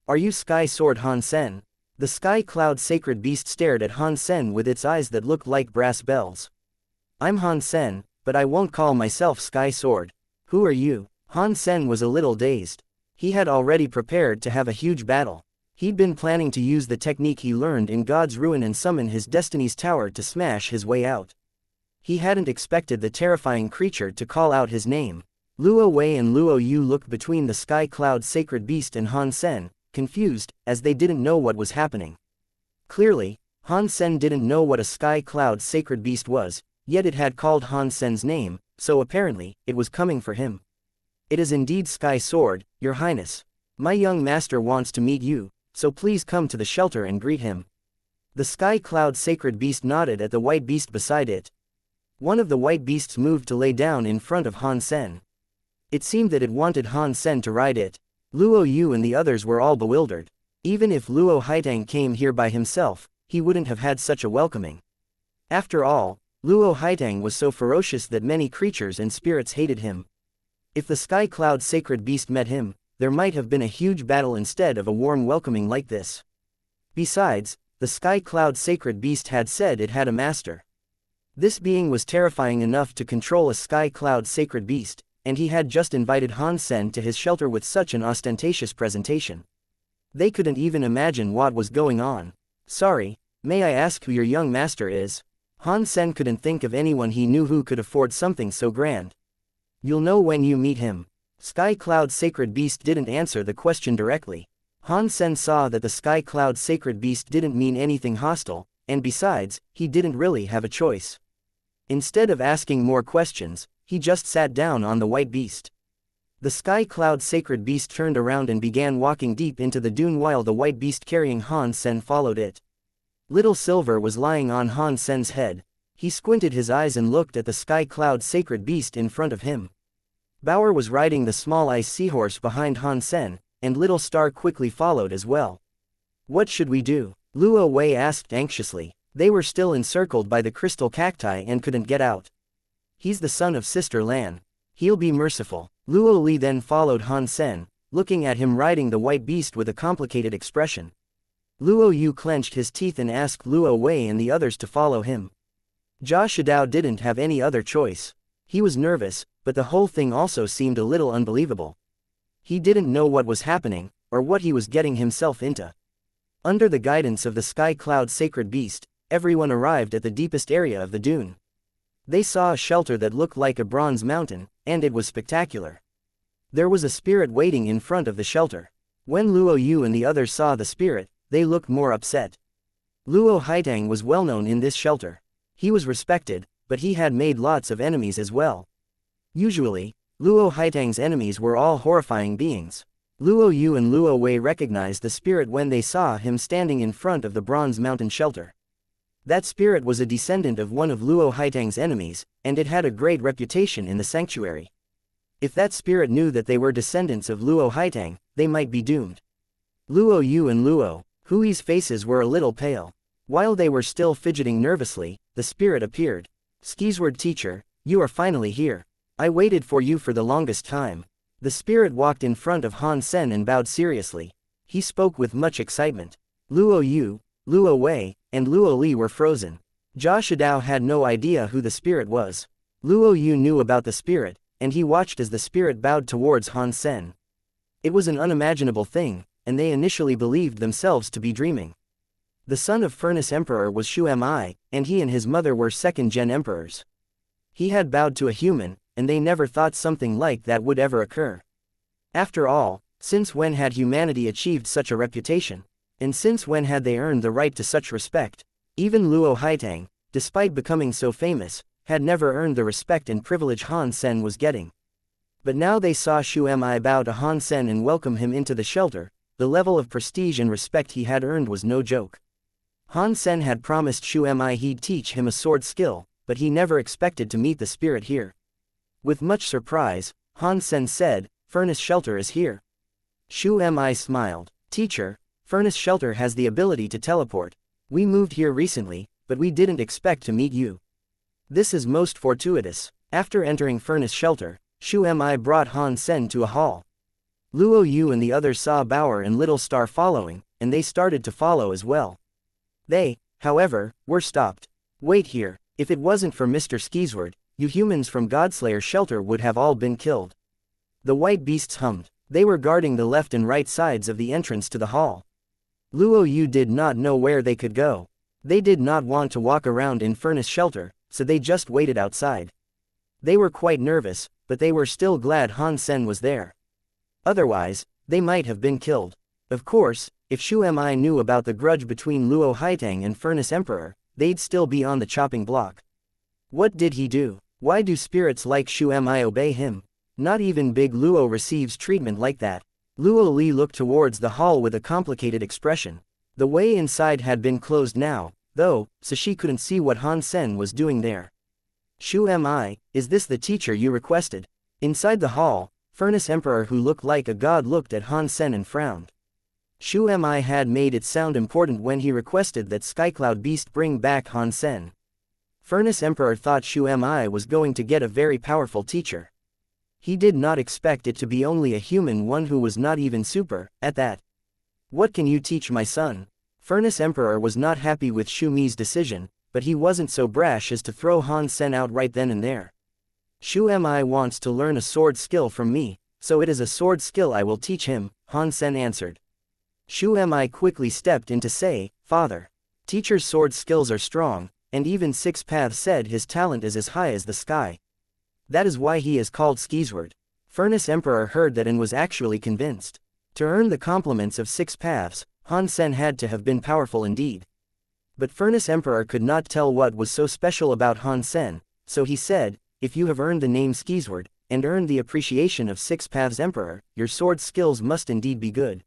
"Are you Sky Sword Han Sen?" The Sky Cloud Sacred Beast stared at Han Sen with its eyes that looked like brass bells. "I'm Han Sen, but I won't call myself Sky Sword. Who are you?" Han Sen was a little dazed. He had already prepared to have a huge battle. He'd been planning to use the technique he learned in God's Ruin and summon his Destiny's Tower to smash his way out. He hadn't expected the terrifying creature to call out his name. Luo Wei and Luo Yu looked between the Sky Cloud Sacred Beast and Han Sen, confused, as they didn't know what was happening. Clearly, Han Sen didn't know what a Sky Cloud Sacred Beast was, yet it had called Han Sen's name, so apparently, it was coming for him. "It is indeed Sky Sword, Your Highness. My young master wants to meet you, so please come to the shelter and greet him." The Sky Cloud Sacred Beast nodded at the white beast beside it. One of the white beasts moved to lay down in front of Han Sen. It seemed that it wanted Han Sen to ride it. Luo Yu and the others were all bewildered. Even if Luo Haitang came here by himself, he wouldn't have had such a welcoming. After all, Luo Haitang was so ferocious that many creatures and spirits hated him. If the Sky Cloud Sacred Beast met him, there might have been a huge battle instead of a warm welcoming like this. Besides, the Sky Cloud Sacred Beast had said it had a master. This being was terrifying enough to control a Sky Cloud Sacred Beast, and he had just invited Han Sen to his shelter with such an ostentatious presentation. They couldn't even imagine what was going on. "Sorry, may I ask who your young master is?" Han Sen couldn't think of anyone he knew who could afford something so grand. "You'll know when you meet him." Sky Cloud Sacred Beast didn't answer the question directly. Han Sen saw that the Sky Cloud Sacred Beast didn't mean anything hostile, and besides, he didn't really have a choice. Instead of asking more questions, he just sat down on the white beast. The Sky Cloud Sacred Beast turned around and began walking deep into the dune while the white beast carrying Han Sen followed it. Little Silver was lying on Han Sen's head. He squinted his eyes and looked at the Sky Cloud Sacred Beast in front of him. Bauer was riding the small ice seahorse behind Han Sen, and Little Star quickly followed as well. "What should we do?" Luo Wei asked anxiously. They were still encircled by the crystal cacti and couldn't get out. "He's the son of Sister Lan. He'll be merciful." Luo Li then followed Han Sen, looking at him riding the white beast with a complicated expression. Luo Yu clenched his teeth and asked Luo Wei and the others to follow him. Jia Shidao didn't have any other choice. He was nervous, but the whole thing also seemed a little unbelievable. He didn't know what was happening, or what he was getting himself into. Under the guidance of the Sky Cloud Sacred Beast, everyone arrived at the deepest area of the dune. They saw a shelter that looked like a bronze mountain, and it was spectacular. There was a spirit waiting in front of the shelter. When Luo Yu and the others saw the spirit, they looked more upset. Luo Haitang was well known in this shelter. He was respected, but he had made lots of enemies as well. Usually, Luo Haitang's enemies were all horrifying beings. Luo Yu and Luo Wei recognized the spirit when they saw him standing in front of the bronze mountain shelter. That spirit was a descendant of one of Luo Haitang's enemies, and it had a great reputation in the sanctuary. If that spirit knew that they were descendants of Luo Haitang, they might be doomed. Luo Yu and Luo Hui's faces were a little pale. While they were still fidgeting nervously, the spirit appeared. "Skisword teacher, you are finally here. I waited for you for the longest time." The spirit walked in front of Han Sen and bowed seriously. He spoke with much excitement. Luo Yu, Luo Wei, and Luo Li were frozen. Jia Shidao had no idea who the spirit was. Luo Yu knew about the spirit, and he watched as the spirit bowed towards Han Sen. It was an unimaginable thing, and they initially believed themselves to be dreaming. The son of Furnace Emperor was Shu Mi, and he and his mother were second-gen emperors. He had bowed to a human, and they never thought something like that would ever occur. After all, since when had humanity achieved such a reputation? And since when had they earned the right to such respect? Even Luo Haitang, despite becoming so famous, had never earned the respect and privilege Han Sen was getting. But now they saw Shu Mi bow to Han Sen and welcome him into the shelter. The level of prestige and respect he had earned was no joke. Han Sen had promised Shu Mi he'd teach him a sword skill, but he never expected to meet the spirit here. With much surprise, Han Sen said, "Furnace Shelter is here." Shu Mi smiled. "Teacher, Furnace Shelter has the ability to teleport. We moved here recently, but we didn't expect to meet you. This is most fortuitous." After entering Furnace Shelter, Shu Mi brought Han Sen to a hall. Luo Yu and the others saw Bauer and Little Star following, and they started to follow as well. They, however, were stopped. "Wait here. If it wasn't for Mr. Skisword, you humans from Godslayer Shelter would have all been killed." The white beasts hummed. They were guarding the left and right sides of the entrance to the hall. Luo Yu did not know where they could go. They did not want to walk around in Furnace Shelter, so they just waited outside. They were quite nervous, but they were still glad Han Sen was there. Otherwise, they might have been killed. Of course, if Shu Mi knew about the grudge between Luo Haitang and Furnace Emperor, they'd still be on the chopping block. What did he do? Why do spirits like Shu Mi obey him? Not even Big Luo receives treatment like that. Luo Li looked towards the hall with a complicated expression. The way inside had been closed now, though, so she couldn't see what Han Sen was doing there. "Shu Mi, is this the teacher you requested?" Inside the hall, Furnace Emperor who looked like a god looked at Han Sen and frowned. Shu Mi had made it sound important when he requested that Skycloud Beast bring back Han Sen. Furnace Emperor thought Shu Mi was going to get a very powerful teacher. He did not expect it to be only a human one who was not even super, at that. "What can you teach my son?" Furnace Emperor was not happy with Shu Mi's decision, but he wasn't so brash as to throw Han Sen out right then and there. "Shu Mi wants to learn a sword skill from me, so it is a sword skill I will teach him," Han Sen answered. Shu Mi quickly stepped in to say, "Father, teacher's sword skills are strong, and even Six Paths said his talent is as high as the sky. That is why he is called Skisword." Furnace Emperor heard that and was actually convinced. To earn the compliments of Six Paths, Han Sen had to have been powerful indeed. But Furnace Emperor could not tell what was so special about Han Sen, so he said, "If you have earned the name Skisword, and earned the appreciation of Six Paths Emperor, your sword skills must indeed be good.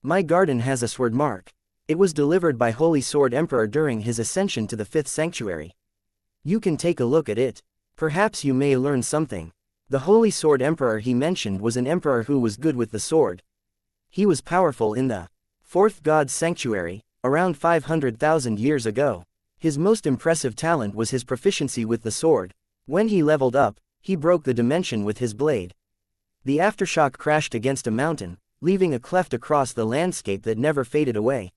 My garden has a sword mark. It was delivered by Holy Sword Emperor during his ascension to the 5th sanctuary. You can take a look at it. Perhaps you may learn something." The Holy Sword Emperor he mentioned was an emperor who was good with the sword. He was powerful in the 4th God's Sanctuary, around 500,000 years ago. His most impressive talent was his proficiency with the sword. When he leveled up, he broke the dimension with his blade. The aftershock crashed against a mountain, leaving a cleft across the landscape that never faded away.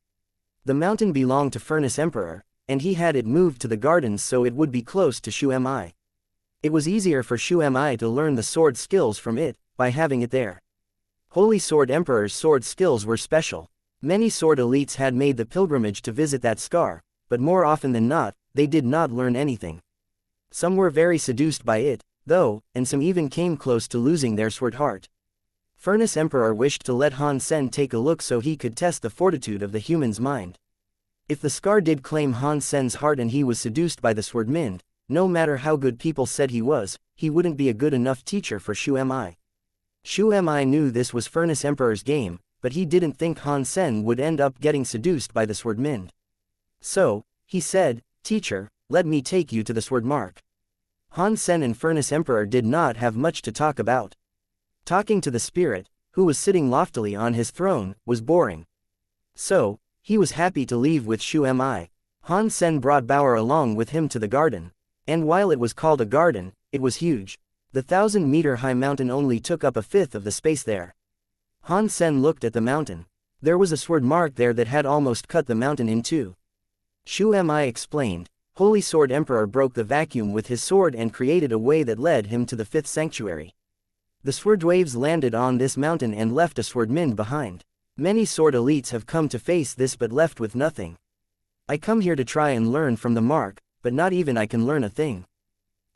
The mountain belonged to Furnace Emperor, and he had it moved to the gardens so it would be close to Shu Mi. It was easier for Shu Mi to learn the sword skills from it, by having it there. Holy Sword Emperor's sword skills were special. Many sword elites had made the pilgrimage to visit that scar, but more often than not, they did not learn anything. Some were very seduced by it, though, and some even came close to losing their sword heart. Furnace Emperor wished to let Han Sen take a look so he could test the fortitude of the human's mind. If the scar did claim Han Sen's heart and he was seduced by the swordman, no matter how good people said he wouldn't be a good enough teacher for Shu Mi. Shu Mi knew this was Furnace Emperor's game, but he didn't think Han Sen would end up getting seduced by the swordman. So, he said, "Teacher, let me take you to the sword mark." Han Sen and Furnace Emperor did not have much to talk about. Talking to the spirit, who was sitting loftily on his throne, was boring. So, he was happy to leave with Shu Mi. Han Sen brought Bauer along with him to the garden. And while it was called a garden, it was huge. The 1,000-meter-high mountain only took up a fifth of the space there. Han Sen looked at the mountain. There was a sword mark there that had almost cut the mountain in two. Shu Mi explained, Holy Sword Emperor broke the vacuum with his sword and created a way that led him to the fifth sanctuary. The sword waves landed on this mountain and left a swordman behind. Many sword elites have come to face this but left with nothing. I come here to try and learn from the mark, but not even I can learn a thing.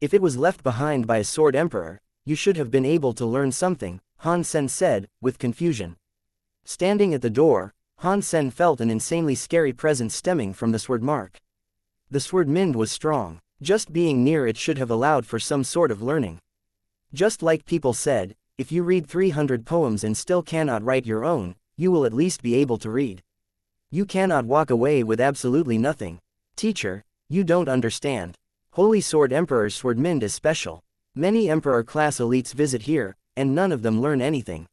If it was left behind by a sword emperor, you should have been able to learn something, Han Sen said, with confusion. Standing at the door, Han Sen felt an insanely scary presence stemming from the sword mark. The swordman was strong. Just being near it should have allowed for some sort of learning. Just like people said, if you read 300 poems and still cannot write your own, you will at least be able to read. You cannot walk away with absolutely nothing. Teacher, you don't understand. Holy Sword Emperor's swordman is special. Many Emperor-class elites visit here, and none of them learn anything.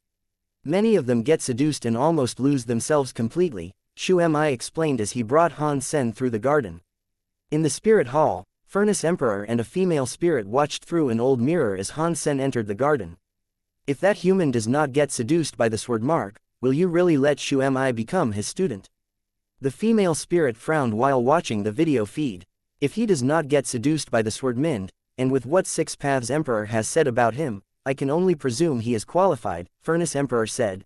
Many of them get seduced and almost lose themselves completely, Shu Mi explained as he brought Han Sen through the garden. In the spirit hall, Furnace Emperor and a female spirit watched through an old mirror as Han Sen entered the garden. If that human does not get seduced by the sword mark, will you really let Shu Mi become his student? The female spirit frowned while watching the video feed. If he does not get seduced by the swordman, and with what Six Paths Emperor has said about him, I can only presume he is qualified, Furnace Emperor said.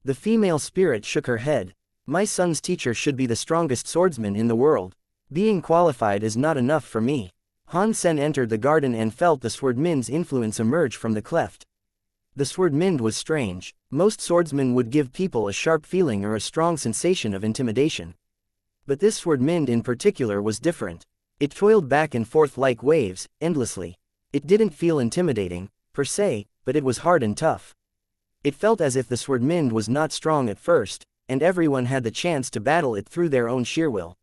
The female spirit shook her head. My son's teacher should be the strongest swordsman in the world. Being qualified is not enough for me. Han Sen entered the garden and felt the swordman's influence emerge from the cleft. The swordman was strange. Most swordsmen would give people a sharp feeling or a strong sensation of intimidation. But this swordman in particular was different. It toiled back and forth like waves, endlessly. It didn't feel intimidating, per se, but it was hard and tough. It felt as if the swordman was not strong at first, and everyone had the chance to battle it through their own sheer will.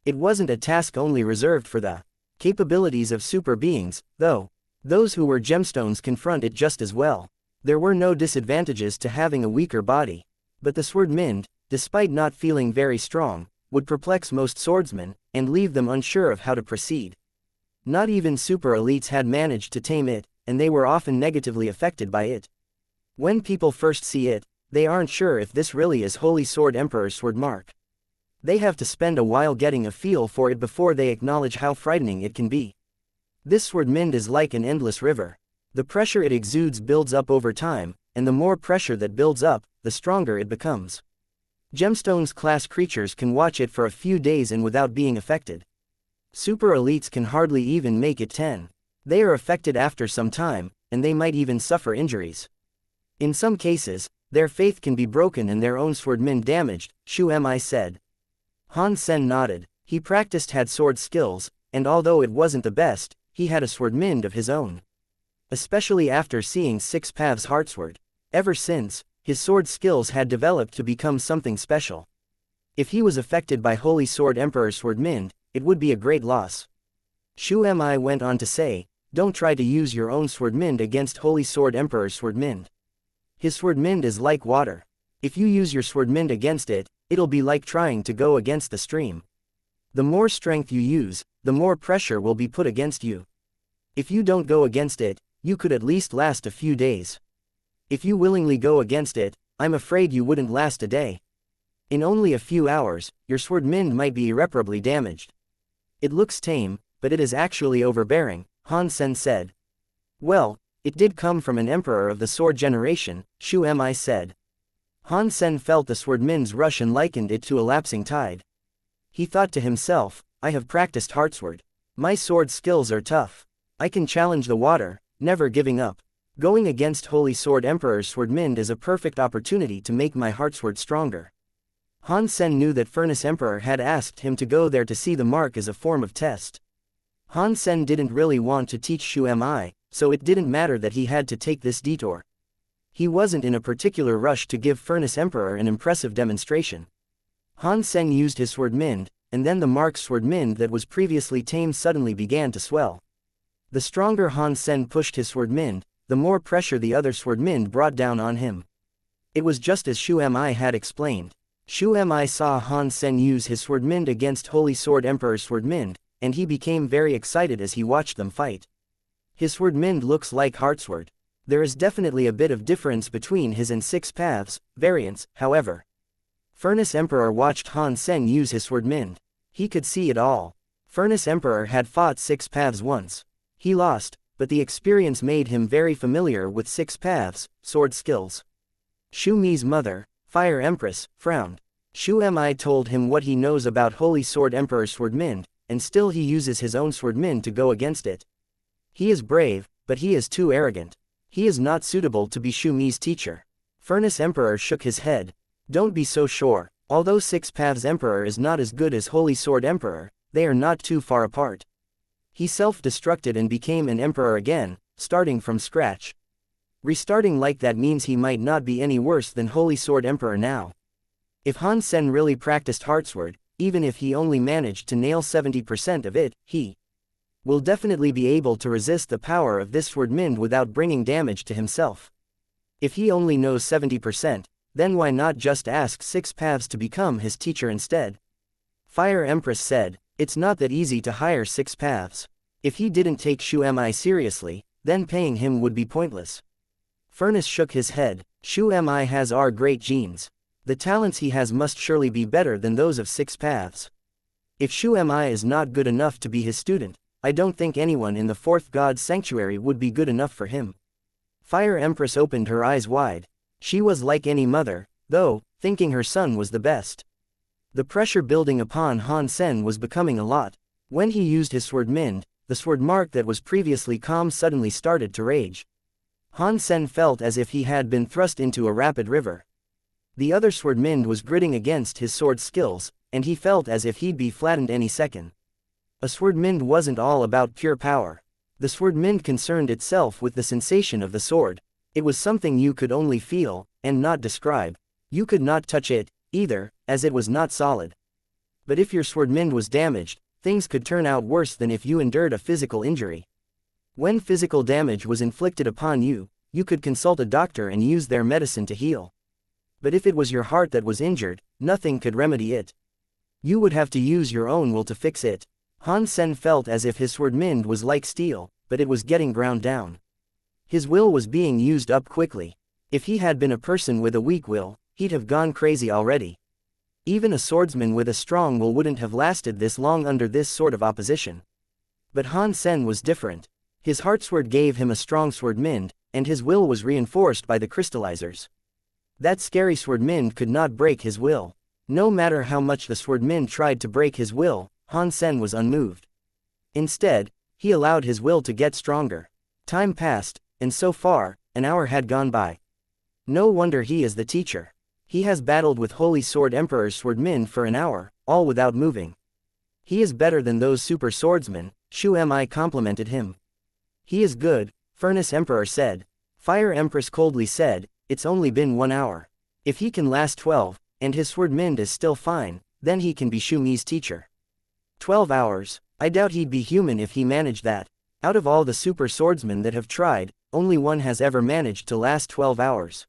It wasn't a task only reserved for the capabilities of super beings, though. Those who were gemstones confront it just as well. There were no disadvantages to having a weaker body. But the swordman, despite not feeling very strong, would perplex most swordsmen, and leave them unsure of how to proceed. Not even super elites had managed to tame it, and they were often negatively affected by it. When people first see it, they aren't sure if this really is Holy Sword Emperor's sword mark. They have to spend a while getting a feel for it before they acknowledge how frightening it can be. This swordman is like an endless river. The pressure it exudes builds up over time, and the more pressure that builds up, the stronger it becomes. Gemstones-class creatures can watch it for a few days and without being affected. Super elites can hardly even make it 10. They are affected after some time, and they might even suffer injuries. In some cases, their faith can be broken and their own swordmen damaged, Shu Mi said. Han Sen nodded. He had sword skills, and although it wasn't the best, he had a swordman of his own. Especially after seeing Six Paths Heartsword. Ever since, his sword skills had developed to become something special. If he was affected by Holy Sword Emperor's swordman, it would be a great loss. Shu Mi went on to say, don't try to use your own swordman against Holy Sword Emperor's swordman. His swordman is like water. If you use your swordman against it, it'll be like trying to go against the stream. The more strength you use, the more pressure will be put against you. If you don't go against it, you could at least last a few days. If you willingly go against it, I'm afraid you wouldn't last a day. In only a few hours, your swordman might be irreparably damaged. It looks tame, but it is actually overbearing, Han Sen said. Well, It did come from an emperor of the sword generation, Shu Mi said. Han Sen felt the swordman's rush and likened it to a lapsing tide. He thought to himself, I have practiced heartsword. My sword skills are tough. I can challenge the water, never giving up. Going against Holy Sword Emperor's swordman is a perfect opportunity to make my heartsword stronger. Han Sen knew that Furnace Emperor had asked him to go there to see the mark as a form of test. Han Sen didn't really want to teach Shu Mi, so it didn't matter that he had to take this detour. He wasn't in a particular rush to give Furnace Emperor an impressive demonstration. Han Sen used his swordman, and then the mark's swordman that was previously tamed suddenly began to swell. The stronger Han Sen pushed his swordman, the more pressure the other swordman brought down on him. It was just as Shu Mi had explained. Shu Mi saw Han Sen use his swordman against Holy Sword Emperor's swordman, and he became very excited as he watched them fight. His swordman looks like heartsword. There is definitely a bit of difference between his and Six Paths variants, however. Furnace Emperor watched Han Sen use his swordman. He could see it all. Furnace Emperor had fought Six Paths once. He lost, but the experience made him very familiar with Six Paths sword skills. Shu Mi's mother, Fire Empress, frowned. Shu Mi told him what he knows about Holy Sword Emperor's swordman, and still he uses his own swordman to go against it. He is brave, but he is too arrogant. He is not suitable to be Shu Mi's teacher. Furnace Emperor shook his head. Don't be so sure. Although Six Paths Emperor is not as good as Holy Sword Emperor, they are not too far apart. He self-destructed and became an emperor again, starting from scratch. Restarting like that means he might not be any worse than Holy Sword Emperor now. If Han Sen really practiced heartsword, even if he only managed to nail 70% of it, he will definitely be able to resist the power of this swordman without bringing damage to himself. If he only knows 70%, then why not just ask Six Paths to become his teacher instead? Fire Empress said, it's not that easy to hire Six Paths. If he didn't take Shu Mi seriously, then paying him would be pointless. Furnace shook his head. Shu Mi has our great genes. The talents he has must surely be better than those of Six Paths. If Shu Mi is not good enough to be his student, I don't think anyone in the Fourth God's Sanctuary would be good enough for him. Fire Empress opened her eyes wide. She was like any mother, though, thinking her son was the best. The pressure building upon Han Sen was becoming a lot. When he used his swordman, the sword mark that was previously calm suddenly started to rage. Han Sen felt as if he had been thrust into a rapid river. The other swordman was gritting against his sword skills, and he felt as if he'd be flattened any second. A swordman wasn't all about pure power. The swordman concerned itself with the sensation of the sword. It was something you could only feel, and not describe. You could not touch it, either, as it was not solid. But if your swordman was damaged, things could turn out worse than if you endured a physical injury. When physical damage was inflicted upon you, you could consult a doctor and use their medicine to heal. But if it was your heart that was injured, nothing could remedy it. You would have to use your own will to fix it. Han Sen felt as if his swordman was like steel, but it was getting ground down. His will was being used up quickly. If he had been a person with a weak will, he'd have gone crazy already. Even a swordsman with a strong will wouldn't have lasted this long under this sort of opposition. But Han Sen was different. His heartsword gave him a strong swordman, and his will was reinforced by the crystallizers. That scary swordman could not break his will. No matter how much the swordman tried to break his will, Han Sen was unmoved. Instead, he allowed his will to get stronger. Time passed, and so far, an hour had gone by. No wonder he is the teacher. He has battled with Holy Sword Emperor's swordmen for an hour, all without moving. He is better than those super swordsmen, Shu Mi complimented him. He is good, Furnace Emperor said. Fire Empress coldly said, it's only been 1 hour. If he can last 12, and his swordman is still fine, then he can be Shu Mi's teacher. 12 hours, I doubt he'd be human if he managed that. Out of all the super swordsmen that have tried, only one has ever managed to last 12 hours.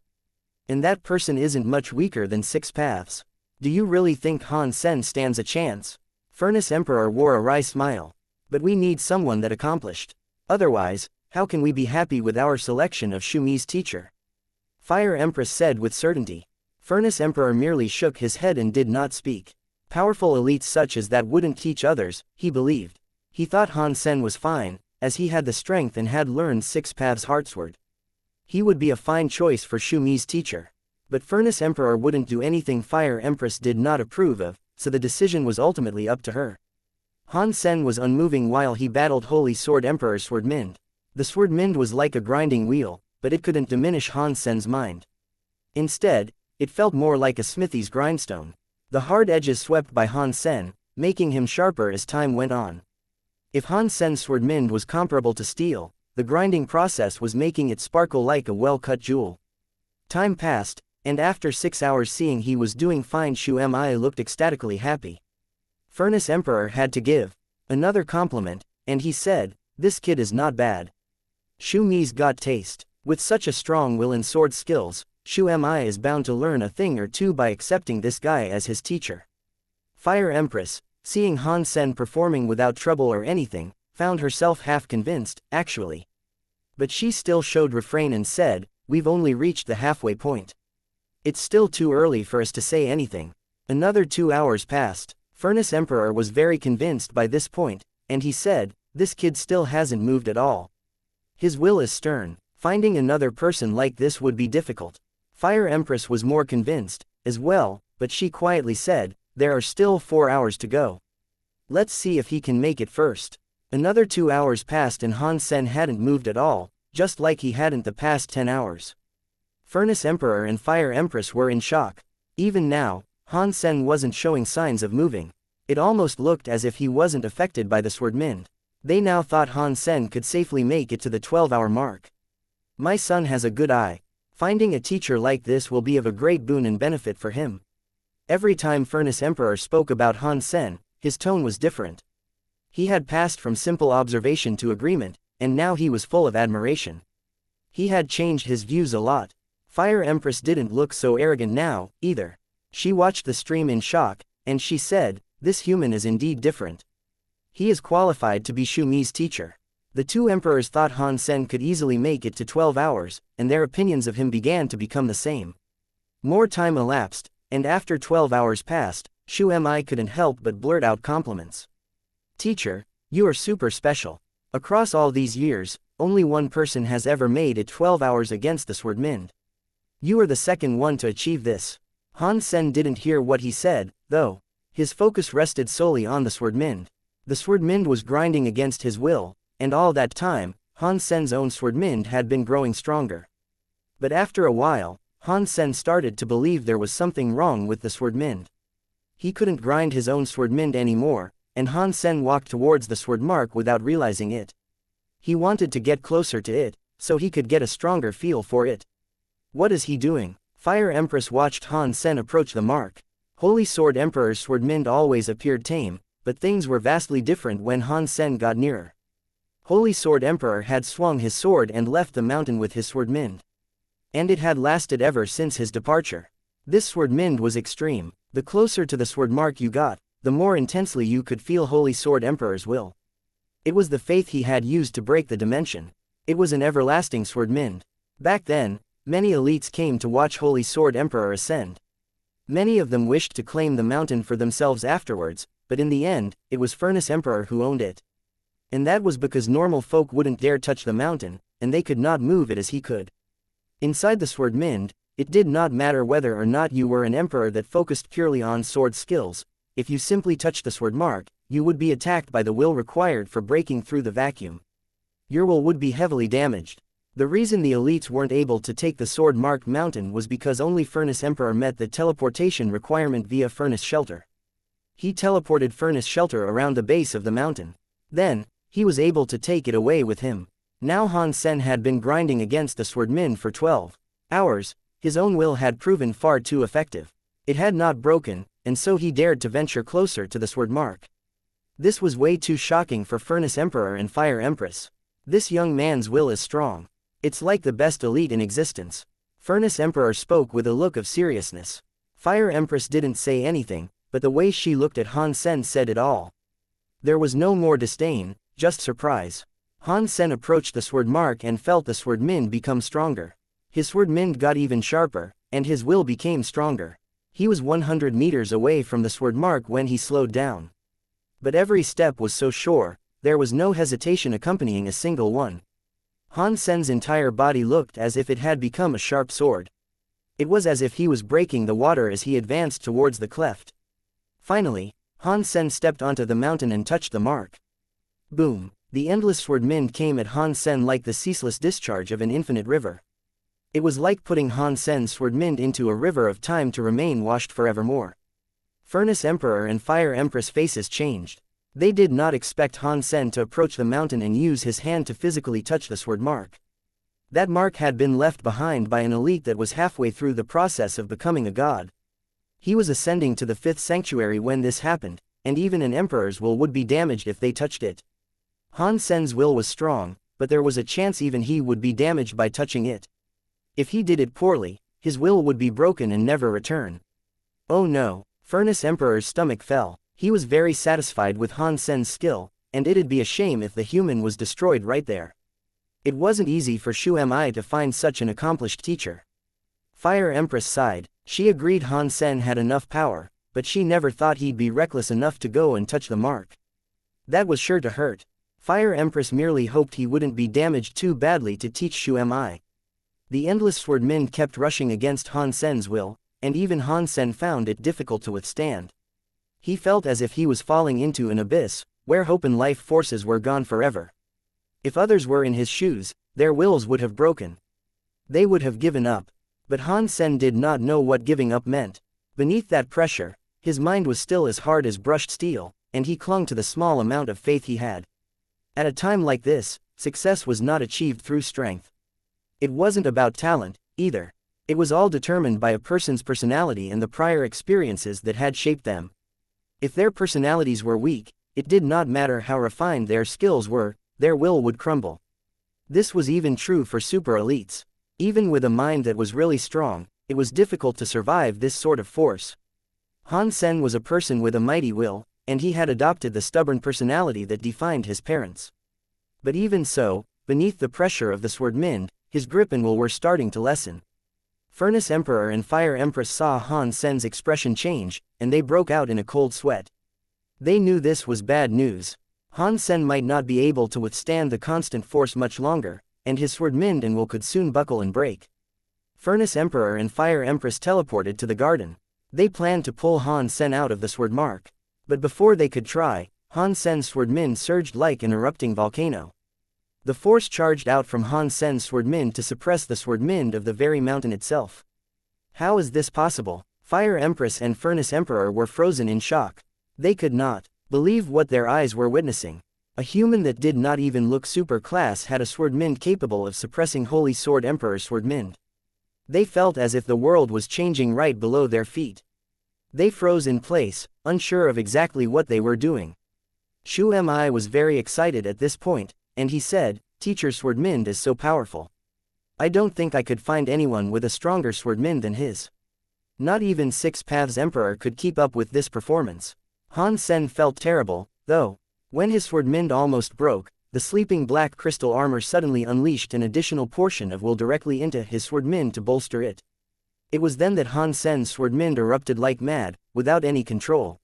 And that person isn't much weaker than Six Paths. Do you really think Han Sen stands a chance? Furnace Emperor wore a wry smile. But we need someone that accomplished. Otherwise, how can we be happy with our selection of Shu Mi's teacher? Fire Empress said with certainty. Furnace Emperor merely shook his head and did not speak. Powerful elites such as that wouldn't teach others, he believed. He thought Han Sen was fine, as he had the strength and had learned 6 paths heartsward. He would be a fine choice for Shu Mi's teacher. But Furnace Emperor wouldn't do anything Fire Empress did not approve of, so the decision was ultimately up to her. Han Sen was unmoving while he battled Holy Sword Emperor Swordmind. The Swordmind was like a grinding wheel, but it couldn't diminish Han Sen's mind. Instead, it felt more like a smithy's grindstone. The hard edges swept by Han Sen, making him sharper as time went on. If Han Sen's Swordmind was comparable to steel, the grinding process was making it sparkle like a well-cut jewel. Time passed, and after 6 hours seeing he was doing fine, Shu Mi looked ecstatically happy. Furnace Emperor had to give another compliment, and he said, "This kid is not bad." Shu Mi's got taste. With such a strong will and sword skills, Shu Mi is bound to learn a thing or two by accepting this guy as his teacher. Fire Empress, seeing Han Sen performing without trouble or anything, found herself half convinced, actually. But she still showed refrain and said, "We've only reached the halfway point. It's still too early for us to say anything." Another 2 hours passed. Furnace Emperor was very convinced by this point, and he said, "This kid still hasn't moved at all. His will is stern. Finding another person like this would be difficult." Fire Empress was more convinced, as well, but she quietly said, "There are still 4 hours to go. Let's see if he can make it first." Another 2 hours passed and Han Sen hadn't moved at all, just like he hadn't the past 10 hours. Furnace Emperor and Fire Empress were in shock. Even now, Han Sen wasn't showing signs of moving. It almost looked as if he wasn't affected by the Swordmind. They now thought Han Sen could safely make it to the 12-hour mark. "My son has a good eye. Finding a teacher like this will be of a great boon and benefit for him." Every time Furnace Emperor spoke about Han Sen, his tone was different. He had passed from simple observation to agreement, and now he was full of admiration. He had changed his views a lot. Fire Empress didn't look so arrogant now, either. She watched the stream in shock, and she said, "This human is indeed different. He is qualified to be Shu Mi's teacher." The two emperors thought Han Sen could easily make it to 12 hours, and their opinions of him began to become the same. More time elapsed, and after 12 hours passed, Shu Mi couldn't help but blurt out compliments. "Teacher, you are super special. Across all these years, only one person has ever made it 12 hours against the Swordmind. You are the second one to achieve this." Han Sen didn't hear what he said, though. His focus rested solely on the Swordmind. The Swordmind was grinding against his will, and all that time, Han Sen's own Swordmind had been growing stronger. But after a while, Han Sen started to believe there was something wrong with the Swordmind. He couldn't grind his own Swordmind anymore, and Han Sen walked towards the sword mark without realizing it. He wanted to get closer to it, so he could get a stronger feel for it. What is he doing? Fire Empress watched Han Sen approach the mark. Holy Sword Emperor's Swordmind always appeared tame, but things were vastly different when Han Sen got nearer. Holy Sword Emperor had swung his sword and left the mountain with his Swordmind. And it had lasted ever since his departure. This Swordmind was extreme. The closer to the sword mark you got, the more intensely you could feel Holy Sword Emperor's will. It was the faith he had used to break the dimension. It was an everlasting Swordmind. Back then, many elites came to watch Holy Sword Emperor ascend. Many of them wished to claim the mountain for themselves afterwards, but in the end, it was Furnace Emperor who owned it. And that was because normal folk wouldn't dare touch the mountain, and they could not move it as he could. Inside the Swordmind, it did not matter whether or not you were an emperor that focused purely on sword skills. If you simply touched the sword mark, you would be attacked by the will required for breaking through the vacuum. Your will would be heavily damaged. The reason the elites weren't able to take the sword marked mountain was because only Furnace Emperor met the teleportation requirement via Furnace Shelter. He teleported Furnace Shelter around the base of the mountain. Then, he was able to take it away with him. Now Han Sen had been grinding against the Swordmind for 12 hours. His own will had proven far too effective. It had not broken, and so he dared to venture closer to the sword mark. This was way too shocking for Furnace Emperor and Fire Empress. This young man's will is strong. It's like the best elite in existence. Furnace Emperor spoke with a look of seriousness. Fire Empress didn't say anything, but the way she looked at Han Sen said it all. There was no more disdain, just surprise. Han Sen approached the sword mark and felt the Swordmind become stronger. His Swordmind got even sharper, and his will became stronger. He was 100 meters away from the sword mark when he slowed down. But every step was so sure there was no hesitation accompanying a single one. Han Sen's entire body looked as if it had become a sharp sword. It was as if he was breaking the water as he advanced towards the cleft. Finally, Han Sen stepped onto the mountain and touched the mark. Boom! The endless sword wind came at Han Sen like the ceaseless discharge of an infinite river. It was like putting Han Sen's sword wind into a river of time to remain washed forevermore. Furnace Emperor and Fire Empress faces changed. They did not expect Han Sen to approach the mountain and use his hand to physically touch the sword mark. That mark had been left behind by an elite that was halfway through the process of becoming a god. He was ascending to the 5th sanctuary when this happened, and even an emperor's will would be damaged if they touched it. Han Sen's will was strong, but there was a chance even he would be damaged by touching it. If he did it poorly, his will would be broken and never return. Oh no! Furnace Emperor's stomach fell. He was very satisfied with Han Sen's skill, and it'd be a shame if the human was destroyed right there. It wasn't easy for Shu Mi to find such an accomplished teacher. Fire Empress sighed. She agreed Han Sen had enough power, but she never thought he'd be reckless enough to go and touch the mark. That was sure to hurt. Fire Empress merely hoped he wouldn't be damaged too badly to teach Shu Mi. The endless sword wind kept rushing against Han Sen's will, and even Han Sen found it difficult to withstand. He felt as if he was falling into an abyss, where hope and life forces were gone forever. If others were in his shoes, their wills would have broken. They would have given up. But Han Sen did not know what giving up meant. Beneath that pressure, his mind was still as hard as brushed steel, and he clung to the small amount of faith he had. At a time like this, success was not achieved through strength. It wasn't about talent, either. It was all determined by a person's personality and the prior experiences that had shaped them. If their personalities were weak, it did not matter how refined their skills were, their will would crumble. This was even true for super elites. Even with a mind that was really strong, it was difficult to survive this sort of force. Han Sen was a person with a mighty will, and he had adopted the stubborn personality that defined his parents. But even so, beneath the pressure of the sword wind, his grip and will were starting to lessen. Furnace Emperor and Fire Empress saw Han Sen's expression change, and they broke out in a cold sweat. They knew this was bad news. Han Sen might not be able to withstand the constant force much longer, and his sword wind and will could soon buckle and break. Furnace Emperor and Fire Empress teleported to the garden. They planned to pull Han Sen out of the sword mark. But before they could try, Han Sen's sword wind surged like an erupting volcano. The force charged out from Han Sen's sword wind to suppress the sword wind of the very mountain itself. How is this possible? Fire Empress and Furnace Emperor were frozen in shock. They could not believe what their eyes were witnessing. A human that did not even look super class had a sword wind capable of suppressing Holy Sword Emperor's sword wind. They felt as if the world was changing right below their feet. They froze in place, unsure of exactly what they were doing. Shu Mi was very excited at this point, and he said, "Teacher's sword wind is so powerful. I don't think I could find anyone with a stronger sword wind than his. Not even Six Paths Emperor could keep up with this performance." Han Sen felt terrible, though. When his sword wind almost broke, the sleeping black crystal armor suddenly unleashed an additional portion of will directly into his sword wind to bolster it. It was then that Han Sen's sword wind erupted like mad, without any control.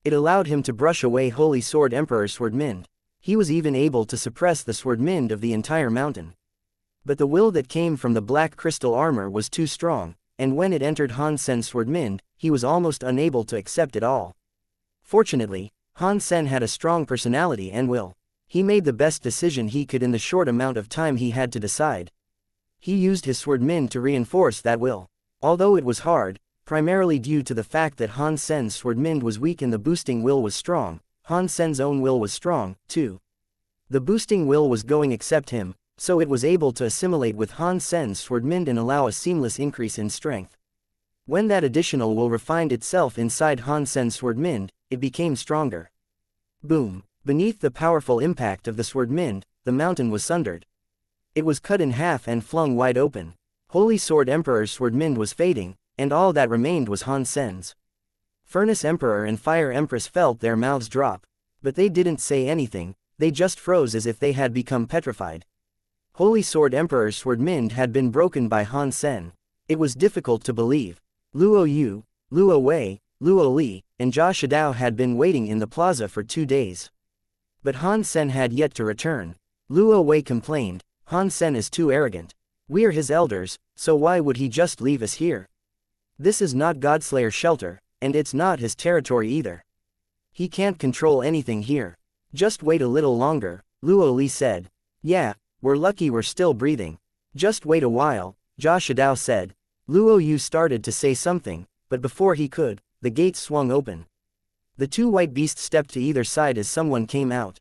It allowed him to brush away Holy Sword Emperor's sword wind. He was even able to suppress the sword wind of the entire mountain. But the will that came from the black crystal armor was too strong, and when it entered Han Sen's sword wind, he was almost unable to accept it all. Fortunately, Han Sen had a strong personality and will. He made the best decision he could in the short amount of time he had to decide. He used his sword wind to reinforce that will. Although it was hard, primarily due to the fact that Han Sen's sword wind was weak and the boosting will was strong, Han Sen's own will was strong, too. The boosting will was going except him, so it was able to assimilate with Han Sen's sword wind and allow a seamless increase in strength. When that additional will refined itself inside Han Sen's sword wind, it became stronger. Boom! Beneath the powerful impact of the sword wind, the mountain was sundered. It was cut in half and flung wide open. Holy Sword Emperor's sword wind was fading, and all that remained was Han Sen's. Furnace Emperor and Fire Empress felt their mouths drop. But they didn't say anything, they just froze as if they had become petrified. Holy Sword Emperor's sword wind had been broken by Han Sen. It was difficult to believe. Luo Yu, Luo Wei, Luo Li, and Jia Shidao had been waiting in the plaza for 2 days. But Han Sen had yet to return. Luo Wei complained, Han Sen is too arrogant. We're his elders, so why would he just leave us here? This is not Godslayer's shelter, and it's not his territory either. He can't control anything here. Just wait a little longer, Luo Li said. Yeah, we're lucky we're still breathing. Just wait a while, Jia Shidao said. Luo Yu started to say something, but before he could, the gates swung open. The two white beasts stepped to either side as someone came out.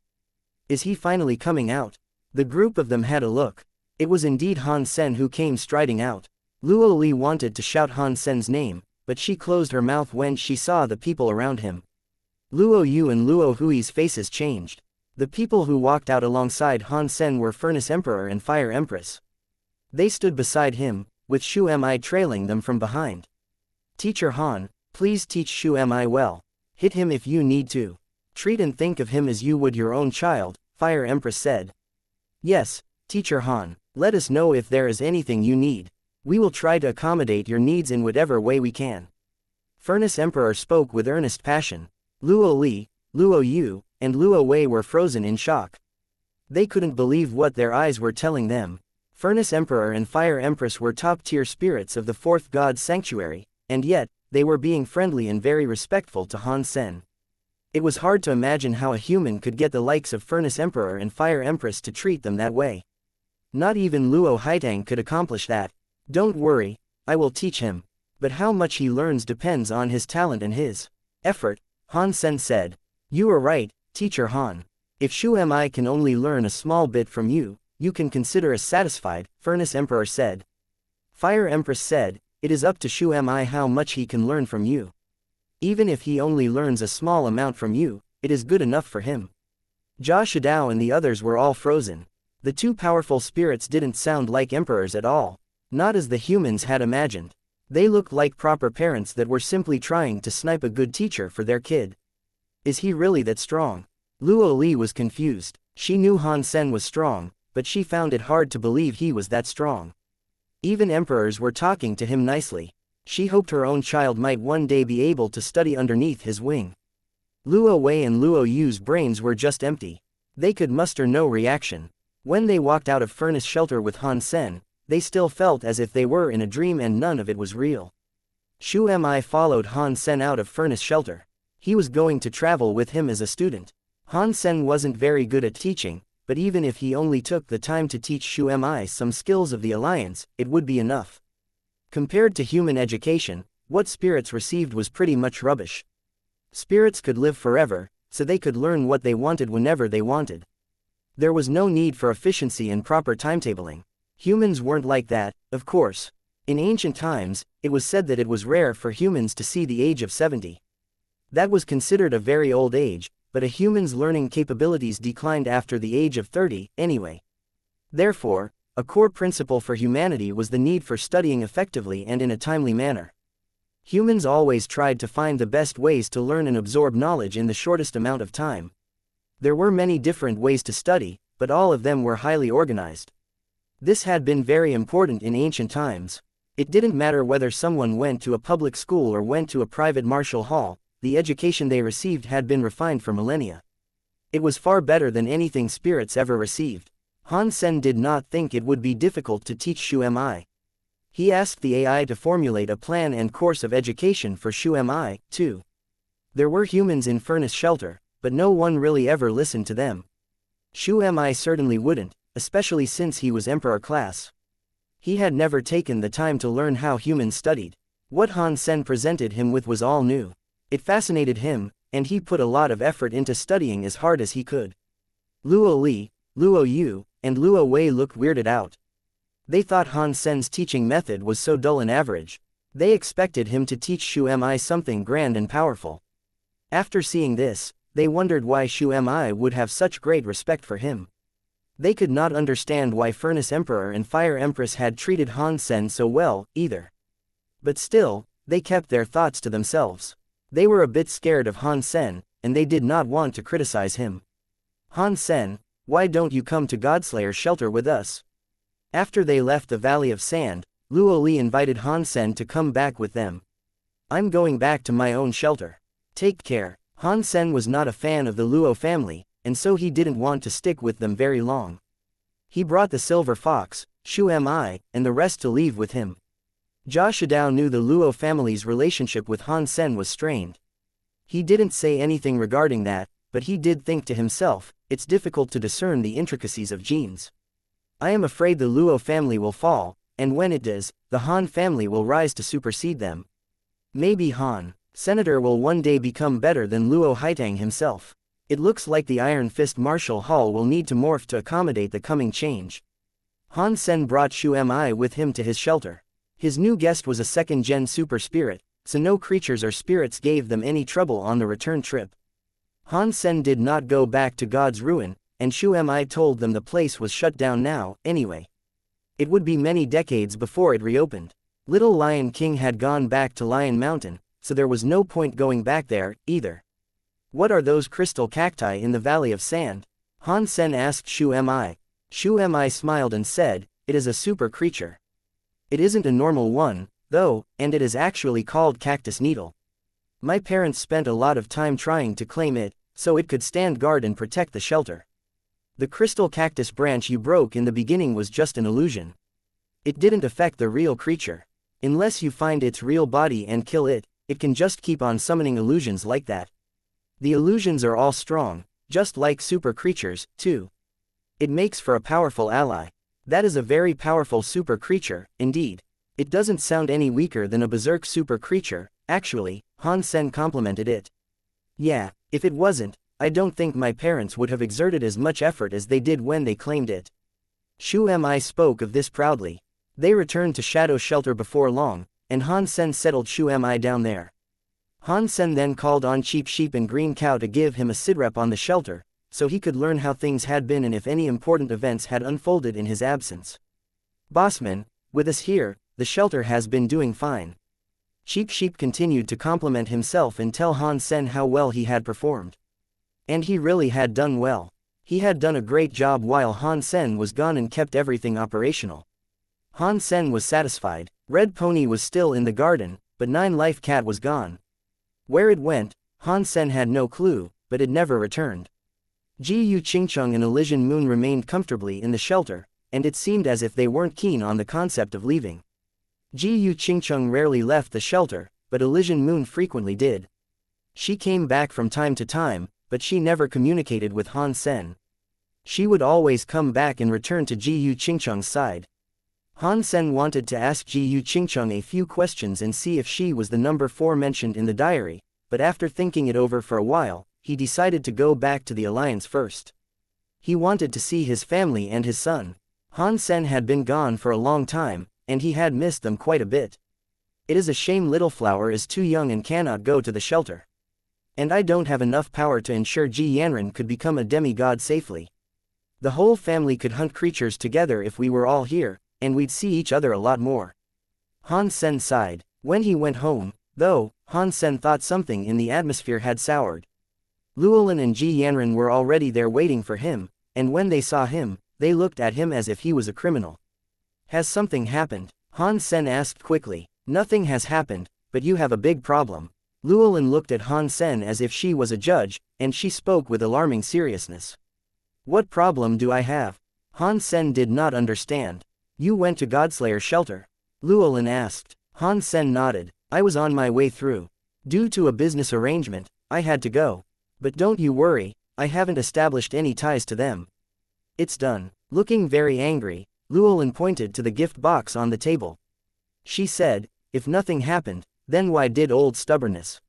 Is he finally coming out? The group of them had a look. It was indeed Han Sen who came striding out. Luo Li wanted to shout Han Sen's name, but she closed her mouth when she saw the people around him. Luo Yu and Luo Hui's faces changed. The people who walked out alongside Han Sen were Furnace Emperor and Fire Empress. They stood beside him, with Shu Mi trailing them from behind. Teacher Han, please teach Shu Mi well. Hit him if you need to. Treat and think of him as you would your own child, Fire Empress said. Yes, Teacher Han, let us know if there is anything you need. We will try to accommodate your needs in whatever way we can. Furnace Emperor spoke with earnest passion. Luo Li, Luo Yu, and Luo Wei were frozen in shock. They couldn't believe what their eyes were telling them. Furnace Emperor and Fire Empress were top-tier spirits of the fourth god's sanctuary, and yet, they were being friendly and very respectful to Han Sen. It was hard to imagine how a human could get the likes of Furnace Emperor and Fire Empress to treat them that way. Not even Luo Haitang could accomplish that. Don't worry, I will teach him. But how much he learns depends on his talent and his effort, Han Sen said. You are right, Teacher Han. If Shu Mi can only learn a small bit from you, you can consider us satisfied, Furnace Emperor said. Fire Empress said, it is up to Shu Mi how much he can learn from you. Even if he only learns a small amount from you, it is good enough for him. Jia Shidao and the others were all frozen. The two powerful spirits didn't sound like emperors at all. Not as the humans had imagined. They looked like proper parents that were simply trying to snipe a good teacher for their kid. Is he really that strong? Luo Li was confused. She knew Han Sen was strong, but she found it hard to believe he was that strong. Even emperors were talking to him nicely. She hoped her own child might one day be able to study underneath his wing. Luo Wei and Luo Yu's brains were just empty. They could muster no reaction. When they walked out of Furnace Shelter with Han Sen, they still felt as if they were in a dream and none of it was real. Shu Mi followed Han Sen out of Furnace Shelter. He was going to travel with him as a student. Han Sen wasn't very good at teaching, but even if he only took the time to teach Shu Mi some skills of the Alliance, it would be enough. Compared to human education, what spirits received was pretty much rubbish. Spirits could live forever, so they could learn what they wanted whenever they wanted. There was no need for efficiency and proper timetabling. Humans weren't like that, of course. In ancient times, it was said that it was rare for humans to see the age of 70. That was considered a very old age, but a human's learning capabilities declined after the age of 30, anyway. Therefore, a core principle for humanity was the need for studying effectively and in a timely manner. Humans always tried to find the best ways to learn and absorb knowledge in the shortest amount of time. There were many different ways to study, but all of them were highly organized. This had been very important in ancient times. It didn't matter whether someone went to a public school or went to a private martial hall, the education they received had been refined for millennia. It was far better than anything spirits ever received. Han Sen did not think it would be difficult to teach Shu Mi. He asked the AI to formulate a plan and course of education for Shu Mi, too. There were humans in Furnace Shelter, but no one really ever listened to them. Shu Mi certainly wouldn't, especially since he was Emperor class. He had never taken the time to learn how humans studied. What Han Sen presented him with was all new. It fascinated him, and he put a lot of effort into studying as hard as he could. Luo Li, Luo Yu, and Luo Wei looked weirded out. They thought Han Sen's teaching method was so dull and average. They expected him to teach Shu Mi something grand and powerful. After seeing this, they wondered why Shu Mi would have such great respect for him. They could not understand why Furnace Emperor and Fire Empress had treated Han Sen so well, either. But still, they kept their thoughts to themselves. They were a bit scared of Han Sen, and they did not want to criticize him. Han Sen, why don't you come to Godslayer's shelter with us? After they left the Valley of Sand, Luo Li invited Han Sen to come back with them. I'm going back to my own shelter. Take care. Han Sen was not a fan of the Luo family, and so he didn't want to stick with them very long. He brought the silver fox, Shu Mi, and the rest to leave with him. Jia Shidao knew the Luo family's relationship with Han Sen was strained. He didn't say anything regarding that, but he did think to himself, it's difficult to discern the intricacies of genes. I am afraid the Luo family will fall, and when it does, the Han family will rise to supersede them. Maybe Han, Senator, will one day become better than Luo Haitang himself. It looks like the Iron Fist Martial Hall will need to morph to accommodate the coming change. Han Sen brought Shu Mi with him to his shelter. His new guest was a second-gen super spirit, so no creatures or spirits gave them any trouble on the return trip. Han Sen did not go back to God's Ruin, and Shu Mi told them the place was shut down now, anyway. It would be many decades before it reopened. Little Lion King had gone back to Lion Mountain, so there was no point going back there, either. What are those crystal cacti in the Valley of Sand? Han Sen asked Shu Mi. Shu Mi smiled and said, it is a super creature. It isn't a normal one, though, and it is actually called Cactus Needle. My parents spent a lot of time trying to claim it, so it could stand guard and protect the shelter. The crystal cactus branch you broke in the beginning was just an illusion. It didn't affect the real creature. Unless you find its real body and kill it, it can just keep on summoning illusions like that. The illusions are all strong, just like super creatures, too. It makes for a powerful ally. That is a very powerful super creature, indeed. It doesn't sound any weaker than a berserk super creature, actually, Han Sen complimented it. Yeah, if it wasn't, I don't think my parents would have exerted as much effort as they did when they claimed it. Shu Mi spoke of this proudly. They returned to Shadow Shelter before long, and Han Sen settled Shu Mi down there. Han Sen then called on Cheap Sheep and Green Cow to give him a sitrep on the shelter, so he could learn how things had been and if any important events had unfolded in his absence. Bossman, with us here, the shelter has been doing fine. Cheap Sheep continued to compliment himself and tell Han Sen how well he had performed. And he really had done well. He had done a great job while Han Sen was gone and kept everything operational. Han Sen was satisfied. Red Pony was still in the garden, but Nine Life Cat was gone. Where it went, Han Sen had no clue, but it never returned. Ji Yu Qingcheng and Elysian Moon remained comfortably in the shelter, and it seemed as if they weren't keen on the concept of leaving. Ji Yu Qingcheng rarely left the shelter, but Elysian Moon frequently did. She came back from time to time, but she never communicated with Han Sen. She would always come back and return to Ji Yu Qingcheng's side. Han Sen wanted to ask Ji Yu Qingcheng a few questions and see if she was the number 4 mentioned in the diary, but after thinking it over for a while, he decided to go back to the Alliance first. He wanted to see his family and his son. Han Sen had been gone for a long time, and he had missed them quite a bit. It is a shame Little Flower is too young and cannot go to the shelter. And I don't have enough power to ensure Ji Yanran could become a demigod safely. The whole family could hunt creatures together if we were all here, and we'd see each other a lot more. Han Sen sighed. When he went home, though, Han Sen thought something in the atmosphere had soured. Llewellyn and Ji Yanran were already there waiting for him, and when they saw him, they looked at him as if he was a criminal. Has something happened? Han Sen asked quickly. Nothing has happened, but you have a big problem. Llewellyn looked at Han Sen as if she was a judge, and she spoke with alarming seriousness. What problem do I have? Han Sen did not understand. You went to Godslayer shelter? Llewellyn asked. Han Sen nodded. I was on my way through. Due to a business arrangement, I had to go. But don't you worry, I haven't established any ties to them. It's done. Looking very angry, Llewellyn pointed to the gift box on the table. She said, if nothing happened, then why did Old Stubbornness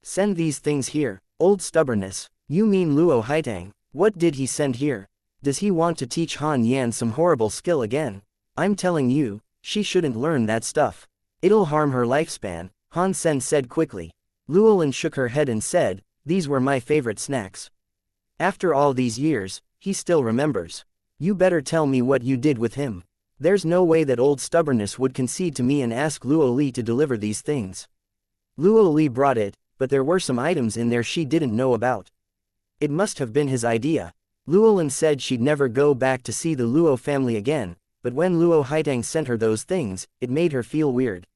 send these things here? Old Stubbornness? You mean Luo Haitang? What did he send here? Does he want to teach Han Yan some horrible skill again? I'm telling you, she shouldn't learn that stuff. It'll harm her lifespan, Han Sen said quickly. Llewellyn shook her head and said, these were my favorite snacks. After all these years, he still remembers. You better tell me what you did with him. There's no way that Old Stubbornness would concede to me and ask Luo Li to deliver these things. Luo Li brought it, but there were some items in there she didn't know about. It must have been his idea. Llewellyn said she'd never go back to see the Luo family again, but when Luo Haitang sent her those things, it made her feel weird.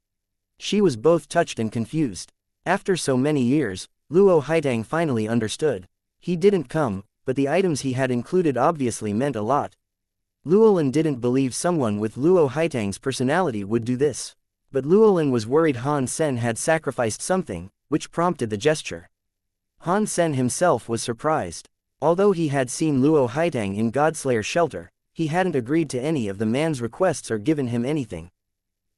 She was both touched and confused. After so many years, Luo Haitang finally understood. He didn't come, but the items he had included obviously meant a lot. Llewellyn didn't believe someone with Luo Haitang's personality would do this. But Llewellyn was worried Han Sen had sacrificed something, which prompted the gesture. Han Sen himself was surprised. Although he had seen Luo Haitang in Godslayer's shelter, he hadn't agreed to any of the man's requests or given him anything.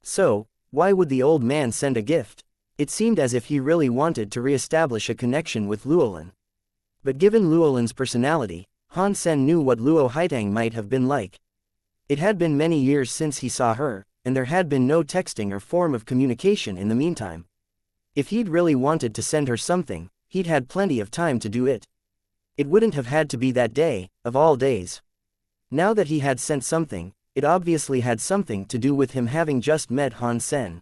So, why would the old man send a gift? It seemed as if he really wanted to re-establish a connection with Llewellyn. But given Llewellyn's personality, Han Sen knew what Luo Haitang might have been like. It had been many years since he saw her, and there had been no texting or form of communication in the meantime. If he'd really wanted to send her something, he'd had plenty of time to do it. It wouldn't have had to be that day, of all days. Now that he had sent something, it obviously had something to do with him having just met Han Sen.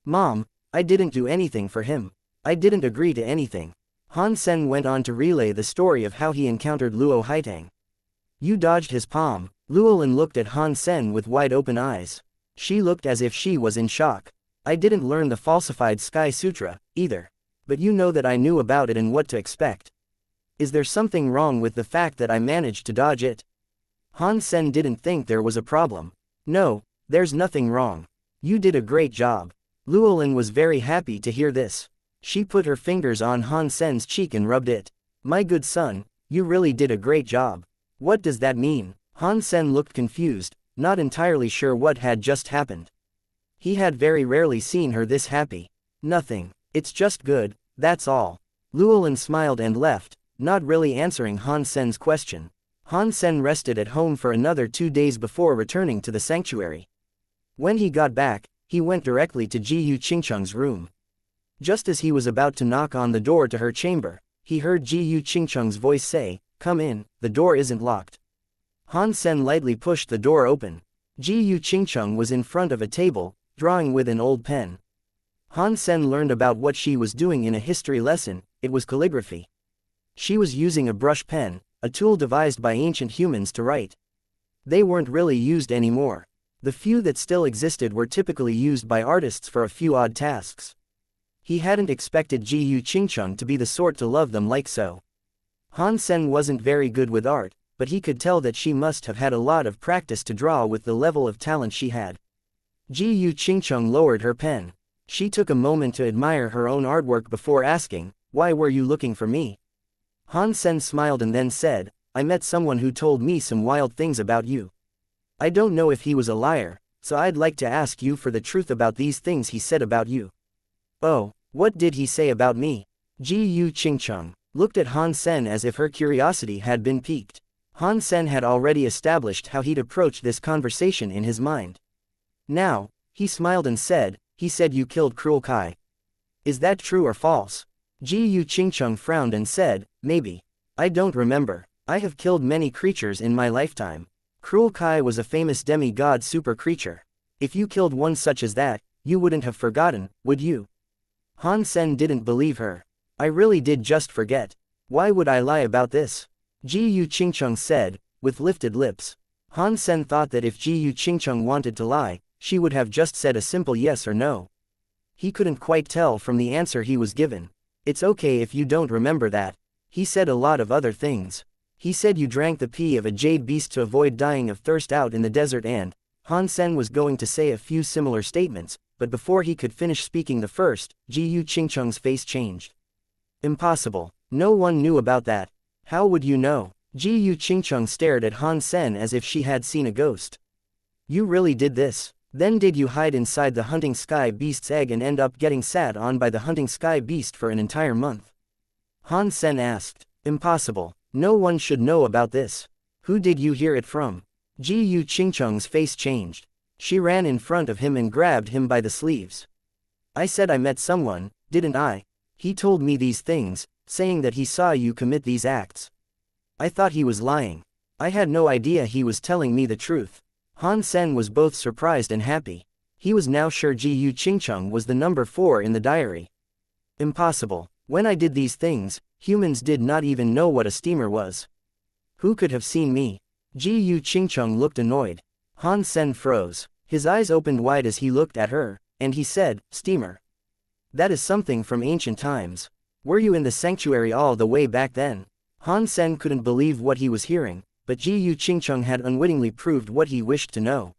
"Mom, I didn't do anything for him. I didn't agree to anything." Han Sen went on to relay the story of how he encountered Luo Haitang. "You dodged his palm." Llewellyn looked at Han Sen with wide-open eyes. She looked as if she was in shock. "I didn't learn the falsified Sky Sutra, either. But you know that I knew about it and what to expect. Is there something wrong with the fact that I managed to dodge it?" Han Sen didn't think there was a problem. "No, there's nothing wrong. You did a great job." Llewellyn was very happy to hear this. She put her fingers on Han Sen's cheek and rubbed it. "My good son, you really did a great job." "What does that mean?" Han Sen looked confused, not entirely sure what had just happened. He had very rarely seen her this happy. "Nothing. It's just good, that's all." Llewellyn smiled and left, not really answering Han Sen's question. Han Sen rested at home for another 2 days before returning to the sanctuary. When he got back, he went directly to Ji Qingcheng's room. Just as he was about to knock on the door to her chamber, he heard Ji Qingcheng's voice say, "Come in, the door isn't locked." Han Sen lightly pushed the door open. Ji Qingcheng was in front of a table, drawing with an old pen. Han Sen learned about what she was doing in a history lesson. It was calligraphy. She was using a brush pen, a tool devised by ancient humans to write. They weren't really used anymore. The few that still existed were typically used by artists for a few odd tasks. He hadn't expected Ji Qingcheng to be the sort to love them like so. Han Sen wasn't very good with art, but he could tell that she must have had a lot of practice to draw with the level of talent she had. Ji Qingcheng lowered her pen. She took a moment to admire her own artwork before asking, "Why were you looking for me?" Han Sen smiled and then said, "I met someone who told me some wild things about you. I don't know if he was a liar, so I'd like to ask you for the truth about these things he said about you." "Oh, what did he say about me?" Ji Qingcheng looked at Han Sen as if her curiosity had been piqued. Han Sen had already established how he'd approach this conversation in his mind. Now, he smiled and said, "He said you killed Cruel Kai. Is that true or false?" Ji Qingcheng frowned and said, "Maybe. I don't remember. I have killed many creatures in my lifetime. Cruel Kai was a famous demigod super creature. If you killed one such as that, you wouldn't have forgotten, would you?" Han Sen didn't believe her. "I really did just forget. Why would I lie about this?" Ji Qingcheng said, with lifted lips. Han Sen thought that if Ji Qingcheng wanted to lie, she would have just said a simple yes or no. He couldn't quite tell from the answer he was given. "It's okay if you don't remember that. He said a lot of other things. He said you drank the pee of a jade beast to avoid dying of thirst out in the desert and..." Han Sen was going to say a few similar statements, but before he could finish speaking the first, Ji Qingcheng's face changed. "Impossible. No one knew about that. How would you know?" Ji Qingcheng stared at Han Sen as if she had seen a ghost. "You really did this? Then did you hide inside the hunting sky beast's egg and end up getting sat on by the hunting sky beast for an entire month?" Han Sen asked. "Impossible. No one should know about this. Who did you hear it from?" Ji Qingcheng's face changed. She ran in front of him and grabbed him by the sleeves. "I said I met someone, didn't I? He told me these things, saying that he saw you commit these acts. I thought he was lying. I had no idea he was telling me the truth." Han Sen was both surprised and happy. He was now sure Ji Qingcheng was the number 4 in the diary. "Impossible. When I did these things, humans did not even know what a steamer was. Who could have seen me?" Ji Qingcheng looked annoyed. Han Sen froze. His eyes opened wide as he looked at her, and he said, "Steamer? That is something from ancient times. Were you in the sanctuary all the way back then?" Han Sen couldn't believe what he was hearing, but Ji Yu Qingcheng had unwittingly proved what he wished to know.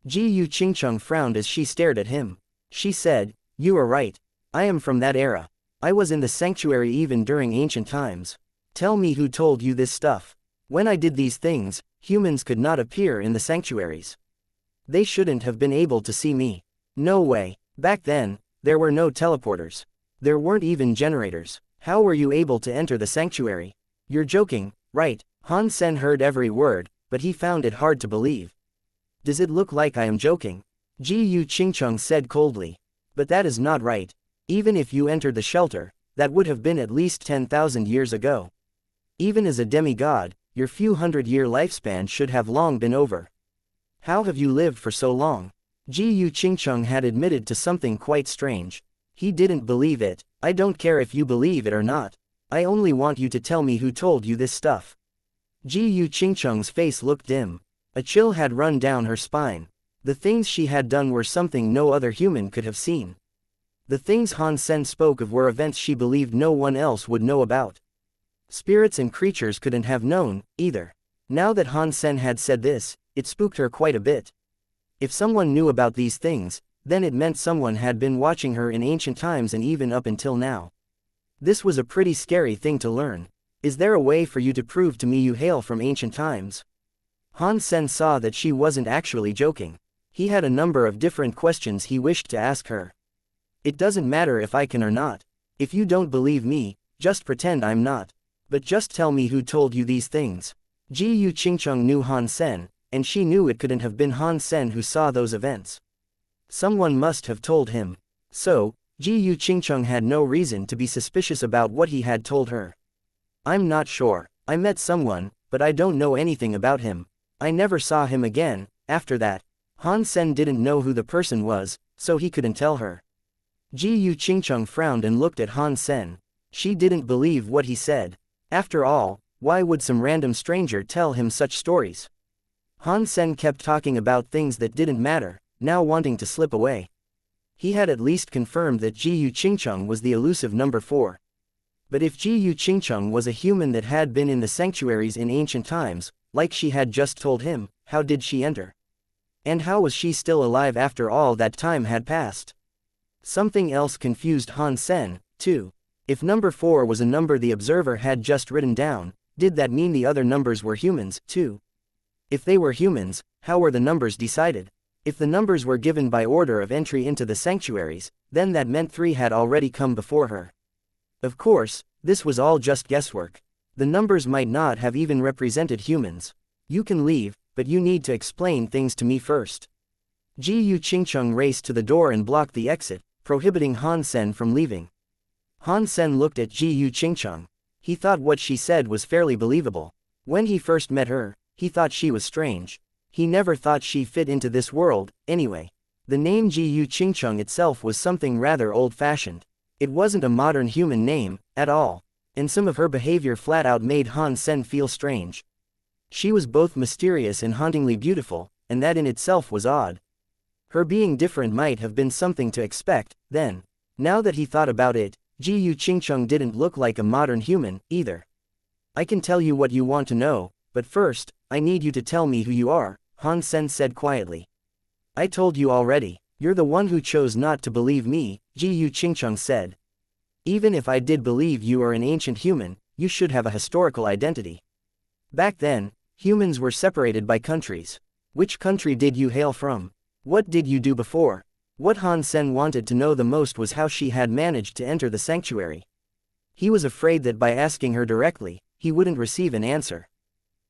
Ji Yu Qingcheng frowned as she stared at him. She said, "You are right. I am from that era. I was in the sanctuary even during ancient times. Tell me who told you this stuff. When I did these things, humans could not appear in the sanctuaries. They shouldn't have been able to see me. No way. Back then, there were no teleporters. There weren't even generators. How were you able to enter the sanctuary? You're joking, right?" Han Sen heard every word, but he found it hard to believe. "Does it look like I am joking?" Ji Yu Qingcheng said coldly. "But that is not right. Even if you entered the shelter, that would have been at least 10,000 years ago. Even as a demigod, your few hundred-year lifespan should have long been over. How have you lived for so long?" Ji Yu Qingcheng had admitted to something quite strange. He didn't believe it. "I don't care if you believe it or not. I only want you to tell me who told you this stuff." Ji Yu Qingcheng's face looked dim. A chill had run down her spine. The things she had done were something no other human could have seen. The things Han Sen spoke of were events she believed no one else would know about. Spirits and creatures couldn't have known, either. Now that Han Sen had said this, it spooked her quite a bit. If someone knew about these things, then it meant someone had been watching her in ancient times and even up until now. This was a pretty scary thing to learn. "Is there a way for you to prove to me you hail from ancient times?" Han Sen saw that she wasn't actually joking. He had a number of different questions he wished to ask her. "It doesn't matter if I can or not. If you don't believe me, just pretend I'm not. But just tell me who told you these things." Ji Yu Qingcheng knew Han Sen, and she knew it couldn't have been Han Sen who saw those events. Someone must have told him. So, Ji Yu Qingcheng had no reason to be suspicious about what he had told her. "I'm not sure. I met someone, but I don't know anything about him. I never saw him again." After that, Han Sen didn't know who the person was, so he couldn't tell her. Ji Yu Qingcheng frowned and looked at Han Sen. She didn't believe what he said. After all, why would some random stranger tell him such stories? Han Sen kept talking about things that didn't matter, now wanting to slip away. He had at least confirmed that Ji Yu Qingcheng was the elusive number 4. But if Ji Yu Qingcheng was a human that had been in the sanctuaries in ancient times, like she had just told him, how did she enter? And how was she still alive after all that time had passed? Something else confused Han Sen, too. If number 4 was a number the observer had just written down, did that mean the other numbers were humans, too? If they were humans, how were the numbers decided? If the numbers were given by order of entry into the sanctuaries, then that meant 3 had already come before her. Of course, this was all just guesswork. The numbers might not have even represented humans. "You can leave, but you need to explain things to me first." Ji Yu Qingcheng raced to the door and blocked the exit, prohibiting Han Sen from leaving. Han Sen looked at Ji Yu Qingcheng. He thought what she said was fairly believable. When he first met her, he thought she was strange. He never thought she fit into this world, anyway. The name Ji Yu Qingcheng itself was something rather old-fashioned. It wasn't a modern human name, at all. And some of her behavior flat-out made Han Sen feel strange. She was both mysterious and hauntingly beautiful, and that in itself was odd. Her being different might have been something to expect, then. Now that he thought about it, Ji Yu Qingcheng didn't look like a modern human, either. "I can tell you what you want to know, but first, I need you to tell me who you are," Han Sen said quietly. "I told you already. You're the one who chose not to believe me," Ji Yu Qingcheng said. "Even if I did believe you are an ancient human, you should have a historical identity. Back then, humans were separated by countries. Which country did you hail from? What did you do before?" What Han Sen wanted to know the most was how she had managed to enter the sanctuary. He was afraid that by asking her directly, he wouldn't receive an answer.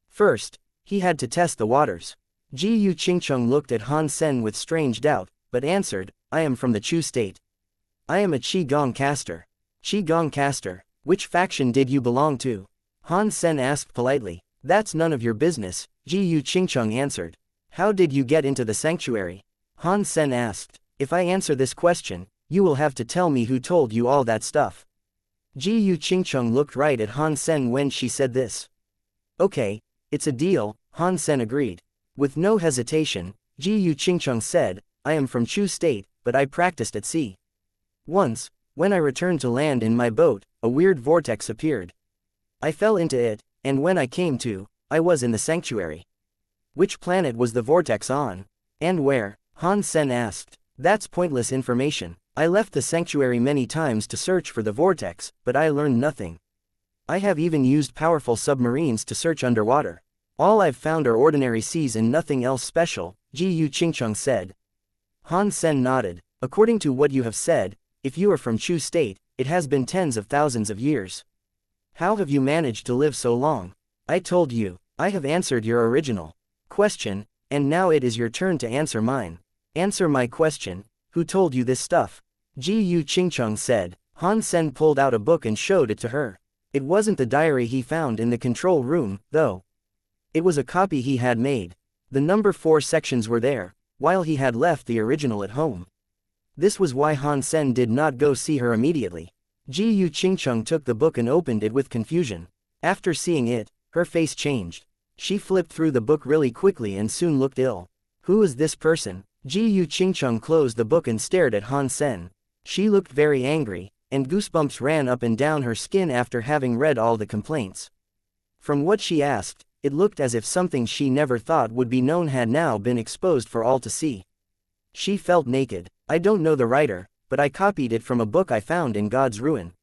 First, he had to test the waters. Ji Yu Qingcheng looked at Han Sen with strange doubt, but answered, "I am from the Chu state. I am a Qigong caster." "Qigong caster? Which faction did you belong to?" Han Sen asked politely. "That's none of your business," Ji Yu Qingcheng answered. "How did you get into the sanctuary?" Han Sen asked. "If I answer this question, you will have to tell me who told you all that stuff." Ji Yu Qingcheng looked right at Han Sen when she said this. "Okay, it's a deal," Han Sen agreed. With no hesitation, Ji Yu Qingcheng said, "I am from Chu state, but I practiced at sea. Once, when I returned to land in my boat, a weird vortex appeared. I fell into it, and when I came to, I was in the sanctuary. Which planet was the vortex on? And where? Han Sen asked. That's pointless information. I left the sanctuary many times to search for the vortex, but I learned nothing. I have even used powerful submarines to search underwater. All I've found are ordinary seas and nothing else special, Ji Qingcheng said. Han Sen nodded. According to what you have said, if you are from Chu State, it has been tens of thousands of years. How have you managed to live so long? I told you, I have answered your original question, and now it is your turn to answer mine. Answer my question. Who told you this stuff? Ji Qingcheng said. Han Sen pulled out a book and showed it to her. It wasn't the diary he found in the control room, though. It was a copy he had made. The number 4 sections were there, while he had left the original at home. This was why Han Sen did not go see her immediately. Ji Qingcheng took the book and opened it with confusion. After seeing it, her face changed. She flipped through the book really quickly and soon looked ill. Who is this person? Ji Qingcheng closed the book and stared at Han Sen. She looked very angry, and goosebumps ran up and down her skin after having read all the complaints. From what she asked, it looked as if something she never thought would be known had now been exposed for all to see. She felt naked. I don't know the writer, but I copied it from a book I found in God's ruin.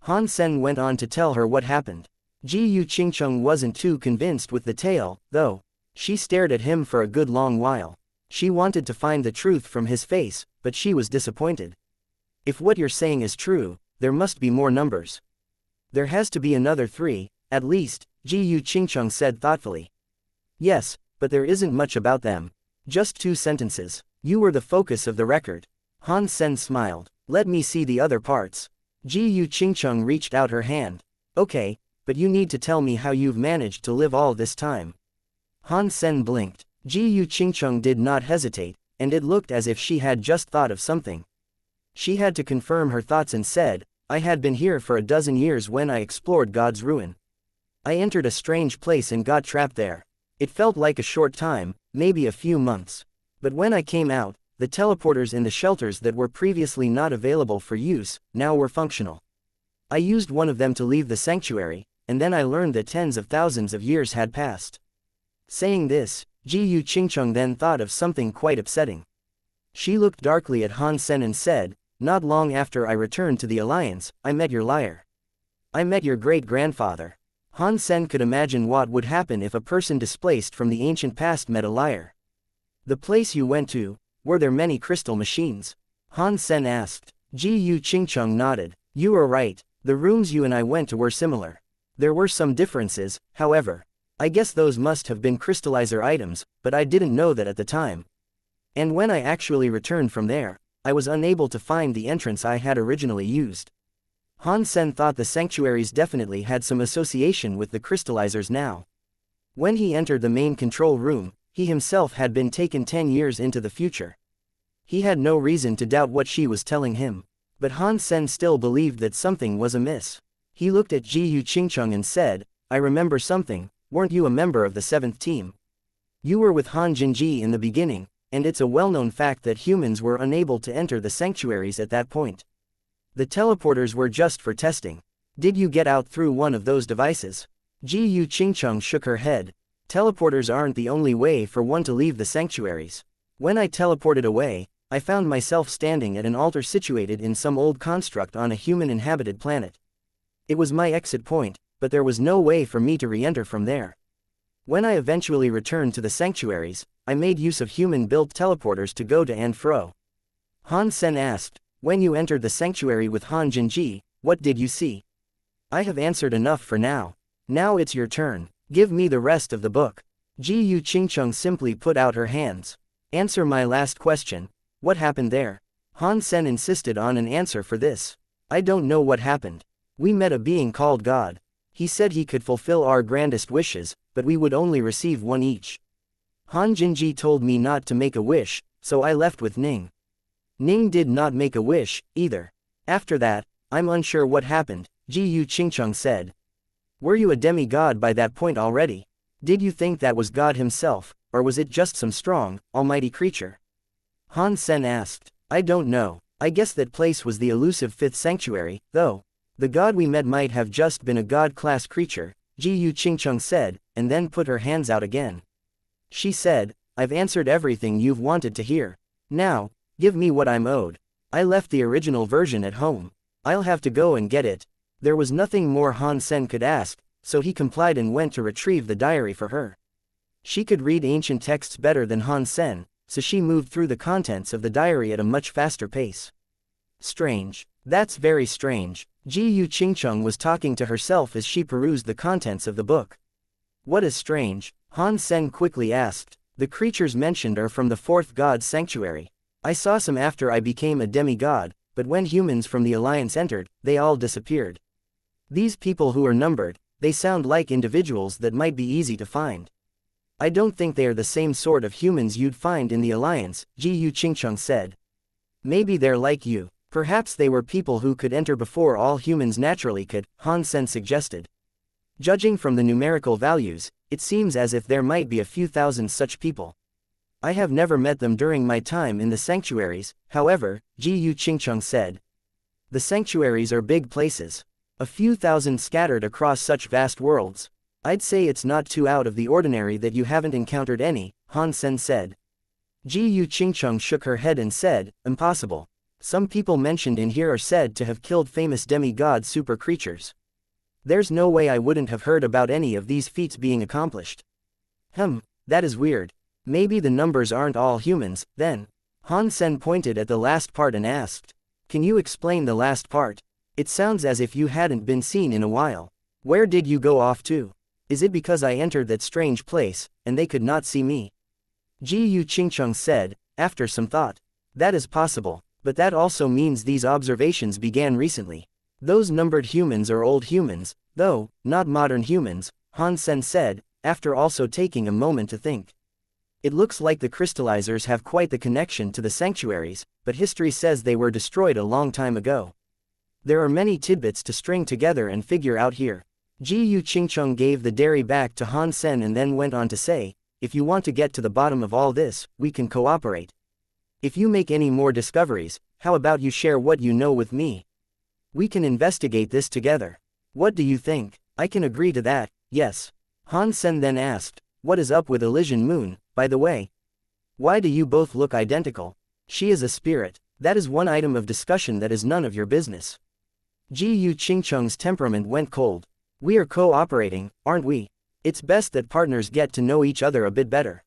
Han Sen went on to tell her what happened. Ji Qingcheng wasn't too convinced with the tale, though. She stared at him for a good long while. She wanted to find the truth from his face, but she was disappointed. If what you're saying is true, there must be more numbers. There has to be another 3, at least, Ji Qingcheng said thoughtfully. Yes, but there isn't much about them. Just 2 sentences. You were the focus of the record. Han Sen smiled. Let me see the other parts. Ji Qingcheng reached out her hand. Okay, but you need to tell me how you've managed to live all this time. Han Sen blinked. Ji Qingcheng did not hesitate, and it looked as if she had just thought of something. She had to confirm her thoughts and said, I had been here for a dozen years when I explored God's ruin. I entered a strange place and got trapped there. It felt like a short time, maybe a few months. But when I came out, the teleporters in the shelters that were previously not available for use, now were functional. I used one of them to leave the sanctuary, and then I learned that tens of thousands of years had passed. Saying this, Ji Qingcheng then thought of something quite upsetting. She looked darkly at Han Sen and said, not long after I returned to the Alliance, I met your liar. I met your great-grandfather. Han Sen could imagine what would happen if a person displaced from the ancient past met a liar. The place you went to, were there many crystal machines? Han Sen asked. Ji Qingcheng nodded. You are right, the rooms you and I went to were similar. There were some differences, however. I guess those must have been crystallizer items, but I didn't know that at the time. And when I actually returned from there, I was unable to find the entrance I had originally used. Han Sen thought the sanctuaries definitely had some association with the crystallizers now. When he entered the main control room, he himself had been taken 10 years into the future. He had no reason to doubt what she was telling him. But Han Sen still believed that something was amiss. He looked at Ji Qingcheng and said, I remember something, weren't you a member of the 7th team? You were with Han Jinji in the beginning, and it's a well-known fact that humans were unable to enter the sanctuaries at that point. The teleporters were just for testing. Did you get out through one of those devices? Ji Qingcheng shook her head. Teleporters aren't the only way for one to leave the sanctuaries. When I teleported away, I found myself standing at an altar situated in some old construct on a human-inhabited planet. It was my exit point, but there was no way for me to re-enter from there. When I eventually returned to the sanctuaries, I made use of human-built teleporters to go to and fro. Han Sen asked, when you entered the sanctuary with Han Jinji, what did you see? I have answered enough for now. Now it's your turn. Give me the rest of the book. Ji Qingcheng simply put out her hands. Answer my last question. What happened there? Han Sen insisted on an answer for this. I don't know what happened. We met a being called God. He said he could fulfill our grandest wishes, but we would only receive one each. Han Jinji told me not to make a wish, so I left with Ning. Ning did not make a wish, either. After that, I'm unsure what happened, Ji Qingcheng said. Were you a demigod by that point already? Did you think that was God himself, or was it just some strong, almighty creature? Han Sen asked. I don't know. I guess that place was the elusive 5th sanctuary, though. The god we met might have just been a god-class creature, Ji Qingcheng said, and then put her hands out again. She said, I've answered everything you've wanted to hear. Now, give me what I'm owed. I left the original version at home. I'll have to go and get it. There was nothing more Han Sen could ask, so he complied and went to retrieve the diary for her. She could read ancient texts better than Han Sen, so she moved through the contents of the diary at a much faster pace. Strange. That's very strange. Ji Qingcheng was talking to herself as she perused the contents of the book. What is strange? Han Sen quickly asked. The creatures mentioned are from the fourth god's sanctuary. I saw some after I became a demigod, but when humans from the Alliance entered, they all disappeared. These people who are numbered, they sound like individuals that might be easy to find. I don't think they are the same sort of humans you'd find in the Alliance, Ji Qingcheng said. Maybe they're like you. Perhaps they were people who could enter before all humans naturally could, Han Sen suggested. Judging from the numerical values, it seems as if there might be a few thousand such people. I have never met them during my time in the sanctuaries, however, Ji Qingcheng said. The sanctuaries are big places. A few thousand scattered across such vast worlds. I'd say it's not too out of the ordinary that you haven't encountered any, Han Sen said. Ji Qingcheng shook her head and said, impossible. Some people mentioned in here are said to have killed famous demigod super creatures. There's no way I wouldn't have heard about any of these feats being accomplished. That is weird. Maybe the numbers aren't all humans, then. Han Sen pointed at the last part and asked. Can you explain the last part? It sounds as if you hadn't been seen in a while. Where did you go off to? Is it because I entered that strange place, and they could not see me? Ji Qingcheng said, after some thought. That is possible, but that also means these observations began recently. Those numbered humans are old humans, though, not modern humans, Han Sen said, after also taking a moment to think. It looks like the crystallizers have quite the connection to the sanctuaries, but history says they were destroyed a long time ago. There are many tidbits to string together and figure out here. Ji Qingcheng gave the diary back to Han Sen and then went on to say, if you want to get to the bottom of all this, we can cooperate. If you make any more discoveries, how about you share what you know with me? We can investigate this together. What do you think? I can agree to that, yes. Han Sen then asked, what is up with Elysian Moon, by the way? Why do you both look identical? She is a spirit. That is one item of discussion that is none of your business. Ji Qingcheng's temperament went cold. We are cooperating, aren't we? It's best that partners get to know each other a bit better.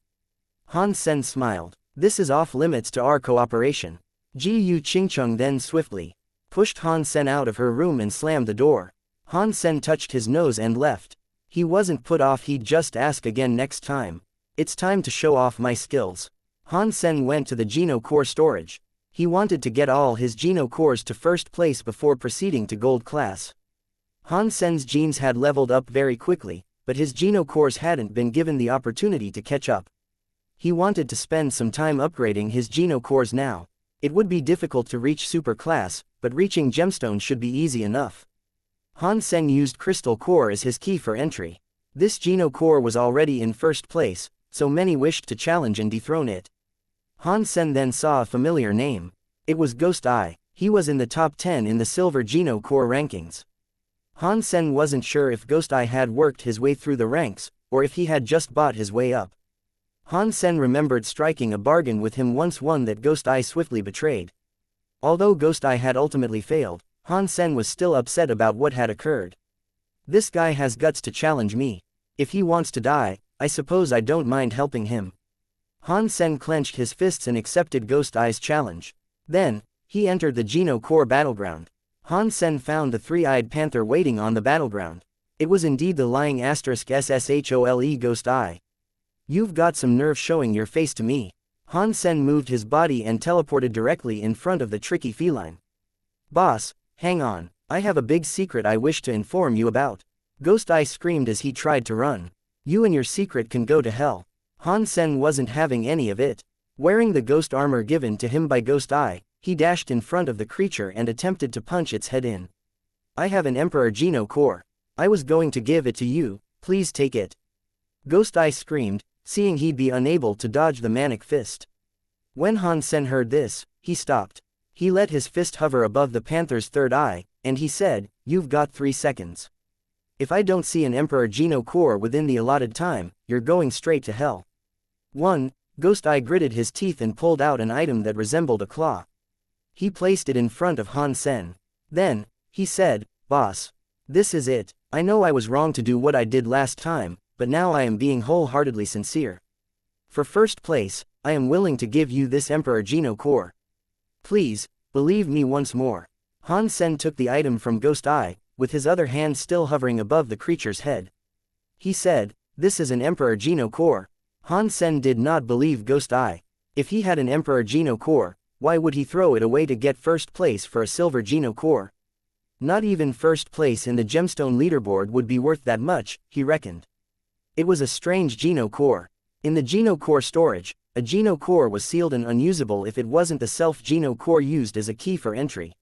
Han Sen smiled. This is off limits to our cooperation. Ji Qingcheng then swiftly pushed Han Sen out of her room and slammed the door. Han Sen touched his nose and left. He wasn't put off, he'd just ask again next time. It's time to show off my skills. Han Sen went to the Geno Core storage. He wanted to get all his Geno Cores to first place before proceeding to gold class. Han Sen's genes had leveled up very quickly, but his Geno Cores hadn't been given the opportunity to catch up. He wanted to spend some time upgrading his Geno Cores now. It would be difficult to reach super class, but reaching gemstone should be easy enough. Han Sen used Crystal Core as his key for entry. This Geno Core was already in first place, so many wished to challenge and dethrone it. Han Sen then saw a familiar name. It was Ghost Eye. He was in the top 10 in the Silver Geno Core rankings. Han Sen wasn't sure if Ghost Eye had worked his way through the ranks, or if he had just bought his way up. Han Sen remembered striking a bargain with him once, one that Ghost Eye swiftly betrayed. Although Ghost Eye had ultimately failed, Han Sen was still upset about what had occurred. This guy has guts to challenge me. If he wants to die, I suppose I don't mind helping him. Han Sen clenched his fists and accepted Ghost Eye's challenge. Then, he entered the Geno Core battleground. Han Sen found the three-eyed panther waiting on the battleground. It was indeed the lying *SSHOLE Ghost Eye. You've got some nerve showing your face to me. Han Sen moved his body and teleported directly in front of the tricky feline. Boss, hang on, I have a big secret I wish to inform you about. Ghost Eye screamed as he tried to run. You and your secret can go to hell. Han Sen wasn't having any of it. Wearing the ghost armor given to him by Ghost Eye, he dashed in front of the creature and attempted to punch its head in. I have an Emperor Geno Core. I was going to give it to you, please take it. Ghost Eye screamed, seeing he'd be unable to dodge the manic fist. When Han Sen heard this, he stopped. He let his fist hover above the panther's third eye, and he said, "You've got 3 seconds. If I don't see an Emperor Geno core within the allotted time, you're going straight to hell." 1. Ghost Eye gritted his teeth and pulled out an item that resembled a claw. He placed it in front of Han Sen. Then, he said, "Boss. This is it. I know I was wrong to do what I did last time, but now I am being wholeheartedly sincere. For first place, I am willing to give you this Emperor Geno core. Please, believe me once more." Han Sen took the item from Ghost Eye, with his other hand still hovering above the creature's head. He said, "This is an Emperor Geno core." Han Sen did not believe Ghost Eye. If he had an Emperor Geno core, why would he throw it away to get first place for a silver Geno core? Not even first place in the gemstone leaderboard would be worth that much, he reckoned. It was a strange Geno core. In the Geno core storage, a Geno core was sealed and unusable if it wasn't the self Geno core used as a key for entry.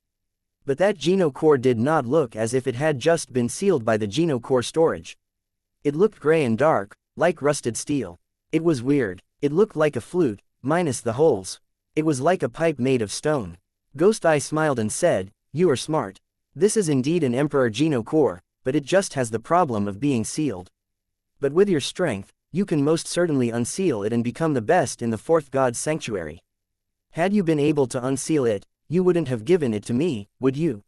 But that Geno core did not look as if it had just been sealed by the Geno core storage. It looked gray and dark, like rusted steel. It was weird. It looked like a flute, minus the holes. It was like a pipe made of stone. Ghost Eye smiled and said, "You are smart. This is indeed an Emperor Geno core, but it just has the problem of being sealed. But with your strength, you can most certainly unseal it and become the best in the fourth god's sanctuary. Had you been able to unseal it, you wouldn't have given it to me, would you?"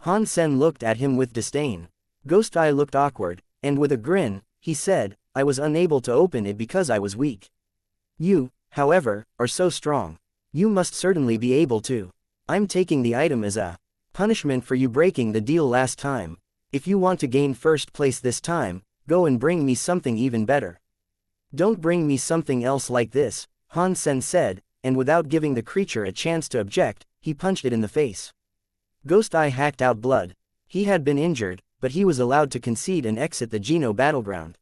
Han Sen looked at him with disdain. Ghost Eye looked awkward, and with a grin, he said, "I was unable to open it because I was weak. You, however, are so strong. You must certainly be able to. I'm taking the item as a punishment for you breaking the deal last time. If you want to gain first place this time, go and bring me something even better. Don't bring me something else like this," Han Sen said, and without giving the creature a chance to object, he punched it in the face. Ghost Eye hacked out blood. He had been injured, but he was allowed to concede and exit the Geno battleground.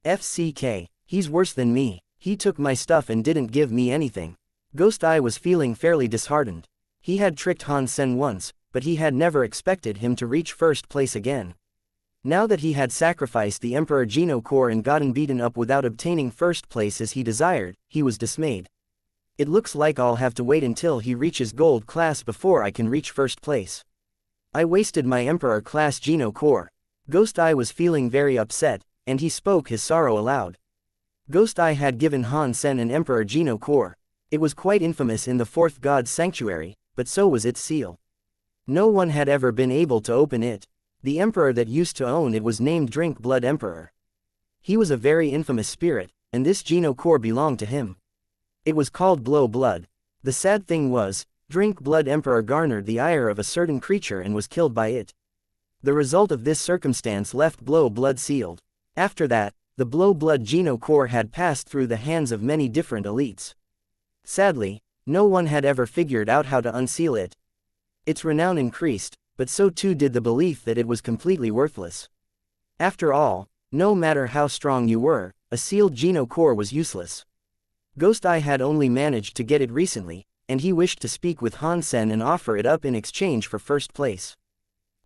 FCK, he's worse than me. He took my stuff and didn't give me anything. Ghost Eye was feeling fairly disheartened. He had tricked Han Sen once, but he had never expected him to reach first place again. Now that he had sacrificed the Emperor Geno core and gotten beaten up without obtaining first place as he desired, he was dismayed. It looks like I'll have to wait until he reaches gold class before I can reach first place. I wasted my Emperor class Geno core. Ghost Eye was feeling very upset, and he spoke his sorrow aloud. Ghost Eye had given Han Sen an Emperor Geno core. It was quite infamous in the fourth god's sanctuary, but so was its seal. No one had ever been able to open it. The emperor that used to own it was named Drink Blood Emperor. He was a very infamous spirit, and this Geno core belonged to him. It was called Blow Blood. The sad thing was, Drink Blood Emperor garnered the ire of a certain creature and was killed by it. The result of this circumstance left Blow Blood sealed. After that, the Blow Blood Geno core had passed through the hands of many different elites. Sadly, no one had ever figured out how to unseal it. Its renown increased, but so too did the belief that it was completely worthless. After all, no matter how strong you were, a sealed Geno core was useless. Ghost Eye had only managed to get it recently, and he wished to speak with Han Sen and offer it up in exchange for first place.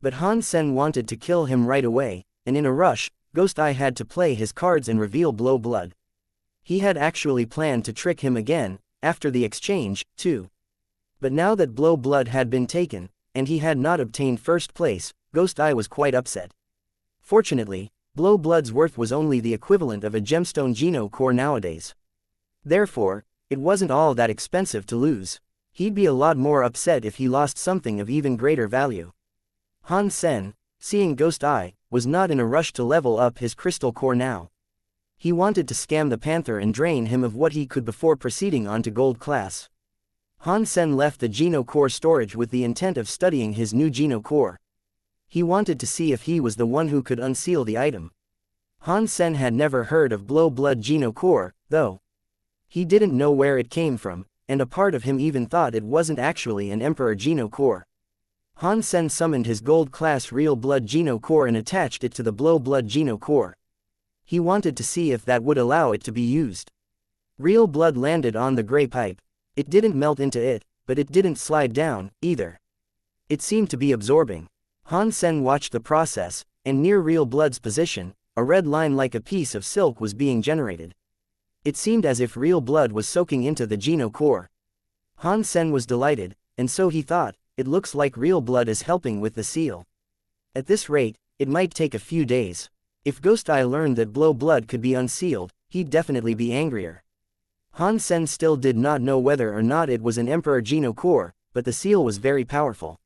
But Han Sen wanted to kill him right away, and in a rush, Ghost Eye had to play his cards and reveal Blow Blood. He had actually planned to trick him again, after the exchange, too. But now that Blow Blood had been taken, and he had not obtained first place, Ghost Eye was quite upset. Fortunately, Blow Blood's worth was only the equivalent of a gemstone Geno core nowadays. Therefore, it wasn't all that expensive to lose. He'd be a lot more upset if he lost something of even greater value. Han Sen, seeing Ghost Eye, was not in a rush to level up his crystal core now. He wanted to scam the Panther and drain him of what he could before proceeding on to gold class. Han Sen left the Geno core storage with the intent of studying his new Geno core. He wanted to see if he was the one who could unseal the item. Han Sen had never heard of Blow Blood Geno core, though. He didn't know where it came from, and a part of him even thought it wasn't actually an Emperor Geno core. Han Sen summoned his gold class Real Blood Geno core and attached it to the Blow Blood Geno core. He wanted to see if that would allow it to be used. Real blood landed on the gray pipe. It didn't melt into it, but it didn't slide down, either. It seemed to be absorbing. Han Sen watched the process, and near Real Blood's position, a red line like a piece of silk was being generated. It seemed as if Real Blood was soaking into the Geno core. Han Sen was delighted, and so he thought, it looks like real blood is helping with the seal. At this rate, it might take a few days. If Ghost Eye learned that blow blood could be unsealed, he'd definitely be angrier. Han Sen still did not know whether or not it was an Emperor Geno core, but the seal was very powerful.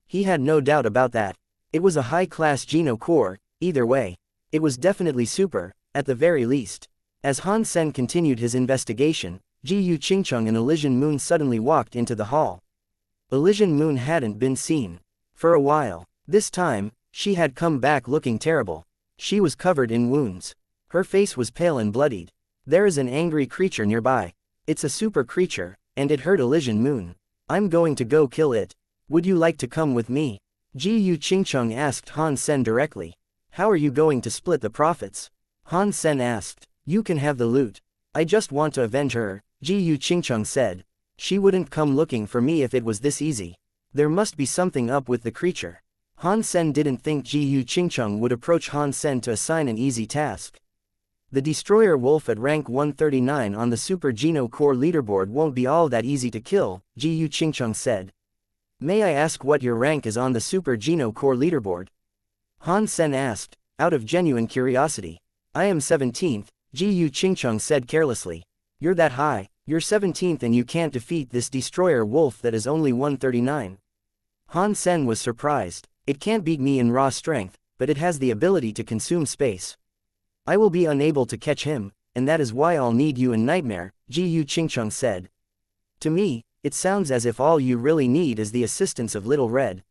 He had no doubt about that. It was a high-class Geno core, either way. It was definitely super, at the very least. As Han Sen continued his investigation, Ji Yu Qingcheng and Elysian Moon suddenly walked into the hall. Elysian Moon hadn't been seen for a while. This time, she had come back looking terrible. She was covered in wounds. Her face was pale and bloodied. There is an angry creature nearby. It's a super creature, and it hurt Elysian Moon. I'm going to go kill it. Would you like to come with me? Ji Yu Qingcheng asked Han Sen directly. How are you going to split the profits? Han Sen asked. You can have the loot. I just want to avenge her, Ji Yu Qingcheng said. She wouldn't come looking for me if it was this easy. There must be something up with the creature. Han Sen didn't think Ji Yu Qingcheng would approach Han Sen to assign an easy task. The Destroyer Wolf at rank 139 on the Super Geno Core leaderboard won't be all that easy to kill, Ji Yu Qingcheng said. May I ask what your rank is on the Super Geno Core leaderboard? Han Sen asked, out of genuine curiosity. I am 17th, Ji Yu Qingcheng said carelessly. You're that high, you're 17th and you can't defeat this Destroyer Wolf that is only 139. Han Sen was surprised. It can't beat me in raw strength, but it has the ability to consume space. I will be unable to catch him, and that is why I'll need you in Nightmare, Ji Yu Qingcheng said. To me, it sounds as if all you really need is the assistance of Little Red.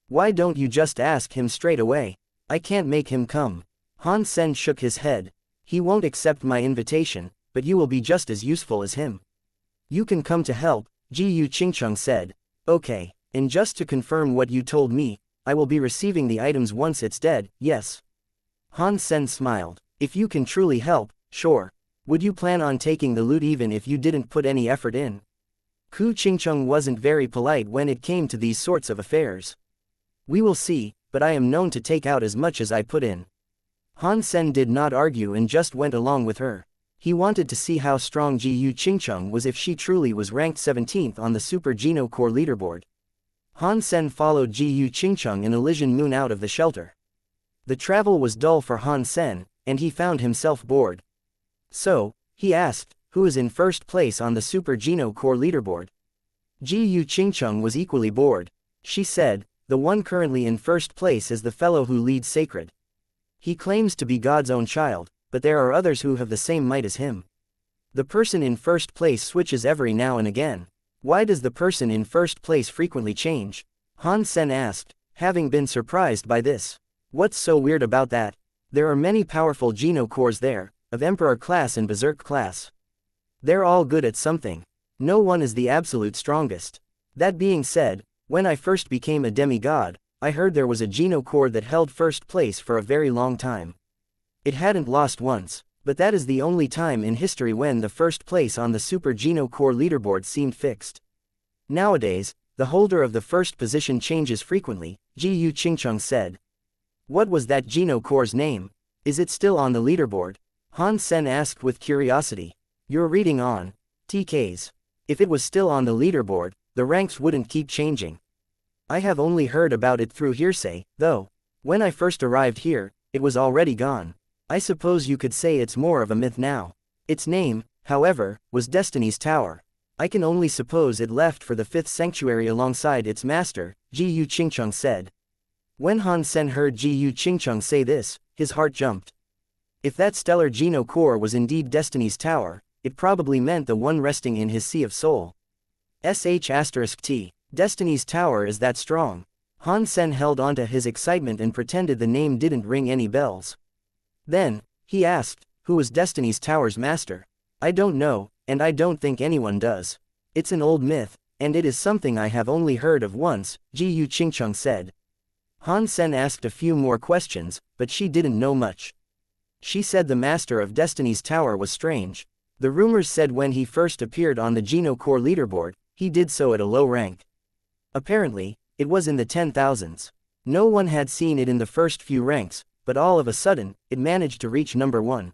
Why don't you just ask him straight away? I can't make him come. Han Sen shook his head. He won't accept my invitation, but you will be just as useful as him. You can come to help, Ji Yu Qingcheng said. Okay, and just to confirm what you told me, I will be receiving the items once it's dead, yes? Han Sen smiled. If you can truly help, sure. Would you plan on taking the loot even if you didn't put any effort in? Ku Qingcheng wasn't very polite when it came to these sorts of affairs. We will see, but I am known to take out as much as I put in. Han Sen did not argue and just went along with her. He wanted to see how strong Ji Yu Qingcheng was if she truly was ranked 17th on the Super Geno Core leaderboard. Han Sen followed Ji Yu Qingcheng and Elysian Moon out of the shelter. The travel was dull for Han Sen, and he found himself bored. So, he asked, who is in first place on the Super Geno Core leaderboard? Ji Yu Qingcheng was equally bored. She said, the one currently in first place is the fellow who leads Sacred. He claims to be God's own child, but there are others who have the same might as him. The person in first place switches every now and again. Why does the person in first place frequently change? Han Sen asked, having been surprised by this. What's so weird about that? There are many powerful Geno cores there, of Emperor class and Berserk class. They're all good at something. No one is the absolute strongest. That being said, when I first became a demigod, I heard there was a Geno core that held first place for a very long time. It hadn't lost once, but that is the only time in history when the first place on the Super Geno Core leaderboard seemed fixed. Nowadays, the holder of the first position changes frequently, Ji Yu Qingcheng said. What was that Geno Core's name? Is it still on the leaderboard? Han Sen asked with curiosity. You're reading on TKs. If it was still on the leaderboard, the ranks wouldn't keep changing. I have only heard about it through hearsay, though. When I first arrived here, it was already gone. I suppose you could say it's more of a myth now. Its name, however, was Destiny's Tower. I can only suppose it left for the fifth sanctuary alongside its master, Ji Yu Qingcheng said. When Han Sen heard Ji Yu Qingcheng say this, his heart jumped. If that stellar Geno core was indeed Destiny's Tower, it probably meant the one resting in his Sea of Soul. **T. Destiny's Tower is that strong. Han Sen held onto his excitement and pretended the name didn't ring any bells. Then, he asked, who was Destiny's Tower's master? I don't know, and I don't think anyone does. It's an old myth, and it is something I have only heard of once, Ji Yu Qingcheng said. Han Sen asked a few more questions, but she didn't know much. She said the master of Destiny's Tower was strange. The rumors said when he first appeared on the Geno Core leaderboard, he did so at a low rank. Apparently, it was in the 10,000s. No one had seen it in the first few ranks, but all of a sudden, it managed to reach number 1.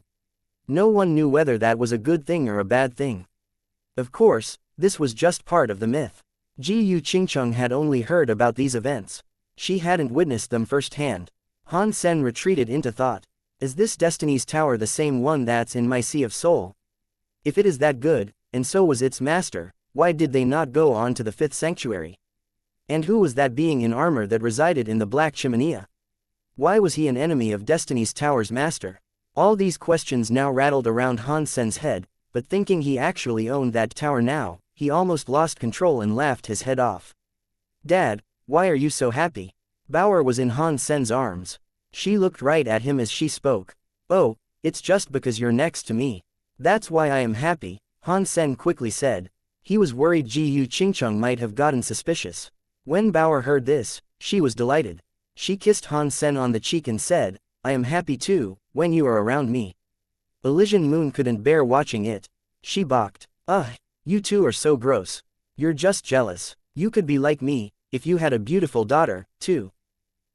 No one knew whether that was a good thing or a bad thing. Of course, this was just part of the myth. Ji Qingcheng had only heard about these events. She hadn't witnessed them firsthand. Han Sen retreated into thought. Is this Destiny's Tower the same one that's in my Sea of Soul? If it is that good, and so was its master, why did they not go on to the fifth sanctuary? And who was that being in armor that resided in the Black Chimenea? Why was he an enemy of Destiny's Tower's master? All these questions now rattled around Han Sen's head, but thinking he actually owned that tower now, he almost lost control and laughed his head off. Dad, why are you so happy? Bauer was in Han Sen's arms. She looked right at him as she spoke. Oh, it's just because you're next to me. That's why I am happy, Han Sen quickly said. He was worried Ji Qingcheng might have gotten suspicious. When Bauer heard this, she was delighted. She kissed Han Sen on the cheek and said, I am happy too, when you are around me. Elysian Moon couldn't bear watching it. She balked. Ugh, you two are so gross. You're just jealous. You could be like me, if you had a beautiful daughter, too.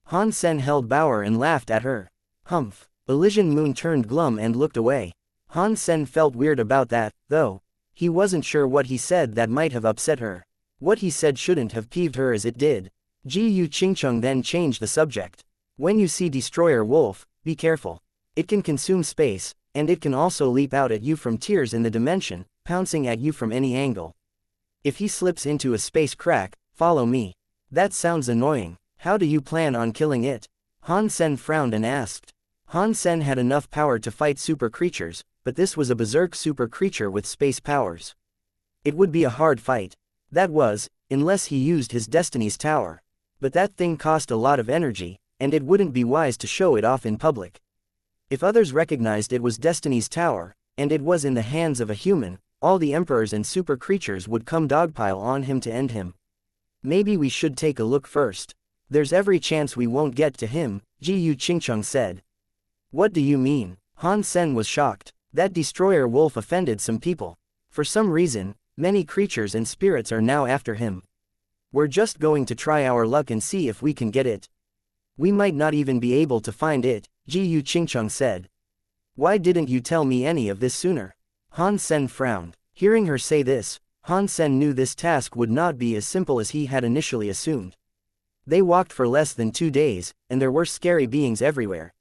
Han Sen held Bauer and laughed at her. Humph. Elysian Moon turned glum and looked away. Han Sen felt weird about that, though. He wasn't sure what he said that might have upset her. What he said shouldn't have peeved her as it did. Ji Qingcheng then changed the subject. When you see Destroyer Wolf, be careful. It can consume space, and it can also leap out at you from tiers in the dimension, pouncing at you from any angle. If he slips into a space crack, follow me. That sounds annoying. How do you plan on killing it? Han Sen frowned and asked. Han Sen had enough power to fight super creatures, but this was a berserk super creature with space powers. It would be a hard fight. That was, unless he used his Destiny's Tower. But that thing cost a lot of energy, and it wouldn't be wise to show it off in public. If others recognized it was Destiny's Tower, and it was in the hands of a human, all the emperors and super creatures would come dogpile on him to end him. Maybe we should take a look first. There's every chance we won't get to him, Ji Qingcheng said. What do you mean? Han Sen was shocked. That destroyer wolf offended some people. For some reason, many creatures and spirits are now after him. We're just going to try our luck and see if we can get it. We might not even be able to find it, Ji Qingcheng said. Why didn't you tell me any of this sooner? Han Sen frowned. Hearing her say this, Han Sen knew this task would not be as simple as he had initially assumed. They walked for less than 2 days, and there were scary beings everywhere.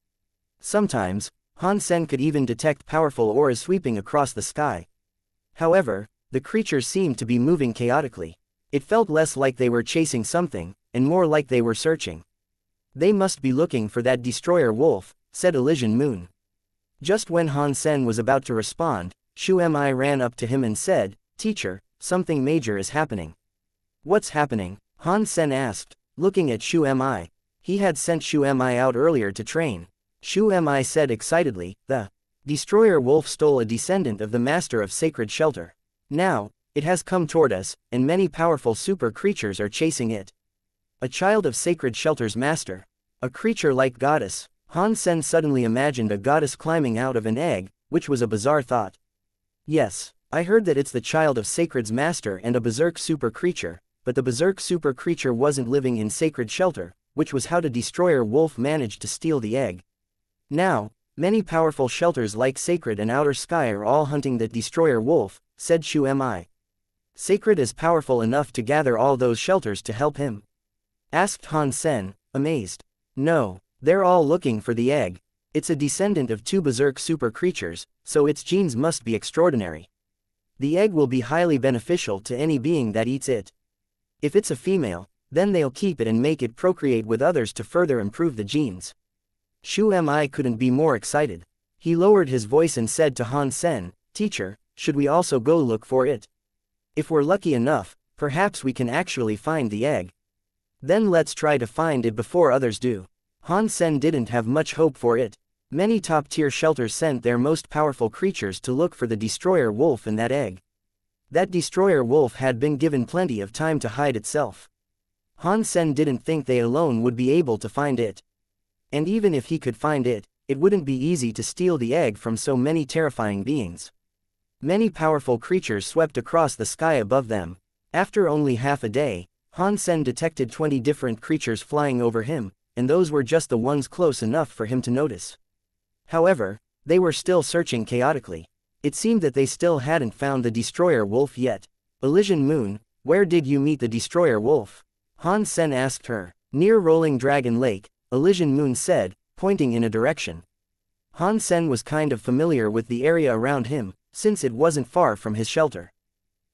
Sometimes, Han Sen could even detect powerful auras sweeping across the sky. However, the creatures seemed to be moving chaotically. It felt less like they were chasing something, and more like they were searching. They must be looking for that destroyer wolf, said Elysian Moon. Just when Han Sen was about to respond, Shu Mi ran up to him and said, Teacher, something major is happening. What's happening? Han Sen asked, looking at Shu Mi. He had sent Shu Mi out earlier to train. Shu Mi said excitedly, the destroyer wolf stole a descendant of the master of sacred shelter. Now, it has come toward us, and many powerful super creatures are chasing it. A child of sacred shelter's master. A creature like goddess. Han Sen suddenly imagined a goddess climbing out of an egg, which was a bizarre thought. Yes, I heard that it's the child of sacred's master and a berserk super creature, but the berserk super creature wasn't living in sacred shelter, which was how the destroyer wolf managed to steal the egg. Now, many powerful shelters like Sacred and Outer Sky are all hunting the destroyer wolf, said Shu Mi. Sacred is powerful enough to gather all those shelters to help him? Asked Han Sen, amazed. No, they're all looking for the egg. It's a descendant of 2 berserk super creatures, so its genes must be extraordinary. The egg will be highly beneficial to any being that eats it. If it's a female, then they'll keep it and make it procreate with others to further improve the genes. Shu Mi couldn't be more excited. He lowered his voice and said to Han Sen, Teacher, should we also go look for it? If we're lucky enough, perhaps we can actually find the egg. Then let's try to find it before others do. Han Sen didn't have much hope for it. Many top-tier shelters sent their most powerful creatures to look for the destroyer wolf and that egg. That destroyer wolf had been given plenty of time to hide itself. Han Sen didn't think they alone would be able to find it. And even if he could find it, it wouldn't be easy to steal the egg from so many terrifying beings. Many powerful creatures swept across the sky above them. After only half a day, Han Sen detected 20 different creatures flying over him, and those were just the ones close enough for him to notice. However, they were still searching chaotically. It seemed that they still hadn't found the destroyer wolf yet. Elysian Moon, where did you meet the destroyer wolf? Han Sen asked her. Near Rolling Dragon Lake, Elysian Moon said, pointing in a direction. Han Sen was kind of familiar with the area around him, since it wasn't far from his shelter.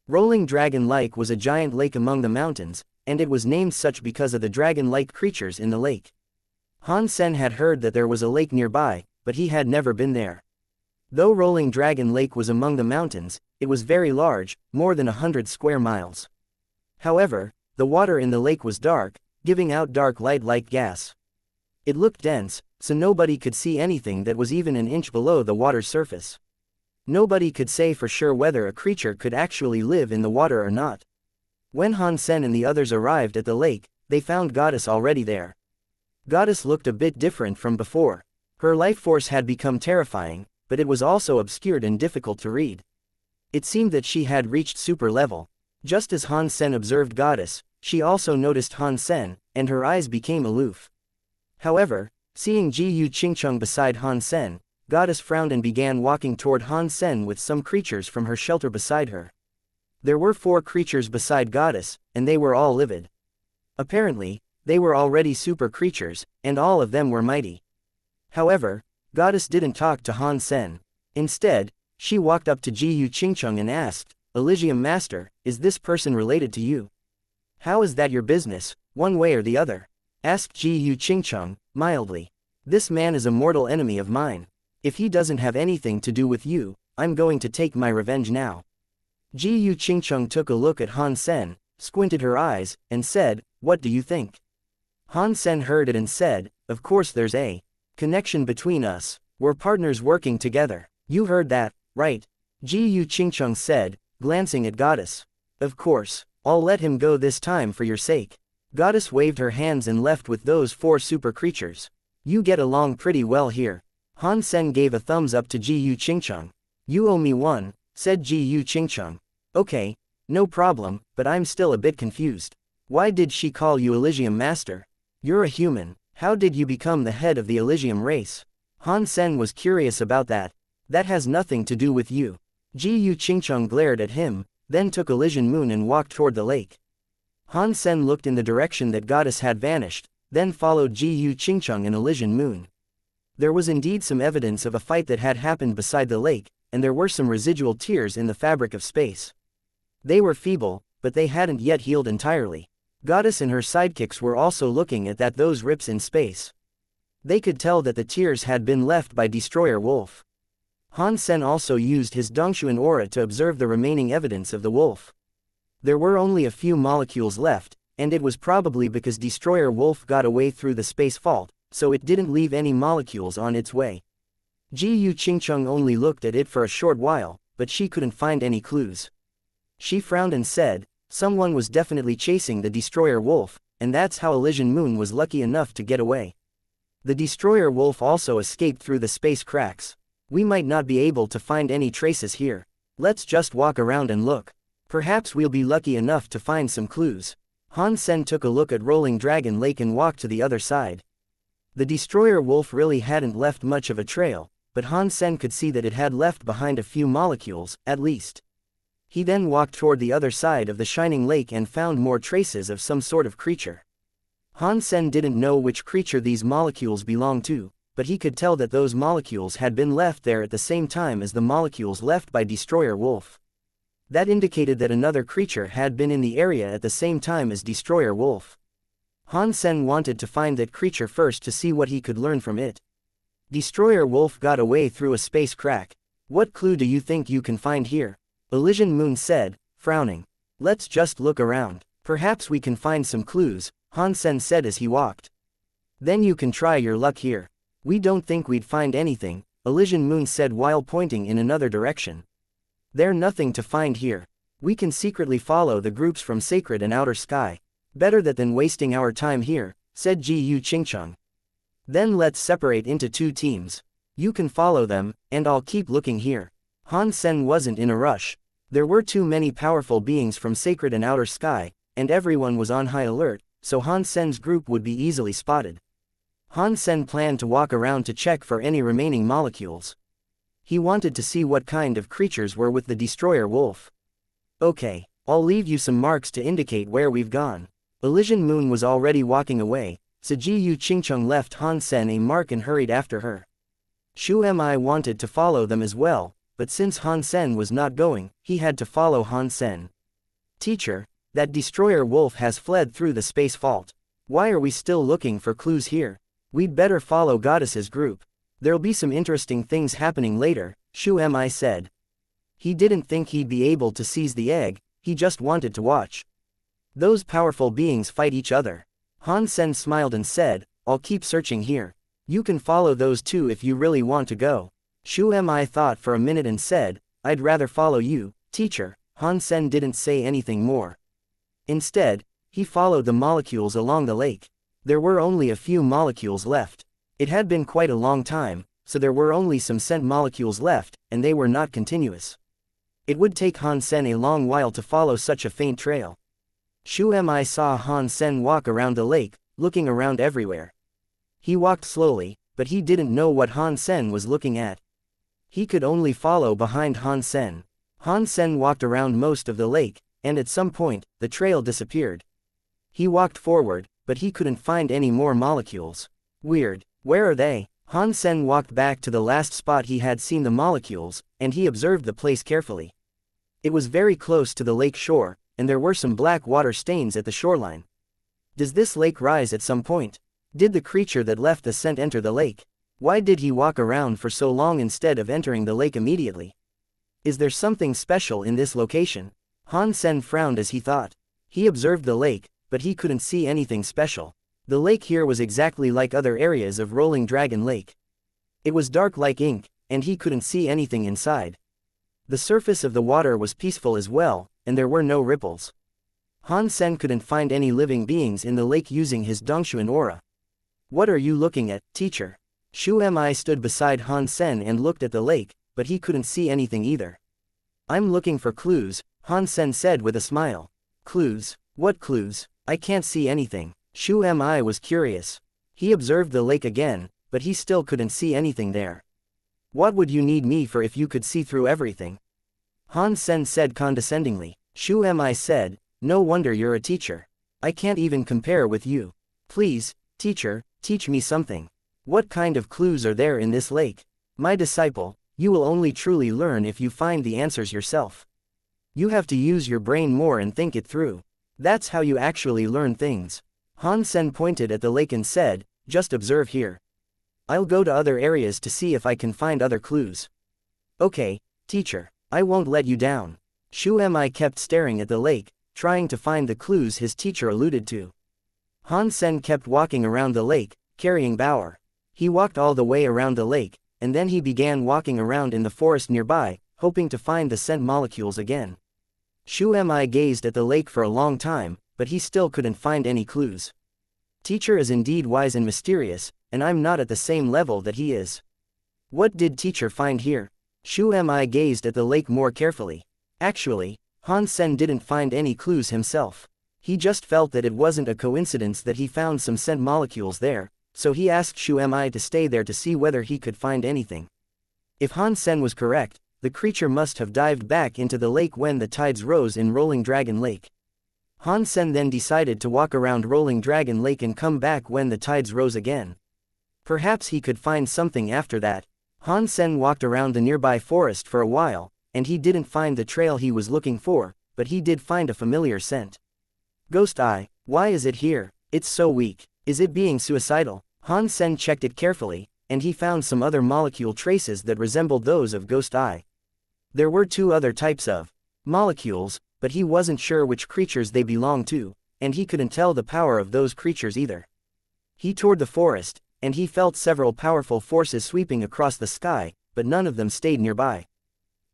Rolling Dragon Lake was a giant lake among the mountains, and it was named such because of the dragon-like creatures in the lake. Han Sen had heard that there was a lake nearby, but he had never been there. Though Rolling Dragon Lake was among the mountains, it was very large, more than 100 square miles. However, the water in the lake was dark, giving out dark light like gas. It looked dense, so nobody could see anything that was even an inch below the water's surface. Nobody could say for sure whether a creature could actually live in the water or not. When Han Sen and the others arrived at the lake, they found Goddess already there. Goddess looked a bit different from before. Her life force had become terrifying, but it was also obscured and difficult to read. It seemed that she had reached super level. Just as Han Sen observed Goddess, she also noticed Han Sen, and her eyes became aloof. However, seeing Ji Yu Qingcheng beside Han Sen, Goddess frowned and began walking toward Han Sen with some creatures from her shelter beside her. There were 4 creatures beside Goddess, and they were all livid. Apparently, they were already super creatures, and all of them were mighty. However, Goddess didn't talk to Han Sen. Instead, she walked up to Ji Yu Qingcheng and asked, Elysium Master, is this person related to you? How is that your business, one way or the other? Asked Ji Yu Qingcheng, mildly. This man is a mortal enemy of mine. If he doesn't have anything to do with you, I'm going to take my revenge now. Ji Yu Qingcheng took a look at Han Sen, squinted her eyes, and said, what do you think? Han Sen heard it and said, of course there's a connection between us. We're partners working together. You heard that, right? Ji Yu Qingcheng said, glancing at Goddess. Of course, I'll let him go this time for your sake. Goddess waved her hands and left with those 4 super creatures. You get along pretty well here. Han Sen gave a thumbs up to Ji Yu Qingcheng. You owe me one, said Ji Yu Qingcheng. Okay, no problem, but I'm still a bit confused. Why did she call you Elysium Master? You're a human. How did you become the head of the Elysium race? Han Sen was curious about that. That has nothing to do with you. Ji Yu Qingcheng glared at him, then took Elysian Moon and walked toward the lake. Han Sen looked in the direction that Goddess had vanished, then followed Ji Yu Qingcheng and Elysian Moon. There was indeed some evidence of a fight that had happened beside the lake, and there were some residual tears in the fabric of space. They were feeble, but they hadn't yet healed entirely. Goddess and her sidekicks were also looking at those rips in space. They could tell that the tears had been left by Destroyer Wolf. Han Sen also used his Dongshuan aura to observe the remaining evidence of the wolf. There were only a few molecules left, and it was probably because Destroyer Wolf got away through the space fault, so it didn't leave any molecules on its way. Ji Yu Qingcheng only looked at it for a short while, but she couldn't find any clues. She frowned and said, someone was definitely chasing the Destroyer Wolf, and that's how Elysian Moon was lucky enough to get away. The Destroyer Wolf also escaped through the space cracks. We might not be able to find any traces here. Let's just walk around and look. Perhaps we'll be lucky enough to find some clues. Han Sen took a look at Rolling Dragon Lake and walked to the other side. The Destroyer Wolf really hadn't left much of a trail, but Han Sen could see that it had left behind a few molecules, at least. He then walked toward the other side of the shining lake and found more traces of some sort of creature. Han Sen didn't know which creature these molecules belonged to, but he could tell that those molecules had been left there at the same time as the molecules left by Destroyer Wolf. That indicated that another creature had been in the area at the same time as Destroyer Wolf. Han Sen wanted to find that creature first to see what he could learn from it. Destroyer Wolf got away through a space crack. What clue do you think you can find here? Elysian Moon said, frowning. Let's just look around. Perhaps we can find some clues, Han Sen said as he walked. Then you can try your luck here. We don't think we'd find anything, Elysian Moon said while pointing in another direction. There's nothing to find here. We can secretly follow the groups from Sacred and Outer Sky. Better that than wasting our time here, said Ji Yu Qingcheng. Then let's separate into 2 teams. You can follow them, and I'll keep looking here. Han Sen wasn't in a rush. There were too many powerful beings from Sacred and Outer Sky, and everyone was on high alert, so Han Sen's group would be easily spotted. Han Sen planned to walk around to check for any remaining molecules. He wanted to see what kind of creatures were with the Destroyer Wolf. Okay, I'll leave you some marks to indicate where we've gone. Elysian Moon was already walking away, so Ji Yu Qingcheng left Han Sen a mark and hurried after her. Shu Mi wanted to follow them as well, but since Han Sen was not going, he had to follow Han Sen. Teacher, that destroyer wolf has fled through the space fault. Why are we still looking for clues here? We'd better follow Goddess's group. There'll be some interesting things happening later, Shu Mi said. He didn't think he'd be able to seize the egg, he just wanted to watch those powerful beings fight each other. Han Sen smiled and said, I'll keep searching here. You can follow those two if you really want to go. Shu Mi thought for a minute and said, I'd rather follow you, teacher. Han Sen didn't say anything more. Instead, he followed the molecules along the lake. There were only a few molecules left. It had been quite a long time, so there were only some scent molecules left, and they were not continuous. It would take Han Sen a long while to follow such a faint trail. Shu Mi saw Han Sen walk around the lake, looking around everywhere. He walked slowly, but he didn't know what Han Sen was looking at. He could only follow behind Han Sen. Han Sen walked around most of the lake, and at some point, the trail disappeared. He walked forward, but he couldn't find any more molecules. Weird, where are they? Han Sen walked back to the last spot he had seen the molecules, and he observed the place carefully. It was very close to the lake shore, and there were some black water stains at the shoreline. Does this lake rise at some point? Did the creature that left the scent enter the lake? Why did he walk around for so long instead of entering the lake immediately? Is there something special in this location? Han Sen frowned as he thought. He observed the lake, but he couldn't see anything special. The lake here was exactly like other areas of Rolling Dragon Lake. It was dark like ink, and he couldn't see anything inside. The surface of the water was peaceful as well, and there were no ripples. Han Sen couldn't find any living beings in the lake using his Dongshuan aura. What are you looking at, teacher? Shu Mi stood beside Han Sen and looked at the lake, but he couldn't see anything either. I'm looking for clues, Han Sen said with a smile. Clues? What clues? I can't see anything. Shu Mi was curious. He observed the lake again, but he still couldn't see anything there. What would you need me for if you could see through everything? Han Sen said condescendingly. Shu Mi said, no wonder you're a teacher. I can't even compare with you. Please, teacher, teach me something. What kind of clues are there in this lake? My disciple, you will only truly learn if you find the answers yourself. You have to use your brain more and think it through. That's how you actually learn things. Han Sen pointed at the lake and said, just observe here. I'll go to other areas to see if I can find other clues. Okay, teacher, I won't let you down. Shu Mi kept staring at the lake, trying to find the clues his teacher alluded to. Han Sen kept walking around the lake, carrying Bauer. He walked all the way around the lake, and then he began walking around in the forest nearby, hoping to find the scent molecules again. Shu Mi gazed at the lake for a long time, but he still couldn't find any clues. Teacher is indeed wise and mysterious, and I'm not at the same level that he is. What did teacher find here? Shu Mi gazed at the lake more carefully. Actually, Han Sen didn't find any clues himself. He just felt that it wasn't a coincidence that he found some scent molecules there, so he asked Shu Mi to stay there to see whether he could find anything. If Han Sen was correct, the creature must have dived back into the lake when the tides rose in Rolling Dragon Lake. Han Sen then decided to walk around Rolling Dragon Lake and come back when the tides rose again. Perhaps he could find something after that. Han Sen walked around the nearby forest for a while, and he didn't find the trail he was looking for, but he did find a familiar scent. Ghost Eye, why is it here? It's so weak. Is it being suicidal? Han Sen checked it carefully, and he found some other molecule traces that resembled those of Ghost Eye. There were two other types of molecules, but he wasn't sure which creatures they belonged to, and he couldn't tell the power of those creatures either. He toured the forest, and he felt several powerful forces sweeping across the sky, but none of them stayed nearby.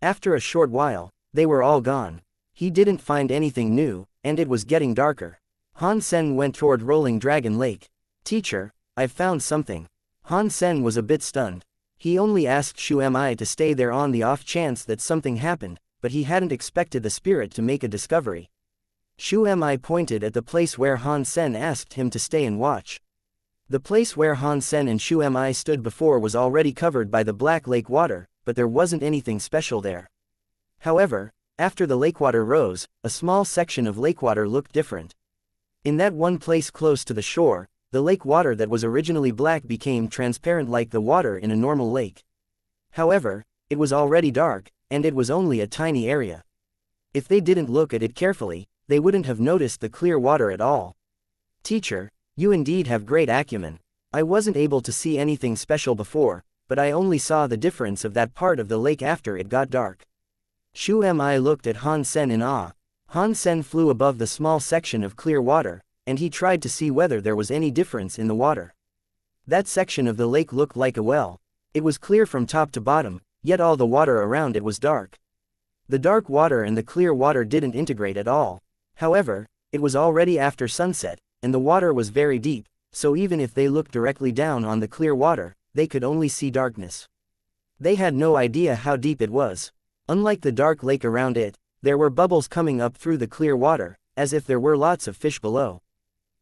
After a short while, they were all gone. He didn't find anything new, and it was getting darker. Han Sen went toward Rolling Dragon Lake. Teacher, I've found something. Han Sen was a bit stunned. He only asked Shu Mi to stay there on the off chance that something happened, but he hadn't expected the spirit to make a discovery. Shu Mi pointed at the place where Han Sen asked him to stay and watch. The place where Han Sen and Shu Mi stood before was already covered by the black lake water, but there wasn't anything special there. However, After the lakewater rose, a small section of lakewater looked different. In that one place close to the shore, the lake water that was originally black became transparent like the water in a normal lake. However, it was already dark, and it was only a tiny area. If they didn't look at it carefully, they wouldn't have noticed the clear water at all. Teacher, you indeed have great acumen. I wasn't able to see anything special before, but I only saw the difference of that part of the lake after it got dark. Shu Mi looked at Han Sen in awe. Han Sen flew above the small section of clear water, and he tried to see whether there was any difference in the water. That section of the lake looked like a well. It was clear from top to bottom, yet all the water around it was dark. The dark water and the clear water didn't integrate at all. However, it was already after sunset, and the water was very deep, so even if they looked directly down on the clear water, they could only see darkness. They had no idea how deep it was. Unlike the dark lake around it, there were bubbles coming up through the clear water, as if there were lots of fish below.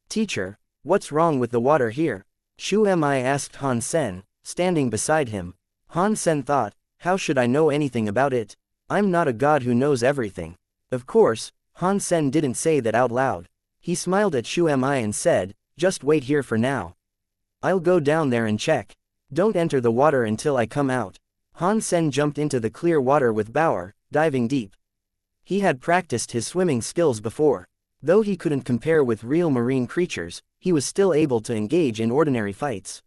Teacher, what's wrong with the water here? Shu Mi asked Han Sen, standing beside him. Han Sen thought, how should I know anything about it? I'm not a god who knows everything. Of course, Han Sen didn't say that out loud. He smiled at Shu Mi and said, just wait here for now. I'll go down there and check. Don't enter the water until I come out. Han Sen jumped into the clear water with Bauer, diving deep. He had practiced his swimming skills before. Though he couldn't compare with real marine creatures, he was still able to engage in ordinary fights.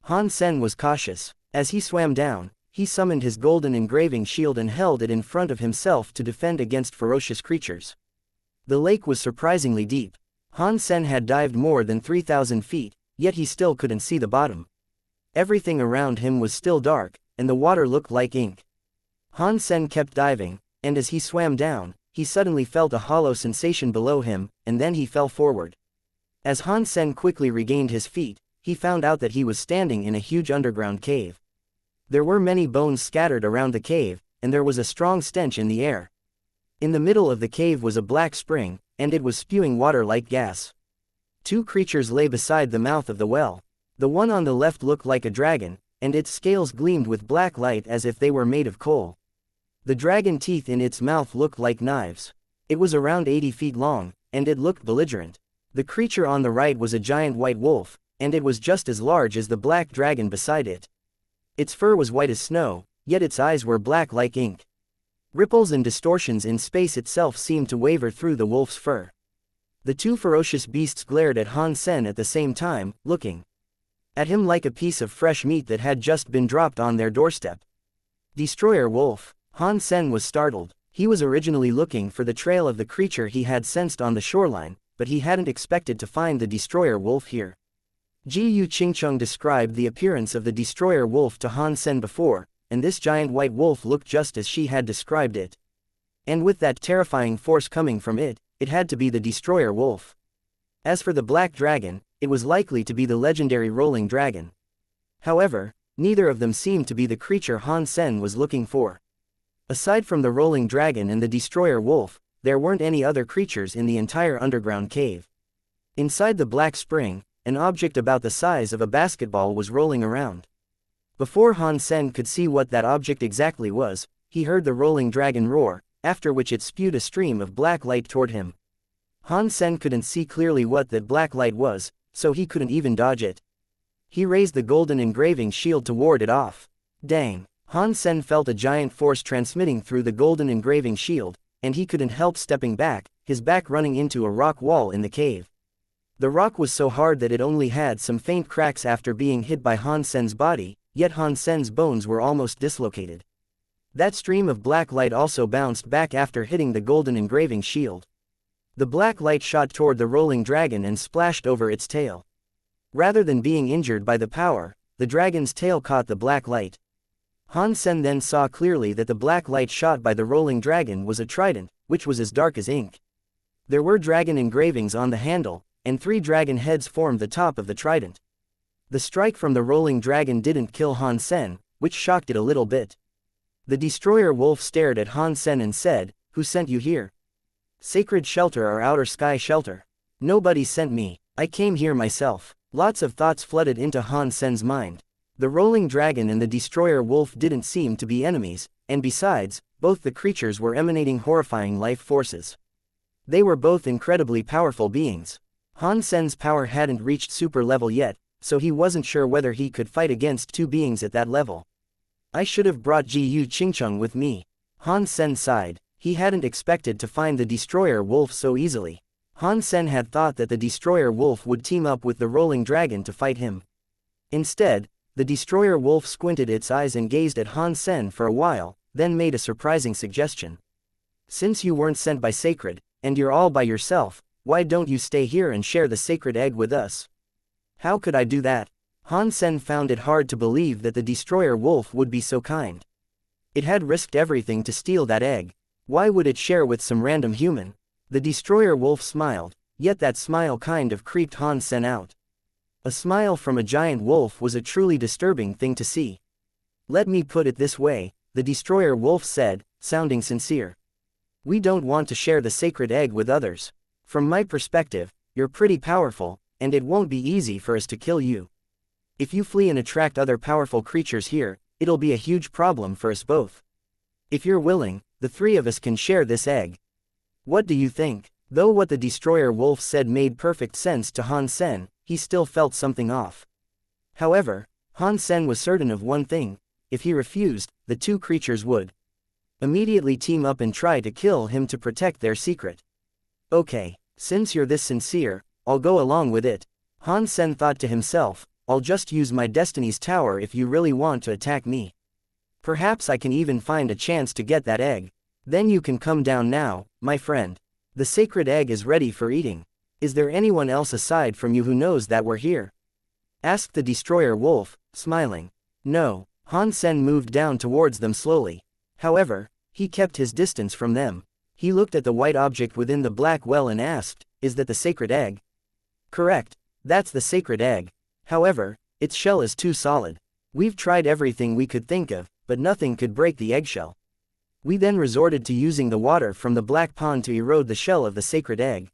Han Sen was cautious. As he swam down, he summoned his golden engraving shield and held it in front of himself to defend against ferocious creatures. The lake was surprisingly deep. Han Sen had dived more than 3,000 feet, yet he still couldn't see the bottom. Everything around him was still dark, and the water looked like ink. Han Sen kept diving, and as he swam down, he suddenly felt a hollow sensation below him, and then he fell forward. As Han Sen quickly regained his feet, he found out that he was standing in a huge underground cave. There were many bones scattered around the cave, and there was a strong stench in the air. In the middle of the cave was a black spring, and it was spewing water like gas. Two creatures lay beside the mouth of the well. The one on the left looked like a dragon, and its scales gleamed with black light as if they were made of coal. The dragon teeth in its mouth looked like knives. It was around 80 feet long, and it looked belligerent. The creature on the right was a giant white wolf, and it was just as large as the black dragon beside it. Its fur was white as snow, yet its eyes were black like ink. Ripples and distortions in space itself seemed to waver through the wolf's fur. The two ferocious beasts glared at Han Sen at the same time, looking at him like a piece of fresh meat that had just been dropped on their doorstep. Destroyer wolf. Han Sen was startled. He was originally looking for the trail of the creature he had sensed on the shoreline, but he hadn't expected to find the destroyer wolf here. Ji Yu Qingcheng described the appearance of the destroyer wolf to Han Sen before, and this giant white wolf looked just as she had described it. And with that terrifying force coming from it, it had to be the destroyer wolf. As for the black dragon, it was likely to be the legendary rolling dragon. However, neither of them seemed to be the creature Han Sen was looking for. Aside from the rolling dragon and the destroyer wolf, there weren't any other creatures in the entire underground cave. Inside the black spring, an object about the size of a basketball was rolling around. Before Han Sen could see what that object exactly was, he heard the rolling dragon roar, after which it spewed a stream of black light toward him. Han Sen couldn't see clearly what that black light was, so he couldn't even dodge it. He raised the golden engraving shield to ward it off. Dang! Han Sen felt a giant force transmitting through the golden engraving shield, and he couldn't help stepping back, his back running into a rock wall in the cave. The rock was so hard that it only had some faint cracks after being hit by Han Sen's body, yet Han Sen's bones were almost dislocated. That stream of black light also bounced back after hitting the golden engraving shield. The black light shot toward the rolling dragon and splashed over its tail. Rather than being injured by the power, the dragon's tail caught the black light. Han Sen then saw clearly that the black light shot by the rolling dragon was a trident, which was as dark as ink. There were dragon engravings on the handle, and 3 dragon heads formed the top of the trident. The strike from the rolling dragon didn't kill Han Sen, which shocked it a little bit. The destroyer wolf stared at Han Sen and said, "Who sent you here?" "Sacred shelter or outer sky shelter?" "Nobody sent me. I came here myself." Lots of thoughts flooded into Han Sen's mind. The rolling dragon and the destroyer wolf didn't seem to be enemies, and besides, both the creatures were emanating horrifying life forces. They were both incredibly powerful beings. Han Sen's power hadn't reached super level yet, so he wasn't sure whether he could fight against two beings at that level. I should have brought Ji Yu Qingcheng with me. Han Sen sighed. He hadn't expected to find the Destroyer Wolf so easily. Han Sen had thought that the Destroyer Wolf would team up with the Rolling Dragon to fight him. Instead, the Destroyer Wolf squinted its eyes and gazed at Han Sen for a while, then made a surprising suggestion. Since you weren't sent by Sacred, and you're all by yourself, why don't you stay here and share the sacred egg with us? How could I do that? Han Sen found it hard to believe that the Destroyer Wolf would be so kind. It had risked everything to steal that egg. Why would it share with some random human? The Destroyer Wolf smiled, yet that smile kind of creeped Han Sen out. A smile from a giant wolf was a truly disturbing thing to see. Let me put it this way, the Destroyer Wolf said, sounding sincere. We don't want to share the sacred egg with others. From my perspective, you're pretty powerful, and it won't be easy for us to kill you. If you flee and attract other powerful creatures here, it'll be a huge problem for us both. If you're willing, the three of us can share this egg. What do you think? Though what the Destroyer Wolf said made perfect sense to Han Sen, he still felt something off. However, Han Sen was certain of one thing: if he refused, the two creatures would immediately team up and try to kill him to protect their secret. Okay, since you're this sincere, I'll go along with it. Han Sen thought to himself, I'll just use my Destiny's Tower if you really want to attack me. Perhaps I can even find a chance to get that egg. Then you can come down now, my friend. The sacred egg is ready for eating. Is there anyone else aside from you who knows that we're here? Asked the Destroyer Wolf, smiling. No. Han Sen moved down towards them slowly. However, he kept his distance from them. He looked at the white object within the black well and asked, is that the sacred egg? Correct. That's the sacred egg. However, its shell is too solid. We've tried everything we could think of, but nothing could break the eggshell. We then resorted to using the water from the black pond to erode the shell of the sacred egg.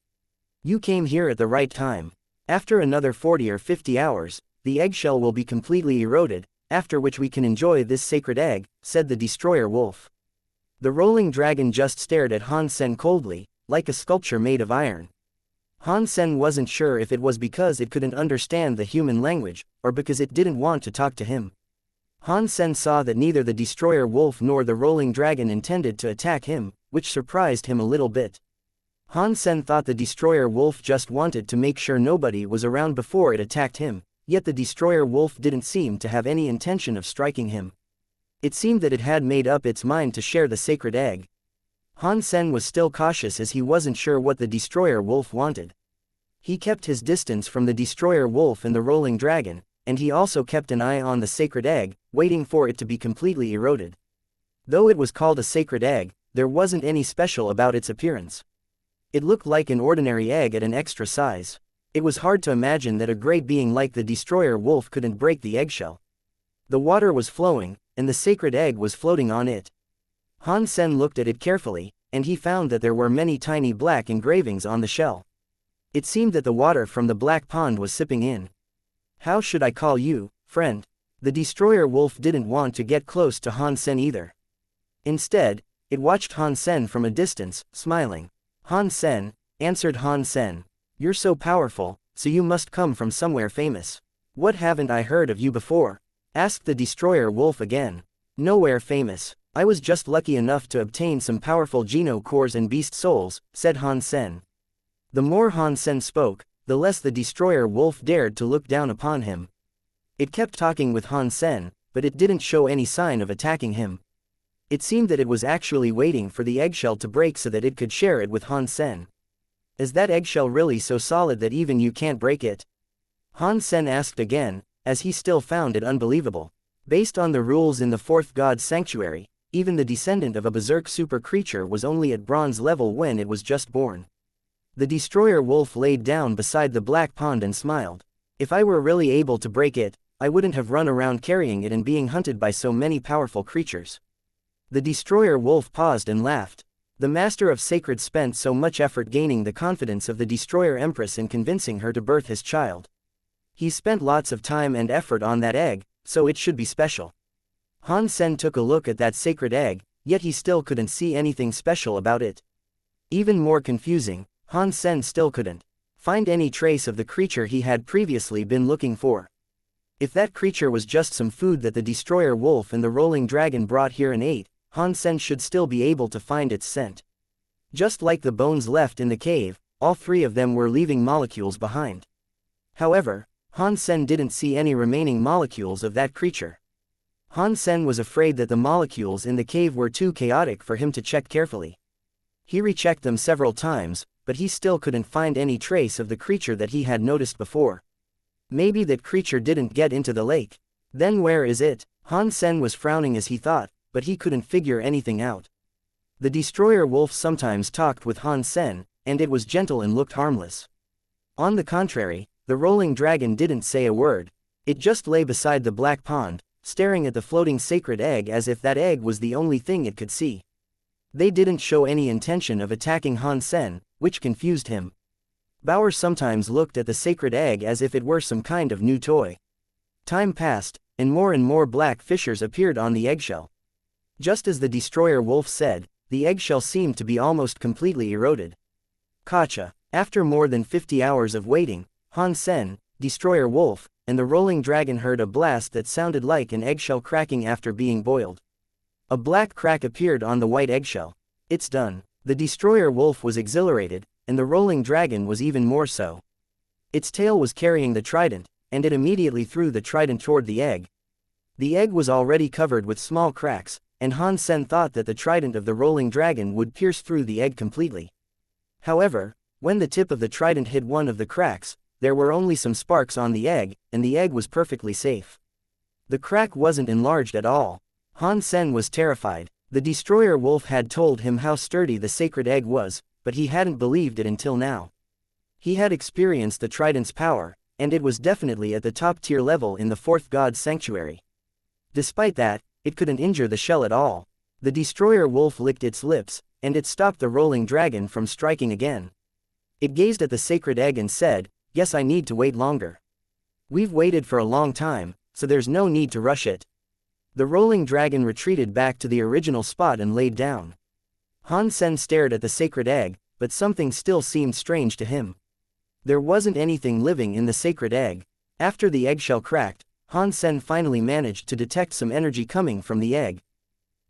You came here at the right time. After another 40 or 50 hours, the eggshell will be completely eroded, after which we can enjoy this sacred egg, said the Destroyer Wolf. The Rolling Dragon just stared at Han Sen coldly, like a sculpture made of iron. Han Sen wasn't sure if it was because it couldn't understand the human language, or because it didn't want to talk to him. Han Sen saw that neither the Destroyer Wolf nor the Rolling Dragon intended to attack him, which surprised him a little bit. Han Sen thought the Destroyer Wolf just wanted to make sure nobody was around before it attacked him, yet the Destroyer Wolf didn't seem to have any intention of striking him. It seemed that it had made up its mind to share the sacred egg. Han Sen was still cautious as he wasn't sure what the Destroyer Wolf wanted. He kept his distance from the Destroyer Wolf and the Rolling Dragon, and he also kept an eye on the sacred egg, waiting for it to be completely eroded. Though it was called a sacred egg, there wasn't any special about its appearance. It looked like an ordinary egg at an extra size. It was hard to imagine that a great being like the Destroyer Wolf couldn't break the eggshell. The water was flowing, and the sacred egg was floating on it. Han Sen looked at it carefully, and he found that there were many tiny black engravings on the shell. It seemed that the water from the black pond was sipping in. How should I call you, friend? The Destroyer Wolf didn't want to get close to Han Sen either. Instead, it watched Han Sen from a distance, smiling. Han Sen, answered Han Sen. You're so powerful, so you must come from somewhere famous. What haven't I heard of you before? Asked the Destroyer Wolf again. Nowhere famous. I was just lucky enough to obtain some powerful Geno cores and beast souls, said Han Sen. The more Han Sen spoke, the less the Destroyer Wolf dared to look down upon him. It kept talking with Han Sen, but it didn't show any sign of attacking him. It seemed that it was actually waiting for the eggshell to break so that it could share it with Han Sen. Is that eggshell really so solid that even you can't break it? Han Sen asked again, as he still found it unbelievable. Based on the rules in the Fourth God's Sanctuary, even the descendant of a berserk super creature was only at bronze level when it was just born. The Destroyer Wolf laid down beside the black pond and smiled. If I were really able to break it, I wouldn't have run around carrying it and being hunted by so many powerful creatures. The Destroyer Wolf paused and laughed. The Master of Sacred spent so much effort gaining the confidence of the Destroyer Empress and convincing her to birth his child. He spent lots of time and effort on that egg, so it should be special. Han Sen took a look at that sacred egg, yet he still couldn't see anything special about it. Even more confusing, Han Sen still couldn't find any trace of the creature he had previously been looking for. If that creature was just some food that the destroyer wolf and the rolling dragon brought here and ate, Han Sen should still be able to find its scent. Just like the bones left in the cave, all three of them were leaving molecules behind. However, Han Sen didn't see any remaining molecules of that creature. Han Sen was afraid that the molecules in the cave were too chaotic for him to check carefully. He rechecked them several times, but he still couldn't find any trace of the creature that he had noticed before. Maybe that creature didn't get into the lake. Then where is it? Han Sen was frowning as he thought, but he couldn't figure anything out. The destroyer wolf sometimes talked with Han Sen, and it was gentle and looked harmless. On the contrary, the rolling dragon didn't say a word. It just lay beside the black pond, staring at the floating sacred egg as if that egg was the only thing it could see. They didn't show any intention of attacking Han Sen, which confused him. Bauer sometimes looked at the sacred egg as if it were some kind of new toy. Time passed, and more black fissures appeared on the eggshell. Just as the destroyer wolf said, the eggshell seemed to be almost completely eroded. Gotcha. After more than 50 hours of waiting, Han Sen, destroyer wolf, and the rolling dragon heard a blast that sounded like an eggshell cracking after being boiled. A black crack appeared on the white eggshell. It's done. The destroyer wolf was exhilarated, and the rolling dragon was even more so. Its tail was carrying the trident, and it immediately threw the trident toward the egg. The egg was already covered with small cracks, and Han Sen thought that the trident of the rolling dragon would pierce through the egg completely. However, when the tip of the trident hit one of the cracks, there were only some sparks on the egg, and the egg was perfectly safe. The crack wasn't enlarged at all. Han Sen was terrified. The destroyer wolf had told him how sturdy the sacred egg was, but he hadn't believed it until now. He had experienced the trident's power, and it was definitely at the top-tier level in the fourth god's sanctuary. Despite that, it couldn't injure the shell at all. The destroyer wolf licked its lips, and it stopped the rolling dragon from striking again. It gazed at the sacred egg and said, "Guess I need to wait longer. We've waited for a long time, so there's no need to rush it." The rolling dragon retreated back to the original spot and laid down. Han Sen stared at the sacred egg, but something still seemed strange to him. There wasn't anything living in the sacred egg. After the eggshell cracked, Han Sen finally managed to detect some energy coming from the egg.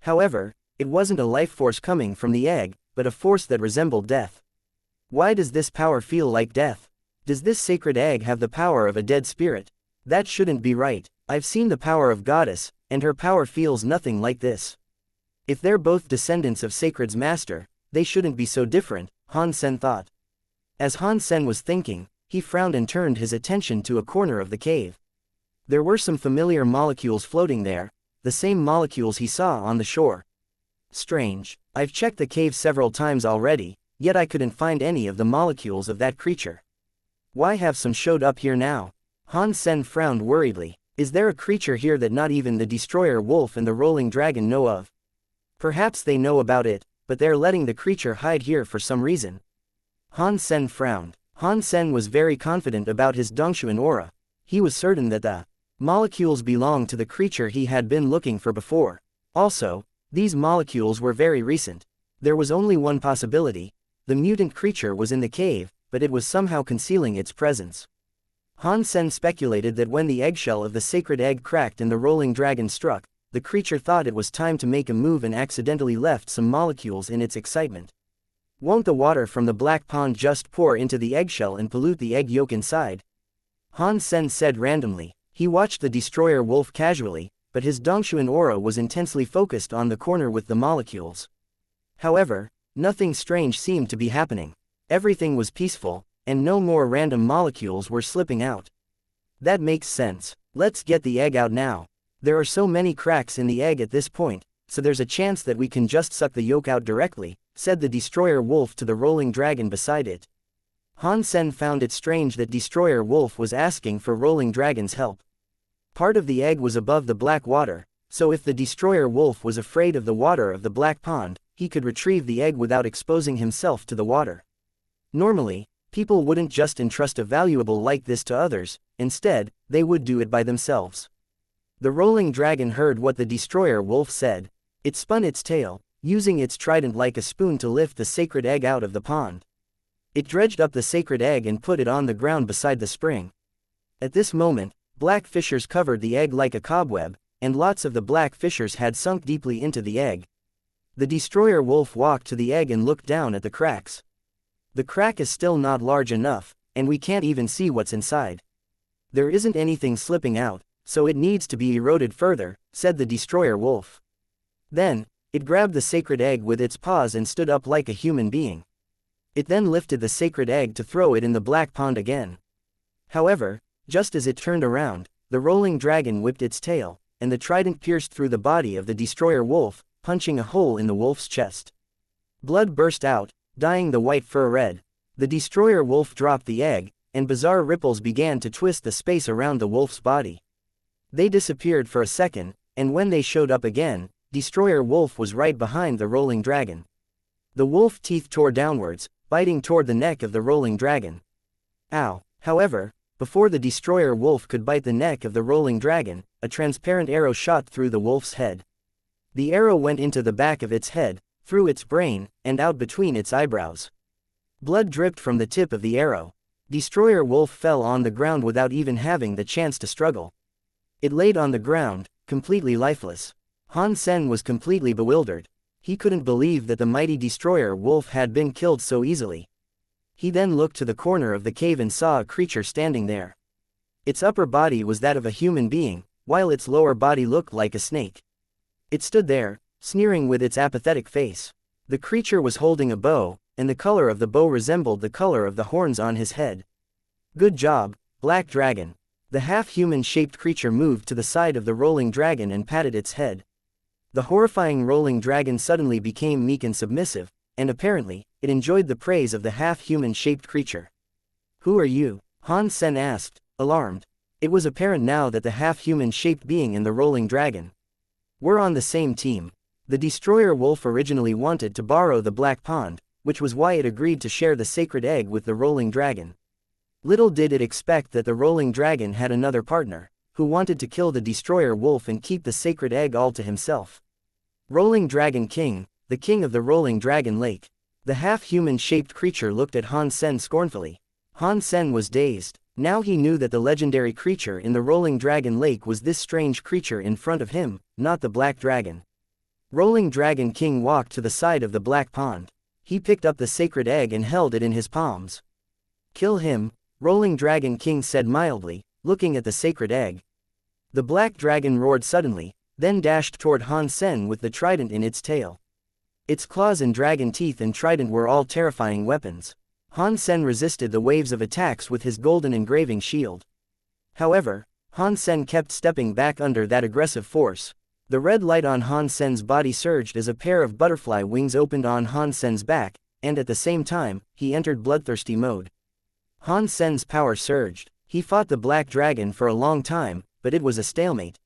However, it wasn't a life force coming from the egg, but a force that resembled death. Why does this power feel like death? Does this sacred egg have the power of a dead spirit? That shouldn't be right. I've seen the power of goddess, and her power feels nothing like this. If they're both descendants of Sacred's master, they shouldn't be so different, Han Sen thought. As Han Sen was thinking, he frowned and turned his attention to a corner of the cave. There were some familiar molecules floating there, the same molecules he saw on the shore. Strange. I've checked the cave several times already, yet I couldn't find any of the molecules of that creature. Why have some showed up here now? Han Sen frowned worriedly. Is there a creature here that not even the destroyer wolf and the rolling dragon know of? Perhaps they know about it, but they're letting the creature hide here for some reason. Han Sen frowned. Han Sen was very confident about his Dongshuan aura. He was certain that the molecules belonged to the creature he had been looking for before. Also, these molecules were very recent. There was only one possibility. The mutant creature was in the cave, but it was somehow concealing its presence. Han Sen speculated that when the eggshell of the sacred egg cracked and the rolling dragon struck, the creature thought it was time to make a move and accidentally left some molecules in its excitement. Won't the water from the black pond just pour into the eggshell and pollute the egg yolk inside? Han Sen said randomly. He watched the destroyer wolf casually, but his Dongshuan aura was intensely focused on the corner with the molecules. However, nothing strange seemed to be happening. Everything was peaceful, and no more random molecules were slipping out. That makes sense. Let's get the egg out now. There are so many cracks in the egg at this point, so there's a chance that we can just suck the yolk out directly, said the destroyer wolf to the rolling dragon beside it. Han Sen found it strange that destroyer wolf was asking for rolling dragon's help. Part of the egg was above the black water, so if the destroyer wolf was afraid of the water of the black pond, he could retrieve the egg without exposing himself to the water. Normally, people wouldn't just entrust a valuable like this to others, instead, they would do it by themselves. The rolling dragon heard what the destroyer wolf said. It spun its tail, using its trident like a spoon to lift the sacred egg out of the pond. It dredged up the sacred egg and put it on the ground beside the spring. At this moment, black fissures covered the egg like a cobweb, and lots of the black fissures had sunk deeply into the egg. The destroyer wolf walked to the egg and looked down at the cracks. The crack is still not large enough, and we can't even see what's inside. There isn't anything slipping out, so it needs to be eroded further, said the destroyer wolf. Then, it grabbed the sacred egg with its paws and stood up like a human being. It then lifted the sacred egg to throw it in the black pond again. However, just as it turned around, the rolling dragon whipped its tail, and the trident pierced through the body of the destroyer wolf, punching a hole in the wolf's chest. Blood burst out, dyeing the white fur red. The destroyer wolf dropped the egg, and bizarre ripples began to twist the space around the wolf's body. They disappeared for a second, and when they showed up again, destroyer wolf was right behind the rolling dragon. The wolf teeth tore downwards, biting toward the neck of the rolling dragon. Ow! However, before the destroyer wolf could bite the neck of the rolling dragon, a transparent arrow shot through the wolf's head. The arrow went into the back of its head, through its brain, and out between its eyebrows. Blood dripped from the tip of the arrow. Destroyer wolf fell on the ground without even having the chance to struggle. It laid on the ground, completely lifeless. Han Sen was completely bewildered. He couldn't believe that the mighty destroyer wolf had been killed so easily. He then looked to the corner of the cave and saw a creature standing there. Its upper body was that of a human being, while its lower body looked like a snake. It stood there, sneering with its apathetic face. The creature was holding a bow, and the color of the bow resembled the color of the horns on his head. Good job, Black Dragon. The half-human-shaped creature moved to the side of the rolling dragon and patted its head. The horrifying rolling dragon suddenly became meek and submissive, and apparently, it enjoyed the praise of the half-human-shaped creature. "Who are you?" Han Sen asked, alarmed. It was apparent now that the half-human-shaped being and the rolling dragon were on the same team. The destroyer wolf originally wanted to borrow the black pond, which was why it agreed to share the sacred egg with the rolling dragon. Little did it expect that the rolling dragon had another partner, who wanted to kill the destroyer wolf and keep the sacred egg all to himself. Rolling Dragon King, the king of the rolling dragon lake. The half-human-shaped creature looked at Han Sen scornfully. Han Sen was dazed. Now he knew that the legendary creature in the rolling dragon lake was this strange creature in front of him, not the black dragon. Rolling Dragon King walked to the side of the black pond. He picked up the sacred egg and held it in his palms. "Kill him," Rolling Dragon King said mildly, looking at the sacred egg. The black dragon roared suddenly, then dashed toward Han Sen with the trident in its tail. Its claws and dragon teeth and trident were all terrifying weapons. Han Sen resisted the waves of attacks with his golden engraving shield. However, Han Sen kept stepping back under that aggressive force. The red light on Han Sen's body surged as a pair of butterfly wings opened on Han Sen's back, and at the same time, he entered bloodthirsty mode. Han Sen's power surged. He fought the black dragon for a long time, but it was a stalemate.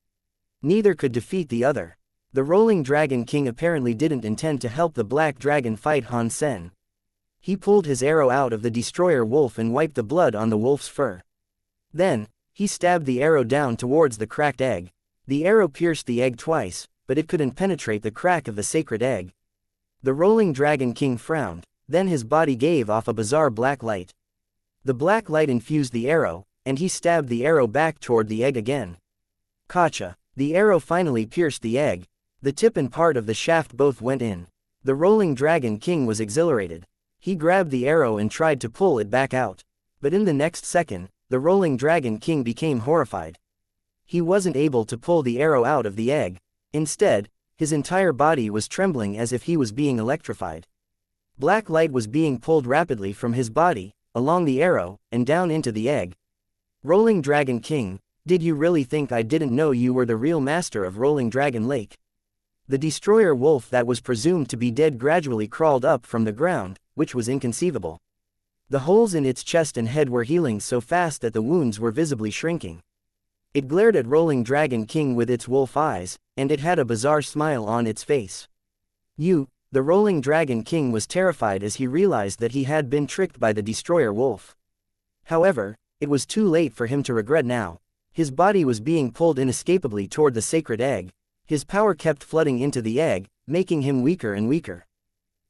Neither could defeat the other. The rolling dragon king apparently didn't intend to help the black dragon fight Han Sen. He pulled his arrow out of the destroyer wolf and wiped the blood on the wolf's fur. Then, he stabbed the arrow down towards the cracked egg. The arrow pierced the egg twice, but it couldn't penetrate the crack of the sacred egg. The rolling dragon king frowned, then his body gave off a bizarre black light. The black light infused the arrow, and he stabbed the arrow back toward the egg again. Gotcha! The arrow finally pierced the egg. The tip and part of the shaft both went in. The rolling dragon king was exhilarated. He grabbed the arrow and tried to pull it back out. But in the next second, the rolling dragon king became horrified. He wasn't able to pull the arrow out of the egg. Instead, his entire body was trembling as if he was being electrified. Black light was being pulled rapidly from his body, along the arrow, and down into the egg. Rolling Dragon King, did you really think I didn't know you were the real master of Rolling Dragon Lake? The destroyer wolf that was presumed to be dead gradually crawled up from the ground, which was inconceivable. The holes in its chest and head were healing so fast that the wounds were visibly shrinking. It glared at Rolling Dragon King with its wolf eyes, and it had a bizarre smile on its face. The Rolling Dragon King was terrified as he realized that he had been tricked by the destroyer wolf. However, it was too late for him to regret now. His body was being pulled inescapably toward the sacred egg. His power kept flooding into the egg, making him weaker and weaker.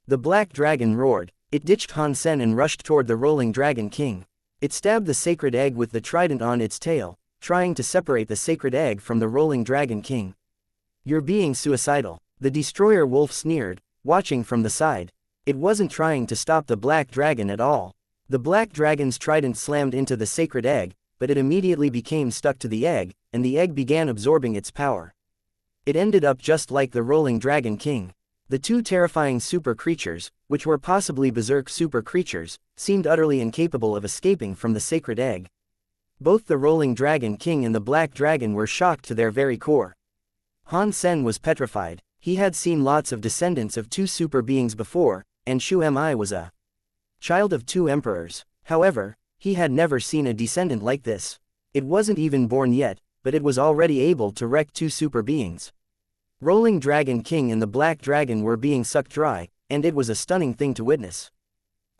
The black dragon roared. It ditched Han Sen and rushed toward the rolling dragon king. It stabbed the sacred egg with the trident on its tail, trying to separate the sacred egg from the rolling dragon king. "You're being suicidal," the destroyer wolf sneered, watching from the side. It wasn't trying to stop the black dragon at all. The black dragon's trident slammed into the sacred egg, but it immediately became stuck to the egg, and the egg began absorbing its power. It ended up just like the rolling dragon king. The two terrifying super creatures, which were possibly berserk super creatures, seemed utterly incapable of escaping from the sacred egg. Both the rolling dragon king and the black dragon were shocked to their very core. Han Sen was petrified. He had seen lots of descendants of two super beings before, and Shu Mi was a child of two emperors. However, he had never seen a descendant like this. It wasn't even born yet, but it was already able to wreck two super beings. Rolling Dragon King and the Black Dragon were being sucked dry, and it was a stunning thing to witness.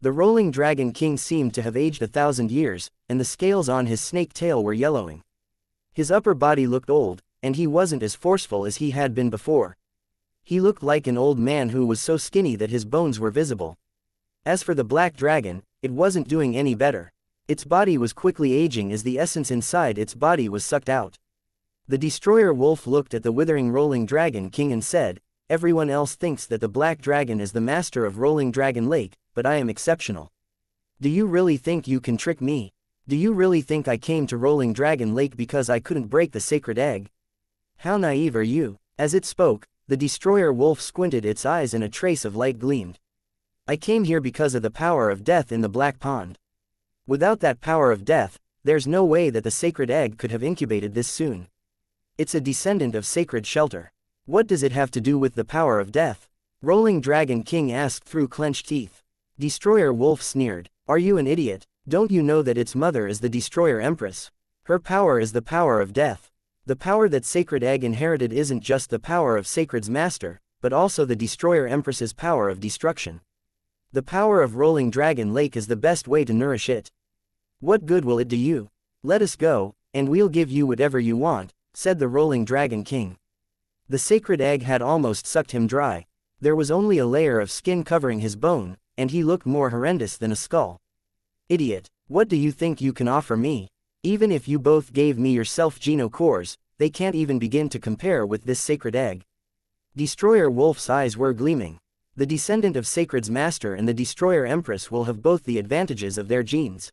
The Rolling Dragon King seemed to have aged 1,000 years, and the scales on his snake tail were yellowing. His upper body looked old, and he wasn't as forceful as he had been before. He looked like an old man who was so skinny that his bones were visible. As for the Black Dragon, it wasn't doing any better. Its body was quickly aging as the essence inside its body was sucked out. The Destroyer Wolf looked at the withering Rolling Dragon King and said, "Everyone else thinks that the Black Dragon is the master of Rolling Dragon Lake, but I am exceptional. Do you really think you can trick me? Do you really think I came to Rolling Dragon Lake because I couldn't break the sacred egg? How naive are you?" As it spoke, the Destroyer Wolf squinted its eyes and a trace of light gleamed. "I came here because of the power of death in the Black Pond. Without that power of death, there's no way that the sacred egg could have incubated this soon. It's a descendant of sacred shelter. What does it have to do with the power of death?" Rolling Dragon King asked through clenched teeth. Destroyer Wolf sneered, "Are you an idiot? Don't you know that its mother is the Destroyer Empress? Her power is the power of death. The power that Sacred Egg inherited isn't just the power of Sacred's master, but also the Destroyer Empress's power of destruction. The power of Rolling Dragon Lake is the best way to nourish it. What good will it do you? Let us go, and we'll give you whatever you want," said the Rolling Dragon King. The sacred egg had almost sucked him dry. There was only a layer of skin covering his bone, and he looked more horrendous than a skull. "Idiot, what do you think you can offer me? Even if you both gave me your self-geno cores, they can't even begin to compare with this sacred egg." Destroyer Wolf's eyes were gleaming. The descendant of Sacred's master and the Destroyer Empress will have both the advantages of their genes.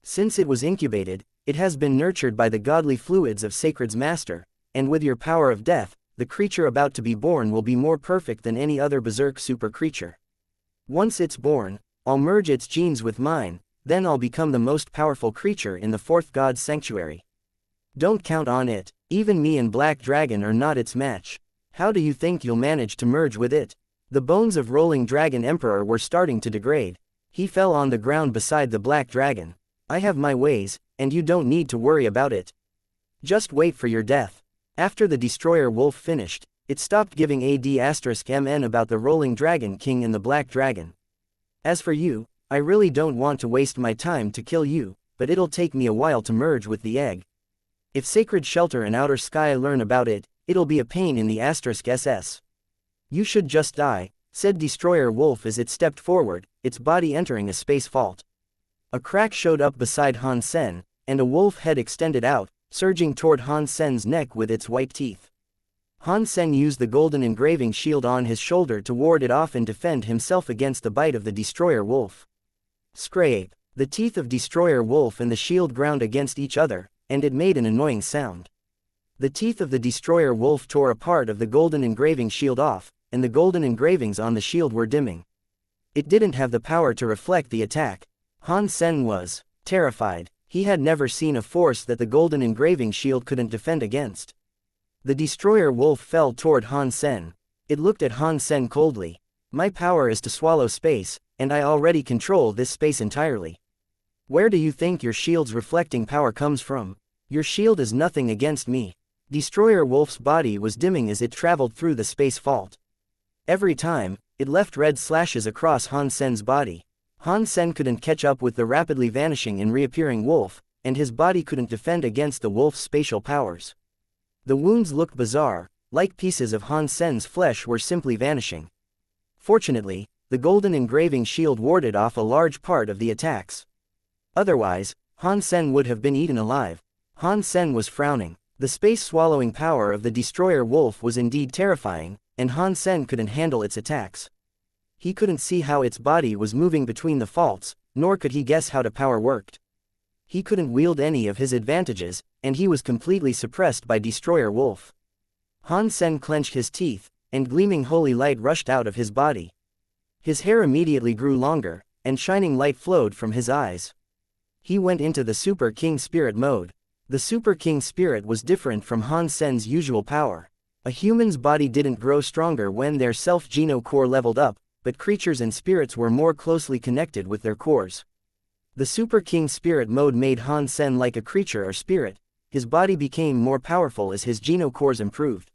Since it was incubated, it has been nurtured by the godly fluids of Sacred's master, and with your power of death, the creature about to be born will be more perfect than any other berserk super creature. Once it's born, I'll merge its genes with mine, then I'll become the most powerful creature in the fourth god's sanctuary. Don't count on it. Even me and Black Dragon are not its match. How do you think you'll manage to merge with it?" The bones of Rolling Dragon Emperor were starting to degrade. He fell on the ground beside the Black Dragon. "I have my ways, and you don't need to worry about it. Just wait for your death." After the Destroyer Wolf finished, it stopped giving AD*MN about the Rolling Dragon King and the Black Dragon. "As for you, I really don't want to waste my time to kill you, but it'll take me a while to merge with the egg. If Sacred Shelter and Outer Sky learn about it, it'll be a pain in the *SS. You should just die," said Destroyer Wolf as it stepped forward, its body entering a space vault. A crack showed up beside Han Sen, and a wolf head extended out, surging toward Han Sen's neck with its white teeth. Han Sen used the golden engraving shield on his shoulder to ward it off and defend himself against the bite of the Destroyer Wolf. Scrape! The teeth of Destroyer Wolf and the shield ground against each other, and it made an annoying sound. The teeth of the Destroyer Wolf tore a part of the golden engraving shield off, and the golden engravings on the shield were dimming. It didn't have the power to reflect the attack. Han Sen was terrified. He had never seen a force that the golden engraving shield couldn't defend against. The Destroyer Wolf fell toward Han Sen. It looked at Han Sen coldly. "My power is to swallow space, and I already control this space entirely. Where do you think your shield's reflecting power comes from? Your shield is nothing against me." Destroyer Wolf's body was dimming as it traveled through the space vault. Every time, it left red slashes across Han Sen's body. Han Sen couldn't catch up with the rapidly vanishing and reappearing wolf, and his body couldn't defend against the wolf's spatial powers. The wounds looked bizarre, like pieces of Han Sen's flesh were simply vanishing. Fortunately, the golden engraving shield warded off a large part of the attacks. Otherwise, Han Sen would have been eaten alive. Han Sen was frowning. The space-swallowing power of the destroyer wolf was indeed terrifying, and Han Sen couldn't handle its attacks. He couldn't see how its body was moving between the faults, nor could he guess how the power worked. He couldn't wield any of his advantages, and he was completely suppressed by Destroyer Wolf. Han Sen clenched his teeth, and gleaming holy light rushed out of his body. His hair immediately grew longer, and shining light flowed from his eyes. He went into the Super King Spirit mode. The Super King Spirit was different from Han Sen's usual power. A human's body didn't grow stronger when their self-geno core leveled up, but creatures and spirits were more closely connected with their cores. The Super King Spirit mode made Han Sen like a creature or spirit. His body became more powerful as his geno cores improved.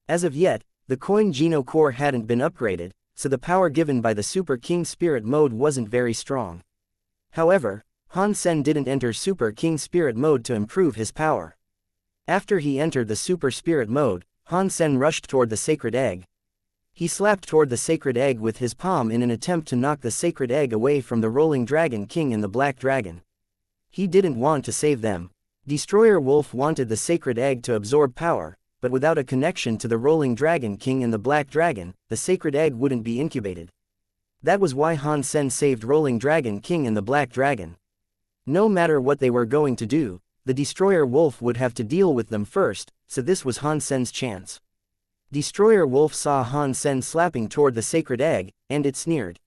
As of yet, the coin geno core hadn't been upgraded, so the power given by the Super King Spirit mode wasn't very strong. However, Han Sen didn't enter Super King Spirit mode to improve his power. After he entered the Super Spirit mode, Han Sen rushed toward the sacred egg. He slapped toward the sacred egg with his palm in an attempt to knock the sacred egg away from the Rolling Dragon King and the Black Dragon. He didn't want to save them. Destroyer Wolf wanted the sacred egg to absorb power, but without a connection to the Rolling Dragon King and the Black Dragon, the sacred egg wouldn't be incubated. That was why Han Sen saved Rolling Dragon King and the Black Dragon. No matter what they were going to do, the Destroyer Wolf would have to deal with them first, so this was Han Sen's chance. Destroyer Wolf saw Han Sen slapping toward the sacred egg, and it sneered.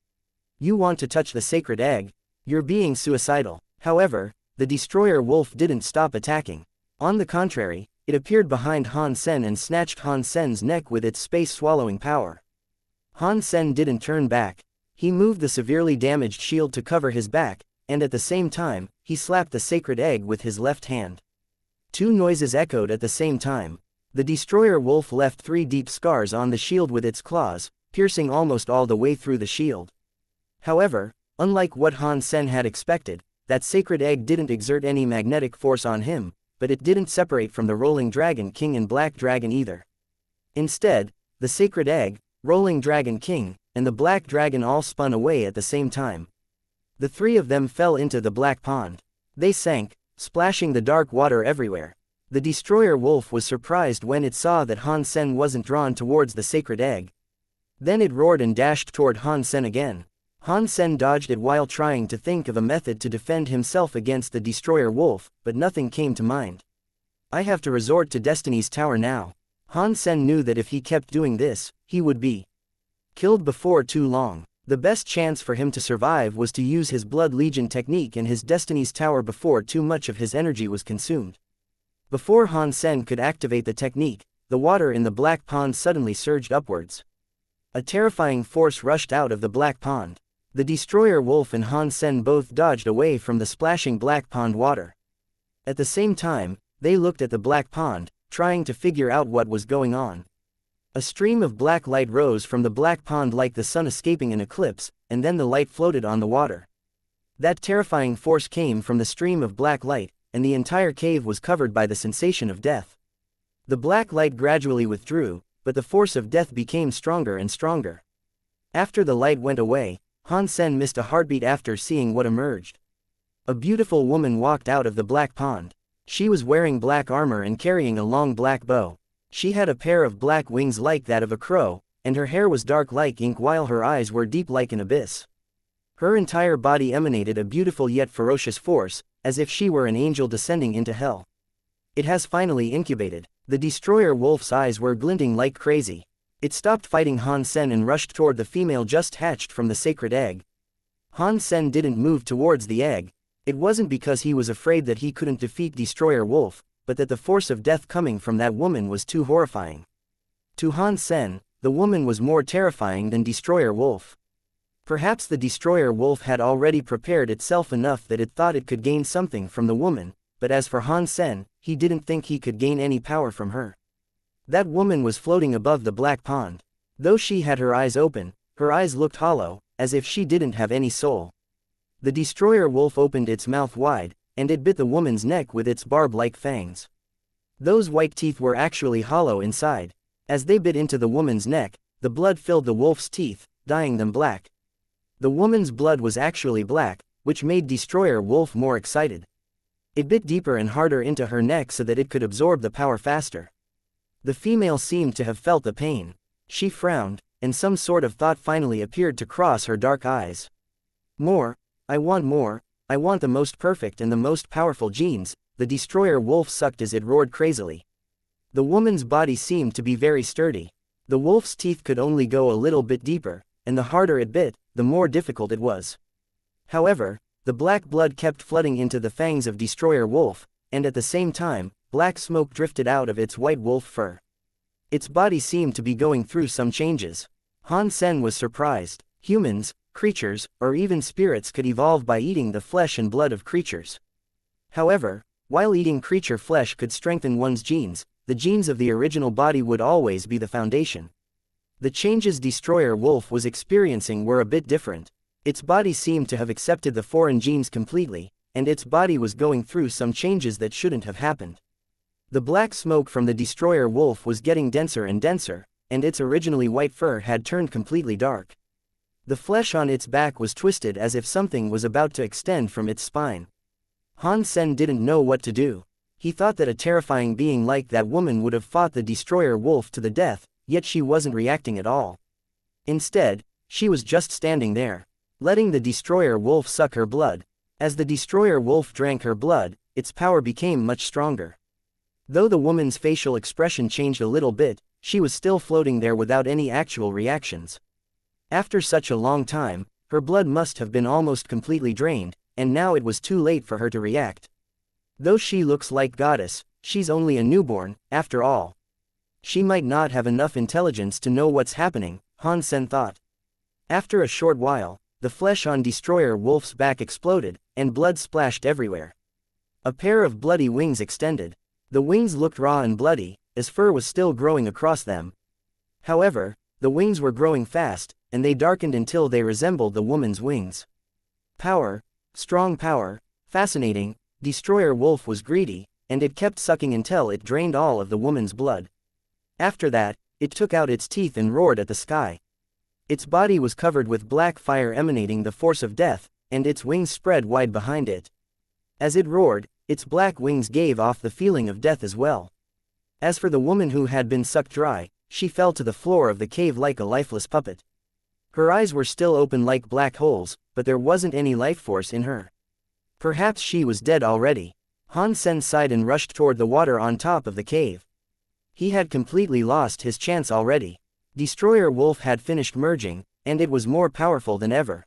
"You want to touch the sacred egg? You're being suicidal." However, the Destroyer Wolf didn't stop attacking. On the contrary, it appeared behind Han Sen and snatched Han Sen's neck with its space-swallowing power. Han Sen didn't turn back. He moved the severely damaged shield to cover his back, and at the same time, he slapped the sacred egg with his left hand. Two noises echoed at the same time. The Destroyer Wolf left 3 deep scars on the shield with its claws, piercing almost all the way through the shield. However, unlike what Han Sen had expected, that sacred egg didn't exert any magnetic force on him, but it didn't separate from the Rolling Dragon King and Black Dragon either. Instead, the sacred egg, Rolling Dragon King, and the Black Dragon all spun away at the same time. The 3 of them fell into the black pond. They sank, splashing the dark water everywhere. The Destroyer Wolf was surprised when it saw that Han Sen wasn't drawn towards the sacred egg. Then it roared and dashed toward Han Sen again. Han Sen dodged it while trying to think of a method to defend himself against the Destroyer Wolf, but nothing came to mind. "I have to resort to Destiny's Tower now." Han Sen knew that if he kept doing this, he would be killed before too long. The best chance for him to survive was to use his Blood Legion technique and his Destiny's Tower before too much of his energy was consumed. Before Han Sen could activate the technique, the water in the black pond suddenly surged upwards. A terrifying force rushed out of the black pond. The Destroyer Wolf and Han Sen both dodged away from the splashing black pond water. At the same time, they looked at the black pond, trying to figure out what was going on. A stream of black light rose from the black pond like the sun escaping an eclipse, and then the light floated on the water. That terrifying force came from the stream of black light, and the entire cave was covered by the sensation of death. The black light gradually withdrew, but the force of death became stronger and stronger. After the light went away, Han Sen missed a heartbeat after seeing what emerged. A beautiful woman walked out of the black pond. She was wearing black armor and carrying a long black bow. She had a pair of black wings like that of a crow, and her hair was dark like ink while her eyes were deep like an abyss. Her entire body emanated a beautiful yet ferocious force, as if she were an angel descending into hell. "It has finally incubated." The Destroyer Wolf's eyes were glinting like crazy. It stopped fighting Han Sen and rushed toward the female just hatched from the sacred egg. Han Sen didn't move towards the egg. It wasn't because he was afraid that he couldn't defeat Destroyer Wolf, but that the force of death coming from that woman was too horrifying. To Han Sen, the woman was more terrifying than Destroyer Wolf. Perhaps the Destroyer Wolf had already prepared itself enough that it thought it could gain something from the woman, but as for Han Sen, he didn't think he could gain any power from her. That woman was floating above the black pond. Though she had her eyes open, her eyes looked hollow, as if she didn't have any soul. The Destroyer Wolf opened its mouth wide, and it bit the woman's neck with its barb-like fangs. Those white teeth were actually hollow inside. As they bit into the woman's neck, the blood filled the wolf's teeth, dyeing them black. The woman's blood was actually black, which made Destroyer Wolf more excited. It bit deeper and harder into her neck so that it could absorb the power faster. The female seemed to have felt the pain. She frowned, and some sort of thought finally appeared to cross her dark eyes. More, I want the most perfect and the most powerful genes, the Destroyer Wolf sucked as it roared crazily. The woman's body seemed to be very sturdy. The wolf's teeth could only go a little bit deeper, and the harder it bit, the more difficult it was. However, the black blood kept flooding into the fangs of Destroyer Wolf, and at the same time, black smoke drifted out of its white wolf fur. Its body seemed to be going through some changes. Han Sen was surprised. Humans, creatures, or even spirits could evolve by eating the flesh and blood of creatures. However, while eating creature flesh could strengthen one's genes, the genes of the original body would always be the foundation. The changes Destroyer Wolf was experiencing were a bit different. Its body seemed to have accepted the foreign genes completely, and its body was going through some changes that shouldn't have happened. The black smoke from the Destroyer Wolf was getting denser and denser, and its originally white fur had turned completely dark. The flesh on its back was twisted as if something was about to extend from its spine. Han Sen didn't know what to do. He thought that a terrifying being like that woman would have fought the Destroyer Wolf to the death, yet she wasn't reacting at all. Instead, she was just standing there, letting the Destroyer Wolf suck her blood. As the Destroyer Wolf drank her blood, its power became much stronger. Though the woman's facial expression changed a little bit, she was still floating there without any actual reactions. After such a long time, her blood must have been almost completely drained, and now it was too late for her to react. Though she looks like goddess, she's only a newborn, after all. She might not have enough intelligence to know what's happening, Han Sen thought. After a short while, the flesh on Destroyer Wolf's back exploded, and blood splashed everywhere. A pair of bloody wings extended. The wings looked raw and bloody, as fur was still growing across them. However, the wings were growing fast, and they darkened until they resembled the woman's wings. Power, strong power, fascinating. Destroyer Wolf was greedy, and it kept sucking until it drained all of the woman's blood. After that, it took out its teeth and roared at the sky. Its body was covered with black fire emanating the force of death, and its wings spread wide behind it. As it roared, its black wings gave off the feeling of death as well. As for the woman who had been sucked dry, she fell to the floor of the cave like a lifeless puppet. Her eyes were still open like black holes, but there wasn't any life force in her. Perhaps she was dead already. Han Sen sighed and rushed toward the water on top of the cave. He had completely lost his chance already. Destroyer Wolf had finished merging, and it was more powerful than ever.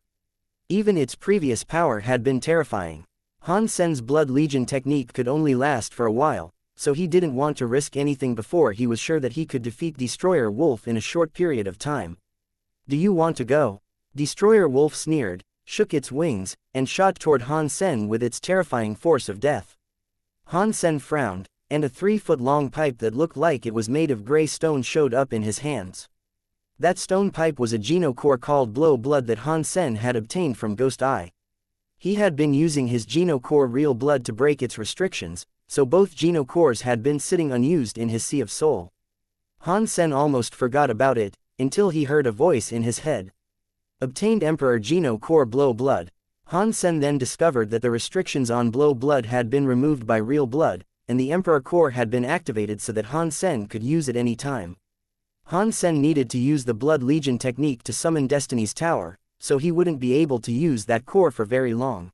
Even its previous power had been terrifying. Han Sen's Blood Legion technique could only last for a while, so he didn't want to risk anything before he was sure that he could defeat Destroyer Wolf in a short period of time. Do you want to go? Destroyer Wolf sneered, shook its wings, and shot toward Han Sen with its terrifying force of death. Han Sen frowned, and a 3-foot-long pipe that looked like it was made of gray stone showed up in his hands. That stone pipe was a Geno core called Blow Blood that Han Sen had obtained from Ghost Eye. He had been using his Geno core Real Blood to break its restrictions, so both Geno cores had been sitting unused in his Sea of Soul. Han Sen almost forgot about it, until he heard a voice in his head. Obtained Emperor Geno core Blow Blood. Han Sen then discovered that the restrictions on Blow Blood had been removed by Real Blood, and the Emperor core had been activated so that Han Sen could use it any time. Han Sen needed to use the Blood Legion technique to summon Destiny's Tower, so he wouldn't be able to use that core for very long.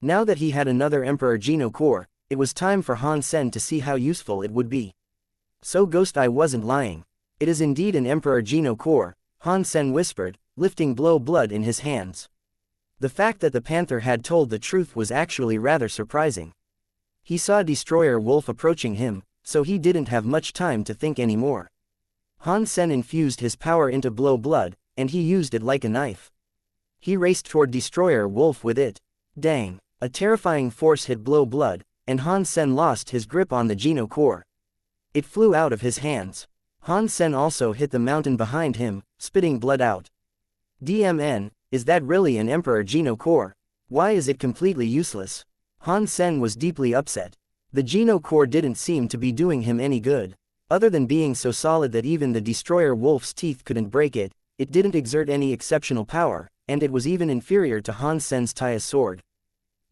Now that he had another Emperor Geno core, it was time for Han Sen to see how useful it would be. So Ghost Eye wasn't lying. It is indeed an Emperor Geno core, Han Sen whispered, lifting Blow Blood in his hands. The fact that the Panther had told the truth was actually rather surprising. He saw Destroyer Wolf approaching him, so he didn't have much time to think anymore. Han Sen infused his power into Blow Blood, and he used it like a knife. He raced toward Destroyer Wolf with it. Dang! A terrifying force hit Blow Blood, and Han Sen lost his grip on the Geno core. It flew out of his hands. Han Sen also hit the mountain behind him, spitting blood out. DMN, is that really an Emperor Geno core? Why is it completely useless? Han Sen was deeply upset. The Geno core didn't seem to be doing him any good. Other than being so solid that even the destroyer wolf's teeth couldn't break it, it didn't exert any exceptional power, and it was even inferior to Han Sen's Tai's sword.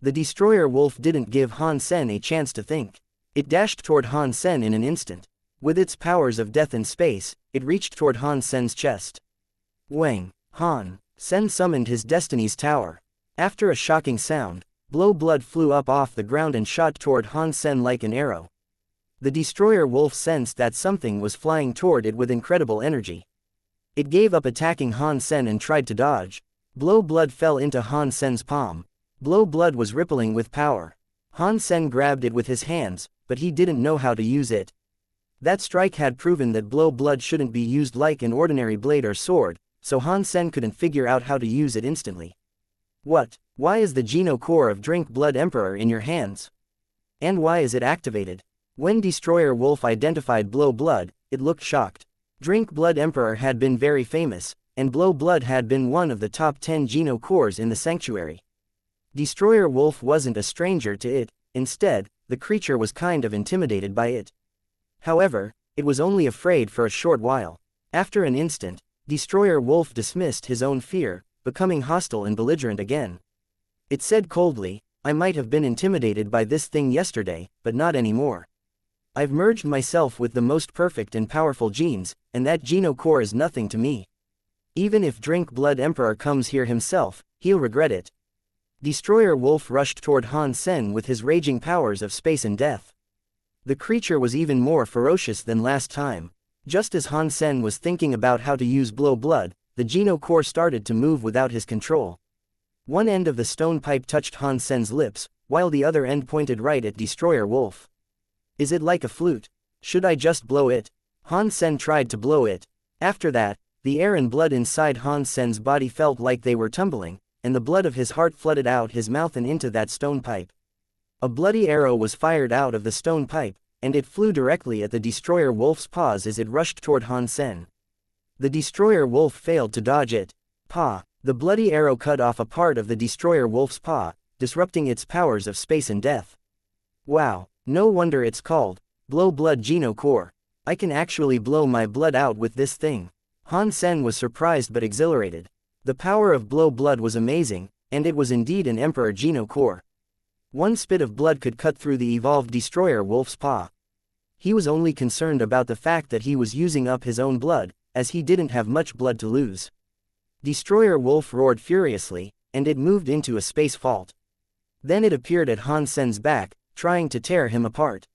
The destroyer wolf didn't give Han Sen a chance to think. It dashed toward Han Sen in an instant. With its powers of death and space, it reached toward Han Sen's chest. Wang! Han Sen summoned his destiny's tower. After a shocking sound, blood flew up off the ground and shot toward Han Sen like an arrow. The destroyer wolf sensed that something was flying toward it with incredible energy. It gave up attacking Han Sen and tried to dodge. Blood fell into Han Sen's palm. Blood was rippling with power. Han Sen grabbed it with his hands, but he didn't know how to use it. That strike had proven that blood shouldn't be used like an ordinary blade or sword, so Han Sen couldn't figure out how to use it instantly. What? Why is the Geno core of Drink Blood Emperor in your hands? And why is it activated? When Destroyer Wolf identified blood, it looked shocked. Drink Blood Emperor had been very famous, and blood had been one of the top 10 Geno cores in the sanctuary. Destroyer Wolf wasn't a stranger to it, instead, the creature was kind of intimidated by it. However, it was only afraid for a short while. After an instant, Destroyer Wolf dismissed his own fear, becoming hostile and belligerent again. It said coldly, I might have been intimidated by this thing yesterday, but not anymore. I've merged myself with the most perfect and powerful genes, and that Geno core is nothing to me. Even if Drink Blood Emperor comes here himself, he'll regret it. Destroyer Wolf rushed toward Han Sen with his raging powers of space and death. The creature was even more ferocious than last time. Just as Han Sen was thinking about how to use blood, the Geno core started to move without his control. One end of the stone pipe touched Han Sen's lips, while the other end pointed right at Destroyer Wolf. Is it like a flute? Should I just blow it? Han Sen tried to blow it. After that, the air and blood inside Han Sen's body felt like they were tumbling, and the blood of his heart flooded out his mouth and into that stone pipe. A bloody arrow was fired out of the stone pipe, and it flew directly at the Destroyer Wolf's paws as it rushed toward Han Sen. The Destroyer Wolf failed to dodge it. Paw! The bloody arrow cut off a part of the Destroyer Wolf's paw, disrupting its powers of space and death. Wow! No wonder it's called blood Geno core. I can actually blow my blood out with this thing. Han Sen was surprised but exhilarated. The power of blood was amazing, and it was indeed an Emperor Geno core. One spit of blood could cut through the evolved Destroyer Wolf's paw. He was only concerned about the fact that he was using up his own blood, as he didn't have much blood to lose. Destroyer Wolf roared furiously, and it moved into a space fault. Then it appeared at Han Sen's back, trying to tear him apart.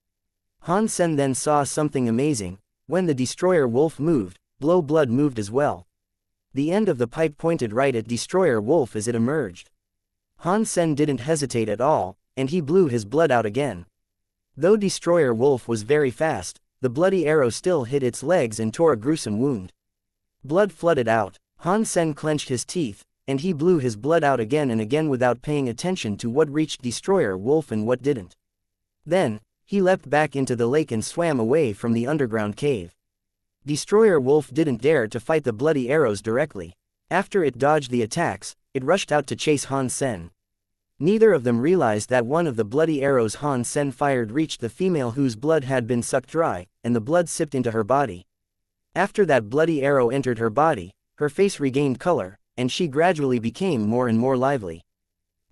Han Sen then saw something amazing. When the Destroyer Wolf moved, blood moved as well. The end of the pipe pointed right at Destroyer Wolf as it emerged. Han Sen didn't hesitate at all, and he blew his blood out again. Though Destroyer Wolf was very fast, the bloody arrow still hit its legs and tore a gruesome wound. Blood flooded out. Han Sen clenched his teeth, and he blew his blood out again and again without paying attention to what reached Destroyer Wolf and what didn't. Then, he leapt back into the lake and swam away from the underground cave. Destroyer Wolf didn't dare to fight the bloody arrows directly. After it dodged the attacks, it rushed out to chase Han Sen. Neither of them realized that one of the bloody arrows Han Sen fired reached the female whose blood had been sucked dry, and the blood sipped into her body. After that bloody arrow entered her body, her face regained color, and she gradually became more and more lively.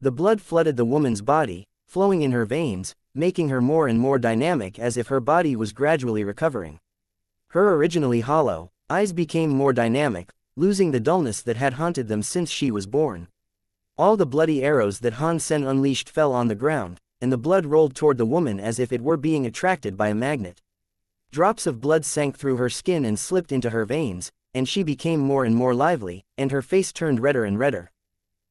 The blood flooded the woman's body, flowing in her veins, making her more and more dynamic as if her body was gradually recovering. Her originally hollow eyes became more dynamic, losing the dullness that had haunted them since she was born. All the bloody arrows that Han Sen unleashed fell on the ground, and the blood rolled toward the woman as if it were being attracted by a magnet. Drops of blood sank through her skin and slipped into her veins, and she became more and more lively, and her face turned redder and redder.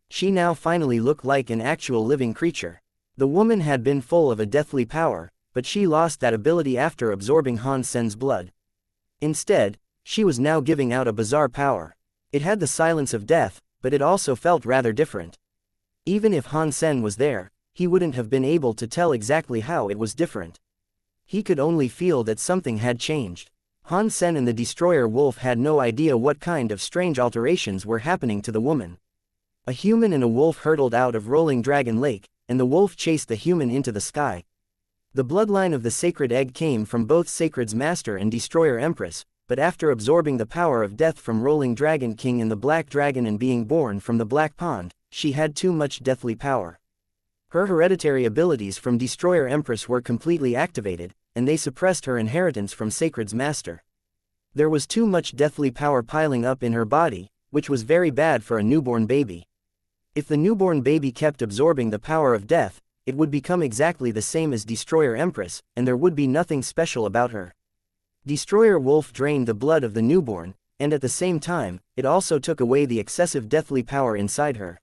She now finally looked like an actual living creature. The woman had been full of a deathly power, but she lost that ability after absorbing Han Sen's blood. Instead, she was now giving out a bizarre power. It had the silence of death, but it also felt rather different. Even if Han Sen was there, he wouldn't have been able to tell exactly how it was different. He could only feel that something had changed. Han Sen and the Destroyer Wolf had no idea what kind of strange alterations were happening to the woman. A human and a wolf hurtled out of Rolling Dragon Lake, and the wolf chased the human into the sky. The bloodline of the sacred egg came from both Sacred's master and Destroyer Empress, but after absorbing the power of death from Rolling Dragon King and the Black Dragon and being born from the Black Pond, she had too much deathly power. Her hereditary abilities from Destroyer Empress were completely activated, and they suppressed her inheritance from Sacred's master. There was too much deathly power piling up in her body, which was very bad for a newborn baby. If the newborn baby kept absorbing the power of death, it would become exactly the same as Destroyer Empress, and there would be nothing special about her. Destroyer Wolf drained the blood of the newborn, and at the same time, it also took away the excessive deathly power inside her.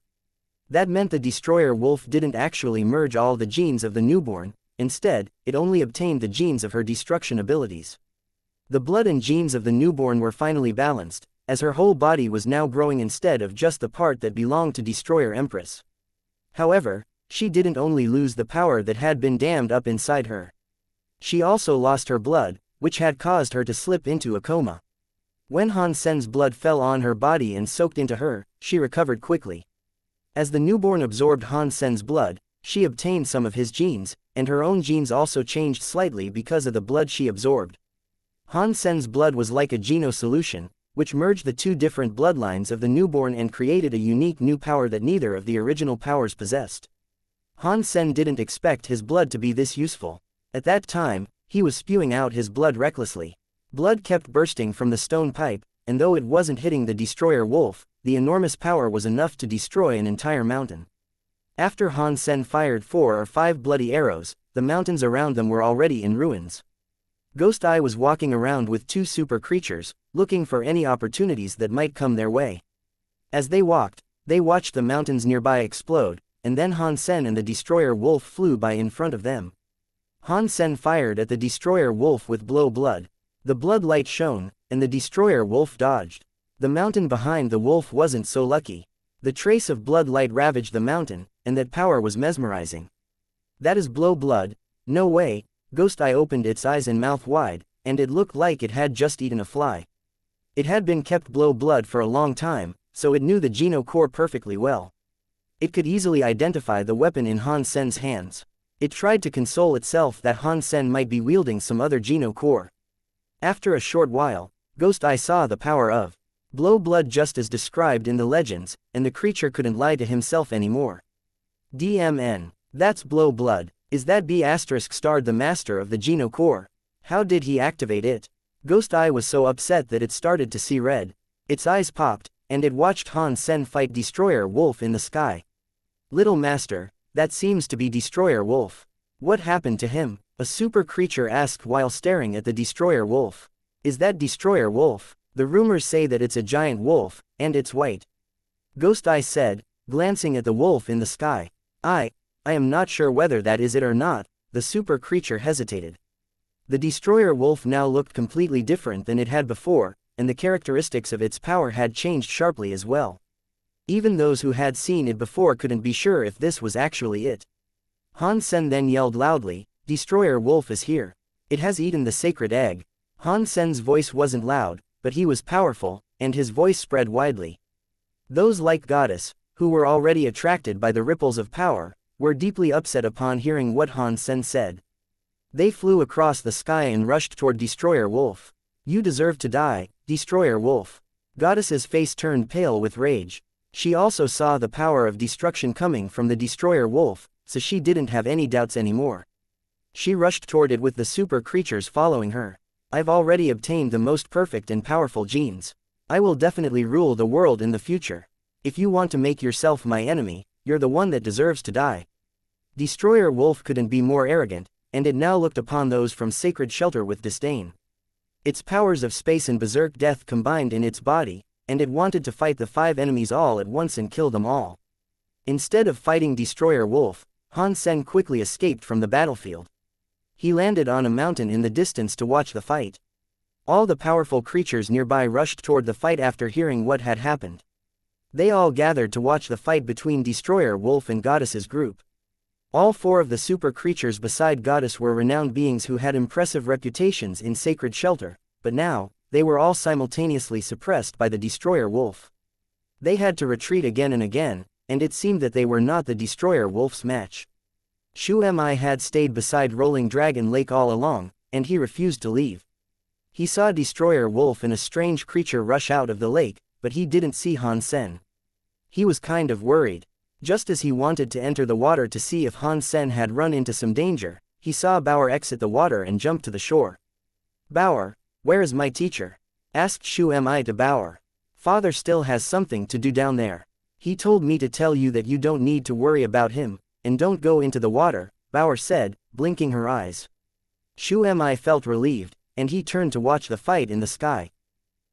That meant the Destroyer Wolf didn't actually merge all the genes of the newborn, instead, it only obtained the genes of her destruction abilities. The blood and genes of the newborn were finally balanced, as her whole body was now growing instead of just the part that belonged to Destroyer Empress. However, she didn't only lose the power that had been dammed up inside her. She also lost her blood, which had caused her to slip into a coma. When Han Sen's blood fell on her body and soaked into her, she recovered quickly. As the newborn absorbed Han Sen's blood, she obtained some of his genes, and her own genes also changed slightly because of the blood she absorbed. Han Sen's blood was like a geno solution, which merged the two different bloodlines of the newborn and created a unique new power that neither of the original powers possessed. Han Sen didn't expect his blood to be this useful. At that time, he was spewing out his blood recklessly. Blood kept bursting from the stone pipe, and though it wasn't hitting the Destroyer Wolf, the enormous power was enough to destroy an entire mountain. After Han Sen fired 4 or 5 bloody arrows, the mountains around them were already in ruins. Ghost Eye was walking around with 2 super creatures, looking for any opportunities that might come their way. As they walked, they watched the mountains nearby explode, and then Han Sen and the Destroyer Wolf flew by in front of them. Han Sen fired at the Destroyer Wolf with blood. The blood light shone, and the Destroyer Wolf dodged. The mountain behind the wolf wasn't so lucky. The trace of blood light ravaged the mountain, and that power was mesmerizing. That is blood? No way. Ghost Eye opened its eyes and mouth wide, and it looked like it had just eaten a fly. It had been kept blood for a long time, so it knew the Geno core perfectly well. It could easily identify the weapon in Han Sen's hands. It tried to console itself that Han Sen might be wielding some other Geno core. After a short while, Ghost Eye saw the power of blood just as described in the legends, and the creature couldn't lie to himself anymore. DMN. That's blood. Is that B** starred the master of the Geno core? How did he activate it? Ghost Eye was so upset that it started to see red. Its eyes popped, and it watched Han Sen fight Destroyer Wolf in the sky. Little Master, that seems to be Destroyer Wolf. What happened to him? A super creature asked while staring at the Destroyer Wolf. Is that Destroyer Wolf? The rumors say that it's a giant wolf, and it's white. Ghost Eye said, glancing at the wolf in the sky. I am not sure whether that is it or not. The super creature hesitated. The Destroyer Wolf now looked completely different than it had before, and the characteristics of its power had changed sharply as well. Even those who had seen it before couldn't be sure if this was actually it. Han Sen then yelled loudly, Destroyer Wolf is here. It has eaten the sacred egg. Han Sen's voice wasn't loud, but he was powerful, and his voice spread widely. Those like Goddess, who were already attracted by the ripples of power, were deeply upset upon hearing what Han Sen said. They flew across the sky and rushed toward Destroyer Wolf. You deserve to die, Destroyer Wolf. Goddess's face turned pale with rage. She also saw the power of destruction coming from the Destroyer Wolf, so she didn't have any doubts anymore. She rushed toward it with the super creatures following her. I've already obtained the most perfect and powerful genes. I will definitely rule the world in the future. If you want to make yourself my enemy, you're the one that deserves to die. Destroyer Wolf couldn't be more arrogant, and it now looked upon those from Sacred Shelter with disdain. Its powers of space and berserk death combined in its body, and it wanted to fight the 5 enemies all at once and kill them all. Instead of fighting Destroyer Wolf, Han Sen quickly escaped from the battlefield. He landed on a mountain in the distance to watch the fight. All the powerful creatures nearby rushed toward the fight after hearing what had happened. They all gathered to watch the fight between Destroyer Wolf and Goddess's group. All 4 of the super creatures beside Goddess were renowned beings who had impressive reputations in Sacred Shelter, but now, they were all simultaneously suppressed by the Destroyer Wolf. They had to retreat again and again, and it seemed that they were not the Destroyer Wolf's match. Shu Mi had stayed beside Rolling Dragon Lake all along, and he refused to leave. He saw Destroyer Wolf and a strange creature rush out of the lake, but he didn't see Han Sen. He was kind of worried. Just as he wanted to enter the water to see if Han Sen had run into some danger, he saw Bauer exit the water and jump to the shore. "Bauer, where is my teacher?" asked Shu Mi to Bauer. "Father still has something to do down there. He told me to tell you that you don't need to worry about him, and don't go into the water," Bauer said, blinking her eyes. Shu Mi felt relieved, and he turned to watch the fight in the sky.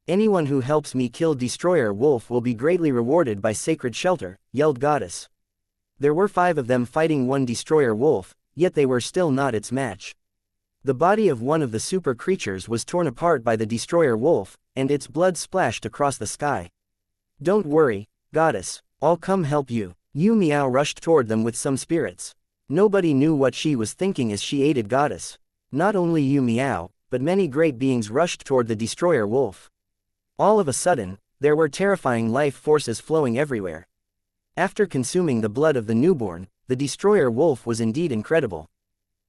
"Anyone who helps me kill Destroyer Wolf will be greatly rewarded by sacred shelter," yelled Goddess. There were 5 of them fighting one Destroyer Wolf, yet they were still not its match. The body of one of the super creatures was torn apart by the Destroyer Wolf, and its blood splashed across the sky. "Don't worry, Goddess, I'll come help you." Yu Miao rushed toward them with some spirits. Nobody knew what she was thinking as she aided Goddess. Not only Yu Miao, but many great beings rushed toward the Destroyer Wolf. All of a sudden, there were terrifying life forces flowing everywhere. After consuming the blood of the newborn, the Destroyer Wolf was indeed incredible.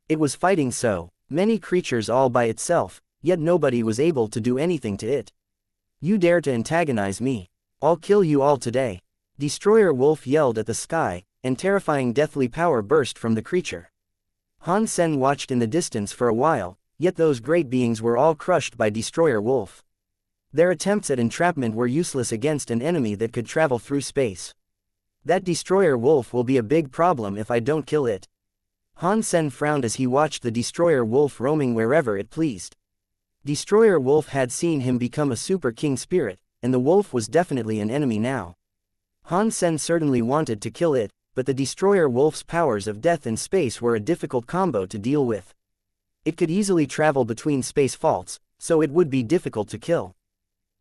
It was fighting so many creatures all by itself, yet nobody was able to do anything to it. "You dare to antagonize me? I'll kill you all today." Destroyer Wolf yelled at the sky, and terrifying deathly power burst from the creature. Han Sen watched in the distance for a while, yet those great beings were all crushed by Destroyer Wolf. Their attempts at entrapment were useless against an enemy that could travel through space. "That Destroyer Wolf will be a big problem if I don't kill it." Han Sen frowned as he watched the Destroyer Wolf roaming wherever it pleased. Destroyer Wolf had seen him become a super king spirit, and the wolf was definitely an enemy now. Han Sen certainly wanted to kill it, but the Destroyer Wolf's powers of death and space were a difficult combo to deal with. It could easily travel between space faults, so it would be difficult to kill.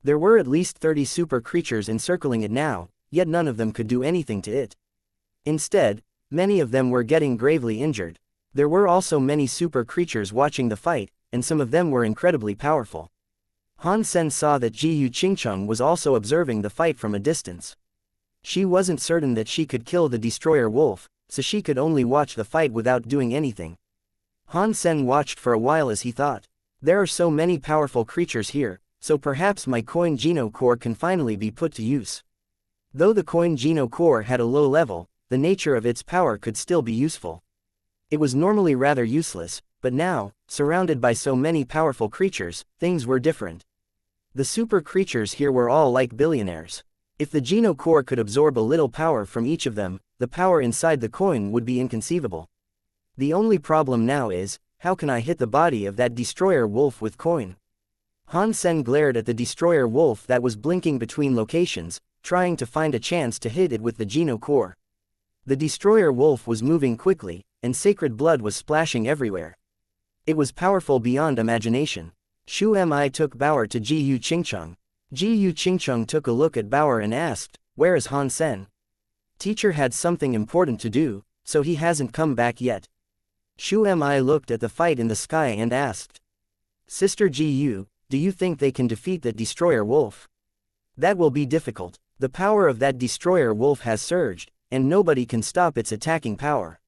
There were at least 30 super creatures encircling it now, yet none of them could do anything to it. Instead, many of them were getting gravely injured. There were also many super creatures watching the fight, and some of them were incredibly powerful. Han Sen saw that Jiyu Qingcheng was also observing the fight from a distance. She wasn't certain that she could kill the Destroyer Wolf, so she could only watch the fight without doing anything. Han Sen watched for a while as he thought, "There are so many powerful creatures here, so perhaps my coin Geno core can finally be put to use." Though the coin Geno core had a low level, the nature of its power could still be useful. It was normally rather useless, but now, surrounded by so many powerful creatures, things were different. The super creatures here were all like billionaires. If the Geno core could absorb a little power from each of them, the power inside the coin would be inconceivable. The only problem now is, how can I hit the body of that Destroyer Wolf with coin? Han Sen glared at the Destroyer Wolf that was blinking between locations, trying to find a chance to hit it with the Geno core. The Destroyer Wolf was moving quickly, and sacred blood was splashing everywhere. It was powerful beyond imagination. Shu Mi took Bauer to Jiyu Qingcheng. Jiyu Qingcheng took a look at Bauer and asked, "Where is Han Sen?" "Teacher had something important to do, so he hasn't come back yet." Shu Mi looked at the fight in the sky and asked, "Sister Jiyu, do you think they can defeat that Destroyer Wolf?" "That will be difficult. The power of that Destroyer Wolf has surged, and nobody can stop its attacking power."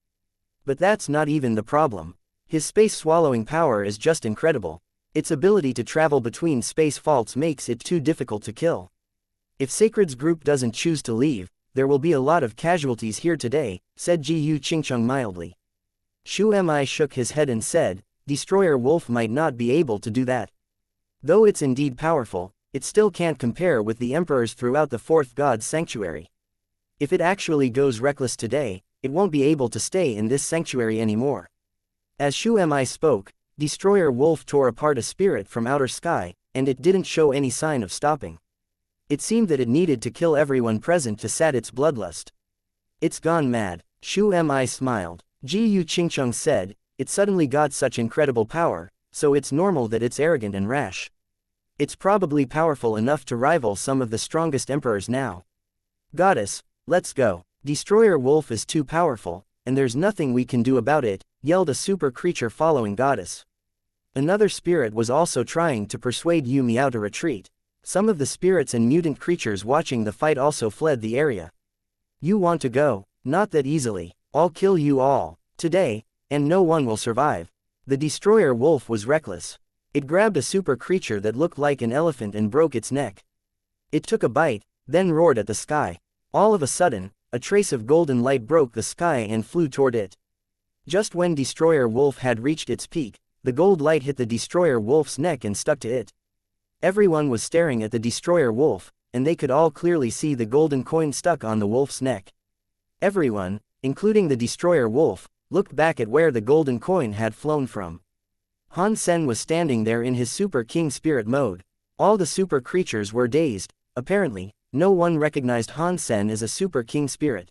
"But that's not even the problem. His space-swallowing power is just incredible. Its ability to travel between space faults makes it too difficult to kill. If Sacred's group doesn't choose to leave, there will be a lot of casualties here today," said Jiyu Qingcheng mildly. Shu Mi shook his head and said, "Destroyer Wolf might not be able to do that. Though it's indeed powerful, it still can't compare with the emperors throughout the Fourth God's sanctuary. If it actually goes reckless today, it won't be able to stay in this sanctuary anymore." As Shu Mi spoke, Destroyer Wolf tore apart a spirit from outer sky, and it didn't show any sign of stopping. It seemed that it needed to kill everyone present to sat its bloodlust. "It's gone mad." Shu Mi smiled. Jiyu Qingcheng said, "It suddenly got such incredible power, so it's normal that it's arrogant and rash. It's probably powerful enough to rival some of the strongest emperors now." "Goddess, let's go. Destroyer Wolf is too powerful, and there's nothing we can do about it," yelled a super creature following Goddess. Another spirit was also trying to persuade Yu Miao to retreat. Some of the spirits and mutant creatures watching the fight also fled the area. "You want to go? Not that easily. I'll kill you all." Today, and no one will survive. The destroyer wolf was reckless. It grabbed a super creature that looked like an elephant and broke its neck. It took a bite, then roared at the sky. All of a sudden, a trace of golden light broke the sky and flew toward it. Just when destroyer wolf had reached its peak, the gold light hit the destroyer wolf's neck and stuck to it. Everyone was staring at the destroyer wolf, and they could all clearly see the golden coin stuck on the wolf's neck. Everyone, including the destroyer wolf, looked back at where the golden coin had flown from. Han Sen was standing there in his Super King Spirit mode. All the super creatures were dazed. Apparently, no one recognized Han Sen as a Super King Spirit.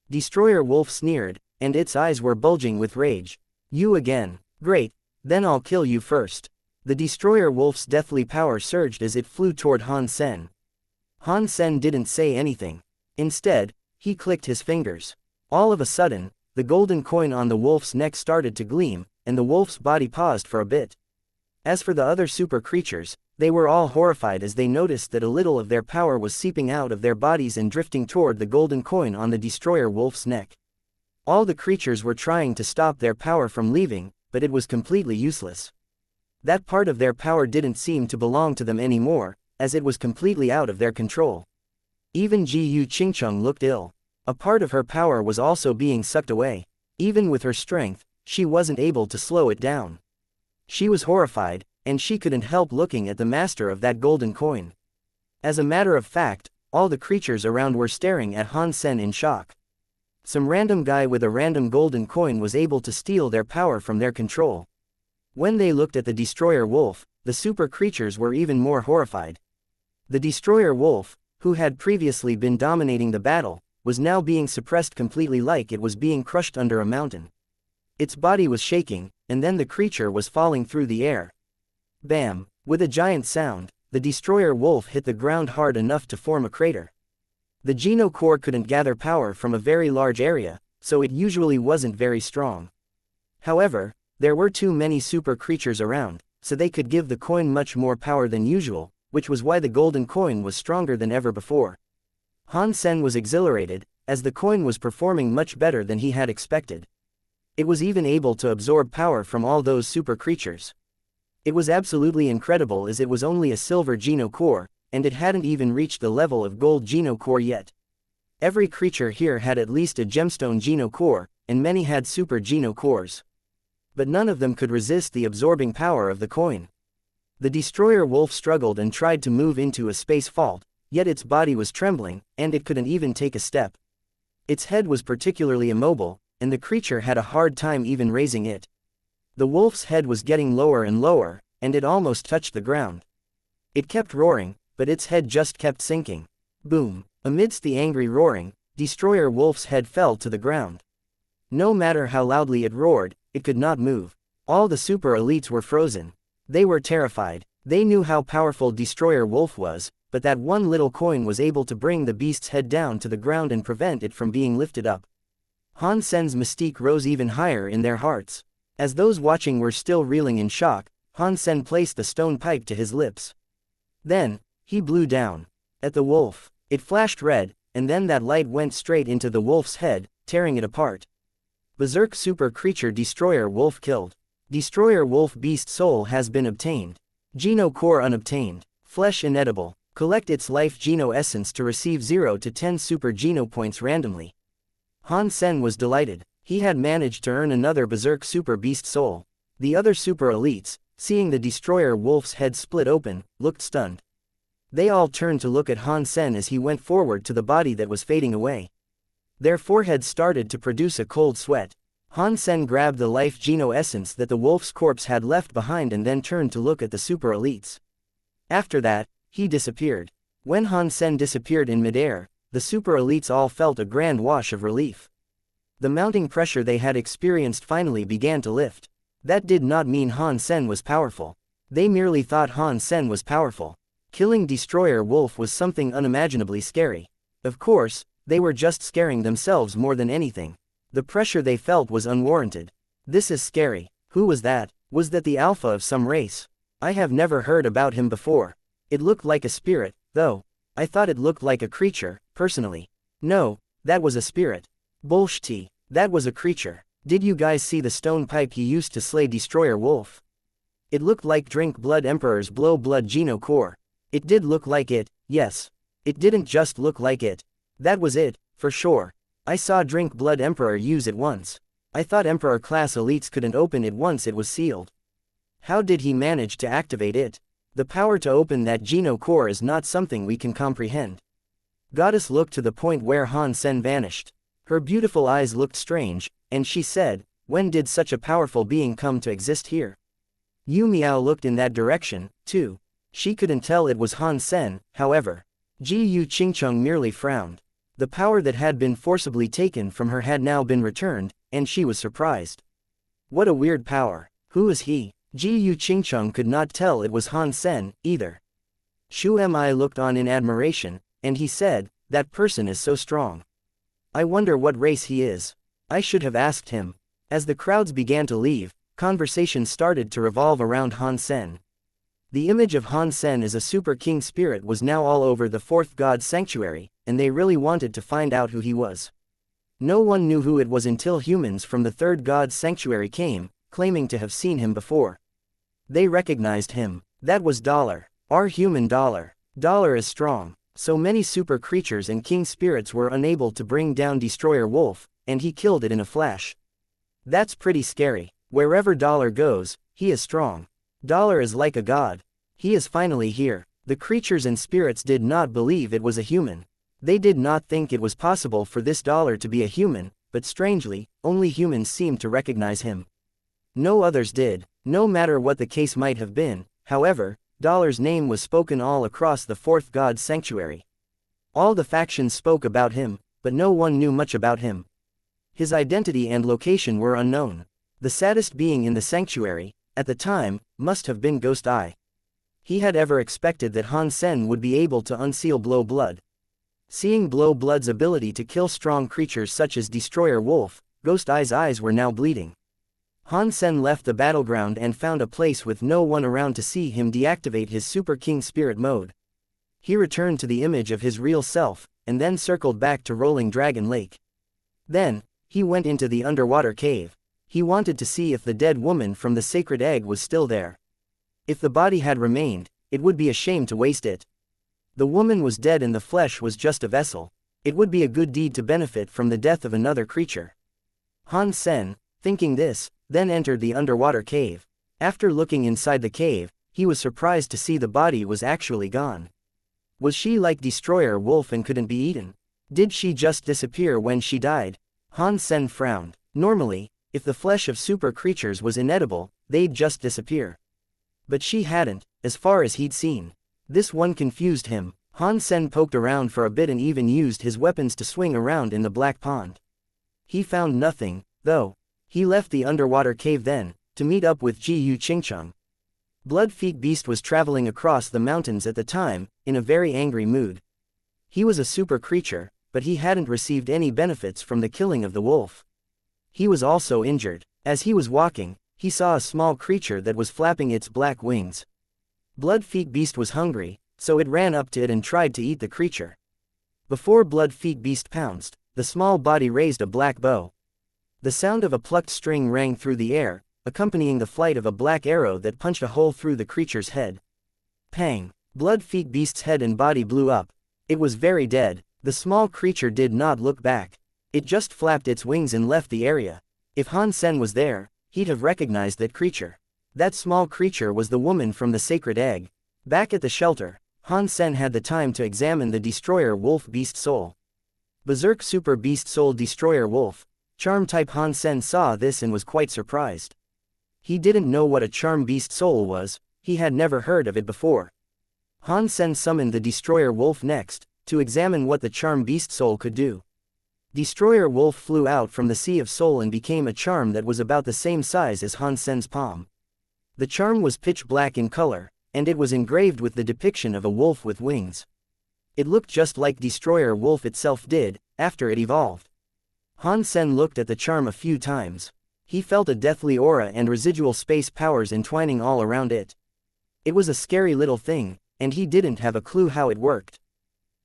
Destroyer wolf sneered, and its eyes were bulging with rage. You again? Great, then I'll kill you first. The destroyer wolf's deathly power surged as it flew toward Han Sen. Han Sen didn't say anything. Instead, he clicked his fingers. All of a sudden, the golden coin on the wolf's neck started to gleam, and the wolf's body paused for a bit. As for the other super creatures, they were all horrified as they noticed that a little of their power was seeping out of their bodies and drifting toward the golden coin on the destroyer wolf's neck. All the creatures were trying to stop their power from leaving, but it was completely useless. That part of their power didn't seem to belong to them anymore, as it was completely out of their control. Even Ji Yu Qingcheng looked ill. A part of her power was also being sucked away. Even with her strength, she wasn't able to slow it down. She was horrified, and she couldn't help looking at the master of that golden coin. As a matter of fact, all the creatures around were staring at Han Sen in shock. Some random guy with a random golden coin was able to steal their power from their control. When they looked at the destroyer wolf, the super creatures were even more horrified. The destroyer wolf, who had previously been dominating the battle, was now being suppressed completely, like it was being crushed under a mountain. Its body was shaking, and then the creature was falling through the air. Bam! With a giant sound, the destroyer wolf hit the ground hard enough to form a crater. The Geno core couldn't gather power from a very large area, so it usually wasn't very strong. However, there were too many super creatures around, so they could give the coin much more power than usual, which was why the golden coin was stronger than ever before. Han Sen was exhilarated, as the coin was performing much better than he had expected. It was even able to absorb power from all those super creatures. It was absolutely incredible, as it was only a silver Geno core, and it hadn't even reached the level of gold Geno core yet. Every creature here had at least a gemstone Geno core, and many had super Geno cores. But none of them could resist the absorbing power of the coin. The destroyer wolf struggled and tried to move into a space fault, yet its body was trembling, and it couldn't even take a step. Its head was particularly immobile, and the creature had a hard time even raising it. The wolf's head was getting lower and lower, and it almost touched the ground. It kept roaring, but its head just kept sinking. Boom! Amidst the angry roaring, destroyer wolf's head fell to the ground. No matter how loudly it roared, it could not move. All the super elites were frozen. They were terrified. They knew how powerful destroyer wolf was, but that one little coin was able to bring the beast's head down to the ground and prevent it from being lifted up. Han Sen's mystique rose even higher in their hearts. As those watching were still reeling in shock, Han Sen placed the stone pipe to his lips. Then, he blew down at the wolf. It flashed red, and then that light went straight into the wolf's head, tearing it apart. Berserk super creature destroyer wolf killed. Destroyer wolf beast soul has been obtained. Geno core unobtained. Flesh inedible. Collect its life Geno essence to receive 0 to 10 super Geno points randomly. Han Sen was delighted. He had managed to earn another berserk super beast soul. The other super elites, seeing the destroyer wolf's head split open, looked stunned. They all turned to look at Han Sen as he went forward to the body that was fading away. Their foreheads started to produce a cold sweat. Han Sen grabbed the life Geno essence that the wolf's corpse had left behind and then turned to look at the super elites. After that, he disappeared. When Han Sen disappeared in midair, the super elites all felt a grand wash of relief. The mounting pressure they had experienced finally began to lift. That did not mean Han Sen was powerful. They merely thought Han Sen was powerful. Killing destroyer wolf was something unimaginably scary. Of course, they were just scaring themselves more than anything. The pressure they felt was unwarranted. This is scary. Who was that? Was that the alpha of some race? I have never heard about him before. It looked like a spirit, though. I thought it looked like a creature, personally. No, that was a spirit. Bullshit. That was a creature. Did you guys see the stone pipe he used to slay Destroyer Wolf? It looked like Drink Blood Emperor's Blow Blood Geno Core. It did look like it, yes. It didn't just look like it. That was it, for sure. I saw Drink Blood Emperor use it once. I thought Emperor class elites couldn't open it once it was sealed. How did he manage to activate it? The power to open that Geno Core is not something we can comprehend. Goddess looked to the point where Han Sen vanished. Her beautiful eyes looked strange, and she said, when did such a powerful being come to exist here? Yu Miao looked in that direction, too. She couldn't tell it was Han Sen, however. Ji Yu Qingcheng merely frowned. The power that had been forcibly taken from her had now been returned, and she was surprised. What a weird power. Who is he? Ji Yu Qingcheng could not tell it was Han Sen, either. Shu Mi looked on in admiration, and he said, that person is so strong. I wonder what race he is. I should have asked him. As the crowds began to leave, conversation started to revolve around Han Sen. The image of Han Sen as a super king spirit was now all over the fourth god sanctuary, and they really wanted to find out who he was. No one knew who it was until humans from the third god sanctuary came, claiming to have seen him before. They recognized him. That was Dollar. Our human Dollar. Dollar is strong. So many super creatures and king spirits were unable to bring down Destroyer Wolf, and he killed it in a flash. That's pretty scary. Wherever Dollar goes, he is strong. Dollar is like a god. He is finally here. The creatures and spirits did not believe it was a human. They did not think it was possible for this Dollar to be a human, but strangely, only humans seemed to recognize him. No others did. No matter what the case might have been, however, Dollar's name was spoken all across the fourth god sanctuary. All the factions spoke about him, but no one knew much about him. His identity and location were unknown. The saddest being in the sanctuary, at the time, must have been Ghost Eye. He had ever expected that Han Sen would be able to unseal Blow Blood. Seeing Blow Blood's ability to kill strong creatures such as Destroyer Wolf, Ghost Eye's eyes were now bleeding. Han Sen left the battleground and found a place with no one around to see him deactivate his Super King Spirit mode. He returned to the image of his real self, and then circled back to Rolling Dragon Lake. Then, he went into the underwater cave. He wanted to see if the dead woman from the sacred egg was still there. If the body had remained, it would be a shame to waste it. The woman was dead and the flesh was just a vessel. It would be a good deed to benefit from the death of another creature. Han Sen, thinking this, then entered the underwater cave. After looking inside the cave, he was surprised to see the body was actually gone. Was she like Destroyer Wolf and couldn't be eaten? Did she just disappear when she died? Han Sen frowned. Normally, if the flesh of super creatures was inedible, they'd just disappear. But she hadn't, as far as he'd seen. This one confused him. Han Sen poked around for a bit and even used his weapons to swing around in the black pond. He found nothing, though. He left the underwater cave then, to meet up with Ji Yu Qingcheng. Bloodfeet Beast was traveling across the mountains at the time, in a very angry mood. He was a super creature, but he hadn't received any benefits from the killing of the wolf. He was also injured. As he was walking, he saw a small creature that was flapping its black wings. Bloodfeet Beast was hungry, so it ran up to it and tried to eat the creature. Before Bloodfeet Beast pounced, the small body raised a black bow. The sound of a plucked string rang through the air, accompanying the flight of a black arrow that punched a hole through the creature's head. Pang! Bloodfeet Beast's head and body blew up. It was very dead. The small creature did not look back. It just flapped its wings and left the area. If Han Sen was there, he'd have recognized that creature. That small creature was the woman from the sacred egg. Back at the shelter, Han Sen had the time to examine the Destroyer Wolf Beast Soul. Berserk Super Beast Soul Destroyer Wolf. Charm type. Han Sen saw this and was quite surprised. He didn't know what a Charm Beast Soul was, he had never heard of it before. Han Sen summoned the Destroyer Wolf next, to examine what the Charm Beast Soul could do. Destroyer Wolf flew out from the Sea of Soul and became a charm that was about the same size as Han Sen's palm. The charm was pitch black in color, and it was engraved with the depiction of a wolf with wings. It looked just like Destroyer Wolf itself did, after it evolved. Han Sen looked at the charm a few times. He felt a deathly aura and residual space powers entwining all around it. It was a scary little thing, and he didn't have a clue how it worked.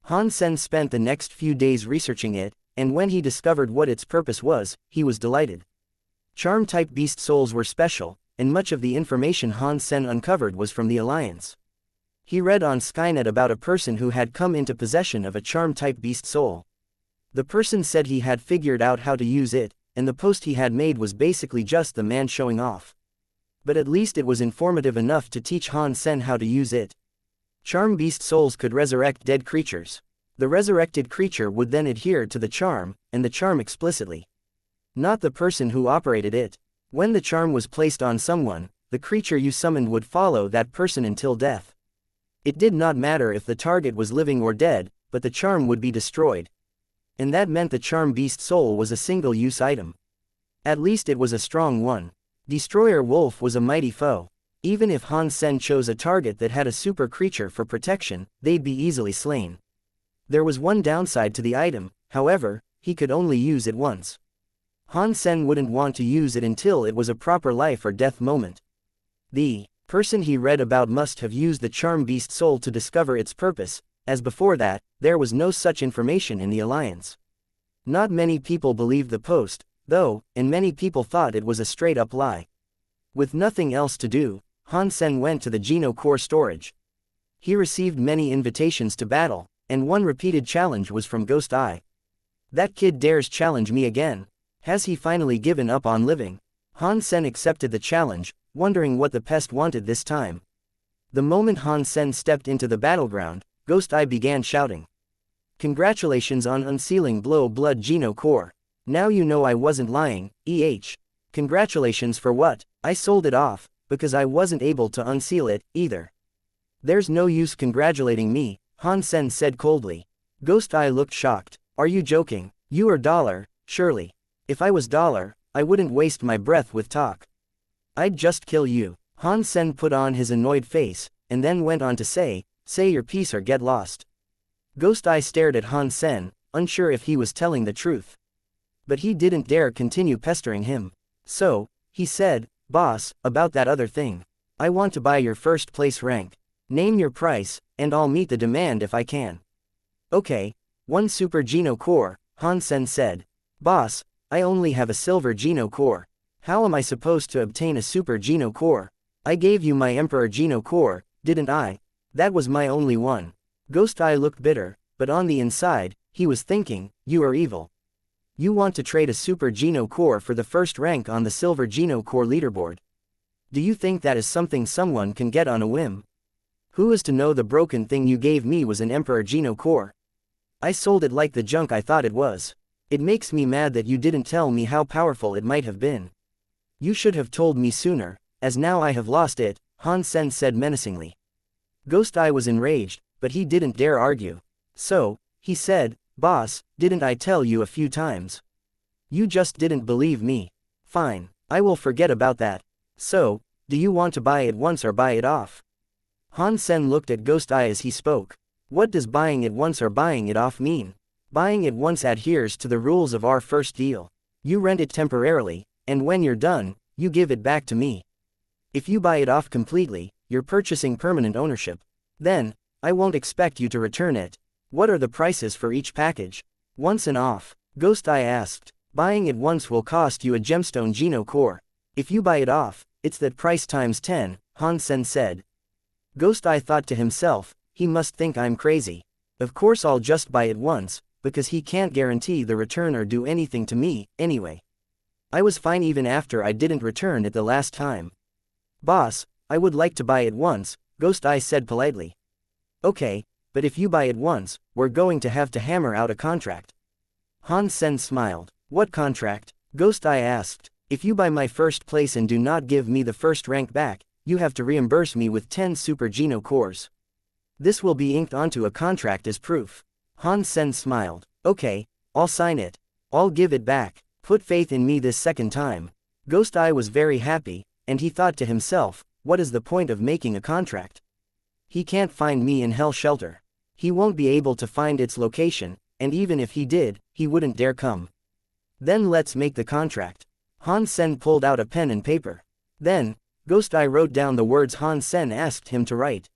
Han Sen spent the next few days researching it, and when he discovered what its purpose was, he was delighted. Charm-type beast souls were special, and much of the information Han Sen uncovered was from the Alliance. He read on Skynet about a person who had come into possession of a charm-type beast soul. The person said he had figured out how to use it, and the post he had made was basically just the man showing off. But at least it was informative enough to teach Han Sen how to use it. Charm beast souls could resurrect dead creatures. The resurrected creature would then adhere to the charm, and the charm explicitly. Not the person who operated it. When the charm was placed on someone, the creature you summoned would follow that person until death. It did not matter if the target was living or dead, but the charm would be destroyed. And that meant the charm beast soul was a single-use item. At least it was a strong one. Destroyer Wolf was a mighty foe. Even if Han Sen chose a target that had a super creature for protection, they'd be easily slain. There was one downside to the item, however, he could only use it once. Han Sen wouldn't want to use it until it was a proper life or death moment. The person he read about must have used the charm beast soul to discover its purpose, as before that, there was no such information in the Alliance. Not many people believed the post, though, and many people thought it was a straight-up lie. With nothing else to do, Han Sen went to the Geno Core storage. He received many invitations to battle, and one repeated challenge was from Ghost Eye. That kid dares challenge me again. Has he finally given up on living? Han Sen accepted the challenge, wondering what the pest wanted this time. The moment Han Sen stepped into the battleground, Ghost Eye began shouting. Congratulations on unsealing Blood Geno Core. Now you know I wasn't lying, Congratulations for what? I sold it off, because I wasn't able to unseal it, either. There's no use congratulating me, Han Sen said coldly. Ghost Eye looked shocked. Are you joking? You are Dollar, surely. If I was Dollar, I wouldn't waste my breath with talk. I'd just kill you. Han Sen put on his annoyed face, and then went on to say your piece or get lost. Ghost Eye stared at Han Sen, unsure if he was telling the truth. But he didn't dare continue pestering him. So, he said, Boss, about that other thing. I want to buy your first place rank. Name your price, and I'll meet the demand if I can. Okay, 1 Super Geno Core, Han Sen said. Boss, I only have a Silver Geno Core. How am I supposed to obtain a Super Geno Core? I gave you my Emperor Geno Core, didn't I? That was my only one. Ghost Eye looked bitter, but on the inside, he was thinking, you are evil. You want to trade a Super Geno Core for the first rank on the Silver Geno Core leaderboard. Do you think that is something someone can get on a whim? Who is to know the broken thing you gave me was an Emperor Geno Core? I sold it like the junk I thought it was. It makes me mad that you didn't tell me how powerful it might have been. You should have told me sooner, as now I have lost it, Han Sen said menacingly. Ghost Eye was enraged, but he didn't dare argue. So, he said, Boss, didn't I tell you a few times? You just didn't believe me. Fine, I will forget about that. So, do you want to buy it once or buy it off? Han Sen looked at Ghost Eye as he spoke. What does buying it once or buying it off mean? Buying it once adheres to the rules of our first deal. You rent it temporarily, and when you're done, you give it back to me. If you buy it off completely, you're purchasing permanent ownership. Then, I won't expect you to return it. What are the prices for each package? Once and off, Ghost Eye asked. Buying it once will cost you a Gemstone Geno Core. If you buy it off, it's that price times 10, Han Sen said. Ghost Eye thought to himself, he must think I'm crazy. Of course I'll just buy it once, because he can't guarantee the return or do anything to me, anyway. I was fine even after I didn't return it the last time. Boss, I would like to buy it once, Ghost Eye said politely. Okay, but if you buy it once, we're going to have to hammer out a contract. Han Sen smiled. What contract? Ghost Eye asked. If you buy my first place and do not give me the first rank back, you have to reimburse me with 10 Super Geno Cores. This will be inked onto a contract as proof. Han Sen smiled. Okay, I'll sign it. I'll give it back. Put faith in me this second time. Ghost Eye was very happy, and he thought to himself, what is the point of making a contract? He can't find me in Hell Shelter. He won't be able to find its location, and even if he did, he wouldn't dare come. Then let's make the contract. Han Sen pulled out a pen and paper. Then, Ghost Eye wrote down the words Han Sen asked him to write.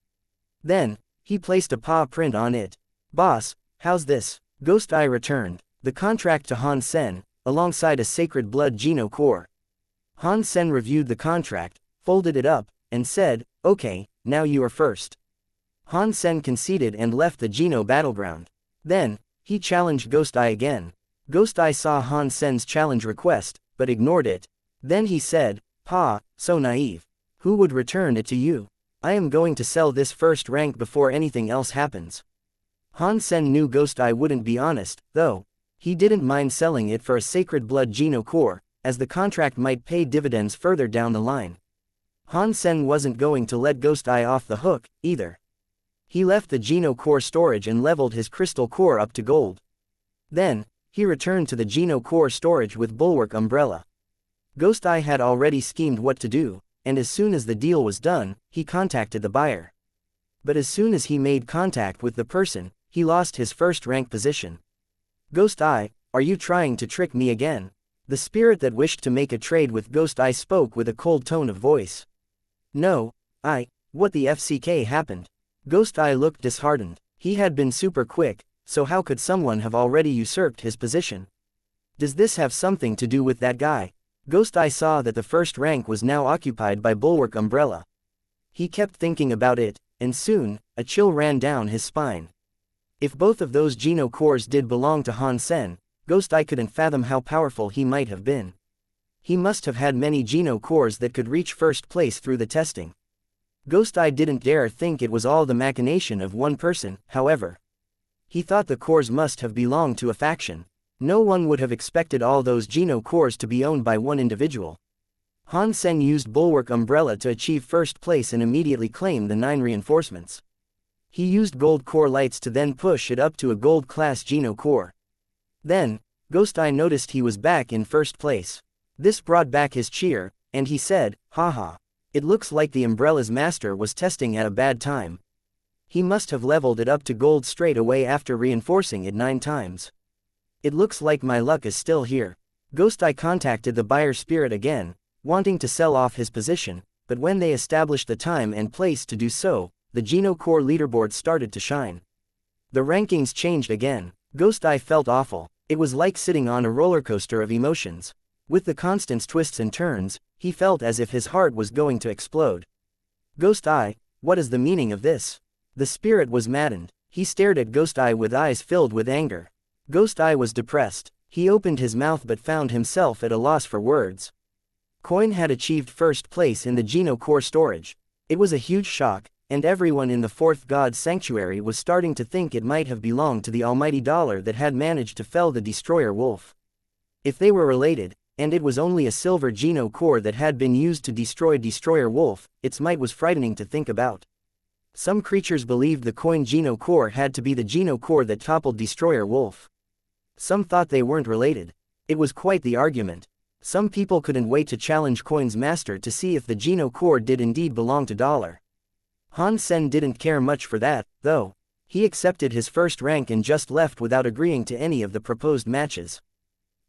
Then, he placed a paw print on it. Boss, how's this? Ghost Eye returned the contract to Han Sen, alongside a Sacred Blood Geno Core. Han Sen reviewed the contract, folded it up, and said, "Okay, now you are first." Han Sen conceded and left the Geno battleground. Then, he challenged Ghost Eye again. Ghost Eye saw Han Sen's challenge request, but ignored it. Then he said, "Ha, so naive. Who would return it to you? I am going to sell this first rank before anything else happens." Han Sen knew Ghost Eye wouldn't be honest, though. He didn't mind selling it for a sacred blood Geno core, as the contract might pay dividends further down the line. Han Sen wasn't going to let Ghost Eye off the hook, either. He left the Geno core storage and leveled his crystal core up to gold. Then, he returned to the Geno core storage with Bulwark Umbrella. Ghost Eye had already schemed what to do, and as soon as the deal was done, he contacted the buyer. But as soon as he made contact with the person, he lost his first rank position. "Ghost Eye, are you trying to trick me again?" The spirit that wished to make a trade with Ghost Eye spoke with a cold tone of voice. "No, what the FCK happened?" Ghost Eye looked disheartened. He had been super quick, so how could someone have already usurped his position? "Does this have something to do with that guy?" Ghost Eye saw that the first rank was now occupied by Bulwark Umbrella. He kept thinking about it, and soon, a chill ran down his spine. If both of those Geno cores did belong to Han Sen, Ghost Eye couldn't fathom how powerful he might have been. He must have had many Geno cores that could reach first place through the testing. Ghost Eye didn't dare think it was all the machination of one person, however. He thought the cores must have belonged to a faction. No one would have expected all those Geno cores to be owned by one individual. Han Sen used Bulwark Umbrella to achieve first place and immediately claim the 9 reinforcements. He used gold core lights to then push it up to a gold class Geno core. Then, Ghost Eye noticed he was back in first place. This brought back his cheer, and he said, "Haha. It looks like the Umbrella's master was testing at a bad time. He must have leveled it up to gold straight away after reinforcing it 9 times. It looks like my luck is still here." Ghost Eye contacted the buyer spirit again, wanting to sell off his position, but when they established the time and place to do so, the Geno core leaderboard started to shine. The rankings changed again. Ghost Eye felt awful. It was like sitting on a roller coaster of emotions. With the constant twists and turns, he felt as if his heart was going to explode. "Ghost Eye, what is the meaning of this?" The spirit was maddened. He stared at Ghost Eye with eyes filled with anger. Ghost Eye was depressed. He opened his mouth but found himself at a loss for words. Coin had achieved first place in the Geno core storage. It was a huge shock, and everyone in the Fourth God's Sanctuary was starting to think it might have belonged to the almighty dollar that had managed to fell the Destroyer Wolf. If they were related, and it was only a silver Geno core that had been used to destroy Destroyer Wolf, its might was frightening to think about. Some creatures believed the coin Geno core had to be the Geno core that toppled Destroyer Wolf. Some thought they weren't related. It was quite the argument. Some people couldn't wait to challenge Coin's master to see if the Geno core did indeed belong to Dollar. Han Sen didn't care much for that, though. He accepted his first rank and just left without agreeing to any of the proposed matches.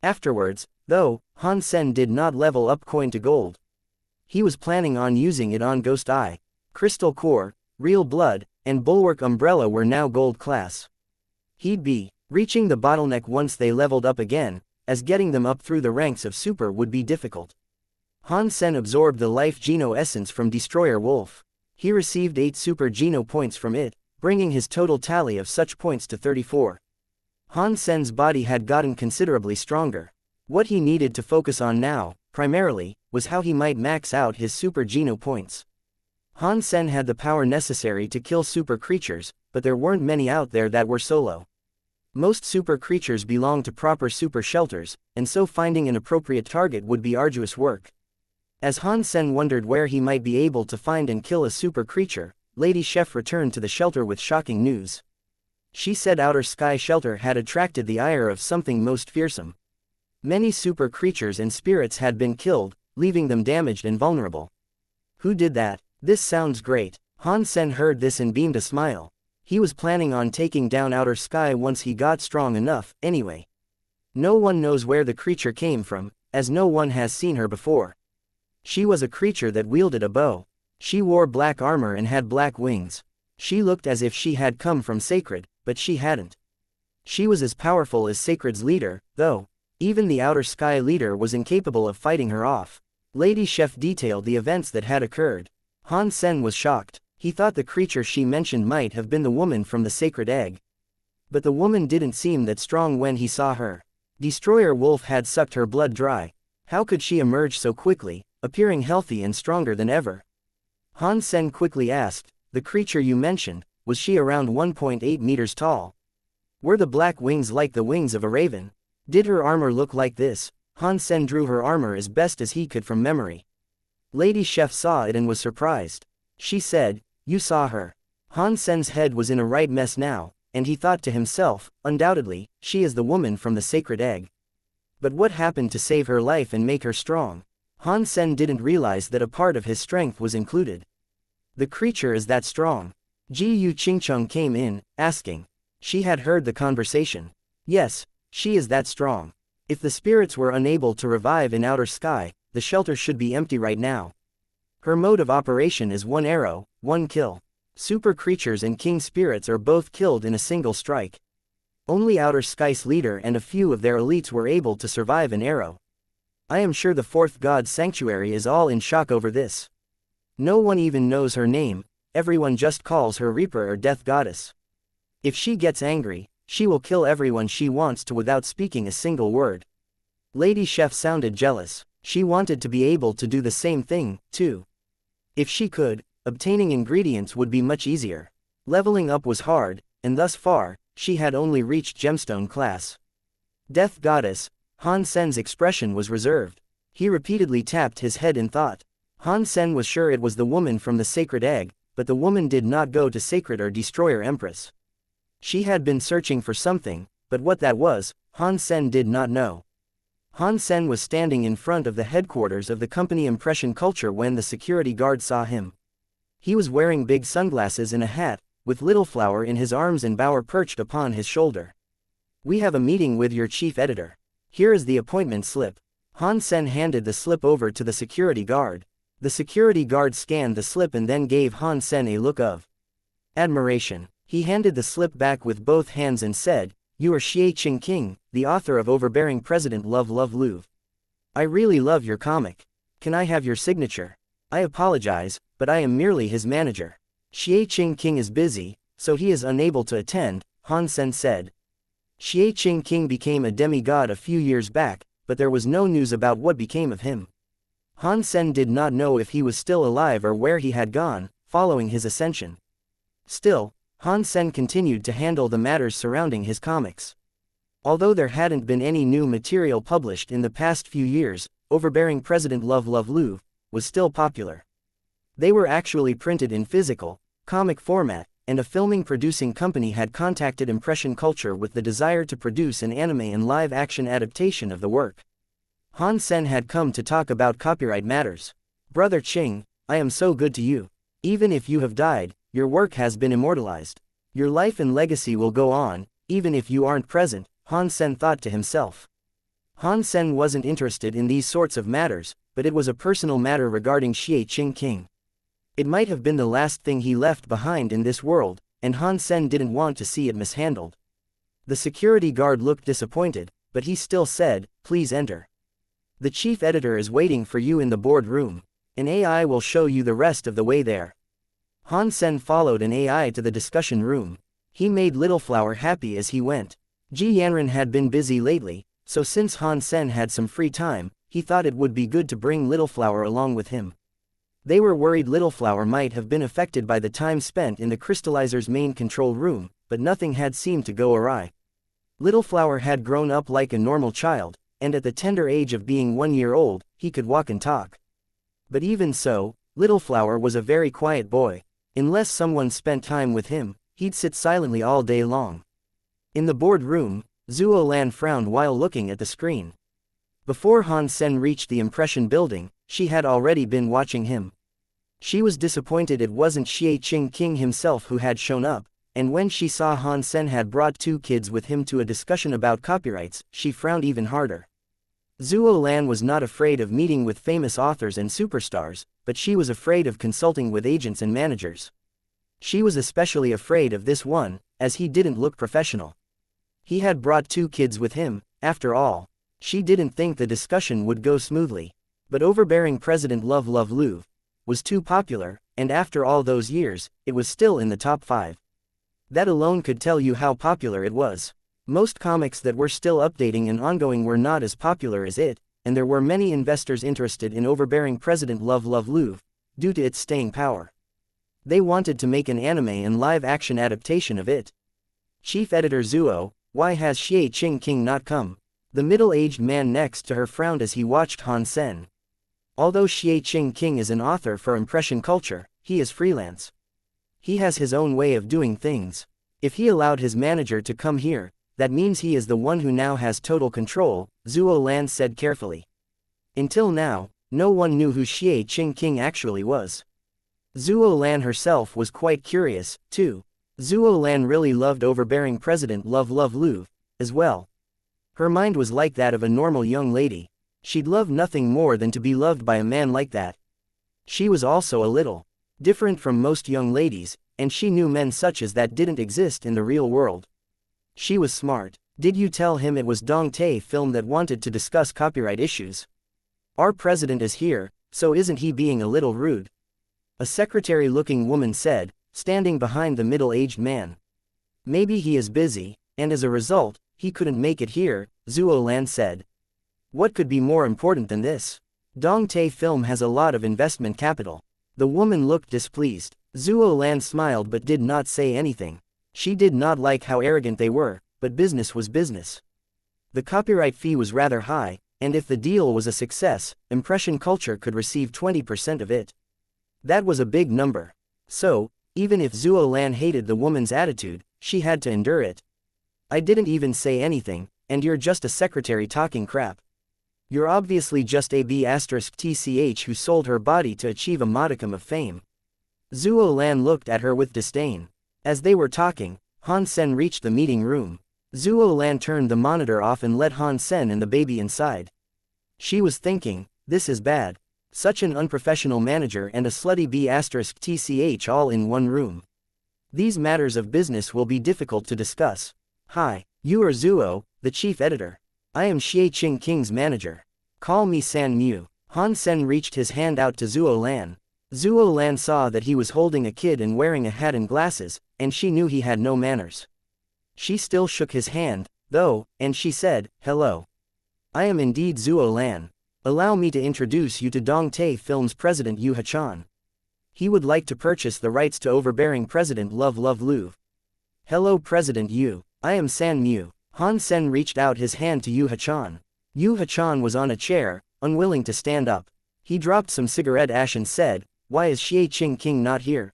Afterwards, though, Han Sen did not level up Coin to gold. He was planning on using it on Ghost Eye. Crystal Core, Real Blood, and Bulwark Umbrella were now gold class. He'd be reaching the bottleneck once they leveled up again, as getting them up through the ranks of Super would be difficult. Han Sen absorbed the Life Geno essence from Destroyer Wolf. He received 8 Super Geno points from it, bringing his total tally of such points to 34. Han Sen's body had gotten considerably stronger. What he needed to focus on now, primarily, was how he might max out his Super Geno points. Han Sen had the power necessary to kill super creatures, but there weren't many out there that were solo. Most super creatures belong to proper super shelters, and so finding an appropriate target would be arduous work. As Han Sen wondered where he might be able to find and kill a super creature, Lady Chef returned to the shelter with shocking news. She said Outer Sky Shelter had attracted the ire of something most fearsome. Many super creatures and spirits had been killed, leaving them damaged and vulnerable. Who did that? This sounds great. Han Sen heard this and beamed a smile. He was planning on taking down Outer Sky once he got strong enough, anyway. No one knows where the creature came from, as no one has seen her before. She was a creature that wielded a bow. She wore black armor and had black wings. She looked as if she had come from Sacred, but she hadn't. She was as powerful as Sacred's leader, though. Even the Outer Sky leader was incapable of fighting her off. Lady Chef detailed the events that had occurred. Han Sen was shocked. He thought the creature she mentioned might have been the woman from the sacred egg. But the woman didn't seem that strong when he saw her. Destroyer Wolf had sucked her blood dry. How could she emerge so quickly, appearing healthy and stronger than ever? Han Sen quickly asked, the creature you mentioned, was she around 1.8 meters tall? Were the black wings like the wings of a raven? Did her armor look like this? Han Sen drew her armor as best as he could from memory. Lady Chef saw it and was surprised. She said, you saw her. Han Sen's head was in a right mess now, and he thought to himself, undoubtedly, she is the woman from the sacred egg. But what happened to save her life and make her strong? Han Sen didn't realize that a part of his strength was included. The creature is that strong. Ji Yu Qingcheng came in, asking. She had heard the conversation. Yes, she is that strong. If the spirits were unable to revive in outer sky, the shelter should be empty right now. Her mode of operation is one arrow, one kill. Super creatures and king spirits are both killed in a single strike. Only outer sky's leader and a few of their elites were able to survive an arrow. I am sure the fourth god's sanctuary is all in shock over this. No one even knows her name, everyone just calls her Reaper or Death Goddess. If she gets angry, she will kill everyone she wants to without speaking a single word. Lady Chef sounded jealous. She wanted to be able to do the same thing, too. If she could, obtaining ingredients would be much easier. Leveling up was hard, and thus far, she had only reached gemstone class. Death Goddess, Han Sen's expression was reserved. He repeatedly tapped his head in thought. Han Sen was sure it was the woman from the sacred egg, but the woman did not go to Sacred or Destroyer Empress. She had been searching for something, but what that was, Han Sen did not know. Han Sen was standing in front of the headquarters of the company Impression Culture when the security guard saw him. He was wearing big sunglasses and a hat, with Little Flower in his arms and Bauer perched upon his shoulder. We have a meeting with your chief editor. Here is the appointment slip. Han Sen handed the slip over to the security guard. The security guard scanned the slip and then gave Han Sen a look of admiration. He handed the slip back with both hands and said, you are Xie Qingqing, the author of Overbearing President Love Love Louvre. I really love your comic. Can I have your signature? I apologize, but I am merely his manager. Xie Qingqing is busy, so he is unable to attend, Han Sen said. Xie Qingqing became a demigod a few years back, but there was no news about what became of him. Han Sen did not know if he was still alive or where he had gone, following his ascension. Still, Han Sen continued to handle the matters surrounding his comics. Although there hadn't been any new material published in the past few years, Overbearing President Love Love Louvre was still popular. They were actually printed in physical, comic format, and a filming-producing company had contacted Impression Culture with the desire to produce an anime and live-action adaptation of the work. Han Sen had come to talk about copyright matters. Brother Qing, I am so good to you. Even if you have died, your work has been immortalized. Your life and legacy will go on, even if you aren't present, Han Sen thought to himself. Han Sen wasn't interested in these sorts of matters, but it was a personal matter regarding Xie Qingqing. It might have been the last thing he left behind in this world, and Han Sen didn't want to see it mishandled. The security guard looked disappointed, but he still said, please enter. The chief editor is waiting for you in the board room. An AI will show you the rest of the way there. Han Sen followed an AI to the discussion room. He made Little Flower happy as he went. Ji Yanran had been busy lately, so since Han Sen had some free time, he thought it would be good to bring Little Flower along with him. They were worried Little Flower might have been affected by the time spent in the crystallizer's main control room, but nothing had seemed to go awry. Little Flower had grown up like a normal child, and at the tender age of being 1 year old, he could walk and talk. But even so, Little Flower was a very quiet boy. Unless someone spent time with him, he'd sit silently all day long. In the board room, Zuo Lan frowned while looking at the screen. Before Han Sen reached the Impression building, she had already been watching him. She was disappointed it wasn't Xie Qingqing himself who had shown up, and when she saw Han Sen had brought 2 kids with him to a discussion about copyrights, she frowned even harder. Zuo Lan was not afraid of meeting with famous authors and superstars, but she was afraid of consulting with agents and managers. She was especially afraid of this one, as he didn't look professional. He had brought 2 kids with him, after all. She didn't think the discussion would go smoothly. But overbearing President Love Love Lu was too popular, and after all those years, it was still in the top 5. That alone could tell you how popular it was. Most comics that were still updating and ongoing were not as popular as it, and there were many investors interested in overbearing President Love Love Lu due to its staying power. They wanted to make an anime and live-action adaptation of it. Chief Editor Zuo, why has Xie Qing King not come? The middle-aged man next to her frowned as he watched Han Sen. Although Xie Qing King is an author for impression culture, he is freelance. He has his own way of doing things. If he allowed his manager to come here, that means he is the one who now has total control, Zuo Lan said carefully. Until now, no one knew who Xie Qing King actually was. Zuo Lan herself was quite curious, too. Zuo Lan really loved overbearing President Love Love Lu as well. Her mind was like that of a normal young lady. She'd love nothing more than to be loved by a man like that. She was also a little different from most young ladies, and she knew men such as that didn't exist in the real world. She was smart. Did you tell him it was Dongtae Film that wanted to discuss copyright issues? Our president is here, so isn't he being a little rude? A secretary-looking woman said, standing behind the middle-aged man. Maybe he is busy, and as a result, he couldn't make it here, Zuo Lan said. What could be more important than this? Dongtae Film has a lot of investment capital. The woman looked displeased. Zuo Lan smiled but did not say anything. She did not like how arrogant they were, but business was business. The copyright fee was rather high, and if the deal was a success, impression culture could receive 20% of it. That was a big number. So, even if Zuo Lan hated the woman's attitude, she had to endure it. I didn't even say anything, and you're just a secretary talking crap. You're obviously just a B*TCH who sold her body to achieve a modicum of fame. Zuo Lan looked at her with disdain. As they were talking, Han Sen reached the meeting room. Zuo Lan turned the monitor off and let Han Sen and the baby inside. She was thinking, this is bad. Such an unprofessional manager and a slutty B*TCH all in one room. These matters of business will be difficult to discuss. Hi, you are Zuo, the chief editor. I am Xie Qing King's manager. Call me San Mu. Han Sen reached his hand out to Zuo Lan. Zuo Lan saw that he was holding a kid and wearing a hat and glasses, and she knew he had no manners. She still shook his hand, though, and she said, hello. I am indeed Zuo Lan. Allow me to introduce you to Dongtae Film's president Yu Hachan. He would like to purchase the rights to overbearing President Love Love Lu. Hello President Yu, I am San Mu. Han Sen reached out his hand to Yu Hachan. Yu Hachan was on a chair, unwilling to stand up. He dropped some cigarette ash and said, why is Xie Qing King not here?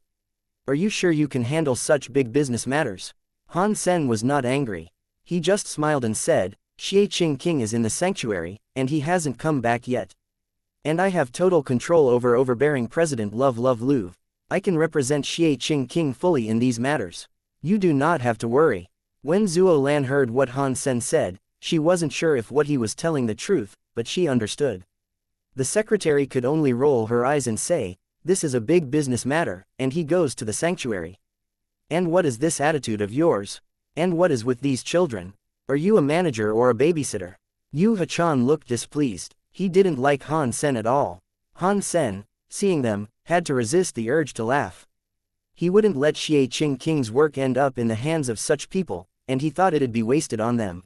Are you sure you can handle such big business matters? Han Sen was not angry. He just smiled and said, Xie Qing King is in the sanctuary, and he hasn't come back yet. And I have total control over overbearing President Love Love Lu. I can represent Xie Qing King fully in these matters. You do not have to worry. When Zuo Lan heard what Han Sen said, she wasn't sure if what he was telling the truth, but she understood. The secretary could only roll her eyes and say, this is a big business matter, and he goes to the sanctuary. And what is this attitude of yours? And what is with these children? Are you a manager or a babysitter? Yu Hachan looked displeased. He didn't like Han Sen at all. Han Sen, seeing them, had to resist the urge to laugh. He wouldn't let Xie Qing King's work end up in the hands of such people, and he thought it'd be wasted on them.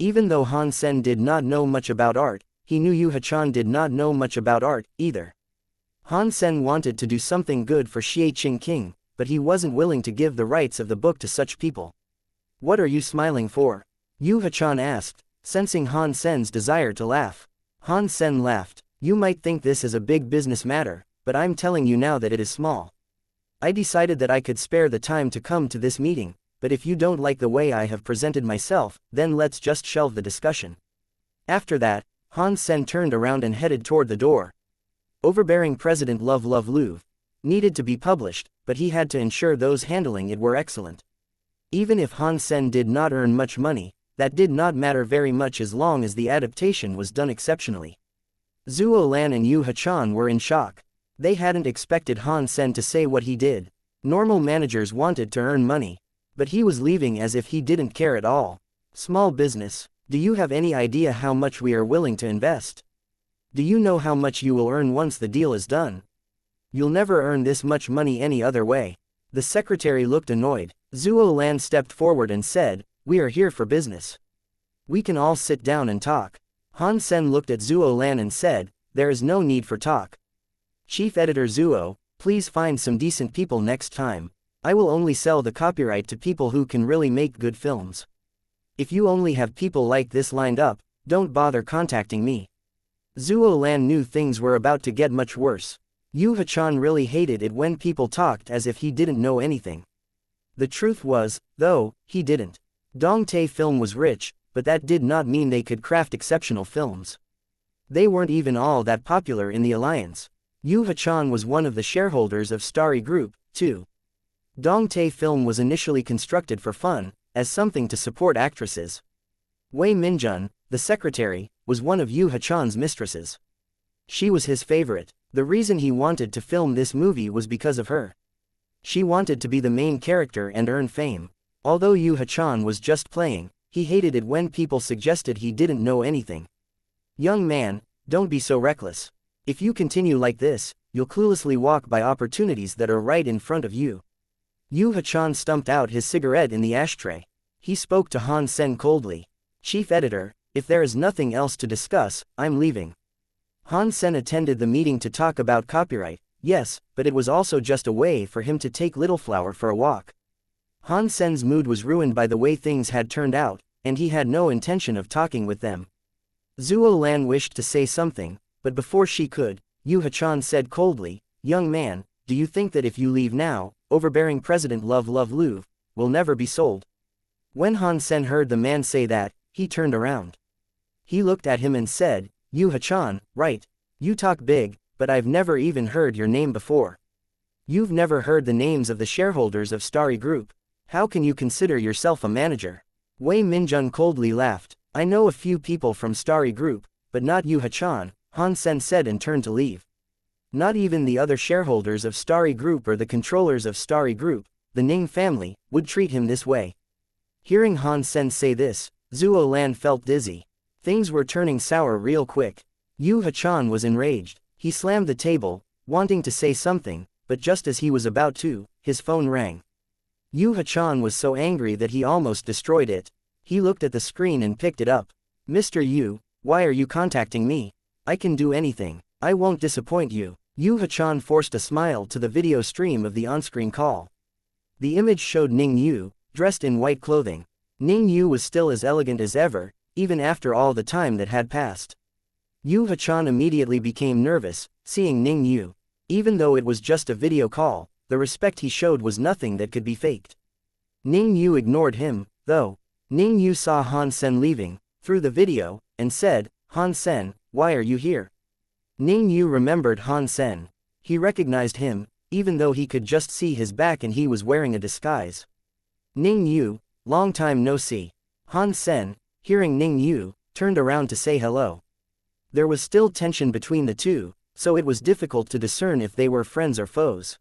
Even though Han Sen did not know much about art, he knew Yu Hachan did not know much about art, either. Han Sen wanted to do something good for Xie Qing King, but he wasn't willing to give the rights of the book to such people. What are you smiling for? Yu Hachan asked, sensing Han Sen's desire to laugh. Han Sen laughed. You might think this is a big business matter, but I'm telling you now that it is small. I decided that I could spare the time to come to this meeting, but if you don't like the way I have presented myself, then let's just shelve the discussion. After that, Han Sen turned around and headed toward the door. Overbearing President Love Love Lu needed to be published, but he had to ensure those handling it were excellent. Even if Han Sen did not earn much money, that did not matter very much as long as the adaptation was done exceptionally. Zuo Lan and Yu Hachan were in shock. They hadn't expected Han Sen to say what he did. Normal managers wanted to earn money, but he was leaving as if he didn't care at all. Small business. Do you have any idea how much we are willing to invest? Do you know how much you will earn once the deal is done? You'll never earn this much money any other way. The secretary looked annoyed. Zhuo Lan stepped forward and said, "We are here for business. We can all sit down and talk." Han Sen looked at Zhuo Lan and said, "There is no need for talk. Chief Editor Zhuo, please find some decent people next time. I will only sell the copyright to people who can really make good films. If you only have people like this lined up, don't bother contacting me." Zhuo Lan knew things were about to get much worse. Yu Hachan really hated it when people talked as if he didn't know anything. The truth was, though, he didn't. Dongtae Film was rich, but that did not mean they could craft exceptional films. They weren't even all that popular in the alliance. Yu Hachan was one of the shareholders of Starry Group, too. Dongtae Film was initially constructed for fun, as something to support actresses. Wei Minjun, the secretary, was one of Yu Hachan's mistresses. She was his favorite. The reason he wanted to film this movie was because of her. She wanted to be the main character and earn fame. Although Yu Hachan was just playing, he hated it when people suggested he didn't know anything. "Young man, don't be so reckless. If you continue like this, you'll cluelessly walk by opportunities that are right in front of you." Yu Hachan stumped out his cigarette in the ashtray. He spoke to Han Sen coldly. "Chief Editor, if there is nothing else to discuss, I'm leaving." Han Sen attended the meeting to talk about copyright, yes, but it was also just a way for him to take Little Flower for a walk. Han Sen's mood was ruined by the way things had turned out, and he had no intention of talking with them. Zhuo Lan wished to say something, but before she could, Yu Hachan said coldly, "Young man, do you think that if you leave now, overbearing President Love Lu will never be sold?" When Han Sen heard the man say that, he turned around. He looked at him and said, "Yu Hachan, right. You talk big, but I've never even heard your name before. You've never heard the names of the shareholders of Starry Group. How can you consider yourself a manager?" Wei Minjun coldly laughed. "I know a few people from Starry Group, but not Yu Hachan," Han Sen said and turned to leave. Not even the other shareholders of Starry Group or the controllers of Starry Group, the Ning family, would treat him this way. Hearing Han Sen say this, Zhuo Lan felt dizzy. Things were turning sour real quick. Yu Hachan was enraged. He slammed the table, wanting to say something, but just as he was about to, his phone rang. Yu Hachan was so angry that he almost destroyed it. He looked at the screen and picked it up. "Mr. Yu, why are you contacting me? I can do anything. I won't disappoint you." Yu Hachan forced a smile to the video stream of the on-screen call. The image showed Ning Yu, dressed in white clothing. Ning Yu was still as elegant as ever, even after all the time that had passed. Yu Hachan immediately became nervous, seeing Ning Yu. Even though it was just a video call, the respect he showed was nothing that could be faked. Ning Yu ignored him, though. Ning Yu saw Han Sen leaving, through the video, and said, "Han Sen, why are you here?" Ning Yu remembered Han Sen. He recognized him, even though he could just see his back and he was wearing a disguise. "Ning Yu, long time no see." Han Sen, hearing Ning Yu, turned around to say hello. There was still tension between the two, so it was difficult to discern if they were friends or foes.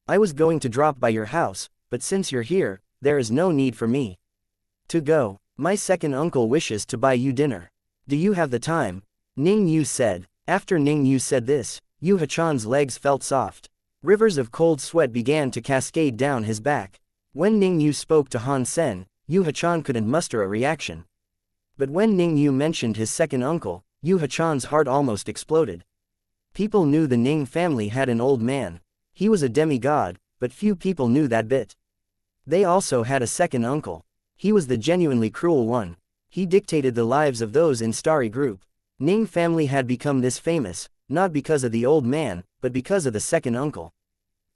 "I was going to drop by your house, but since you're here, there is no need for me to go. My second uncle wishes to buy you dinner. Do you have the time?" Ning Yu said. After Ning Yu said this, Yu Hachan's legs felt soft. Rivers of cold sweat began to cascade down his back. When Ning Yu spoke to Han Sen, Yu Hachan couldn't muster a reaction. But when Ning Yu mentioned his second uncle, Yu Hachan's heart almost exploded. People knew the Ning family had an old man. He was a demigod, but few people knew that bit. They also had a second uncle. He was the genuinely cruel one. He dictated the lives of those in Starry Group. Ning family had become this famous, not because of the old man, but because of the second uncle.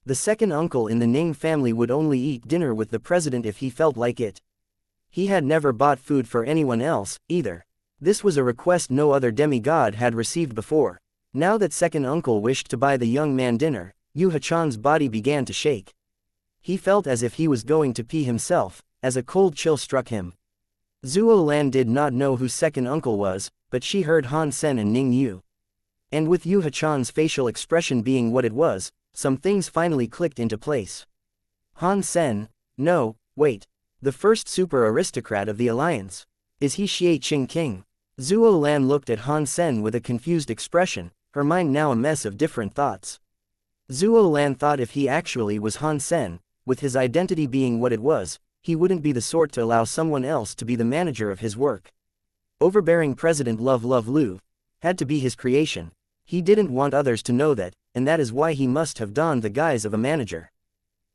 The second uncle in the Ning family would only eat dinner with the president if he felt like it. He had never bought food for anyone else, either. This was a request no other demigod had received before. Now that second uncle wished to buy the young man dinner, Yu Hachan's body began to shake. He felt as if he was going to pee himself, as a cold chill struck him. Zhuo Lan did not know who second uncle was, but she heard Han Sen and Ning Yu. And with Yu Hachan's facial expression being what it was, some things finally clicked into place. Han Sen? No, wait. The first super aristocrat of the alliance. Is he Xie Qing King? Zhuo Lan looked at Han Sen with a confused expression, her mind now a mess of different thoughts. Zhuo Lan thought if he actually was Han Sen, with his identity being what it was, he wouldn't be the sort to allow someone else to be the manager of his work. Overbearing President Love Lu had to be his creation. He didn't want others to know that, and that is why he must have donned the guise of a manager.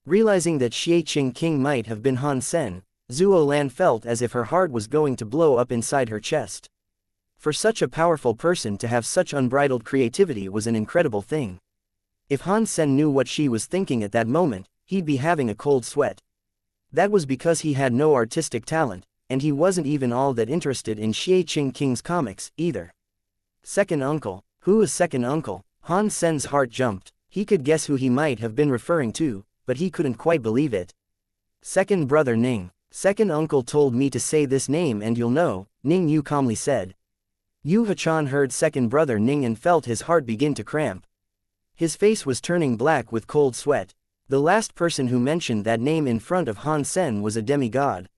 Realizing that Xianxia King might have been Han Sen, Zhuo Lan felt as if her heart was going to blow up inside her chest. For such a powerful person to have such unbridled creativity was an incredible thing. If Han Sen knew what she was thinking at that moment, he'd be having a cold sweat. That was because he had no artistic talent, and he wasn't even all that interested in Xianxia King's comics, either. Second uncle? Who is second uncle? Han Sen's heart jumped. He could guess who he might have been referring to, but he couldn't quite believe it. Second brother Ning. Second uncle told me to say this name and you'll know, Ning Yu calmly said. Yu Hachan heard second brother Ning and felt his heart begin to cramp. His face was turning black with cold sweat. The last person who mentioned that name in front of Han Sen was a demigod.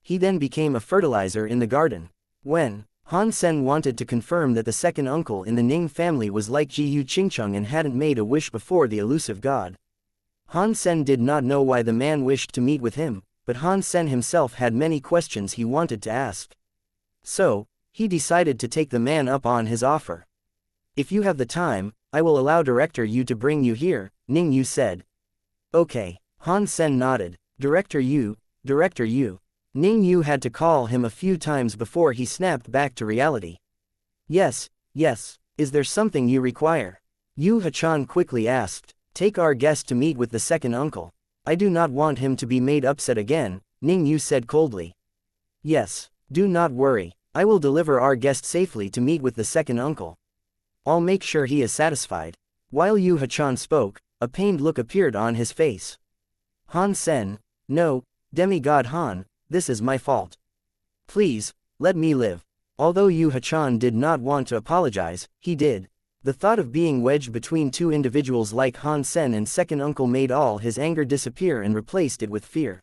He then became a fertilizer in the garden. When Han Sen wanted to confirm that the second uncle in the Ning family was like Ji Yu Qingcheng and hadn't made a wish before the elusive god. Han Sen did not know why the man wished to meet with him, but Han Sen himself had many questions he wanted to ask. So, he decided to take the man up on his offer. If you have the time, I will allow Director Yu to bring you here, Ning Yu said. Okay. Han Sen nodded. Director Yu, Director Yu. Ning Yu had to call him a few times before he snapped back to reality. Yes, yes, is there something you require? Yu Hachan quickly asked. Take our guest to meet with the second uncle. I do not want him to be made upset again, Ning Yu said coldly. Yes, do not worry, I will deliver our guest safely to meet with the second uncle. I'll make sure he is satisfied. While Yu Hachan spoke, a pained look appeared on his face. Han Sen, no, demigod Han, this is my fault. Please, let me live. Although Yu Hachan did not want to apologize, he did. The thought of being wedged between two individuals like Han Sen and second uncle made all his anger disappear and replaced it with fear.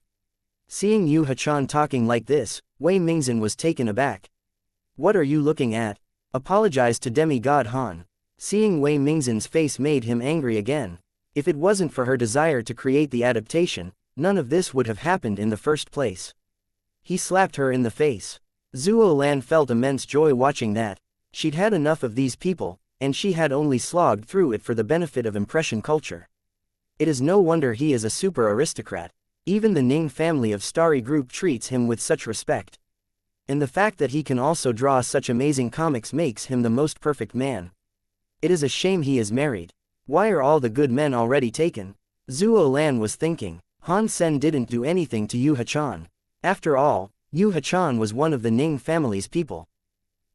Seeing Yu Hachan talking like this, Wei Mingzhen was taken aback. What are you looking at? Apologize to demigod Han. Seeing Wei Mingzhen's face made him angry again. If it wasn't for her desire to create the adaptation, none of this would have happened in the first place. He slapped her in the face. Zhuo Lan felt immense joy watching that. She'd had enough of these people, and she had only slogged through it for the benefit of impression culture. It is no wonder he is a super aristocrat. Even the Ning family of Starry Group treats him with such respect. And the fact that he can also draw such amazing comics makes him the most perfect man. It is a shame he is married. Why are all the good men already taken? Zhuo Lan was thinking. Han Sen didn't do anything to Yu Hachan. After all, Yu Hachan was one of the Ning family's people.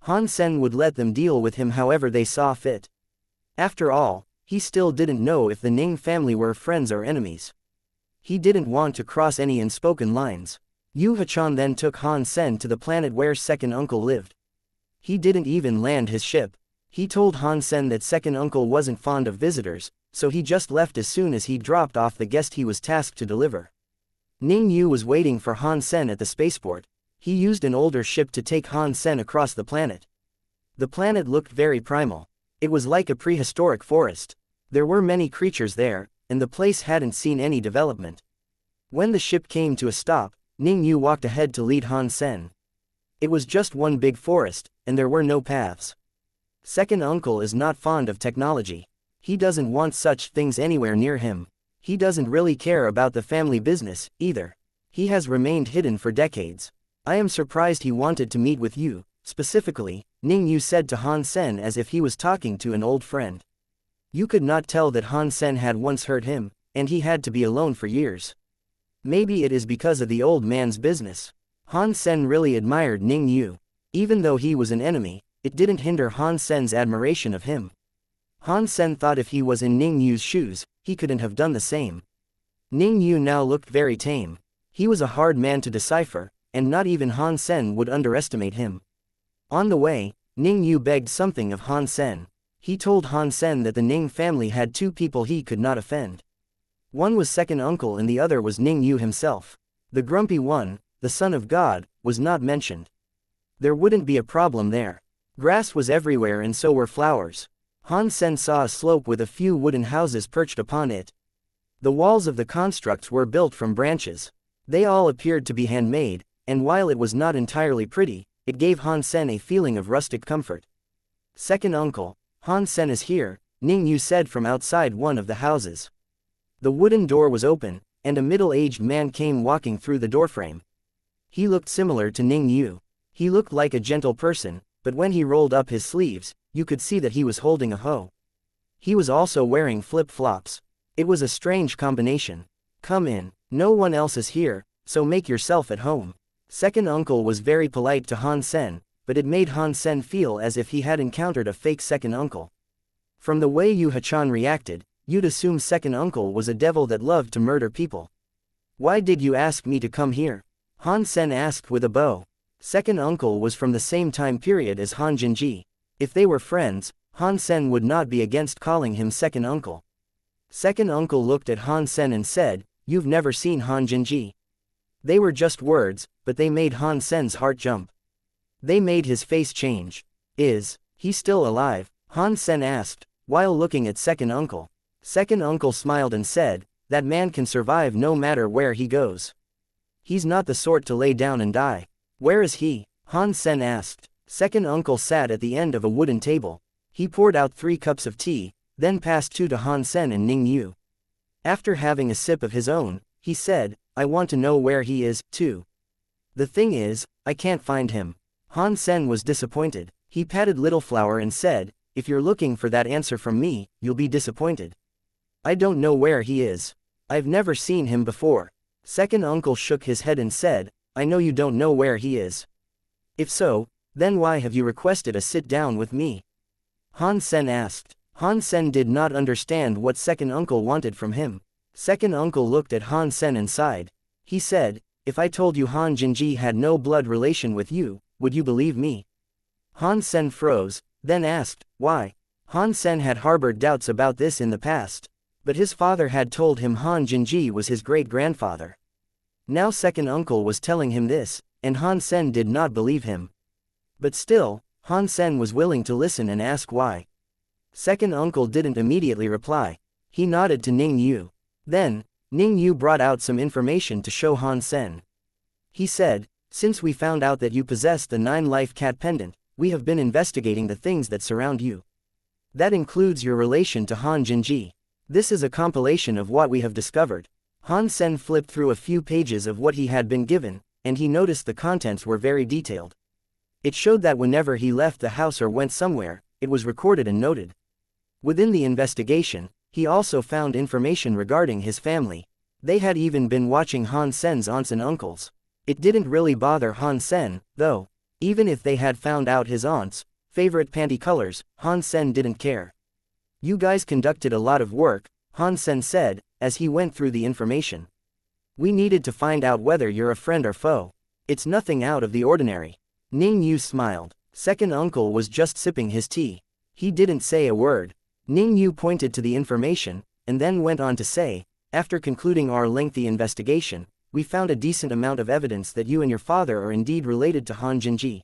Han Sen would let them deal with him however they saw fit. After all, he still didn't know if the Ning family were friends or enemies. He didn't want to cross any unspoken lines. Yu Hachan then took Han Sen to the planet where second uncle lived. He didn't even land his ship. He told Han Sen that second uncle wasn't fond of visitors, so he just left as soon as he dropped off the guest he was tasked to deliver. Ning Yu was waiting for Han Sen at the spaceport. He used an older ship to take Han Sen across the planet. The planet looked very primal. It was like a prehistoric forest. There were many creatures there, and the place hadn't seen any development. When the ship came to a stop, Ning Yu walked ahead to lead Han Sen. It was just one big forest, and there were no paths. Second uncle is not fond of technology. He doesn't want such things anywhere near him. He doesn't really care about the family business, either. He has remained hidden for decades. I am surprised he wanted to meet with you, specifically, Ning Yu said to Han Sen as if he was talking to an old friend. You could not tell that Han Sen had once hurt him, and he had to be alone for years. Maybe it is because of the old man's business. Han Sen really admired Ning Yu. Even though he was an enemy, it didn't hinder Han Sen's admiration of him. Han Sen thought if he was in Ning Yu's shoes, he couldn't have done the same. Ning Yu now looked very tame. He was a hard man to decipher, and not even Han Sen would underestimate him. On the way, Ning Yu begged something of Han Sen. He told Han Sen that the Ning family had two people he could not offend. One was second uncle and the other was Ning Yu himself. The grumpy one, the son of God, was not mentioned. There wouldn't be a problem there. Grass was everywhere and so were flowers. Han Sen saw a slope with a few wooden houses perched upon it. The walls of the constructs were built from branches. They all appeared to be handmade, and while it was not entirely pretty, it gave Han Sen a feeling of rustic comfort. Second uncle, Han Sen is here, Ning Yu said from outside one of the houses. The wooden door was open, and a middle-aged man came walking through the doorframe. He looked similar to Ning Yu. He looked like a gentle person, but when he rolled up his sleeves, you could see that he was holding a hoe. He was also wearing flip-flops. It was a strange combination. Come in, no one else is here, so make yourself at home. Second uncle was very polite to Han Sen, but it made Han Sen feel as if he had encountered a fake second uncle. From the way Yu Hachan reacted, you'd assume second uncle was a devil that loved to murder people. Why did you ask me to come here? Han Sen asked with a bow. Second uncle was from the same time period as Han Jinji. If they were friends, Han Sen would not be against calling him second uncle. Second uncle looked at Han Sen and said, "You've never seen Han Jinji." They were just words, but they made Han Sen's heart jump. They made his face change. Is he still alive? Han Sen asked, while looking at second uncle. Second uncle smiled and said, "That man can survive no matter where he goes. He's not the sort to lay down and die." Where is he? Han Sen asked. Second uncle sat at the end of a wooden table. He poured out 3 cups of tea, then passed 2 to Han Sen and Ning Yu. After having a sip of his own, he said, "I want to know where he is, too. The thing is, I can't find him." Han Sen was disappointed. He patted Little Flower and said, "If you're looking for that answer from me, you'll be disappointed. I don't know where he is. I've never seen him before." Second uncle shook his head and said, "I know you don't know where he is. If so, then why have you requested a sit down with me?" Han Sen asked. Han Sen did not understand what second uncle wanted from him. Second uncle looked at Han Sen and sighed. He said, "If I told you Han Jinji had no blood relation with you, would you believe me?" Han Sen froze, then asked, "Why?" Han Sen had harbored doubts about this in the past, but his father had told him Han Jinji was his great-grandfather. Now second uncle was telling him this, and Han Sen did not believe him. But still, Han Sen was willing to listen and ask why. Second uncle didn't immediately reply. He nodded to Ning Yu. Then, Ning Yu brought out some information to show Han Sen. He said, "Since we found out that you possess the 9-life cat pendant, we have been investigating the things that surround you. That includes your relation to Han Jinji. This is a compilation of what we have discovered." Han Sen flipped through a few pages of what he had been given, and he noticed the contents were very detailed. It showed that whenever he left the house or went somewhere, it was recorded and noted. Within the investigation, he also found information regarding his family. They had even been watching Han Sen's aunts and uncles. It didn't really bother Han Sen, though. Even if they had found out his aunt's favorite panty colors, Han Sen didn't care. "You guys conducted a lot of work," Han Sen said, as he went through the information. "We needed to find out whether you're a friend or foe. It's nothing out of the ordinary." Ning Yu smiled. Second uncle was just sipping his tea. He didn't say a word. Ning Yu pointed to the information, and then went on to say, "After concluding our lengthy investigation, we found a decent amount of evidence that you and your father are indeed related to Han Jinji.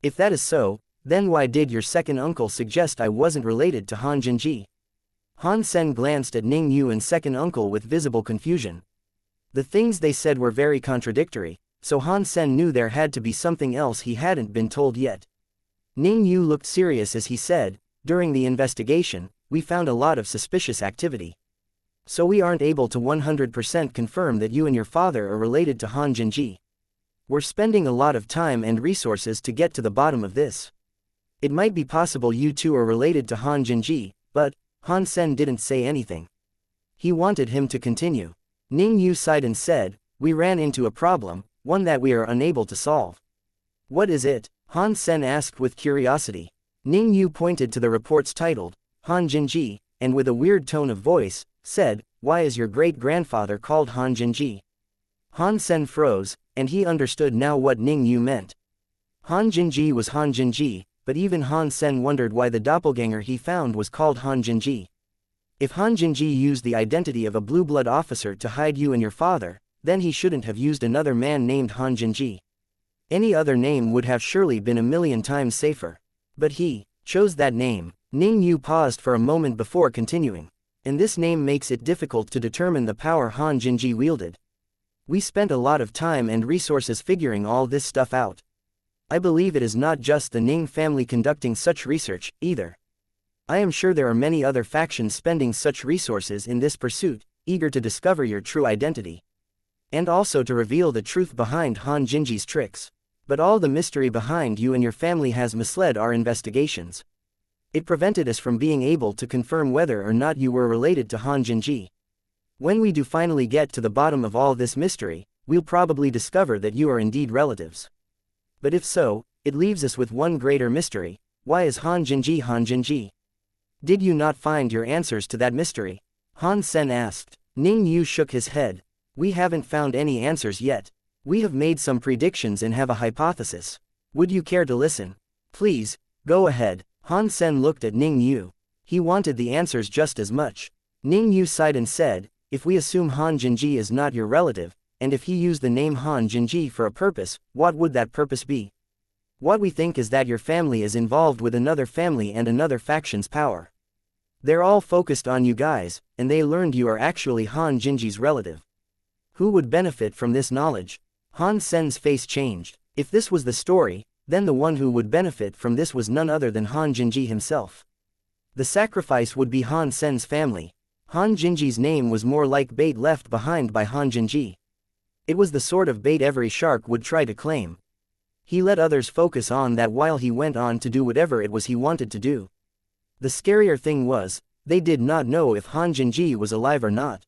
If that is so, then why did your second uncle suggest I wasn't related to Han Jinji?" Han Sen glanced at Ning Yu and second uncle with visible confusion. The things they said were very contradictory, so Han Sen knew there had to be something else he hadn't been told yet. Ning Yu looked serious as he said, "During the investigation, we found a lot of suspicious activity. So we aren't able to 100% confirm that you and your father are related to Han Jinji. We're spending a lot of time and resources to get to the bottom of this. It might be possible you two are related to Han Jinji, but..." Han Sen didn't say anything. He wanted him to continue. Ning Yu sighed and said, "We ran into a problem, one that we are unable to solve." "What is it?" Han Sen asked with curiosity. Ning Yu pointed to the reports titled, Han Jinji, and with a weird tone of voice, said, "Why is your great-grandfather called Han Jinji?" Han Sen froze, and he understood now what Ning Yu meant. Han Jinji was Han Jinji, but even Han Sen wondered why the doppelganger he found was called Han Jinji. If Han Jinji used the identity of a blue blood officer to hide you and your father, then he shouldn't have used another man named Han Jinji. Any other name would have surely been a million times safer. But he chose that name. Ning Yu paused for a moment before continuing. And this name makes it difficult to determine the power Han Jinji wielded. We spent a lot of time and resources figuring all this stuff out. I believe it is not just the Ning family conducting such research, either. I am sure there are many other factions spending such resources in this pursuit, eager to discover your true identity. And also to reveal the truth behind Han Jinji's tricks. But all the mystery behind you and your family has misled our investigations. It prevented us from being able to confirm whether or not you were related to Han Jinji. When we do finally get to the bottom of all this mystery, we'll probably discover that you are indeed relatives. But if so, it leaves us with one greater mystery. Why is Han Jinji Han Jinji? Did you not find your answers to that mystery? Han Sen asked. Ning Yu shook his head. We haven't found any answers yet. We have made some predictions and have a hypothesis. Would you care to listen? Please, go ahead. Han Sen looked at Ning Yu. He wanted the answers just as much. Ning Yu sighed and said, if we assume Han Jinji is not your relative, and if he used the name Han Jinji for a purpose, what would that purpose be? What we think is that your family is involved with another family and another faction's power. They're all focused on you guys, and they learned you are actually Han Jinji's relative. Who would benefit from this knowledge? Han Sen's face changed. If this was the story, then the one who would benefit from this was none other than Han Jinji himself. The sacrifice would be Han Sen's family. Han Jinji's name was more like bait left behind by Han Jinji. It was the sort of bait every shark would try to claim. He let others focus on that while he went on to do whatever it was he wanted to do. The scarier thing was, they did not know if Han Jinji was alive or not.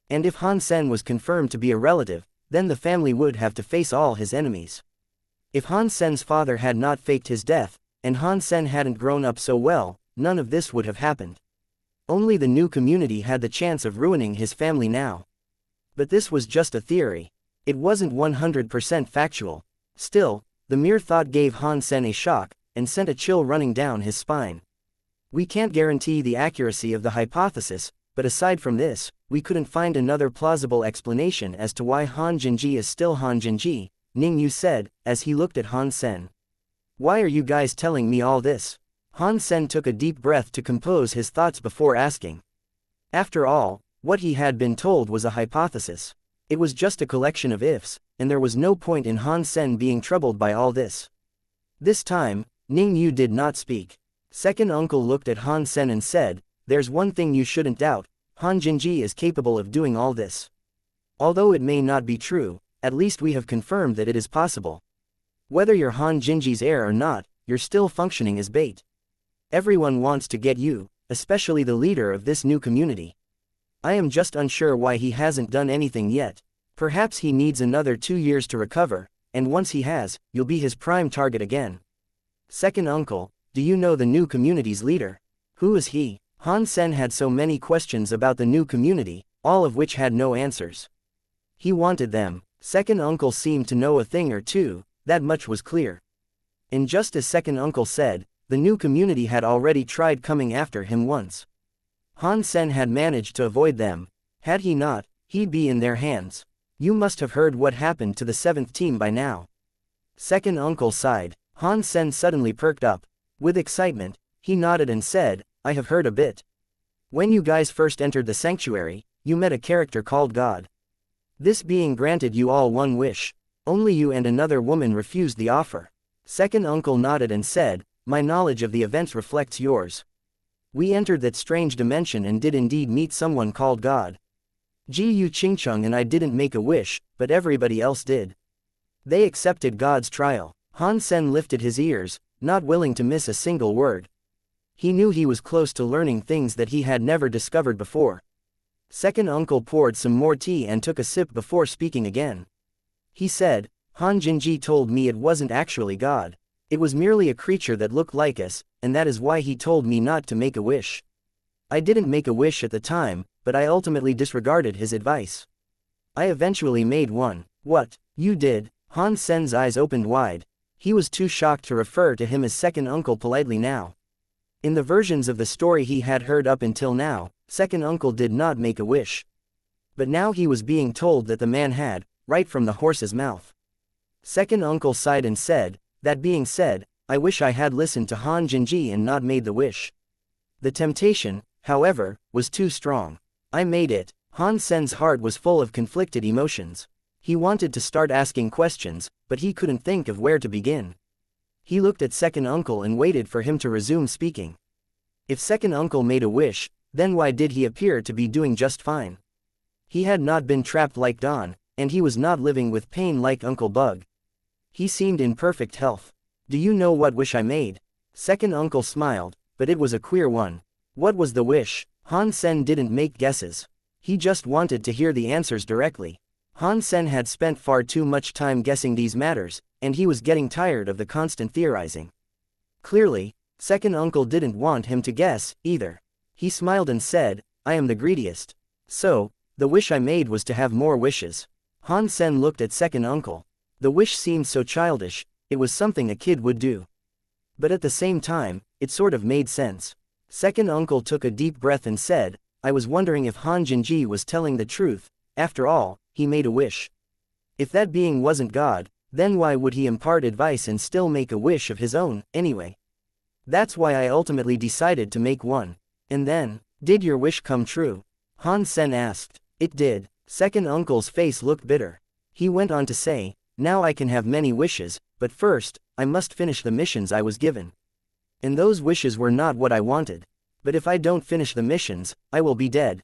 And if Han Sen was confirmed to be a relative, then the family would have to face all his enemies. If Han Sen's father had not faked his death, and Han Sen hadn't grown up so well, none of this would have happened. Only the new community had the chance of ruining his family now. But this was just a theory. It wasn't 100% factual. Still, the mere thought gave Han Sen a shock, and sent a chill running down his spine. We can't guarantee the accuracy of the hypothesis, but aside from this, we couldn't find another plausible explanation as to why Han Jinji is still Han Jinji, Ning Yu said, as he looked at Han Sen. Why are you guys telling me all this? Han Sen took a deep breath to compose his thoughts before asking. After all, what he had been told was a hypothesis. It was just a collection of ifs, and there was no point in Han Sen being troubled by all this. This time, Ning Yu did not speak. Second uncle looked at Han Sen and said, there's one thing you shouldn't doubt, Han Jinji is capable of doing all this. Although it may not be true, at least we have confirmed that it is possible. Whether you're Han Jinji's heir or not, you're still functioning as bait. Everyone wants to get you, especially the leader of this new community. I am just unsure why he hasn't done anything yet. Perhaps he needs another 2 years to recover, and once he has, you'll be his prime target again. Second uncle, do you know the new community's leader? Who is he? Han Sen had so many questions about the new community, all of which had no answers. He wanted them. Second uncle seemed to know a thing or two, that much was clear. And just as second uncle said, the new community had already tried coming after him once. Han Sen had managed to avoid them. Had he not, he'd be in their hands. You must have heard what happened to the 7th team by now. Second uncle sighed. Han Sen suddenly perked up. With excitement, he nodded and said, I have heard a bit. When you guys first entered the sanctuary, you met a character called God. This being granted you all one wish. Only you and another woman refused the offer. Second uncle nodded and said, my knowledge of the events reflects yours. We entered that strange dimension and did indeed meet someone called God. Ji Yu Qingcheng and I didn't make a wish, but everybody else did. They accepted God's trial. Han Sen lifted his ears, not willing to miss a single word. He knew he was close to learning things that he had never discovered before. Second uncle poured some more tea and took a sip before speaking again. He said, Han Jinji told me it wasn't actually God. It was merely a creature that looked like us, and that is why he told me not to make a wish. I didn't make a wish at the time, but I ultimately disregarded his advice. I eventually made one. What? You did? Han Sen's eyes opened wide. He was too shocked to refer to him as second uncle politely now. In the versions of the story he had heard up until now, second uncle did not make a wish. But now he was being told that the man had, right from the horse's mouth. Second uncle sighed and said, that being said, I wish I had listened to Han Jinji and not made the wish. The temptation, however, was too strong. I made it. Han Sen's heart was full of conflicted emotions. He wanted to start asking questions, but he couldn't think of where to begin. He looked at second uncle and waited for him to resume speaking. If second uncle made a wish, then why did he appear to be doing just fine? He had not been trapped like Don, and he was not living with pain like Uncle Bug. He seemed in perfect health. Do you know what wish I made? Second uncle smiled, but it was a queer one. What was the wish? Han Sen didn't make guesses. He just wanted to hear the answers directly. Han Sen had spent far too much time guessing these matters, and he was getting tired of the constant theorizing. Clearly, second uncle didn't want him to guess, either. He smiled and said, I am the greediest. So, the wish I made was to have more wishes. Han Sen looked at second uncle. The wish seemed so childish, it was something a kid would do. But at the same time, it sort of made sense. Second uncle took a deep breath and said, I was wondering if Han Jinji was telling the truth. After all, he made a wish. If that being wasn't God, then why would he impart advice and still make a wish of his own, anyway? That's why I ultimately decided to make one. And then, did your wish come true? Han Sen asked. It did. Second uncle's face looked bitter. He went on to say, now I can have many wishes, but first, I must finish the missions I was given. And those wishes were not what I wanted. But if I don't finish the missions, I will be dead.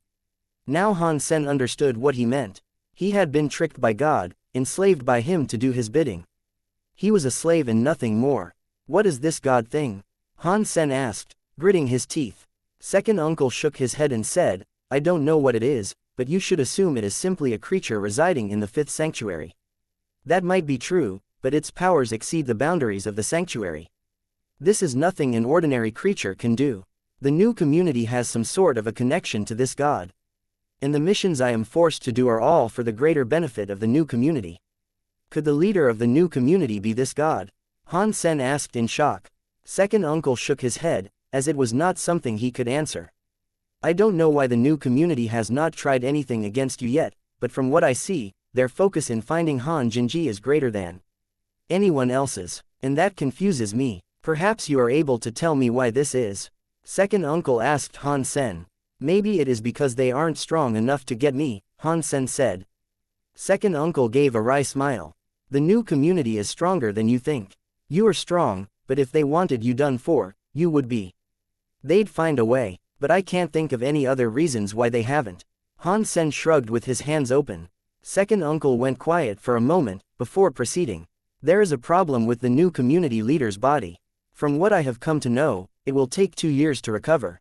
Now Han Sen understood what he meant. He had been tricked by God, enslaved by him to do his bidding. He was a slave and nothing more. What is this God thing? Han Sen asked, gritting his teeth. Second uncle shook his head and said, I don't know what it is, but you should assume it is simply a creature residing in the fifth sanctuary. That might be true, but its powers exceed the boundaries of the sanctuary. This is nothing an ordinary creature can do. The new community has some sort of a connection to this God. And the missions I am forced to do are all for the greater benefit of the new community. Could the leader of the new community be this God? Han Sen asked in shock. Second uncle shook his head, as it was not something he could answer. I don't know why the new community has not tried anything against you yet, but from what I see, their focus in finding Han Jinji is greater than anyone else's, and that confuses me. Perhaps you are able to tell me why this is? Second uncle asked Han Sen. Maybe it is because they aren't strong enough to get me, Han Sen said. Second uncle gave a wry smile. The new community is stronger than you think. You are strong, but if they wanted you done for, you would be. They'd find a way, but I can't think of any other reasons why they haven't. Han Sen shrugged with his hands open. Second uncle went quiet for a moment, before proceeding. There is a problem with the new community leader's body. From what I have come to know, it will take 2 years to recover.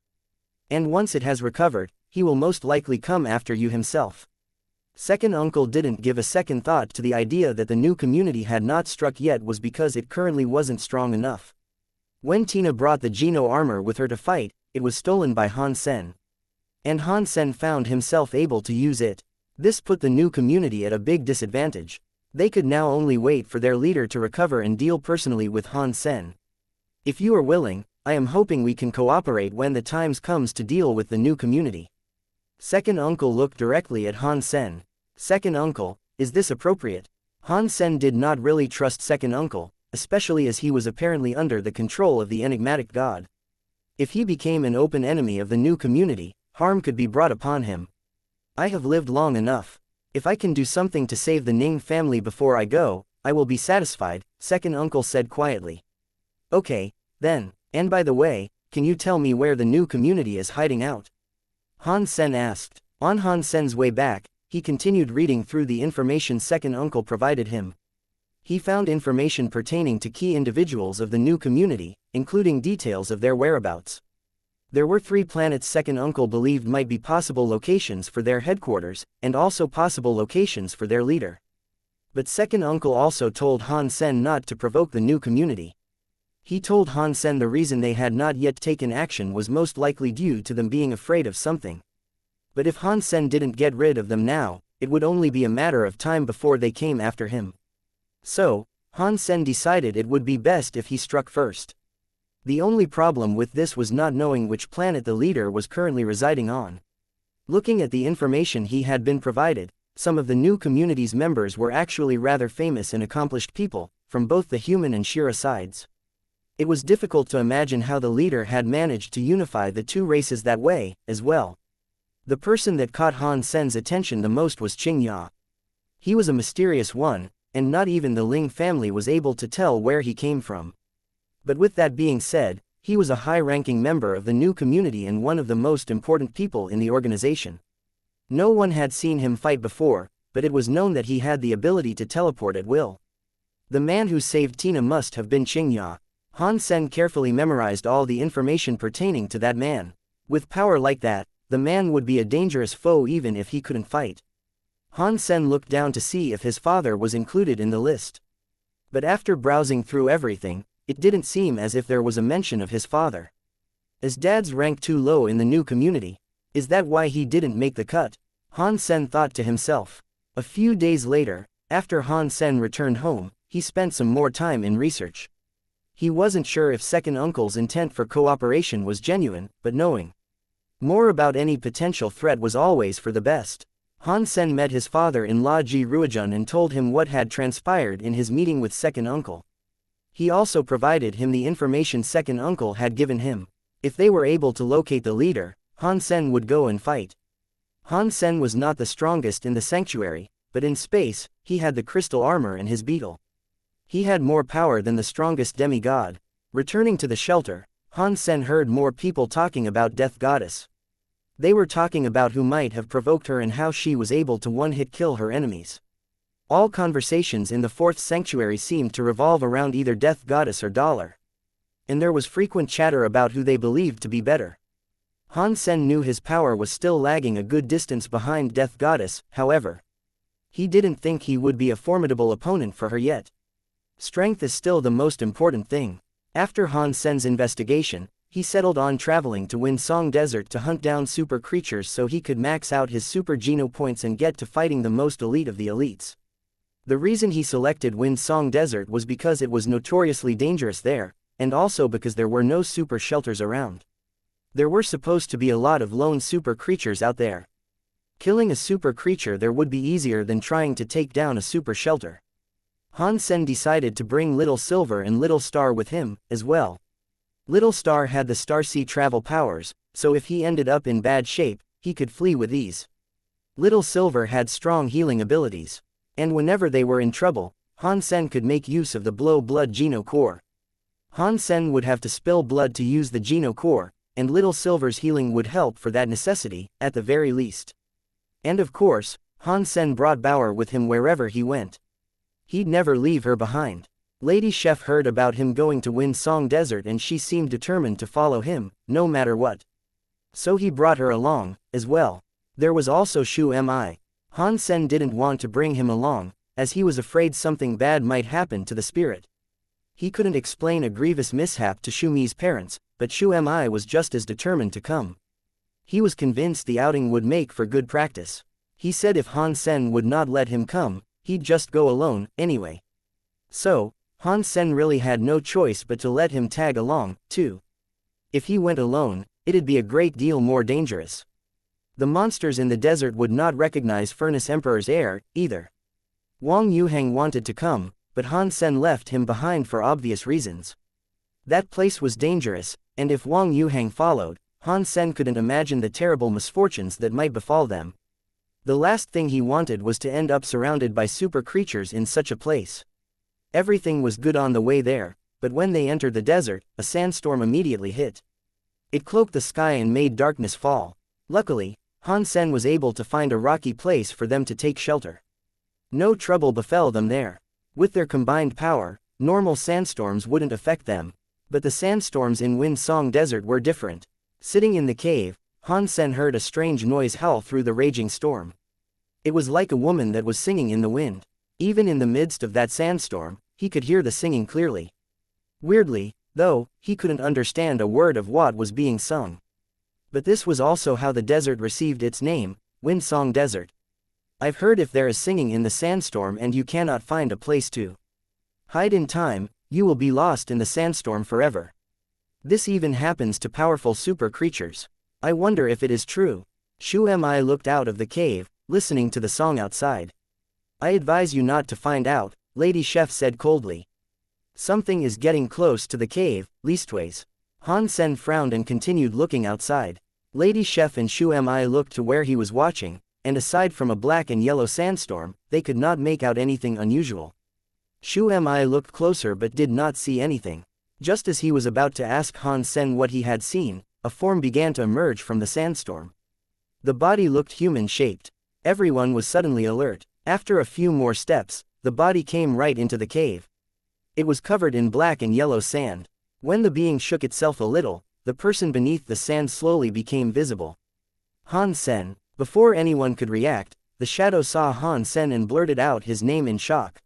And once it has recovered, he will most likely come after you himself. Second uncle didn't give a second thought to the idea that the new community had not struck yet was because it currently wasn't strong enough. When Tina brought the Geno armor with her to fight, it was stolen by Han Sen. And Han Sen found himself able to use it. This put the new community at a big disadvantage. They could now only wait for their leader to recover and deal personally with Han Sen. If you are willing, I am hoping we can cooperate when the time comes to deal with the new community. Second uncle looked directly at Han Sen. Second uncle, is this appropriate? Han Sen did not really trust second uncle, especially as he was apparently under the control of the enigmatic god. If he became an open enemy of the new community, harm could be brought upon him. I have lived long enough. If I can do something to save the Ning family before I go, I will be satisfied, second uncle said quietly. Okay, then. And by the way, can you tell me where the new community is hiding out? Han Sen asked. On Han Sen's way back, he continued reading through the information second uncle provided him. He found information pertaining to key individuals of the new community, including details of their whereabouts. There were 3 planets second uncle believed might be possible locations for their headquarters, and also possible locations for their leader. But second uncle also told Han Sen not to provoke the new community. He told Han Sen the reason they had not yet taken action was most likely due to them being afraid of something. But if Han Sen didn't get rid of them now, it would only be a matter of time before they came after him. So, Han Sen decided it would be best if he struck first. The only problem with this was not knowing which planet the leader was currently residing on. Looking at the information he had been provided, Some of the new community's members were actually rather famous and accomplished people, from both the human and Shira sides. It was difficult to imagine how the leader had managed to unify the two races that way, as well. The person that caught Han Sen's attention the most was Xianxia. He was a mysterious one, and not even the Ling family was able to tell where he came from. But with that being said, he was a high-ranking member of the new community and one of the most important people in the organization. No one had seen him fight before, but it was known that he had the ability to teleport at will. The man who saved Tina must have been Xianxia. Han Sen carefully memorized all the information pertaining to that man. With power like that, the man would be a dangerous foe even if he couldn't fight. Han Sen looked down to see if his father was included in the list. But after browsing through everything, it didn't seem as if there was a mention of his father. Is Dad's rank too low in the new community? Is that why he didn't make the cut? Han Sen thought to himself. A few days later, after Han Sen returned home, he spent some more time in research. He wasn't sure if second uncle's intent for cooperation was genuine, but knowing more about any potential threat was always for the best. Han Sen met his father-in-law Ji Ruijun and told him what had transpired in his meeting with second uncle. He also provided him the information second uncle had given him. If they were able to locate the leader, Han Sen would go and fight. Han Sen was not the strongest in the sanctuary, but in space, he had the crystal armor and his beetle. He had more power than the strongest demigod. Returning to the shelter, Han Sen heard more people talking about Death Goddess. They were talking about who might have provoked her and how she was able to one-hit kill her enemies. All conversations in the fourth sanctuary seemed to revolve around either Death Goddess or Dollar. And there was frequent chatter about who they believed to be better. Han Sen knew his power was still lagging a good distance behind Death Goddess, however. He didn't think he would be a formidable opponent for her yet. Strength is still the most important thing. After Han Sen's investigation, he settled on traveling to Winsong Desert to hunt down super creatures so he could max out his super geno points and get to fighting the most elite of the elites. The reason he selected Winsong Desert was because it was notoriously dangerous there, and also because there were no super shelters around. There were supposed to be a lot of lone super creatures out there. Killing a super creature there would be easier than trying to take down a super shelter. Han Sen decided to bring Little Silver and Little Star with him, as well. Little Star had the Starsea travel powers, so if he ended up in bad shape, he could flee with ease. Little Silver had strong healing abilities. And whenever they were in trouble, Han Sen could make use of the Blow Blood Geno Core. Han Sen would have to spill blood to use the Geno Core, and Little Silver's healing would help for that necessity, at the very least. And of course, Han Sen brought Bauer with him wherever he went. He'd never leave her behind. Lady Chef heard about him going to Winsong Desert and she seemed determined to follow him, no matter what. So he brought her along, as well. There was also Shu Mi. Han Sen didn't want to bring him along, as he was afraid something bad might happen to the spirit. He couldn't explain a grievous mishap to Shu Mi's parents, but Shu Mi was just as determined to come. He was convinced the outing would make for good practice. He said if Han Sen would not let him come, he'd just go alone, anyway. So, Han Sen really had no choice but to let him tag along, too. If he went alone, it'd be a great deal more dangerous. The monsters in the desert would not recognize Furnace Emperor's heir, either. Wang Yuhang wanted to come, but Han Sen left him behind for obvious reasons. That place was dangerous, and if Wang Yuhang followed, Han Sen couldn't imagine the terrible misfortunes that might befall them. The last thing he wanted was to end up surrounded by super creatures in such a place. Everything was good on the way there, but when they entered the desert, a sandstorm immediately hit. It cloaked the sky and made darkness fall. Luckily, Han Sen was able to find a rocky place for them to take shelter. No trouble befell them there. With their combined power, normal sandstorms wouldn't affect them. But the sandstorms in Winsong Desert were different. Sitting in the cave, Han Sen heard a strange noise howl through the raging storm. It was like a woman that was singing in the wind. Even in the midst of that sandstorm, he could hear the singing clearly. Weirdly, though, he couldn't understand a word of what was being sung. But this was also how the desert received its name, Winsong Desert. I've heard if there is singing in the sandstorm and you cannot find a place to hide in time, you will be lost in the sandstorm forever. This even happens to powerful super creatures. I wonder if it is true. Shu Mi looked out of the cave, listening to the song outside. I advise you not to find out, Lady Chef said coldly. Something is getting close to the cave, leastways. Han Sen frowned and continued looking outside. Lady Chef and Shu Mi looked to where he was watching, and aside from a black and yellow sandstorm, they could not make out anything unusual. Shu Mi looked closer but did not see anything. Just as he was about to ask Han Sen what he had seen, a form began to emerge from the sandstorm. The body looked human-shaped. Everyone was suddenly alert. After a few more steps, the body came right into the cave. It was covered in black and yellow sand. When the being shook itself a little, the person beneath the sand slowly became visible. Han Sen. Before anyone could react, the shadow saw Han Sen and blurted out his name in shock.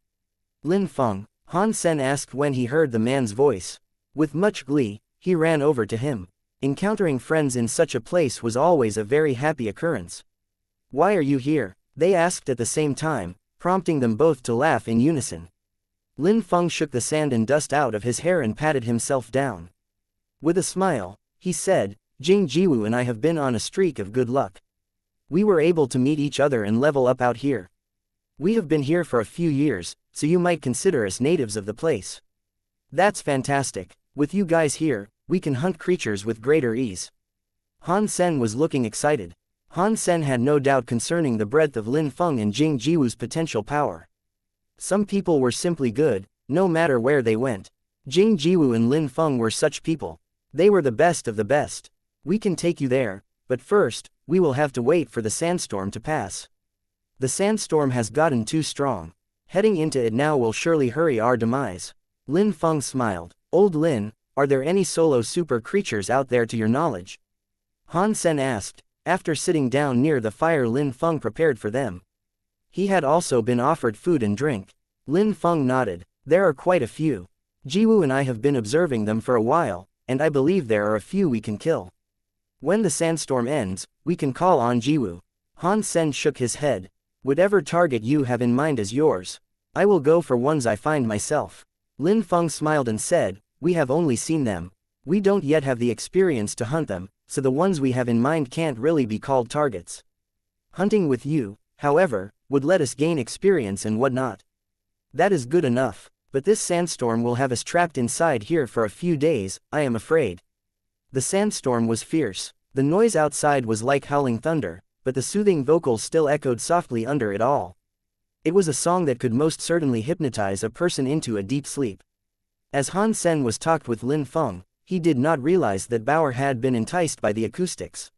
Lin Feng, Han Sen asked when he heard the man's voice. With much glee, he ran over to him. Encountering friends in such a place was always a very happy occurrence. Why are you here? They asked at the same time, prompting them both to laugh in unison. Lin Feng shook the sand and dust out of his hair and patted himself down. With a smile, he said, Jing Jiwu and I have been on a streak of good luck. We were able to meet each other and level up out here. We have been here for a few years, so you might consider us natives of the place. That's fantastic. With you guys here, we can hunt creatures with greater ease. Han Sen was looking excited. Han Sen had no doubt concerning the breadth of Lin Feng and Jing Jiwu's potential power. Some people were simply good, no matter where they went. Jing Jiwu and Lin Feng were such people. They were the best of the best. We can take you there, but first, we will have to wait for the sandstorm to pass. The sandstorm has gotten too strong. Heading into it now will surely hurry our demise. Lin Feng smiled. Old Lin, are there any solo super creatures out there to your knowledge? Han Sen asked. After sitting down near the fire Lin Feng prepared for them. He had also been offered food and drink. Lin Feng nodded. There are quite a few. Jiwu and I have been observing them for a while, and I believe there are a few we can kill. When the sandstorm ends, we can call on Jiwu. Han Sen shook his head. Whatever target you have in mind is yours. I will go for ones I find myself. Lin Feng smiled and said, we have only seen them. We don't yet have the experience to hunt them, so the ones we have in mind can't really be called targets. Hunting with you, however, would let us gain experience and whatnot. That is good enough, but this sandstorm will have us trapped inside here for a few days, I am afraid. The sandstorm was fierce. The noise outside was like howling thunder, but the soothing vocals still echoed softly under it all. It was a song that could most certainly hypnotize a person into a deep sleep. As Han Sen was talked with Lin Feng, he did not realize that Bauer had been enticed by the acoustics.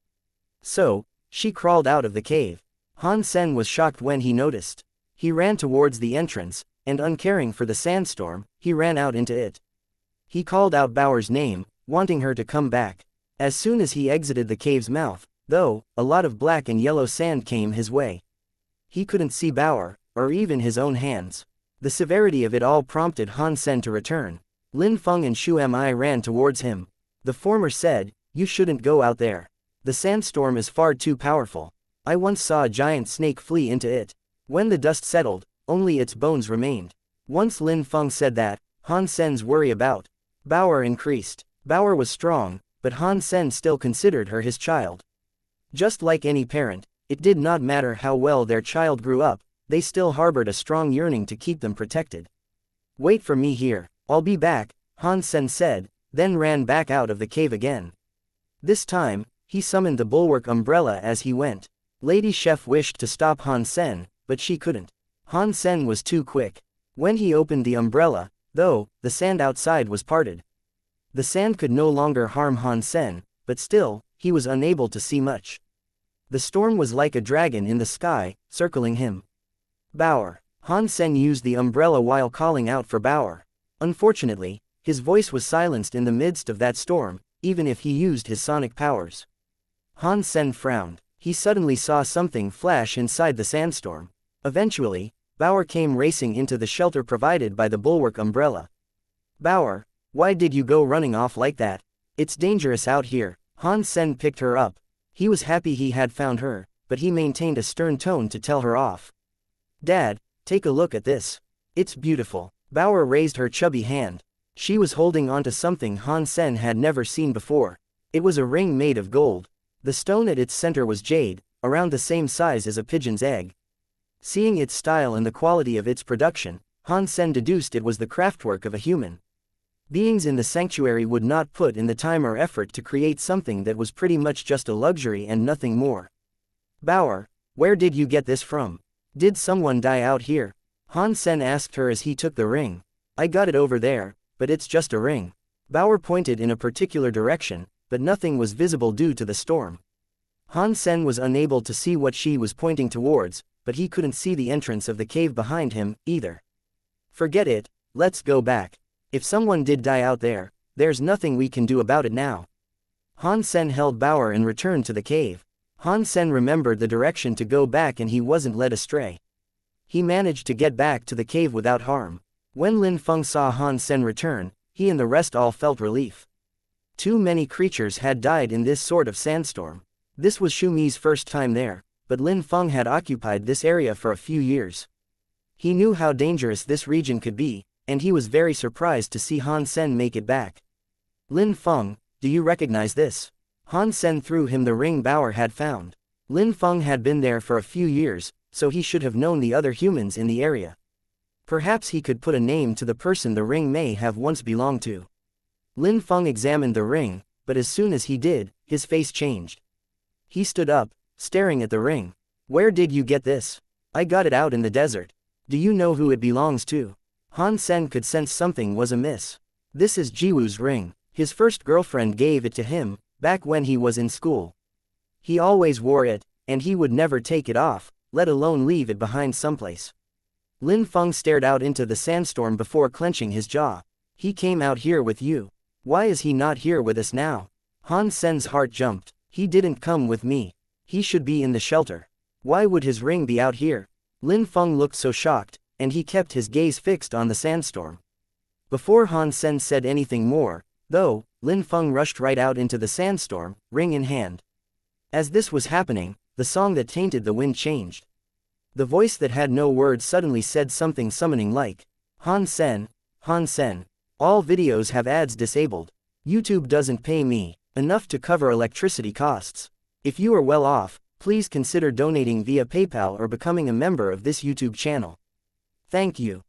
So, she crawled out of the cave. Han Sen was shocked when he noticed. He ran towards the entrance, and uncaring for the sandstorm, he ran out into it. He called out Bauer's name, wanting her to come back. As soon as he exited the cave's mouth, though, a lot of black and yellow sand came his way. He couldn't see Bauer, or even his own hands. The severity of it all prompted Han Sen to return. Lin Feng and Shu Mi ran towards him. The former said, you shouldn't go out there. The sandstorm is far too powerful. I once saw a giant snake flee into it. When the dust settled, only its bones remained. Once Lin Feng said that, Han Sen's worry about Bauer increased. Bauer was strong, but Han Sen still considered her his child. Just like any parent, it did not matter how well their child grew up, they still harbored a strong yearning to keep them protected. Wait for me here. I'll be back, Han Sen said, then ran back out of the cave again. This time, he summoned the bulwark umbrella as he went. Lady Chef wished to stop Han Sen, but she couldn't. Han Sen was too quick. When he opened the umbrella, though, the sand outside was parted. The sand could no longer harm Han Sen, but still, he was unable to see much. The storm was like a dragon in the sky, circling him. Bauer. Han Sen used the umbrella while calling out for Bauer. Unfortunately, his voice was silenced in the midst of that storm, even if he used his sonic powers. Han Sen frowned. He suddenly saw something flash inside the sandstorm. Eventually, Bauer came racing into the shelter provided by the bulwark umbrella. Bauer, why did you go running off like that? It's dangerous out here. Han Sen picked her up. He was happy he had found her, but he maintained a stern tone to tell her off. Dad, take a look at this. It's beautiful. Bauer raised her chubby hand. She was holding onto something Han Sen had never seen before. It was a ring made of gold. The stone at its center was jade, around the same size as a pigeon's egg. Seeing its style and the quality of its production, Han Sen deduced it was the craftwork of a human. Beings in the sanctuary would not put in the time or effort to create something that was pretty much just a luxury and nothing more. Bauer, where did you get this from? Did someone die out here? Han Sen asked her as he took the ring. I got it over there, but it's just a ring. Bauer pointed in a particular direction, but nothing was visible due to the storm. Han Sen was unable to see what she was pointing towards, but he couldn't see the entrance of the cave behind him, either. Forget it, let's go back. If someone did die out there, there's nothing we can do about it now. Han Sen held Bauer and returned to the cave. Han Sen remembered the direction to go back and he wasn't led astray. He managed to get back to the cave without harm. When Lin Feng saw Han Sen return, he and the rest all felt relief. Too many creatures had died in this sort of sandstorm. This was Xu Mi's first time there, but Lin Feng had occupied this area for a few years. He knew how dangerous this region could be, and he was very surprised to see Han Sen make it back. Lin Feng, do you recognize this? Han Sen threw him the ring Bauer had found. Lin Feng had been there for a few years, so he should have known the other humans in the area. Perhaps he could put a name to the person the ring may have once belonged to. Lin Feng examined the ring, but as soon as he did, his face changed. He stood up, staring at the ring. Where did you get this? I got it out in the desert. Do you know who it belongs to? Han Sen could sense something was amiss. This is Jiwu's ring. His first girlfriend gave it to him, back when he was in school. He always wore it, and he would never take it off, let alone leave it behind someplace. Lin Feng stared out into the sandstorm before clenching his jaw. He came out here with you. Why is he not here with us now? Han Sen's heart jumped. He didn't come with me. He should be in the shelter. Why would his ring be out here? Lin Feng looked so shocked, and he kept his gaze fixed on the sandstorm. Before Han Sen said anything more, though, Lin Feng rushed right out into the sandstorm, ring in hand. As this was happening, the song that tainted the wind changed. The voice that had no words suddenly said something summoning like, Han Sen, all videos have ads disabled. YouTube doesn't pay me enough to cover electricity costs. If you are well off, please consider donating via PayPal or becoming a member of this YouTube channel. Thank you.